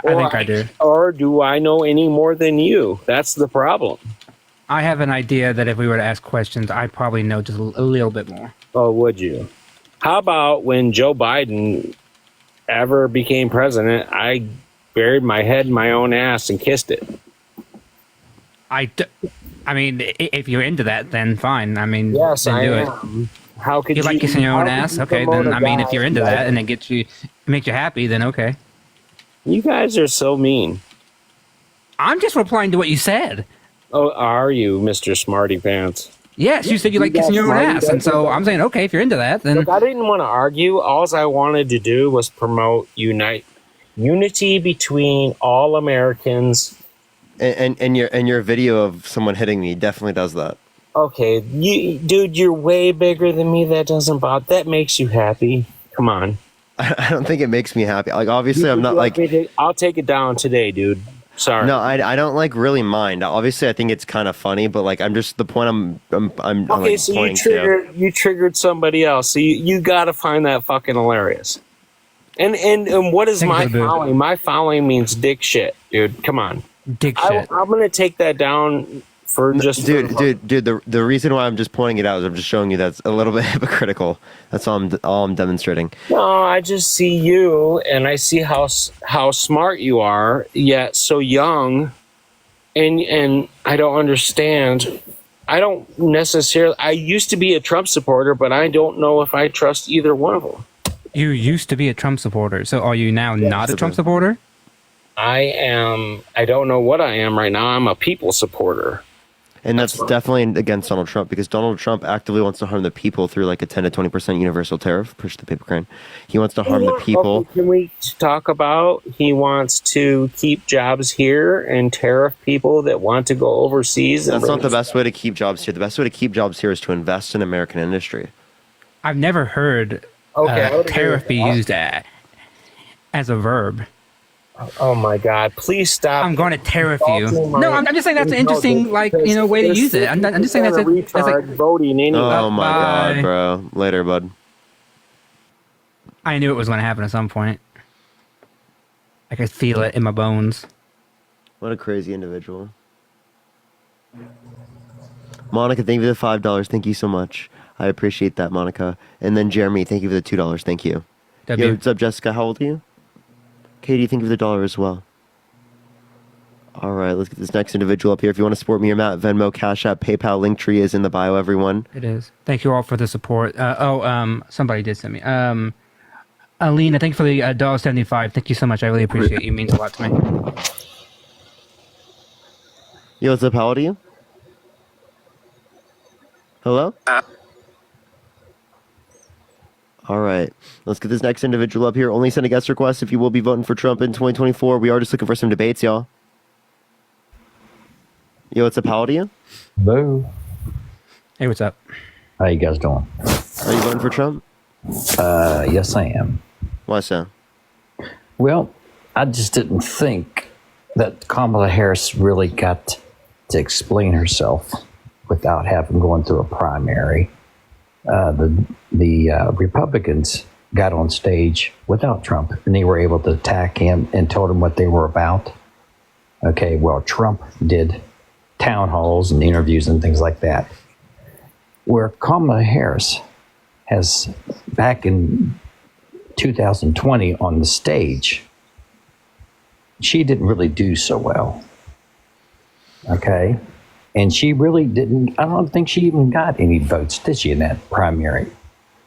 I think I do. Or do I know any more than you? That's the problem. I have an idea that if we were to ask questions, I probably know just a little bit more. Oh, would you? How about when Joe Biden ever became president, I buried my head in my own ass and kissed it. I mean, if you're into that, then fine. I mean, Yes, then I do am. it. How could you like kissing your how own could ass? you Okay, promote then a I mean, if guy you're into like- that and it makes you happy, then okay. You guys are so mean. I'm just replying to what you said. Oh, are you, Mr. Smarty Pants? Yes, you said you like kissing your own ass, and so I'm saying, okay, if you're into that, then Look, I didn't want to argue. All I wanted to do was promote unity between all Americans. And your video of someone hitting me definitely does that. Okay, dude, you're way bigger than me. That doesn't bother. That makes you happy. Come on. I don't think it makes me happy. Like, obviously, I'm not like. I'll take it down today, dude. Sorry. No, I don't like really mind. Obviously, I think it's kind of funny, but like, I'm just the point I'm Okay, like, so pointing you triggered somebody else. So you got to find that fucking hilarious. And what is my following? My following means dick shit, dude. Come on. Dick shit. I'm gonna take that down for just dude. The reason why I'm just pointing it out is I'm just showing you that's a little bit hypocritical. That's all I'm demonstrating. No, I just see you, and I see how smart you are, yet so young, and I don't understand I don't necessarily. I used to be a Trump supporter, but I don't know if I trust either one of them. You used to be a Trump supporter, so are you now not a Trump supporter? I am. I don't know what I am right now. I'm a people supporter. And that's definitely against Donald Trump, because Donald Trump actively wants to harm the people through like a 10 to 20% universal tariff. Push the paper crane. He wants to harm the people. Okay, can we talk about he wants to keep jobs here and tariff people that want to go overseas? That's not the best way to keep jobs here. The best way to keep jobs here is to invest in American industry. I've never heard tariff be used as a verb. Oh my God! Please stop. I'm going to tariff you. No, I'm just saying that's an interesting, way to use it. I'm just saying that's retard voting anyway. Oh my God, bro! Later, bud. I knew it was going to happen at some point. I could feel it in my bones. What a crazy individual. Monica, thank you for the $5. Thank you so much. I appreciate that, Monica. And then Jeremy, thank you for the $2. Thank you. Yo, what's up, Jessica? How old are you? Katie, thank you for the $1 as well. All right, let's get this next individual up here. If you want to support me or Matt, Venmo, Cash App, PayPal, Linktree is in the bio, everyone. It is. Thank you all for the support. Somebody did send me. Alina, thank you for the $1.75. Thank you so much. I really appreciate it. It means a lot to me. Yo, what's up? How old are you? Hello? All right, let's get this next individual up here. Only send a guest request if you will be voting for Trump in 2024. We are just looking for some debates, y'all. Yo, what's up? How old are you? Hello. Hey, what's up? How you guys doing? Are you voting for Trump? Yes, I am. Why so? Well, I just didn't think that Kamala Harris really got to explain herself without having gone through a primary. The Republicans got on stage without Trump, and they were able to attack him and told him what they were about. Okay, well, Trump did town halls and interviews and things like that. Where Kamala Harris has, back in 2020 on the stage, she didn't really do so well. Okay? And she really didn't, I don't think she even got any votes, did she, in that primary?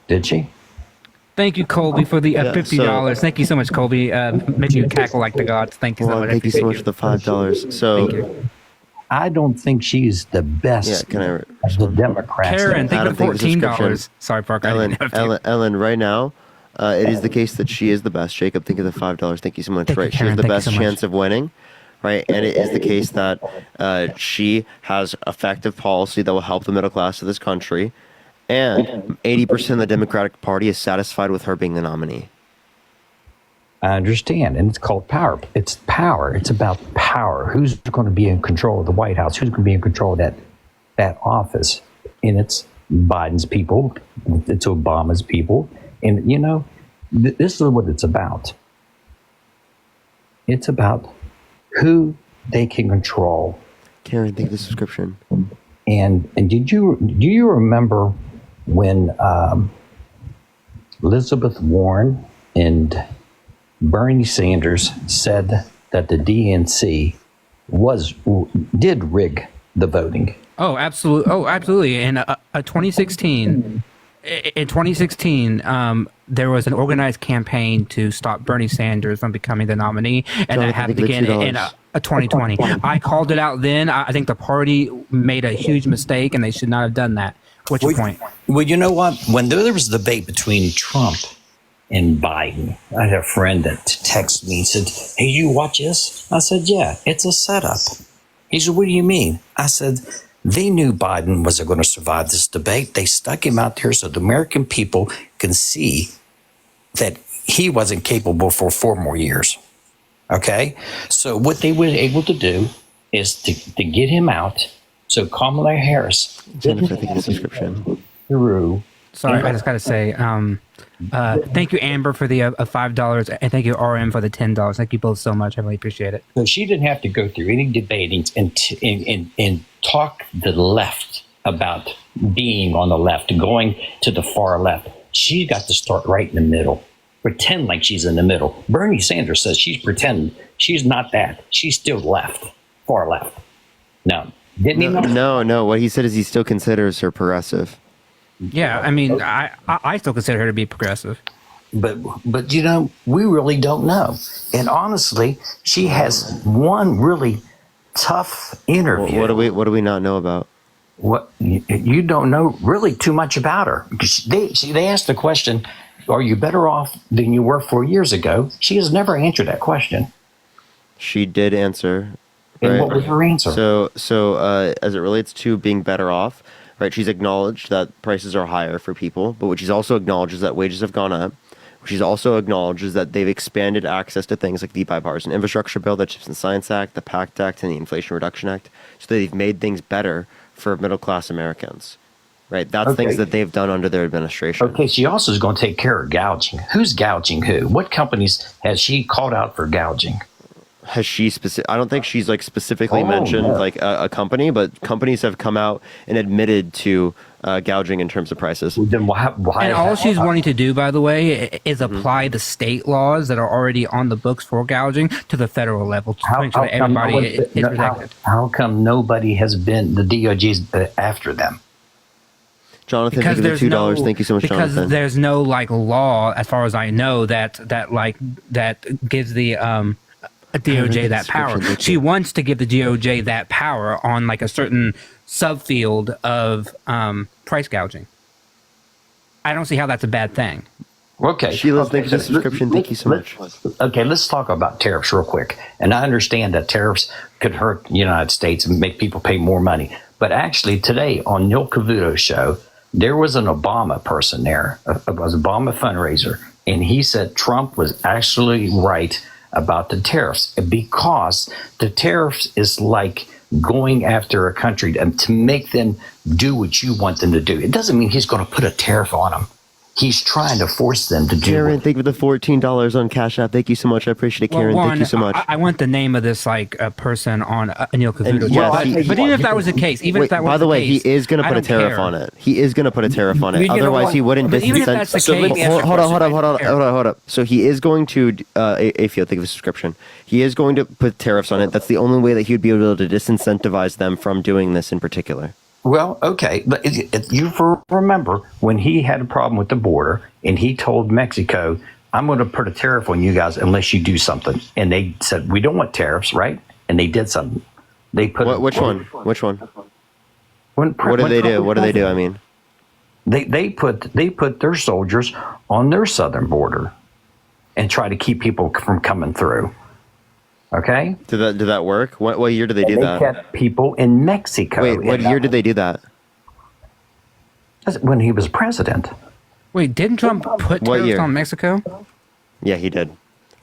Did she? Thank you, Colby, for the $50. Thank you so much, Colby. Make you cackle like the gods. Thank you so much. Thank you so much for the $5. So, thank you. I don't think she's the best of the Democrats. Karen, thank you for $14. Sorry, Parker. Ellen, right now, it is the case that she is the best. Jacob, think of the $5. Thank you so much. Thank you, right, she Karen. has the Thank you best so much. chance of winning. Right, and it is the case that she has effective policy that will help the middle class of this country, and 80% of the Democratic Party is satisfied with her being the nominee. I understand, and it's called power. It's power. It's about power. Who's going to be in control of the White House? Who's going to be in control of that office? And it's Biden's people. It's Obama's people. And, this is what it's about. It's about who they can control. Karen, think of the subscription. And do you remember when Elizabeth Warren and Bernie Sanders said that the DNC did rig the voting? Oh, absolutely. Oh, absolutely. In 2016, there was an organized campaign to stop Bernie Sanders from becoming the nominee, and that happened again in 2020. I called it out then. I think the party made a huge mistake, and they should not have done that. What's your point? Well, you know what? When there was a debate between Trump and Biden, I had a friend that texted me and said, "Hey, you watch this?" I said, "Yeah, it's a setup." He said, "What do you mean?" I said, "They knew Biden wasn't going to survive this debate. They stuck him out there so the American people can see that he wasn't capable for 4 more years." Okay? So what they were able to do is to get him out so Kamala Harris didn't through. Sorry, I just got to say, thank you, Amber, for the $5, and thank you, RM, for the $10. Thank you both so much. I really appreciate it. So she didn't have to go through any debating and talk the left about being on the left, going to the far left. She got to start right in the middle, pretend like she's in the middle. Bernie Sanders says she's pretending she's not that. She's still left, far left. Now, Didn't he? No. What he said is he still considers her progressive. Yeah, I mean, I still consider her to be progressive. But you know, we really don't know. And honestly, she has one really tough interview. What do we not know about? What you don't know really too much about her. Because they asked the question, "Are you better off than you were 4 years ago?" She has never answered that question. She did answer. And right? what was her answer? So as it relates to being better off, right? She's acknowledged that prices are higher for people, but what she's also acknowledged is that wages have gone up. She's also acknowledges that they've expanded access to things like the Bipartisan Infrastructure Bill, the CHIPS and Science Act, the PACT Act, and the Inflation Reduction Act. So they've made things better for middle-class Americans, right? That's things that they've done under their administration. Okay, she also is going to take care of gouging. Who's gouging who? What companies has she called out for gouging? Has she I don't think she's like specifically mentioned like a company, but companies have come out and admitted to gouging in terms of prices. Then why and all she's wanting to do, by the way, is apply the state laws that are already on the books for gouging to the federal level to make sure that everybody is protected. How come nobody has been, the DOJ's after them? Jonathan, thank you for the $2. Thank you so much, because Jonathan. There's no like law, as far as I know, that gives the DOJ that power. She wants to give the DOJ that power on like a certain subfield of price gouging. I don't see how that's a bad thing. Okay. Sheila's thank you for the subscription. Thank you so much. Okay, let's talk about tariffs real quick. And I understand that tariffs could hurt the United States and make people pay more money. But actually today on Neil Cavuto's show, there was an Obama person there. It was an Obama fundraiser. And he said Trump was actually right about the tariffs because the tariffs is like going after a country to make them do what you want them to do. It doesn't mean he's going to put a tariff on them. He's trying to force them to do. Karen, thank you for the $14 on Cash App. Thank you so much. I appreciate it, Karen. Thank you so much. I want the name of this like person on Neil Cavuto. Yes, but even if that was the case, he is going to put a tariff on it. He is going to put a tariff on it. Otherwise, he wouldn't. Even if that's the case, hold on. So he is going to. Afio, thank you for the subscription. He is going to put tariffs on it. That's the only way that he would be able to disincentivize them from doing this in particular. Well, okay, but you remember when he had a problem with the border and he told Mexico, I'm going to put a tariff on you guys unless you do something. And they said, we don't want tariffs, right? And they did something. They put Which one? What did they do? What do they do? I mean, they put their soldiers on their southern border and try to keep people from coming through. Okay. Did that work? What year did they do that? They kept people in Mexico. Wait, what year did they do that? When he was president. Wait, didn't Trump put tariffs on Mexico? Yeah, he did.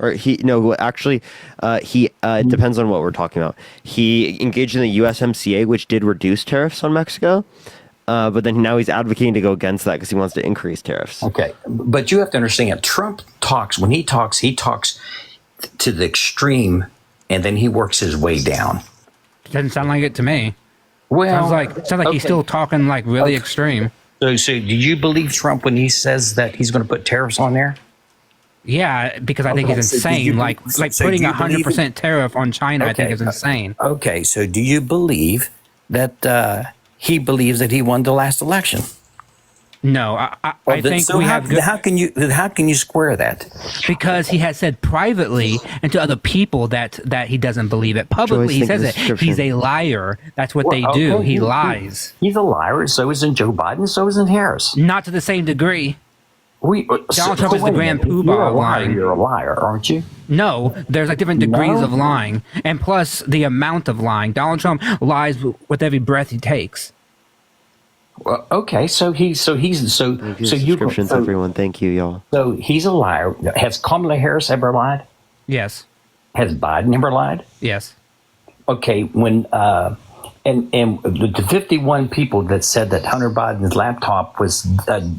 Or it depends on what we're talking about. He engaged in the USMCA, which did reduce tariffs on Mexico. But then now he's advocating to go against that because he wants to increase tariffs. Okay. But you have to understand, Trump talks, when he talks to the extreme, and then he works his way down. Doesn't sound like it to me. Well, sounds like he's still talking like really extreme. So do you believe Trump when he says that he's going to put tariffs on there? Yeah, because I think it's insane. Like putting 100% tariff on China, I think is insane. Okay, so do you believe that he believes that he won the last election? No, I think so we have. How can you square that? Because he has said privately and to other people that he doesn't believe it. Publicly, he says it. He's a liar. That's what they do. He lies. He's a liar. So isn't Joe Biden. So isn't Harris. Not to the same degree. Donald Trump is the grand poobah You're a of liar. lying. You're a liar, aren't you? No, there's like different degrees of lying, and plus the amount of lying. Donald Trump lies with every breath he takes. Well, okay, so subscriptions, everyone. Thank you, y'all. So he's a liar. Has Kamala Harris ever lied? Yes. Has Biden ever lied? Yes. Okay, when and the 51 people that said that Hunter Biden's laptop was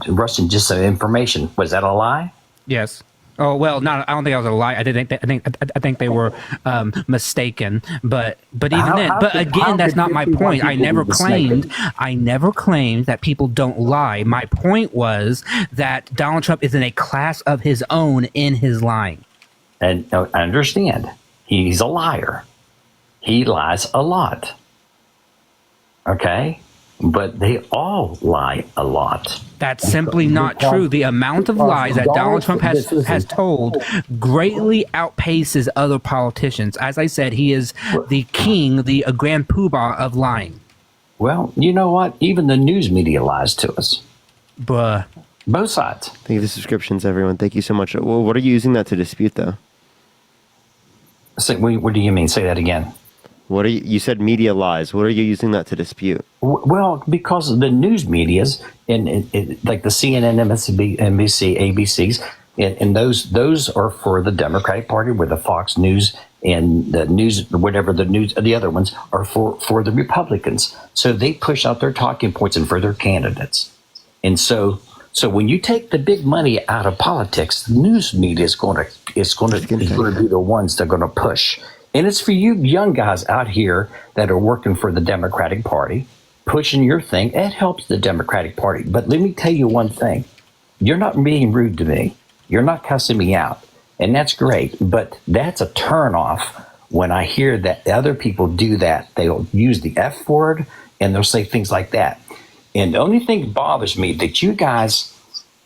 Russian disinformation, was that a lie? Yes. Oh well, I don't think I was a lie. I think they were mistaken. But even then, that's not my point. I never claimed that people don't lie. My point was that Donald Trump is in a class of his own in his lying. And I understand. He's a liar. He lies a lot. Okay, but they all lie a lot. That's simply not true. The amount of lies that Donald Trump has told greatly outpaces other politicians. As I said, he is the king, the grand poobah of lying. Well, you know what? Even the news media lies to us. Bruh. Both sides. Thank you for the subscriptions, everyone. Thank you so much. Well, what are you using that to dispute, though? What do you mean? Say that again. What are you said media lies. What are you using that to dispute? Well, because of the news medias and like the CNN, NBC, ABCs, and those are for the Democratic Party, where the Fox News and the news, whatever the other ones are for the Republicans. So they push out their talking points and for their candidates. And so when you take the big money out of politics, the news media is going to be the ones that are going to push. And it's for you young guys out here that are working for the Democratic Party, pushing your thing. It helps the Democratic Party. But let me tell you one thing. You're not being rude to me. You're not cussing me out. And that's great. But that's a turnoff when I hear that other people do that. They'll use the F word and they'll say things like that. And the only thing that bothers me that you guys,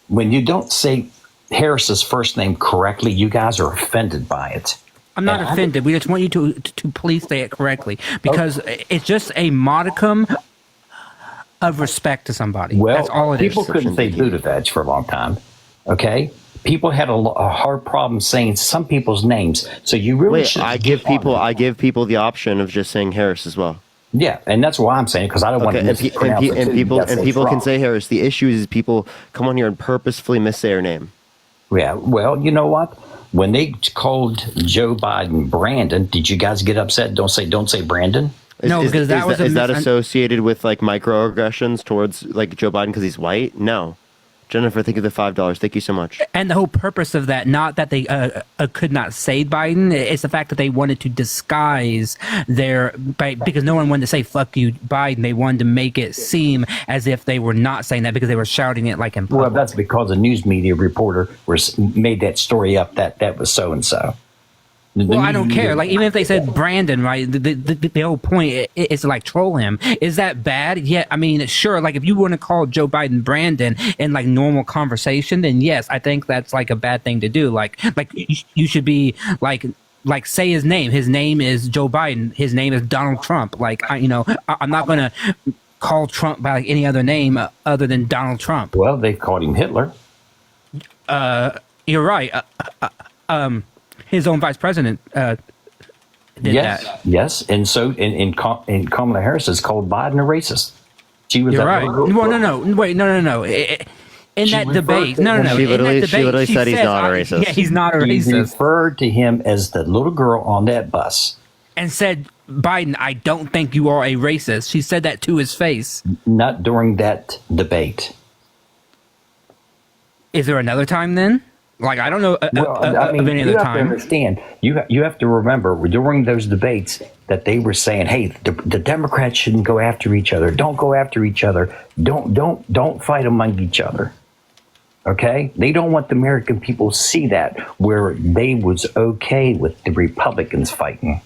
when you don't say Harris's first name correctly, you guys are offended by it. I'm not offended. We just want you to please say it correctly, because it's just a modicum of respect to somebody. Well, that's all it is. People couldn't say Buttigieg for a long time. Okay, people had a hard problem saying some people's names. So you really should. I give people the option of just saying Harris as well. Yeah, and that's why I'm saying it, because I don't want to mispronounce it. And people can say Harris. The issue is people come on here and purposefully missay her name. Yeah, well, you know what? When they called Joe Biden Brandon, did you guys get upset? Don't say Brandon. No, because is that associated with like microaggressions towards like Joe Biden because he's white? No. Jennifer, thank you for the $5. Thank you so much. And the whole purpose of that, not that they could not say Biden, it's the fact that they wanted to disguise because no one wanted to say "fuck you, Biden." They wanted to make it seem as if they were not saying that because they were shouting it like in public. Well, that's because a news media reporter made that story up that was so and so. Well, I don't care. Like, even if they said Brandon, right? The whole point is to like troll him. Is that bad? Yeah, I mean, sure. Like, if you want to call Joe Biden Brandon in like normal conversation, then yes, I think that's like a bad thing to do. Like you should be like say his name. His name is Joe Biden. His name is Donald Trump. Like, I'm not gonna call Trump by like any other name other than Donald Trump. Well, they called him Hitler. You're right. His own vice president did that. Yes, and so in Kamala Harris is called Biden a racist. She was. You're right. No. Wait, no. In that debate, no. She literally said he's not a racist. Yeah, he's not a racist. She referred to him as the little girl on that bus and said, "Biden, I don't think you are a racist." She said that to his face. Not during that debate. Is there another time then? Like, I don't know of any other time. You have to understand. You have to remember during those debates that they were saying, "Hey, the Democrats shouldn't go after each other. Don't go after each other. Don't fight among each other." Okay, they don't want the American people to see that, where they was okay with the Republicans fighting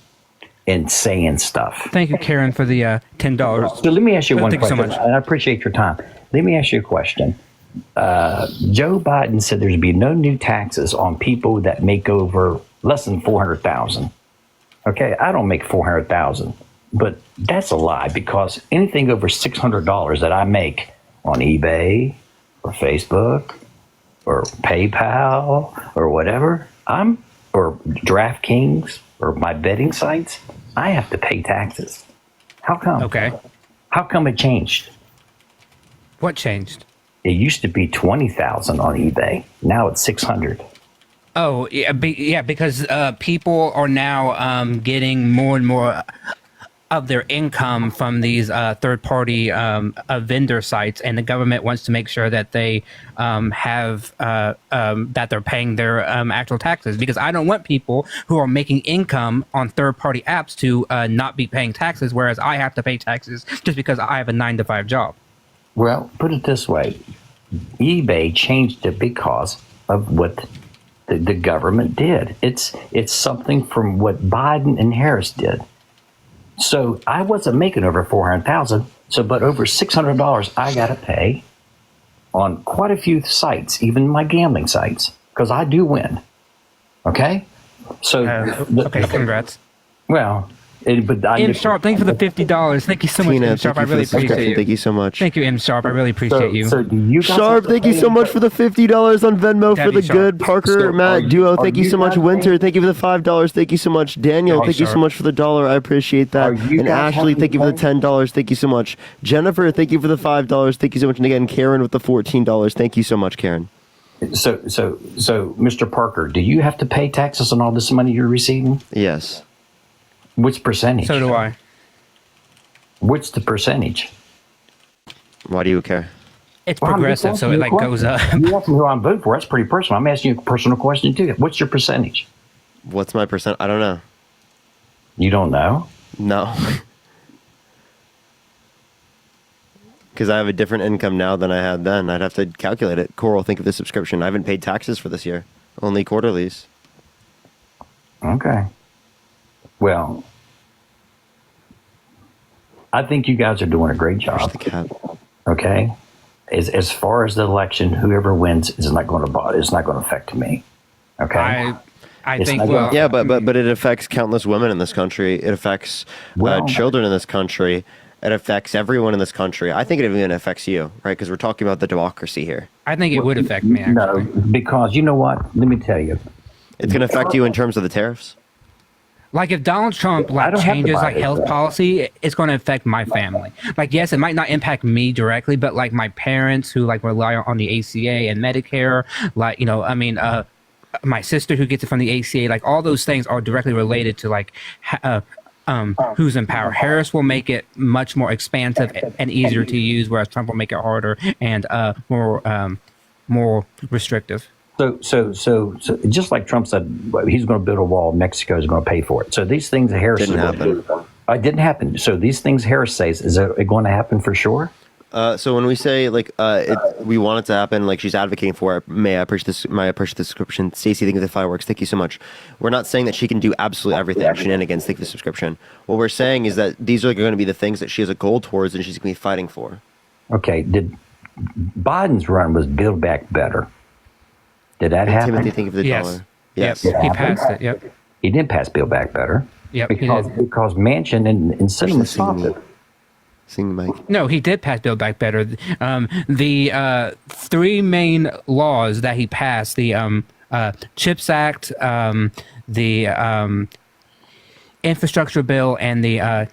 and saying stuff. Thank you, Karen, for the $10. So let me ask you one question. Thank you so much. And I appreciate your time. Let me ask you a question. Joe Biden said there's be no new taxes on people that make over less than $400,000. Okay, I don't make $400,000, but that's a lie, because anything over $600 that I make on eBay or Facebook or PayPal or whatever, or DraftKings or my betting sites, I have to pay taxes. How come? Okay. How come it changed? What changed? It used to be 20,000 on eBay. Now it's 600. Oh, yeah, because people are now getting more and more of their income from these third-party vendor sites, and the government wants to make sure that they have that they're paying their actual taxes. Because I don't want people who are making income on third-party apps to not be paying taxes, whereas I have to pay taxes just because I have a 9-to-5 job. Well, put it this way. eBay changed it because of what the government did. It's something from what Biden and Harris did. So I wasn't making over $400,000, So, but over $600 I got to pay on quite a few sites, even my gambling sites, because I do win. Okay? So, okay, congrats. Well, but M Sharp, thank you for the $50. Thank you so much, Tina, M Sharp. I thank you for really the subscription. appreciate you. Thank you so much. Thank you, M Sharp. I really appreciate you. So do you guys Sharp, thank you so much for the $50 on Venmo for Debbie the Sharp. good. Parker, So Matt, Duo, thank you you so much. guys Winter, thank you for the $5. Thank you so much. Daniel, Debbie thank you so Sharp. much for the $1. I appreciate that. Are you And guys Ashley, having thank you for the fun? $10. Thank you so much. Jennifer, thank you for the $5. Thank you so much. And again, Karen with the $14. Thank you so much, Karen. So, Mr. Parker, do you have to pay taxes on all this money you're receiving? Yes. Which percentage? So do I. What's the percentage? Why do you care? It's Well, I'm just progressive, so asking it you a like question. goes up. You asked me who I'm voting for. That's pretty personal. I'm asking you a personal question too. What's your percentage? What's my percent? I don't know. You don't know? No. Because I have a different income now than I had then. I'd have to calculate it. Coral, think of the subscription. I haven't paid taxes for this year. Only quarterlies. Okay. Well, I think you guys are doing a great job. Okay. As far as the election, whoever wins is not going to affect me. Okay. I It's think, not well, Yeah, but it affects countless women in this country. It affects children in this country. It affects everyone in this country. I think it even affects you, right? Because we're talking about the democracy here. I think it would affect me, actually. No, because you know what? Let me tell you. It's going to affect you in terms of the tariffs? Like if Donald Trump I don't have to changes buy like it, health though. policy, it's going to affect my family. Like yes, it might not impact me directly, but like my parents who like rely on the ACA and Medicare, like my sister who gets it from the ACA, like all those things are directly related to like who's in power. Harris will make it much more expansive and easier to use, whereas Trump will make it harder and more restrictive. So just like Trump said, he's going to build a wall. Mexico is going to pay for it. So these things that Harris Didn't happen. It didn't happen. So these things Harris says, is it going to happen for sure? So when we say we want it to happen, like she's advocating for it, I appreciate the subscription. Stacey, thank you for the fireworks. Thank you so much. We're not saying that she can do absolutely everything. Shenanigans, thank you for the subscription. What we're saying is that these are going to be the things that she has a goal towards and she's going to be fighting for. Okay. Did Biden's run was Build Back Better? Did that happen? Timothy, thank you for the $1. Yes. Yep. He passed it. Yep. He did pass Build Back Better. Yep. Because Manchin and Sinema stopped it. Sing Mike. No, he did pass Build Back Better. The three main laws that he passed: the CHIPS Act, the Infrastructure Bill, and the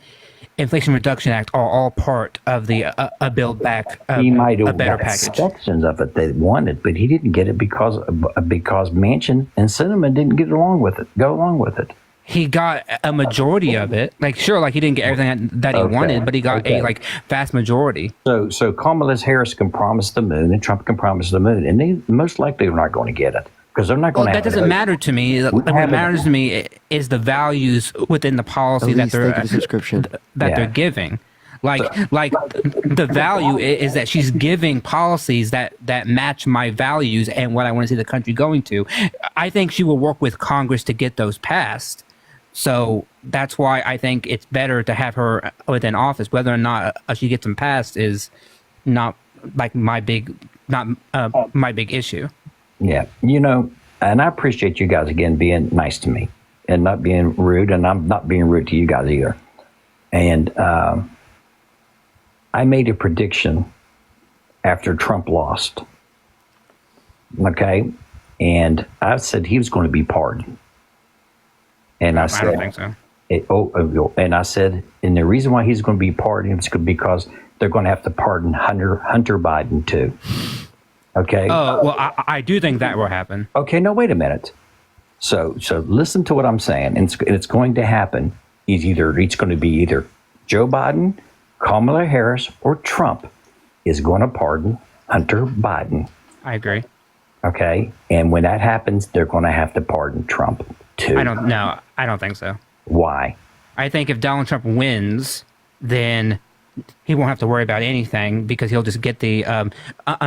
Inflation Reduction Act are all part of the Build Back He might a have better got package. sections of it they wanted, but he didn't get it because Manchin and Sinema didn't go along with it. He got a majority of it. Like sure, like he didn't get everything that he wanted, but he got a like vast majority. So Kamala Harris can promise the moon, and Trump can promise the moon, and they most likely are not going to get it because they're not going to. That doesn't matter to me. What matters to me is the values within the policy that they're giving. Like the value is that she's giving policies that match my values and what I want to see the country going to. I think she will work with Congress to get those passed. So that's why I think it's better to have her within office. Whether or not she gets them passed is not like my big issue. Yeah, and I appreciate you guys again being nice to me and not being rude, and I'm not being rude to you guys either. And I made a prediction after Trump lost. Okay, and I said he was going to be pardoned. And I said, I don't think so. And I said, and the reason why he's going to be pardoned is because they're going to have to pardon Hunter Biden too. Okay. Oh well, I do think that will happen. Okay, no, wait a minute. So listen to what I'm saying, and it's going to happen. It's going to be either Joe Biden, Kamala Harris, or Trump is going to pardon Hunter Biden. I agree. Okay, and when that happens, they're going to have to pardon Trump too. I don't think so. Why? I think if Donald Trump wins, then he won't have to worry about anything because he'll just get the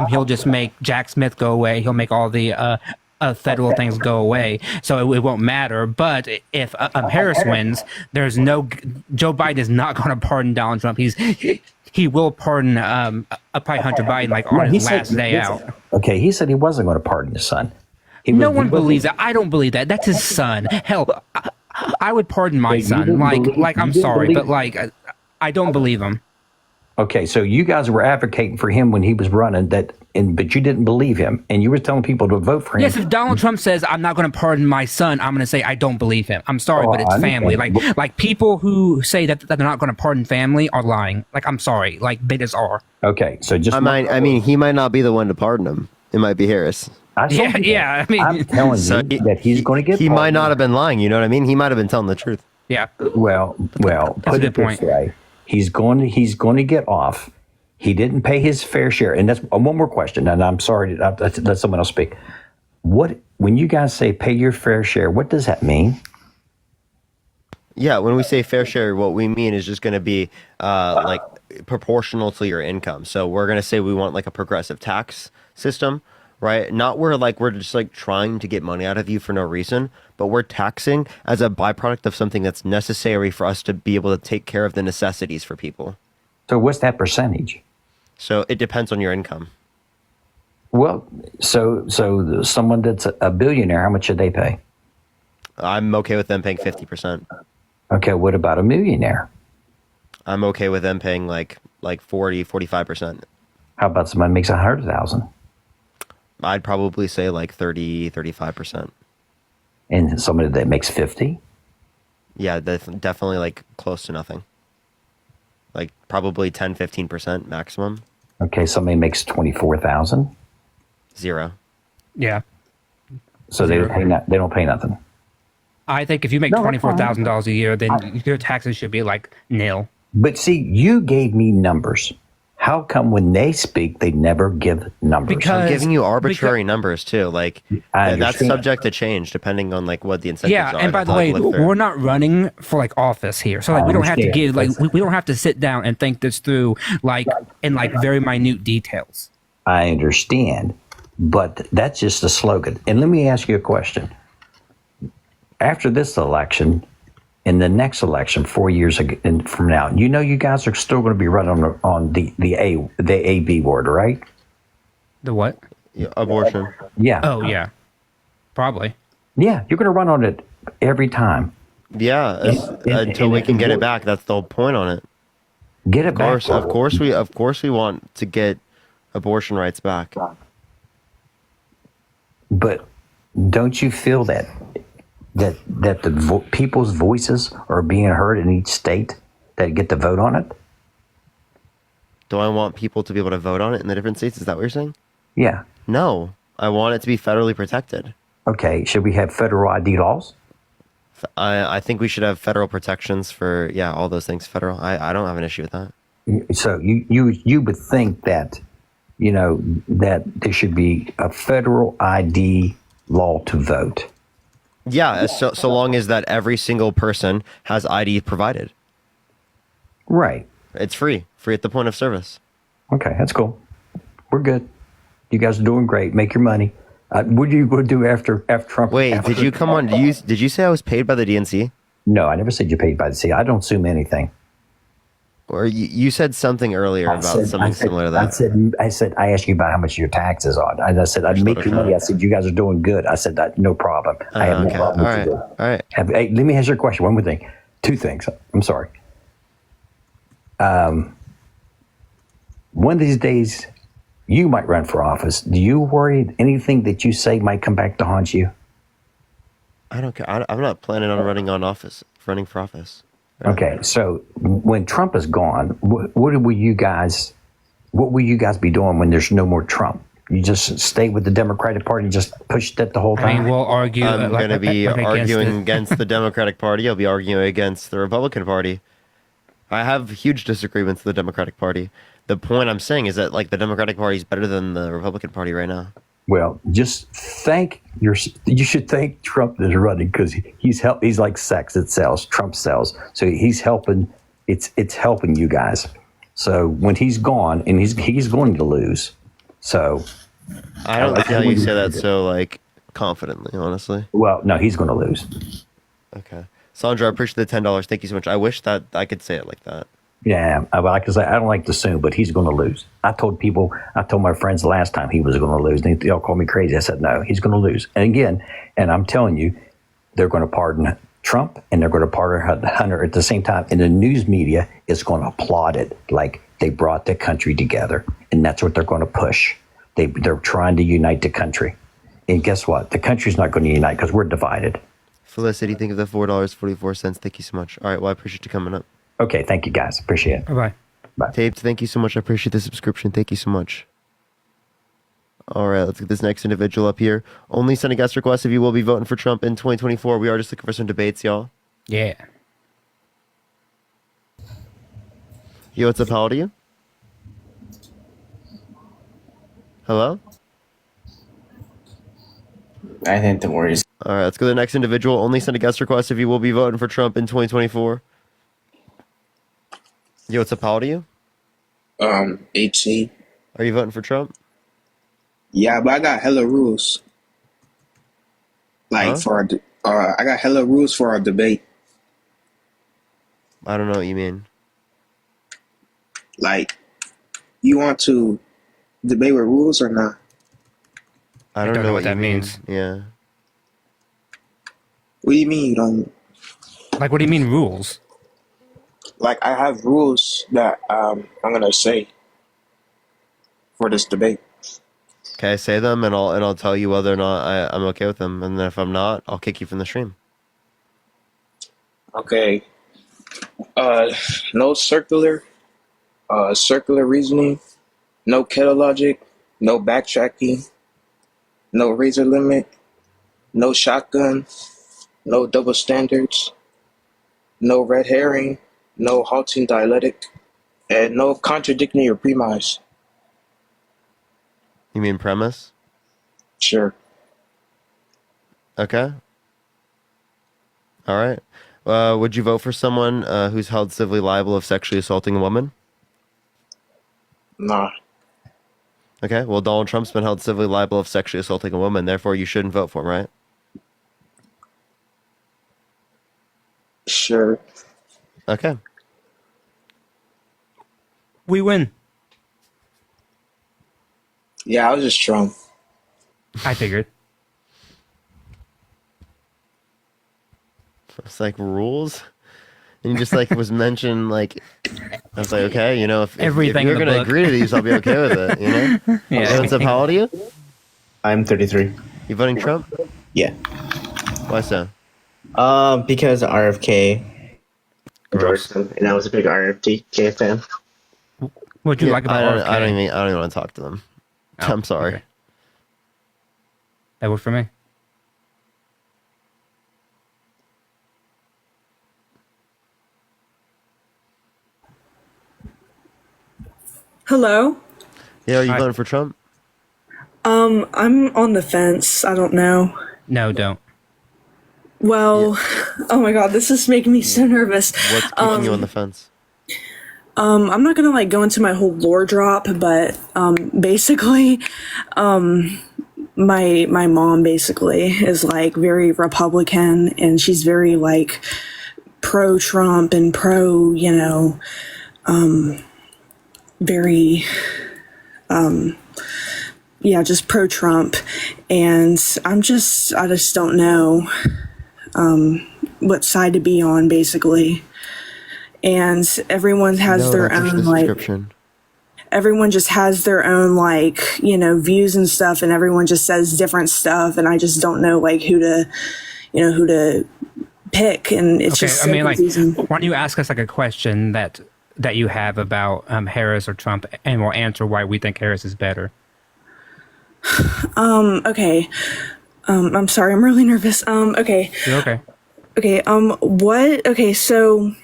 he'll just make Jack Smith go away. He'll make all the federal things go away, so it won't matter. But if Harris wins, there's no Joe Biden is not going to pardon Donald Trump. He will pardon probably Hunter Biden like on his last day out. Okay, he said he wasn't going to pardon his son. No one believes that. I don't believe that. That's his son. Hell, I would pardon my son. I'm sorry, but I don't believe him. Okay, so you guys were advocating for him when he was running, but you didn't believe him, and you were telling people to vote for him. Yes, if Donald Trump says I'm not going to pardon my son, I'm going to say I don't believe him. I'm sorry, but it's family. Like people who say that they're not going to pardon family are lying. I'm sorry, they just are. Okay, so just I mean, he might not be the one to pardon him. It might be Harris. I'm telling you that he's going to get. He might not have been lying. You know what I mean? He might have been telling the truth. Yeah. Well. Put it this way: he's going to get off. He didn't pay his fair share, and that's one more question. And I'm sorry to let someone else speak. When you guys say pay your fair share, what does that mean? Yeah, when we say fair share, what we mean is just going to be proportional to your income. So we're going to say we want a progressive tax system. Right? Not where we're just trying to get money out of you for no reason, but we're taxing as a byproduct of something that's necessary for us to be able to take care of the necessities for people. So what's that percentage? So it depends on your income. Well, so someone that's a billionaire, how much should they pay? I'm okay with them paying 50%. Okay, what about a millionaire? I'm okay with them paying 40-45%. How about somebody makes 100,000? I'd probably say 30-35%. And somebody that makes 50? Yeah, definitely close to nothing. Probably 10-15% maximum. Okay, somebody makes 24,000? 0. Yeah. So they don't pay nothing. I think if you make $24,000 a year, then your taxes should be nil. But see, you gave me numbers. How come when they speak, they never give numbers? Because I'm giving you arbitrary numbers too. That's subject to change depending on what the incentives are. Yeah, and by the way, we're not running for office here, so we don't have to give we don't have to sit down and think this through in very minute details. I understand, but that's just a slogan. And let me ask you a question. After this election, in the next election, 4 years from now, you guys are still going to be running on the AB board, right? The what? Yeah, abortion. Yeah. Oh, yeah. Probably. Yeah, you're going to run on it every time. Yeah, until we can get it back. That's the whole point on it. Get it back. Of course we want to get abortion rights back. But don't you feel that the people's voices are being heard in each state that get to vote on it? Do I want people to be able to vote on it in the different states? Is that what you're saying? Yeah. No, I want it to be federally protected. Okay, should we have federal ID laws? I think we should have federal protections for all those things. Federal. I don't have an issue with that. So you would think that that there should be a federal ID law to vote. Yeah, so long as that every single person has ID provided. Right. It's free at the point of service. Okay, that's cool. We're good. You guys are doing great. Make your money. What are you going to do after Trump? Wait, did you come on? Did you say I was paid by the DNC? No, I never said you paid by the DNC. I don't assume anything. Or you said something earlier about something similar to that. I said I asked you about how much your taxes are. I said I'd make your money. I said you guys are doing good. I said that no problem. I have no problem with you. All right. Hey, let me ask you a question. One more thing. Two things. I'm sorry. One of these days, you might run for office. Do you worry anything that you say might come back to haunt you? I don't care. I'm not planning on running for office. Okay, so when Trump is gone, what will you guys be doing when there's no more Trump? You just stay with the Democratic Party and just push that the whole time? I mean, we'll argue. I'm going to be arguing against the Democratic Party. I'll be arguing against the Republican Party. I have huge disagreements with the Democratic Party. The point I'm saying is that the Democratic Party is better than the Republican Party right now. Well, just you should thank Trump that's running because he's like sex. It sells. Trump sells. So he's helping. It's helping you guys. So when he's gone, and he's going to lose. So I don't see how you say that so confidently, honestly. Well, no, he's going to lose. Okay. Sandra, I appreciate the $10. Thank you so much. I wish that I could say it like that. Yeah, like I say, I don't like to assume, but he's going to lose. I told my friends the last time he was going to lose. They all called me crazy. I said, no, he's going to lose. And again, and I'm telling you, they're going to pardon Trump and they're going to pardon Hunter at the same time. And the news media is going to applaud it like they brought the country together. And that's what they're going to push. They're trying to unite the country. And guess what? The country's not going to unite because we're divided. Felicity, think of the $4.44. Thank you so much. All right, well, I appreciate you coming up. Okay, thank you guys. Appreciate it. Bye-bye. Bye. Taped, thank you so much. I appreciate the subscription. Thank you so much. All right, let's get this next individual up here. Only send a guest request if you will be voting for Trump in 2024. We are just looking for some debates, y'all. Yeah. Yo, what's up? How old are you? Hello? I think the worries. All right, let's go to the next individual. Only send a guest request if you will be voting for Trump in 2024. Yo, what's up? How old are you? 18. Are you voting for Trump? Yeah, but I got hella rules. Like Huh? I got hella rules for our debate. I don't know what you mean. Like, you want to debate with rules or not? I don't know what that you mean. means. Yeah. What do you mean you don't? Like, what do you mean rules? Like, I have rules that I'm gonna say for this debate. Okay, say them and I'll tell you whether or not I'm okay with them. And then if I'm not, I'll kick you from the stream. Okay. No circular reasoning, no kettle logic, no backtracking, no razor limit, no shotgun, no double standards, no red herring, no halting dialectic, and no contradicting your premise. You mean premise? Sure. Okay. All right. Would you vote for someone who's held civilly liable of sexually assaulting a woman? Nah. Okay. Well, Donald Trump's been held civilly liable of sexually assaulting a woman. Therefore, you shouldn't vote for him, right? Sure. Okay. We win. Yeah, I was just Trump. I figured. It's like rules. And you just like was mentioned like I was like, okay, you know, if Everything you're in the gonna book. agree to these, I'll be okay with it, you know? Yeah. What's up, how old are you? I'm 33. You voting Trump? Yeah. Why so? Because RFK endorsed him, and I was a big RFK fan. What'd you Yeah, like about RFK? I don't even want to talk to them. Oh, I'm sorry. okay. That worked for me. Hello. Yeah, are you voting for Trump? I'm on the fence. I don't know. No, don't. Well, oh my god, this is making me so nervous. What's keeping you on the fence? I'm not gonna like go into my whole lore drop, but basically, my mom basically is like very Republican, and she's very like pro Trump and pro, you know, very yeah, just pro Trump, and I just don't know what side to be on basically. And everyone has their own like everyone just has their own like, you know, views and stuff, and everyone just says different stuff, and I just don't know like who to pick, and it's Okay, just I so mean, like, confusing. why don't you ask us like a question that you have about Harris or Trump, and we'll answer why we think Harris is better. Okay. I'm sorry, I'm really nervous. Okay. You're okay. Okay, what? Okay, so.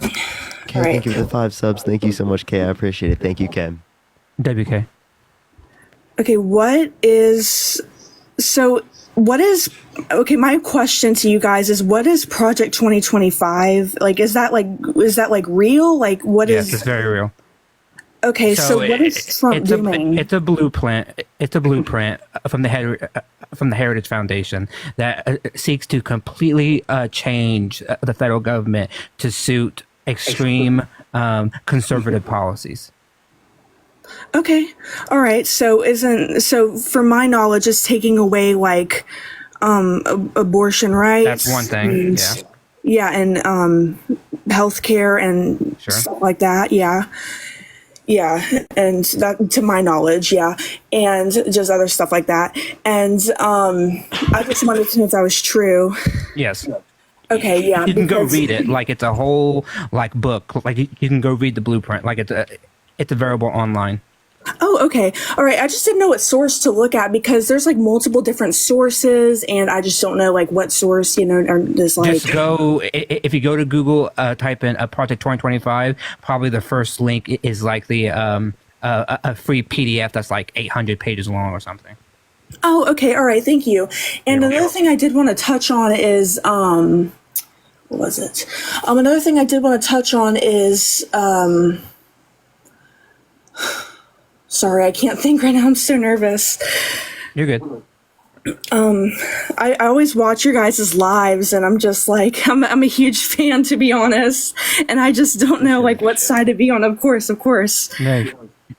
Okay, thank you for the 5 subs. Thank you so much, Kay. I appreciate it. Thank you, Ken. WK. Okay, what is. Okay, my question to you guys is, what is Project 2025? Like, is that like real? Like, what is. Yes, it's very real. Okay, so what is Trump doing? It's a blueprint. It's a blueprint from the Heritage Foundation that seeks to completely change the federal government to suit extreme conservative policies. Okay, all right. So from my knowledge, it's taking away like abortion rights. That's one thing. Yeah, and healthcare and stuff like that. Yeah, and that, to my knowledge, and just other stuff like that. And I just wanted to know if that was true. Yes. Okay, yeah. You can go read it. Like it's a whole like book. Like you can go read the blueprint. Like it's available online. Oh, okay. All right. I just didn't know what source to look at because there's like multiple different sources, and I just don't know like what source, or just like. Just go if you go to Google, type in Project 2025. Probably the first link is like the a free PDF that's like 800 pages long or something. Oh, okay. All right. Thank you. And another thing I did want to touch on is what was it? Another thing I did want to touch on is sorry, I can't think right now. I'm so nervous. You're good. I always watch your guys' lives, and I'm just like, I'm a huge fan, to be honest, and I just don't know like what side to be on. Of course. No,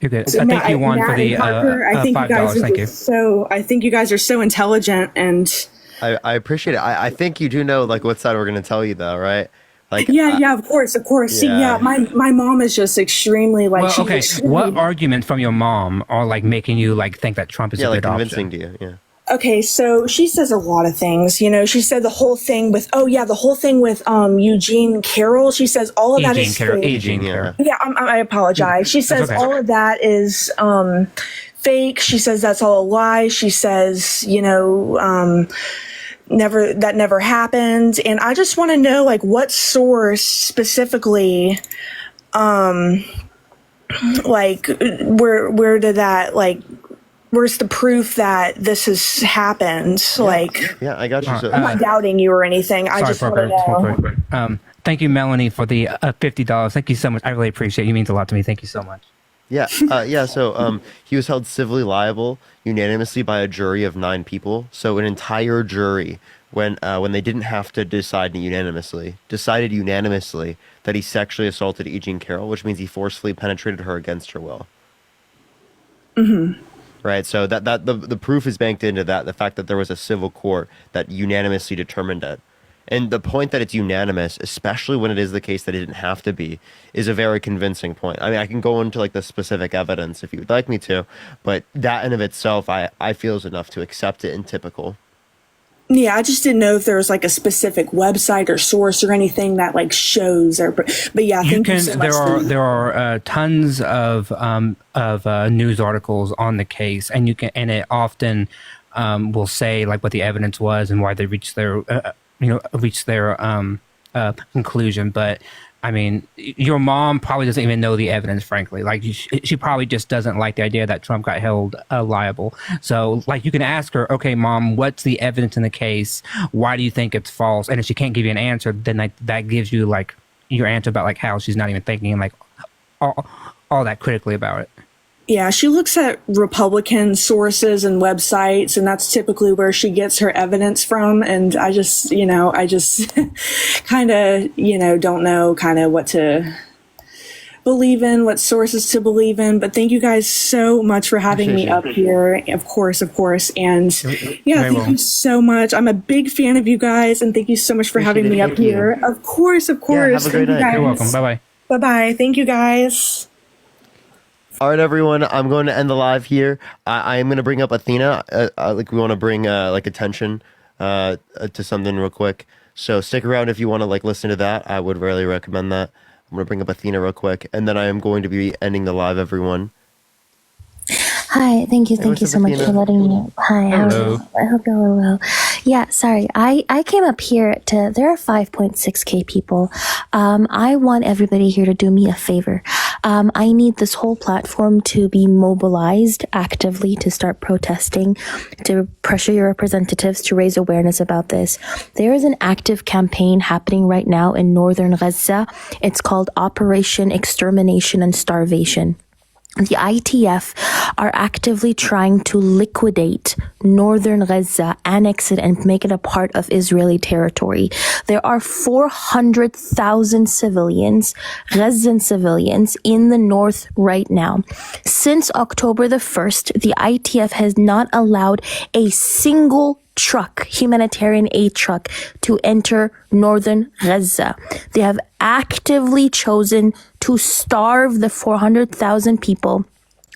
you're good. I think you won for the $5. Thank you. So I think you guys are so intelligent, and I appreciate it. I think you do know like what side we're going to tell you though, right? Like yeah, of course. See, my mom is just extremely like. Well, okay. What arguments from your mom are like making you like think that Trump is a good convincing option? to you? Yeah. Okay, so she says a lot of things. She said the whole thing with Eugene Carroll. She says all of that is fake. Eugene Carroll. Yeah, I apologize. She says all of that is fake. She says that's all a lie. She says never happened. And I just want to know like what source specifically, like where did that like. Where's the proof that this has happened? Like, yeah, I got you. So, I'm not doubting you or anything. I just want to know. Thank you, Melanie, for the $50. Thank you so much. I really appreciate it. You means a lot to me. Thank you so much. Yeah, So he was held civilly liable unanimously by a jury of 9 people. So an entire jury, when they didn't have to decide unanimously, decided unanimously that he sexually assaulted Eugene Carroll, which means he forcefully penetrated her against her will. Mm-hmm. Right, so that the proof is banked into that, the fact that there was a civil court that unanimously determined it. And the point that it's unanimous, especially when it is the case that it didn't have to be, is a very convincing point. I mean, I can go into like the specific evidence if you would like me to, but that in of itself, I feel is enough to accept it in typical. Yeah, I just didn't know if there was like a specific website or source or anything that like shows or. But yeah, thank you so much. There are tons of news articles on the case, and it often will say like what the evidence was and why they reached their conclusion. But I mean, your mom probably doesn't even know the evidence, frankly. Like, she probably just doesn't like the idea that Trump got held liable. So, like, you can ask her, okay, Mom, what's the evidence in the case? Why do you think it's false? And if she can't give you an answer, then that gives you, like, your answer about, like, how she's not even thinking, like, all that critically about it. Yeah, she looks at Republican sources and websites, and that's typically where she gets her evidence from. And I just kind of, don't know kind of what to believe in, what sources to believe in. But thank you guys so much for having me up here. Of course. And yeah, thank you so much. I'm a big fan of you guys, and thank you so much for having me up here. Of course. Yeah, have a great night. You're welcome. Bye-bye. Bye-bye. Thank you guys. All right, everyone. I'm going to end the live here. I am going to bring up Athena. We want to bring attention to something real quick. So stick around if you want to listen to that. I would really recommend that. I'm going to bring up Athena real quick, and then I am going to be ending the live. Everyone. Hi, thank you so much for letting me know. Hi, how are you? I hope you're all well. Yeah, sorry. I came up here there are 5.6K people. I want everybody here to do me a favor. I need this whole platform to be mobilized actively to start protesting, to pressure your representatives to raise awareness about this. There is an active campaign happening right now in northern Gaza. It's called Operation Extermination and Starvation. The ITF are actively trying to liquidate northern Gaza, annex it, and make it a part of Israeli territory. There are 400,000 civilians, Gazan civilians, in the north right now. Since October the 1st, the ITF has not allowed a single truck, humanitarian aid truck, to enter northern Gaza. They have actively chosen to starve the 400,000 people.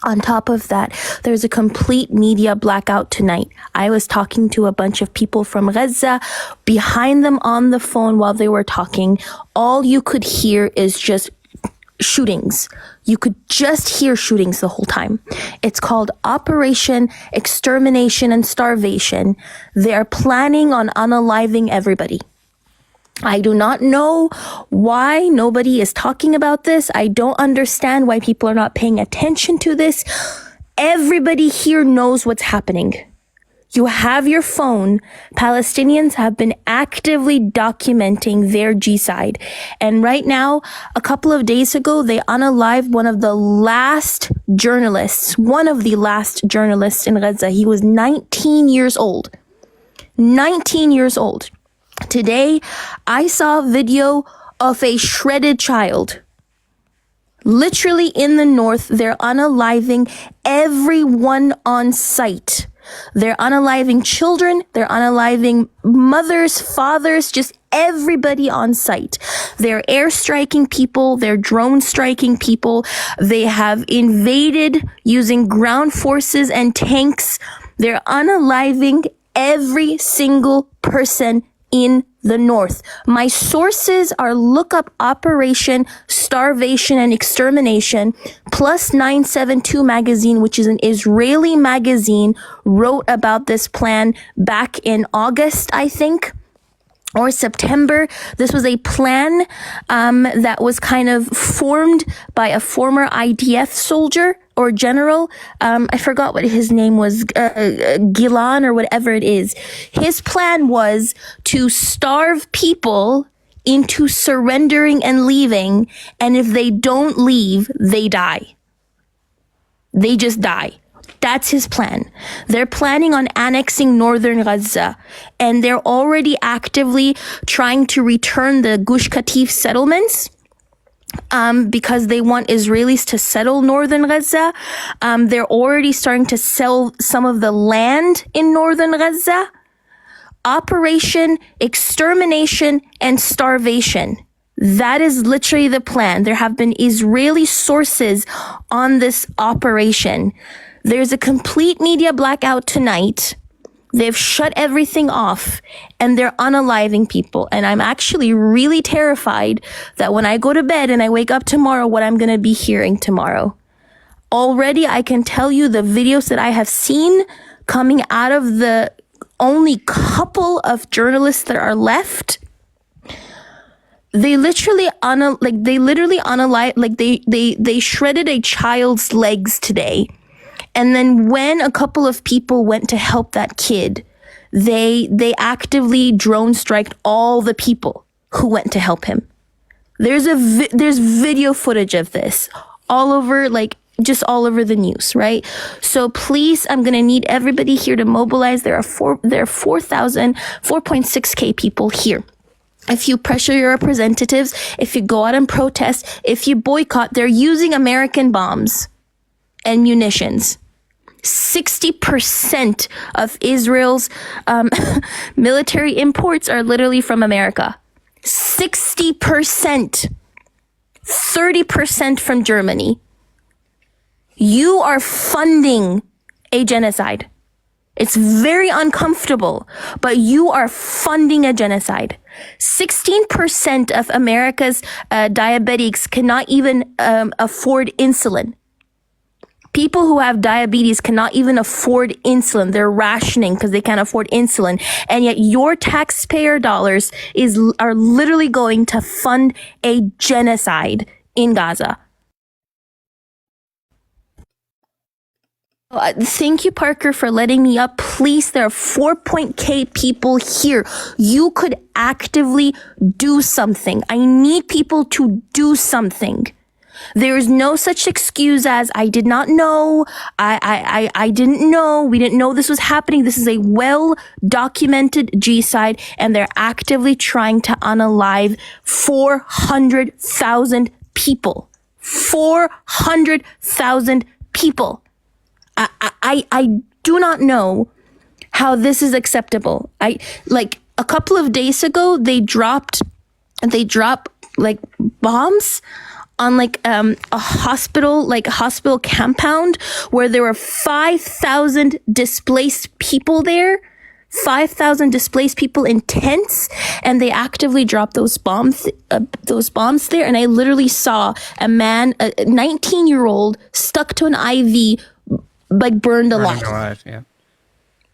On top of that, there's a complete media blackout tonight. I was talking to a bunch of people from Gaza, behind them on the phone while they were talking. All you could hear is just shootings. You could just hear shootings the whole time. It's called Operation Extermination and Starvation. They are planning on unaliving everybody. I do not know why nobody is talking about this. I don't understand why people are not paying attention to this. Everybody here knows what's happening. You have your phone. Palestinians have been actively documenting their genocide. And right now, a couple of days ago, they unalived one of the last journalists in Gaza. He was 19 years old. 19 years old. Today, I saw a video of a shredded child. Literally in the north, they're unaliving everyone on site. They're unaliving children, they're unaliving mothers, fathers, just everybody on site. They're airstriking people, they're drone striking people. They have invaded using ground forces and tanks. They're unaliving every single person in the north. My sources are look up Operation Starvation and Extermination. Plus 972 magazine, which is an Israeli magazine, wrote about this plan back in August, I think, or September. This was a plan that was kind of formed by a former IDF soldier or general. I forgot what his name was, Gilan or whatever it is. His plan was to starve people into surrendering and leaving, and if they don't leave, they die. They just die. That's his plan. They're planning on annexing northern Gaza, and they're already actively trying to return the Gush Katif settlements because they want Israelis to settle northern Gaza. They're already starting to sell some of the land in northern Gaza. Operation Extermination and Starvation. That is literally the plan. There have been Israeli sources on this operation. There's a complete media blackout tonight. They've shut everything off and they're unaliving people. And I'm actually really terrified that when I go to bed and I wake up tomorrow, what I'm going to be hearing tomorrow. Already, I can tell you the videos that I have seen coming out of the only couple of journalists that are left. They literally they shredded a child's legs today. And then when a couple of people went to help that kid, they actively drone striked all the people who went to help him. There's video footage of this all over, just all over the news, right? So please, I'm going to need everybody here to mobilize. There are 4.6K people here. If you pressure your representatives, if you go out and protest, if you boycott, they're using American bombs and munitions. 60% of Israel's military imports are literally from America. 60%. 30% from Germany. You are funding a genocide. It's very uncomfortable, but you are funding a genocide. 16% of America's diabetics cannot even afford insulin. People who have diabetes cannot even afford insulin. They're rationing because they can't afford insulin. And yet your taxpayer dollars are literally going to fund a genocide in Gaza. Thank you, Parker, for letting me up. Please, there are 4.K people here. You could actively do something. I need people to do something. There is no such excuse as I did not know. I didn't know. We didn't know this was happening. This is a well documented G-side, and they're actively trying to unalive 400,000 people. 400,000 people. I do not know how this is acceptable. Like a couple of days ago, they dropped like bombs on like a hospital compound where there were 5,000 displaced people there. 5,000 displaced people in tents, and they actively dropped those bombs there. And I literally saw a man, a 19-year-old, stuck to an IV, like burned alive. Yeah.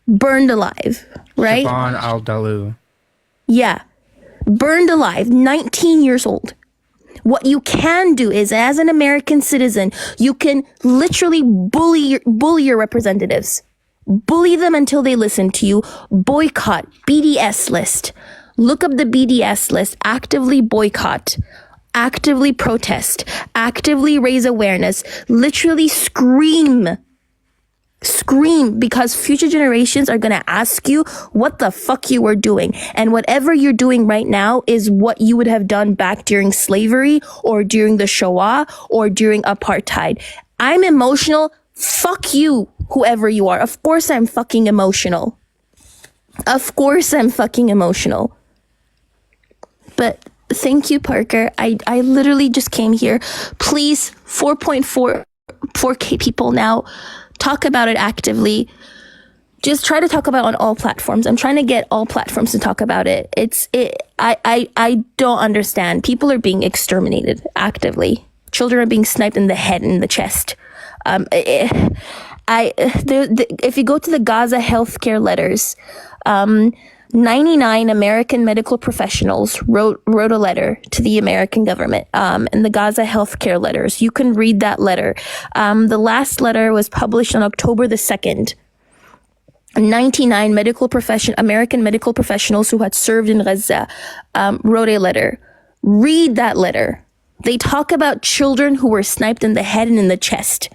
Burned alive, right? Shaban al-Dalu. Yeah. Burned alive, 19 years old. What you can do is, as an American citizen, you can literally bully your representatives. Bully them until they listen to you. Boycott. BDS list. Look up the BDS list. Actively boycott. Actively protest. Actively raise awareness. Literally scream. Scream, because future generations are going to ask you what the fuck you were doing. And whatever you're doing right now is what you would have done back during slavery or during the Shoah or during apartheid. I'm emotional. Fuck you, whoever you are. Of course I'm fucking emotional. Of course I'm fucking emotional. But thank you, Parker. I literally just came here. Please, 4.4K people now. Talk about it actively. Just try to talk about it on all platforms. I'm trying to get all platforms to talk about it. I don't understand. People are being exterminated actively. Children are being sniped in the head and the chest. If you go to the Gaza healthcare letters, 99 American medical professionals wrote a letter to the American government, and the Gaza healthcare letters. You can read that letter. The last letter was published on October the 2nd. 99 American medical professionals who had served in Gaza wrote a letter. Read that letter. They talk about children who were sniped in the head and in the chest.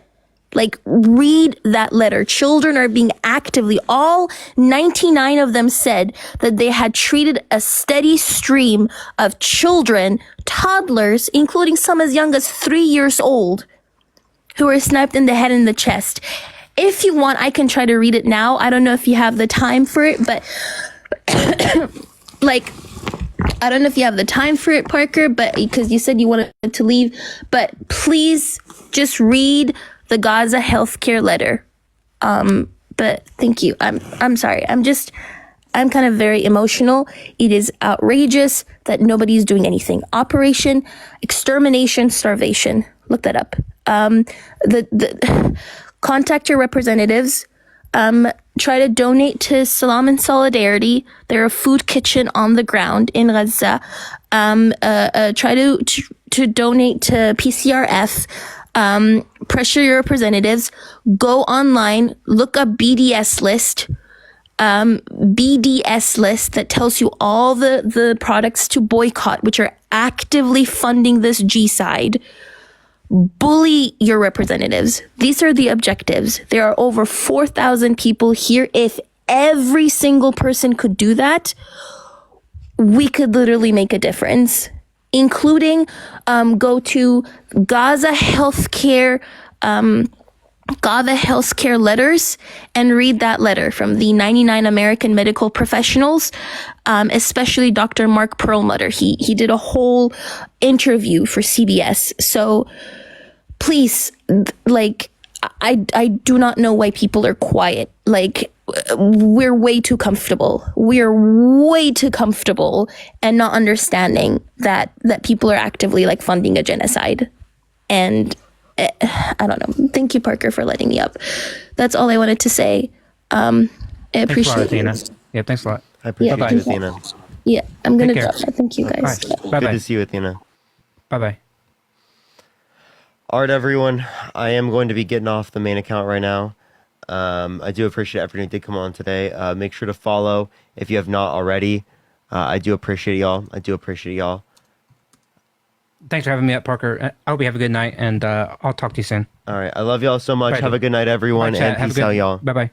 Like, read that letter. Children are being all 99 of them said that they had treated a steady stream of children, toddlers, including some as young as 3 years old, who were sniped in the head and the chest. If you want, I can try to read it now. I don't know if you have the time for it, but like, I don't know if you have the time for it, Parker, but because you said you wanted to leave, but please just read the Gaza healthcare letter. But thank you. I'm sorry. I'm kind of very emotional. It is outrageous that nobody's doing anything. Operation Extermination Starvation. Look that up. Contact your representatives. Try to donate to Salam and Solidarity. They're a food kitchen on the ground in Gaza. Try to donate to PCRF. Pressure your representatives. Go online, look up BDS list. BDS list that tells you all the products to boycott, which are actively funding this G-side. Bully your representatives. These are the objectives. There are over 4,000 people here. If every single person could do that, we could literally make a difference, including go to Gaza Healthcare letters and read that letter from the 99 American medical professionals, especially Dr. Mark Perlmutter. He did a whole interview for CBS. So please, like, I do not know why people are quiet. Like, we're way too comfortable. We are way too comfortable and not understanding that people are actively like funding a genocide. And I don't know. Thank you, Parker, for letting me up. That's all I wanted to say. I appreciate it. Thanks a lot, Athena. Yeah, thanks a lot. I appreciate Bye-bye. you, Athena. Yeah, I'm going to Take care. drop. Thank you, guys. Bye. Good to see you, Athena. Bye-bye. All right, everyone. I am going to be getting off the main account right now. I do appreciate everyone who did come on today. Make sure to follow if you have not already. I do appreciate y'all. Thanks for having me up, Parker. I hope you have a good night, and I'll talk to you soon. All right. I love y'all so much. Bye, have a good night, everyone, Bye, chat. and Have a peace good- out, y'all. Bye-bye.